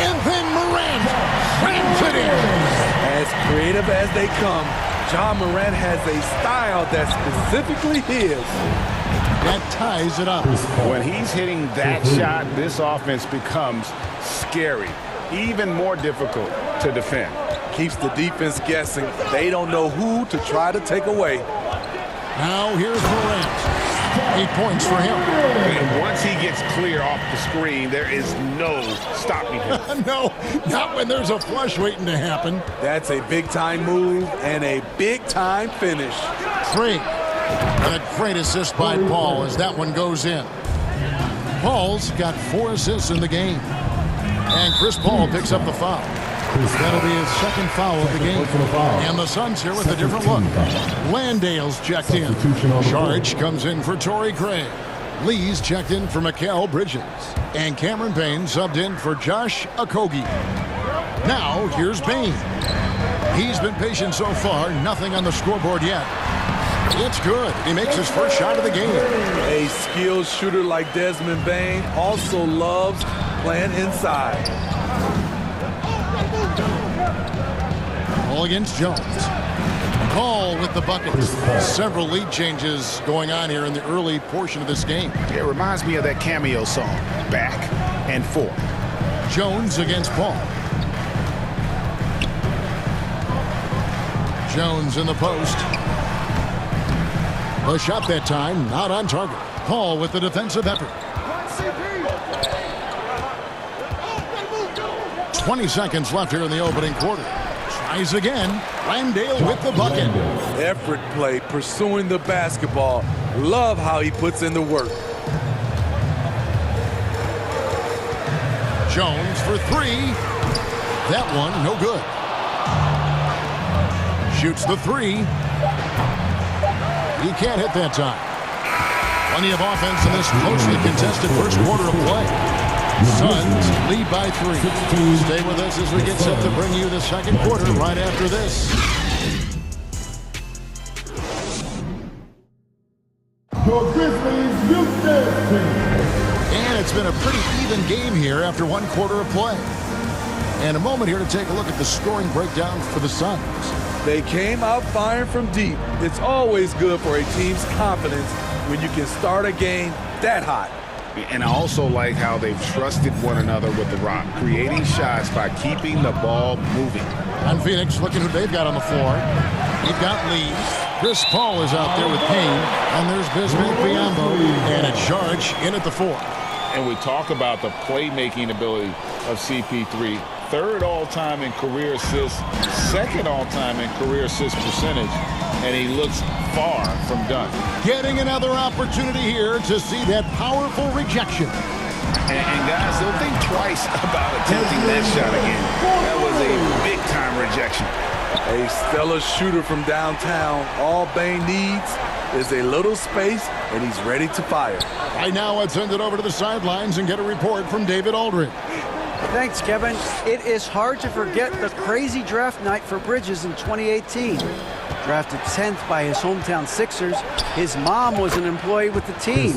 And then Morant slams it in. As creative as they come, Ja Morant has a style that's specifically his. That ties it up. When he's hitting that shot, this offense becomes scary, even more difficult to defend. Keeps the defense guessing. They don't know who to try to take away. Now here's Morant. 8 points for him. And once he gets clear off the screen, there is no stopping him. No, not when there's a flush waiting to happen. That's a big-time move and a big-time finish. 3. And a great assist by Paul as that one goes in. Paul's got 4 assists in the game. And Chris Paul picks up the foul. That'll be his second foul of the game. And the Suns here with a different look. Landale's checked in. Charge comes in for Torrey Craig. Lee's checked in for Mikal Bridges. And Cameron Payne subbed in for Josh Okogie. Now, here's Payne. He's been patient so far. Nothing on the scoreboard yet. It's good. He makes his first shot of the game. A skilled shooter like Desmond Bane also loves playing inside. Ball against Jones. Paul with the buckets. Several lead changes going on here in the early portion of this game. It reminds me of that Cameo song, Back and Forth. Jones against Paul. Jones in the post. The shot that time, not on target. Paul with the defensive effort. 20 seconds left here in the opening quarter. Tries again. Landale with the bucket. Effort play, pursuing the basketball. Love how he puts in the work. Jones for three. That one, no good. Shoots the three. He can't hit that time. Plenty of offense in this closely contested first quarter of play. Suns lead by 3. Stay with us as we get set to bring you the second quarter right after this. Your Grizzlies youth dance team. And it's been a pretty even game here after one quarter of play. And a moment here to take a look at the scoring breakdown for the Suns. They came out firing from deep. It's always good for a team's confidence when you can start a game that hot. And I also like how they've trusted one another with the rock, creating shots by keeping the ball moving. And Phoenix, looking who they've got on the floor. You've got Lee. Chris Paul is out there with Payne. And there's Bismack Biyombo. And a Charge in at the 4. And we talk about the playmaking ability of CP3. Third all-time in career assists, second all-time in career assist percentage, and he looks far from done. Getting another opportunity here to see that powerful rejection. And guys, don't think twice about attempting that shot again. That was a big-time rejection. A stellar shooter from downtown. All Bane needs is a little space, and he's ready to fire. Right now, let's send it over to the sidelines and get a report from David Aldridge. Thanks, Kevin. It is hard to forget the crazy draft night for Bridges in 2018. Drafted 10th by his hometown Sixers, his mom was an employee with the team.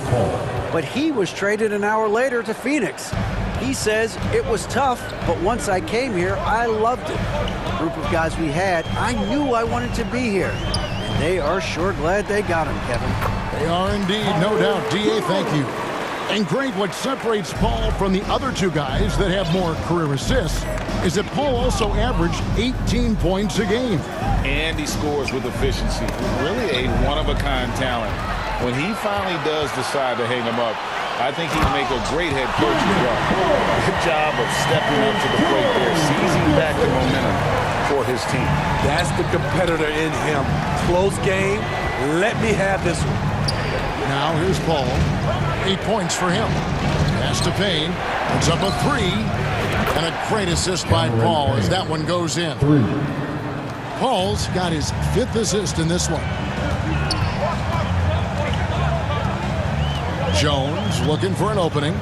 But he was traded an hour later to Phoenix. He says, it was tough, but once I came here, I loved it. The group of guys we had, I knew I wanted to be here. And they are sure glad they got him, Kevin. They are indeed, no doubt. D.A., thank you. And great, what separates Paul from the other two guys that have more career assists is that Paul also averaged 18 points a game. And he scores with efficiency. Really a one-of-a-kind talent. When he finally does decide to hang him up, I think he'd make a great head coach as well. Good job of stepping up to the plate there, seizing back the momentum for his team. That's the competitor in him. Close game. Let me have this one. Now here's Paul. 8 points for him. Pass to Payne. It's up a 3. And a great assist by Paul as that one goes in. Paul's got his 5th assist in this one. Jones looking for an opening.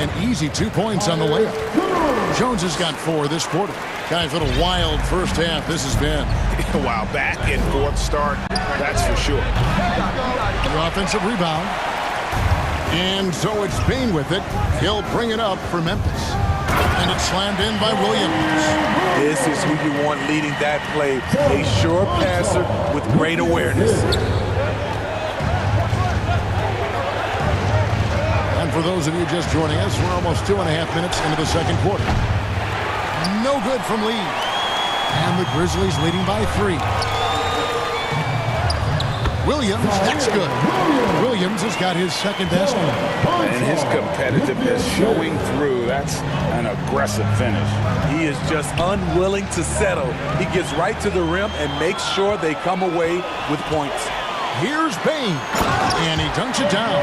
An easy 2 points on the layup. Jones has got 4 this quarter. Guys, what a wild first half this has been. Wow, back and forth start, that's for sure. The offensive rebound. And so it's Payne with it. He'll bring it up for Memphis. And it's slammed in by Williams. This is who you want leading that play. A sure passer with great awareness. And for those of you just joining us, we're almost 2.5 minutes into the second quarter. No good from Lee. And the Grizzlies leading by 3. Williams, that's good. Williams has got his second best one. And his competitiveness showing through. That's an aggressive finish. He is just unwilling to settle. He gets right to the rim and makes sure they come away with points. Here's Bain, and he dunks it down.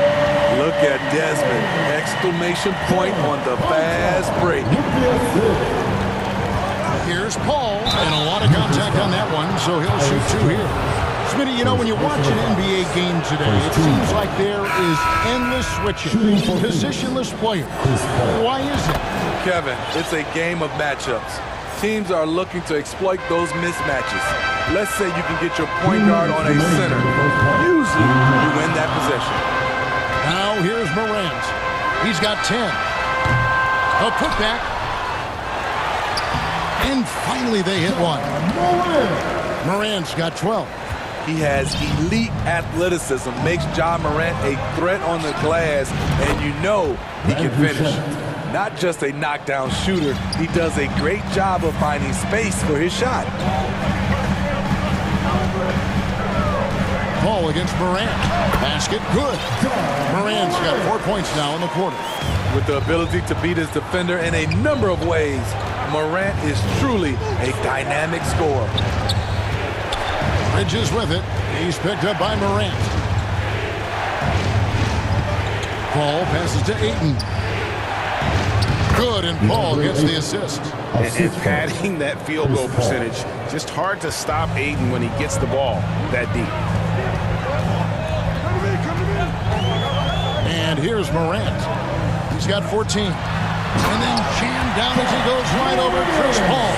Look at Desmond, exclamation point on the fast break. Here's Paul, and a lot of contact on that one, so he'll shoot 2 here. Smitty, you know, when you watch an NBA game today, it seems like there is endless switching, positionless players. Why is it? Kevin, it's a game of matchups. Teams are looking to exploit those mismatches. Let's say you can get your point guard on a center. Usually, you win that possession. Now here's Morant. He's got 10. A putback. And finally they hit one. Morant's got 12. He has elite athleticism, makes Ja Morant a threat on the glass, and you know he can finish. Not just a knockdown shooter, he does a great job of finding space for his shot. Ball against Morant. Basket good. Morant's got 4 points now in the quarter. With the ability to beat his defender in a number of ways, Morant is truly a dynamic scorer. Bridges with it. He's picked up by Morant. Paul passes to Ayton. Good, and Paul gets the assist. And padding that field goal percentage, just hard to stop Ayton when he gets the ball that deep. And here's Morant. He's got 14. And then jammed down as he goes right over Chris Paul.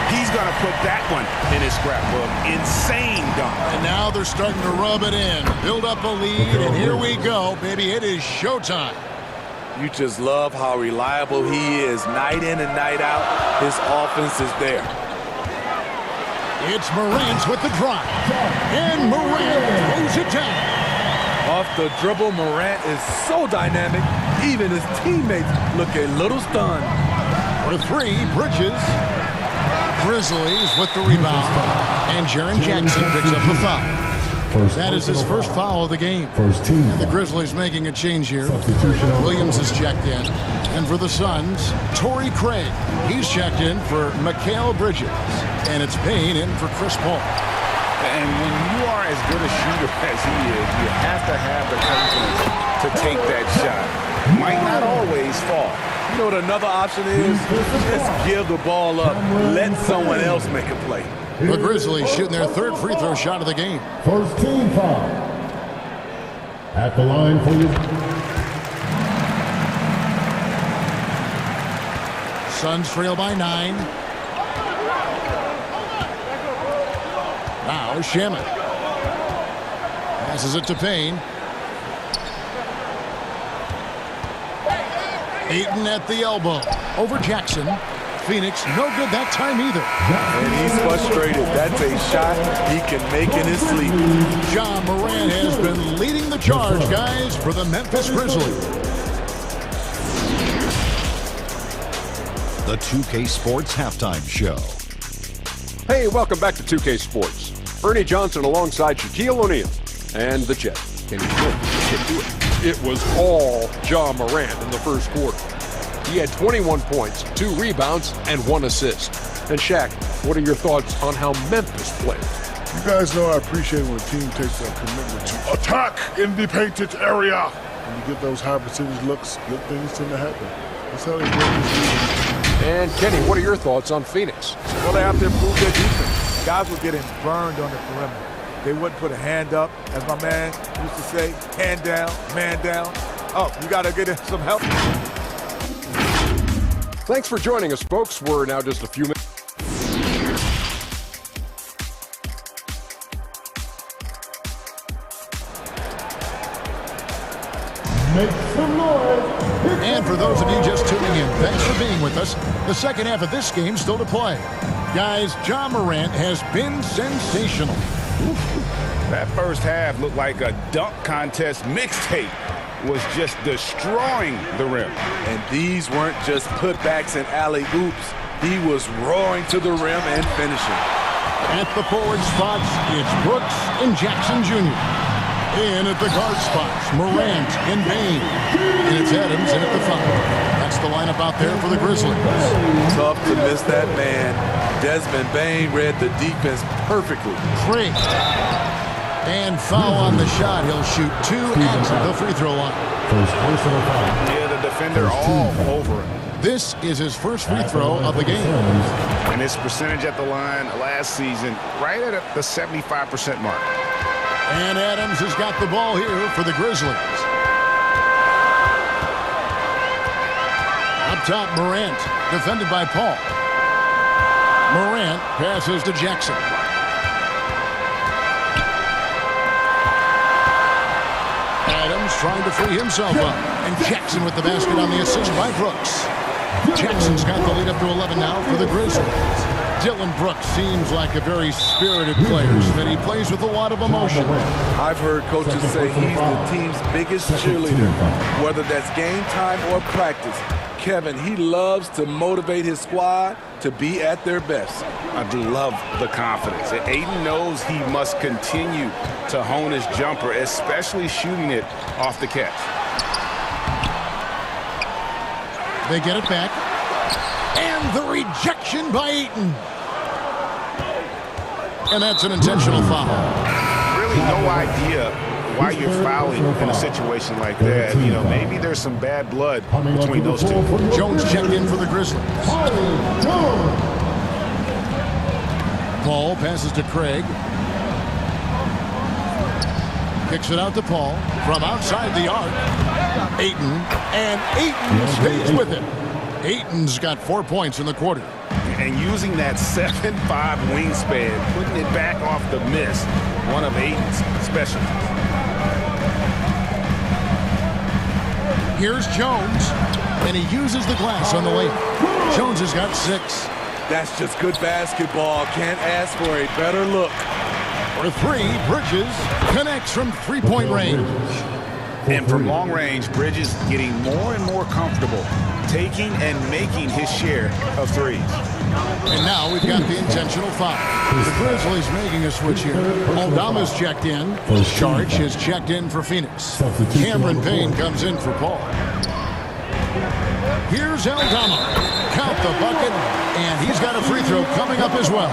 He's going to put that one in his scrapbook. Insane dunk. And now they're starting to rub it in. Build up a lead, and here we go, baby. It is showtime. You just love how reliable he is. Night in and night out, his offense is there. It's Morant with the drive. And Morant throws it down. Off the dribble, Morant is so dynamic, even his teammates look a little stunned. For 3, Bridges. Grizzlies with the rebound. And Jaren Jackson picks up the foul. That is his first foul of the game. And the Grizzlies making a change here. Williams is checked in. And for the Suns, Torrey Craig. He's checked in for Mikal Bridges. And it's Payne in for Chris Paul. And when you are as good a shooter as he is, you have to have the confidence to take that shot. Might not always fall. You know what another option is? Just give the ball up. Let someone else make a play. The Grizzlies shooting their 3rd free throw shot of the game. First team foul. At the line for you. Suns trail by 9. Now Shaman. Passes it to Payne. Ayton at the elbow. Over Jackson. Phoenix, no good that time either. And he's frustrated. That's a shot he can make in his sleep. Ja Morant has been leading the charge, guys, for the Memphis Grizzlies. The 2K Sports Halftime Show. Hey, welcome back to 2K Sports. Ernie Johnson alongside Shaquille O'Neal and the Jet. Kenny Flynn get to it. It was all Ja Morant in the first quarter. He had 21 points, 2 rebounds, and 1 assist. And Shaq, what are your thoughts on how Memphis played? You guys know I appreciate when a team takes a commitment to attack in the painted area. When you get those high percentage looks, good things tend to happen. That's how they play this game. And Kenny, what are your thoughts on Phoenix? Well, they have to improve their defense. Guys were getting burned on the perimeter. They wouldn't put a hand up, as my man used to say, hand down, man down. Oh, you got to get some help. Thanks for joining us, folks. We're now just a few minutes. Make some noise. And for those of you just tuning in, thanks for being with us. The second half of this game still to play. Guys, Ja Morant has been sensational. That first half looked like a dunk contest mixtape. Was just destroying the rim. And these weren't just putbacks and alley-oops. He was roaring to the rim and finishing. At the forward spots, it's Brooks and Jackson Jr. In at the guard spots, Morant and Bain. And it's Adams in at the 5. That's the lineup out there for the Grizzlies. Tough to miss that man. Desmond Bain read the defense perfectly. Craig. And foul on the shot. He'll shoot 2 at the free throw line. First personal foul. Yeah, the defender all over him. This is his first free throw of the game. And his percentage at the line last season, right at the 75% mark. And Adams has got the ball here for the Grizzlies. Up top, Morant, defended by Paul. Morant passes to Jackson. Adams trying to free himself up. And Jackson with the basket on the assist by Brooks. Jackson's got the lead up to 11 now for the Grizzlies. Dylan Brooks seems like a very spirited player, that he plays with a lot of emotion. I've heard coaches say he's the team's biggest cheerleader, whether that's game time or practice. Kevin, he loves to motivate his squad to be at their best. I do love the confidence. Ayton knows he must continue to hone his jumper, especially shooting it off the catch. They get it back. And the rejection by Ayton. And that's an intentional foul. Really no idea why you're fouling in a situation like that. You know, maybe there's some bad blood between those two. Jones checked in for the Grizzlies. Paul passes to Craig. Kicks it out to Paul from outside the arc. Ayton, and Ayton stays with it. Ayton's got 4 points in the quarter. And using that 7'5" wingspan, putting it back off the miss, one of Ayton's specialties. Here's Jones, and he uses the glass on the layup. Jones has got 6. That's just good basketball. Can't ask for a better look. For 3, Bridges connects from three-point range. And from long range, Bridges getting more and more comfortable taking and making his share of threes. And now we've got the intentional foul. The Grizzlies making a switch here. Aldama's checked in. Charge has checked in for Phoenix. Cameron Payne comes in for Paul. Here's Aldama. Count the bucket, and he's got a free throw coming up as well.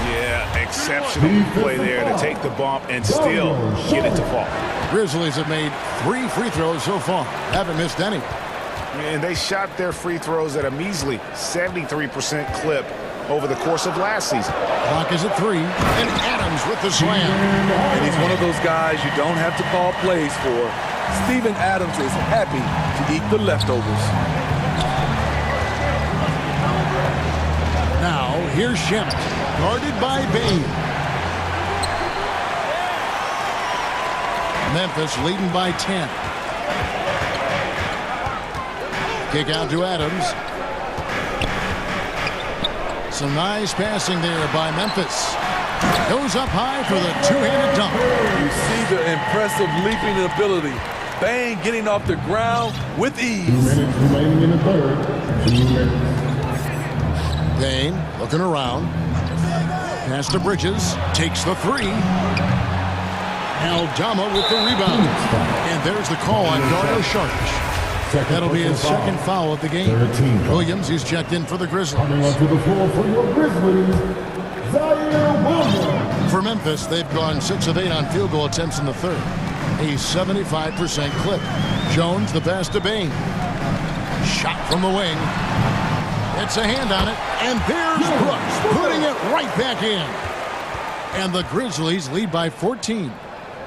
Yeah, exceptional play there to take the bump and still get it to fall. Grizzlies have made 3 free throws so far. Haven't missed any. And they shot their free throws at a measly 73% clip over the course of last season. Clock is at 3, and Adams with the slam. And he's one of those guys you don't have to call plays for. Steven Adams is happy to eat the leftovers. Now, here's Shemet, guarded by Bain. Memphis leading by 10. Kick out to Adams. Some nice passing there by Memphis. Goes up high for the two-handed dunk. You see the impressive leaping ability. Bain getting off the ground with ease. 2 minutes remaining in the third. 2 minutes. Bain looking around. Pass to Bridges. Takes the 3. Aldama with the rebound. And there's the call on Dario Saric. That'll be his second foul of the game. Williams, he's checked in for the Grizzlies. Coming onto the floor for your Grizzlies, Zaire Williams. For Memphis, they've gone 6 of 8 on field goal attempts in the third. A 75% clip. Jones, the pass to Bain. Shot from the wing. It's a hand on it. And there's Brooks putting it right back in. And the Grizzlies lead by 14.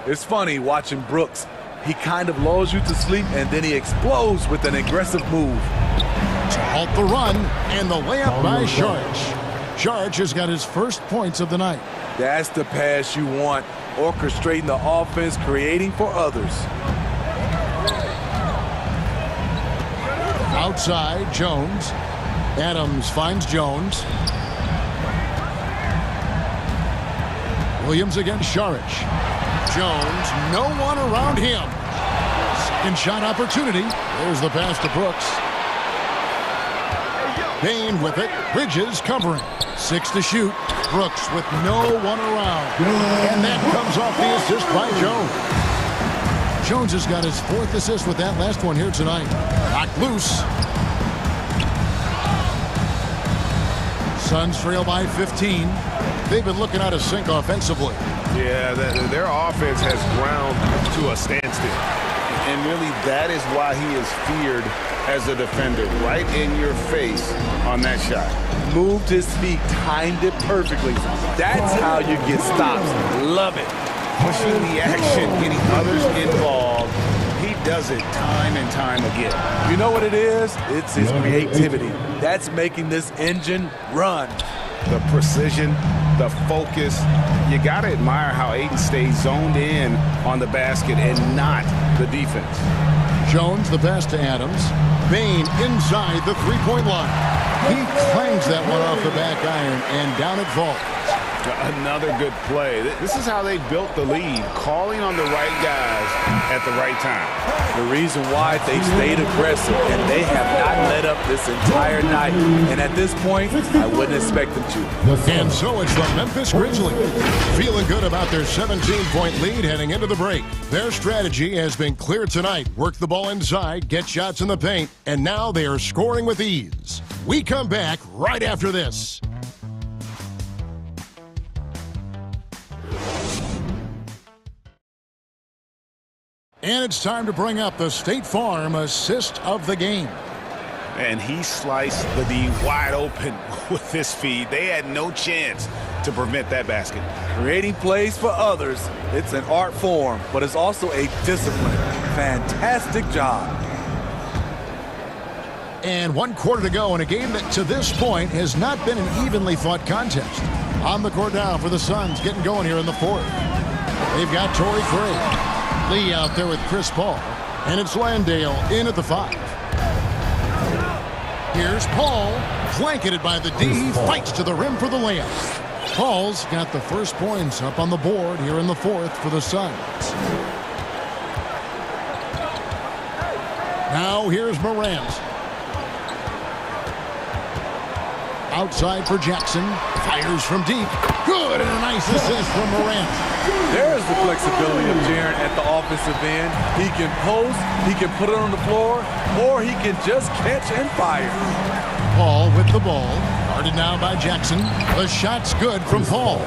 It's funny watching Brooks. He kind of lulls you to sleep, and then he explodes with an aggressive move. To halt the run, and the layup by Saric. Saric has got his first points of the night. That's the pass you want. Orchestrating the offense, creating for others. Outside, Jones. Adams finds Jones. Williams against Saric. Jones, no one around him. Second shot opportunity. There's the pass to Brooks. Bain with it. Bridges covering. 6 to shoot. Brooks with no one around. And that comes off the assist by Jones. Jones has got his 4th assist with that last one here tonight. Knocked loose. Suns trail by 15. They've been looking out of sync offensively. Yeah, their offense has ground to a standstill. And really, that is why he is feared as a defender, right in your face on that shot. Moved his feet, timed it perfectly. That's how you get stops. Love it. Pushing the action, getting others involved. He does it time and time again. You know what it is? It's his creativity. That's making this engine run. The precision, the focus. You got to admire how Ayton stays zoned in on the basket and not the defense. Jones, the pass to Adams. Bain inside the three-point line. He clangs that one off the back iron, and down it falls. Another good play. This is how they built the lead, calling on the right guys at the right time. The reason why they stayed aggressive, and they have not let up this entire night. And at this point, I wouldn't expect them to. And so it's the Memphis Grizzlies, feeling good about their 17-point lead heading into the break. Their strategy has been clear tonight. Work the ball inside, get shots in the paint, and now they are scoring with ease. We come back right after this. And it's time to bring up the State Farm assist of the game. And he sliced the D wide open with his feed. They had no chance to prevent that basket. Creating plays for others, it's an art form, but it's also a discipline. Fantastic job. And 1 quarter to go in a game that to this point has not been an evenly fought contest. On the court now for the Suns, getting going here in the fourth. They've got Torrey Craig. Lee out there with Chris Paul. And it's Landale in at the 5. Here's Paul, flanketed by the D. He fights to the rim for the layup. Paul's got the first points up on the board here in the fourth for the Suns. Now here's Morant. Outside for Jackson. Fires from deep. Good, and a nice assist from Morant. There's the flexibility of Jaren at the offensive end. He can post, he can put it on the floor, or he can just catch and fire. Paul with the ball. Guarded now by Jackson. The shot's good from Paul.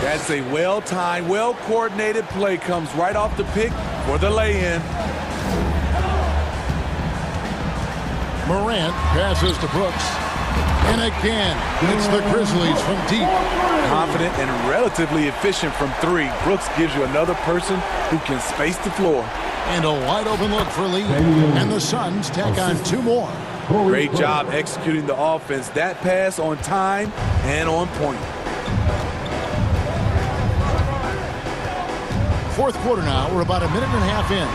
That's a well-timed, well-coordinated play. Comes right off the pick for the lay-in. Morant passes to Brooks. And again, it's the Grizzlies from deep. Confident and relatively efficient from 3. Brooks gives you another person who can space the floor. And a wide open look for Lee. And the Suns tack on 2 more. Great job executing the offense. That pass on time and on point. Fourth quarter now. We're about a minute and a half in.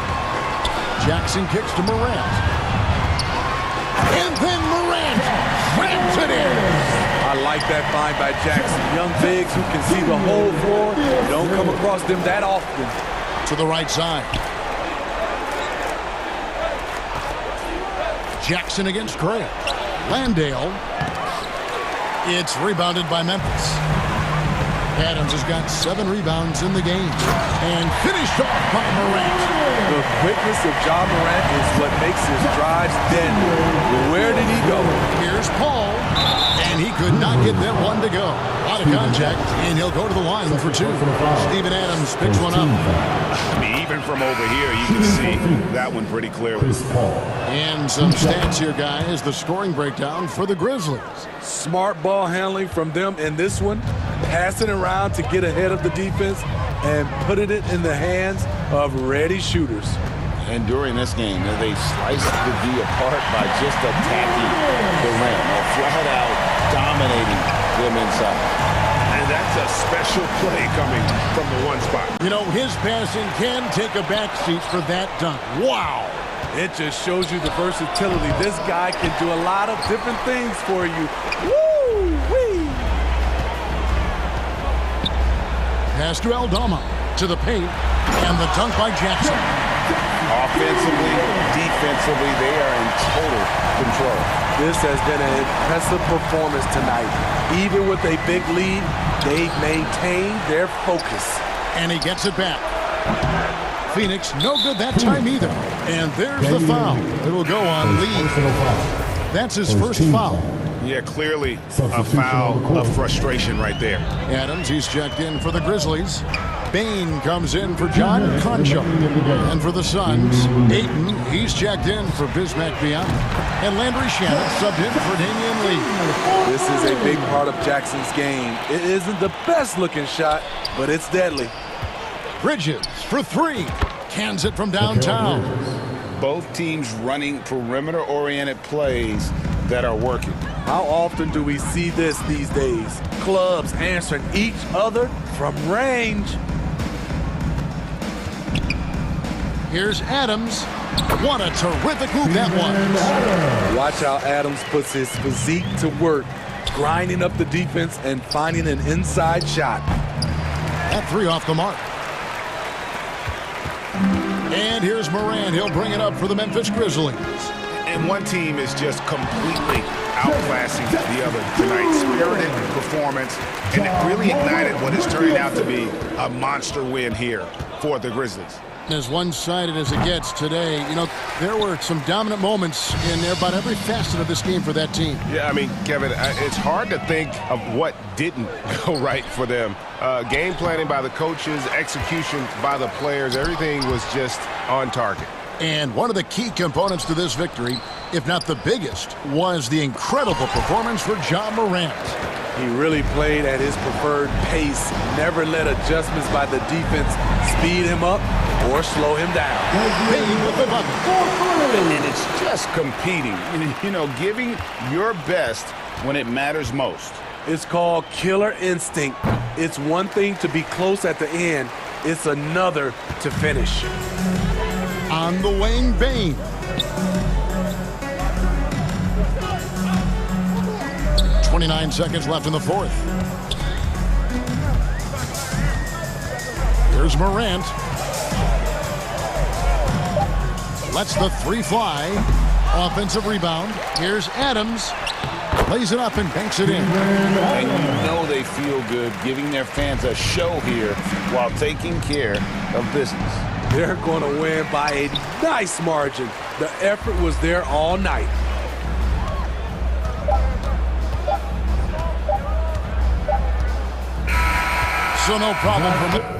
Jackson kicks to Morant. And then Morant slams it in. I like that find by Jackson. Young bigs who can see the whole floor. You don't come across them that often. To the right side. Jackson against Craig. Landale. It's rebounded by Memphis. Adams has got 7 rebounds in the game. And finished off by Morant. The quickness of Ja Morant is what makes his drives deadly. Where did he go? Here's Paul. And he could not get that one to go. Out of contact, and he'll go to the line for 2. Steven Adams picks one up. I mean, even from over here, you can see that one pretty clearly. And some stats here, guys. The scoring breakdown for the Grizzlies. Smart ball handling from them in this one. Passing around to get ahead of the defense and putting it in the hands of ready shooters. And during this game, they sliced the D apart by just attacking the rim, or flat out dominating them inside. And that's a special play coming from the one spot. You know, his passing can take a backseat for that dunk. Wow. It just shows you the versatility. This guy can do a lot of different things for you. Woo-wee! Pass to Aldama, to the paint, and the dunk by Jackson. Offensively, defensively, they are in total control. This has been an impressive performance tonight. Even with a big lead, they've maintained their focus. And he gets it back. Phoenix, no good that time either. And there's the foul. It will go on Lee. That's his first foul. Yeah, clearly a foul of frustration right there. Adams, he's checked in for the Grizzlies. Bain comes in for John Concho. And for the Suns, Ayton, he's checked in for Bismack Biyama. And Landry Shannon subbed in for Damian Lee. This is a big part of Jackson's game. It isn't the best looking shot, but it's deadly. Bridges for three. Cans it from downtown. Both teams running perimeter-oriented plays that are working. How often do we see this these days? Clubs answering each other from range. Here's Adams. What a terrific move that was. Watch how Adams puts his physique to work, grinding up the defense and finding an inside shot. That three off the mark. And here's Morant. He'll bring it up for the Memphis Grizzlies. And one team is just completely outclassing the other tonight. Spirited performance, and it really ignited what is turning out to be a monster win here for the Grizzlies. As one-sided as it gets today, you know, there were some dominant moments in there about every facet of this game for that team. Yeah, I mean, Kevin, it's hard to think of what didn't go right for them. Game planning by the coaches, execution by the players, everything was just on target. And one of the key components to this victory, if not the biggest, was the incredible performance for Ja Morant. He really played at his preferred pace, never let adjustments by the defense speed him up or slow him down. And it's just competing, you know, giving your best when it matters most. It's called killer instinct. It's one thing to be close at the end. It's another to finish. On the wing, Bain. .29 seconds left in the fourth. Here's Morant. Lets the three fly. Offensive rebound. Here's Adams. Lays it up and banks it in. And you know they feel good giving their fans a show here while taking care of business. They're going to win by a nice margin. The effort was there all night. So no problem for me.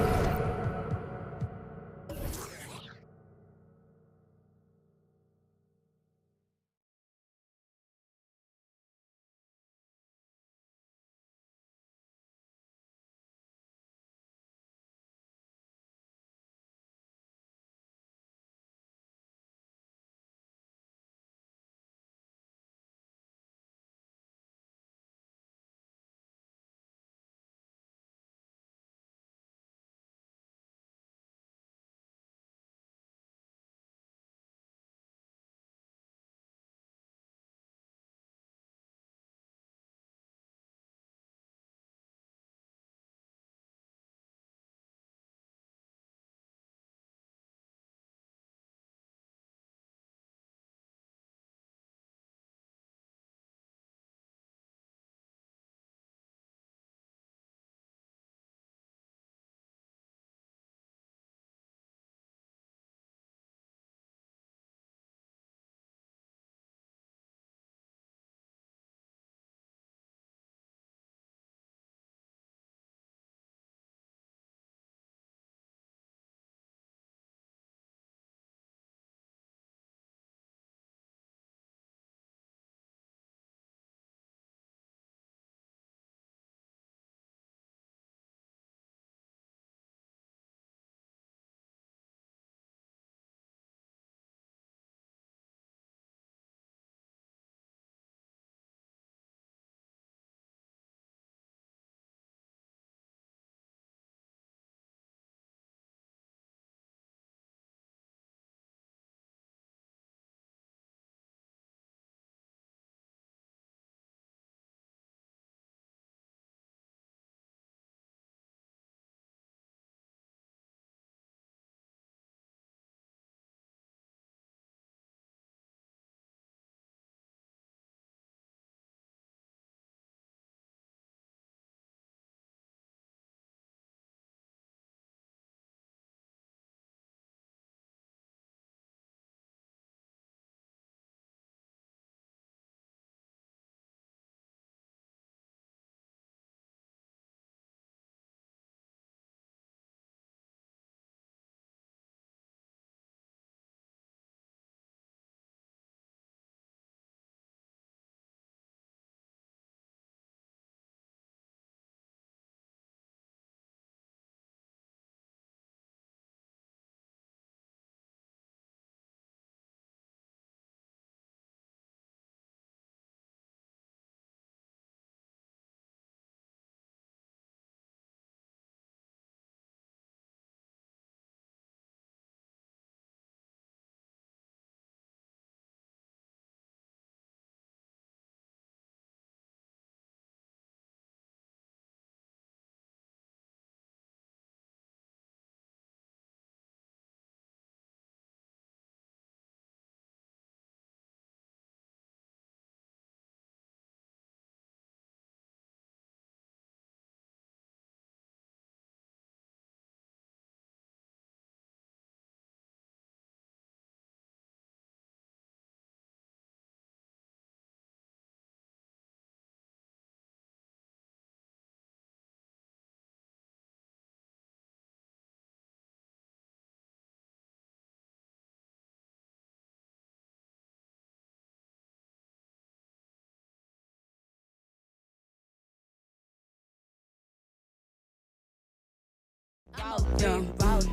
wrote them.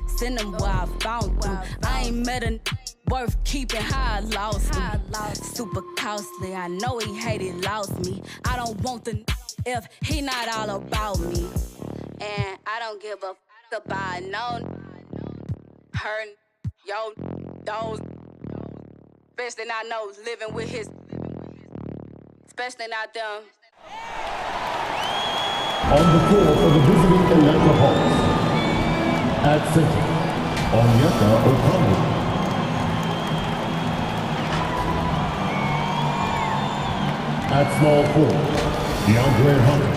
Send them where I found them. I ain't met a worth keeping how I lost him. Super costly, I know he hated, lost me. I don't want the if he not all about me. And I don't give a about no her, yo, those. Especially not know living with his, especially not them. On the floor for the visiting Electra Hawks. At center, Onyeka Okongwu. At small forward, DeAndre Hunter.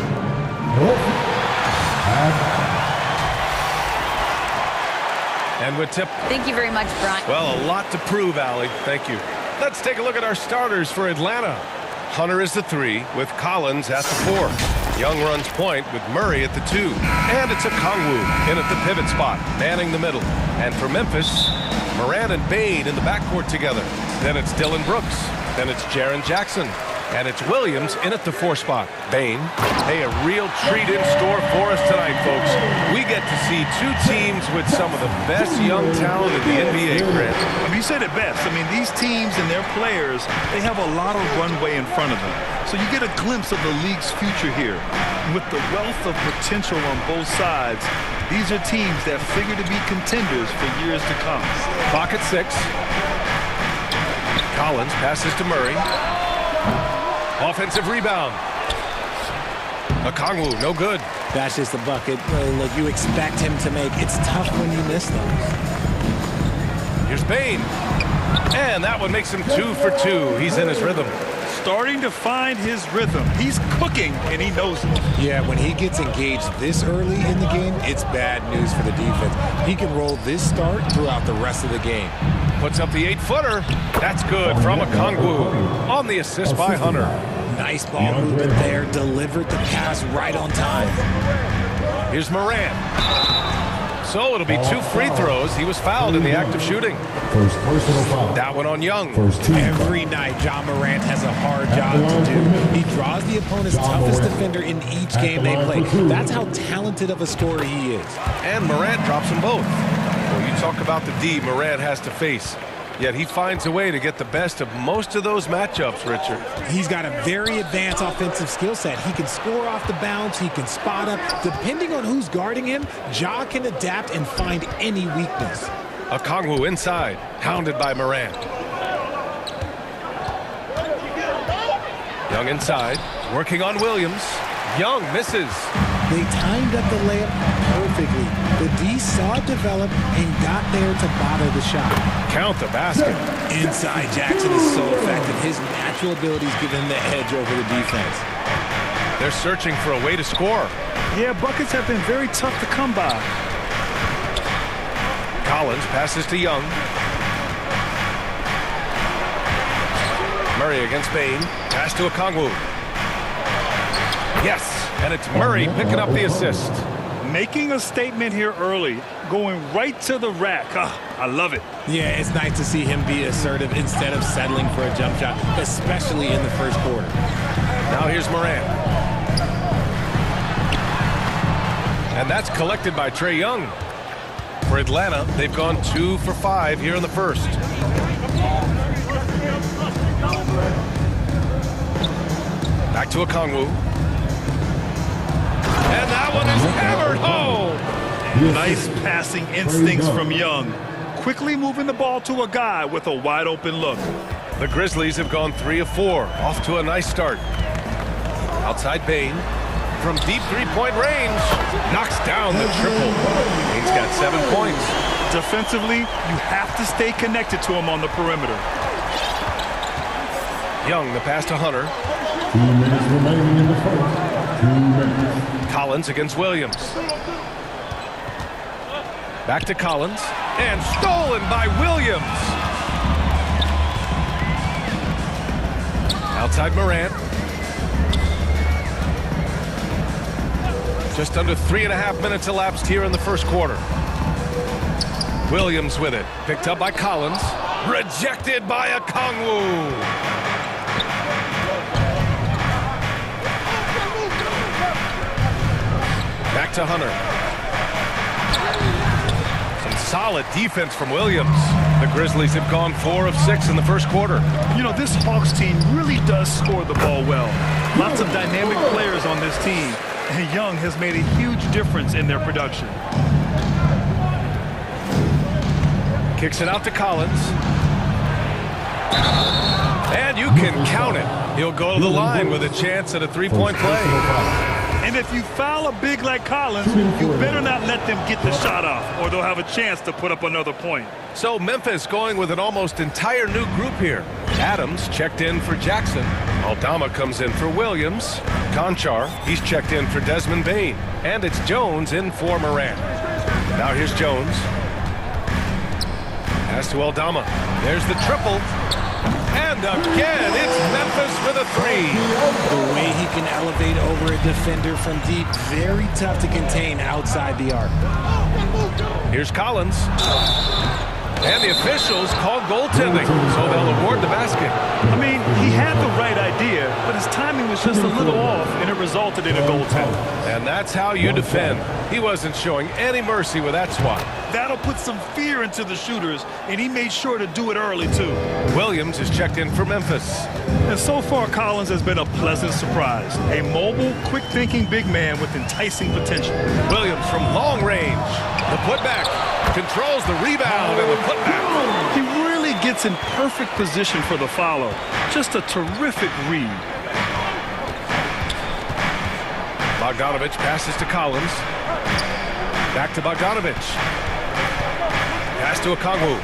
And with tip. Thank you very much, Brian. Well, a lot to prove, Allie. Thank you. Let's take a look at our starters for Atlanta. Hunter is the 3 with Collins at the 4. Young runs point with Murray at the 2. And it's Okongwu in at the pivot spot, manning the middle. And for Memphis, Moran and Bade in the backcourt together. Then it's Dylan Brooks. Then it's Jaren Jackson. And it's Williams in at the 4 spot. Bane. Hey, a real treat in store for us tonight, folks. We get to see 2 teams with some of the best young talent in the NBA, Grant. I mean, you said it best. I mean, these teams and their players, they have a lot of runway in front of them. So you get a glimpse of the league's future here. With the wealth of potential on both sides, these are teams that figure to be contenders for years to come. Clock at 6. Collins passes to Murray. Offensive rebound. Okongwu, no good. That's just a bucket. Look, you expect him to make. It's tough when you miss those. Here's Bane. And that one makes him 2 for 2. He's in his rhythm. Starting to find his rhythm. He's cooking, and he knows it. Yeah, when he gets engaged this early in the game, it's bad news for the defense. He can roll this start throughout the rest of the game. Puts up the 8-footer. That's good from Okongwu on the assist by Hunter. Nice ball movement there. Delivered the pass right on time. Here's Moran. So it'll be 2 free throws. He was fouled in the act of shooting. First personal foul. That one on Young. Every night, John Morant has a hard job to do. He draws the opponent's toughest defender in each game they play. That's how talented of a scorer he is. And Morant drops them both. Well, you talk about the D Morant has to face. Yet he finds a way to get the best of most of those matchups, Richard. He's got a very advanced offensive skill set. He can score off the bounce. He can spot up. Depending on who's guarding him, Ja can adapt and find any weakness. Okongwu inside, hounded by Moran. Young inside, working on Williams. Young misses. They timed up the layup perfectly. The D saw it develop and got there to bother the shot. Count the basket. Inside, Jackson is so effective. His natural abilities give him the edge over the defense. They're searching for a way to score. Yeah, buckets have been very tough to come by. Collins passes to Young. Murray against Bane. Pass to Okongwu. Yes, and it's Murray picking up the assist. Making a statement here early, going right to the rack. I love it. Yeah, it's nice to see him be assertive instead of settling for a jump shot, especially in the first quarter. Now here's Moran. And that's collected by Trae Young. For Atlanta, they've gone 2 for 5 here in the first. Back to Okongwu. And that one is hammered home. Nice passing instincts from Young. Quickly moving the ball to a guy with a wide open look. The Grizzlies have gone 3 of 4. Off to a nice start. Outside Bane. From deep three-point range. Knocks down the triple. Bane's got 7 points. Defensively, you have to stay connected to him on the perimeter. Young, the pass to Hunter. 2 minutes remaining in the first. 2 minutes. Collins against Williams. Back to Collins. And stolen by Williams. Outside Morant. Just under 3.5 minutes elapsed here in the first quarter. Williams with it. Picked up by Collins. Rejected by Okongwu. Back to Hunter. Solid defense from Williams. The Grizzlies have gone 4 of 6 in the first quarter. You know, this Hawks team really does score the ball well. Lots of dynamic players on this team, and Young has made a huge difference in their production. Kicks it out to Collins. And you can count it. He'll go to the line with a chance at a three-point play. And if you foul a big like Collins, you better not let them get the shot off, or they'll have a chance to put up another point. So Memphis going with an almost entire new group here. Adams checked in for Jackson. Aldama comes in for Williams. Conchar, he's checked in for Desmond Bane. And it's Jones in for Morant. Now here's Jones. Pass to Aldama. There's the triple. And again, it's Memphis with a three. The way he can elevate over a defender from deep, very tough to contain outside the arc. Here's Collins. And the officials call goaltending, so they'll award the basket. I mean, he had the right idea, but his timing was just a little off, and it resulted in a goaltend. And that's how you defend. He wasn't showing any mercy with that swat. That'll put some fear into the shooters, and he made sure to do it early, too. Williams is checked in for Memphis. And so far, Collins has been a pleasant surprise. A mobile, quick-thinking big man with enticing potential. Williams from long range. The putback. Controls the rebound and the putback. He really gets in perfect position for the follow. Just a terrific read. Bogdanovich passes to Collins. Back to Bogdanovich. Pass to Okongwu.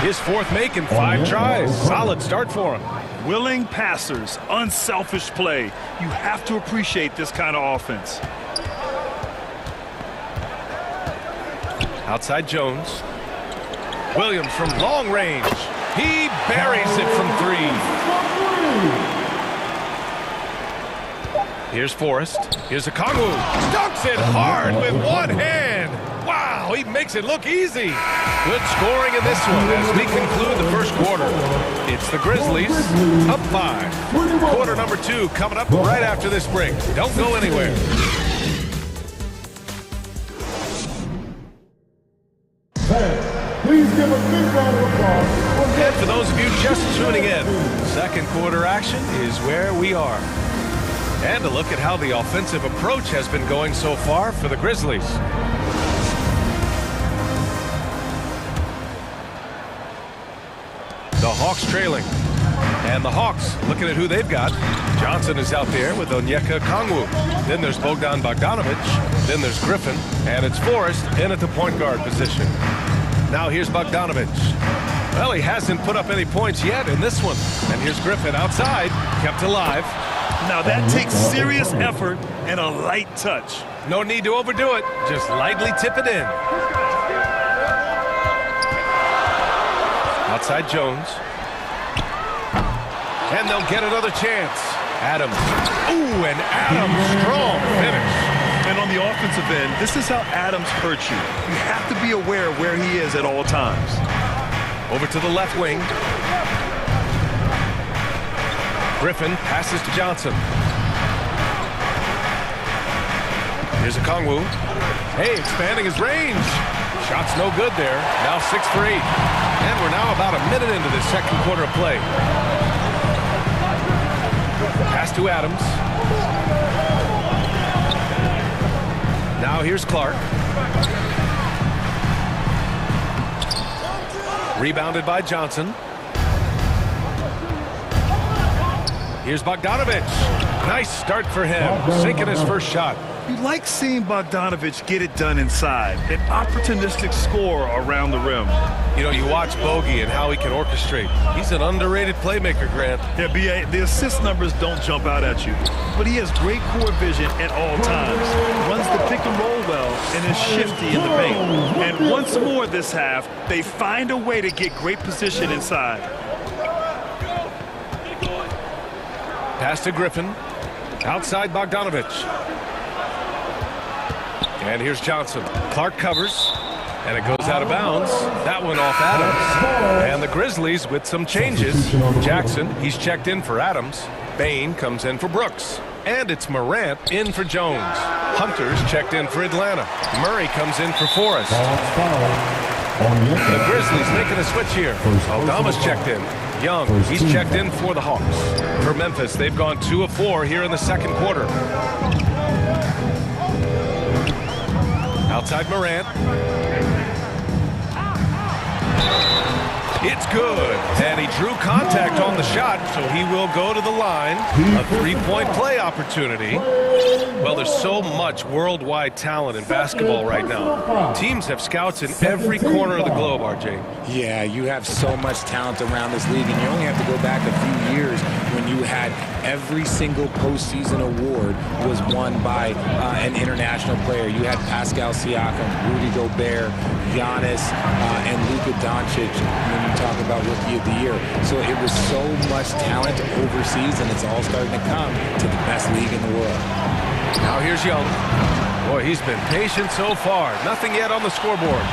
His fourth make in 5 tries. Solid start for him. Willing passers, unselfish play. You have to appreciate this kind of offense. Outside Jones. Williams from long range. He buries it from 3. Here's Forrest. Here's Okongwu. Dunks it hard with one hand. Wow, he makes it look easy. Good scoring in this one as we conclude the first quarter. It's the Grizzlies up 5. Quarter number 2 coming up right after this break. Don't go anywhere. Please give a big round of applause. And for those of you just tuning in, second quarter action is where we are. And a look at how the offensive approach has been going so far for the Grizzlies. The Hawks trailing. And the Hawks looking at who they've got. Johnson is out there with Onyeka Okongwu. Then there's Bogdan Bogdanovich. Then there's Griffin. And it's Forrest in at the point guard position. Now here's Bogdanovich. Well, he hasn't put up any points yet in this one. And here's Griffin outside, kept alive. Now that takes serious effort and a light touch. No need to overdo it. Just lightly tip it in. Outside Jones. And they'll get another chance. Adams. Ooh, and Adams, strong finish. And on the offensive end, this is how Adams hurts you. You have to be aware of where he is at all times. Over to the left wing. Griffin passes to Johnson. Here's Okongwu. Hey, expanding his range. Shot's no good there. Now 6 for 8. And we're now about a minute into the second quarter of play. Pass to Adams. Now here's Clark. Rebounded by Johnson. Here's Bogdanovich. Nice start for him, sinking his first shot. You like seeing Bogdanovich get it done inside. An opportunistic scorer around the rim. You know, you watch Bogey and how he can orchestrate. He's an underrated playmaker, Grant. Yeah, B.A., the assist numbers don't jump out at you. But he has great core vision at all times. Runs the pick and roll well and is shifty in the paint. And once more this half, they find a way to get great position inside. Pass to Griffin. Outside Bogdanovich. And here's Johnson. Clark covers. And it goes out of bounds. That one off Adams. And the Grizzlies with some changes. Jackson, he's checked in for Adams. Bane comes in for Brooks. And it's Morant in for Jones. Hunter's checked in for Atlanta. Murray comes in for Forrest. The Grizzlies making a switch here. Aldama's checked in. Young, he's checked in for the Hawks. For Memphis, they've gone 2 of 4 here in the second quarter. Outside Morant. It's good. And he drew contact on the shot, so he will go to the line. A 3-point play opportunity. Well, there's so much worldwide talent in basketball right now. Teams have scouts in every corner of the globe, RJ. Yeah, you have so much talent around this league, and you only have to go back a few years when you had every single postseason award was won by an international player. You had Pascal Siakam, Rudy Gobert, Giannis, and Luka Doncic when you talk about Rookie of the Year. So it was so much talent overseas, and it's all starting to come to the best league in the world. Now here's Young. Boy, he's been patient so far. Nothing yet on the scoreboard.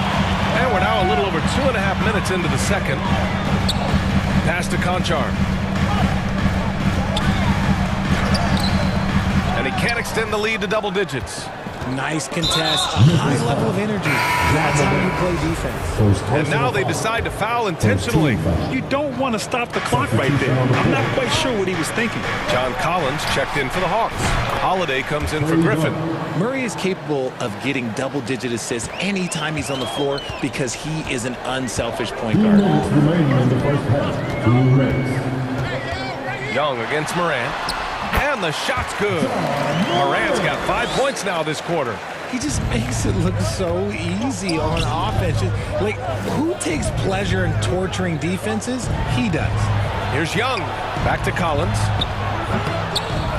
And we're now a little over 2.5 minutes into the second. Pass to Conchar. And he can't extend the lead to double digits. Nice contest, a high level of energy. That's how you play defense. And now they decide to foul intentionally. You don't want to stop the clock right there. I'm not quite sure what he was thinking. John Collins checked in for the Hawks. Holiday comes in for Griffin. Murray is capable of getting double-digit assists anytime he's on the floor because he is an unselfish point guard. Young against Morant. And the shot's good. Morant's got 5 points now this quarter. He just makes it look so easy on offense. Like, who takes pleasure in torturing defenses? He does. Here's Young. Back to Collins.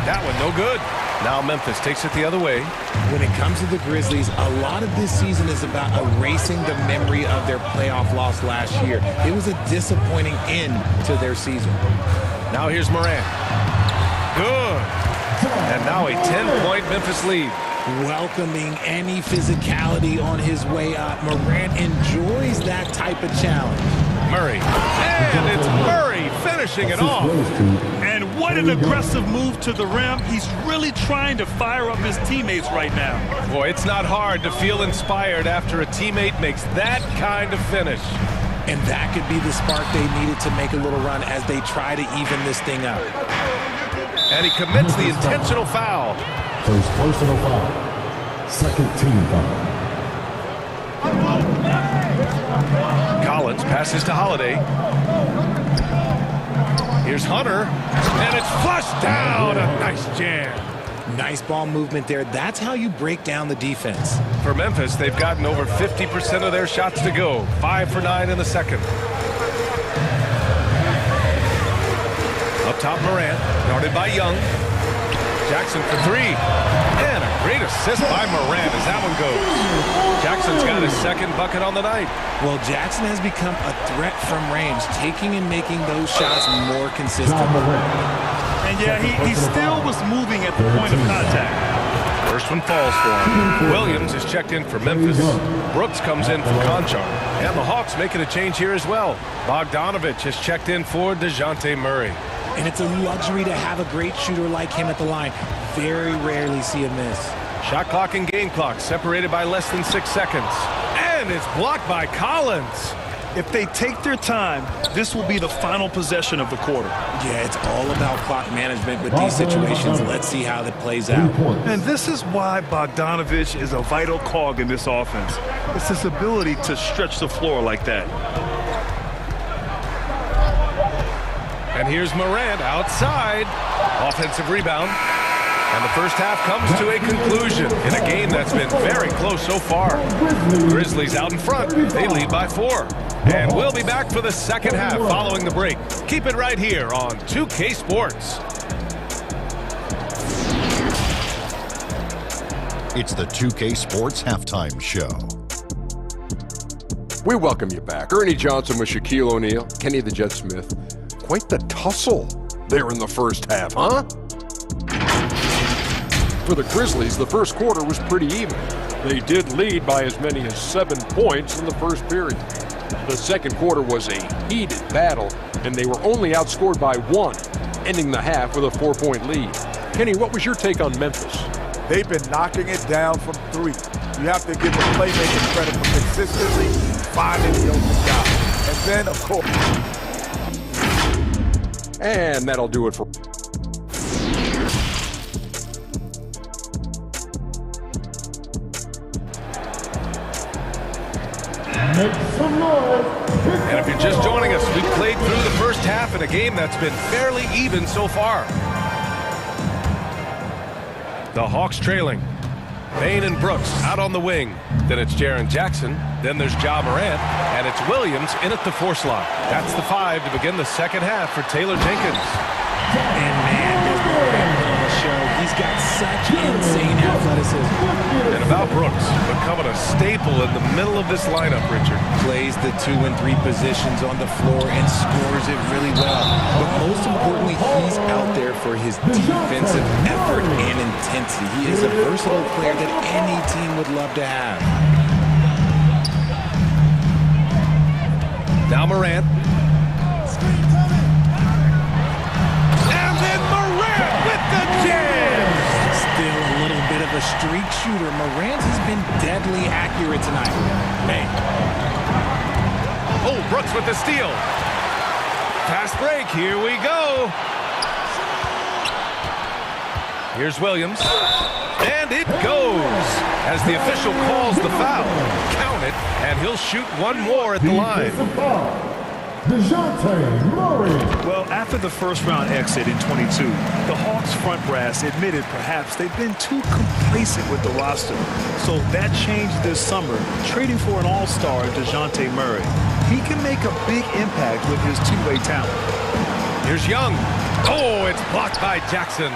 That one no good. Now Memphis takes it the other way. When it comes to the Grizzlies, a lot of this season is about erasing the memory of their playoff loss last year. It was a disappointing end to their season. Now here's Morant. Good. And now a 10-point Memphis lead. Welcoming any physicality on his way up. Morant enjoys that type of challenge. Murray. And it's Murray finishing it off. And what an aggressive move to the rim. He's really trying to fire up his teammates right now. Boy, it's not hard to feel inspired after a teammate makes that kind of finish. And that could be the spark they needed to make a little run as they try to even this thing up. And he commits the intentional foul. First personal foul. Second team foul. Collins passes to Holiday. Here's Hunter. And it's flushed down. A nice jam. Nice ball movement there. That's how you break down the defense. For Memphis, they've gotten over 50% of their shots to go. 5 for 9 in the second. Up top, Morant, guarded by Young. Jackson for 3. And a great assist by Morant as that one goes. Jackson's got his second bucket on the night. Well, Jackson has become a threat from range, taking and making those shots more consistent. And yeah, he still was moving at the point of contact. First one falls for him. Williams is checked in for Memphis. Brooks comes in for Conchar. And the Hawks making a change here as well. Bogdanovich is checked in for DeJounte Murray. And it's a luxury to have a great shooter like him at the line. Very rarely see a miss. Shot clock and game clock separated by less than 6 seconds. And it's blocked by Collins. If they take their time, this will be the final possession of the quarter. Yeah, it's all about clock management with these situations. Let's see how that plays out. And this is why Bogdanovich is a vital cog in this offense. It's his ability to stretch the floor like that. And here's Morant outside. Offensive rebound. And the first half comes to a conclusion in a game that's been very close so far. Grizzlies out in front. They lead by 4. And we'll be back for the second half following the break. Keep it right here on 2K Sports. It's the 2K Sports Halftime Show. We welcome you back. Ernie Johnson with Shaquille O'Neal, Kenny the Jet Smith. Quite the tussle there in the first half, huh? For the Grizzlies, the first quarter was pretty even. They did lead by as many as 7 points in the first period. The second quarter was a heated battle, and they were only outscored by 1, ending the half with a 4-point lead. Kenny, what was your take on Memphis? They've been knocking it down from 3. You have to give the playmakers credit for consistently finding the open guy. And then, of course. And that'll do it for... And if you're just joining us, we've played through the first half in a game that's been fairly even so far. The Hawks trailing. Bain and Brooks out on the wing. Then it's Jaren Jackson. Then there's Ja Morant. And it's Williams in at the 4 slot. That's the 5 to begin the second half for Taylor Jenkins. And man, does Morant put on the show. He's got such insane athleticism. And about Brooks, becoming a staple in the middle of this lineup, Richard. Plays the 2 and 3 positions on the floor and scores it really well. But most importantly, he's out there for his defensive effort and intensity. He is a versatile player that any team would love to have. Now Morant. And then Morant with the jam! Still a little bit of a streak shooter. Morant has been deadly accurate tonight. Man. Oh, Brooks with the steal. Fast break, here we go. Here's Williams. And it goes. As the official calls the foul. Count it, and he'll shoot one more at the line. Well, after the first-round exit in 22, the Hawks front brass admitted perhaps they've been too complacent with the roster. So that changed this summer, trading for an all-star, DeJounte Murray. He can make a big impact with his two-way talent. Here's Young. Oh, it's blocked by Jackson.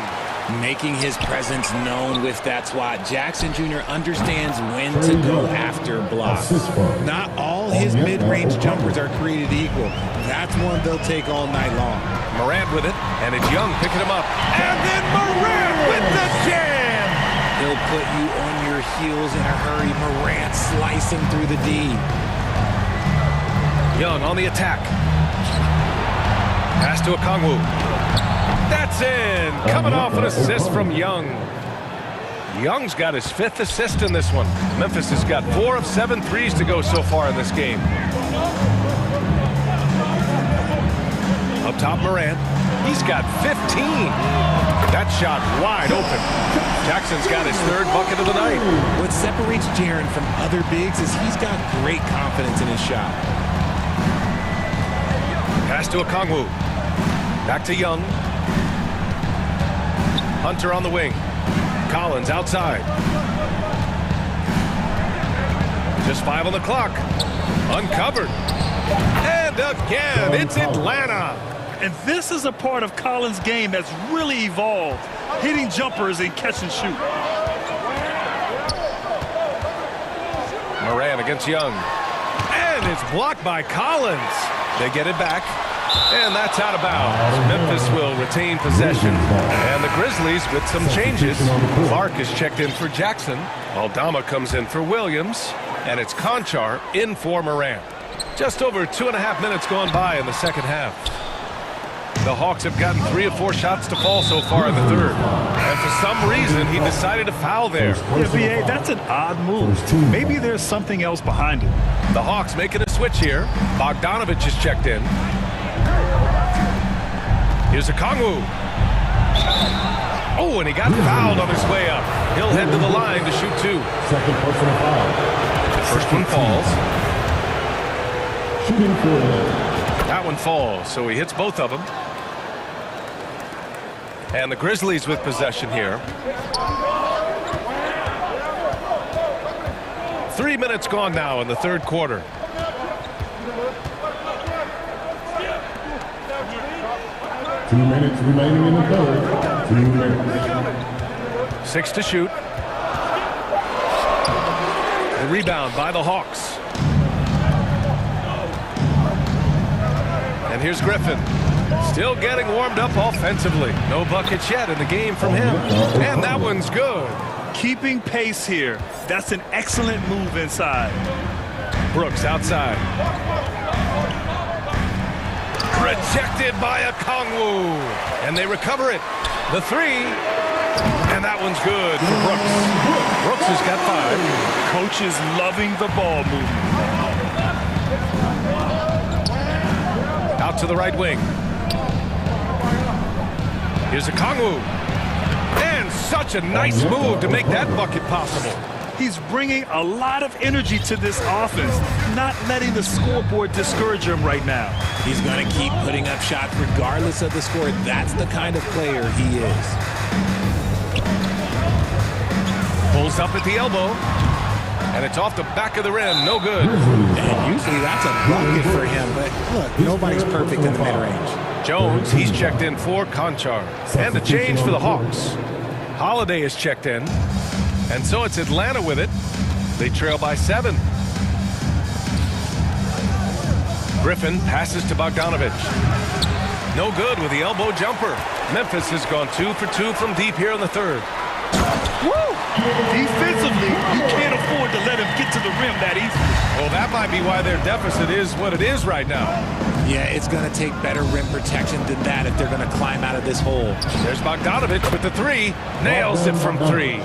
Making his presence known with that swat. Jackson Jr. understands when to go after blocks. Not all his mid-range jumpers are created equal. That's one they'll take all night long. Morant with it, and it's Young picking him up. And then Morant with the jam! He'll put you on your heels in a hurry. Morant slicing through the D. Young on the attack. Pass to Okongwu. That's in. Coming off an assist from Young. Young's got his 5th assist in this one. Memphis has got 4 of 7 threes to go so far in this game. Up top, Morant. He's got 15. That shot wide open. Jackson's got his 3rd bucket of the night. What separates Jaren from other bigs is he's got great confidence in his shot. Pass to Okongwu. Back to Young. Hunter on the wing. Collins outside. Just 5 on the clock. Uncovered. And again, it's Atlanta. And this is a part of Collins' game that's really evolved, hitting jumpers and catch and shoot. Morant against Young. And it's blocked by Collins. They get it back. And that's out of bounds. Memphis will retain possession. And the Grizzlies with some changes. Clark is checked in for Jackson. Aldama comes in for Williams. And it's Conchar in for Morant. Just over 2.5 minutes gone by in the second half. The Hawks have gotten 3 of 4 shots to fall so far in the 3rd. And for some reason, he decided to foul there. Yeah, B.A., that's an odd move. Maybe there's something else behind it. The Hawks making a switch here. Bogdanovich is checked in. Here's Okongwu. Oh, and he got fouled on his way up. He'll head to the line to shoot 2. Second personal foul. The first one falls. Shooting for that one falls, so he hits both of them. And the Grizzlies with possession here. 3 minutes gone now in the 3rd quarter. Two minutes remaining in the 3rd. 2 minutes. 6 to shoot. The rebound by the Hawks. And here's Griffin. Still getting warmed up offensively. No buckets yet in the game from him. And that one's good. Keeping pace here. That's an excellent move inside. Brooks outside. Rejected by Okongwu. And they recover it. The three. And that one's good for Brooks. Brooks has got 5. Coach is loving the ball movement. Out to the right wing. Here's a Kongwu. And such a nice move to make that bucket possible. He's bringing a lot of energy to this offense, not letting the scoreboard discourage him right now. He's going to keep putting up shots regardless of the score. That's the kind of player he is. Pulls up at the elbow. And it's off the back of the rim. No good. And usually that's a bucket for him. But look, nobody's perfect in the mid-range. Jones, he's checked in for Conchar. And a change for the Hawks. Holiday is checked in. And so it's Atlanta with it. They trail by 7. Griffin passes to Bogdanovich. No good with the elbow jumper. Memphis has gone 2 for 2 from deep here in the third. Woo! Defensively, you can't afford to let him get to the rim that easily. Well, that might be why their deficit is what it is right now. Yeah, it's going to take better rim protection than that if they're going to climb out of this hole. There's Bogdanovich with the 3. Nails it from 3.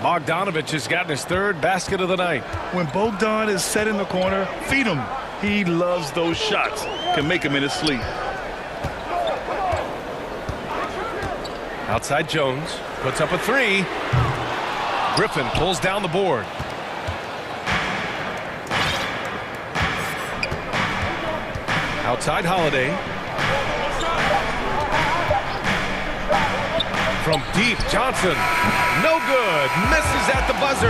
Bogdanovich has gotten his 3rd basket of the night. When Bogdan is set in the corner, feed him. He loves those shots. Can make him in his sleep. Outside Jones. Puts up a 3. Griffin pulls down the board. Outside Holiday. From deep, Johnson. No good. Misses at the buzzer.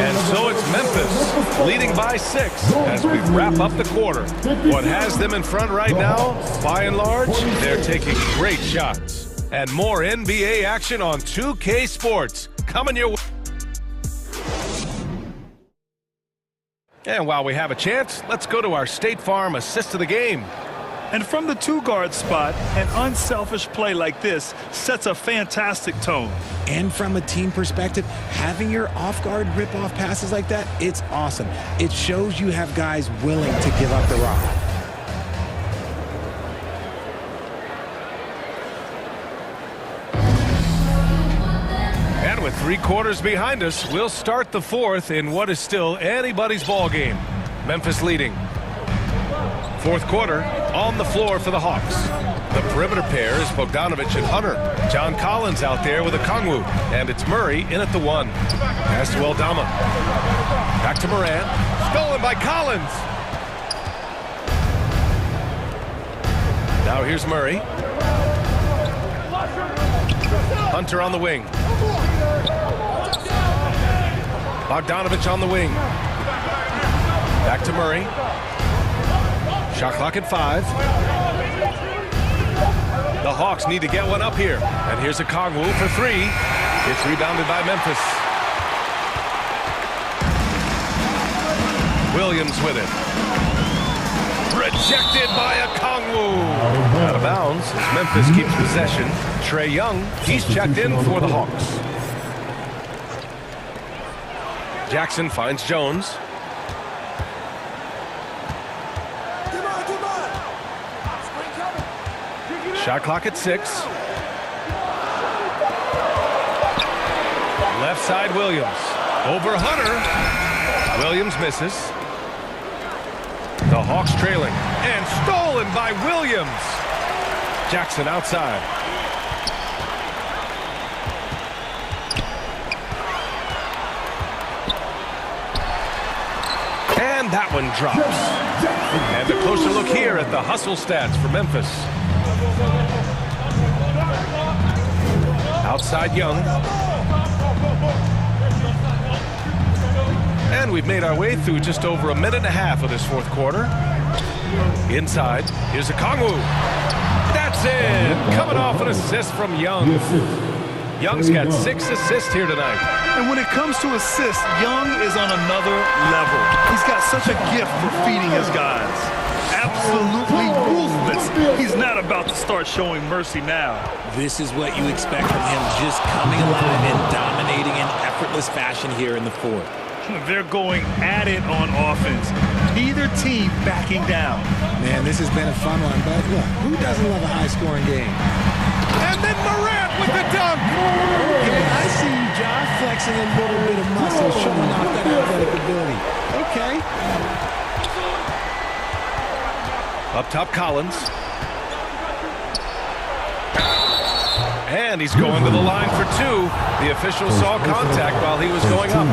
And so it's Memphis leading by 6 as we wrap up the quarter. What has them in front right now, by and large, they're taking great shots. And more NBA action on 2K Sports coming your way. And while we have a chance, let's go to our State Farm assist of the game. And from the 2-guard spot, an unselfish play like this sets a fantastic tone. And from a team perspective, having your off-guard rip-off passes like that, it's awesome. It shows you have guys willing to give up the rock. And with 3 quarters behind us, we'll start the 4th in what is still anybody's ball game. Memphis leading. 4th quarter, on the floor for the Hawks. The perimeter pair is Bogdanovich and Hunter. John Collins out there with a Kongwu. And it's Murray in at the 1. Pass to Eldama. Back to Morant. Stolen by Collins. Now here's Murray. Hunter on the wing. Bogdanovich on the wing. Back to Murray. Shot clock at 5. The Hawks need to get one up here. And here's a Kongwu for 3. It's rebounded by Memphis. Williams with it. Rejected by a Kongwu. Out of bounds as Memphis keeps possession. Trae Young, he's checked in for the Hawks. Jackson finds Jones. Shot clock at 6. Left side Williams. Over Hunter. Williams misses. The Hawks trailing. And stolen by Williams. Jackson outside. And that one drops. And a closer look here at the hustle stats for Memphis. Outside Young. And we've made our way through just over a minute and a half of this 4th quarter. Inside, here's a Kongwu. That's it! Coming off an assist from Young. Young's got 6 assists here tonight. And when it comes to assists, Young is on another level. He's got such a gift for feeding his guys. Absolutely ruthless. He's not about to start showing mercy now. This is what you expect from him, just coming alive and dominating in effortless fashion here in the 4th. They're going at it on offense. Neither team backing down. Man, this has been a fun one, but look, who doesn't love a high-scoring game? And then Morant with the dunk. Okay, I see you, Josh, flexing a little bit of muscle, showing off that athletic ability. Okay. Up top, Collins. And he's going to the line for two. The official saw contact while he was going up.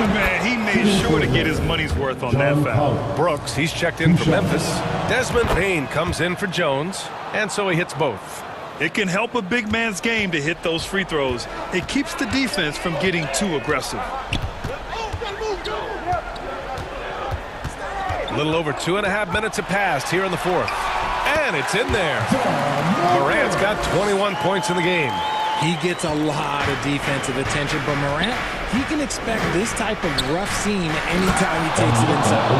Man, he made sure to get his money's worth on that foul. Brooks, he's checked in for Memphis. Desmond Bane comes in for Jones, and so he hits both. It can help a big man's game to hit those free throws. It keeps the defense from getting too aggressive. A little over 2.5 minutes have passed here in the fourth. And it's in there. Morant's got 21 points in the game. He gets a lot of defensive attention, but Morant, he can expect this type of rough scene anytime he takes it inside.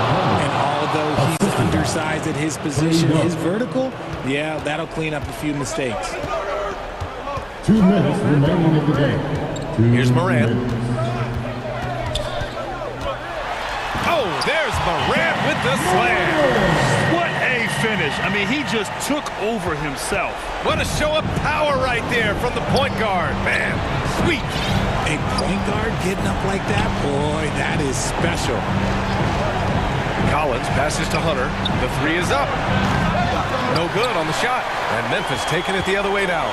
And although he's undersized at his position, his vertical, yeah, that'll clean up a few mistakes. 2 minutes remaining in the game. Here's Morant. Oh, there's Morant with the slam. What a finish. I mean, he just took over himself. What a show of power right there from the point guard. Man, sweet. A point guard getting up like that? Boy, that is special. Collins passes to Hunter. The three is up. No good on the shot. And Memphis taking it the other way now.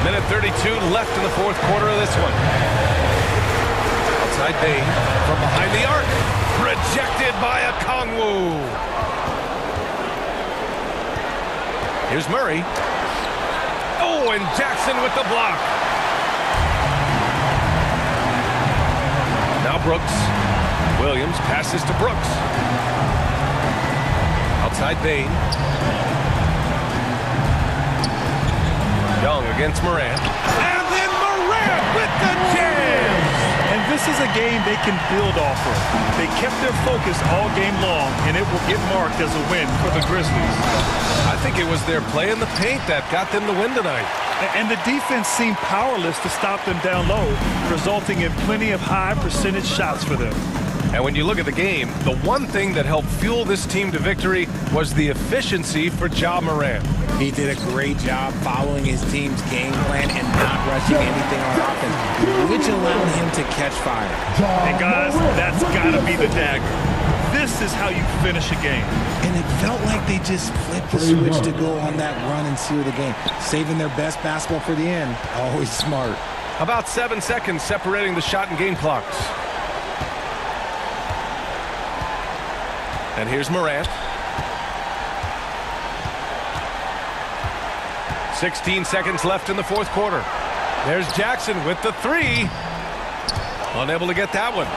Minute 32 left in the fourth quarter of this one. Outside Bane from behind the arc. Rejected by a Kongwu. Here's Murray. Oh, and Jackson with the block. Now Brooks. Williams passes to Brooks. Outside Bane. Young against Morant. And then Morant with the jam! And this is a game they can build off of. They kept their focus all game long, and it will get marked as a win for the Grizzlies. I think it was their play in the paint that got them the win tonight. And the defense seemed powerless to stop them down low, resulting in plenty of high percentage shots for them. And when you look at the game, the one thing that helped fuel this team to victory was the efficiency for Ja Morant. He did a great job following his team's game plan and not rushing anything on offense, which allowed him to catch fire. And guys, that's got to be the dagger. This is how you finish a game. And it felt like they just flipped the switch to go on that run and seal the game, saving their best basketball for the end. Always smart. About 7 seconds separating the shot and game clocks. And here's Morant. 16 seconds left in the fourth quarter. There's Jackson with the three. Unable to get that one.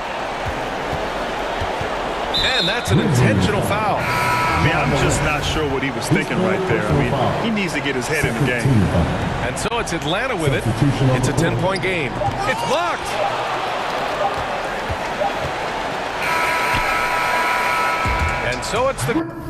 And that's an intentional foul. I mean, I'm just not sure what he was thinking right there. I mean, he needs to get his head in the game. And so it's Atlanta with it. It's a 10-point game. It's blocked. And so it's the...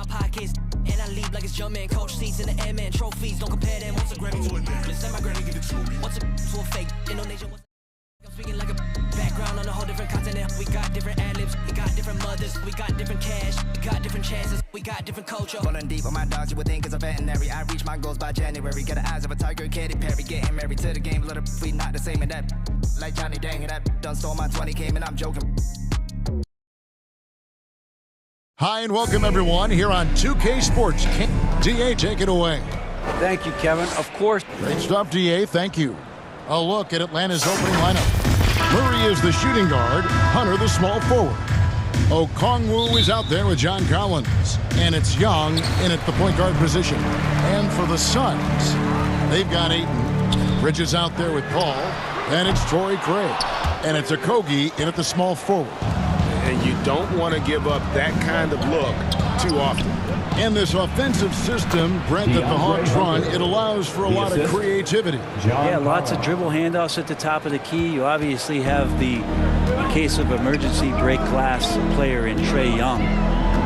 my pockets. And I leave like it's Jumpman. Coach seats in the airman. Trophies, don't compare them. What's a Grammy to a necklace? Send my Grammy, give it to me. What's a to a fake? Indonesia, what's I'm speaking like a background on a whole different continent. We got different ad-libs, we got different mothers, we got different cash, we got different chances, we got different culture. Rolling deep on my dogs, you would think it's a veterinary. I reach my goals by January. Got the eyes of a tiger, Katy Perry. Getting married to the game, little we not the same in that. Like Johnny Dang, and that done stole my 20 came and I'm joking. Hi and welcome everyone here on 2K Sports. DA, take it away. Thank you, Kevin. Of course. Great stuff, DA. Thank you. A look at Atlanta's opening lineup. Murray is the shooting guard. Hunter the small forward. Okongwu is out there with John Collins. And it's Young in at the point guard position. And for the Suns, they've got Ayton. Bridges out there with Paul. And it's Torrey Craig. And it's Okogie in at the small forward. And you don't want to give up that kind of look too often. And this offensive system, Brent, that the Hawks run, it allows for a lot of creativity. Yeah, lots of dribble handoffs at the top of the key. You obviously have the case of emergency break glass player in Trae Young.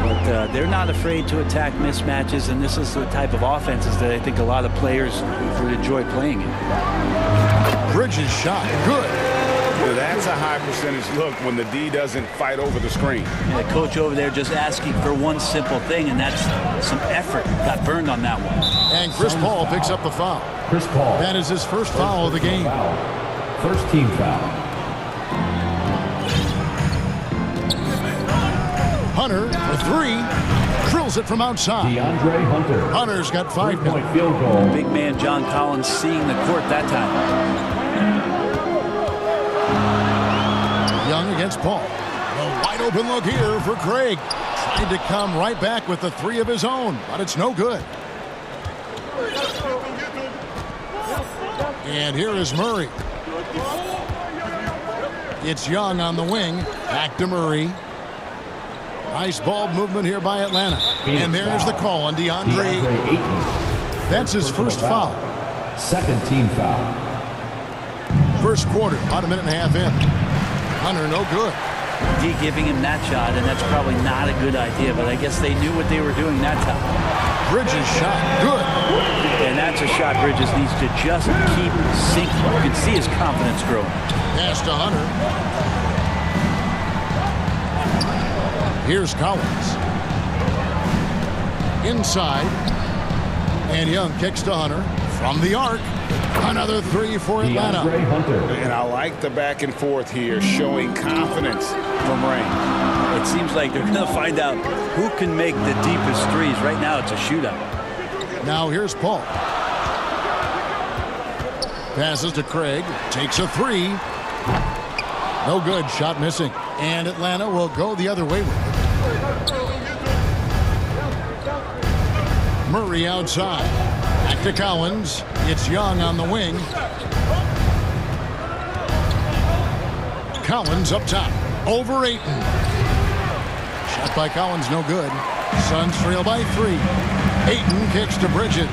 But they're not afraid to attack mismatches, and this is the type of offenses that I think a lot of players would enjoy playing in. Bridges shot, good. Well, that's a high percentage look when the D doesn't fight over the screen. Yeah, the coach over there just asking for one simple thing, and that's some effort. Got burned on that one. And Chris Paul picks up the foul. Chris Paul. That is his first foul of the game. First team foul. Hunter for three. Drills it from outside. DeAndre Hunter. Hunter's got 5 3-point field goal. Big man John Collins seeing the court that time. Young against Paul. A wide open look here for Craig. Tried to come right back with the 3 of his own, but it's no good. And here is Murray. It's Young on the wing. Back to Murray. Nice ball movement here by Atlanta. And there's the call on DeAndre Ayton. That's his first foul. Second team foul. First quarter, about a minute and a half in. Hunter, no good. D giving him that shot, and that's probably not a good idea, but I guess they knew what they were doing that time. Bridges shot, good. And that's a shot Bridges needs to just keep sinking. You can see his confidence growing. Pass to Hunter. Here's Collins. Inside. And Young kicks to Hunter. From the arc. Another 3 for Atlanta. And I like the back and forth here, showing confidence from Rain. It seems like they're going to find out who can make the deepest threes. Right now, it's a shootout. Now here's Paul. Passes to Craig. Takes a 3. No good. Shot missing. And Atlanta will go the other way with it. Murray outside. Back to Collins. It's Young on the wing. Collins up top. Over Ayton. Shot by Collins, no good. Suns trail by 3. Ayton kicks to Bridges.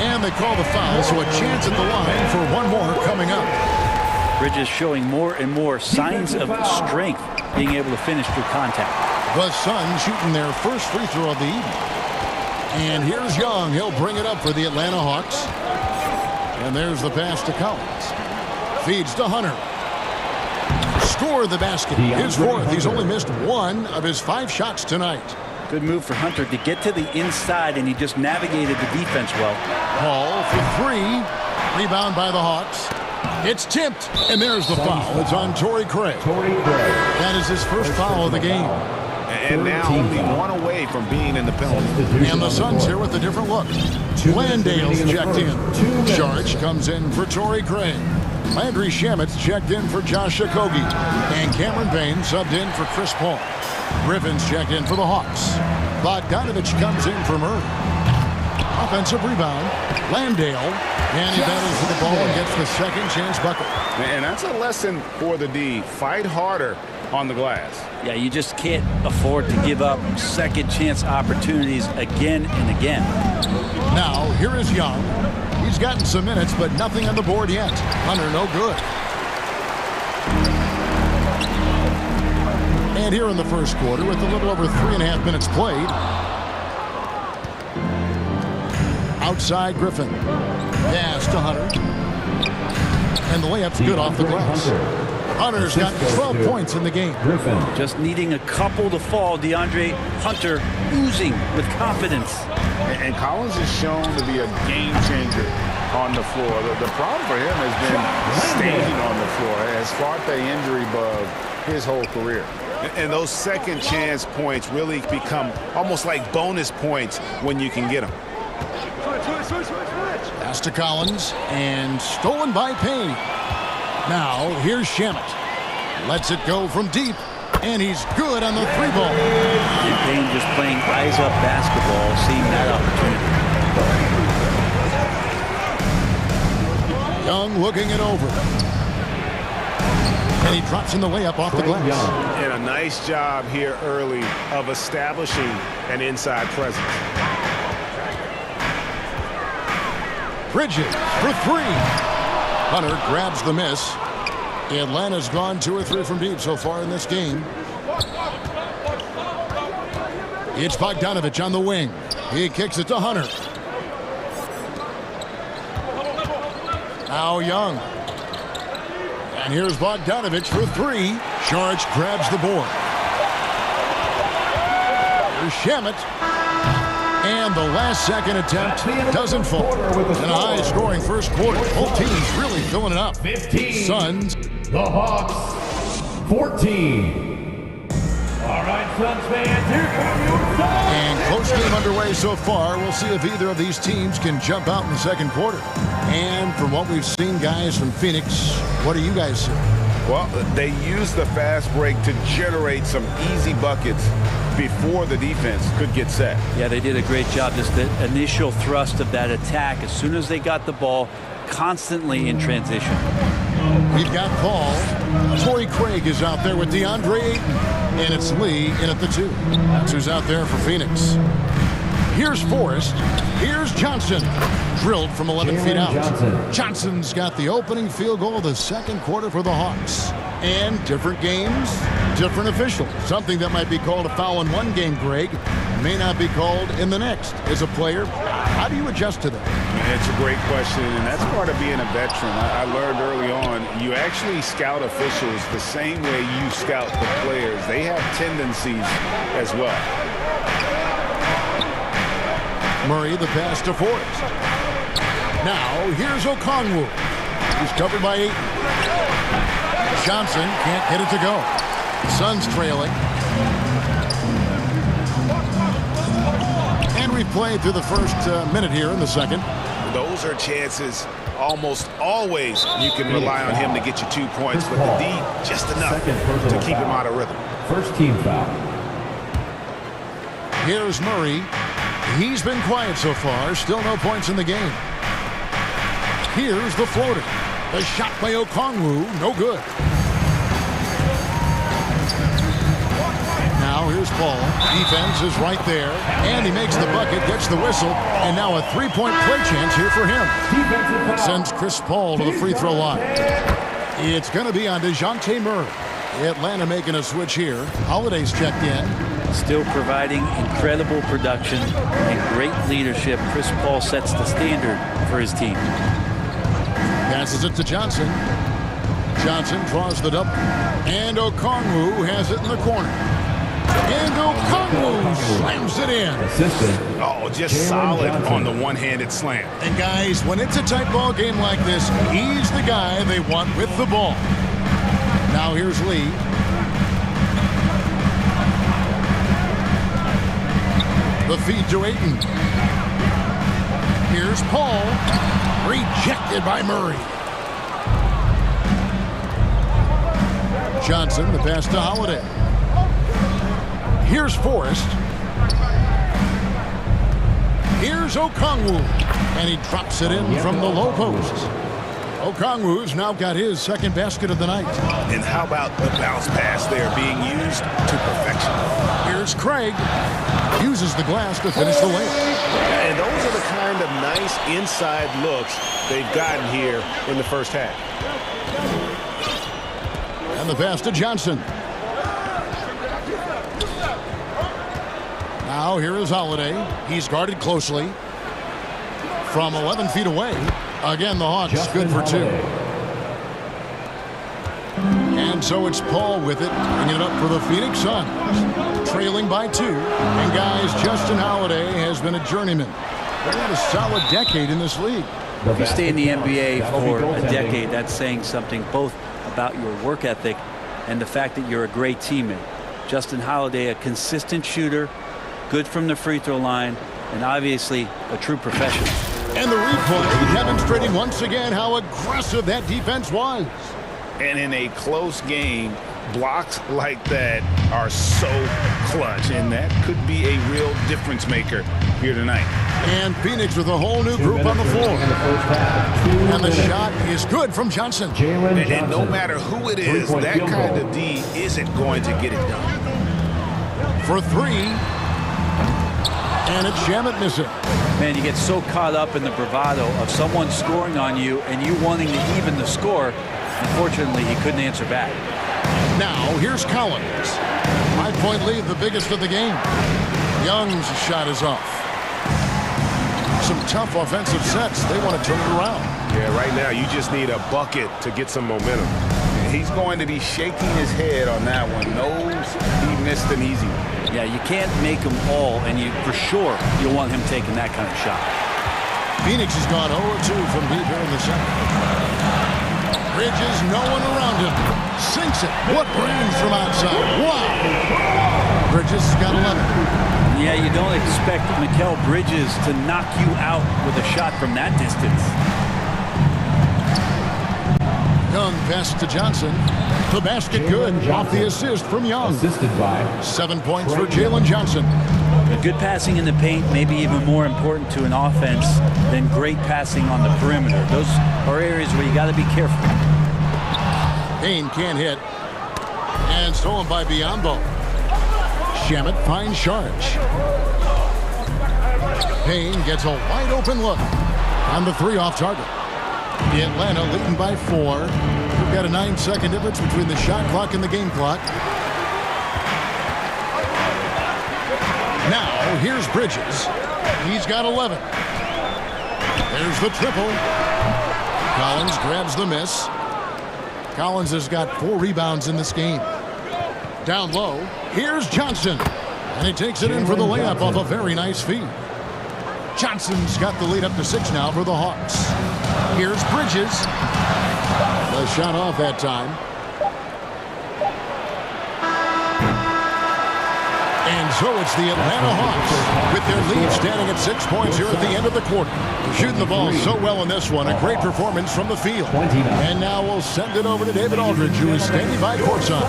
And they call the foul, so a chance at the line for one more coming up. Bridges showing more and more signs of strength, being able to finish through contact. The Suns shooting their first free throw of the evening. And here's Young. He'll bring it up for the Atlanta Hawks. And there's the pass to Collins. Feeds to Hunter. Score the basket. His 4th. He's only missed 1 of his 5 shots tonight. Good move for Hunter to get to the inside, and he just navigated the defense well. Paul for 3. Rebound by the Hawks. It's tipped, and there's the foul. It's on Torrey Craig. That is his first foul of the game. And now only 1 away from being in the penalty. And the Suns here with a different look. Landale's checked in. Sharch comes in for Torrey Craig. Landry Shamit's checked in for Josh Okogie. And Cameron Payne subbed in for Chris Paul. Griffin's checked in for the Hawks. Bogdanovich comes in for Murray. Offensive rebound. Landale. And he battles for the ball and gets the second chance bucket. And that's a lesson for the D. Fight harder on the glass. Yeah, you just can't afford to give up second chance opportunities again and again. Now, here is Young. He's gotten some minutes, but nothing on the board yet. Hunter, no good. And here in the first quarter, with a little over 3.5 minutes played. Outside Griffin. Pass to Hunter. And the layup's good off the glass. Hunter's got 12 points in the game. Griffin just needing a couple to fall. DeAndre Hunter oozing with confidence. And Collins is shown to be a game changer on the floor. The problem for him has been staying on the floor. Has fought the injury bug his whole career. And those second chance points really become almost like bonus points when you can get them. Pass to Collins and stolen by Payne. Now here's Shamet. Lets it go from deep, and he's good on the 3-ball. And Payne just playing eyes-up basketball, seeing that opportunity. Young looking it over. And he drops in the layup off the glass. And a nice job here early of establishing an inside presence. Bridges for 3. Hunter grabs the miss. Atlanta's gone 2 or 3 from deep so far in this game. It's Bogdanovich on the wing. He kicks it to Hunter. Now Young. And here's Bogdanovich for 3. Saric grabs the board. Here's Shamet. And the last second attempt doesn't fall. In a high-scoring first quarter, both teams really filling it up. 15. Suns. The Hawks, 14. All right, Suns fans, here come your Suns. And close game underway so far. We'll see if either of these teams can jump out in the second quarter. And from what we've seen, guys, from Phoenix, what do you guys see? Well, they use the fast break to generate some easy buckets before the defense could get set. Yeah, they did a great job. Just the initial thrust of that attack, as soon as they got the ball, constantly in transition. We've got Paul. Torrey Craig is out there with DeAndre Ayton. And it's Lee in at the 2. That's who's out there for Phoenix. Here's Forrest. Here's Johnson. Drilled from 11 feet out. Johnson's got the opening field goal of the second quarter for the Hawks. And different games, different officials. Something that might be called a foul in one game, Greg, may not be called in the next. As a player, how do you adjust to that? It's a great question, and that's part of being a veteran. I learned early on, you actually scout officials the same way you scout the players. They have tendencies as well. Murray, the pass to Forrest. Now, here's Okongwu. He's covered by Ayton. Johnson can't get it to go. Suns trailing. And we've played through the first minute here in the second. Those are chances almost always you can rely on him to get you 2 points, but the D just enough to keep him out of rhythm. First team foul. Here's Murray. He's been quiet so far. Still no points in the game. Here's the floater. The shot by Okongwu. No good. Now here's Paul. Defense is right there. And he makes the bucket, gets the whistle. And now a 3-point play chance here for him. It sends Chris Paul to the free throw line. It's going to be on DeJounte Murray. Atlanta making a switch here. Holiday's checked in. Still providing incredible production and great leadership. Chris Paul sets the standard for his team. Passes it to Johnson. Johnson draws the double. And Okongwu has it in the corner. And Okongwu slams it in. Oh, just solid on the one-handed slam. And guys, when it's a tight ball game like this, he's the guy they want with the ball. Now here's Lee. The feed to Ayton. Here's Paul. Rejected by Murray. Johnson, the pass to Holiday. Here's Forrest. Here's Okongwu. And he drops it in from the low post. Okongwu's now got his second basket of the night. And how about the bounce pass there being used to perfection? Here's Craig. Uses the glass to finish the layup. And those are the kind of nice inside looks they've gotten here in the first half. And the pass to Johnson. Now here is Holiday. He's guarded closely from 11 feet away. Again, the Hawks good for 2. And so it's Paul with it, bringing it up for the Phoenix Suns, trailing by 2. And guys, Justin Holiday has been a journeyman. They've had a solid decade in this league. If you stay in the NBA for a decade, that's saying something both about your work ethic and the fact that you're a great teammate. Justin Holiday, a consistent shooter, good from the free throw line, and obviously a true professional. And the replay demonstrating once again how aggressive that defense was. And in a close game, blocks like that are so clutch, and that could be a real difference maker here tonight. And Phoenix with a whole new group on the floor. And the shot is good from Johnson. And no matter who it is, that kind of D isn't going to get it done. For 3. And it's Shamet missing. Man, you get so caught up in the bravado of someone scoring on you and you wanting to even the score. Unfortunately, he couldn't answer back. Now, here's Collins. 5-point lead, the biggest of the game. Young's shot is off. Some tough offensive sets. They want to turn it around. Yeah, right now you just need a bucket to get some momentum. He's going to be shaking his head on that one. Knows he missed an easy one. Yeah, you can't make them all, and for sure you'll want him taking that kind of shot. Phoenix has gone 0-2 from deep here in the second. Bridges, no one around him. Sinks it. What range from outside? Wow! Bridges got 11. Yeah, you don't expect Mikal Bridges to knock you out with a shot from that distance. Young pass to Johnson. The basket good. Off the assist from Young. Assisted by 7 points for Jalen Johnson. Good passing in the paint may be even more important to an offense than great passing on the perimeter. Those are areas where you got to be careful. Payne can't hit. And stolen by Biyombo. Shamet finds charge. Payne gets a wide open look on the 3 off target. Atlanta leading by 4. We've got a 9-second difference between the shot clock and the game clock. Now, here's Bridges. He's got 11. There's the triple. Collins grabs the miss. Collins has got 4 rebounds in this game. Down low, here's Johnson. And he takes it in for the layup off a very nice feed. Johnson's got the lead up to 6 now for the Hawks. Here's Bridges. The shot off that time. And so it's the Atlanta Hawks with their lead standing at 6 points here at the end of the quarter. Shooting the ball so well in this one. A great performance from the field. And now we'll send it over to David Aldridge, who is standing by courtside.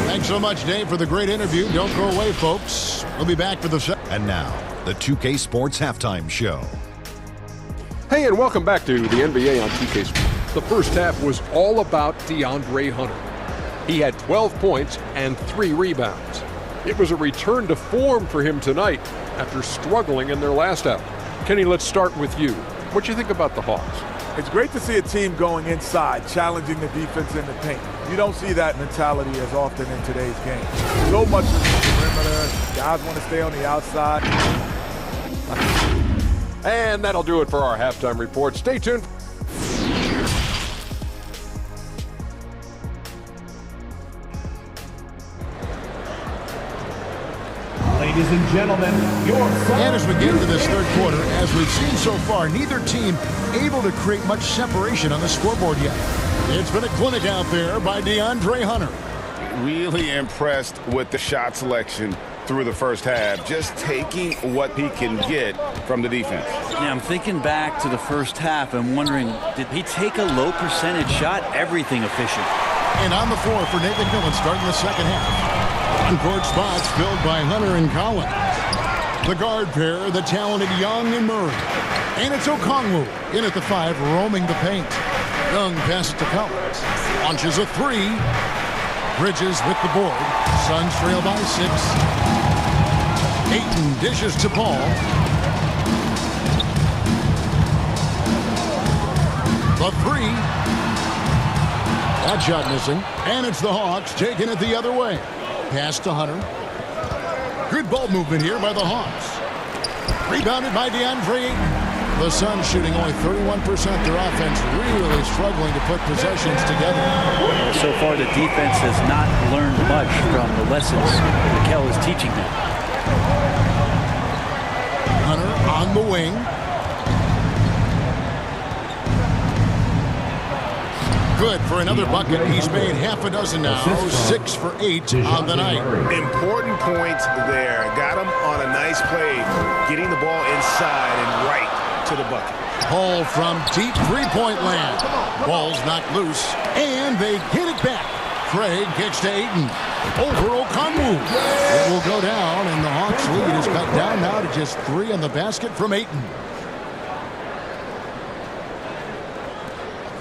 Thanks so much, Dave, for the great interview. Don't go away, folks. We'll be back for the second. And now, the 2K Sports Halftime Show. Hey, and welcome back to the NBA on 2K Sports. The first half was all about DeAndre Hunter. He had 12 points and 3 rebounds. It was a return to form for him tonight after struggling in their last out. Kenny, let's start with you. What do you think about the Hawks? It's great to see a team going inside, challenging the defense in the paint. You don't see that mentality as often in today's game. So much of the perimeter, guys want to stay on the outside. And that'll do it for our halftime report. Stay tuned. Ladies and gentlemen, and as we get into this third quarter, as we've seen so far, neither team able to create much separation on the scoreboard yet. It's been a clinic out there by DeAndre Hunter. Really impressed with the shot selection through the first half, just taking what he can get from the defense. Yeah, I'm thinking back to the first half and wondering, did he take a low percentage shot? Everything efficient. And on the floor for Nathan Dillon starting the second half. On-court spots filled by Hunter and Collins. The guard pair, the talented Young and Murray. And it's Okongwu in at the 5, roaming the paint. Young passes to Collins. Launches a 3. Bridges with the board. Suns trail by 6. Ayton dishes to Paul. The 3. That shot missing. And it's the Hawks taking it the other way. Pass to Hunter. Good ball movement here by the Hawks. Rebounded by DeAndre Ayton. The Suns shooting only 31%. Their offense really struggling to put possessions together. So far, the defense has not learned much from the lessons Mikel is teaching them. Hunter on the wing. Good for another bucket. He's made half a dozen now. 6 for 8 on the night. Important points there. Got him on a nice play, getting the ball inside and right to the bucket. Pull from deep three-point land. Ball's knocked loose, and they get it back. Craig kicks to Ayton. Over Okongwu. It will go down, and the Hawks lead is cut down now to just 3 on the basket from Ayton.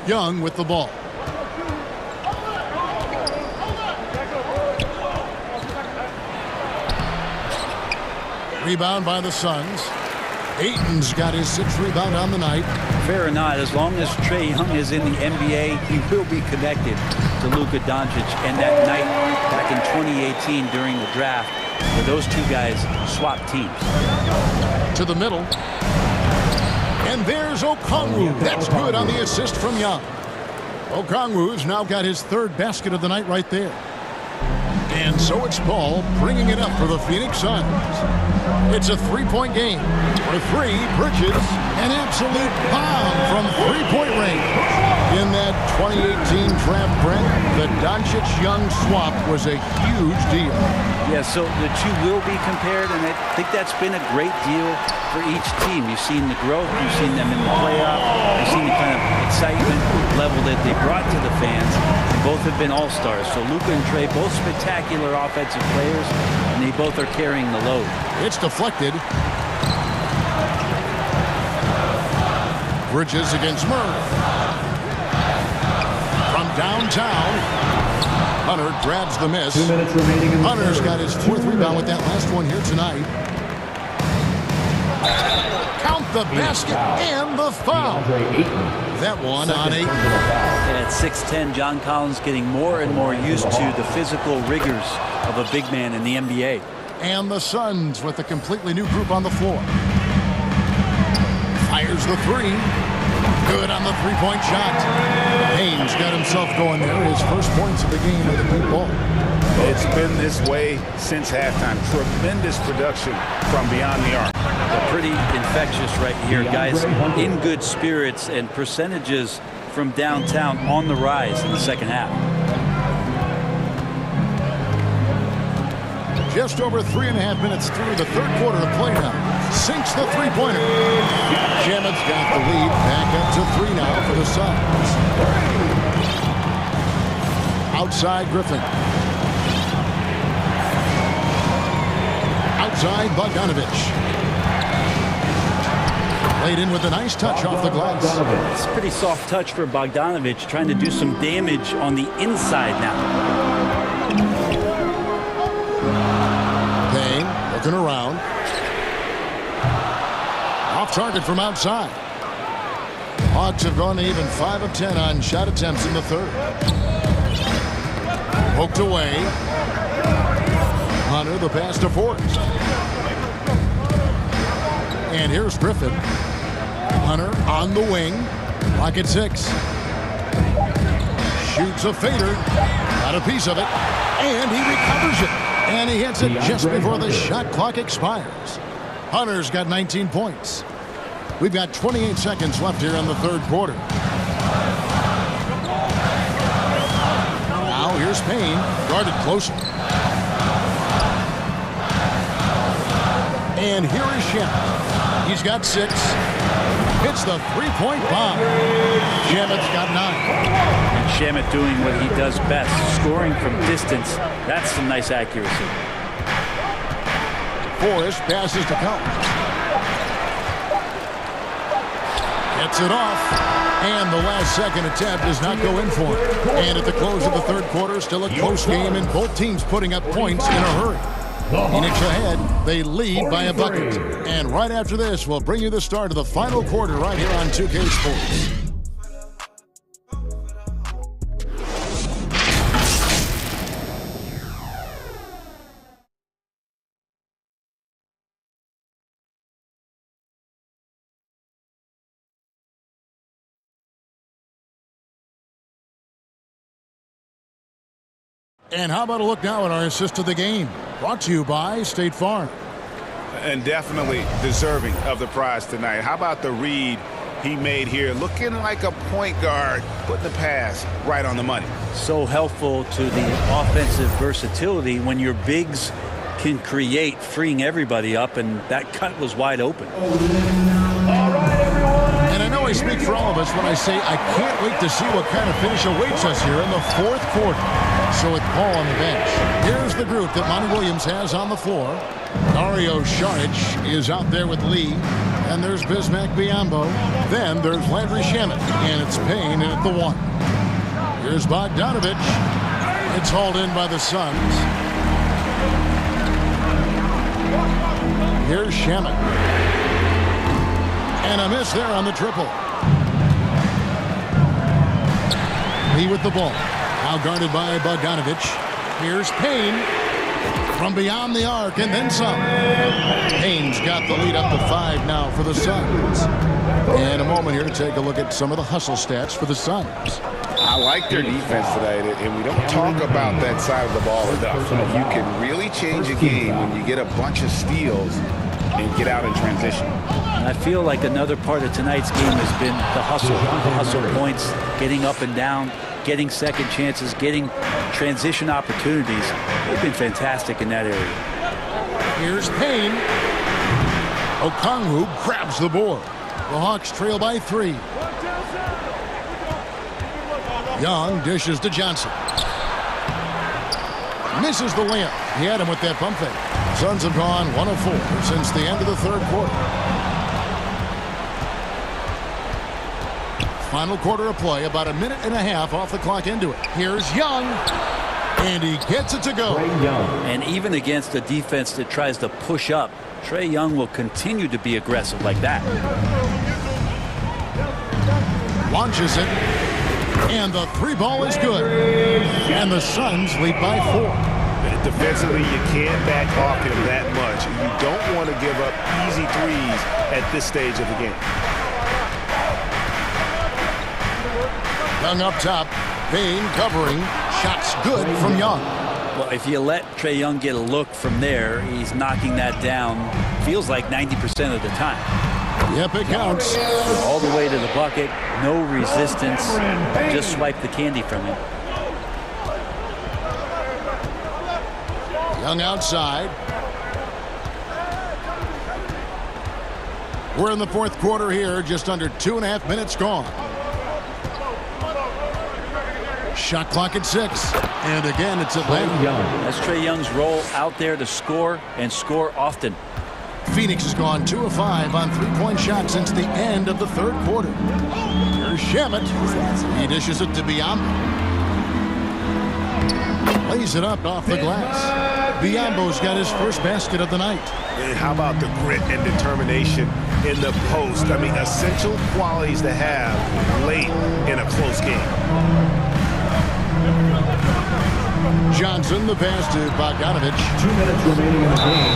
Young with the ball. Rebound by the Suns. Ayton's got his 6th rebound on the night. Fair or not, as long as Trae Young is in the NBA, he will be connected to Luka Doncic. And that night back in 2018 during the draft, where those two guys swapped teams. To the middle. And there's Okongwu. That's good on the assist from Young. Okongwu's now got his 3rd basket of the night right there. And so it's Paul bringing it up for the Phoenix Suns. It's a 3-point game. For 3, Bridges, an absolute bomb from 3-point range. In that 2018 draft, Brent, the Doncic-Young swap was a huge deal. Yeah, so the two will be compared, and I think that's been a great deal for each team. You've seen the growth, you've seen them in the playoff, you've seen the kind of excitement level that they brought to the fans. Both have been all-stars, so Luka and Trae, both spectacular offensive players, and they both are carrying the load. It's deflected. Bridges against Murray. From downtown, Hunter grabs the miss. 2 minutes remaining in the Hunter's third. got his 4th rebound with that last one here tonight. Count the basket and the foul. That one on 8. At 6'10", John Collins getting more and more used to the physical rigors of a big man in the NBA. And the Suns with a completely new group on the floor. Fires the 3. Good on the 3-point shot. Haynes got himself going there. His first points of the game with a deep ball. It's been this way since halftime. Tremendous production from beyond the arc. Pretty infectious right here, guys. In good spirits, and percentages from downtown on the rise in the second half. Just over 3.5 minutes through the 3rd quarter of play now. Sinks the 3-pointer. Shamit's got the lead. Back up to 3 now for the Suns. Outside Griffin. Outside Bogdanovich. Laid in with a nice touch off the glass. It's a pretty soft touch for Bogdanovich, trying to do some damage on the inside now. Payne looking around. Off target from outside. Hawks have gone to even 5 of 10 on shot attempts in the 3rd. Poked away. Hunter the pass to Forrest. And here's Griffin. Hunter on the wing. Rocket 6. Shoots a fader. Got a piece of it. And he recovers it. And he hits it just before the shot clock expires. Hunter's got 19 points. We've got 28 seconds left here in the 3rd quarter. Now here's Payne. Guarded closely. And here is Shamet. He's got 6. Hits the 3-point bomb. Shamet's got 9. And Shamet doing what he does best, scoring from distance. That's some nice accuracy. Forrest passes to Collins. Gets it off. And the last second attempt does not go in for him. And at the close of the 3rd quarter, still a close game, and both teams putting up points in a hurry. Phoenix ahead. They lead by a bucket. And right after this, we'll bring you the start of the final quarter right here on 2K Sports. And how about a look now at our assist of the game? Brought to you by State Farm. And definitely deserving of the prize tonight. How about the read he made here? Looking like a point guard, putting the pass right on the money. So helpful to the offensive versatility when your bigs can create, freeing everybody up, and that cut was wide open. And I know I speak for all of us when I say I can't wait to see what kind of finish awaits us here in the fourth quarter. So with Paul on the bench, here's the group that Monty Williams has on the floor. Dario Saric is out there with Lee, and there's Bismack Biyombo. Then there's Landry Shamet, and it's Payne in at the 1. Here's Bogdanovich. It's hauled in by the Suns. Here's Shamet. And a miss there on the triple. Lee with the ball. Now guarded by Bogdanovich. Here's Payne from beyond the arc, and then some. Payne's got the lead up to 5 now for the Suns. And a moment here to take a look at some of the hustle stats for the Suns. I like their defense tonight, and we don't talk about that side of the ball enough. You can really change a game when you get a bunch of steals and get out in transition. I feel like another part of tonight's game has been the hustle points, getting up and down, getting second chances, getting transition opportunities. They've been fantastic in that area. Here's Payne. Okongwu grabs the board. The Hawks trail by 3. Young dishes to Johnson. Misses the layup. He had him with that pump fake. Suns have gone 1 of 4 since the end of the third quarter. Final quarter of play, about a minute and a half off the clock into it. Here's Young, and he gets it to go. And even against a defense that tries to push up, Trae Young will continue to be aggressive like that. Launches it, and the 3 ball is good. And the Suns lead by 4. Defensively, you can't back off him that much. You don't want to give up easy threes at this stage of the game. Young up top, Payne covering. Shots good from Young. Well, if you let Trae Young get a look from there, he's knocking that down, feels like 90% of the time. Yep, it counts. All the way to the bucket, no resistance, just swipe the candy from him. Young outside. We're in the fourth quarter here, just under 2.5 minutes gone. Shot clock at 6. And again, it's Atlanta. That's Trae Young's role out there to score and score often. Phoenix has gone 2 of 5 on 3-point shots since the end of the third quarter. Here's Shamet. He dishes it to Biyombo. Lays it up off the glass. Biyombo's got his first basket of the night. And how about the grit and determination in the post? I mean, essential qualities to have late in a close game. Johnson, the pass to Bogdanovich. 2 minutes remaining in the game.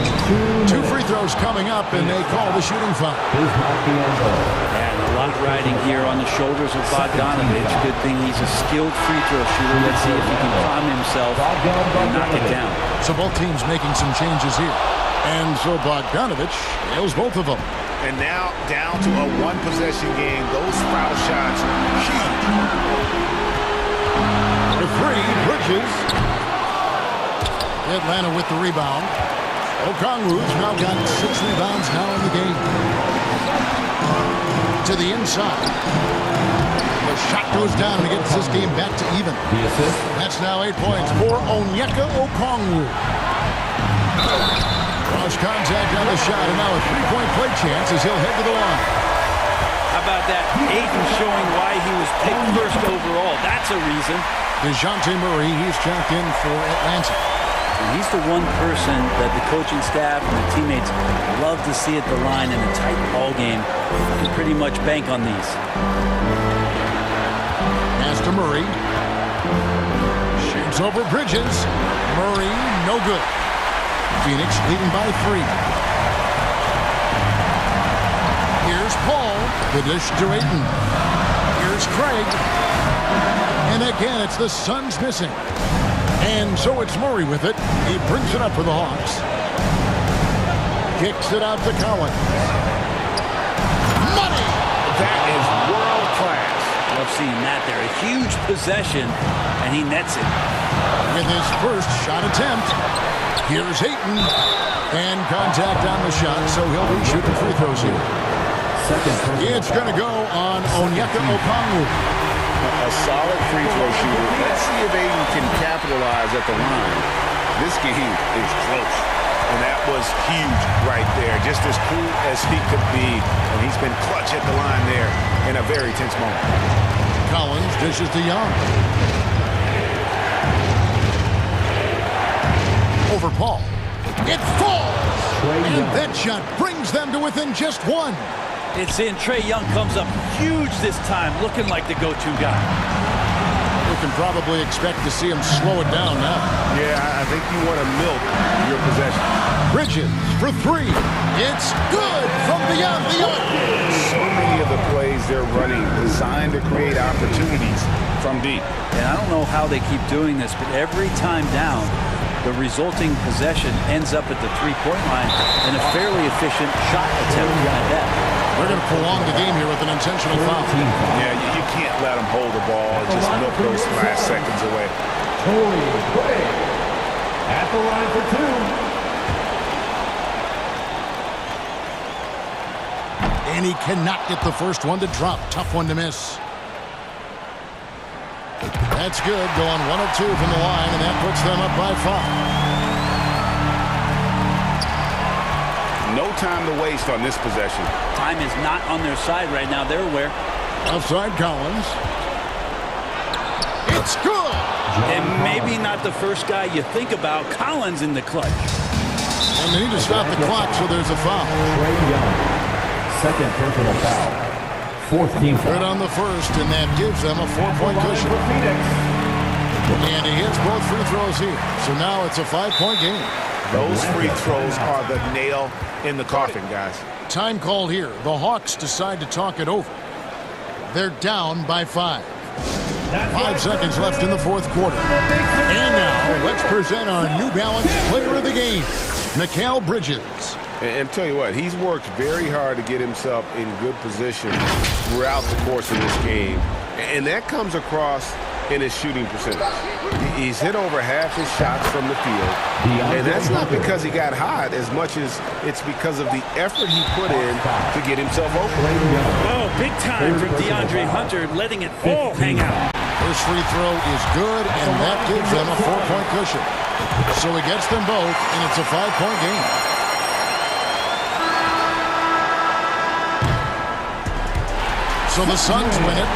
2 free throws coming up, and they call the shooting foul. And a lot riding here on the shoulders of Bogdanovich. Good thing he's a skilled free throw shooter. Let's see if he can calm himself and knock it down. So both teams making some changes here. And so Bogdanovich nails both of them. And now down to a 1-possession game. Those foul shots, huge. The 3, Bridges. Atlanta with the rebound. Okongwu's now got 6 rebounds now in the game. To the inside. The shot goes down and gets this game back to even. That's now 8 points for Onyeka Okongwu. Cross contact on the shot, and now a 3-point play chance as he'll head to the line. How about that? Ayton showing why he was picked first overall. That's a reason. DeJounte Murray, he's checked in for Atlanta. And he's the one person that the coaching staff and the teammates love to see at the line in a tight ball game. You can pretty much bank on these. Pass to Murray. Shoots over Bridges. Murray, no good. Phoenix leading by 3. Here's Paul. The dish to Ayton. Here's Craig. And again, it's the Suns missing. And so it's Murray with it. He brings it up for the Hawks. Kicks it out to Collins. Money! That is world class. Love seeing that there. A huge possession, and he nets it. With his first shot attempt, here's Ayton. And contact on the shot, so he'll be shooting free throws here. It's going to go on Onyeka Okongwu. A solid free throw shooter. Let's see if Ayton can capitalize at the line. This game is close. And that was huge right there. Just as cool as he could be. And he's been clutch at the line there in a very tense moment. Collins dishes to Young. Over Paul. It falls! And that shot brings them to within just one. It's in. Trae Young comes up huge this time, looking like the go-to guy. We can probably expect to see him slow it down now. Yeah, I think you want to milk your possession. Bridges for three. It's good from beyond the arc. So many of the plays they're running designed to create opportunities from deep. And I don't know how they keep doing this, but every time down, the resulting possession ends up at the three-point line and a fairly efficient shot attempt at that. They're going to prolong the game here with an intentional foul. Yeah, you can't let them hold the ball and just milk those last seconds away. At the line for two. And he cannot get the first one to drop. Tough one to miss. That's good. Going 1 of 2 from the line, and that puts them up by 5. No time to waste on this possession. Time is not on their side right now. They're aware. Outside Collins. It's good! And maybe not the first guy you think about. Collins in the clutch. And they need to stop the clock, so there's a foul. Trae Young. Second personal foul. Fourth team foul. Good on the first, and that gives them a 4-point cushion. And he hits both free throws here. So now it's a 5-point game. Those free throws are the nail in the coffin, guys. Time called here. The Hawks decide to talk it over. They're down by 5. 5 seconds left in the fourth quarter. And now, let's present our New Balance player of the game, Mikal Bridges. And tell you what, he's worked very hard to get himself in good position throughout the course of this game. And that comes across in his shooting percentage. He's hit over half his shots from the field. And that's not because he got hot as much as it's because of the effort he put in to get himself open. Oh, big time from DeAndre Hunter, letting it all hang out. First free throw is good, and that gives them a 4-point cushion. So he gets them both, and it's a 5-point game. So the Suns win it.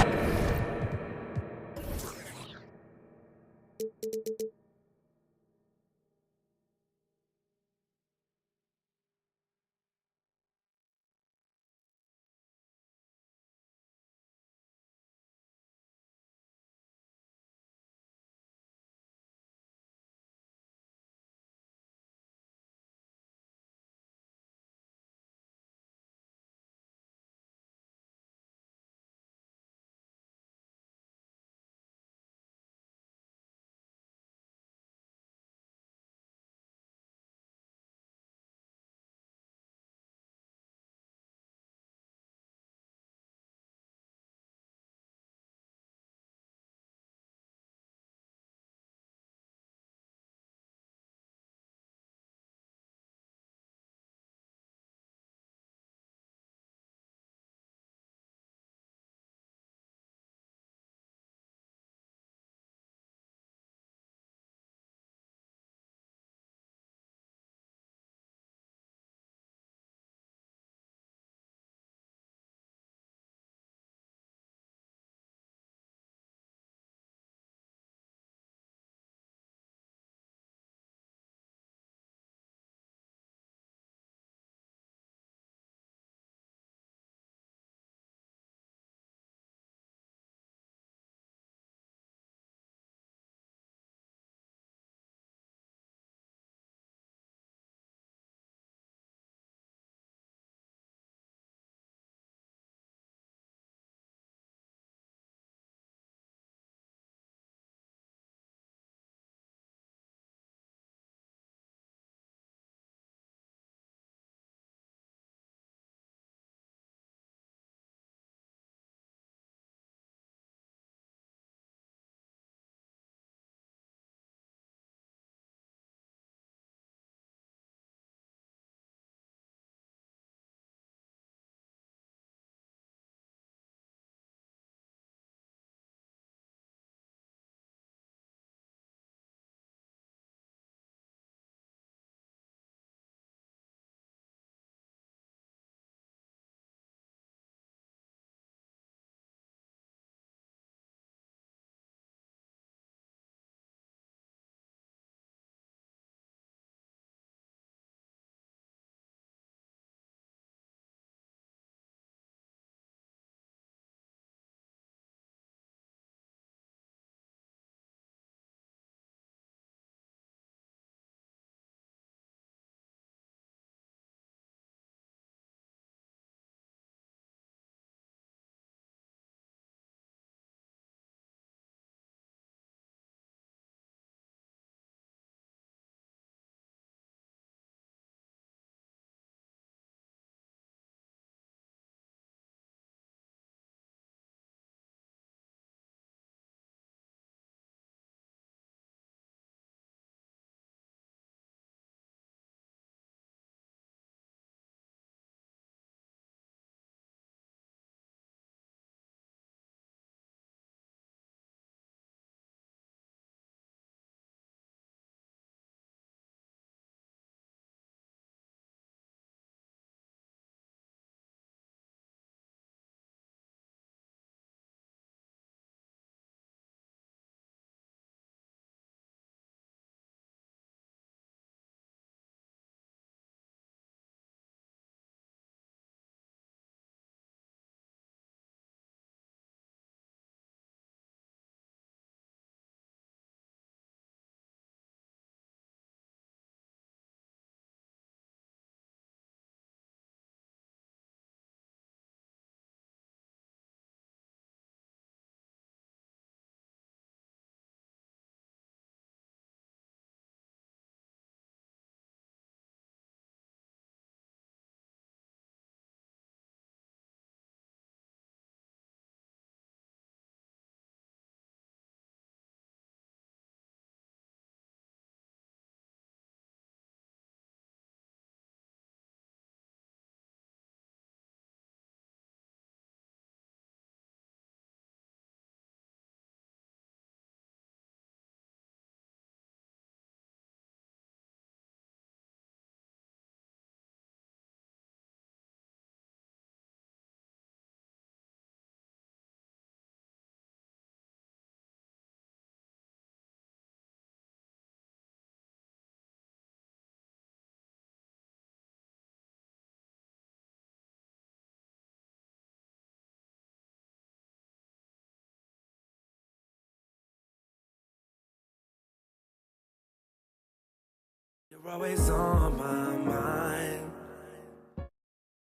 Always on my mind.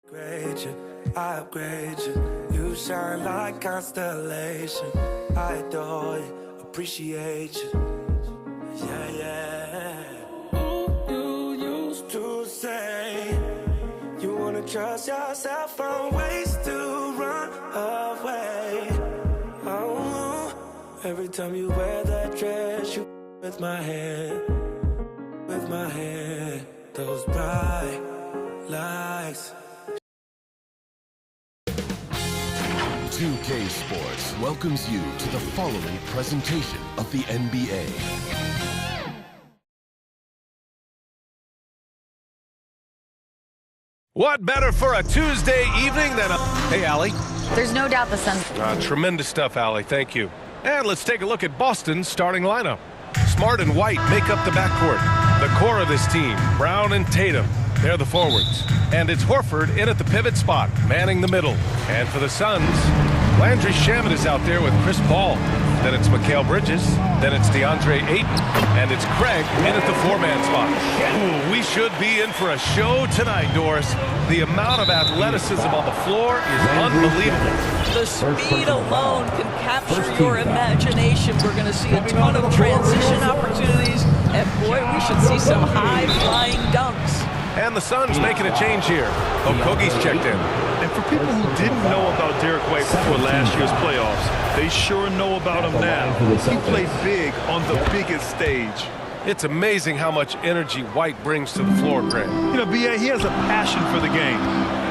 Grade you, I upgrade you. You shine like constellation. I adore you, appreciate you. Yeah, yeah. Ooh, you used to say you wanna trust yourself, find ways to run away. Oh, every time you wear that dress, you with my head. With my head, those bright lights. 2K Sports welcomes you to the following presentation of the NBA. What better for a Tuesday evening than a... Hey, Allie. There's no doubt the Suns... Tremendous stuff, Allie. Thank you. And let's take a look at Boston's starting lineup. Smart and White make up the backcourt. The core of this team, Brown and Tatum, they're the forwards. And it's Horford in at the pivot spot, manning the middle. And for the Suns, Landry Shamet is out there with Chris Paul. Then it's Mikal Bridges. Then it's DeAndre Ayton. And it's Craig in at the four-man spot. Ooh, we should be in for a show tonight, Doris. The amount of athleticism on the floor is unbelievable. The speed alone can capture your imagination. We're going to see a ton of transition opportunities. And boy, we should see some high-flying dunks. And the Suns making a change here. Okogie's checked in. And for people who didn't know about Derek White before last year's playoffs, they sure know about him now. He played big on the biggest stage. It's amazing how much energy White brings to the floor, Greg. You know, B.A., he has a passion for the game.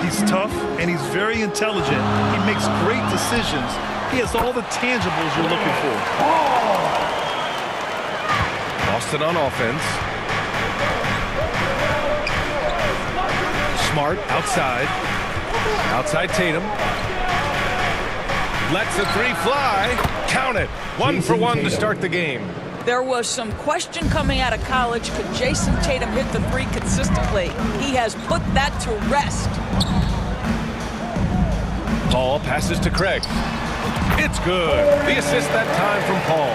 He's tough, and he's very intelligent. He makes great decisions. He has all the tangibles you're looking for. Boston on offense. Smart outside. Outside Tatum. Lets the three fly. Count it. 1 for 1 to start the game. There was some question coming out of college. Could Jason Tatum hit the three consistently? He has put that to rest. Paul passes to Craig. It's good. The assist that time from Paul.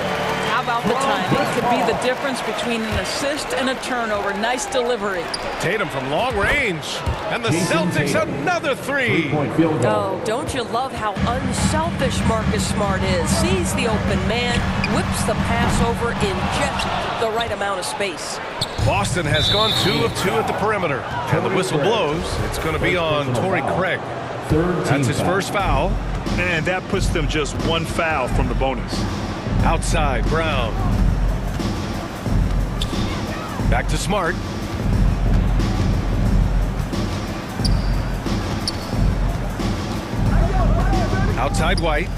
How about the timing? It could be the difference between an assist and a turnover. Nice delivery. Tatum from long range. And the Celtics another three. Oh, don't you love how unselfish Marcus Smart is? Sees the open man, whips the pass over in just the right amount of space. Boston has gone 2 of 2 at the perimeter. And the whistle blows. It's going to be on Torrey Craig. That's his first foul. And that puts them just 1 foul from the bonus. Outside, Brown. Back to Smart. Outside White.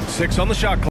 6 on the shot clock.